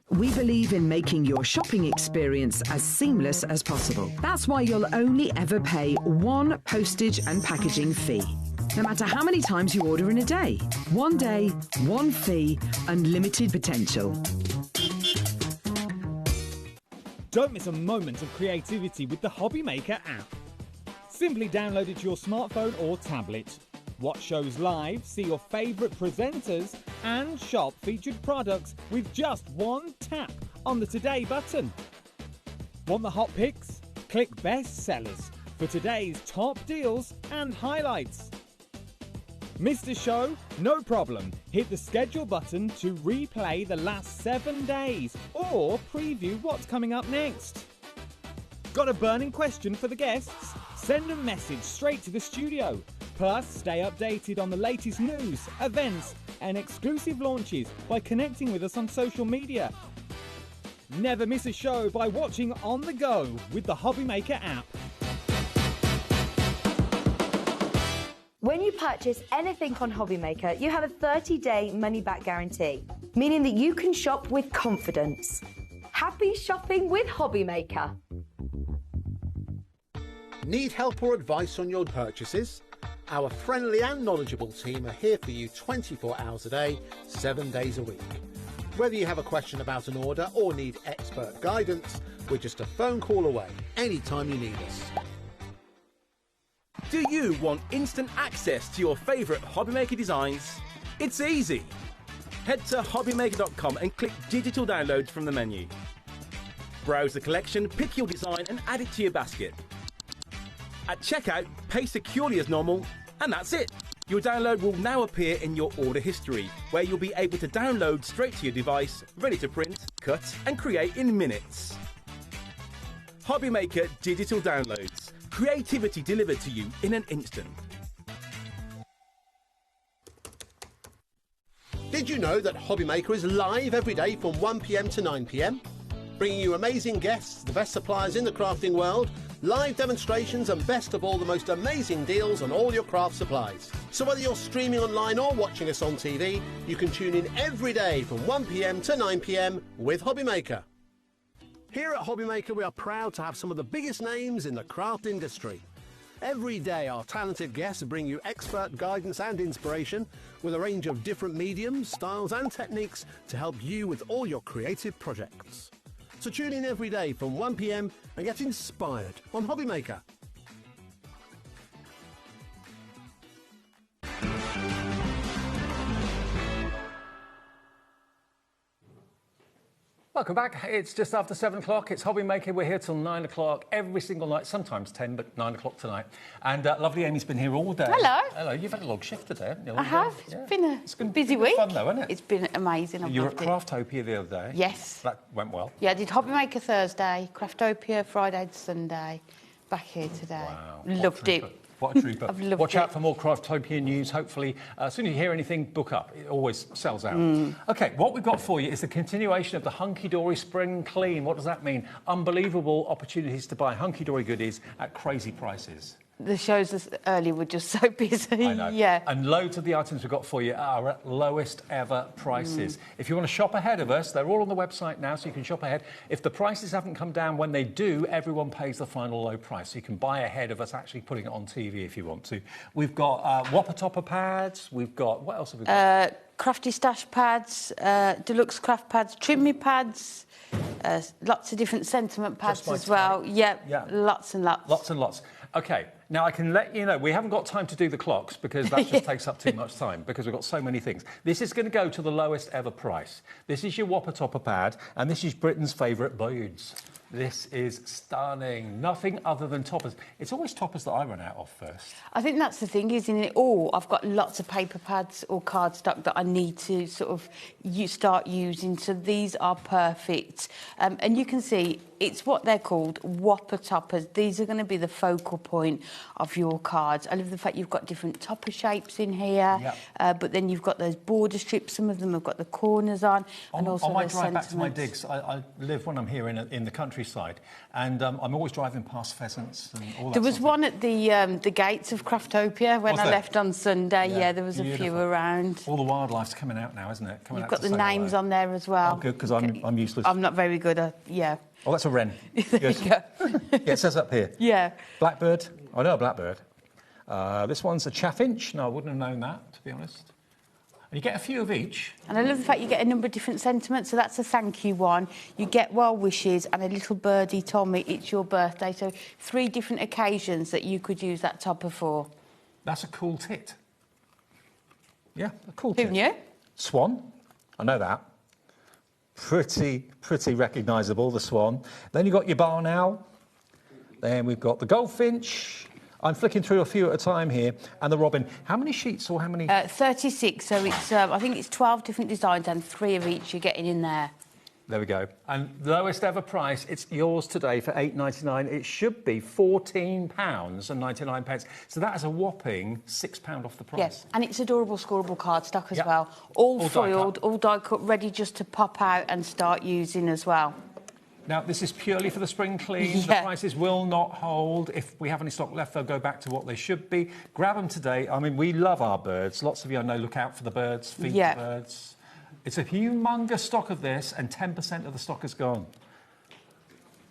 Speaker 20: We believe in making your shopping experience as seamless as possible. That's why you'll only ever pay one postage and packaging fee. No matter how many times you order in a day. One day, one fee, unlimited potential.
Speaker 10: Don't miss a moment of creativity with the HobbyMaker app. Simply download it to your smartphone or tablet. Watch shows live, see your favourite presenters, and shop featured products with just one tap on the Today button. Want the hot picks? Click Best Sellers for today's top deals and highlights. Missed a show? No problem. Hit the schedule button to replay the last 7 days or preview what's coming up next. Got a burning question for the guests? Send a message straight to the studio. Plus, stay updated on the latest news, events, and exclusive launches by connecting with us on social media. Never miss a show by watching on the go with the HobbyMaker app.
Speaker 1: When you purchase anything on HobbyMaker, you have a 30-day money-back guarantee, meaning that you can shop with confidence. Happy shopping with HobbyMaker.
Speaker 13: Need help or advice on your purchases? Our friendly and knowledgeable team are here for you 24 hours a day, 7 days a week. Whether you have a question about an order or need expert guidance, we're just a phone call away anytime you need us.
Speaker 8: Do you want instant access to your favourite HobbyMaker designs? It's easy. Head to HobbyMaker.com and click Digital Downloads from the menu. Browse the collection, pick your design and add it to your basket. At checkout, pay securely as normal, and that's it. Your download will now appear in your order history, where you'll be able to download straight to your device, ready to print, cut and create in minutes. HobbyMaker Digital Downloads. Creativity delivered to you in an instant.
Speaker 13: Did you know that HobbyMaker is live every day from 1 PM to 9 PM? Bringing you amazing guests, the best suppliers in the crafting world, live demonstrations and best of all, the most amazing deals on all your craft supplies. So whether you're streaming online or watching us on TV, you can tune in every day from 1 PM to 9 PM with HobbyMaker. Here at HobbyMaker, we are proud to have some of the biggest names in the craft industry. Every day, our talented guests bring you expert guidance and inspiration with a range of different mediums, styles and techniques to help you with all your creative projects. So tune in every day from 1 PM and get inspired on HobbyMaker.
Speaker 21: Welcome back. It's just after 7 o'clock. It's HobbyMaker. We're here till 9 o'clock every single night, sometimes 10, but 9 o'clock tonight. And lovely Amy's been here all day.
Speaker 4: Hello.
Speaker 21: Hello. You've had a long shift today, haven't you?
Speaker 4: I have.
Speaker 21: Yeah.
Speaker 4: It's been a busy week.
Speaker 21: Fun though, hasn't it?
Speaker 4: It's been amazing.
Speaker 21: You were at Craftopia the other day.
Speaker 4: Yes.
Speaker 21: That went well.
Speaker 4: Yeah, I did HobbyMaker Thursday, Craftopia Friday to Sunday, back here today.
Speaker 21: Wow.
Speaker 4: Loved it.
Speaker 21: What a trooper.
Speaker 4: I've loved
Speaker 21: Watch
Speaker 4: it.
Speaker 21: out for more Craftopia news. Hopefully, as soon as you hear anything, book up. It always sells out. OK, what we've got for you is the continuation of the Hunky Dory Spring Clean. What does that mean? Unbelievable opportunities to buy Hunky Dory goodies at crazy prices.
Speaker 4: the shows earlier were just so busy.
Speaker 21: I know.
Speaker 4: Yeah.
Speaker 21: And loads of the items we've got for you are at lowest ever prices. If you want to shop ahead of us, they're all on the website now, so you can shop ahead. If the prices haven't come down, when they do, everyone pays the final low price. So you can buy ahead of us actually putting it on TV if you want to. We've got Whopper Topper pads. We've got, what else have we got?
Speaker 4: Crafty stash pads, deluxe craft pads, trimmy pads, lots of different sentiment pads as well. Yeah, lots and lots.
Speaker 21: Lots and lots. OK, now I can let you know, we haven't got time to do the clocks because that just takes up too much time because we've got so many things. This is going to go to the lowest ever price. This is your Whopper Topper pad, and this is Britain's favourite beads. This is stunning. Nothing other than toppers. It's always toppers that I run out of first.
Speaker 4: I think that's the thing, isn't it? Or I've got lots of paper pads or cardstock that I need to sort of start using. So these are perfect. And you can see it's what they're called Whopper toppers. These are going to be the focal point of your cards. I love the fact you've got different topper shapes in here. Yep. But then you've got those border strips. Some of them have got the corners on. And also
Speaker 21: on my drive back to my digs, I live when I'm here in the countryside, and I'm always driving past pheasants and all that.
Speaker 4: There was one at the gates of Craftopia when I left on Sunday. Yeah, there was a few around.
Speaker 21: All the wildlife's coming out now, isn't it?
Speaker 4: You've got the names on there as well.
Speaker 21: Oh, good, because I'm useless.
Speaker 4: I'm not very good at,
Speaker 21: Oh, that's a wren.
Speaker 4: There you go.
Speaker 21: Yeah, it says up here.
Speaker 4: Yeah.
Speaker 21: Blackbird. I know a blackbird. This one's a chaffinch. No, I wouldn't have known that, to be honest. And you get a few of each.
Speaker 4: And I love the fact you get a number of different sentiments. So that's a thank you one. You get well wishes, and a little birdie told me it's your birthday. So 3 different occasions that you could use that topper for.
Speaker 21: That's a cool tit. Yeah, a cool tit.
Speaker 4: Who knew?
Speaker 21: Swan. I know that. Pretty recognisable, the swan. Then you've got your barn owl. Then we've got the goldfinch. I'm flicking through a few at a time here. And the robin. How many sheets or how many?
Speaker 4: 36. So it's I think it's 12 different designs and 3 of each you're getting in there.
Speaker 21: There we go. And the lowest ever price, it's yours today for £8.99. It should be £14.99. So that is a whopping £6 off the price.
Speaker 4: Yes, and it's adorable scorable cardstock as well. All foiled, all die cut, ready just to pop out and start using as well.
Speaker 21: Now, this is purely for the spring clean. The prices will not hold. If we have any stock left, they'll go back to what they should be. Grab them today. I mean, we love our birds. Lots of you I know look out for the birds, feed the birds. It's a humongous stock of this, and 10% of the stock is gone.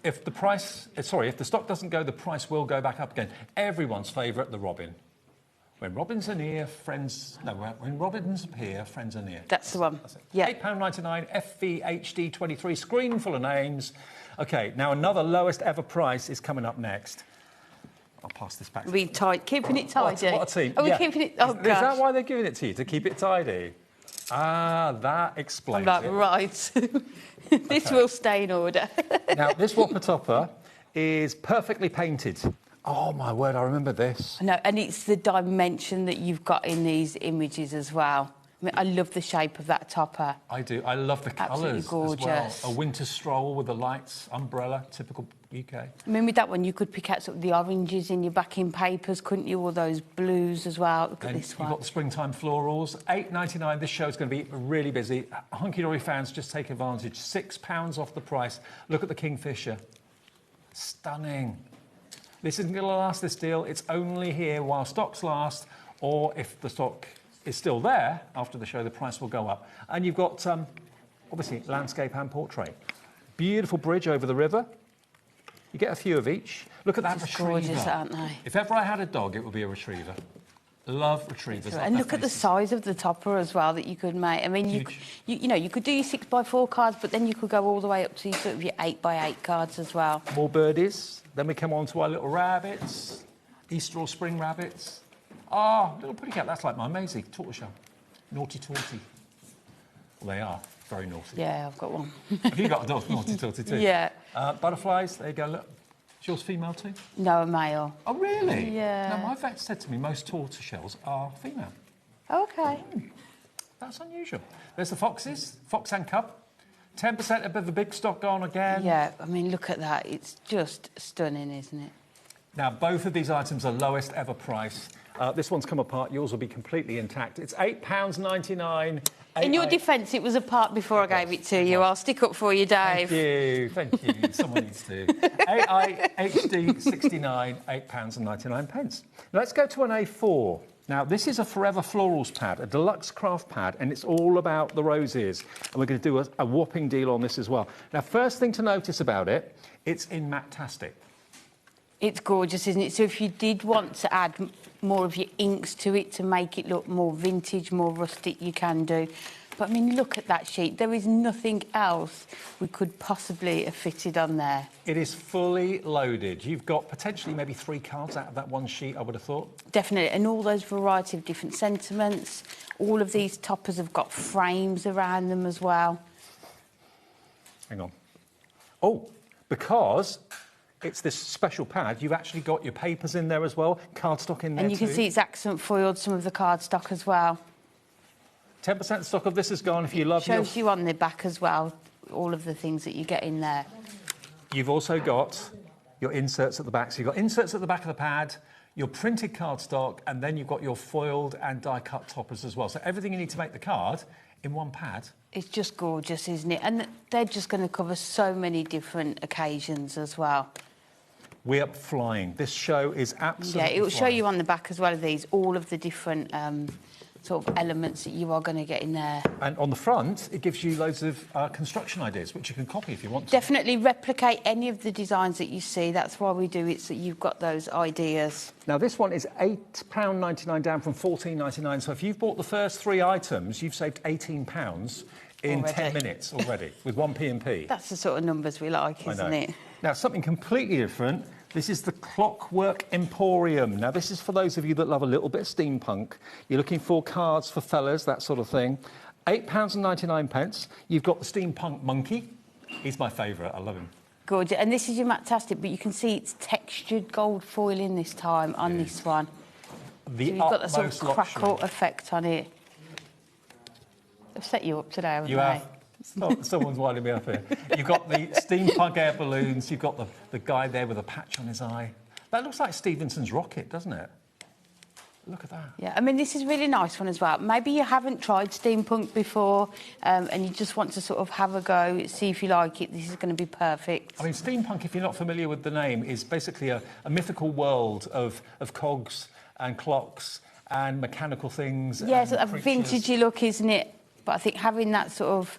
Speaker 21: If the stock doesn't go, the price will go back up again. Everyone's favourite, the robin. When robins are near, when robins appear, friends are near.
Speaker 4: That's the one.
Speaker 21: That's it.
Speaker 4: Yeah.
Speaker 21: £8.99, FVHD 23, screen full of names. OK, now another lowest ever price is coming up next. I'll pass this back.
Speaker 4: Keeping it tidy.
Speaker 21: What a team.
Speaker 4: Are we keeping it? Oh,
Speaker 21: Is that why they're giving it to you, to keep it tidy? Ah, that explains it.
Speaker 4: Right. This will stay in order.
Speaker 21: Now, this Whopper Topper is perfectly painted. Oh, my word, I remember this.
Speaker 4: No, and it's the dimension that you've got in these images as well. I mean, I love the shape of that topper.
Speaker 21: I do. I love the colours
Speaker 4: gorgeous.
Speaker 21: as well. A winter stroll with the lights, umbrella, typical UK.
Speaker 4: I mean, with that one, you could pick out sort of the oranges in your backing papers, couldn't you? Or those blues as well. Look at this one.
Speaker 21: You've got the springtime florals. £8.99. This show's going to be really busy. Hunky Dory fans, just take advantage. £6 off the price. Look at the Kingfisher. Stunning. This isn't going to last, this deal. It's only here while stocks last, or if the stock is still there after the show, the price will go up. And you've got, obviously, landscape and portrait. Beautiful bridge over the river. You get a few of each. Look at that retriever.
Speaker 4: Gorgeous, aren't they?
Speaker 21: If ever I had a dog, it would be a retriever. Love retrievers.
Speaker 4: And look at the size of the topper as well that you could make. I mean, you could do your 6x4 cards, but then you could go all the way up to sort of your 8x8 cards as well.
Speaker 21: More birdies. Then we come on to our little rabbits. Easter or spring rabbits. Ah, little pretty cat. That's like my Maisie, tortoiseshell. Naughty torty. Well, they are very naughty.
Speaker 4: Yeah, I've got one.
Speaker 21: Have you got a dog, naughty torty too?
Speaker 4: Yeah.
Speaker 21: Butterflies, there you go, look. Is yours female too?
Speaker 4: No, a male.
Speaker 21: Oh, really?
Speaker 4: Yeah.
Speaker 21: No, my vet said to me most tortoiseshells are female.
Speaker 4: Okay.
Speaker 21: That's unusual. There's the foxes, fox and cub. 10% above the big stock gone again.
Speaker 4: Yeah, I mean, look at that. It's just stunning, isn't it?
Speaker 21: Now, both of these items are lowest ever price. This one's come apart. Yours will be completely intact. It's £8.99.
Speaker 4: In your defence, it was apart before I gave it to you. I'll stick up for you, Dave.
Speaker 21: Thank you. Someone needs to. AI HD 69, £8.99. Now let's go to an A4. Now, this is a Forever Florals pad, a deluxe craft pad, and it's all about the roses. And we're going to do a whopping deal on this as well. Now, first thing to notice about it, it's in Matte-tastic.
Speaker 4: It's gorgeous, isn't it? So if you did want to add more of your inks to it to make it look more vintage, more rustic, you can do. But, I mean, look at that sheet. There is nothing else we could possibly have fitted on there.
Speaker 21: It is fully loaded. You've got potentially maybe 3 cards out of that one sheet, I would have thought.
Speaker 4: Definitely, and all those variety of different sentiments. All of these toppers have got frames around them as well.
Speaker 21: Hang on. Oh, because it's this special pad, you've actually got your papers in there as well, cardstock in there
Speaker 4: And you can see it's accent foiled, some of the cardstock as well.
Speaker 21: 10% stock of this is gone. If you love
Speaker 4: your... Shows you on the back as well, all of the things that you get in there.
Speaker 21: You've also got your inserts at the back. So you've got inserts at the back of the pad, your printed cardstock, and then you've got your foiled and die-cut toppers as well. So everything you need to make the card in one pad.
Speaker 4: It's just gorgeous, isn't it? And they're just going to cover so many different occasions as well.
Speaker 21: We're flying. This show is absolutely
Speaker 4: Yeah, it will show
Speaker 21: flying.
Speaker 4: you on the back as well of these, all of the different sort of elements that you are going to get in there.
Speaker 21: And on the front, it gives you loads of construction ideas, which you can copy if you want to.
Speaker 4: Definitely replicate any of the designs that you see. That's why we do it, so you've got those ideas.
Speaker 21: Now, this one is £8.99 down from £14.99. So if you've bought the first 3 items, you've saved £18 in
Speaker 4: Already.
Speaker 21: 10 minutes already with one P&P.
Speaker 4: That's the sort of numbers we like, isn't it?
Speaker 21: Now, something completely different. This is the Clockwork Emporium. Now, this is for those of you that love a little bit of steampunk. You're looking for cards for fellas, that sort of thing. £8.99. You've got the Steampunk monkey. He's my favourite. I love him.
Speaker 4: Gorgeous. And this is your Matte-tastic, but you can see it's textured gold foiling this time on this one.
Speaker 21: The
Speaker 4: so you've got that sort of
Speaker 21: utmost
Speaker 4: crackle
Speaker 21: luxury.
Speaker 4: effect on it. I've set you up today, haven't
Speaker 21: You have. Someone's winding me up here. You've got the steampunk air balloons. You've got the guy there with a patch on his eye. That looks like Stevenson's rocket, doesn't it? Look at that.
Speaker 4: Yeah, I mean, this is a really nice one as well. Maybe you haven't tried steampunk before and you just want to sort of have a go, see if you like it. This is going to be perfect.
Speaker 21: I mean, steampunk, if you're not familiar with the name, is basically a mythical world of cogs and clocks and mechanical things.
Speaker 4: Yeah, it's a
Speaker 21: creatures.
Speaker 4: vintagey look, isn't it? But I think having that sort of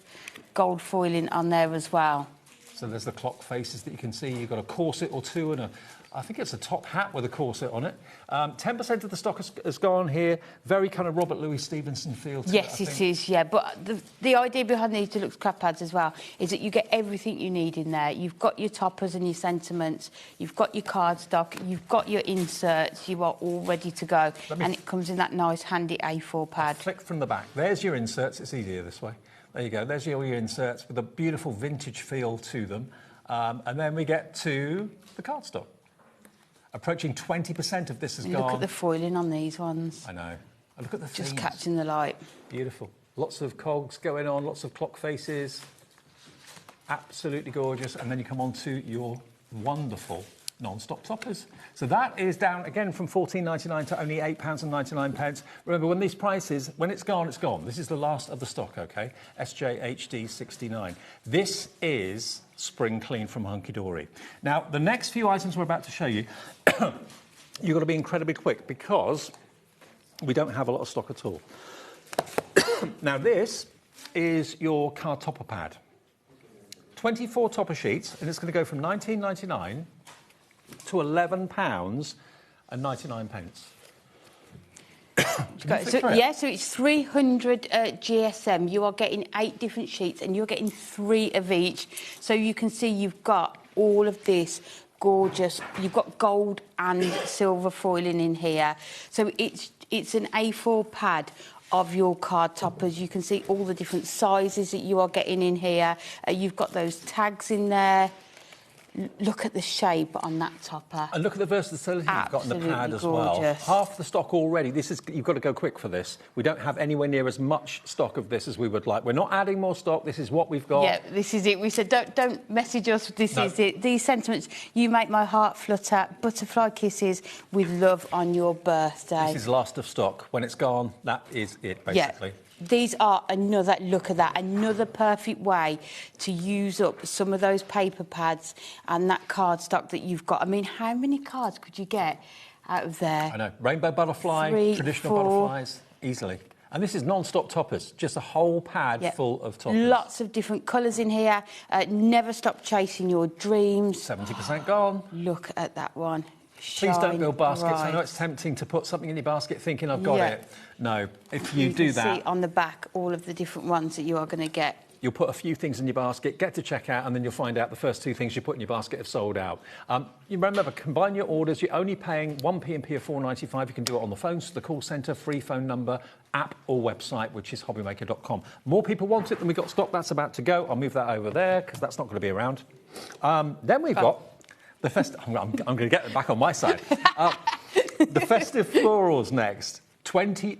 Speaker 4: gold foiling on there as well.
Speaker 21: So there's the clock faces that you can see. You've got a corset or two and I think it's a top hat with a corset on it. 10% of the stock has gone here. Very kind of Robert Louis Stevenson feel to it.
Speaker 4: Yes, it is, yeah. But the idea behind these deluxe craft pads as well is that you get everything you need in there. You've got your toppers and your sentiments, you've got your cardstock, you've got your inserts, you are all ready to go. And it comes in that nice, handy A4 pad.
Speaker 21: Flick from the back. There's your inserts. It's easier this way. There you go. There's all your inserts with a beautiful vintage feel to them. And then we get to the cardstock. Approaching 20% of this is gone.
Speaker 4: Look at the foiling on these ones.
Speaker 21: I know. And look at the
Speaker 4: Just
Speaker 21: themes.
Speaker 4: catching the light.
Speaker 21: Beautiful. Lots of cogs going on, lots of clock faces. Absolutely gorgeous. And then you come on to your wonderful non-stop toppers. So that is down again from £14.99 to only £8.99. Remember, when these prices, when it's gone, it's gone. This is the last of the stock, OK? SJHD 69. This is Spring Clean from Hunky Dory. Now, the next few items we're about to show you, you've got to be incredibly quick because we don't have a lot of stock at all. Now, this is your card topper pad. 24 topper sheets, and it's going to go from £19.99 to £11.99.
Speaker 4: So it's 300 GSM. You are getting 8 different sheets and you're getting 3 of each. So you can see you've got all of this gorgeous. You've got gold and silver foiling in here. So it's an A4 pad of your card toppers. You can see all the different sizes that you are getting in here. You've got those tags in there. Look at the shape on that topper.
Speaker 21: And look at the versatility you've got in the pad as
Speaker 4: gorgeous.
Speaker 21: well. Half the stock already. You've got to go quick for this. We don't have anywhere near as much stock of this as we would like. We're not adding more stock. This is what we've got.
Speaker 4: Yeah, this is it. We said, don't message us. This is it. These sentiments, you make my heart flutter. Butterfly kisses with love on your birthday.
Speaker 21: This is last of stock. When it's gone, that is it, basically.
Speaker 4: Yeah. These are another, look at that, another perfect way to use up some of those paper pads and that cardstock that you've got. I mean, how many cards could you get out of there?
Speaker 21: I know. Rainbow butterfly,
Speaker 4: 3,
Speaker 21: traditional
Speaker 4: 4.
Speaker 21: butterflies, easily. And this is non-stop toppers, just a whole pad full of toppers.
Speaker 4: Lots of different colours in here. Never stop chasing your dreams.
Speaker 21: 70% gone.
Speaker 4: Look at that one.
Speaker 21: Please don't build baskets.
Speaker 4: Bright.
Speaker 21: I know it's tempting to put something in your basket thinking I've got it. No, if you do
Speaker 4: can
Speaker 21: that...
Speaker 4: see on the back all of the different ones that you are going to get.
Speaker 21: You'll put a few things in your basket, get to checkout, and then you'll find out the first 2 things you put in your basket have sold out. You remember, combine your orders. You're only paying 1 P&P of $4.95. You can do it on the phones, the call centre, free phone number, app or website, which is hobbymaker.com. More people want it than we got stock. That's about to go. I'll move that over there because that's not going to be around. Then we've got the festive... I'm going to get them back on my side. The festive florals next. 20...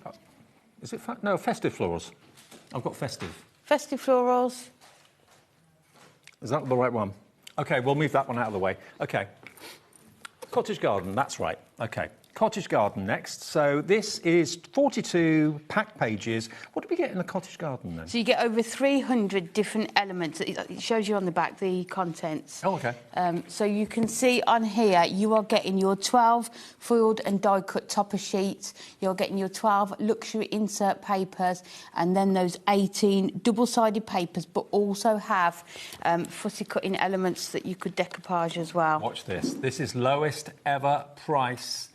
Speaker 21: Is it... No, festive florals. I've got festive.
Speaker 4: Festive florals.
Speaker 21: Is that the right one? OK, we'll move that one out of the way. OK. Cottage garden, that's right. OK. Cottage garden next. So this is 42 pack pages. What do we get in the cottage garden then?
Speaker 4: So you get over 300 different elements. It shows you on the back the contents.
Speaker 21: Oh, OK.
Speaker 4: So you can see on here you are getting your 12 foiled and die-cut topper sheets. You're getting your 12 luxury insert papers and then those 18 double-sided papers, but also have fussy cutting elements that you could decoupage as well.
Speaker 21: Watch this. This is lowest ever price.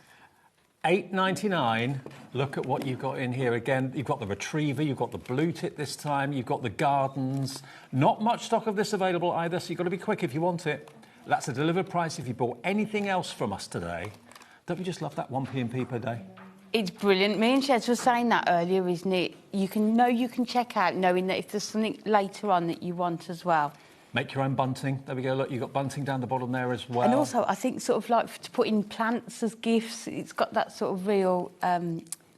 Speaker 21: $8.99. Look at what you've got in here. Again, you've got the retriever, you've got the blue tip this time, you've got the gardens. Not much stock of this available either, so you've got to be quick if you want it. That's a delivered price if you bought anything else from us today. Don't we just love that 1 P&P per day?
Speaker 4: It's brilliant. Me and Shez were saying that earlier, isn't it? You can check out knowing that if there's something later on that you want as well.
Speaker 21: Make your own bunting. There we go. Look, you've got bunting down the bottom there as well.
Speaker 4: And also, I think sort of like to put in plants as gifts, it's got that sort of real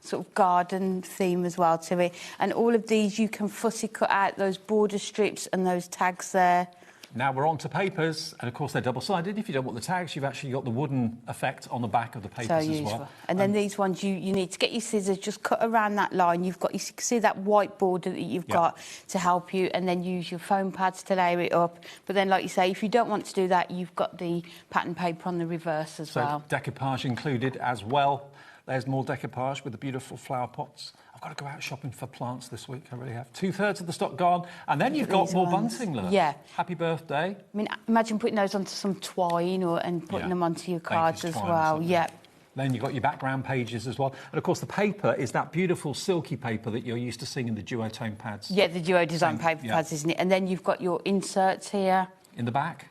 Speaker 4: sort of garden theme as well to it. And all of these, you can fussy cut out those border strips and those tags there.
Speaker 21: Now we're on to papers, and of course they're double-sided. If you don't want the tags, you've actually got the wooden effect on the back of the papers as well.
Speaker 4: And then these ones, you need to get your scissors, just cut around that line. You can see that white border that you've got to help you, and then use your foam pads to layer it up. But then, like you say, if you don't want to do that, you've got the pattern paper on the reverse as well.
Speaker 21: Decoupage included as well. There's more decoupage with the beautiful flower pots. I've got to go out shopping for plants this week, I really have. 2/3 of the stock gone, and then you've got more bunting, look.
Speaker 4: Yeah.
Speaker 21: Happy birthday.
Speaker 4: I mean, imagine putting those onto some twine and putting them onto your cards as well. Yeah.
Speaker 21: Then you've got your background pages as well. And, of course, the paper is that beautiful silky paper that you're used to seeing in the duotone pads.
Speaker 4: Yeah, the duo design paper pads, isn't it? And then you've got your inserts here.
Speaker 21: In the back.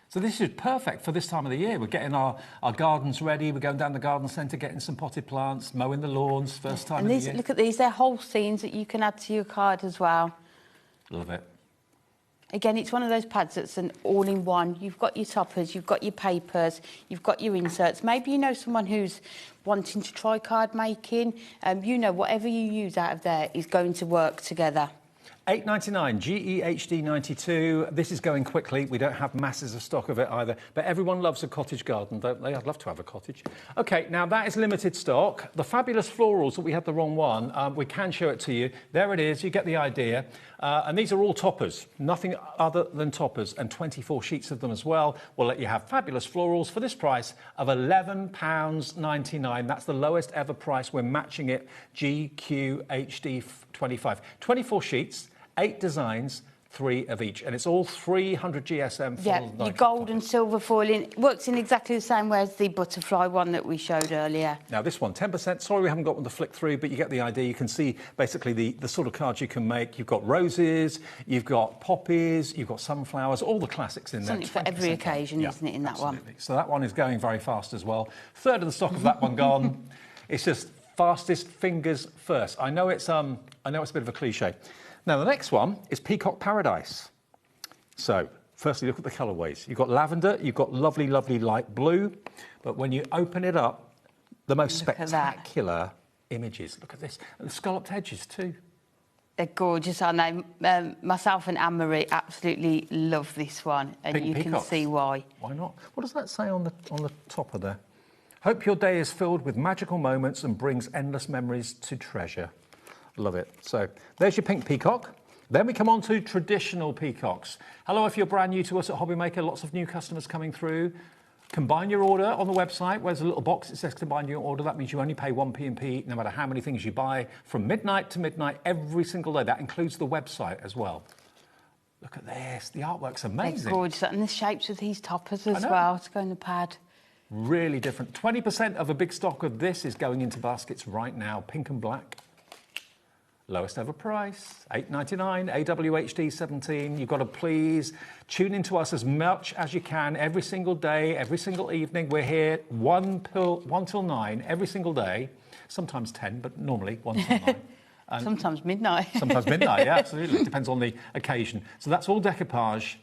Speaker 21: So this is perfect for this time of the year. We're getting our gardens ready. We're going down the garden centre, getting some potted plants, mowing the lawns, first time of the year.
Speaker 4: Look at these. They're whole scenes that you can add to your card as well.
Speaker 21: Love it.
Speaker 4: Again, it's one of those pads that's an all-in-one. You've got your toppers, you've got your papers, you've got your inserts. Maybe you know someone who's wanting to try card making. You know, whatever you use out of there is going to work together.
Speaker 21: $8.99, GEHD 92. This is going quickly. We don't have masses of stock of it either. But everyone loves a cottage garden, don't they? I'd love to have a cottage. OK, now that is limited stock. The fabulous florals, we had the wrong one. We can show it to you. There it is. You get the idea. And these are all toppers. Nothing other than toppers. And 24 sheets of them as well. We'll let you have fabulous florals for this price of £11.99. That's the lowest ever price. We're matching it GQHD 25. 24 sheets. 8 designs, 3 of each, and it's all 300 GSM.
Speaker 4: Yeah, your gold and silver foiling works in exactly the same way as the butterfly one that we showed earlier.
Speaker 21: Now this one, 10%. Sorry, we haven't got one to flick through, but you get the idea. You can see basically the sort of cards you can make. You've got roses, you've got poppies, you've got sunflowers, all the classics in there.
Speaker 4: Something for every occasion, isn't it, in that one?
Speaker 21: So that one is going very fast as well. 1/3 of the stock of that one gone. It's just fastest fingers first. I know it's a bit of a cliche. Now, the next one is Peacock Paradise. So, Firstly, look at the colourways. You've got lavender, you've got lovely, lovely light blue, but when you open it up, the most spectacular images. Look at this. And the scalloped edges too.
Speaker 4: They're gorgeous, aren't they? Myself and Anne-Marie absolutely love this one, and
Speaker 21: Pink
Speaker 4: you
Speaker 21: peacocks.
Speaker 4: can see why.
Speaker 21: Why not? What does that say on the top of there? Hope your day is filled with magical moments and brings endless memories to treasure. Love it. So there's your pink peacock. Then we come on to traditional peacocks. Hello, if you're brand new to us at HobbyMaker, lots of new customers coming through. Combine your order on the website. Where's a little box that says combine your order? That means you only pay 1 P&P no matter how many things you buy from midnight to midnight every single day. That includes the website as well. Look at this. The artwork's amazing.
Speaker 4: They're gorgeous. And the shapes of these toppers as well to go in the pad.
Speaker 21: Really different. 20% of a big stock of this is going into baskets right now. Pink and black. Lowest ever price, $8.99, AWHD 17. You've got to please tune into us as much as you can every single day, every single evening. We're here 1 till 9 every single day, sometimes 10, but normally 1 till 9. And
Speaker 4: sometimes midnight.
Speaker 21: Sometimes midnight, yeah, absolutely. It depends on the occasion. So that's all decoupage,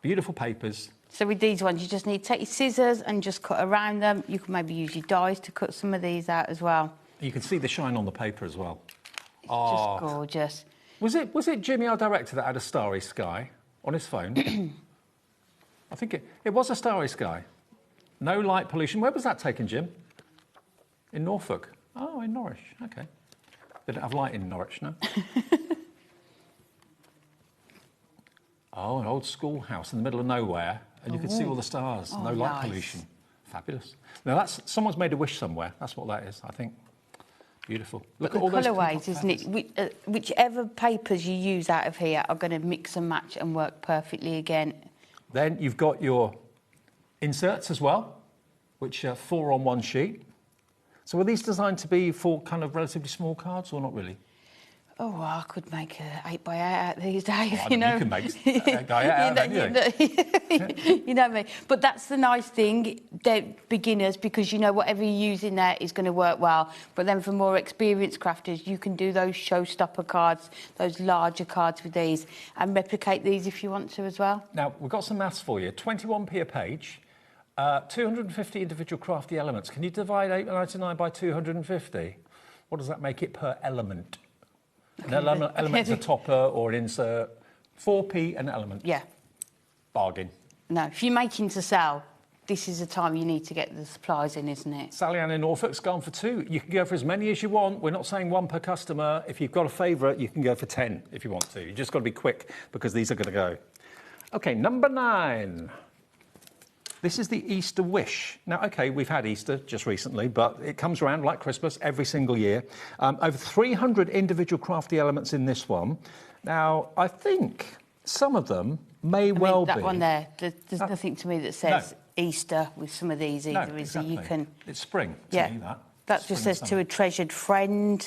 Speaker 21: beautiful papers.
Speaker 4: So with these ones, you just need to take your scissors and just cut around them. You can maybe use your dies to cut some of these out as well.
Speaker 21: You can see the shine on the paper as well.
Speaker 4: It's just gorgeous.
Speaker 21: Was it Jimmy, our director, that had a starry sky on his phone? I think it was a starry sky. No light pollution. Where was that taken, Jim? In Norfolk. Oh, in Norwich. OK. They don't have light in Norwich, no? Oh, an old schoolhouse in the middle of nowhere, and you can see all the stars. No light pollution. Fabulous. Now, that's someone's made a wish somewhere. That's what that is, I think. Beautiful. Look at all those
Speaker 4: colourways, isn't it? Whichever papers you use out of here are going to mix and match and work perfectly again.
Speaker 21: Then you've got your inserts as well, which are 4 on 1 sheet. So are these designed to be for kind of relatively small cards or not really?
Speaker 4: Oh, well, I could make a 8x8 out these days,
Speaker 21: Well,
Speaker 4: you know.
Speaker 21: You can make 8x8 out of it,
Speaker 4: you know what I mean? But that's the nice thing, they're beginners, because you know whatever you use in there is going to work well. But then for more experienced crafters, you can do those showstopper cards, those larger cards with these, and replicate these if you want to as well.
Speaker 21: Now, we've got some maths for you. 21p a page, 250 individual crafty elements. Can you divide 8.99 by 250? What does that make it per element? An element's a topper or an insert. 4p an element.
Speaker 4: Yeah.
Speaker 21: Bargain.
Speaker 4: No, if you're making to sell, this is the time you need to get the supplies in, isn't it?
Speaker 21: Sally Ann in Norfolk's gone for 2. You can go for as many as you want. We're not saying 1 per customer. If you've got a favourite, you can go for 10 if you want to. You just got to be quick because these are going to go. OK, number 9. This is the Easter wish. Now, OK, we've had Easter just recently, but it comes around like Christmas every single year. Over 300 individual crafty elements in this one. Now, I think some of them may well be...
Speaker 4: That one there, there's nothing to me that says Easter with some of these either,
Speaker 21: no,
Speaker 4: is
Speaker 21: exactly.
Speaker 4: You can...
Speaker 21: It's spring,
Speaker 4: yeah,
Speaker 21: to me, that.
Speaker 4: That just says to a treasured friend.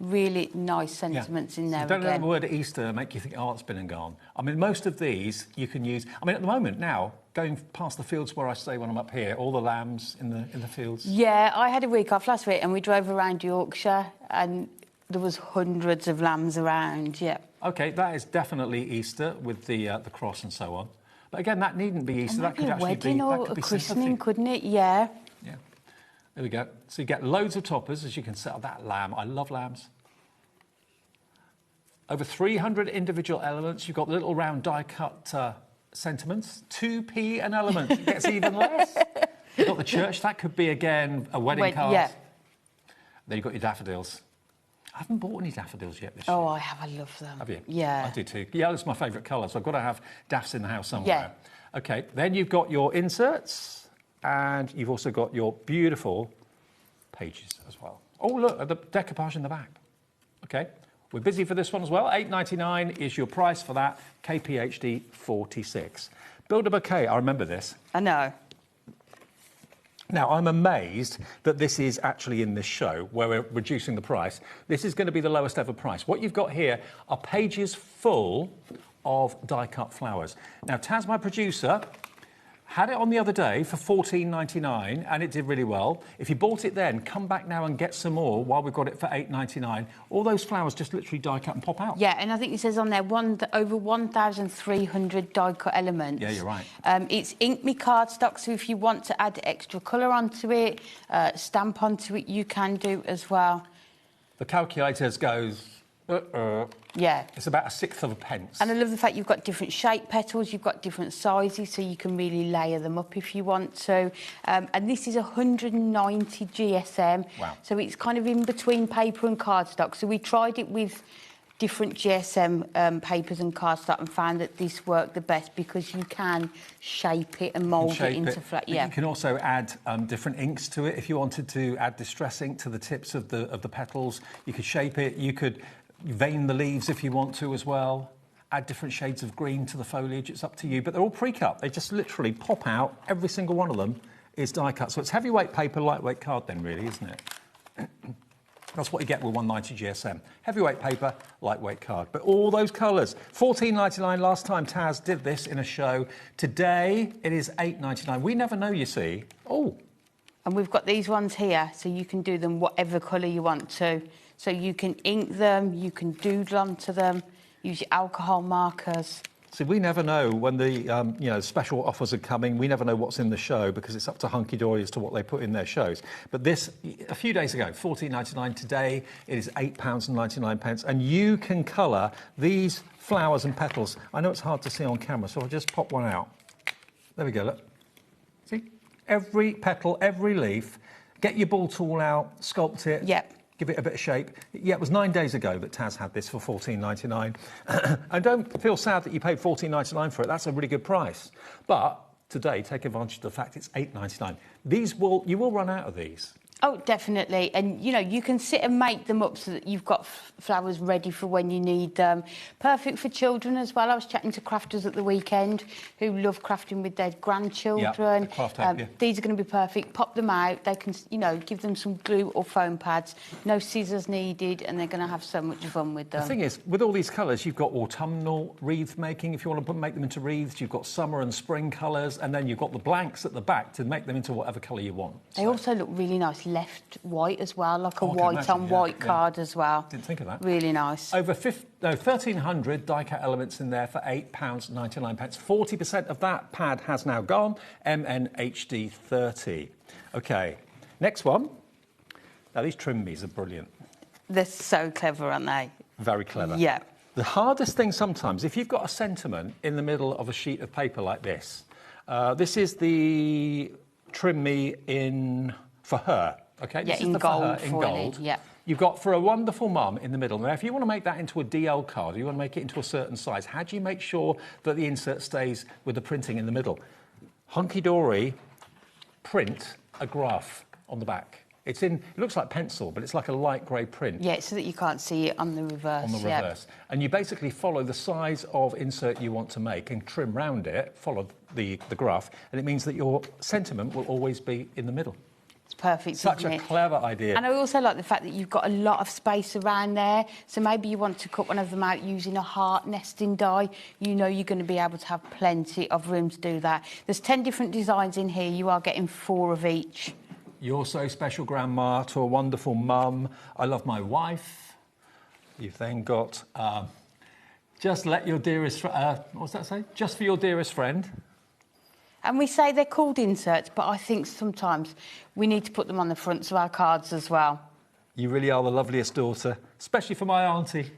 Speaker 4: Really nice sentiments in there
Speaker 21: Don't let
Speaker 4: again.
Speaker 21: the word Easter make you think, oh, it's been and gone. I mean, most of these you can use... I mean, at the moment now, going past the fields where I stay when I'm up here, all the lambs in the fields.
Speaker 4: Yeah, I had a week off last week and we drove around Yorkshire and there was hundreds of lambs around, yeah.
Speaker 21: OK, that is definitely Easter with the cross and so on. But again, that needn't be Easter. That could actually be...
Speaker 4: a wedding or a christening, couldn't it? Yeah.
Speaker 21: Yeah. There we go. So you get loads of toppers, as you can set up that lamb. I love lambs. Over 300 individual elements. You've got little round die-cut sentiments. 2p an element. It gets even less. You've got the church. That could be, again, a wedding card.
Speaker 4: Yeah.
Speaker 21: Then you've got your daffodils. I haven't bought any daffodils yet this year.
Speaker 4: Oh, I have. I love them.
Speaker 21: Have you?
Speaker 4: Yeah.
Speaker 21: I do too. Yeah, that's my favourite colour, so I've got to have daffs in the house somewhere. Yeah. OK, then you've got your inserts. And you've also got your beautiful pages as well. Oh, look, the decoupage in the back. OK, we're busy for this one as well. $8.99 is your price for that. KPHD 46. Build a bouquet. I remember this.
Speaker 4: I know.
Speaker 21: Now, I'm amazed that this is actually in this show where we're reducing the price. This is going to be the lowest ever price. What you've got here are pages full of die-cut flowers. Now, Taz, my producer, Had it on the other day for $14.99 and it did really well. If you bought it then, come back now and get some more while we've got it for $8.99. All those flowers just literally die cut and pop out.
Speaker 4: Yeah, and I think it says on there over 1,300 die cut elements.
Speaker 21: Yeah, you're right.
Speaker 4: It's Ink Me cardstock, so if you want to add extra colour onto it, stamp onto it, you can do as well.
Speaker 21: The calculators goes...
Speaker 4: Yeah.
Speaker 21: It's about 1/6 of a pence.
Speaker 4: And I love the fact you've got different shape petals, you've got different sizes, so you can really layer them up if you want to. And this is 190 GSM.
Speaker 21: Wow.
Speaker 4: So it's kind of in between paper and cardstock. So we tried it with different GSM papers and cardstock and found that this worked the best because you can shape it and mould it into flat. Yeah.
Speaker 21: You can also add different inks to it. If you wanted to add distress ink to the tips of the petals, you could shape it. You could vein the leaves if you want to as well. Add different shades of green to the foliage. It's up to you. But they're all pre-cut. They just literally pop out. Every single one of them is die cut. So it's heavyweight paper, lightweight card then, really, isn't it? That's what you get with 190 GSM. Heavyweight paper, lightweight card. But all those colours. $14.99 last time Taz did this in a show. Today, it is $8.99. We never know, you see. Oh.
Speaker 4: And we've got these ones here, so you can do them whatever colour you want to. So you can ink them, you can doodle onto them, use your alcohol markers.
Speaker 21: See, we never know when the special offers are coming. We never know what's in the show because it's up to Hunky Dory as to what they put in their shows. But this, a few days ago, $14.99. Today, it is £8.99, and you can colour these flowers and petals. I know it's hard to see on camera, so I'll just pop one out. There we go, look. See? Every petal, every leaf. Get your ball tool out, sculpt it.
Speaker 4: Yep.
Speaker 21: Give it a bit of shape. Yeah, it was 9 days ago that Taz had this for $14.99. And don't feel sad that you paid $14.99 for it. That's a really good price. But today, take advantage of the fact it's $8.99. You will run out of these.
Speaker 4: Oh, definitely. And, you can sit and make them up so that you've got flowers ready for when you need them. Perfect for children as well. I was chatting to crafters at the weekend who love crafting with their grandchildren.
Speaker 21: Yeah, craft tape, yeah.
Speaker 4: These are going to be perfect. Pop them out. They can, give them some glue or foam pads. No scissors needed, and they're going to have so much fun with them.
Speaker 21: The thing is, with all these colours, you've got autumnal wreath making. If you want to make them into wreaths, you've got summer and spring colours, and then you've got the blanks at the back to make them into whatever colour you want.
Speaker 4: They also look really nice left white as well, like a white on white card as well.
Speaker 21: Didn't think of that.
Speaker 4: Really nice.
Speaker 21: Over 1,300 die-cut elements in there for £8.99. 40% of that pad has now gone. MNHD 30. OK, next one. Now, these trim me's are brilliant.
Speaker 4: They're so clever, aren't they?
Speaker 21: Very clever.
Speaker 4: Yeah.
Speaker 21: The hardest thing sometimes, if you've got a sentiment in the middle of a sheet of paper like this, this is the trim me in for her. Okay,
Speaker 4: yeah,
Speaker 21: this is the
Speaker 4: gold.
Speaker 21: In gold.
Speaker 4: Yeah.
Speaker 21: You've got for a wonderful mum in the middle. Now, if you want to make that into a DL card, or you want to make it into a certain size, how do you make sure that the insert stays with the printing in the middle? Hunky Dory print a graph on the back. It looks like pencil, but it's like a light grey print.
Speaker 4: Yeah, so that you can't see it on the reverse.
Speaker 21: On the reverse. And you basically follow the size of insert you want to make and trim round it, follow the graph, and it means that your sentiment will always be in the middle.
Speaker 4: It's perfect,
Speaker 21: Such a clever idea.
Speaker 4: And I also like the fact that you've got a lot of space around there. So maybe you want to cut one of them out using a heart nesting die. You know you're going to be able to have plenty of room to do that. There's 10 different designs in here. You are getting 4 of each.
Speaker 21: You're so special, Grandma, to a wonderful mum. I love my wife. You've then got just let your dearest... what's that say? Just for your dearest friend.
Speaker 4: And we say they're called inserts, but I think sometimes we need to put them on the fronts of our cards as well.
Speaker 21: You really are the loveliest daughter, especially for my auntie.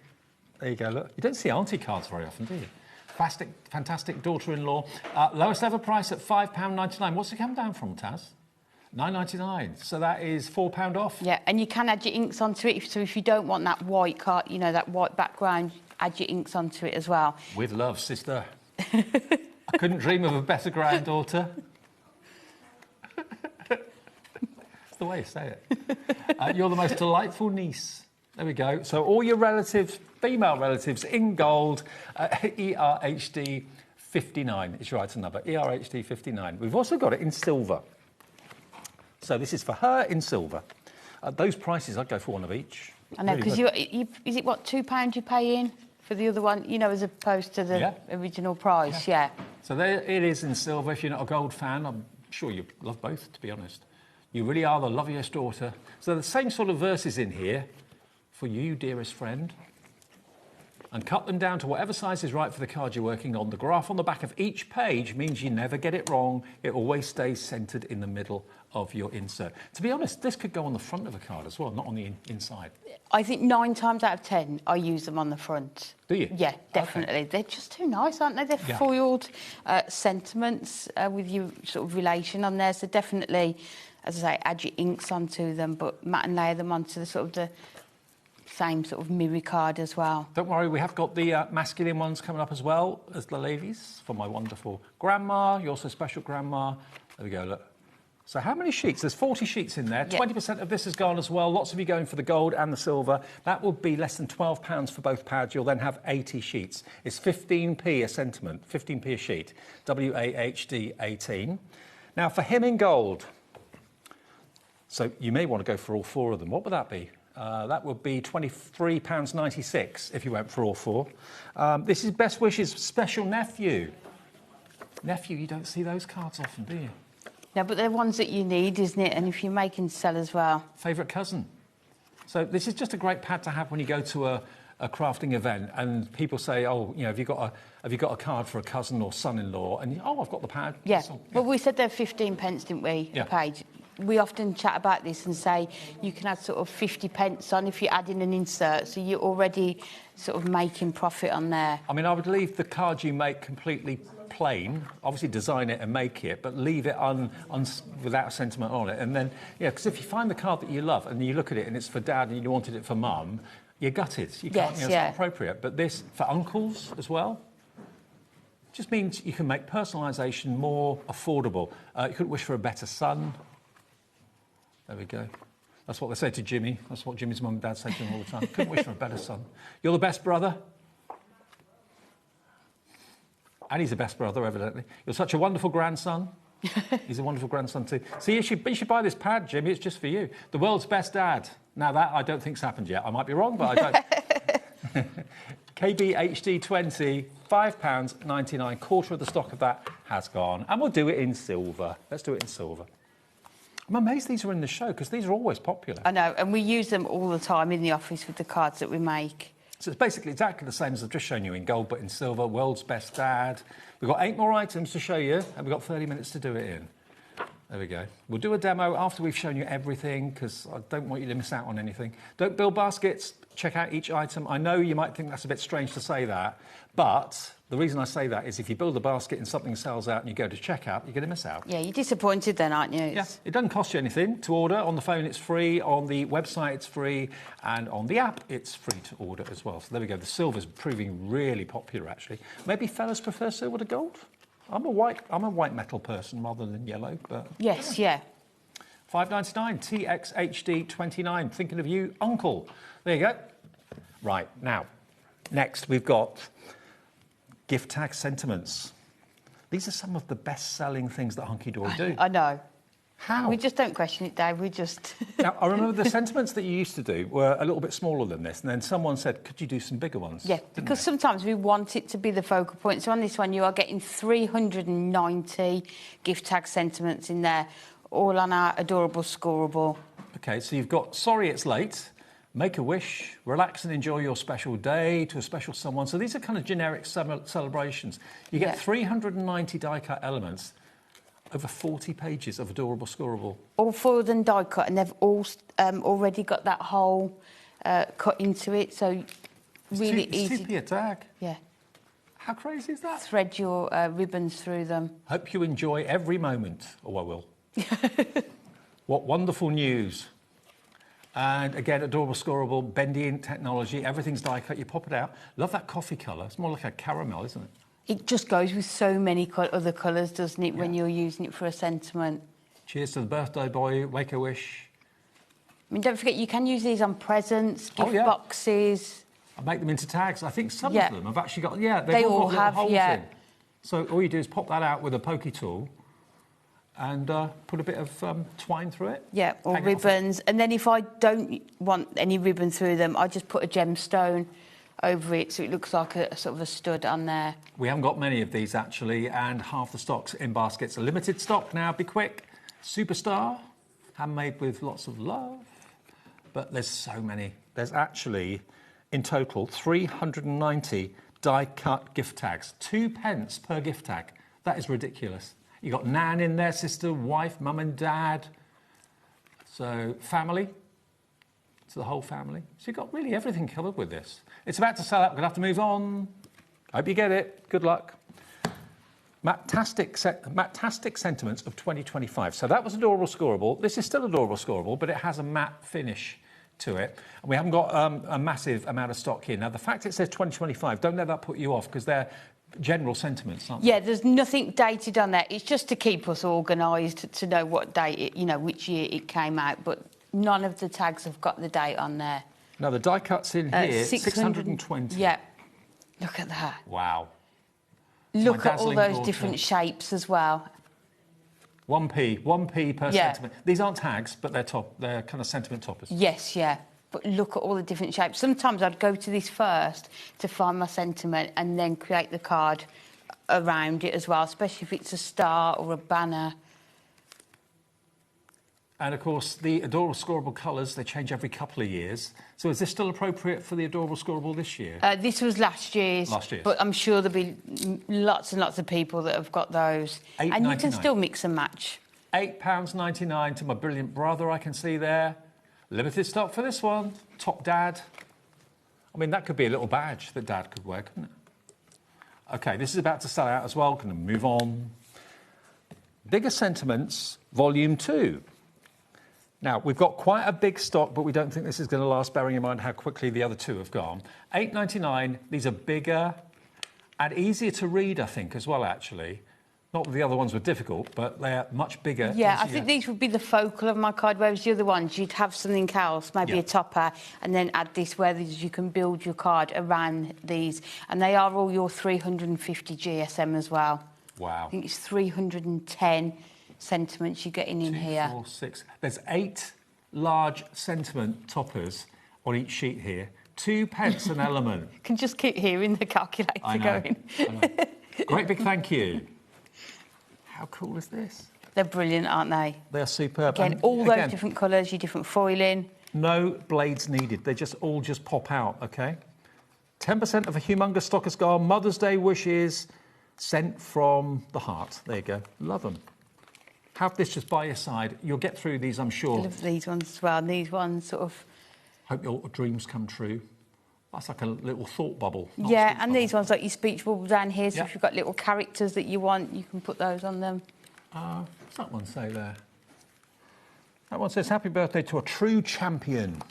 Speaker 21: There you go, look. You don't see auntie cards very often, do you? Fantastic daughter-in-law. Lowest ever price at £5.99. What's it come down from, Taz? £9.99. So that is £4 off.
Speaker 4: Yeah, and you can add your inks onto it. So if you don't want that white card, that white background, add your inks onto it as well.
Speaker 21: With love, sister. I couldn't dream of a better granddaughter. That's the way you say it. You're the most delightful niece. There we go. So all your relatives, female relatives, in gold, ERHD 59 is your item number, ERHD 59. We've also got it in silver. So this is for her in silver. Those prices, I'd go for one of each.
Speaker 4: I know, because is it what, £2 you pay in for the other one, you know, as opposed to the original price, yeah.
Speaker 21: So there it is in silver. If you're not a gold fan, I'm sure you love both, to be honest. You really are the loveliest daughter. So the same sort of verses in here for you, dearest friend. And cut them down to whatever size is right for the card you're working on. The graph on the back of each page means you never get it wrong. It always stays centred in the middle of your insert. To be honest, this could go on the front of a card as well, not on the inside.
Speaker 4: I think 9 times out of 10, I use them on the front.
Speaker 21: Do you?
Speaker 4: Yeah, definitely. Okay. They're just too nice, aren't they? They're foiled sentiments with your sort of relation on there. So definitely, as I say, add your inks onto them, but matte and layer them onto the sort of the same sort of mirror card as well.
Speaker 21: Don't worry, we have got the masculine ones coming up as well as the ladies for my wonderful grandma, your so special grandma. There we go, look. So how many sheets? There's 40 sheets in there. 20% of this is gone as well. Lots of you going for the gold and the silver. That would be less than £12 for both pads. You'll then have 80 sheets. It's 15p a sentiment, 15p a sheet. WAHD 18. Now for him in gold. So you may want to go for all 4 of them. What would that be? That would be £23.96 if you went for all 4. This is Best Wishes Special Nephew. Nephew, you don't see those cards often, do you?
Speaker 4: No, but they're ones that you need, isn't it? And if you make and sell as well.
Speaker 21: Favourite cousin. So this is just a great pad to have when you go to a crafting event and people say, oh, you know, have you got a card for a cousin or son-in-law? And, oh, I've got the pad.
Speaker 4: Yeah, well, we said they're 15 pence, didn't we, a page? We often chat about this and say you can add sort of 50 pence on if you add in an insert, so you're already sort of making profit on there.
Speaker 21: I mean, I would leave the card you make completely plain, obviously design it and make it, but leave it without a sentiment on it. And then, because if you find the card that you love and you look at it and it's for dad and you wanted it for mum, you're gutted. You can't, it's not appropriate. But this, for uncles as well, just means you can make personalisation more affordable. You couldn't wish for a better son. There we go. That's what they say to Jimmy. That's what Jimmy's mum and dad say to him all the time. Couldn't wish for a better son. You're the best brother. And he's the best brother, evidently. You're such a wonderful grandson. He's a wonderful grandson too. See, you should buy this pad, Jimmy. It's just for you. The world's best dad. Now, that I don't think's happened yet. I might be wrong, but I don't. KBHD20, £5.99. Quarter of the stock of that has gone. And we'll do it in silver. Let's do it in silver. I'm amazed these are in the show, because these are always popular.
Speaker 4: I know, and we use them all the time in the office with the cards that we make.
Speaker 21: So it's basically exactly the same as I've just shown you in gold, but in silver. World's best dad. We've got 8 more items to show you, and we've got 30 minutes to do it in. There we go. We'll do a demo after we've shown you everything, because I don't want you to miss out on anything. Don't build baskets. Check out each item. I know you might think that's a bit strange to say that, but the reason I say that is if you build a basket and something sells out and you go to checkout, you're going to miss out.
Speaker 4: Yeah, you're disappointed then, aren't you?
Speaker 21: Yeah, it doesn't cost you anything to order. On the phone, it's free. On the website, it's free. And on the app, it's free to order as well. So there we go. The silver's proving really popular, actually. Maybe fellas prefer silver to gold? I'm a white metal person rather than yellow, but...
Speaker 4: Yes, yeah.
Speaker 21: £5.99, TXHD29. Thinking of you, Uncle. There you go. Right, now, next we've got gift tag sentiments. These are some of the best-selling things that Hunky Dory do.
Speaker 4: I know.
Speaker 21: How?
Speaker 4: We just don't question it, Dave. We just...
Speaker 21: Now, I remember the sentiments that you used to do were a little bit smaller than this, and then someone said, could you do some bigger ones?
Speaker 4: Yeah, because sometimes we want it to be the focal point. So on this one, you are getting 390 gift tag sentiments in there, all on our adorable scorable.
Speaker 21: OK, so you've got Sorry It's Late, Make a Wish, Relax and Enjoy Your Special Day, To a Special Someone. So these are kind of generic celebrations. You get 390 die-cut elements, over 40 pages of adorable scorable.
Speaker 4: All foiled and die-cut, and they've all already got that hole cut into it, so really easy.
Speaker 21: It's 2p a tag.
Speaker 4: Yeah.
Speaker 21: How crazy is that?
Speaker 4: Thread your ribbons through them.
Speaker 21: Hope you enjoy every moment. Oh, I will. What wonderful news. And again, adorable scorable, bendy technology, everything's die-cut, you pop it out. Love that coffee colour. It's more like a caramel, isn't it?
Speaker 4: It just goes with so many other colours, doesn't it, when you're using it for a sentiment.
Speaker 21: Cheers to the birthday boy, Make a Wish.
Speaker 4: I mean, don't forget, you can use these on presents, gift boxes.
Speaker 21: I make them into tags. I think some of them have actually got... Yeah,
Speaker 4: they all have,
Speaker 21: holes in. So all you do is pop that out with a pokey tool and put a bit of twine through it.
Speaker 4: Yeah, or ribbons. And then if I don't want any ribbon through them, I just put a gemstone over it, so it looks like a sort of a stud on there.
Speaker 21: We haven't got many of these actually, and half the stock's in baskets. A limited stock now, be quick. Superstar, handmade with lots of love. But there's so many. There's actually, in total, 390 die-cut gift tags. 2p per gift tag. That is ridiculous. You got nan in there, sister, wife, mum and dad. So family. It's the whole family. So you've got really everything covered with this. It's about to sell out. We're going to have to move on. Hope you get it. Good luck. Matastic Sentiments of 2025. So that was Adorable Scorable. This is still Adorable Scorable, but it has a matte finish to it. And we haven't got a massive amount of stock here. Now, the fact it says 2025, don't let that put you off, because they're general sentiments, aren't they?
Speaker 4: Yeah, there's nothing dated on there. It's just to keep us organised, to know what date, which year it came out, but none of the tags have got the date on there.
Speaker 21: Now, the die cuts in here, 620.
Speaker 4: Yeah. Look at that.
Speaker 21: Wow.
Speaker 4: Look at all those different shapes as well.
Speaker 21: 1p per sentiment. These aren't tags, but they're kind of sentiment toppers.
Speaker 4: Yes, yeah. But look at all the different shapes. Sometimes I'd go to this first to find my sentiment and then create the card around it as well, especially if it's a star or a banner.
Speaker 21: And, of course, the Adorable Scorable colours, they change every couple of years. So is this still appropriate for the Adorable Scorable this year?
Speaker 4: This was last year's.
Speaker 21: Last year's.
Speaker 4: But I'm sure there'll be lots and lots of people that have got those. And you can still mix and match.
Speaker 21: £8.99 to my brilliant brother, I can see there. Limited stock for this one. Top Dad. I mean, that could be a little badge that Dad could wear, couldn't it? OK, this is about to sell out as well. Going to move on. Bigger Sentiments, Volume 2. Now, we've got quite a big stock, but we don't think this is going to last, bearing in mind how quickly the other two have gone. £8.99, these are bigger and easier to read, I think, as well, actually. Not that the other ones were difficult, but they're much bigger.
Speaker 4: Yeah, I think these would be the focal of my card, whereas the other ones, you'd have something else, maybe a topper, and then add this, where you can build your card around these. And they are all your 350 GSM as well.
Speaker 21: Wow.
Speaker 4: I think it's 310 sentiments you're getting in here.
Speaker 21: 4, 6. There's 8 large sentiment toppers on each sheet here. 2p an element.
Speaker 4: You can just keep hearing the calculator going.
Speaker 21: I know. Great big thank you. How cool is this?
Speaker 4: They're brilliant, aren't they?
Speaker 21: They're superb.
Speaker 4: Again, all those different colours, your different foiling.
Speaker 21: No blades needed. They all just pop out, OK? 10% of a humongous stock has gone. Mother's Day wishes sent from the heart. There you go. Love them. Have this just by your side. You'll get through these, I'm sure.
Speaker 4: I love these ones as well. And these ones sort of...
Speaker 21: Hope your dreams come true. That's like a little thought bubble.
Speaker 4: Yeah, and these ones, like your speech bubble down here. So if you've got little characters that you want, you can put those on them.
Speaker 21: What's that one say there? That one says, happy birthday to a true champion.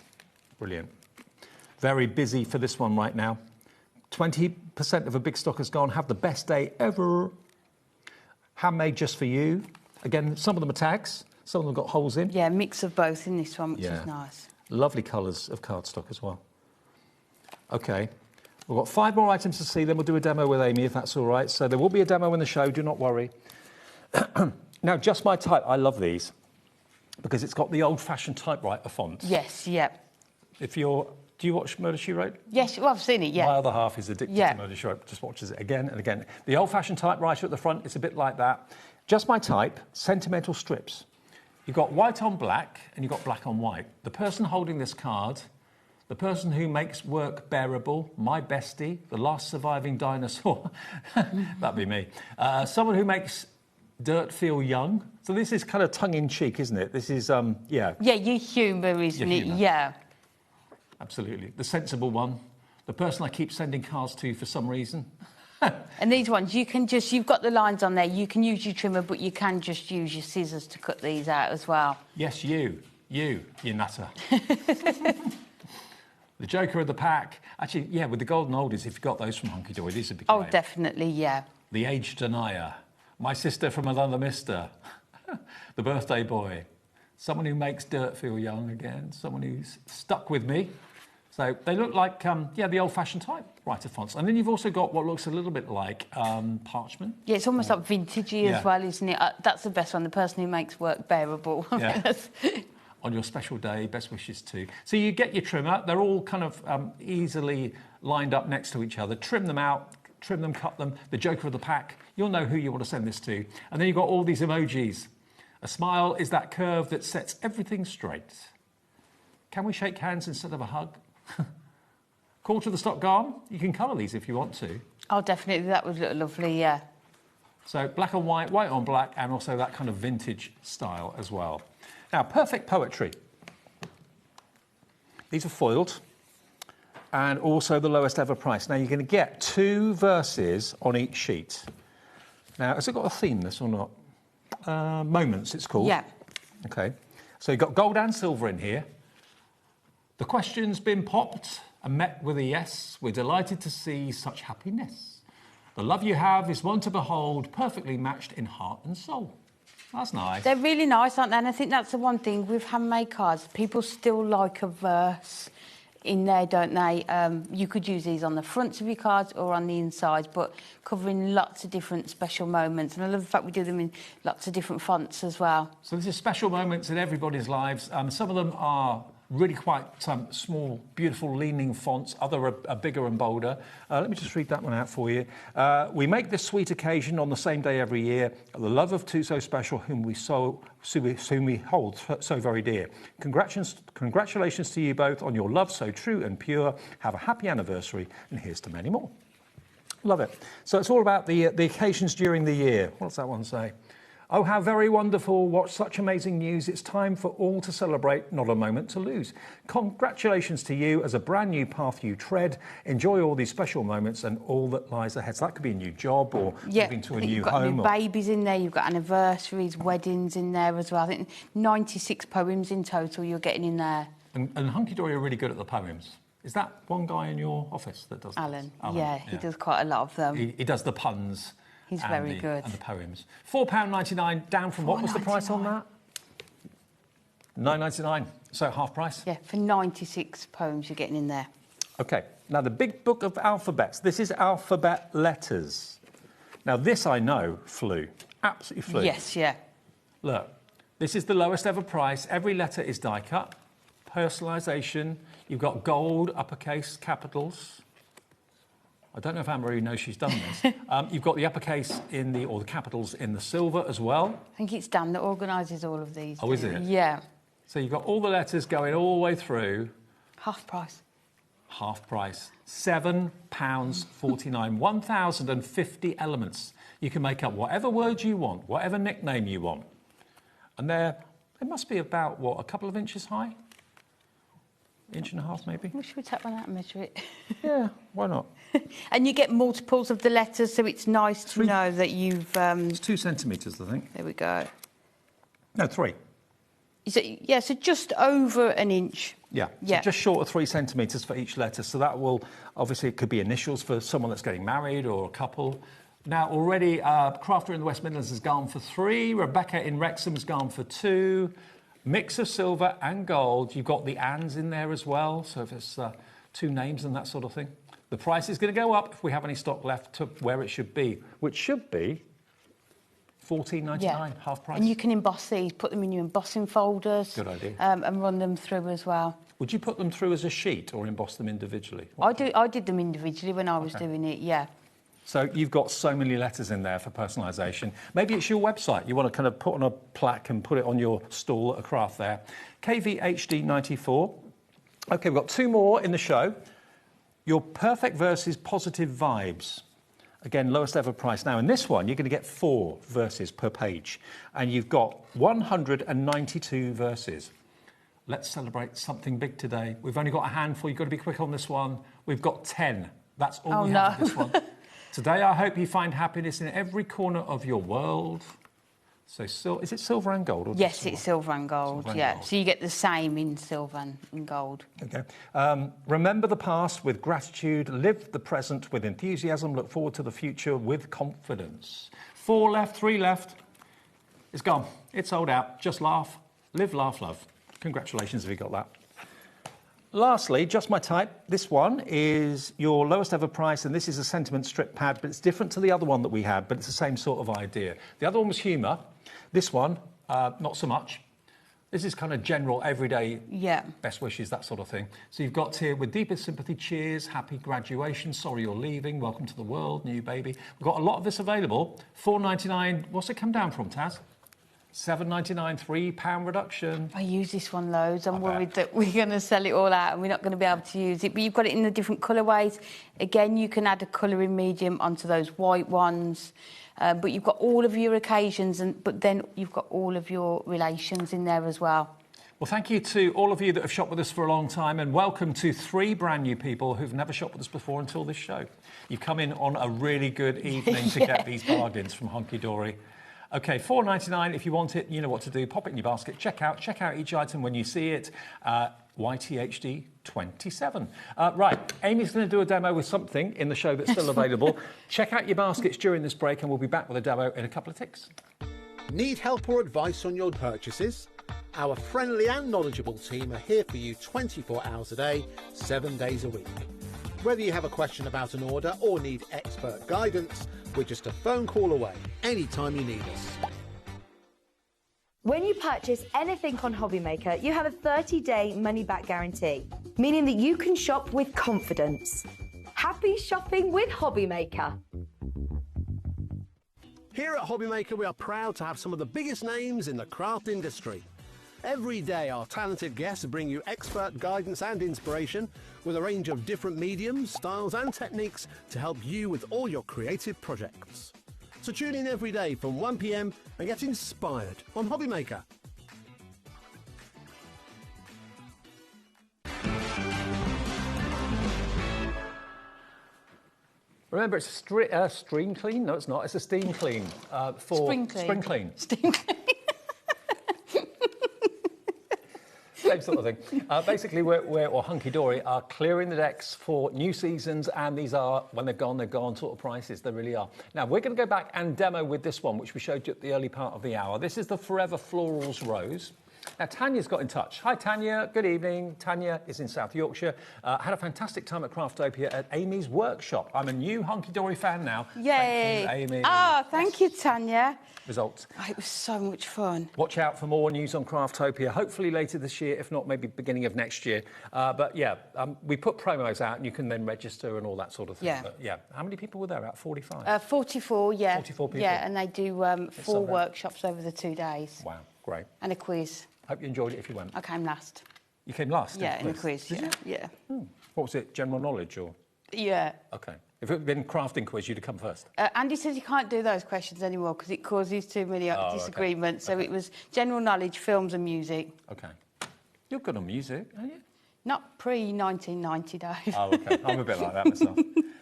Speaker 21: Brilliant. Very busy for this one right now. 20% of a big stock has gone. Have the best day ever. Handmade just for you. Again, some of them are tags. Some of them have got holes in.
Speaker 4: Yeah, mix of both in this one, which is nice.
Speaker 21: Lovely colours of cardstock as well. OK. We've got 5 more items to see, then we'll do a demo with Amy, if that's all right. So there will be a demo in the show, do not worry. Now, Just My Type, I love these because it's got the old-fashioned typewriter font.
Speaker 4: Yes, yeah.
Speaker 21: Do you watch Murder, She Wrote?
Speaker 4: Yes, well, I've seen it, yeah.
Speaker 21: My other half is addicted to Murder, She Wrote, just watches it again and again. The old-fashioned typewriter at the front, it's a bit like that. Just My Type, sentimental strips. You've got white on black and you've got black on white. The person holding this card, the person who makes work bearable, my bestie, the last surviving dinosaur, that'd be me. Someone who makes dirt feel young. So this is kind of tongue-in-cheek, isn't it? This is, yeah.
Speaker 4: Yeah, your humour, isn't it? Yeah.
Speaker 21: Absolutely. The sensible one. The person I keep sending cards to for some reason.
Speaker 4: And these ones, you can just, you've got the lines on there, you can use your trimmer, but you can just use your scissors to cut these out as well.
Speaker 21: Yes, you nutter. The Joker of the pack. Actually, yeah, with the golden oldies, if you got those from Hunky Dory, these would be great.
Speaker 4: Oh, definitely, yeah.
Speaker 21: The Age Denier. My Sister from Another Mister. The Birthday Boy. Someone who makes dirt feel young again. Someone who's stuck with me. So they look like, the old-fashioned typewriter fonts. And then you've also got what looks a little bit like parchment.
Speaker 4: Yeah, it's almost like vintagey as well, isn't it? That's the best one, the person who makes work bearable.
Speaker 21: Yeah. on your special day. Best wishes to. So you get your trimmer. They're all kind of easily lined up next to each other. Trim them out, trim them, cut them. The joker of the pack. You'll know who you want to send this to. And then you've got all these emojis. A smile is that curve that sets everything straight. Can we shake hands instead of a hug? Quarter of the stock gone. You can colour these if you want to.
Speaker 4: Oh, definitely. That would look lovely, yeah.
Speaker 21: So black on white, white on black, and also that kind of vintage style as well. Now, perfect poetry. These are foiled, and also the lowest ever price. Now, you're going to get 2 verses on each sheet. Now, has it got a theme, this, or not? Moments, it's called.
Speaker 4: Yeah.
Speaker 21: Okay. So you've got gold and silver in here. The question's been popped and met with a yes. We're delighted to see such happiness. The love you have is one to behold, perfectly matched in heart and soul. That's nice.
Speaker 4: They're really nice, aren't they? And I think that's the one thing with handmade cards. People still like a verse in there, don't they? You could use these on the fronts of your cards or on the insides, but covering lots of different special moments. And I love the fact we do them in lots of different fonts as well.
Speaker 21: So this is special moments in everybody's lives. Some of them are really quite small, beautiful, leaning fonts. Other are bigger and bolder. Let me just read that one out for you. We make this sweet occasion on the same day every year. The love of two so special, whom we hold so very dear. Congratulations to you both on your love so true and pure. Have a happy anniversary, and here's to many more. Love it. So it's all about the occasions during the year. What's that one say? Oh, how very wonderful. What such amazing news. It's time for all to celebrate, not a moment to lose. Congratulations to you as a brand new path you tread. Enjoy all these special moments and all that lies ahead. So that could be a new job or moving to a new
Speaker 4: you've got
Speaker 21: home.
Speaker 4: New babies in there, you've got anniversaries, weddings in there as well. I think 96 poems in total you're getting in there.
Speaker 21: And Hunky Dory are really good at the poems. Is that one guy in your office that does
Speaker 4: Alan. Yeah, he does quite a lot of them.
Speaker 21: He does the puns.
Speaker 4: He's very good.
Speaker 21: And the poems. £4.99 down from what was the price on that? £9.99. So half price?
Speaker 4: Yeah, for 96 poems you're getting in there.
Speaker 21: OK, now the big book of alphabets. This is alphabet letters. Now this I know flew. Absolutely flew.
Speaker 4: Yes, yeah.
Speaker 21: Look, this is the lowest ever price. Every letter is die cut. Personalisation. You've got gold, uppercase, capitals. I don't know if Anne-Marie knows she's done this. You've got the uppercase or the capitals in the silver as well.
Speaker 4: I think it's Dan that organises all of these.
Speaker 21: Oh, is it?
Speaker 4: Yeah.
Speaker 21: So you've got all the letters going all the way through.
Speaker 4: Half price.
Speaker 21: Half price. £7.49. 1,050 elements. You can make up whatever word you want, whatever nickname you want. And they must be about, what, a couple of inches high? Inch and a half, maybe?
Speaker 4: Well, should we take one out and measure it?
Speaker 21: Yeah, why not?
Speaker 4: And you get multiples of the letters, so it's nice to know that you've...
Speaker 21: It's 2 centimetres, I think.
Speaker 4: There we go.
Speaker 21: No, 3.
Speaker 4: So just over an inch.
Speaker 21: Yeah, so just short of 3 centimetres for each letter. So that will, obviously, it could be initials for someone that's getting married or a couple. Now, already, Crafter in the West Midlands has gone for 3. Rebecca in Wrexham has gone for 2. Mix of silver and gold. You've got the ands in there as well. So if it's 2 names and that sort of thing. The price is going to go up if we have any stock left to where it should be, which should be £14.99, half price.
Speaker 4: And you can emboss these, put them in your embossing folders.
Speaker 21: Good idea.
Speaker 4: And run them through as well.
Speaker 21: Would you put them through as a sheet or emboss them individually?
Speaker 4: I did them individually when I was doing it, yeah.
Speaker 21: So you've got so many letters in there for personalisation. Maybe it's your website. You want to kind of put on a plaque and put it on your stall at a craft there. KVHD94. OK, we've got 2 more in the show. Your perfect verses, positive vibes. Again, lowest ever price. Now, in this one, you're going to get 4 verses per page. And you've got 192 verses. Let's celebrate something big today. We've only got a handful. You've got to be quick on this one. We've got 10. That's all we have for this one. Today, I hope you find happiness in every corner of your world. So, is it silver and gold? Or
Speaker 4: yes, it's silver and gold,
Speaker 21: silver and gold.
Speaker 4: So you get the same in silver and in gold.
Speaker 21: OK. Remember the past with gratitude. Live the present with enthusiasm. Look forward to the future with confidence. 4 left, 3 left. It's gone. It's sold out. Just laugh. Live, laugh, love. Congratulations if you got that. Lastly, just my type. This one is your lowest ever price, and this is a sentiment strip pad, but it's different to the other one that we had, but it's the same sort of idea. The other one was humour. This one, not so much. This is kind of general, everyday,
Speaker 4: Yeah.
Speaker 21: best wishes, that sort of thing. So you've got here, with deepest sympathy, cheers, happy graduation, sorry you're leaving, welcome to the world, new baby. We've got a lot of this available. $4.99, what's it come down from, Taz? $7.99, £3 reduction.
Speaker 4: I use this one loads. I'm worried that we're going to sell it all out and we're not going to be able to use it. But you've got it in the different colourways. Again, you can add a colouring medium onto those white ones. But you've got all of your occasions, but then you've got all of your relations in there as well.
Speaker 21: Well, thank you to all of you that have shopped with us for a long time, and welcome to 3 brand new people who've never shopped with us before until this show. You've come in on a really good evening to get these bargains from Hunky Dory. OK, $4.99 if you want it, you know what to do. Pop it in your basket, check out each item when you see it. YTHD 27. Right, Amy's going to do a demo with something in the show that's still available. Check out your baskets during this break and we'll be back with a demo in a couple of ticks.
Speaker 14: Need help or advice on your purchases? Our friendly and knowledgeable team are here for you 24 hours a day, 7 days a week. Whether you have a question about an order or need expert guidance, we're just a phone call away anytime you need us.
Speaker 3: When you purchase anything on HobbyMaker, you have a 30-day money-back guarantee, meaning that you can shop with confidence. Happy shopping with HobbyMaker.
Speaker 13: Here at HobbyMaker, we are proud to have some of the biggest names in the craft industry. Every day, our talented guests bring you expert guidance and inspiration with a range of different mediums, styles and techniques to help you with all your creative projects. So tune in every day from 1 p.m. and get inspired on HobbyMaker.
Speaker 21: Remember, it's a stream clean? No, it's not. It's a steam clean.
Speaker 4: Spring clean.
Speaker 21: Spring clean.
Speaker 4: Steam clean.
Speaker 21: Same sort of thing. Basically, or Hunky Dory are clearing the decks for new seasons, and these are, when they're gone sort of prices. They really are. Now, we're going to go back and demo with this one, which we showed you at the early part of the hour. This is the Forever Florals Rose. Now, Tanya's got in touch. Hi, Tanya. Good evening. Tanya is in South Yorkshire. Had a fantastic time at Craftopia at Amy's workshop. I'm a new Hunky Dory fan now.
Speaker 4: Yay.
Speaker 21: Thank you, Amy.
Speaker 4: Oh, thank you, Tanya.
Speaker 21: Results.
Speaker 4: Oh, it was so much fun.
Speaker 21: Watch out for more news on Craftopia, hopefully later this year, if not maybe beginning of next year. But yeah, we put promos out and you can then register and all that sort of thing.
Speaker 4: Yeah.
Speaker 21: But, yeah. How many people were there? About 45?
Speaker 4: 44, yeah.
Speaker 21: 44 people.
Speaker 4: Yeah, and they do 4 workshops over the 2 days.
Speaker 21: Wow, great.
Speaker 4: And a quiz.
Speaker 21: Hope you enjoyed it if you went.
Speaker 4: I came last.
Speaker 21: You came last?
Speaker 4: Yeah, in the quiz,
Speaker 21: Did
Speaker 4: yeah.
Speaker 21: you?
Speaker 4: Yeah.
Speaker 21: What was it, general knowledge or?
Speaker 4: Yeah.
Speaker 21: OK. If it had been crafting quiz, you'd have come first.
Speaker 4: Andy says you can't do those questions anymore because it causes too many disagreements.
Speaker 21: Okay.
Speaker 4: So it was general knowledge, films and music.
Speaker 21: OK. You're good on music, aren't you?
Speaker 4: Not pre-1990, Dave.
Speaker 21: Oh, OK. I'm a bit like that myself.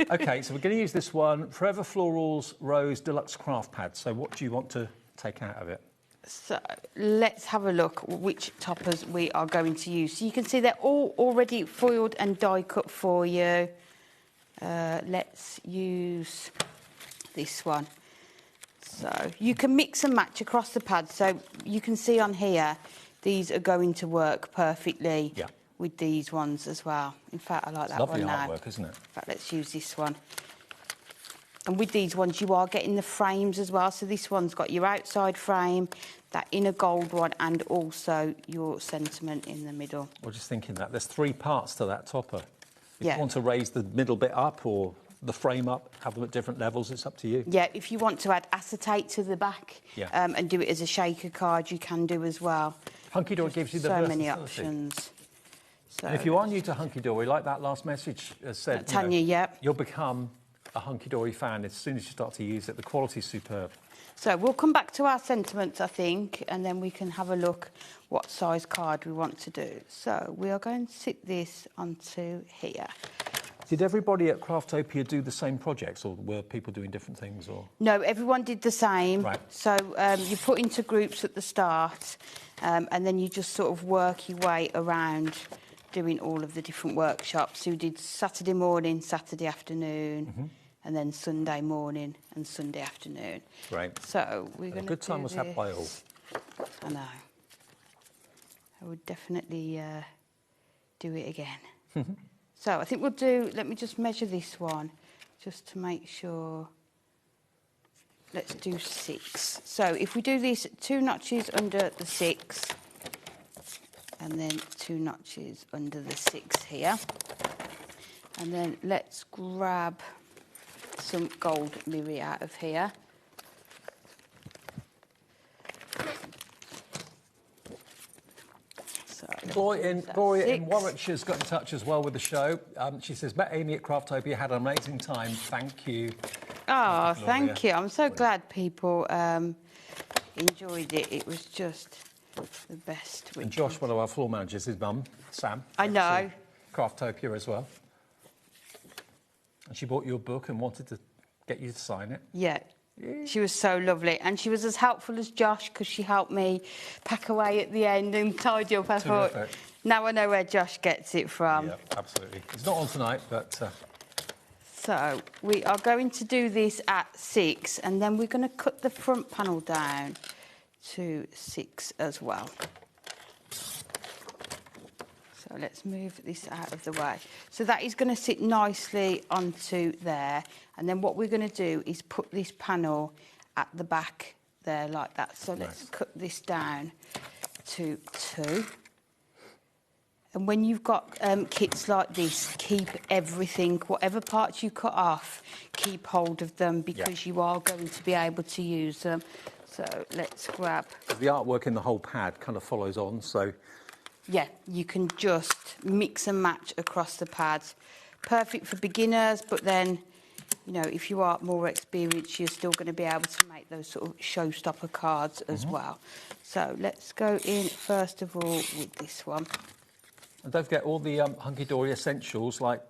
Speaker 21: OK, so we're going to use this one, Forever Florals Rose Deluxe Craft Pad. So what do you want to take out of it?
Speaker 4: So let's have a look which toppers we are going to use. So you can see they're all already foiled and die cut for you. Let's use this one. So you can mix and match across the pad. So you can see on here, these are going to work perfectly with these ones as well. In fact, I like that one now.
Speaker 21: Lovely artwork, isn't it?
Speaker 4: In fact, let's use this one. And with these ones, you are getting the frames as well. So this one's got your outside frame, that inner gold one, and also your sentiment in the middle.
Speaker 21: We're just thinking that there's 3 parts to that topper. If
Speaker 4: Yeah.
Speaker 21: you want to raise the middle bit up or the frame up, have them at different levels, it's up to you.
Speaker 4: Yeah, if you want to add acetate to the back and do it as a shaker card, you can do as well.
Speaker 21: Hunky Dory gives you the
Speaker 4: so many
Speaker 21: versatility.
Speaker 4: options. So
Speaker 21: And if you are new to Hunky Dory, like that last message said,
Speaker 4: Tanya,
Speaker 21: you'll become a Hunky Dory fan as soon as you start to use it. The quality's superb.
Speaker 4: So we'll come back to our sentiments, I think, and then we can have a look what size card we want to do. So we are going to sit this onto here.
Speaker 21: Did everybody at Craftopia do the same projects, or were people doing different things? Or
Speaker 4: No, everyone did the same.
Speaker 21: Right.
Speaker 4: So you put into groups at the start, and then you just sort of work your way around doing all of the different workshops. So we did Saturday morning, Saturday afternoon, and then Sunday morning and Sunday afternoon.
Speaker 21: Right.
Speaker 4: So we're going to
Speaker 21: good time was had by all.
Speaker 4: I know. I would definitely do it again. So I think we'll do, let me just measure this one, just to make sure. Let's do 6. So if we do this 2 notches under the 6, and then 2 notches under the 6 here. And then let's grab some gold mirror out of here. So
Speaker 21: Gloria in Warwickshire's got in touch as well with the show. She says, met Amy at Craftopia, had an amazing time. Thank you.
Speaker 4: Oh, thank you. I'm so glad people enjoyed it. It was just the best.
Speaker 21: And Josh, one of our floor managers, his mum, Sam.
Speaker 4: I know.
Speaker 21: Craftopia as well. And she bought you a book and wanted to get you to sign it.
Speaker 4: Yeah. She was so lovely, and she was as helpful as Josh because she helped me pack away at the end and tidy up. I thought, now I know where Josh gets it from.
Speaker 21: Yeah, absolutely. It's not on tonight, but...
Speaker 4: So we are going to do this at 6, and then we're going to cut the front panel down to 6 as well. So let's move this out of the way. So that is going to sit nicely onto there. And then what we're going to do is put this panel at the back there like that. So let's cut this down to 2. And when you've got kits like this, keep everything, whatever parts you cut off, keep hold of them because you are going to be able to use them. So let's grab...
Speaker 21: The artwork in the whole pad kind of follows on, so...
Speaker 4: Yeah, you can just mix and match across the pads. Perfect for beginners, but then, you know, if you are more experienced, you're still going to be able to make those sort of showstopper cards as well. So let's go in, first of all, with this one.
Speaker 21: And don't forget all the Hunky Dory essentials like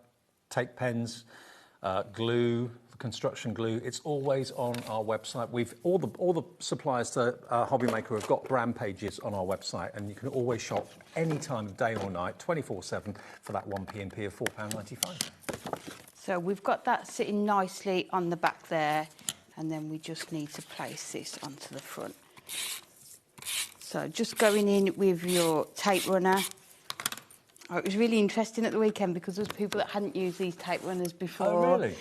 Speaker 21: tape pens, glue, construction glue. It's always on our website. We've all the suppliers to HobbyMaker have got brand pages on our website, and you can always shop any time of day or night, 24/7, for that 1 P&P of £4.95.
Speaker 4: So we've got that sitting nicely on the back there, and then we just need to place this onto the front. So just going in with your tape runner. Oh, it was really interesting at the weekend because there was people that hadn't used these tape runners before.
Speaker 21: Oh, really?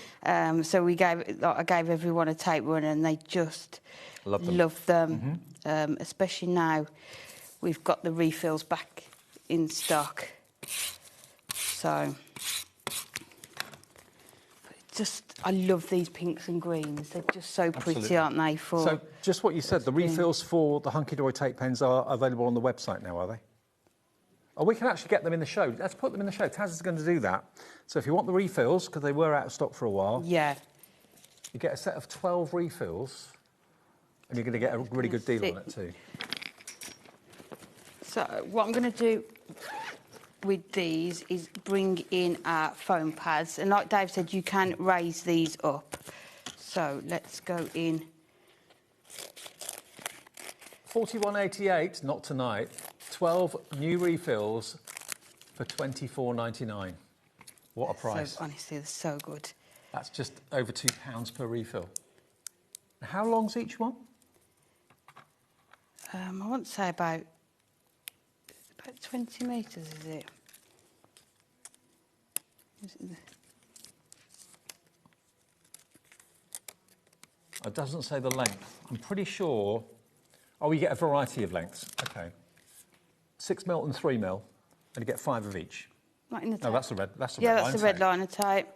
Speaker 4: So I gave everyone a tape runner, and they just loved them. Especially now we've got the refills back in stock. So I love these pinks and greens. They're just so pretty, aren't they?
Speaker 21: So just what you said, the refills for the Hunky Dory tape pens are available on the website now, are they? Oh, we can actually get them in the show. Let's put them in the show. Taz is going to do that. So if you want the refills, because they were out of stock for a while...
Speaker 4: Yeah.
Speaker 21: You get a set of 12 refills, and you're going to get a really good deal on it too.
Speaker 4: So what I'm going to do with these is bring in our foam pads. And like Dave said, you can raise these up. So let's go in.
Speaker 21: $41.88, not tonight. 12 new refills for $24.99. What a price.
Speaker 4: So, honestly, they're so good.
Speaker 21: That's just over £2 per refill. How long's each one?
Speaker 4: I want to say about 20 metres, is it?
Speaker 21: It doesn't say the length. I'm pretty sure... Oh, you get a variety of lengths. OK. 6mm and 3mm, and you get 5 of each.
Speaker 4: Not in the tape.
Speaker 21: No, that's the red. That's the
Speaker 4: yeah,
Speaker 21: red
Speaker 4: that's
Speaker 21: line
Speaker 4: the red
Speaker 21: tape.
Speaker 4: liner tape.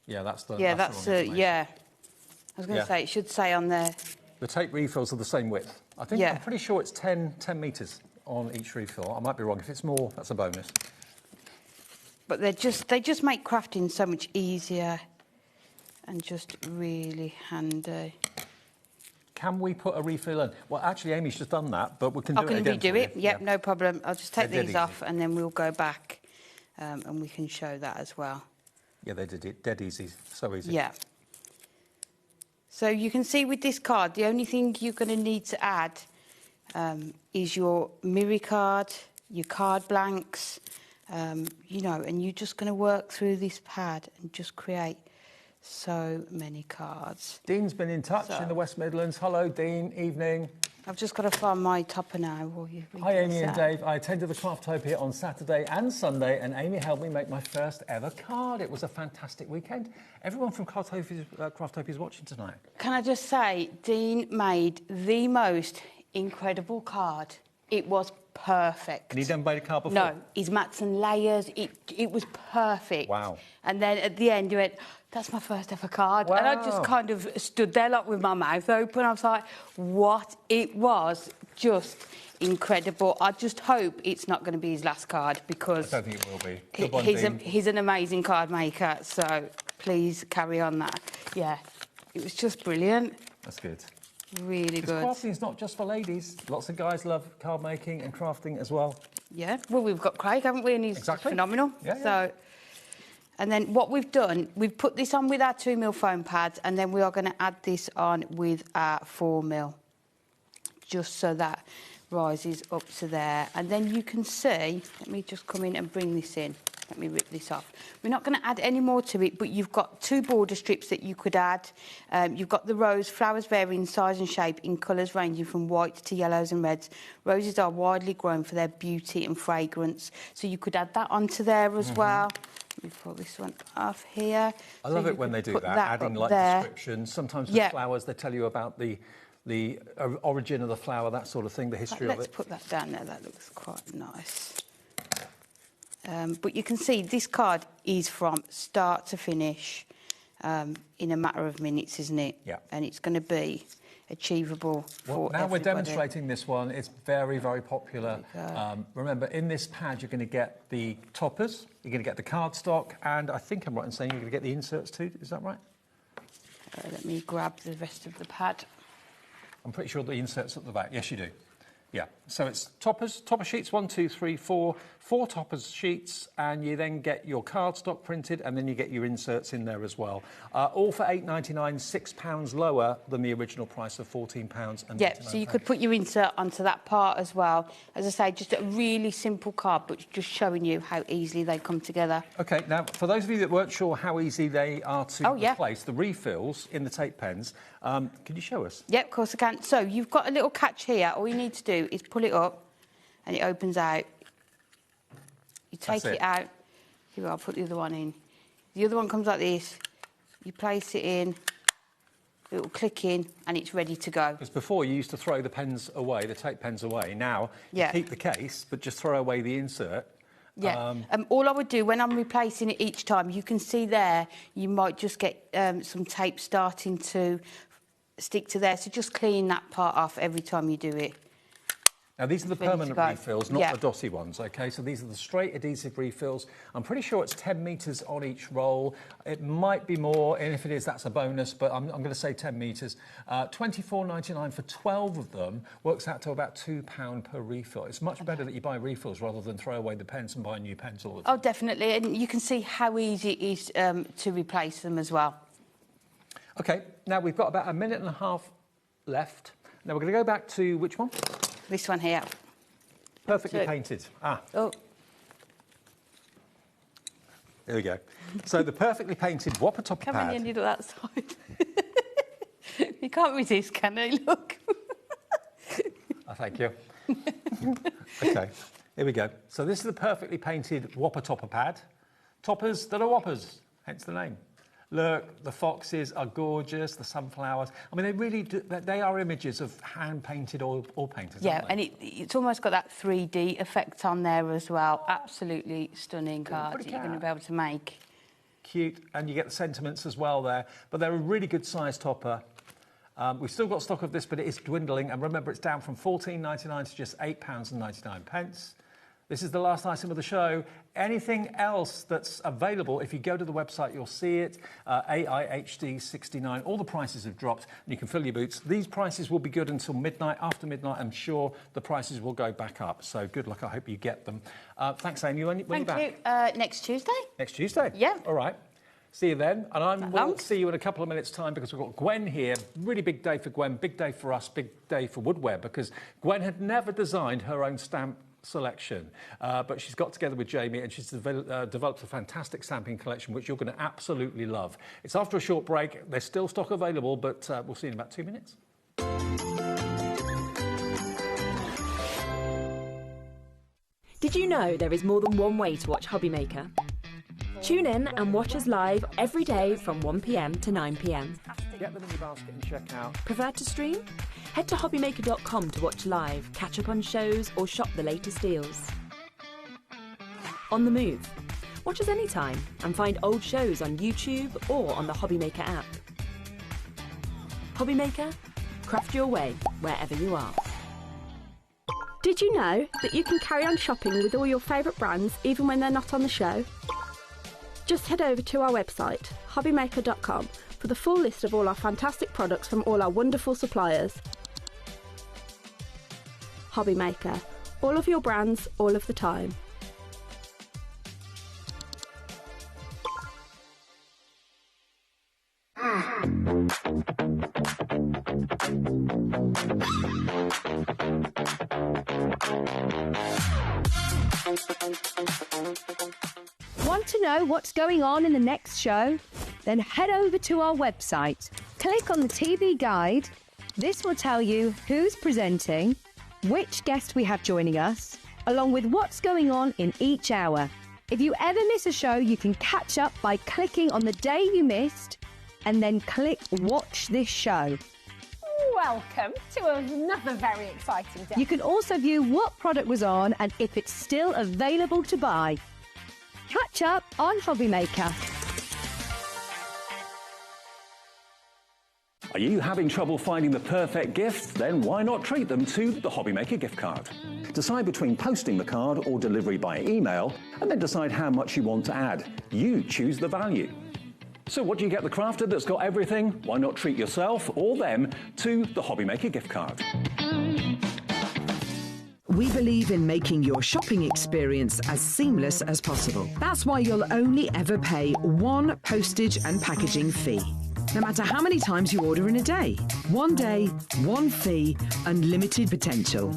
Speaker 21: Yeah, that's the.
Speaker 4: Yeah,
Speaker 21: that's
Speaker 4: the yeah. I was going to say it should say on there.
Speaker 21: The tape refills are the same width. I think I'm pretty sure it's 10 metres on each refill. I might be wrong. If it's more, that's a bonus.
Speaker 4: But they just make crafting so much easier, and just really handy.
Speaker 21: Can we put a refill in? Well, actually, Amy's just done that, but we can do it again.
Speaker 4: I can redo it.
Speaker 21: Yep,
Speaker 4: yeah, no problem. I'll just take these off,
Speaker 21: easy.
Speaker 4: and then we'll go back, and we can show that as well.
Speaker 21: Yeah, they did it dead easy. So easy.
Speaker 4: Yeah. So you can see with this card, the only thing you're going to need to add is your mirror card, your card blanks, you know, and you're just going to work through this pad and just create so many cards.
Speaker 21: Dean's been in touch in the West Midlands. Hello, Dean. Evening.
Speaker 4: I've just got to find my topper now.
Speaker 21: Hi, Amy and Dave. I attended the Craftopia on Saturday and Sunday, and Amy helped me make my first ever card. It was a fantastic weekend. Everyone from Craftopia is watching tonight.
Speaker 4: Can I just say, Dean made the most incredible card It was perfect.
Speaker 21: And he'd never made a card before?
Speaker 4: No, his mats and layers, it was perfect.
Speaker 21: Wow.
Speaker 4: And then at the end he went, that's my first ever card.
Speaker 21: Wow.
Speaker 4: And I just kind of stood there like with my mouth open. I was like, what? It was just incredible. I just hope it's not going to be his last card because
Speaker 21: I don't think it will be. Good one, Dean.
Speaker 4: he's an amazing card maker, so please carry on that. Yeah, it was just brilliant.
Speaker 21: That's good.
Speaker 4: Really good.
Speaker 21: Crafting is not just for ladies. Lots of guys love card making and crafting as well.
Speaker 4: Yeah, well, we've got Craig, haven't we? And he's phenomenal.
Speaker 21: Yeah,
Speaker 4: so, and then what we've done, we've put this on with our 2mm foam pads, and then we are going to add this on with our 4mm, just so that rises up to there. And then you can see, let me just come in and bring this in. Let me rip this off. We're not going to add any more to it, but you've got 2 border strips that you could add. You've got the rose, flowers vary in size and shape in colours ranging from white to yellows and reds. Roses are widely grown for their beauty and fragrance, so you could add that onto there as well. Let me pull this one off here.
Speaker 21: I love it when they do that, adding like descriptions. Sometimes with flowers, they tell you about the origin of the flower, that sort of thing, the history of it.
Speaker 4: Let's put that down there. That looks quite nice. But you can see this card is from start to finish in a matter of minutes, isn't it?
Speaker 21: Yeah.
Speaker 4: And it's going to be achievable for
Speaker 21: now
Speaker 4: everybody.
Speaker 21: we're demonstrating this one. It's very, very popular. Remember, in this pad, you're going to get the toppers, you're going to get the cardstock, and I think I'm right in saying you're going to get the inserts too. Is that right?
Speaker 4: Let me grab the rest of the pad.
Speaker 21: I'm pretty sure the inserts at the back. Yes, you do. Yeah, so it's topper sheets, 1, 2, 3, 4 toppers sheets, and you then get your cardstock printed, and then you get your inserts in there as well. All for £8.99, £6 lower than the original price of £14.
Speaker 4: Yeah, so you could put your insert onto that part as well. As I say, just a really simple card, but just showing you how easily they come together.
Speaker 21: OK, now, for those of you that weren't sure how easy they are to replace, the refills in the tape pens, can you show us?
Speaker 4: Yeah, of course I can. So you've got a little catch here. All you need to do is pull it up, and it opens out. You take it out. Here, I'll put the other one in. The other one comes like this. You place it in, it will click in, and it's ready to go.
Speaker 21: Because before, you used to throw the pens away, the tape pens away. Now, you keep the case, but just throw away the insert.
Speaker 4: Yeah. All I would do when I'm replacing it each time, you can see there, you might just get some tape starting to stick to there. So just clean that part off every time you do it.
Speaker 21: Now, these are the permanent refills, not the dotty ones, OK? So these are the straight adhesive refills. I'm pretty sure it's 10 metres on each roll. It might be more, and if it is, that's a bonus, but I'm going to say 10 metres. $24.99 for 12 of them works out to about £2 per refill. It's much better that you buy refills rather than throw away the pens and buy new pens all the time.
Speaker 4: Oh, definitely, and you can see how easy it is to replace them as well.
Speaker 21: OK, now we've got about a minute and a half left. Now we're going to go back to which one?
Speaker 4: This one here.
Speaker 21: Perfectly painted.
Speaker 4: Oh.
Speaker 21: There we go. So the perfectly painted whopper topper pad.
Speaker 4: Come on, you need that side. You can't resist, can you? Look.
Speaker 21: Thank you. OK, here we go. So this is the perfectly painted whopper topper pad. Toppers that are whoppers, hence the name. Look, the foxes are gorgeous, the sunflowers. I mean, they really do, they are images of hand-painted oil painters, aren't they?
Speaker 4: And it's almost got that 3D effect on there as well. Absolutely stunning card that you're going to be able to make.
Speaker 21: Cute, and you get the sentiments as well there. But they're a really good size topper. We've still got stock of this, but it is dwindling. And remember, it's down from £14.99 to just £8.99. This is the last item of the show. Anything else that's available, if you go to the website, you'll see it. AIHD 69. All the prices have dropped, and you can fill your boots. These prices will be good until midnight. After midnight, I'm sure the prices will go back up. So good luck. I hope you get them. Thanks, Amy. When are you back?
Speaker 4: Thank you. Next Tuesday.
Speaker 21: Next Tuesday?
Speaker 4: Yeah.
Speaker 21: All right. See you then. And we'll see you in a couple of minutes' time because we've got Gwen here. Really big day for Gwen, big day for us, big day for Woodware because Gwen had never designed her own stamp selection, but she's got together with Jamie and she's developed a fantastic stamping collection which you're going to absolutely love. It's after a short break. There's still stock available, but we'll see you in about 2 minutes.
Speaker 9: Did you know there is more than one way to watch HobbyMaker? Tune in and watch us live every day from 1 p.m. to 9 p.m.
Speaker 16: Get them in your basket and check out.
Speaker 9: Prefer to stream? Head to HobbyMaker.com to watch live, catch up on shows, or shop the latest deals. On the move. Watch us anytime and find old shows on YouTube or on the HobbyMaker app. HobbyMaker, craft your way wherever you are.
Speaker 12: Did you know that you can carry on shopping with all your favourite brands even when they're not on the show? Just head over to our website, HobbyMaker.com, for the full list of all our fantastic products from all our wonderful suppliers. HobbyMaker, all of your brands, all of the time.
Speaker 5: Want to know what's going on in the next show? Then head over to our website. Click on the TV guide. This will tell you who's presenting, which guest we have joining us, along with what's going on in each hour. If you ever miss a show, you can catch up by clicking on the day you missed and then click Watch This Show.
Speaker 2: Welcome to another very exciting day.
Speaker 5: You can also view what product was on and if it's still available to buy. Catch up on HobbyMaker.
Speaker 15: Are you having trouble finding the perfect gift? Then why not treat them to the HobbyMaker gift card? Decide between posting the card or delivery by email, and then decide how much you want to add. You choose the value. So what do you get the crafter that's got everything? Why not treat yourself or them to the HobbyMaker gift card?
Speaker 20: We believe in making your shopping experience as seamless as possible. That's why you'll only ever pay one postage and packaging fee. No matter how many times you order in a day. One day, one fee, unlimited potential.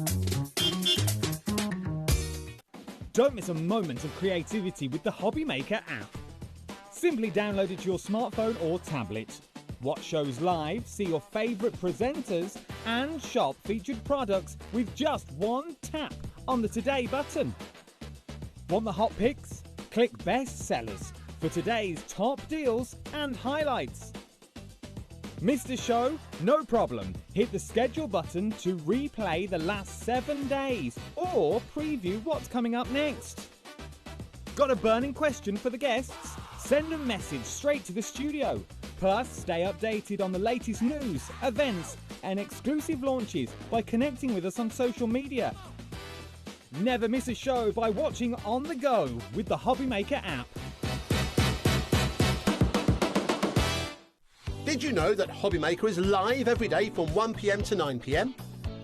Speaker 10: Don't miss a moment of creativity with the HobbyMaker app. Simply download it to your smartphone or tablet. Watch shows live, see your favourite presenters, and shop featured products with just one tap on the Today button. Want the hot picks? Click Best Sellers for today's top deals and highlights. Missed a show? No problem. Hit the schedule button to replay the last 7 days or preview what's coming up next. Got a burning question for the guests? Send a message straight to the studio. Plus, stay updated on the latest news, events, and exclusive launches by connecting with us on social media. Never miss a show by watching on the go with the HobbyMaker app.
Speaker 13: Did you know that HobbyMaker is live every day from 1 p.m. to 9 p.m?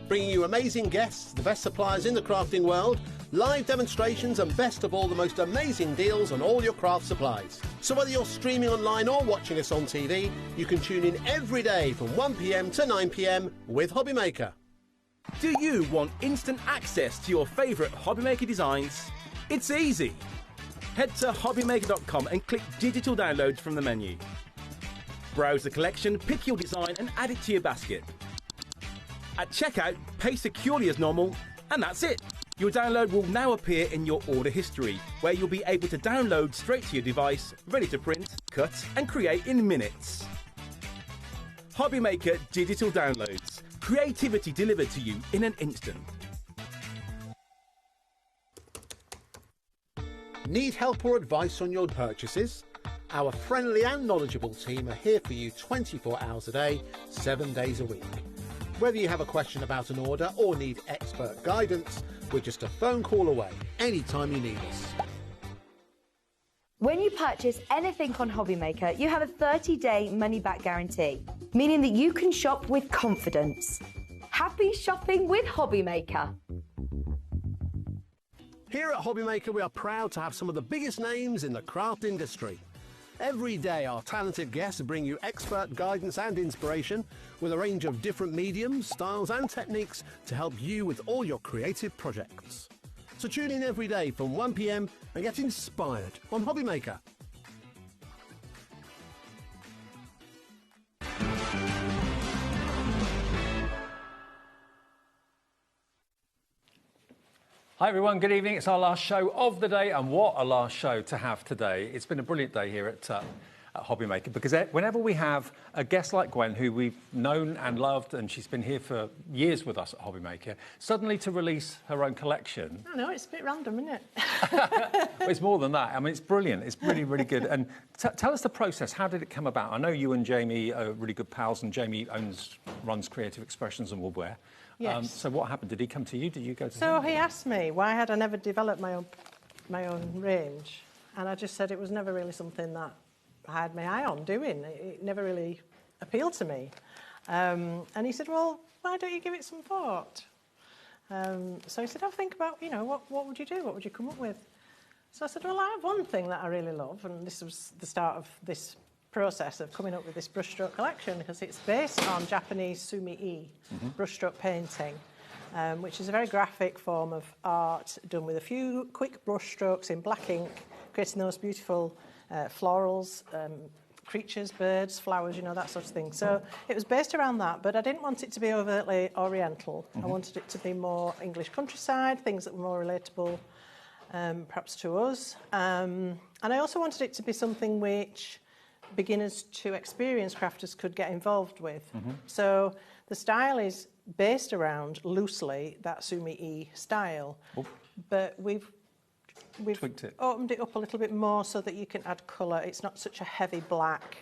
Speaker 13: Bringing you amazing guests, the best suppliers in the crafting world, live demonstrations and best of all, the most amazing deals on all your craft supplies. So whether you're streaming online or watching us on TV, you can tune in every day from 1 p.m. to 9 p.m. with HobbyMaker.
Speaker 8: Do you want instant access to your favourite HobbyMaker designs? It's easy. Head to HobbyMaker.com and click digital downloads from the menu. Browse the collection, pick your design and add it to your basket. At checkout, pay securely as normal, and that's it. Your download will now appear in your order history, where you'll be able to download straight to your device, ready to print, cut and create in minutes. HobbyMaker Digital Downloads. Creativity delivered to you in an instant.
Speaker 13: Need help or advice on your purchases? Our friendly and knowledgeable team are here for you 24 hours a day, 7 days a week. Whether you have a question about an order or need expert guidance, we're just a phone call away anytime you need us.
Speaker 3: When you purchase anything on HobbyMaker, you have a 30-day money-back guarantee, meaning that you can shop with confidence. Happy shopping with HobbyMaker.
Speaker 13: Here at HobbyMaker, we are proud to have some of the biggest names in the craft industry. Every day, our talented guests bring you expert guidance and inspiration with a range of different mediums, styles and techniques to help you with all your creative projects. So tune in every day from 1 p.m. and get inspired on HobbyMaker.
Speaker 21: Hi everyone, good evening. It's our last show of the day, and what a last show to have today. It's been a brilliant day here at at HobbyMaker, because whenever we have a guest like Gwen, who we've known and loved, and she's been here for years with us at HobbyMaker, suddenly to release her own collection.
Speaker 11: I know, it's a bit random, isn't it?
Speaker 21: Well, it's more than that. I mean, it's brilliant. It's really, really good. And tell us the process. How did it come about? I know you and Jamie are really good pals, and Jamie runs Creative Expressions and Woodwear.
Speaker 11: Yes.
Speaker 21: So what happened? Did he come to you? Did you go to
Speaker 11: So
Speaker 21: him?
Speaker 11: he asked me why had I never developed my own range, and I just said it was never really something that I had my eye on doing. It never really appealed to me. And he said, well, why don't you give it some thought? So he said, I'll think about, you know, what would you do? What would you come up with? So I said, well, I have one thing that I really love, and this was the start of this process of coming up with this brushstroke collection, because it's based on Japanese sumi-e, brushstroke painting, which is a very graphic form of art done with a few quick brush strokes in black ink, creating those beautiful florals, creatures, birds, flowers, you know, that sort of thing. So it was based around that, but I didn't want it to be overtly oriental. I wanted it to be more English countryside, things that were more relatable, perhaps to us. And I also wanted it to be something which beginners to experienced crafters could get involved with. So the style is based around, loosely, that sumi-e style, but we've
Speaker 21: tweaked it,
Speaker 11: opened it up a little bit more so that you can add colour. It's not such a heavy black.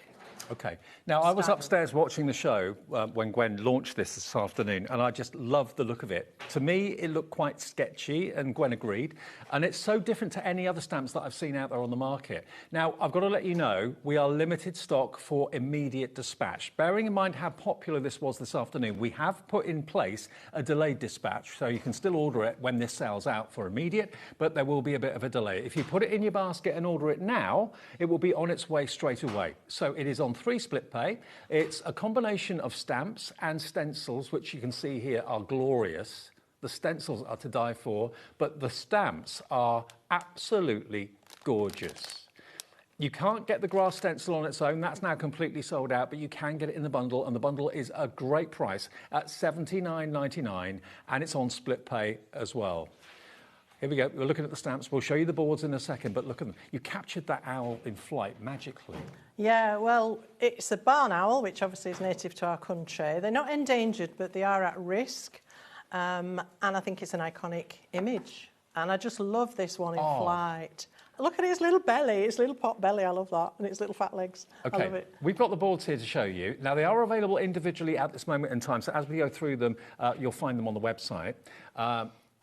Speaker 21: Okay. Now, I was upstairs watching the show when Gwen launched this afternoon, and I just loved the look of it. To me, it looked quite sketchy, and Gwen agreed, and it's so different to any other stamps that I've seen out there on the market. Now, I've got to let you know, we are limited stock for immediate dispatch. Bearing in mind how popular this was this afternoon, we have put in place a delayed dispatch, so you can still order it when this sells out for immediate, but there will be a bit of a delay. If you put it in your basket and order it now, it will be on its way straight away. So it is on 3 split pay. It's a combination of stamps and stencils, which you can see here are glorious. The stencils are to die for, but the stamps are absolutely gorgeous. You can't get the grass stencil on its own. That's now completely sold out, but you can get it in the bundle, and the bundle is a great price at $79.99, and it's on split pay as well. Here we go. We're looking at the stamps. We'll show you the boards in a second, but look at them. You captured that owl in flight magically.
Speaker 11: Yeah, well, it's a barn owl, which obviously is native to our country. They're not endangered, but they are at risk. And I think it's an iconic image. And I just love this one in flight. Look at his little belly, its little pot belly. I love that. And its little fat legs.
Speaker 21: Okay,
Speaker 11: I love it.
Speaker 21: we've got the boards here to show you. Now, they are available individually at this moment in time. So as we go through them, you'll find them on the website.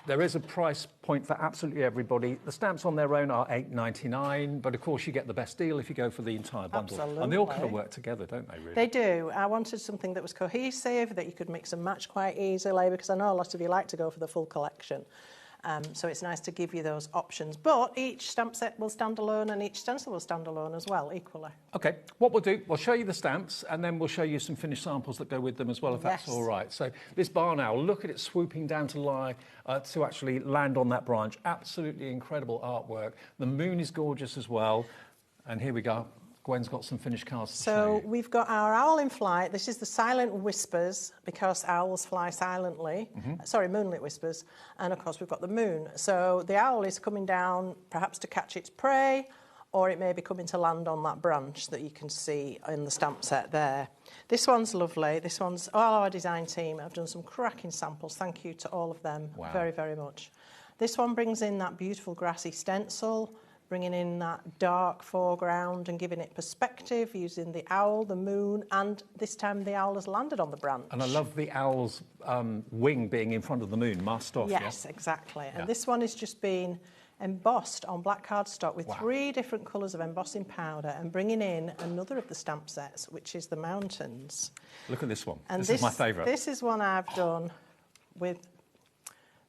Speaker 21: There is a price point for absolutely everybody. The stamps on their own are $8.99, but of course you get the best deal if you go for the entire bundle.
Speaker 11: Absolutely.
Speaker 21: And they all kind of work together, don't they, really?
Speaker 11: They do. I wanted something that was cohesive, that you could mix and match quite easily, because I know a lot of you like to go for the full collection. So it's nice to give you those options. But each stamp set will stand alone, and each stencil will stand alone as well, equally.
Speaker 21: OK, what we'll do, we'll show you the stamps, and then we'll show you some finished samples that go with them as well, if that's all right. So this barn owl, look at it swooping down to actually land on that branch. Absolutely incredible artwork. The moon is gorgeous as well. And here we go. Gwen's got some finished cards to show you.
Speaker 11: So we've got our owl in flight. This is the silent whispers, because owls fly silently. Sorry, moonlit whispers. And of course we've got the moon. So the owl is coming down perhaps to catch its prey, or it may be coming to land on that branch that you can see in the stamp set there. This one's lovely. This one's all our design team. I've done some cracking samples. Thank you to all of them very, very much. This one brings in that beautiful grassy stencil, bringing in that dark foreground and giving it perspective using the owl, the moon, and this time the owl has landed on the branch.
Speaker 21: And I love the owl's wing being in front of the moon, masked off.
Speaker 11: Yes, exactly. And this one is just being embossed on black cardstock with 3 different colours of embossing powder, and bringing in another of the stamp sets, which is the mountains.
Speaker 21: Look at this one.
Speaker 11: And
Speaker 21: this is my favourite.
Speaker 11: This is one I've done with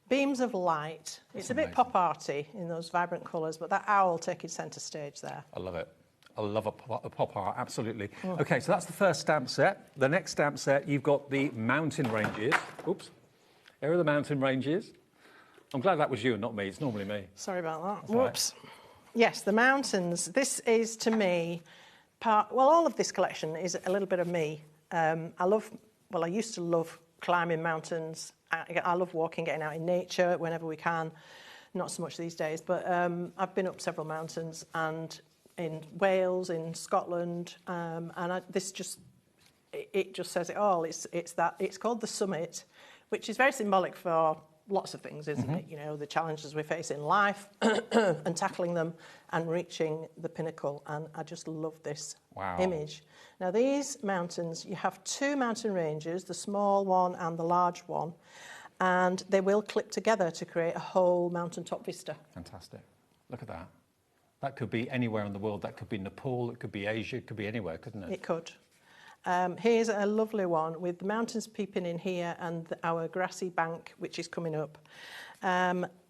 Speaker 11: beams of light. It's a bit pop arty in those vibrant colours, but that owl taking centre stage there.
Speaker 21: I love it. I love a pop art, absolutely. OK, so that's the first stamp set. The next stamp set, you've got the mountain ranges. Oops. Here are the mountain ranges. I'm glad that was you and not me. It's normally me.
Speaker 11: Sorry about that.
Speaker 21: That's
Speaker 11: Whoops. Right. Yes, the mountains. This is, to me, all of this collection is a little bit of me. I used to love climbing mountains. I love walking, getting out in nature whenever we can. Not so much these days, but I've been up several mountains and in Wales, in Scotland, and it just says it all. It's called the Summit, which is very symbolic for lots of things, isn't it? You know, the challenges we face in life and tackling them and reaching the pinnacle. And I just love this image. Now, these mountains, you have 2 mountain ranges, the small one and the large one, and they will clip together to create a whole mountaintop vista.
Speaker 21: Fantastic. Look at that. That could be anywhere in the world. That could be Nepal, it could be Asia, it could be anywhere, couldn't it?
Speaker 11: It could. Here's a lovely one with the mountains peeping in here and our grassy bank, which is coming up.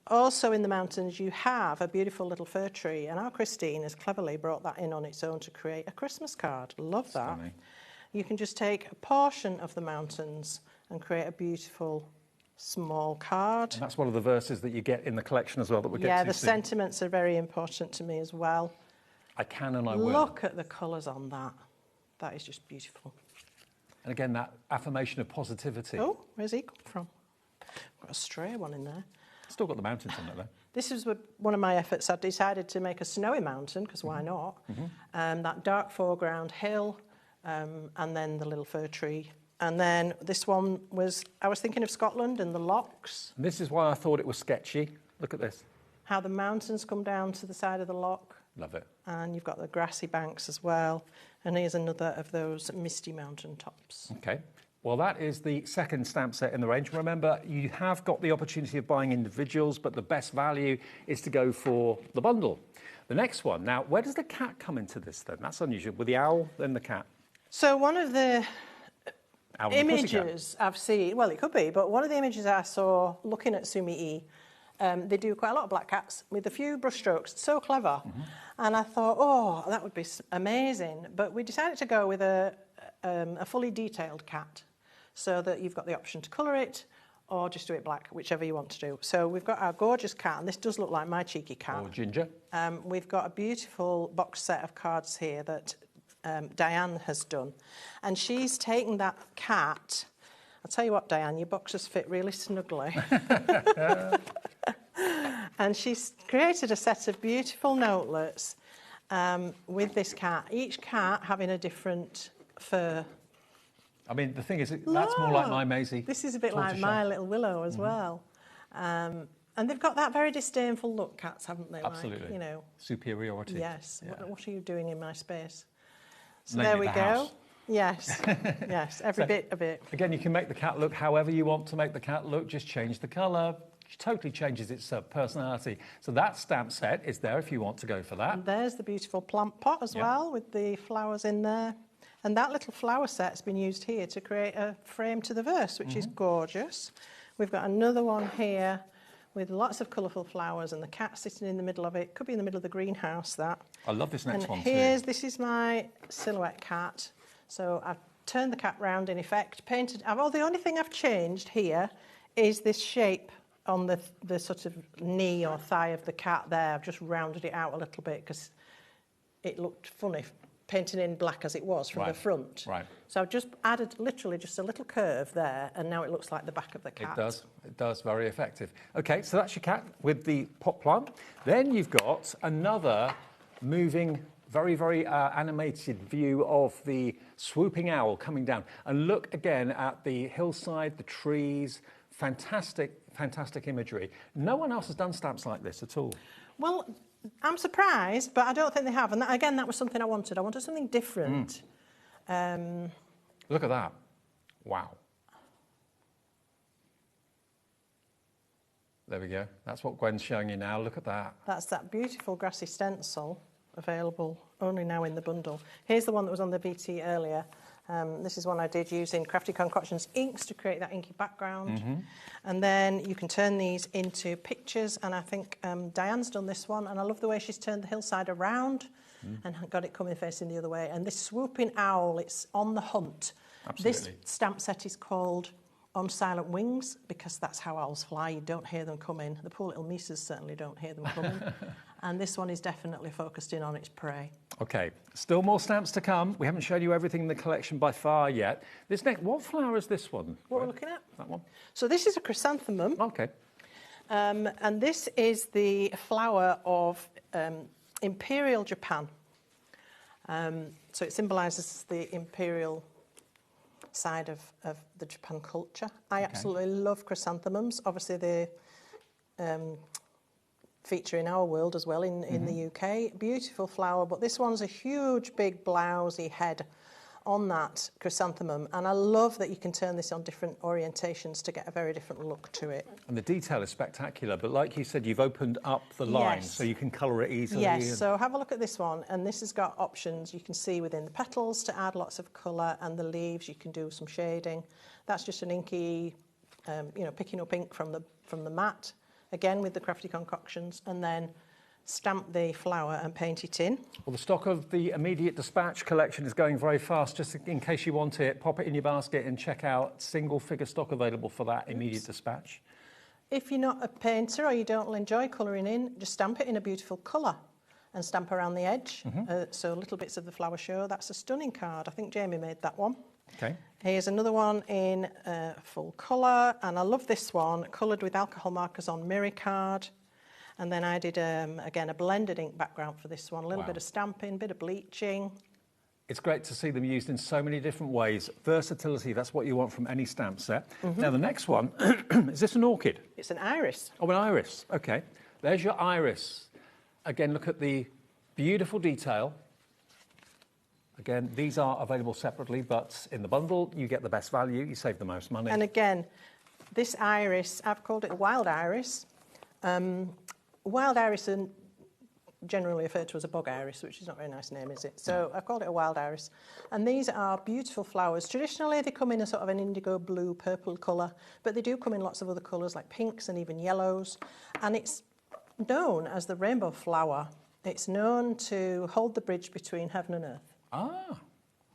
Speaker 11: Also in the mountains, you have a beautiful little fir tree, and our Christine has cleverly brought that in on its own to create a Christmas card. Love that.
Speaker 21: Stunning.
Speaker 11: You can just take a portion of the mountains and create a beautiful small card.
Speaker 21: And that's one of the verses that you get in the collection as well that we'll get to.
Speaker 11: Yeah, the sentiments are very important to me as well.
Speaker 21: I can and I will.
Speaker 11: Look at the colours on that. That is just beautiful.
Speaker 21: And again, that affirmation of positivity.
Speaker 11: Oh, where's he come from? Got a stray one in there.
Speaker 21: Still got the mountains on it though.
Speaker 11: This was one of my efforts. I decided to make a snowy mountain, because why not? That dark foreground hill, and then the little fir tree. And then this one was, I was thinking of Scotland and the lochs.
Speaker 21: And this is why I thought it was sketchy. Look at this.
Speaker 11: How the mountains come down to the side of the loch.
Speaker 21: Love it.
Speaker 11: And you've got the grassy banks as well. And here's another of those misty mountain tops.
Speaker 21: Okay. Well, that is the second stamp set in the range. Remember, you have got the opportunity of buying individuals, but the best value is to go for the bundle. The next one. Now, where does the cat come into this then? That's unusual. With the owl, then the cat.
Speaker 11: So one of the
Speaker 21: Owl and the
Speaker 11: images I've seen, well, it could be, but one of the images I saw looking at Sumi they do quite a lot of black cats with a few brush strokes. So clever. And I thought, oh, that would be amazing. But we decided to go with a fully detailed cat, so that you've got the option to colour it or just do it black, whichever you want to do. So we've got our gorgeous cat, and this does look like my cheeky cat.
Speaker 21: Or Ginger.
Speaker 11: We've got a beautiful box set of cards here that Diane has done. And she's taken that cat. I'll tell you what, Diane, your boxes fit really snugly. And she's created a set of beautiful notelets with this cat, each cat having a different fur.
Speaker 21: I mean, the thing is, that's more like my Maisie.
Speaker 11: This is a bit like my little Willow as well. And they've got that very disdainful look, cats, haven't they?
Speaker 21: Absolutely.
Speaker 11: Like, you know.
Speaker 21: Superiority.
Speaker 11: Yes. Yeah. What are you doing in my space? So
Speaker 21: Namely
Speaker 11: there we
Speaker 21: the
Speaker 11: go.
Speaker 21: house.
Speaker 11: Yes, yes, every bit of it.
Speaker 21: Again, you can make the cat look however you want to make the cat look. Just change the colour. It totally changes its personality. So that stamp set is there if you want to go for that.
Speaker 11: And there's the beautiful plant pot as well, with the flowers in there. And that little flower set's been used here to create a frame to the verse, which is gorgeous. We've got another one here with lots of colourful flowers and the cat sitting in the middle of it. Could be in the middle of the greenhouse, that.
Speaker 21: I love this next one
Speaker 11: too.
Speaker 21: This
Speaker 11: is my silhouette cat. So I've turned the cat round, in effect, painted. The only thing I've changed here is this shape on the sort of knee or thigh of the cat there. I've just rounded it out a little bit because it looked funny, painting in black as it was from the front.
Speaker 21: Right.
Speaker 11: So I've just added literally just a little curve there, and now it looks like the back of the cat.
Speaker 21: It does, very effective. Okay, so that's your cat with the pot plant. Then you've got another moving, very, very animated view of the swooping owl coming down. And look again at the hillside, the trees, fantastic, fantastic imagery. No one else has done stamps like this at all.
Speaker 11: Well, I'm surprised, but I don't think they have. And that was something I wanted. I wanted something different.
Speaker 21: Look at that. Wow. There we go. That's what Gwen's showing you now. Look at that.
Speaker 11: That's that beautiful grassy stencil, available only now in the bundle. Here's the one that was on the VT earlier. This is one I did using Crafty Concoctions inks to create that inky background. And then you can turn these into pictures, and I think Diane's done this one, and I love the way she's turned the hillside around and got it coming facing the other way. And this swooping owl, it's on the hunt.
Speaker 21: Absolutely.
Speaker 11: This stamp set is called On Silent Wings, because that's how owls fly. You don't hear them coming. The poor little mices certainly don't hear them coming. And this one is definitely focused in on its prey.
Speaker 21: Okay, still more stamps to come. We haven't shown you everything in the collection by far yet. This next, what flower is this one?
Speaker 11: What we're looking at?
Speaker 21: That one.
Speaker 11: So this is a chrysanthemum.
Speaker 21: Okay.
Speaker 11: And this is the flower of Imperial Japan. So it symbolises the imperial side of the Japan culture. I absolutely love chrysanthemums. Obviously, they feature in our world as well in the UK. Beautiful flower, but this one's a huge, big, blousy head on that chrysanthemum, and I love that you can turn this on different orientations to get a very different look to it.
Speaker 21: And the detail is spectacular, but like you said, you've opened up the line
Speaker 11: Yes.
Speaker 21: so you can colour it easily.
Speaker 11: Yes, so have a look at this one, and this has got options you can see within the petals to add lots of colour, and the leaves you can do some shading. That's just an inky, picking up ink from the mat, again with the crafty concoctions, and then stamp the flower and paint it in.
Speaker 21: Well, the stock of the immediate dispatch collection is going very fast. Just in case you want it, pop it in your basket and check out single figure stock available for that immediate dispatch.
Speaker 11: If you're not a painter or you don't enjoy colouring in, just stamp it in a beautiful colour and stamp around the edge, so little bits of the flower show. That's a stunning card. I think Jamie made that one.
Speaker 21: Okay.
Speaker 11: Here's another one in full colour, and I love this one, coloured with alcohol markers on mirror card. And then I did, again, a blended ink background for this one, a little bit of stamping, bit of bleaching.
Speaker 21: It's great to see them used in so many different ways. Versatility, that's what you want from any stamp set. Now, the next one, is this an orchid?
Speaker 11: It's an iris.
Speaker 21: Oh, an iris. OK. There's your iris. Again, look at the beautiful detail. Again, these are available separately, but in the bundle, you get the best value, you save the most money.
Speaker 11: And again, this iris, I've called it a wild iris. Wild iris are generally referred to as a bog iris, which is not a very nice name, is it? So I've called it a wild iris. And these are beautiful flowers. Traditionally, they come in a sort of an indigo blue, purple colour, but they do come in lots of other colours like pinks and even yellows. And it's known as the rainbow flower. It's known to hold the bridge between heaven and earth.
Speaker 21: Ah,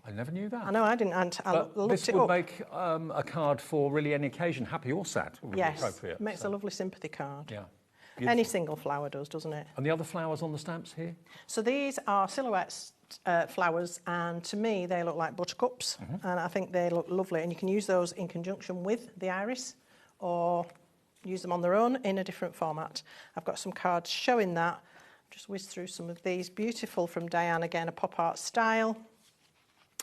Speaker 21: I never knew that.
Speaker 11: I know, I didn't. I looked it up.
Speaker 21: This would make a card for really any occasion, happy or sad, would be appropriate.
Speaker 11: Makes a lovely sympathy card.
Speaker 21: Yeah.
Speaker 11: Any single flower does, doesn't it?
Speaker 21: And the other flowers on the stamps here?
Speaker 11: So these are silhouette flowers, and to me they look like buttercups, and I think they look lovely, and you can use those in conjunction with the iris or use them on their own in a different format. I've got some cards showing that. Just whiz through some of these. Beautiful from Diane, again, a pop art style.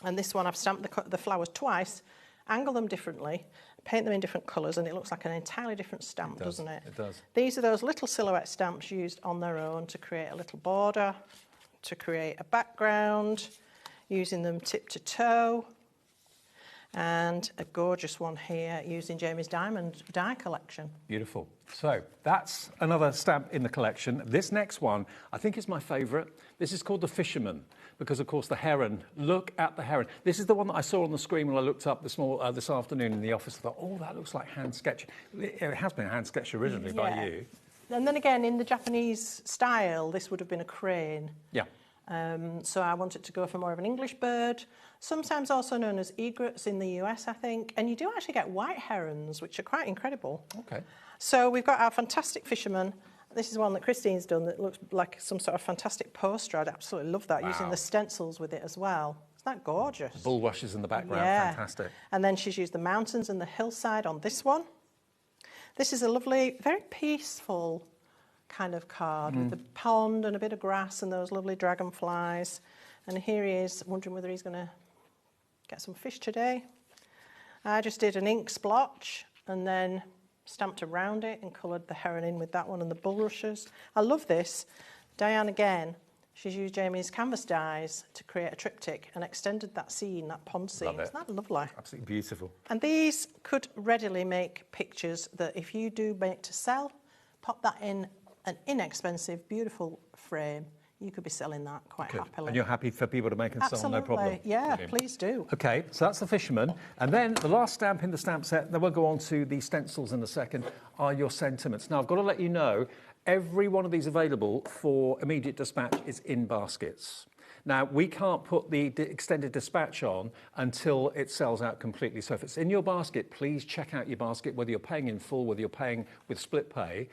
Speaker 11: And this one I've stamped the flowers twice, angle them differently, paint them in different colours, and it looks like an entirely different stamp, doesn't it?
Speaker 21: It does.
Speaker 11: These are those little silhouette stamps used on their own to create a little border, to create a background, using them tip to toe. And a gorgeous one here using Jamie's diamond die collection.
Speaker 21: Beautiful. So that's another stamp in the collection. This next one, I think is my favourite. This is called the Fisherman, because of course the heron. Look at the heron. This is the one that I saw on the screen when I looked up this afternoon in the office. I thought, oh, that looks like hand sketch. It has been hand sketched originally by you.
Speaker 11: And then again, in the Japanese style, this would have been a crane.
Speaker 21: Yeah.
Speaker 11: So I wanted to go for more of an English bird, sometimes also known as egrets in the US, I think. And you do actually get white herons, which are quite incredible.
Speaker 21: Okay.
Speaker 11: So we've got our fantastic fisherman. This is one that Christine's done that looks like some sort of fantastic poster. I'd absolutely love that, using the stencils with it as well. Isn't that gorgeous?
Speaker 21: The bulrushes in the background, fantastic.
Speaker 11: And then she's used the mountains and the hillside on this one. This is a lovely, very peaceful kind of card with the pond and a bit of grass and those lovely dragonflies. And here he is, wondering whether he's going to get some fish today. I just did an ink splotch and then stamped around it and coloured the heron in with that one and the bulrushes. I love this. Diane, again, she's used Jamie's canvas dies to create a triptych and extended that scene, that pond scene. Isn't that lovely?
Speaker 21: Absolutely beautiful.
Speaker 11: And these could readily make pictures that if you do make to sell, pop that in an inexpensive, beautiful frame, you could be selling that quite happily.
Speaker 21: And you're happy for people to make and sell, no problem?
Speaker 11: Yeah, please do.
Speaker 21: OK, so that's the Fisherman. And then the last stamp in the stamp set, then we'll go on to the stencils in a second, are your sentiments. Now, I've got to let you know, every one of these available for immediate dispatch is in baskets. Now, we can't put the extended dispatch on until it sells out completely. So if it's in your basket, please check out your basket, whether you're paying in full, whether you're paying with split pay.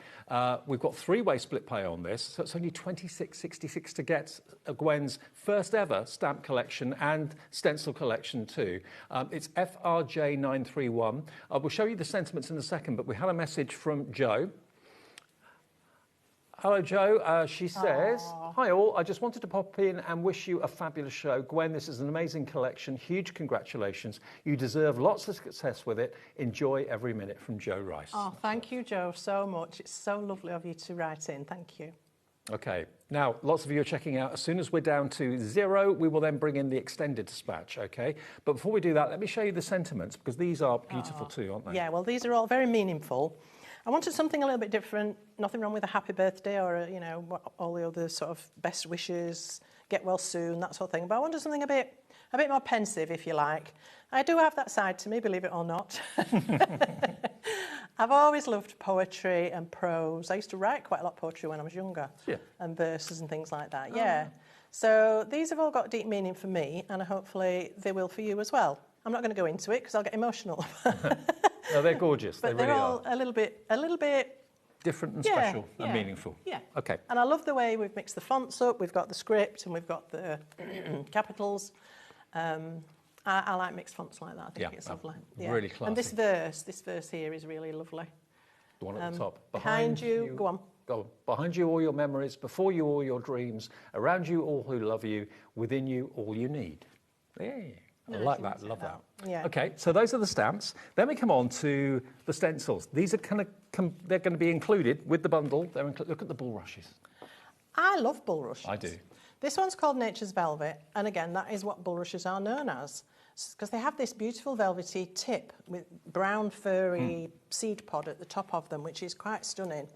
Speaker 21: We've got three-way split pay on this, so it's only $26.66 to get Gwen's first ever stamp collection and stencil collection too. It's FRJ931. We'll show you the sentiments in a second, but we had a message from Joe. Hello, Joe. She says, hi all, I just wanted to pop in and wish you a fabulous show. Gwen, this is an amazing collection. Huge congratulations. You deserve lots of success with it. Enjoy every minute, from Joe Rice.
Speaker 11: Oh, thank you, Joe, so much. It's so lovely of you to write in. Thank you.
Speaker 21: Okay, now lots of you are checking out. As soon as we're down to 0, we will then bring in the extended dispatch, okay? But before we do that, let me show you the sentiments, because these are beautiful too, aren't they?
Speaker 11: Yeah, well, these are all very meaningful. I wanted something a little bit different. Nothing wrong with a happy birthday or, you know, all the other sort of best wishes, get well soon, that sort of thing. But I wanted something a bit more pensive, if you like. I do have that side to me, believe it or not. I've always loved poetry and prose. I used to write quite a lot of poetry when I was younger.
Speaker 21: Yeah.
Speaker 11: And verses and things like that, yeah. So these have all got deep meaning for me, and hopefully they will for you as well. I'm not going to go into it because I'll get emotional.
Speaker 21: No, they're gorgeous.
Speaker 11: But
Speaker 21: they really
Speaker 11: they're all
Speaker 21: are.
Speaker 11: a little bit
Speaker 21: Different and special and meaningful.
Speaker 11: Yeah.
Speaker 21: Okay.
Speaker 11: And I love the way we've mixed the fonts up. We've got the script and we've got the capitals. I like mixed fonts like that. I think it's lovely.
Speaker 21: Really classy.
Speaker 11: And this verse here is really lovely.
Speaker 21: The one at the top.
Speaker 11: Behind you, go on.
Speaker 21: Go. Behind you all your memories, before you all your dreams, around you all who love you, within you all you need. Yeah. I like that, love that.
Speaker 11: Yeah.
Speaker 21: Okay, so those are the stamps. Then we come on to the stencils. These are they're going to be included with the bundle. Look at the bulrushes.
Speaker 11: I love bulrushes.
Speaker 21: I do.
Speaker 11: This one's called Nature's Velvet, and again, that is what bulrushes are known as, because they have this beautiful velvety tip with brown furry seed pod at the top of them, which is quite stunning.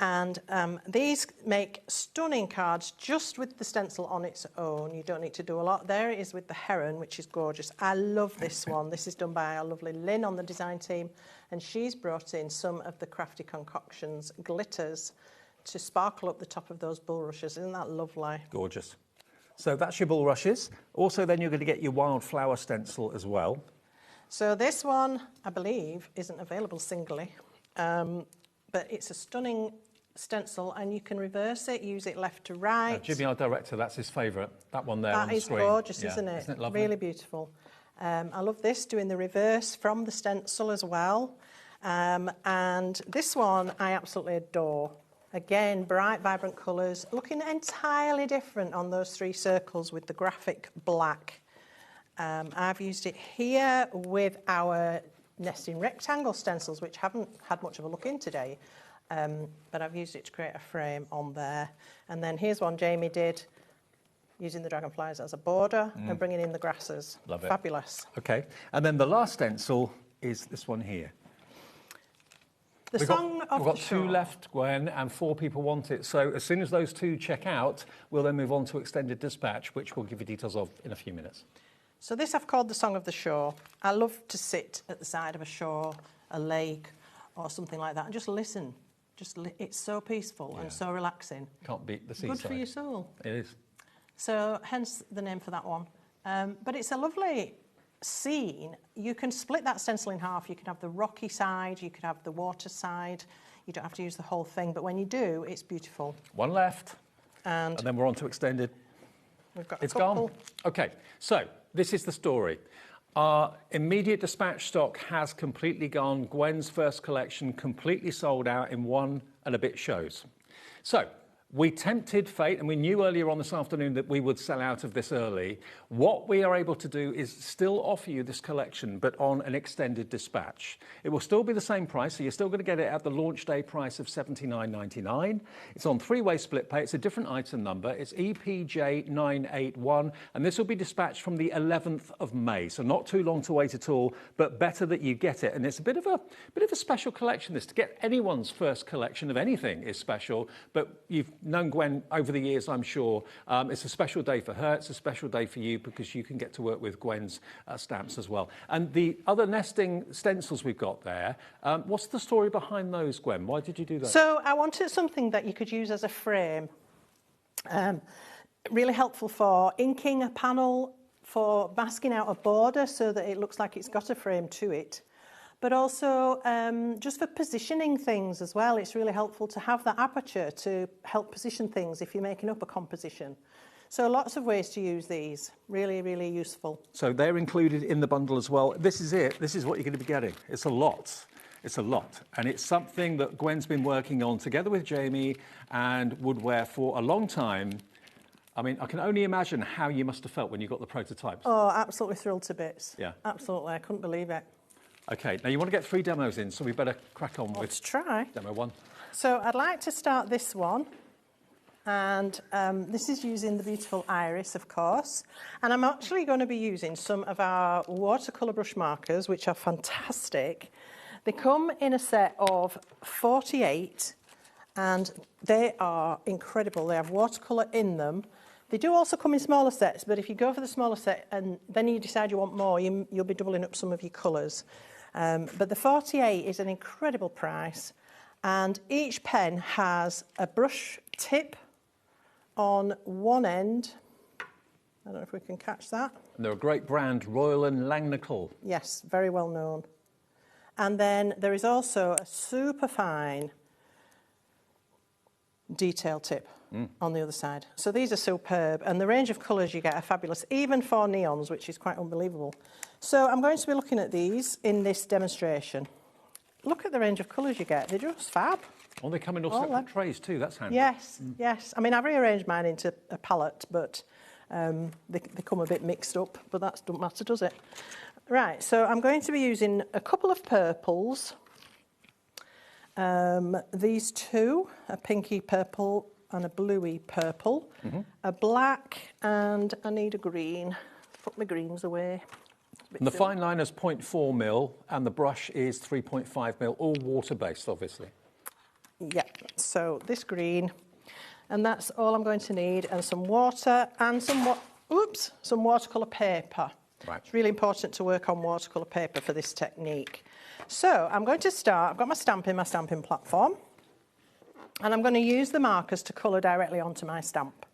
Speaker 11: And these make stunning cards just with the stencil on its own. You don't need to do a lot. There it is with the heron, which is gorgeous. I love this one. This is done by our lovely Lynn on the design team, and she's brought in some of the Crafty Concoctions glitters to sparkle up the top of those bulrushes. Isn't that lovely?
Speaker 21: Gorgeous. So that's your bulrushes. Also, then you're going to get your wildflower stencil as well.
Speaker 11: So this one, I believe, isn't available singly, but it's a stunning stencil, and you can reverse it, use it left to right.
Speaker 21: Jimmy, our director, that's his favourite. That one there on the screen.
Speaker 11: That is gorgeous, isn't it?
Speaker 21: Isn't it lovely?
Speaker 11: Really beautiful. I love this, doing the reverse from the stencil as well. And this one I absolutely adore. Again, bright, vibrant colours, looking entirely different on those 3 circles with the graphic black. I've used it here with our nesting rectangle stencils, which haven't had much of a look in today, but I've used it to create a frame on there. And then here's one Jamie did, using the dragonflies as a border and bringing in the grasses.
Speaker 21: Love it.
Speaker 11: Fabulous.
Speaker 21: Okay, and then the last stencil is this one here.
Speaker 11: We've
Speaker 21: got 2 left, Gwen, and 4 people want it. So as soon as those 2 check out, we'll then move on to extended dispatch, which we'll give you details of in a few minutes.
Speaker 11: So this I've called the Song of the Shore. I love to sit at the side of a shore, a lake, or something like that, and just listen. It's so peaceful and so relaxing.
Speaker 21: Can't beat the seaside.
Speaker 11: Good for your soul.
Speaker 21: It is.
Speaker 11: So hence the name for that one. But it's a lovely scene. You can split that stencil in half. You can have the rocky side, you could have the water side. You don't have to use the whole thing, but when you do, it's beautiful.
Speaker 21: 1 left.
Speaker 11: And
Speaker 21: then we're on to extended.
Speaker 11: We've got
Speaker 21: It's
Speaker 11: a couple.
Speaker 21: gone. Okay, so this is the story. Our immediate dispatch stock has completely gone. Gwen's first collection completely sold out in 1 and a bit shows. So we tempted fate, and we knew earlier on this afternoon that we would sell out of this early. What we are able to do is still offer you this collection, but on an extended dispatch. It will still be the same price, so you're still going to get it at the launch day price of $79.99. It's on 3-way split pay. It's a different item number. It's EPJ981, and this will be dispatched from the 11th of May, so not too long to wait at all, but better that you get it. And it's a bit of a special collection. This, to get anyone's first collection of anything is special, but you've known Gwen over the years, I'm sure. It's a special day for her. It's a special day for you because you can get to work with Gwen's stamps as well. And the other nesting stencils we've got there, what's the story behind those, Gwen? Why did you do that?
Speaker 11: So I wanted something that you could use as a frame. Really helpful for inking a panel, for masking out a border so that it looks like it's got a frame to it. But also just for positioning things as well. It's really helpful to have that aperture to help position things if you're making up a composition. So lots of ways to use these. Really, really useful.
Speaker 21: So they're included in the bundle as well. This is it. This is what you're going to be getting. It's a lot. It's a lot, and it's something that Gwen's been working on together with Jamie and Woodware for a long time. I mean, I can only imagine how you must have felt when you got the prototypes.
Speaker 11: Oh, absolutely thrilled to bits.
Speaker 21: Yeah.
Speaker 11: Absolutely, I couldn't believe it.
Speaker 21: Okay, now you want to get 3 demos in, so we better crack on with
Speaker 11: try.
Speaker 21: demo 1.
Speaker 11: So I'd like to start this one. And this is using the beautiful iris, of course. And I'm actually going to be using some of our watercolour brush markers, which are fantastic. They come in a set of 48, and they are incredible. They have watercolour in them. They do also come in smaller sets, but if you go for the smaller set and then you decide you want more, you'll be doubling up some of your colours. But the 48 is an incredible price, and each pen has a brush tip on one end. I don't know if we can catch that.
Speaker 21: And they're a great brand, Royal and Nautical.
Speaker 11: Yes, very well known. And then there is also a super fine detail tip on the other side. So these are superb, and the range of colours you get are fabulous, even for neons, which is quite unbelievable. So I'm going to be looking at these in this demonstration. Look at the range of colours you get. They're just fab.
Speaker 21: Oh, they come in all separate trays too, that's handy.
Speaker 11: Yes, yes. I mean, I've rearranged mine into a palette, but they come a bit mixed up, but that doesn't matter, does it? Right, so I'm going to be using a couple of purples. These two, a pinky purple and a bluey purple, a black, and I need a green. Put my greens away.
Speaker 21: And the fine liner's 0.4 mil, and the brush is 3.5 mil, all water-based, obviously.
Speaker 11: Yeah, so this green, and that's all I'm going to need, and some water and some watercolour paper.
Speaker 21: Right.
Speaker 11: It's really important to work on watercolour paper for this technique. So I'm going to start, I've got my stamping platform, and I'm going to use the markers to colour directly onto my stamp.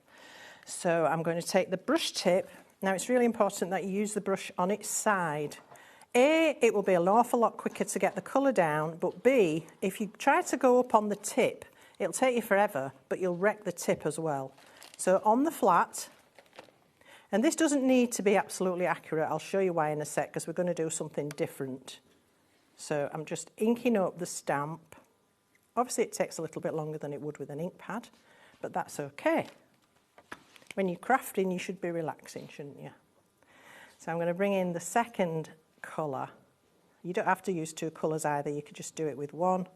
Speaker 11: So I'm going to take the brush tip. Now it's really important that you use the brush on its side. A, it will be an awful lot quicker to get the colour down, but B, if you try to go up on the tip, it'll take you forever, but you'll wreck the tip as well. So on the flat, and this doesn't need to be absolutely accurate, I'll show you why in a sec, because we're going to do something different. So I'm just inking up the stamp. Obviously it takes a little bit longer than it would with an ink pad, but that's okay. When you're crafting, you should be relaxing, shouldn't you? So I'm going to bring in the second colour. You don't have to use 2 colours either, you could just do it with 1,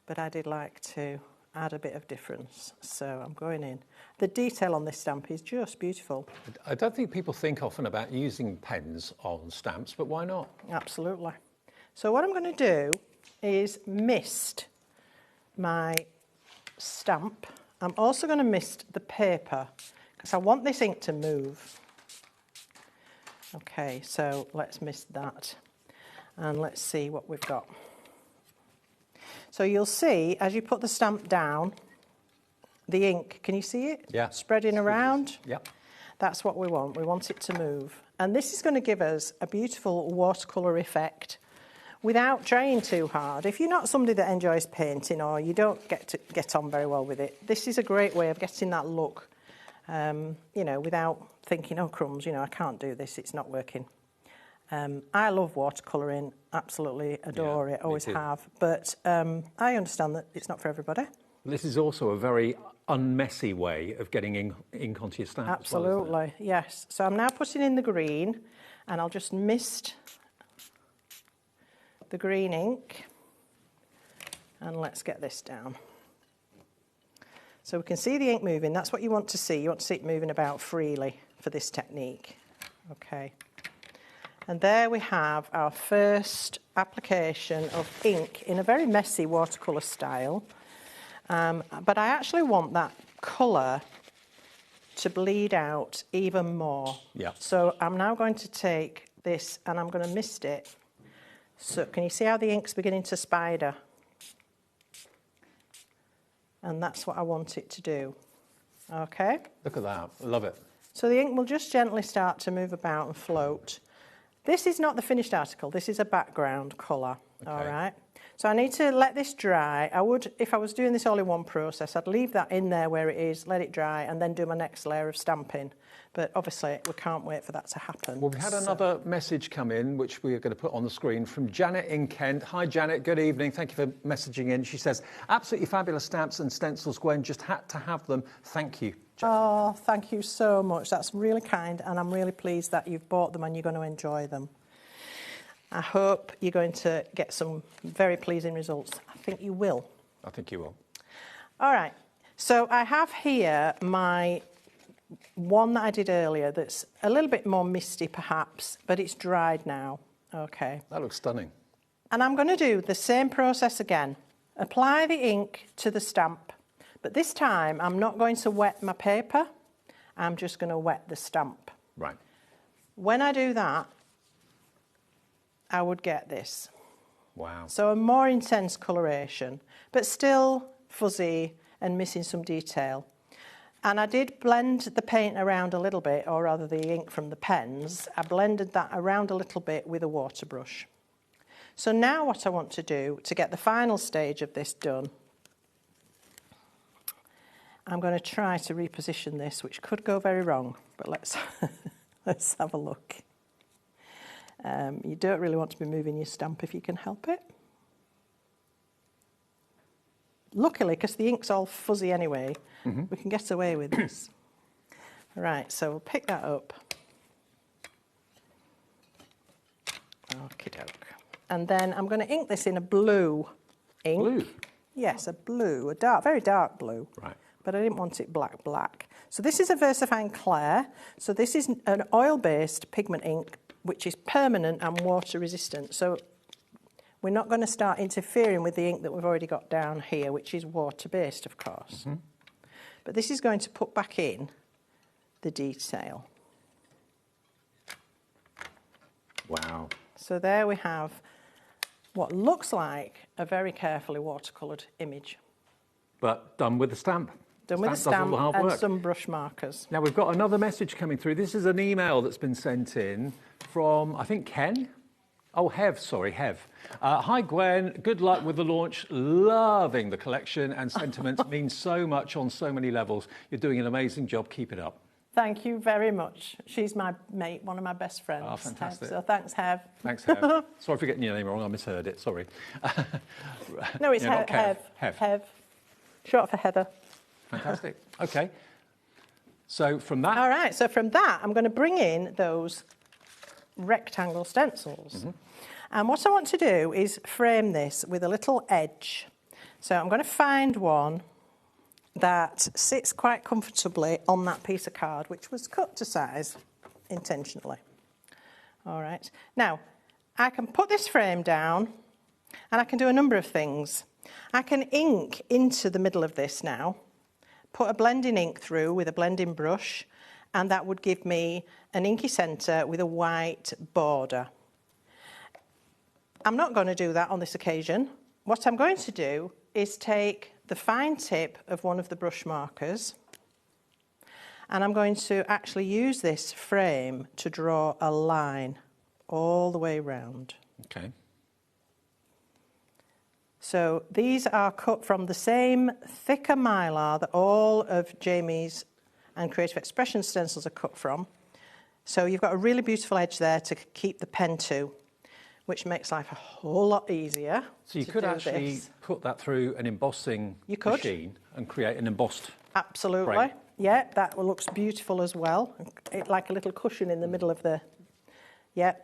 Speaker 11: but I did like to add a bit of difference, so I'm going in. The detail on this stamp is just beautiful.
Speaker 21: I don't think people think often about using pens on stamps, but why not?
Speaker 11: Absolutely. So what I'm going to do is mist my stamp. I'm also going to mist the paper because I want this ink to move. Okay, so let's mist that and let's see what we've got. So you'll see as you put the stamp down, the ink, can you see it?
Speaker 21: Yeah.
Speaker 11: Spreading around?
Speaker 21: Yep.
Speaker 11: That's what we want. We want it to move. And this is going to give us a beautiful watercolour effect without trying too hard. If you're not somebody that enjoys painting or you don't get on very well with it, this is a great way of getting that look, you know, without thinking, oh crumbs, you know, I can't do this, it's not working. I love watercolouring, absolutely adore it, always have, but I understand that it's not for everybody.
Speaker 21: This is also a very unmessy way of getting ink onto your stamp.
Speaker 11: Absolutely,
Speaker 21: well,
Speaker 11: yes. So I'm now putting in the green, and I'll just mist the green ink, and let's get this down. So we can see the ink moving. That's what you want to see. You want to see it moving about freely for this technique. Okay. And there we have our first application of ink in a very messy watercolour style. But I actually want that colour to bleed out even more.
Speaker 21: Yeah.
Speaker 11: So I'm now going to take this and I'm going to mist it. So can you see how the ink's beginning to spider? And that's what I want it to do. Okay?
Speaker 21: Look at that. I love it.
Speaker 11: So the ink will just gently start to move about and float. This is not the finished article. This is a background colour. All right. So I need to let this dry. I would, if I was doing this all in one process, I'd leave that in there where it is, let it dry, and then do my next layer of stamping. But obviously, we can't wait for that to happen.
Speaker 21: Well, we had another message come in, which we are going to put on the screen, from Janet in Kent. Hi, Janet. Good evening. Thank you for messaging in. She says, absolutely fabulous stamps and stencils, Gwen. Just had to have them. Thank you.
Speaker 11: Oh, thank you so much. That's really kind, and I'm really pleased that you've bought them and you're going to enjoy them. I hope you're going to get some very pleasing results. I think you will.
Speaker 21: I think you will.
Speaker 11: All right. So I have here my one that I did earlier that's a little bit more misty perhaps, but it's dried now. Okay.
Speaker 21: That looks stunning.
Speaker 11: And I'm going to do the same process again. Apply the ink to the stamp, but this time I'm not going to wet my paper. I'm just going to wet the stamp.
Speaker 21: Right.
Speaker 11: When I do that, I would get this.
Speaker 21: Wow.
Speaker 11: So a more intense coloration, but still fuzzy and missing some detail. And I did blend the paint around a little bit, or rather the ink from the pens. I blended that around a little bit with a water brush. So now what I want to do to get the final stage of this done, I'm going to try to reposition this, which could go very wrong, but let's have a look. You don't really want to be moving your stamp if you can help it. Luckily, because the ink's all fuzzy anyway, we can get away with this. Right, so we'll pick that up. Okie doke. And then I'm going to ink this in a blue ink.
Speaker 21: Blue?
Speaker 11: Yes, a blue, a dark, very dark blue.
Speaker 21: Right.
Speaker 11: But I didn't want it black. So this is a VersaFine Clair. So this is an oil-based pigment ink, which is permanent and water resistant. So we're not going to start interfering with the ink that we've already got down here, which is water-based, of course. But this is going to put back in the detail.
Speaker 21: Wow.
Speaker 11: So there we have what looks like a very carefully watercoloured image.
Speaker 21: But done with the stamp.
Speaker 11: Done with the stamp and some brush markers.
Speaker 21: Now, we've got another message coming through. This is an email that's been sent in from, I think, Ken? Oh, Hev, sorry, Hev. Hi, Gwen. Good luck with the launch. Loving the collection, and sentiments mean so much on so many levels. You're doing an amazing job. Keep it up.
Speaker 11: Thank you very much. She's my mate, one of my best friends.
Speaker 21: Oh, fantastic.
Speaker 11: So thanks, Hev.
Speaker 21: Thanks, Hev. Sorry for getting your name wrong. I misheard it. Sorry.
Speaker 11: No, it's
Speaker 21: not Kev.
Speaker 11: Hev. Short for Heather.
Speaker 21: Fantastic. Okay. So from that...
Speaker 11: All right, so from that, I'm going to bring in those rectangle stencils. And what I want to do is frame this with a little edge. So I'm going to find one that sits quite comfortably on that piece of card, which was cut to size intentionally. All right. Now, I can put this frame down and I can do a number of things. I can ink into the middle of this now, put a blending ink through with a blending brush, and that would give me an inky centre with a white border. I'm not going to do that on this occasion. What I'm going to do is take the fine tip of one of the brush markers, and I'm going to actually use this frame to draw a line all the way round.
Speaker 21: Okay.
Speaker 11: So these are cut from the same thicker mylar that all of Jamie's and Creative Expression stencils are cut from. So you've got a really beautiful edge there to keep the pen to, which makes life a whole lot easier.
Speaker 21: So you could actually put that through an embossing machine and create an embossed
Speaker 11: Absolutely.
Speaker 21: frame.
Speaker 11: Yeah, that looks beautiful as well. Like a little cushion in the middle of the... Yeah.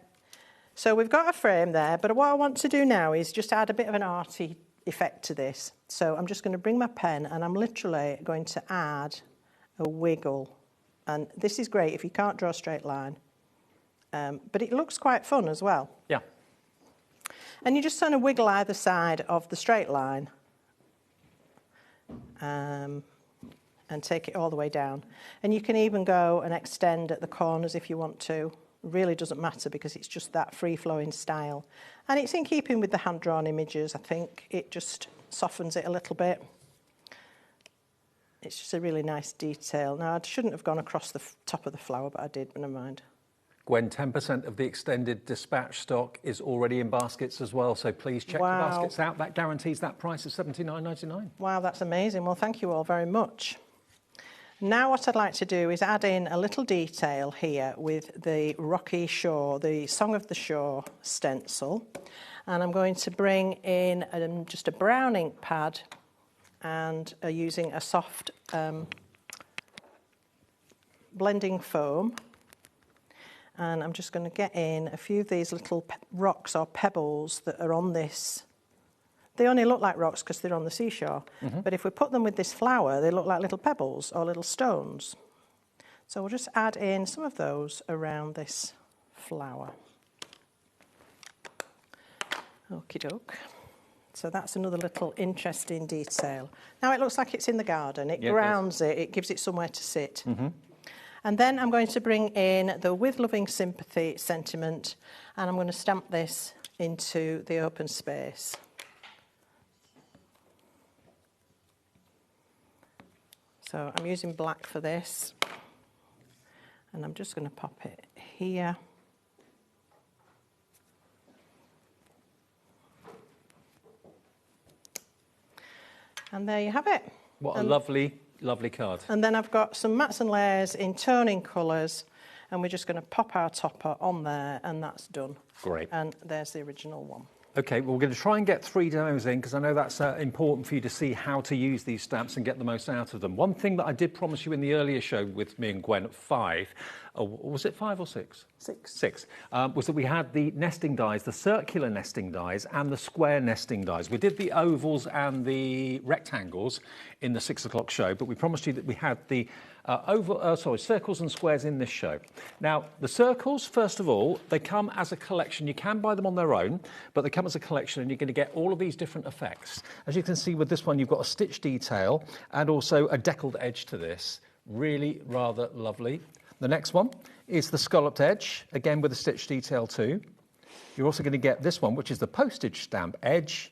Speaker 11: So we've got a frame there, but what I want to do now is just add a bit of an arty effect to this. So I'm just going to bring my pen and I'm literally going to add a wiggle. And this is great if you can't draw a straight line. But it looks quite fun as well.
Speaker 21: Yeah.
Speaker 11: And you just kind of wiggle either side of the straight line and take it all the way down. And you can even go and extend at the corners if you want to. It really doesn't matter because it's just that free-flowing style. And it's in keeping with the hand-drawn images, I think. It just softens it a little bit. It's just a really nice detail. Now, I shouldn't have gone across the top of the flower, but I did, but never mind.
Speaker 21: Gwen, 10% of the extended dispatch stock is already in baskets as well, so please check your baskets out. That guarantees that price of $79.99.
Speaker 11: Wow, that's amazing. Well, thank you all very much. Now what I'd like to do is add in a little detail here with the Rocky Shore, the Song of the Shore stencil. And I'm going to bring in just a brown ink pad and using a soft blending foam. And I'm just going to get in a few of these little rocks or pebbles that are on this. They only look like rocks because they're on the seashore. But if we put them with this flower, they look like little pebbles or little stones. So we'll just add in some of those around this flower. Okie doke. So that's another little interesting detail. Now it looks like it's in the garden. It grounds it, it gives it somewhere to sit. And then I'm going to bring in the With Loving Sympathy sentiment, and I'm going to stamp this into the open space. So I'm using black for this, and I'm just going to pop it here. And there you have it.
Speaker 21: What a lovely, lovely card.
Speaker 11: And then I've got some mats and layers in toning colours, and we're just going to pop our topper on there, and that's done.
Speaker 21: Great.
Speaker 11: And there's the original one.
Speaker 21: Okay, well, we're going to try and get 3 demos in because I know that's important for you to see how to use these stamps and get the most out of them. One thing that I did promise you in the earlier show with me and Gwen at 5, was it 5 or 6? 6, was that we had the nesting dies, the circular nesting dies and the square nesting dies. We did the ovals and the rectangles in the 6 o'clock show, but we promised you that we had the circles and squares in this show. Now, the circles, first of all, they come as a collection. You can buy them on their own, but they come as a collection, and you're going to get all of these different effects. As you can see with this one, you've got a stitch detail and also a deckled edge to this. Really rather lovely. The next one is the scalloped edge, again with a stitch detail too. You're also going to get this one, which is the postage stamp edge.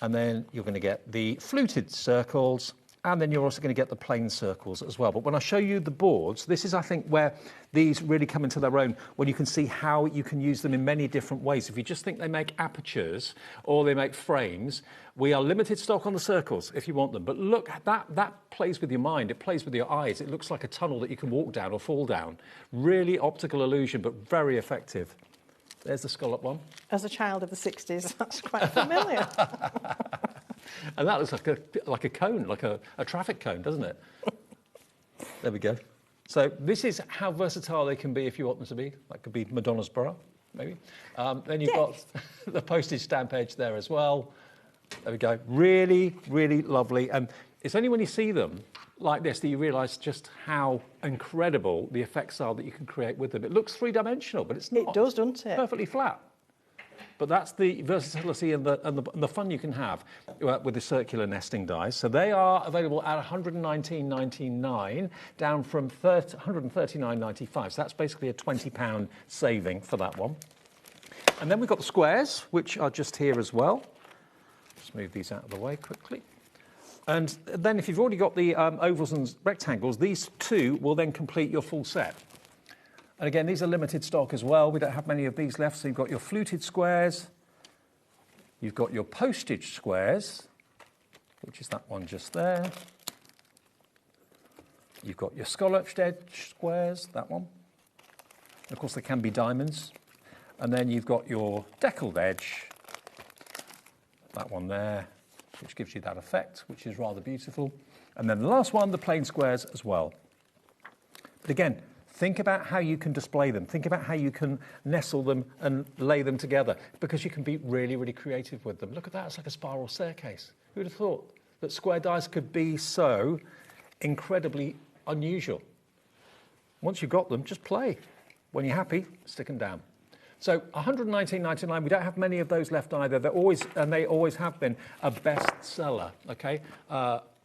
Speaker 21: And then you're going to get the fluted circles. And then you're also going to get the plain circles as well. But when I show you the boards, this is, I think, where these really come into their own, when you can see how you can use them in many different ways. If you just think they make apertures or they make frames, we are limited stock on the circles if you want them. But look, that plays with your mind. It plays with your eyes. It looks like a tunnel that you can walk down or fall down. Really optical illusion, but very effective. There's the scallop one.
Speaker 11: As a child of the 60s, that's quite familiar.
Speaker 21: And that looks like a cone, like a traffic cone, doesn't it? There we go. So this is how versatile they can be if you want them to be. That could be Madonna's bra, maybe. Then you've got the postage stamp edge there as well. There we go. Really, really lovely. And it's only when you see them like this that you realise just how incredible the effects are that you can create with them. It looks three-dimensional, but it's not.
Speaker 11: It does, doesn't it?
Speaker 21: Perfectly flat. But that's the versatility and the fun you can have with the circular nesting dies. So they are available at $119.99, down from $139.95. So that's basically a £20 saving for that one. And then we've got the squares, which are just here as well. Just move these out of the way quickly. And then if you've already got the ovals and rectangles, these two will then complete your full set. And again, these are limited stock as well. We don't have many of these left. So you've got your fluted squares. You've got your postage squares, which is that one just there. You've got your scalloped edge squares, that one. And of course, there can be diamonds. And then you've got your deckled edge, that one there, which gives you that effect, which is rather beautiful. And then the last one, the plain squares as well. But again, think about how you can display them. Think about how you can nestle them and lay them together, because you can be really, really creative with them. Look at that, it's like a spiral staircase. Who would have thought that square dies could be so incredibly unusual? Once you've got them, just play. When you're happy, stick them down. So $119.99, we don't have many of those left either. They're always, and they always have been, a bestseller, okay?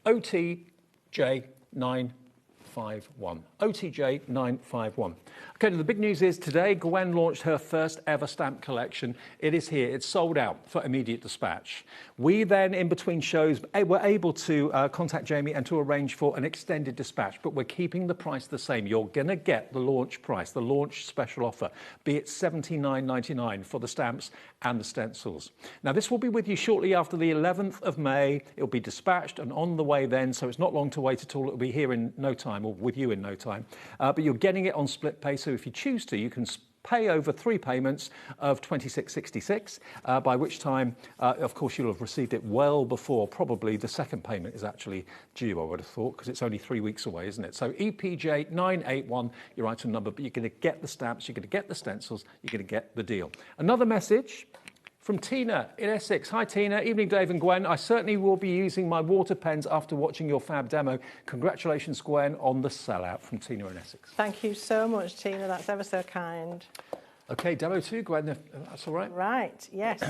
Speaker 21: OTJ951. OTJ951. Okay, the big news is today Gwen launched her first ever stamp collection. It is here. It's sold out for immediate dispatch. We then, in between shows, were able to contact Jamie and to arrange for an extended dispatch, but we're keeping the price the same. You're going to get the launch price, the launch special offer, be it $79.99 for the stamps and the stencils. Now, this will be with you shortly after the 11th of May. It'll be dispatched and on the way then, so it's not long to wait at all. It'll be here in no time, or with you in no time. But you're getting it on split pay, so if you choose to, you can pay over 3 payments of $26.66, by which time, of course, you'll have received it well before probably the second payment is actually due, I would have thought, because it's only 3 weeks away, isn't it? So EPJ 981, your item number, but you're going to get the stamps, you're going to get the stencils, you're going to get the deal. Another message from Tina in Essex. Hi, Tina. Evening, Dave and Gwen. I certainly will be using my water pens after watching your fab demo. Congratulations, Gwen, on the sellout. From Tina in Essex.
Speaker 11: Thank you so much, Tina. That's ever so kind.
Speaker 21: OK, demo 2, Gwen, if that's all right.
Speaker 11: Right, yes.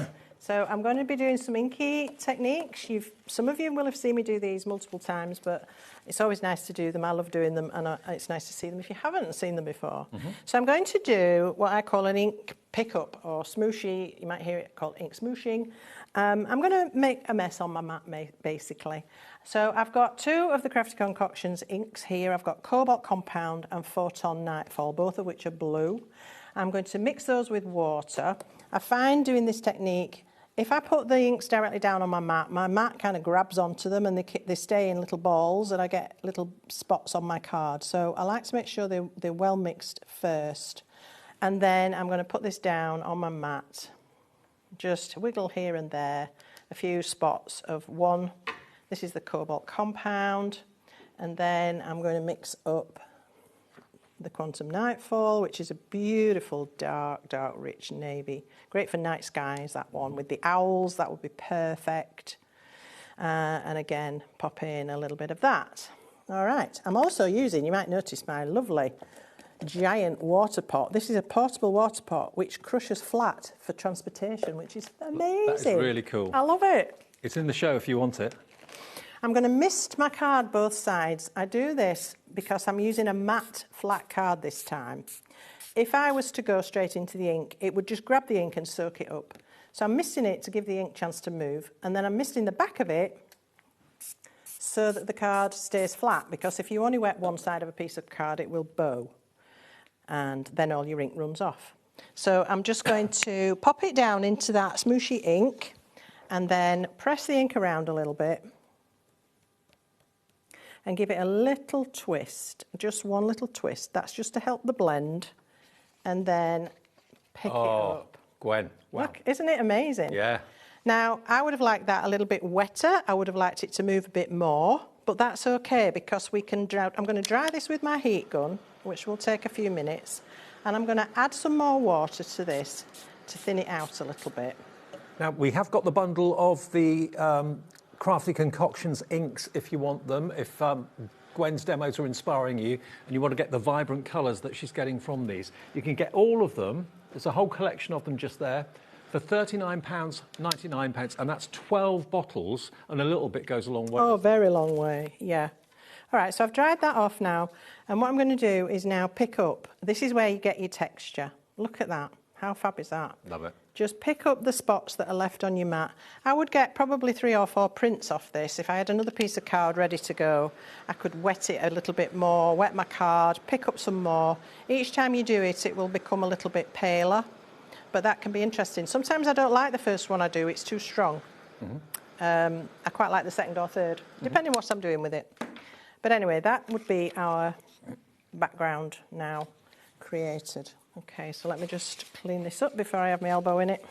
Speaker 11: So I'm going to be doing some inky techniques. Some of you will have seen me do these multiple times, but it's always nice to do them. I love doing them, and it's nice to see them if you haven't seen them before. So I'm going to do what I call an ink pickup or smooshy. You might hear it called ink smooshing. I'm going to make a mess on my mat, basically. So I've got 2 of the Crafty Concoctions inks here. I've got Cobalt Compound and Photon Nightfall, both of which are blue. I'm going to mix those with water. I find doing this technique, if I put the inks directly down on my mat kind of grabs onto them and they stay in little balls and I get little spots on my card. So I like to make sure they're well mixed first. And then I'm going to put this down on my mat. Just wiggle here and there, a few spots of one. This is the Cobalt Compound. And then I'm going to mix up the Quantum Nightfall, which is a beautiful dark rich navy. Great for night skies, that one. With the owls, that would be perfect. And again, pop in a little bit of that. All right, I'm also using, you might notice, my lovely giant water pot. This is a portable water pot which crushes flat for transportation, which is amazing.
Speaker 21: That is really cool.
Speaker 11: I love it.
Speaker 21: It's in the show if you want it.
Speaker 11: I'm going to mist my card both sides. I do this because I'm using a matte flat card this time. If I was to go straight into the ink, it would just grab the ink and soak it up. So I'm misting it to give the ink a chance to move, and then I'm misting the back of it so that the card stays flat, because if you only wet one side of a piece of card, it will bow, and then all your ink runs off. So I'm just going to pop it down into that smooshy ink and then press the ink around a little bit and give it a little twist, just one little twist. That's just to help the blend, and then pick it up.
Speaker 21: Gwen, wow.
Speaker 11: Look, isn't it amazing?
Speaker 21: Yeah.
Speaker 11: Now, I would have liked that a little bit wetter. I would have liked it to move a bit more, but that's okay because we can dry. I'm going to dry this with my heat gun, which will take a few minutes, and I'm going to add some more water to this to thin it out a little bit.
Speaker 21: Now, we have got the bundle of the Crafty Concoctions inks if you want them. If Gwen's demos are inspiring you and you want to get the vibrant colours that she's getting from these, you can get all of them. There's a whole collection of them just there for £39.99, and that's 12 bottles, and a little bit goes a long way.
Speaker 11: Oh, very long way, yeah. All right, so I've dried that off now, and what I'm going to do is now pick up. This is where you get your texture. Look at that. How fab is that?
Speaker 21: Love it.
Speaker 11: Just pick up the spots that are left on your mat. I would get probably 3 or 4 prints off this. If I had another piece of card ready to go, I could wet it a little bit more, wet my card, pick up some more. Each time you do it, it will become a little bit paler, but that can be interesting. Sometimes I don't like the first one I do, it's too strong. I quite like the second or third, depending what I'm doing with it. But anyway, that would be our background now created. Okay, so let me just clean this up before I have my elbow in it.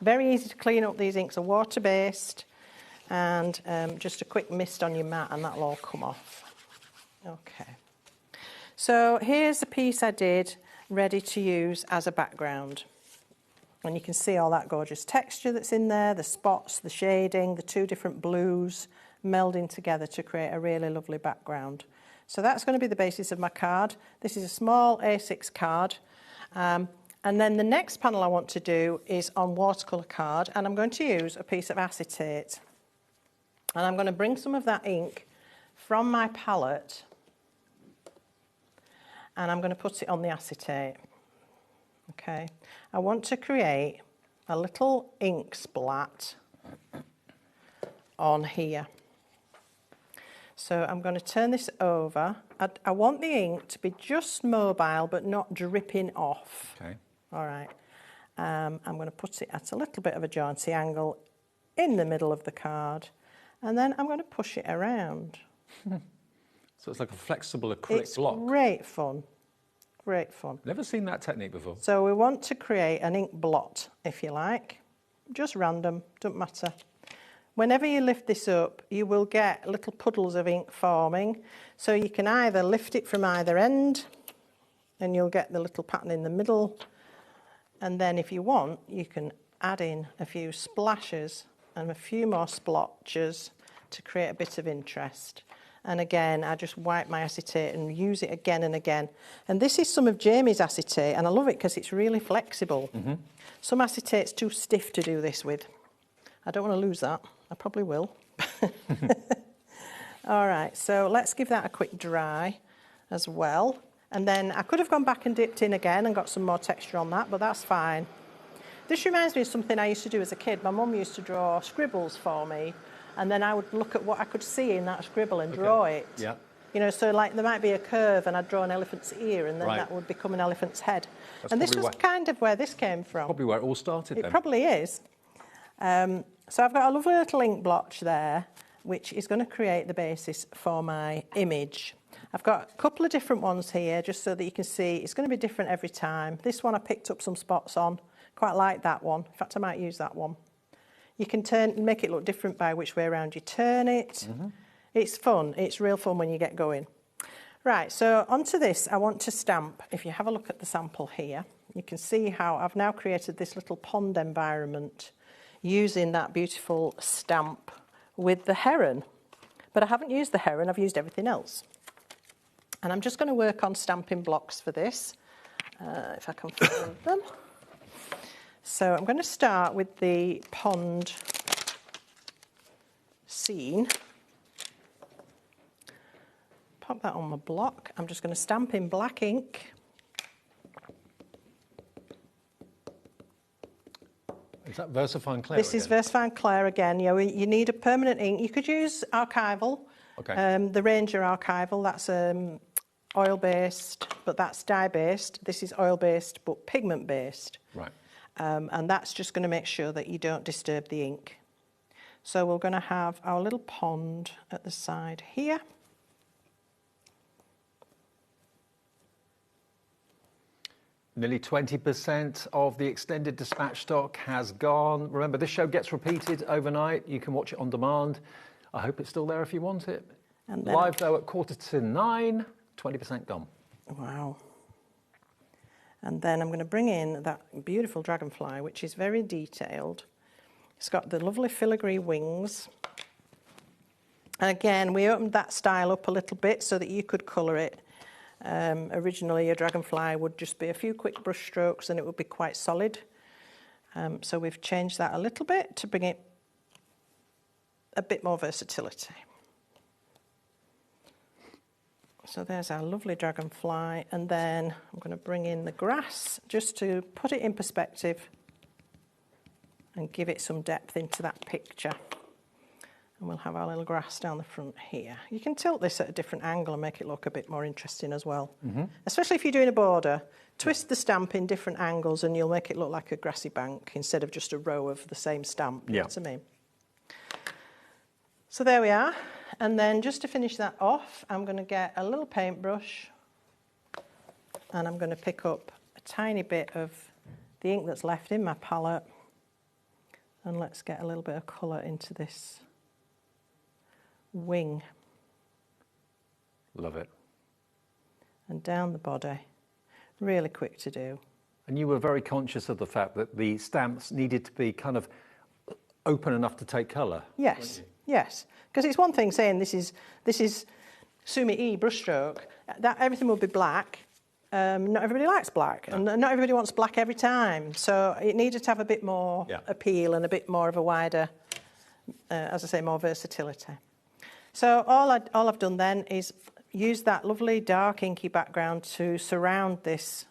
Speaker 11: Very easy to clean up. These inks are water-based, and just a quick mist on your mat and that'll all come off. Okay, so here's a piece I did ready to use as a background. And you can see all that gorgeous texture that's in there, the spots, the shading, the 2 different blues melding together to create a really lovely background. So that's going to be the basis of my card. This is a small A6 card. And then the next panel I want to do is on watercolour card, and I'm going to use a piece of acetate. And I'm going to bring some of that ink from my palette and I'm going to put it on the acetate. Okay, I want to create a little ink splat on here. So I'm going to turn this over. I want the ink to be just mobile but not dripping off.
Speaker 21: Okay.
Speaker 11: All right. I'm going to put it at a little bit of a jaunty angle in the middle of the card, and then I'm going to push it around.
Speaker 21: So it's like a flexible acrylic block.
Speaker 11: It's great fun. Great fun.
Speaker 21: Never seen that technique before.
Speaker 11: So we want to create an ink blot, if you like. Just random, don't matter. Whenever you lift this up, you will get little puddles of ink forming. So you can either lift it from either end, and you'll get the little pattern in the middle. And then if you want, you can add in a few splashes and a few more splotches to create a bit of interest. And again, I just wipe my acetate and use it again and again. And this is some of Jamie's acetate, and I love it because it's really flexible.
Speaker 21: Mm-hmm.
Speaker 11: Some acetate's too stiff to do this with. I don't want to lose that. I probably will. All right, so let's give that a quick dry as well. And then I could have gone back and dipped in again and got some more texture on that, but that's fine. This reminds me of something I used to do as a kid. My mum used to draw scribbles for me, and then I would look at what I could see in that scribble and draw it.
Speaker 21: Yeah.
Speaker 11: You know, so like there might be a curve and I'd draw an elephant's ear, and then that would become an elephant's head.
Speaker 21: That's
Speaker 11: and this was kind of where this came from.
Speaker 21: Probably where it all started then.
Speaker 11: It probably is. So I've got a lovely little ink blotch there, which is going to create the basis for my image. I've got a couple of different ones here, just so that you can see it's going to be different every time. This one I picked up some spots on. Quite like that one. In fact, I might use that one. You can make it look different by which way around you turn it. Mm-hmm. It's fun. It's real fun when you get going. Right, so onto this, I want to stamp. If you have a look at the sample here, you can see how I've now created this little pond environment using that beautiful stamp with the heron. But I haven't used the heron, I've used everything else. And I'm just going to work on stamping blocks for this, if I can find them. So I'm going to start with the pond scene. Pop that on my block. I'm just going to stamp in black ink.
Speaker 21: Is that VersaFine Clair
Speaker 11: This
Speaker 21: again?
Speaker 11: is VersaFine Clair again. You need a permanent ink. You could use archival.
Speaker 21: Okay.
Speaker 11: The Ranger archival, that's oil-based, but that's dye-based. This is oil-based, but pigment-based.
Speaker 21: Right.
Speaker 11: And that's just going to make sure that you don't disturb the ink. So we're going to have our little pond at the side here.
Speaker 21: Nearly 20% of the extended dispatch stock has gone. Remember, this show gets repeated overnight. You can watch it on demand. I hope it's still there if you want it.
Speaker 11: And then
Speaker 21: Live, though, at 8:45, 20% gone.
Speaker 11: Wow. And then I'm going to bring in that beautiful dragonfly, which is very detailed. It's got the lovely filigree wings. And again, we opened that style up a little bit so that you could colour it. Originally, a dragonfly would just be a few quick brush strokes and it would be quite solid. So we've changed that a little bit to bring it a bit more versatility. So there's our lovely dragonfly, and then I'm going to bring in the grass just to put it in perspective and give it some depth into that picture. And we'll have our little grass down the front here. You can tilt this at a different angle and make it look a bit more interesting as well. Mm-hmm. Especially if you're doing a border, twist the stamp in different angles and you'll make it look like a grassy bank instead of just a row of the same stamp. You know what I mean? So there we are. And then just to finish that off, I'm going to get a little paintbrush and I'm going to pick up a tiny bit of the ink that's left in my palette, and let's get a little bit of colour into this wing.
Speaker 21: Love it.
Speaker 11: And down the body. Really quick to do.
Speaker 21: And you were very conscious of the fact that the stamps needed to be kind of open enough to take colour.
Speaker 11: Yes, yes. Because it's one thing saying this is Sumi-E brushstroke. That everything will be black. Not everybody likes black, and not everybody wants black every time. So it needed to have a bit more appeal and a bit more of a wider, as I say, more versatility. So all I've done then is used that lovely dark inky background to surround this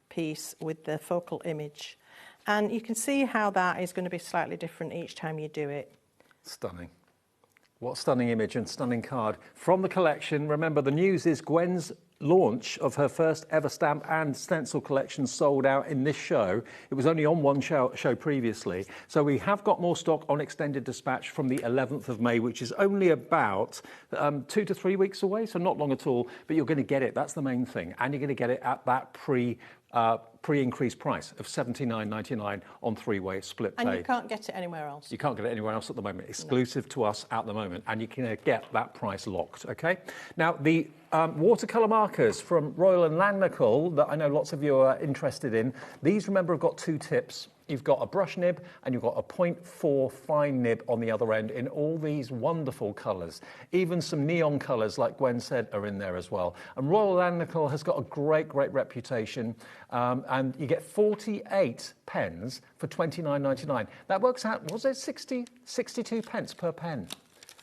Speaker 11: piece with the focal image. And you can see how that is going to be slightly different each time you do it.
Speaker 21: Stunning. What stunning image and stunning card. From the collection, remember the news is Gwen's launch of her first ever stamp and stencil collection sold out in this show. It was only on one show previously. So we have got more stock on extended dispatch from the 11th of May, which is only about 2 to 3 weeks away, so not long at all, but you're going to get it. That's the main thing. And you're going to get it at that pre-increased price of $79.99 on three-way split pay.
Speaker 11: And you can't get it anywhere else.
Speaker 21: You can't get it anywhere else at the moment. Exclusive to us at the moment, and you can get that price locked, okay? Now, the watercolour markers from Royal and Nautical that I know lots of you are interested in, these, remember, have got two tips. You've got a brush nib and you've got a 0.4 fine nib on the other end in all these wonderful colours. Even some neon colours, like Gwen said, are in there as well. And Royal and Nautical has got a great, great reputation. And you get 48 pens for $29.99. That works out, was it 62 pence per pen?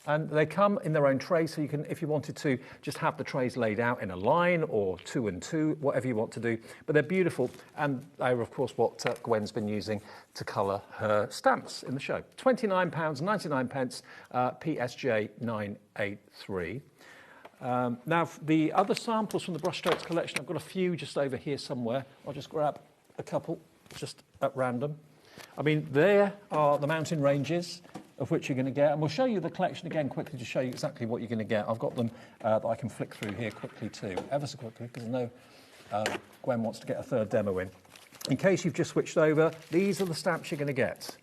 Speaker 21: And they come in their own trays, so you can, if you wanted to, just have the trays laid out in a line or 2 and 2, whatever you want to do. But they're beautiful, and they're, of course, what Gwen's been using to colour her stamps in the show. £29.99, PSJ 983. Now, the other samples from the brushstrokes collection, I've got a few just over here somewhere. I'll just grab a couple, just at random. I mean, there are the mountain ranges, of which you're going to get, and we'll show you the collection again quickly to show you exactly what you're going to get. I've got them that I can flick through here quickly too, ever so quickly, because I know Gwen wants to get a third demo in. In case you've just switched over, these are the stamps you're going to get.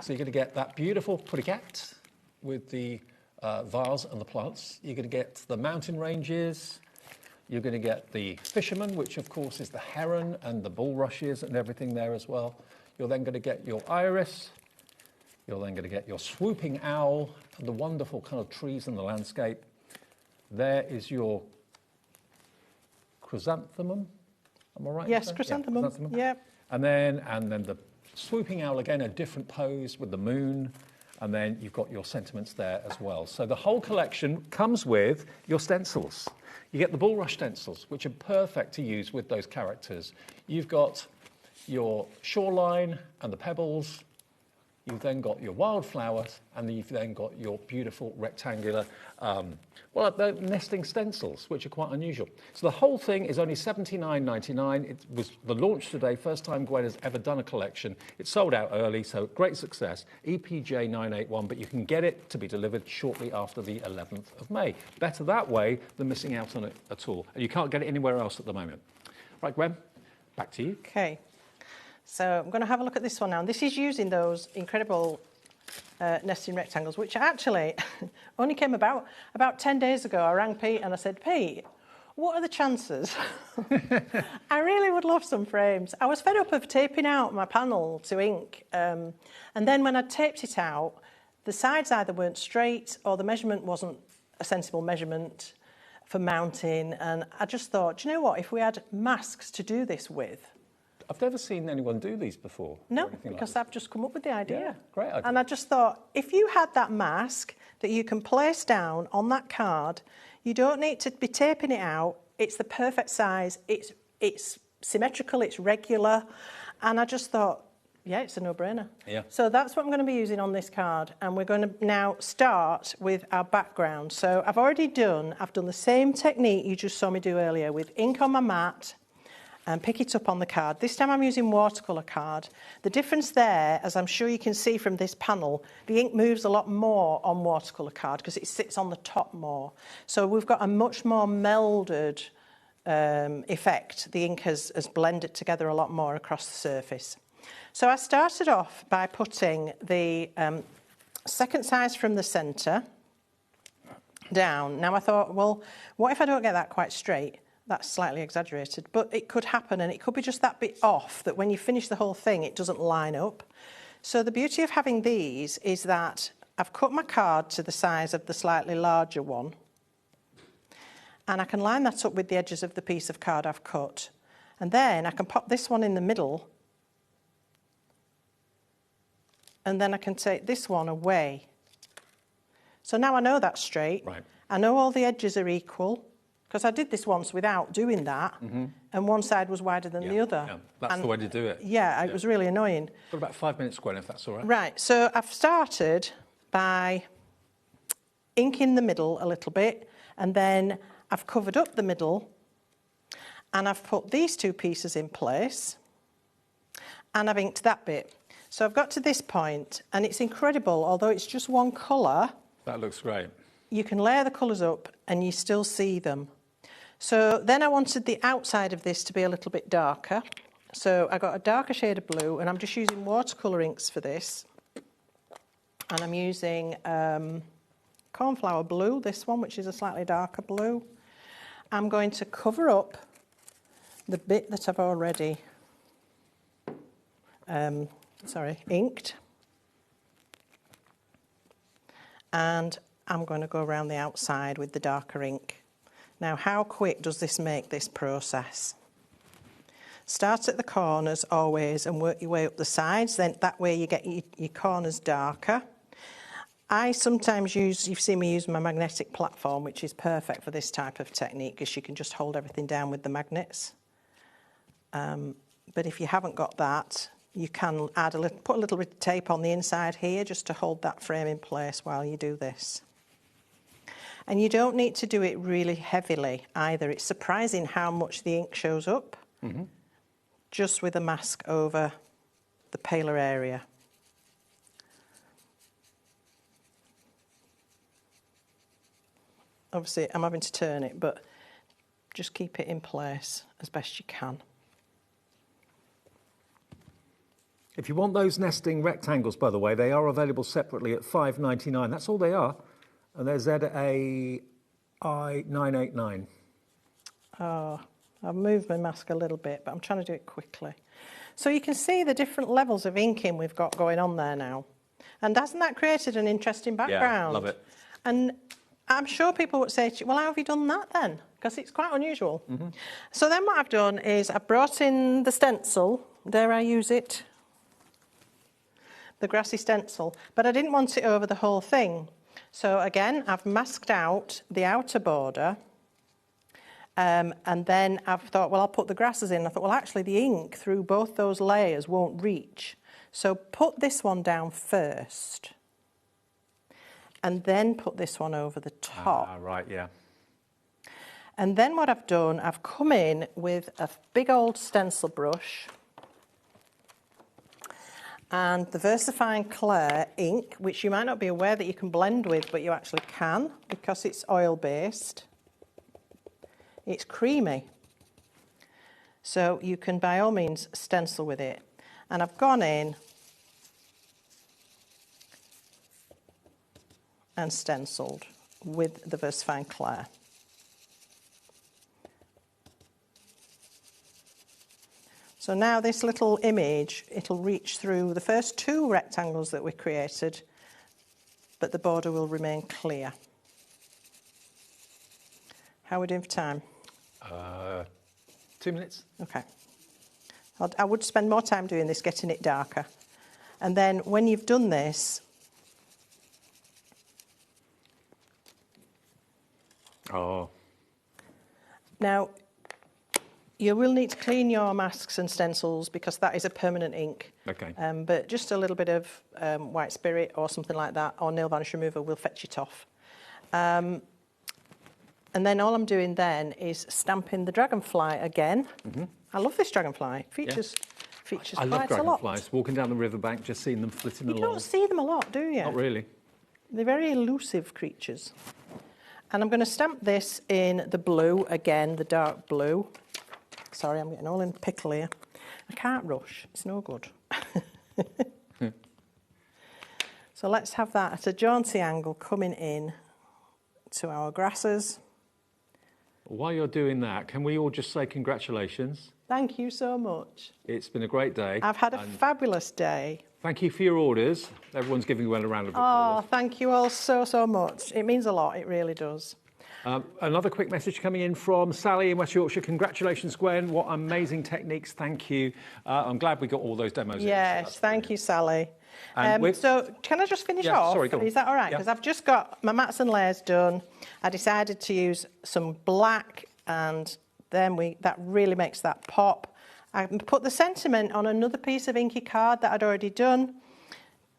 Speaker 21: So you're going to get that beautiful puricat with the vase and the plants. You're going to get the mountain ranges. You're going to get the fisherman, which of course is the heron and the bulrushes and everything there as well. You're then going to get your iris. You're then going to get your swooping owl and the wonderful kind of trees in the landscape. There is your chrysanthemum. Am I right?
Speaker 11: Yes, chrysanthemum. Yeah, chrysanthemum. Yep.
Speaker 21: And then the swooping owl, again, a different pose with the moon. And then you've got your sentiments there as well. So the whole collection comes with your stencils. You get the bulrush stencils, which are perfect to use with those characters. You've got your shoreline and the pebbles. You've then got your wildflowers, and you've then got your beautiful rectangular, the nesting stencils, which are quite unusual. So the whole thing is only $79.99. It was the launch today, first time Gwen has ever done a collection. It sold out early, so great success. EPJ 981, but you can get it to be delivered shortly after the 11th of May. Better that way than missing out on it at all. And you can't get it anywhere else at the moment. Right, Gwen, back to you.
Speaker 11: Okay. So I'm going to have a look at this one now. This is using those incredible nesting rectangles, which actually only came about 10 days ago. I rang Pete and I said, Pete, what are the chances? I really would love some frames. I was fed up of taping out my panel to ink. And then when I taped it out, the sides either weren't straight or the measurement wasn't a sensible measurement for mounting. And I just thought, do you know what? If we had masks to do this with,
Speaker 21: I've never seen anyone do these before.
Speaker 11: No, because I've just come up with the idea.
Speaker 21: Yeah, great idea.
Speaker 11: And I just thought, if you had that mask that you can place down on that card, you don't need to be taping it out. It's the perfect size. It's symmetrical. It's regular. And I just thought, yeah, it's a no-brainer.
Speaker 21: Yeah.
Speaker 11: So that's what I'm going to be using on this card. And we're going to now start with our background. So I've done the same technique you just saw me do earlier with ink on my mat, and pick it up on the card. This time I'm using watercolour card. The difference there, as I'm sure you can see from this panel, the ink moves a lot more on watercolour card because it sits on the top more. So we've got a much more melded effect. The ink has blended together a lot more across the surface. So I started off by putting the second size from the centre down. Now I thought, well, what if I don't get that quite straight? That's slightly exaggerated, but it could happen, and it could be just that bit off that when you finish the whole thing, it doesn't line up. So the beauty of having these is that I've cut my card to the size of the slightly larger one, and I can line that up with the edges of the piece of card I've cut. And then I can pop this one in the middle, and then I can take this one away. So now I know that's straight.
Speaker 21: Right.
Speaker 11: I know all the edges are equal, because I did this once without doing that, and one side was wider than the other.
Speaker 21: Yeah, that's the way to do it.
Speaker 11: Yeah, it was really annoying.
Speaker 21: Got about 5 minutes, Gwen, if that's all right.
Speaker 11: Right, so I've started by inking the middle a little bit, and then I've covered up the middle, and I've put these two pieces in place, and I've inked that bit. So I've got to this point, and it's incredible, although it's just one colour.
Speaker 21: That looks great.
Speaker 11: You can layer the colours up, and you still see them. So then I wanted the outside of this to be a little bit darker. So I got a darker shade of blue, and I'm just using watercolour inks for this. And I'm using cornflower blue, this one, which is a slightly darker blue. I'm going to cover up the bit that I've already inked. And I'm going to go around the outside with the darker ink. Now, how quick does this make this process? Start at the corners always and work your way up the sides, then that way you get your corners darker. I sometimes use, you've seen me use my magnetic platform, which is perfect for this type of technique because you can just hold everything down with the magnets. But if you haven't got that, you can add put a little bit of tape on the inside here just to hold that frame in place while you do this. And you don't need to do it really heavily either. It's surprising how much the ink shows up just with a mask over the paler area. Obviously, I'm having to turn it, but just keep it in place as best you can.
Speaker 21: If you want those nesting rectangles, by the way, they are available separately at $5.99. That's all they are. And they're ZAI989.
Speaker 11: Oh, I've moved my mask a little bit, but I'm trying to do it quickly. So you can see the different levels of inking we've got going on there now. And hasn't that created an interesting background?
Speaker 21: Yeah, love it.
Speaker 11: And I'm sure people would say to you, well, how have you done that then? Because it's quite unusual. So then what I've done is I've brought in the stencil. Dare I use it? The grassy stencil. But I didn't want it over the whole thing. So again, I've masked out the outer border. And then I've thought, well, I'll put the grasses in. I thought, well, actually, the ink through both those layers won't reach. So put this one down first. And then put this one over the top.
Speaker 21: Ah, right, yeah.
Speaker 11: And then what I've done, I've come in with a big old stencil brush and the VersaFine Clair ink, which you might not be aware that you can blend with, but you actually can because it's oil-based. It's creamy. So you can, by all means, stencil with it. And I've gone in and stenciled with the VersaFine Clair. So now this little image, it'll reach through the first two rectangles that we created, but the border will remain clear. How are we doing for time?
Speaker 21: 2 minutes.
Speaker 11: Okay. I would spend more time doing this, getting it darker. And then when you've done this, now, you will need to clean your masks and stencils because that is a permanent ink.
Speaker 21: Okay.
Speaker 11: But just a little bit of white spirit or something like that, or nail varnish remover will fetch it off. And then all I'm doing then is stamping the dragonfly again. I love this dragonfly. It features
Speaker 21: I love
Speaker 11: quite a lot.
Speaker 21: dragonflies. Walking down the riverbank, just seeing them flitting along.
Speaker 11: You don't see them a lot, do you?
Speaker 21: Not really.
Speaker 11: They're very elusive creatures. And I'm going to stamp this in the blue again, the dark blue. Sorry, I'm getting all in pickle here. I can't rush. It's no good. So let's have that at a jaunty angle coming in to our grasses.
Speaker 21: While you're doing that, can we all just say congratulations?
Speaker 11: Thank you so much.
Speaker 21: It's been a great day.
Speaker 11: I've had a fabulous day.
Speaker 21: Thank you for your orders. Everyone's giving you a round of applause.
Speaker 11: Oh, thank you all so, so much. It means a lot. It really does.
Speaker 21: Another quick message coming in from Sally in West Yorkshire. Congratulations, Gwen. What amazing techniques. Thank you. I'm glad we got all those demos in.
Speaker 11: Yes, thank you, Sally.
Speaker 21: And
Speaker 11: so can I just finish off?
Speaker 21: Sorry, go on.
Speaker 11: Is that all right? Because I've just got my mats and layers done. I decided to use some black, and then that really makes that pop. I put the sentiment on another piece of inky card that I'd already done.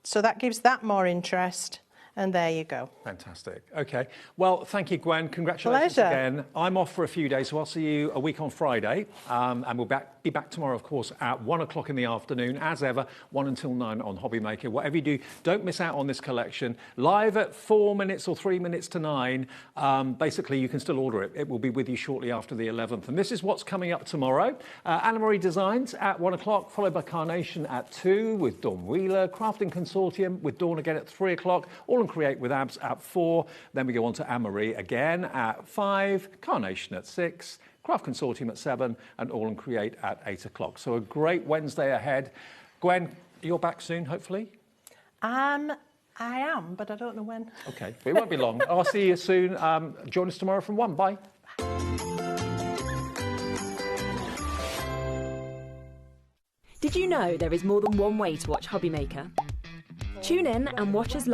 Speaker 11: So that gives that more interest. And there you go.
Speaker 21: Fantastic. Okay. Well, thank you, Gwen. Congratulations again. I'm off for a few days, so I'll see you a week on Friday. And we'll be back tomorrow, of course, at 1 o'clock in the afternoon, as ever, 1 until 9 on HobbyMaker. Whatever you do, don't miss out on this collection. Live at 4 minutes or 3 minutes to 9. Basically, you can still order it. It will be with you shortly after the 11th. And this is what's coming up tomorrow. Anna Marie Designs at 1 o'clock, followed by Carnation at 2 with Dawn Wheeler. Crafting Consortium with Dawn again at 3 o'clock. All and Create with Abs at 4. Then we go on to Anne-Marie again at 5, Carnation at 6, Craft Consortium at 7, and All and Create at 8 o'clock. So a great Wednesday ahead. Gwen, you're back soon, hopefully?
Speaker 11: I am, but I don't know when.
Speaker 21: OK, it won't be long. I'll see you soon. Join us tomorrow from 1. Bye.
Speaker 9: Did you know there is more than one way to watch HobbyMaker? Tune in and watch us live